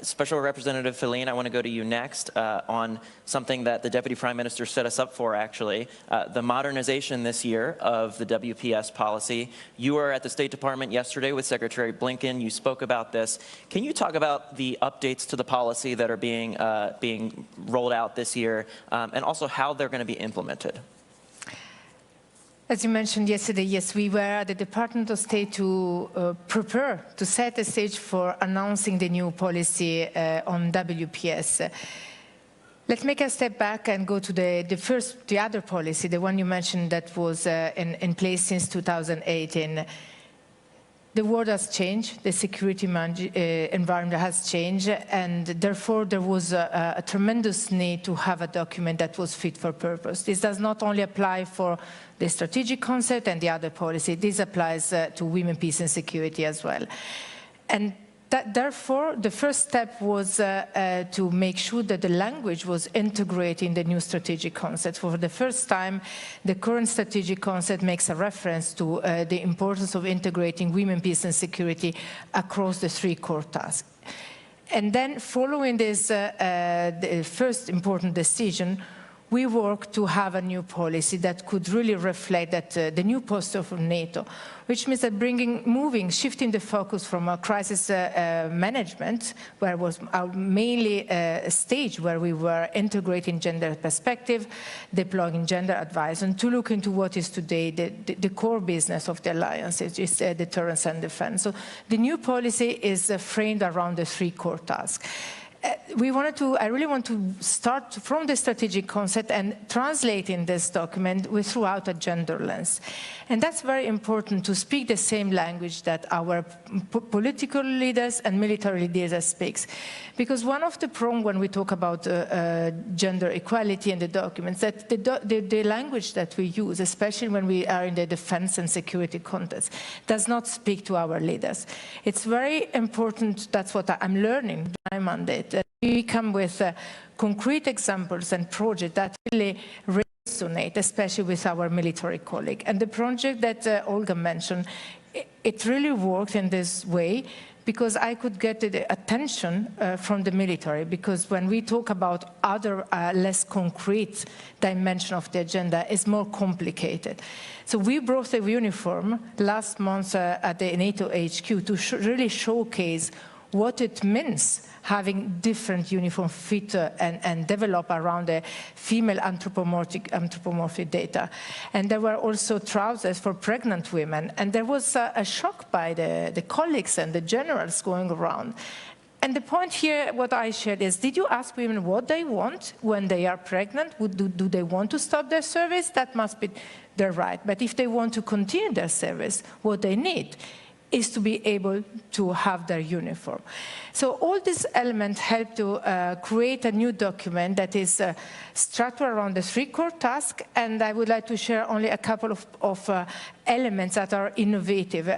Special Representative Feline, I want to go to you next on something that the Deputy Prime Minister set us up for, actually, the modernization this year of the WPS policy. You were at the State Department yesterday with Secretary Blinken. You spoke about this. Can you talk about the updates to the policy that are being rolled out this year, and also how they're going to be implemented? As you mentioned yesterday, yes, we were at the Department of State to prepare, to set the stage for announcing the new policy on WPS. Let's make a step back and go to the other policy, the one you mentioned that was in place since 2018. The world has changed, the security environment has changed, and therefore there was a tremendous need to have a document that was fit for purpose. This does not only apply for the strategic concept and the other policy, this applies to women, peace and security as well. And Therefore, the first step was to make sure that the language was integrated in the new strategic concept. For the first time, the current strategic concept makes a reference to the importance of integrating women, peace and security across the 3 core tasks. And then following this the first important decision, we worked to have a new policy that could really reflect that the new posture for NATO, which means that shifting the focus from a crisis management, where it was mainly a stage where we were integrating gender perspective, deploying gender advice, and to look into what is today the core business of the alliance, which is deterrence and defense. So the new policy is framed around the 3 core tasks. I really want to start from the strategic concept and translate in this document throughout a gender lens. And that's very important, to speak the same language that our political leaders and military leaders speak. Because one of the problems when we talk about gender equality in the documents, that the language that we use, especially when we are in the defense and security context, does not speak to our leaders. It's very important, that's what I'm learning in my mandate, that we come with concrete examples and projects that really resonate, especially with our military colleagues. And the project that Olga mentioned, it really worked in this way because I could get the attention from the military, because when we talk about other less concrete dimension of the agenda, it's more complicated. So we brought a uniform last month at the NATO HQ to really showcase what it means having different uniform fit and develop around the female anthropomorphic data. And there were also trousers for pregnant women. And there was a shock by the colleagues and the generals going around. And the point here, what I shared is, did you ask women what they want when they are pregnant? Do they want to stop their service? That must be their right. But if they want to continue their service, what they need is to be able to have their uniform. So all these elements help to create a new document that is structured around the 3 core tasks, and I would like to share only a couple of elements that are innovative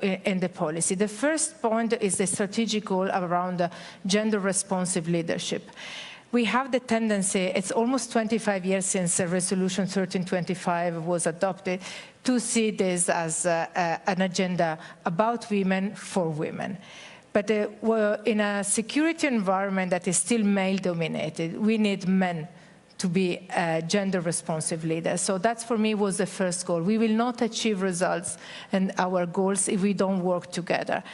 in the policy. The first point is the strategic goal around gender-responsive leadership. We have the tendency, it's almost 25 years since Resolution 1325 was adopted, to see this as an agenda about women for women. But in a security environment that is still male-dominated, we need men to be gender-responsive leaders. So that, for me, was the first goal. We will not achieve results and our goals if we don't work together.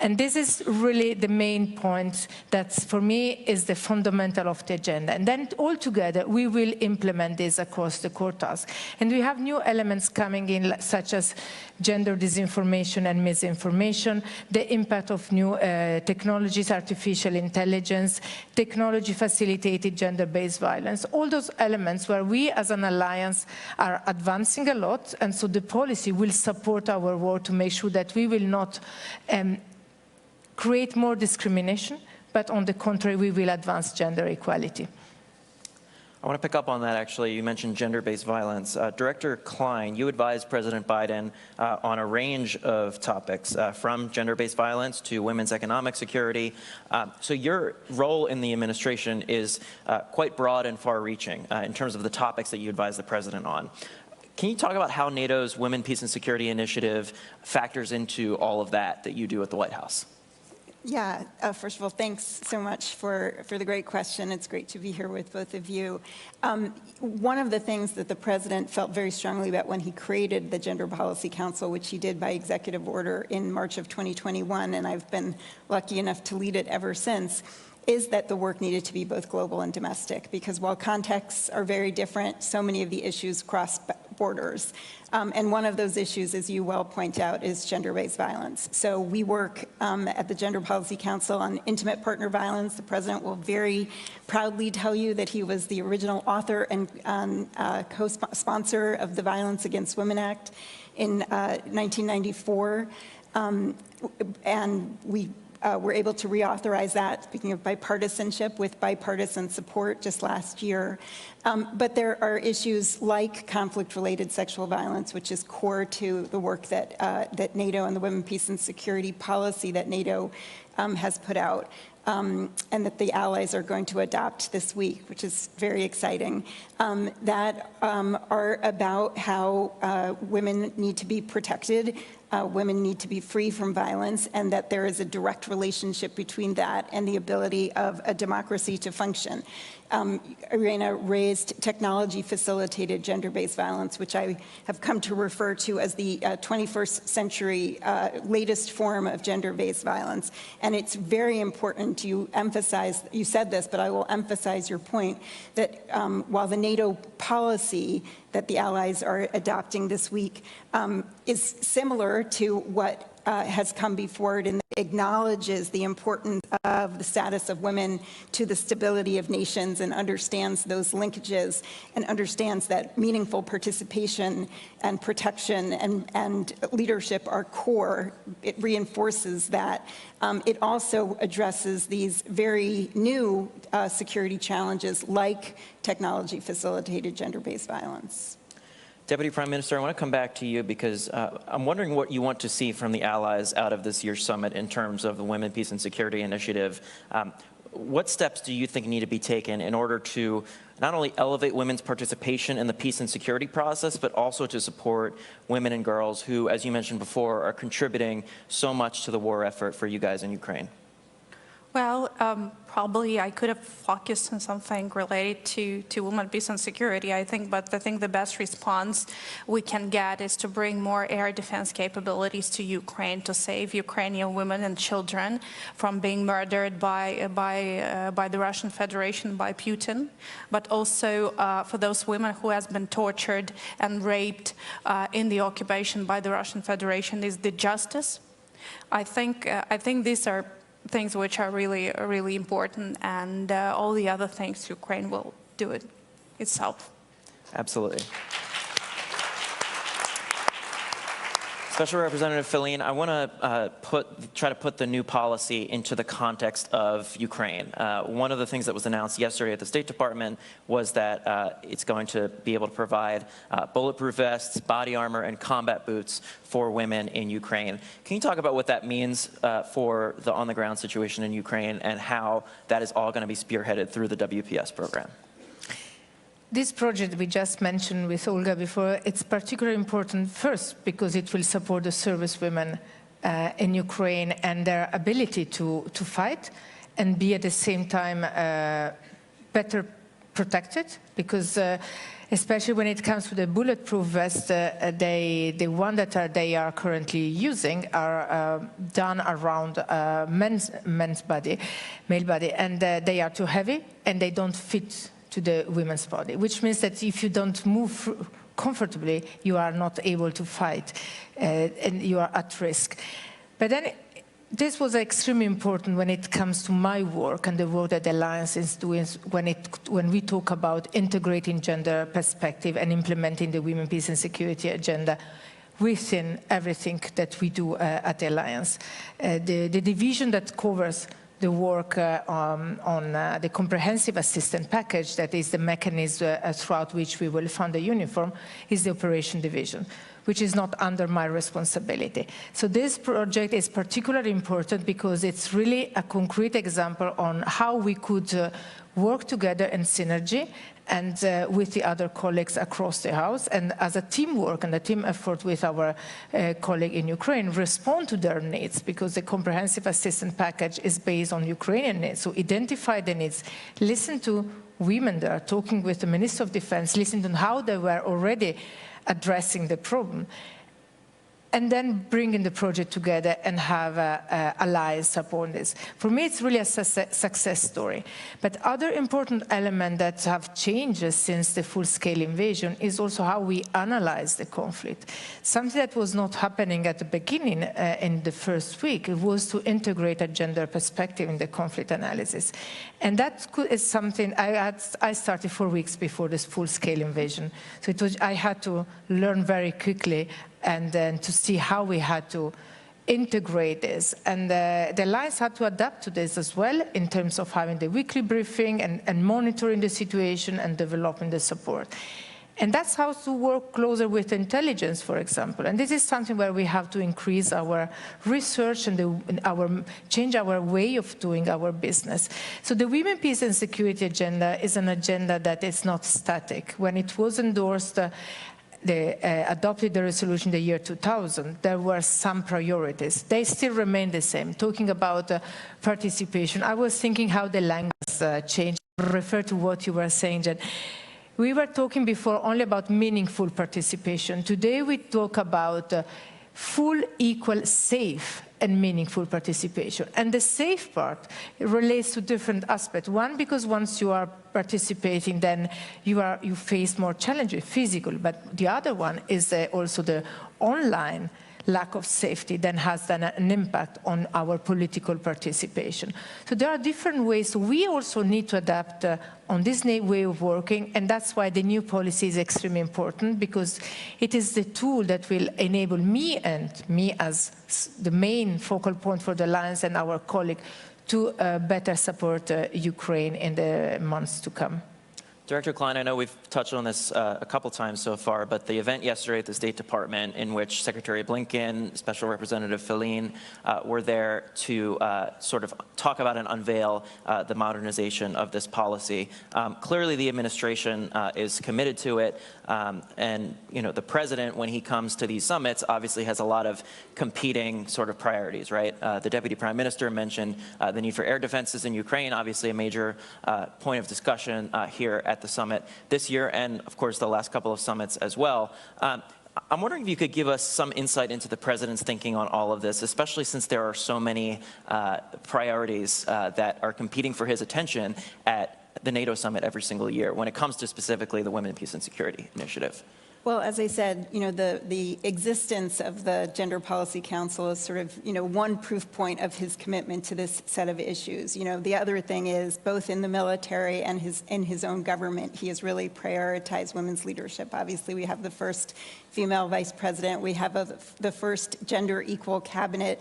And this is really the main point that, for me, is the fundamental of the agenda. And then, all together, we will implement this across the core tasks. And we have new elements coming in, such as gender disinformation and misinformation, the impact of new technologies, artificial intelligence, technology-facilitated gender-based violence, all those elements where we, as an alliance, are advancing a lot. And so the policy will support our work to make sure that we will not create more discrimination, but on the contrary, we will advance gender equality. I want to pick up on that, actually. You mentioned gender-based violence. Director Klein, you advised President Biden on a range of topics, from gender-based violence to women's economic security. So your role in the administration is quite broad and far-reaching in terms of the topics that you advise the president on. Can you talk about how NATO's Women, Peace and Security Initiative factors into all of that you do at the White House? Yeah, first of all, thanks so much for the great question. It's great to be here with both of you. One of the things that the president felt very strongly about when he created the Gender Policy Council, which he did by executive order in March of 2021, and I've been lucky enough to lead it ever since, is that the work needed to be both global and domestic, because while contexts are very different, so many of the issues cross borders. And one of those issues, as you well point out, is gender-based violence. So we work at the Gender Policy Council on intimate partner violence. The president will very proudly tell you that he was the original author and co-sponsor of the Violence Against Women Act in 1994. And we were able to reauthorize that, speaking of bipartisanship, with bipartisan support just last year. But there are issues like conflict-related sexual violence, which is core to the work that, that NATO and the Women, Peace and Security policy that NATO has put out. And that the allies are going to adopt this week, which is very exciting, that are about how women need to be protected, women need to be free from violence, and that there is a direct relationship between that and the ability of a democracy to function. Irena raised technology-facilitated gender-based violence, which I have come to refer to as the 21st century latest form of gender-based violence. And it's very important you emphasize, you said this, but I will emphasize your point, that while the NATO policy that the allies are adopting this week is similar to what has come before it and acknowledges the importance of the status of women to the stability of nations and understands those linkages and understands that meaningful participation and protection and leadership are core. It reinforces that. It also addresses these very new security challenges like technology-facilitated gender-based violence. Deputy Prime Minister, I want to come back to you because I'm wondering what you want to see from the allies out of this year's summit in terms of the Women, Peace and Security Initiative. What steps do you think need to be taken in order to not only elevate women's participation in the peace and security process, but also to support women and girls who, as you mentioned before, are contributing so much to the war effort for you guys in Ukraine? Well, probably I could have focused on something related to women, peace and security, I think, but I think the best response we can get is to bring more air defense capabilities to Ukraine to save Ukrainian women and children from being murdered by the Russian Federation, by Putin, but also for those women who has been tortured and raped in the occupation by the Russian Federation is the justice. I think these are things which are really important, and all the other things Ukraine will do it itself. Absolutely. Special Representative Filene, I want to try to put the new policy into the context of Ukraine. One of the things that was announced yesterday at the State Department was that it's going to be able to provide bulletproof vests, body armor, and combat boots for women in Ukraine. Can you talk about what that means for the on-the-ground situation in Ukraine and how that is all going to be spearheaded through the WPS program? This project we just mentioned with Olga before, it's particularly important first because it will support the service women in Ukraine and their ability to fight and be at the same time better protected, because especially when it comes to the bulletproof vest, the one that they are currently using are done around male body, and they are too heavy and they don't fit to the women's body, which means that if you don't move comfortably, you are not able to fight and you are at risk. But then this was extremely important when it comes to my work and the work that the Alliance is doing when we talk about integrating gender perspective and implementing the Women, Peace and Security agenda within everything that we do at the Alliance. The division that covers the work on the comprehensive assistance package, that is the mechanism throughout which we will fund the uniform, is the operation division, which is not under my responsibility. So this project is particularly important because it's really a concrete example on how we could work together in synergy and with the other colleagues across the House, and as a teamwork and a team effort with our colleague in Ukraine, respond to their needs, because the comprehensive assistance package is based on Ukrainian needs. So identify the needs, listen to women there, talking with the Minister of Defense, listen to how they were already addressing the problem, and then bringing the project together and have allies support this. For me, it's really a success story. But other important elements that have changed since the full-scale invasion is also how we analyze the conflict. Something that was not happening at the beginning in the first week was to integrate a gender perspective in the conflict analysis. And that is something I started 4 weeks before this full-scale invasion. So I had to learn very quickly and then to see how we had to integrate this. And the alliance had to adapt to this as well in terms of having the weekly briefing and monitoring the situation and developing the support. And that's how to work closer with intelligence, for example. And this is something where we have to increase our research and change our way of doing our business. So the Women, Peace and Security agenda is an agenda that is not static. When it was endorsed, adopted the resolution in the year 2000, there were some priorities. They still remain the same. Talking about participation, I was thinking how the language changed. Refer to what you were saying, Jen. We were talking before only about meaningful participation. Today we talk about full, equal, safe and meaningful participation. And the safe part relates to different aspects. One, because once you are participating, then you face more challenges, physical. But the other one is also the online lack of safety then has then an impact on our political participation. So there are different ways. So we also need to adapt on this new way of working, and that's why the new policy is extremely important, because it is the tool that will enable me as the main focal point for the Alliance and our colleague to better support Ukraine in the months to come. Director Klein, I know we've touched on this a couple times so far, but the event yesterday at the State Department in which Secretary Blinken, Special Representative Feline were there to sort of talk about and unveil the modernization of this policy. Clearly the administration is committed to it, and the president, when he comes to these summits, obviously has a lot of competing sort of priorities, right? The Deputy Prime Minister mentioned the need for air defenses in Ukraine, obviously a major point of discussion here at the summit this year, and of course the last couple of summits as well. I'm wondering if you could give us some insight into the president's thinking on all of this, especially since there are so many priorities that are competing for his attention at the NATO summit every single year when it comes to specifically the Women, Peace and Security Initiative. Well, as I said, the existence of the Gender Policy Council is sort of, one proof point of his commitment to this set of issues. The other thing is, both in the military and in his own government, he has really prioritized women's leadership. Obviously, we have the first female vice president. We have the first gender equal cabinet.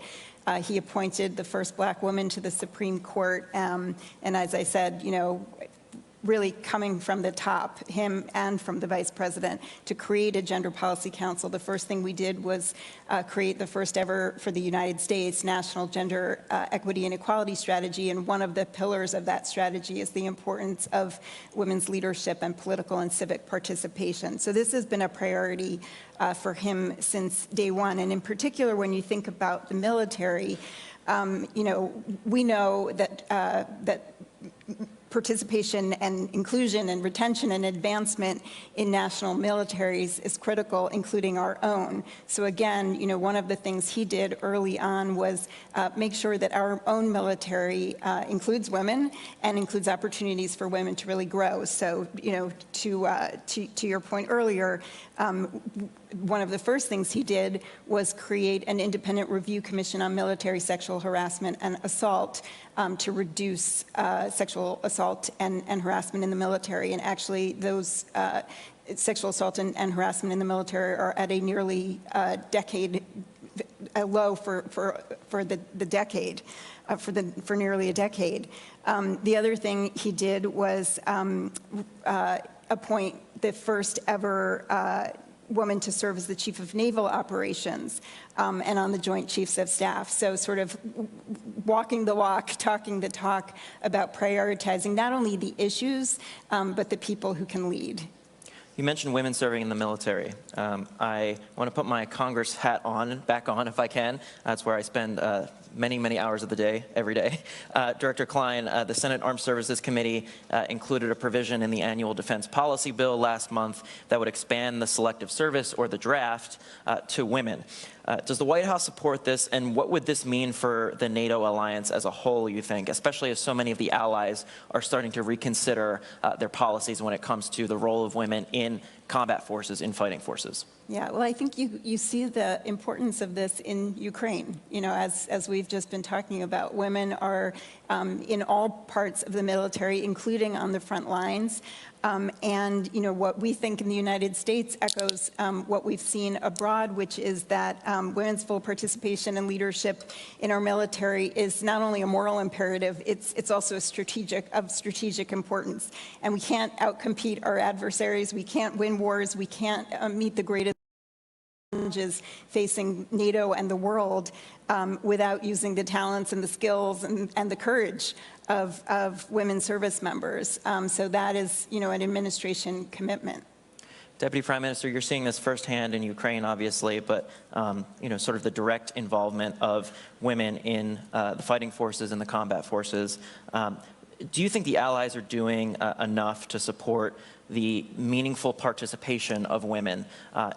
He appointed the first black woman to the Supreme Court. And as I said, really coming from the top, him and from the vice president, to create a Gender Policy Council. The first thing we did was create the first ever, for the United States, National Gender Equity and Equality Strategy, and one of the pillars of that strategy is the importance of women's leadership and political and civic participation. So this has been a priority for him since day one, and in particular, when you think about the military, we know that participation and inclusion and retention and advancement in national militaries is critical, including our own. So again, one of the things he did early on was make sure that our own military includes women and includes opportunities for women to really grow. So, to your point earlier, one of the first things he did was create an independent review commission on military sexual harassment and assault to reduce sexual assault and harassment in the military. And actually, those sexual assault and harassment in the military are at a nearly decade low for nearly a decade. The other thing he did was appoint the first ever woman to serve as the Chief of Naval Operations and on the Joint Chiefs of Staff. So sort of walking the walk, talking the talk about prioritizing not only the issues, but the people who can lead. You mentioned women serving in the military. I want to put my Congress hat back on if I can. That's where I spend many, many hours of the day, every day. Director Klein, the Senate Armed Services Committee included a provision in the annual defense policy bill last month that would expand the selective service, or the draft, to women. Does the White House support this, and what would this mean for the NATO alliance as a whole, you think, especially as so many of the allies are starting to reconsider their policies when it comes to the role of women in combat forces, in fighting forces? Yeah, well, I think you see the importance of this in Ukraine. You know, as we've just been talking about, women are in all parts of the military, including on the front lines. And, you know, what we think in the United States echoes what we've seen abroad, which is that women's full participation and leadership in our military is not only a moral imperative, it's also of strategic importance. And we can't outcompete our adversaries. We can't win wars. We can't meet the greatest challenges facing NATO and the world without using the talents and the skills and the courage of women service members. So that is, you know, an administration commitment. Deputy Prime Minister, you're seeing this firsthand in Ukraine, obviously, but you know, sort of the direct involvement of women in the fighting forces and the combat forces. Do you think the allies are doing enough to support the meaningful participation of women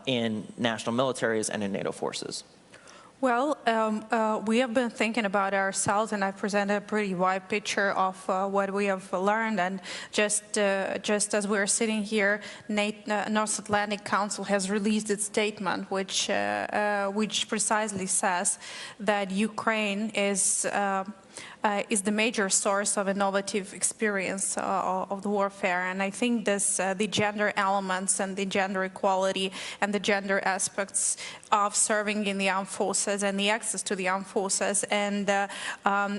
in national militaries and in NATO forces? Well, we have been thinking about ourselves, and I presented a pretty wide picture of what we have learned. And just as we're sitting here, North Atlantic Council has released its statement, which precisely says that Ukraine is the major source of innovative experience of the warfare. And I think this, the gender elements and the gender equality and the gender aspects of serving in the armed forces and the access to the armed forces and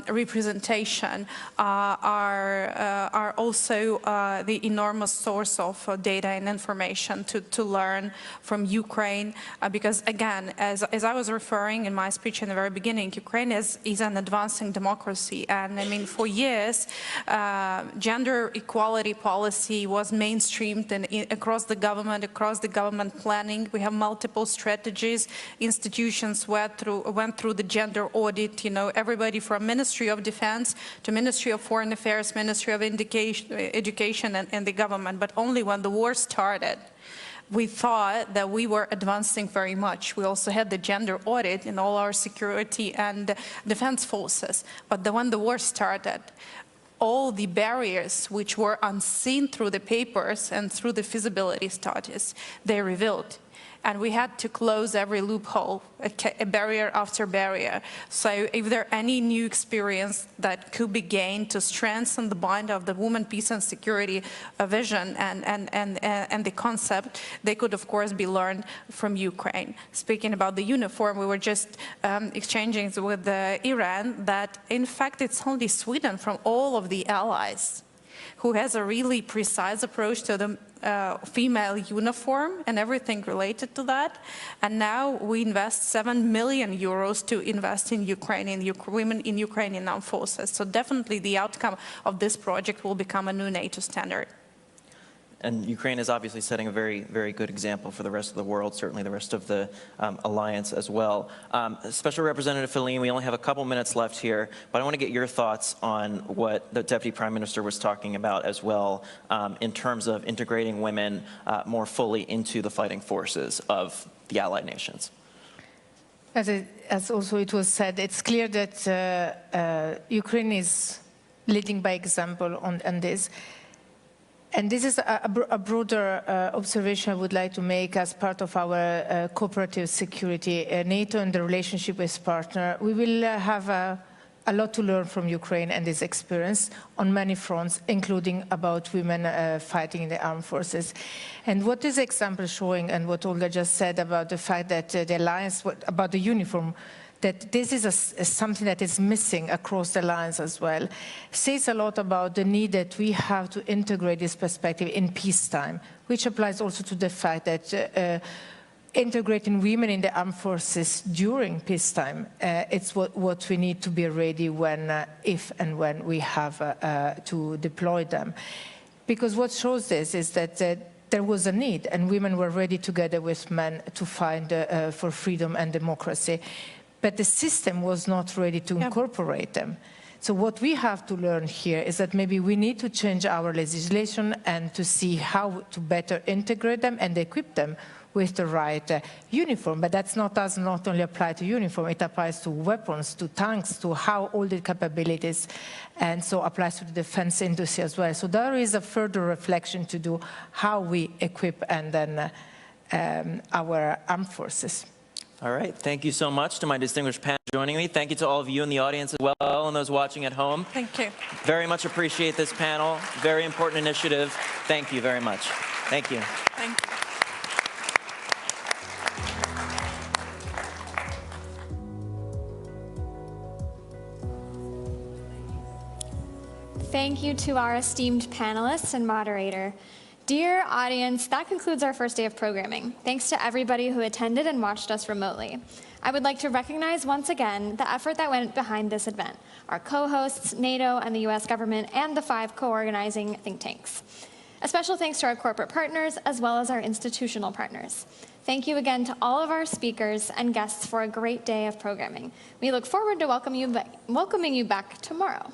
representation are also the enormous source of data and information to learn from Ukraine. Because again, as I was referring in my speech in the very beginning, Ukraine is an advancing democracy. And I mean, for years, gender equality policy was mainstreamed across the government planning. We have multiple strategies. Institutions went through the gender audit. You know, everybody from Ministry of Defense to Ministry of Foreign Affairs, Ministry of Education, and the government. But only when the war started, we thought that we were advancing very much. We also had the gender audit in all our security and defense forces. But when the war started, all the barriers which were unseen through the papers and through the feasibility studies, they revealed. And we had to close every loophole, a barrier after barrier. So if there are any new experience that could be gained to strengthen the bond of the women, peace and security vision and the concept, they could of course be learned from Ukraine. Speaking about the uniform, we were just exchanging with Iran that in fact it's only Sweden from all of the allies who has a really precise approach to the female uniform and everything related to that. And now we invest 7 million euros to invest in Ukraine, in women in Ukrainian armed forces. So definitely the outcome of this project will become a new NATO standard. And Ukraine is obviously setting a very, very good example for the rest of the world, certainly the rest of the alliance as well. Special Representative Feline, we only have a couple minutes left here, but I want to get your thoughts on what the Deputy Prime Minister was talking about as well in terms of integrating women more fully into the fighting forces of the allied nations. As also it was said, it's clear that Ukraine is leading by example on this. And this is a broader observation I would like to make as part of our cooperative security, NATO and the relationship with partner. We will have a lot to learn from Ukraine and this experience on many fronts, including about women fighting in the armed forces. And what this example showing, and what Olga just said about the fact that the alliance, about the uniform, that this is something that is missing across the lines as well, says a lot about the need that we have to integrate this perspective in peacetime, which applies also to the fact that integrating women in the armed forces during peacetime, it's what we need to be ready when, if and when we have to deploy them. Because what shows this is that there was a need, and women were ready together with men to fight for freedom and democracy. But the system was not ready to incorporate them. So what we have to learn here is that maybe we need to change our legislation and to see how to better integrate them and equip them with the right uniform. But that does not only apply to uniform, it applies to weapons, to tanks, to how all the capabilities, and so applies to the defense industry as well. So there is a further reflection to do how we equip and then our armed forces. All right, thank you so much to my distinguished panel joining me. Thank you to all of you in the audience as well and those watching at home. Thank you. Very much appreciate this panel. Very important initiative. Thank you very much. Thank you. Thank you. Thank you to our esteemed panelists and moderator. Dear audience, that concludes our first day of programming. Thanks to everybody who attended and watched us remotely. I would like to recognize once again the effort that went behind this event, our co-hosts, NATO and the US government, and the 5 co-organizing think tanks. A special thanks to our corporate partners as well as our institutional partners. Thank you again to all of our speakers and guests for a great day of programming. We look forward to welcoming you back tomorrow.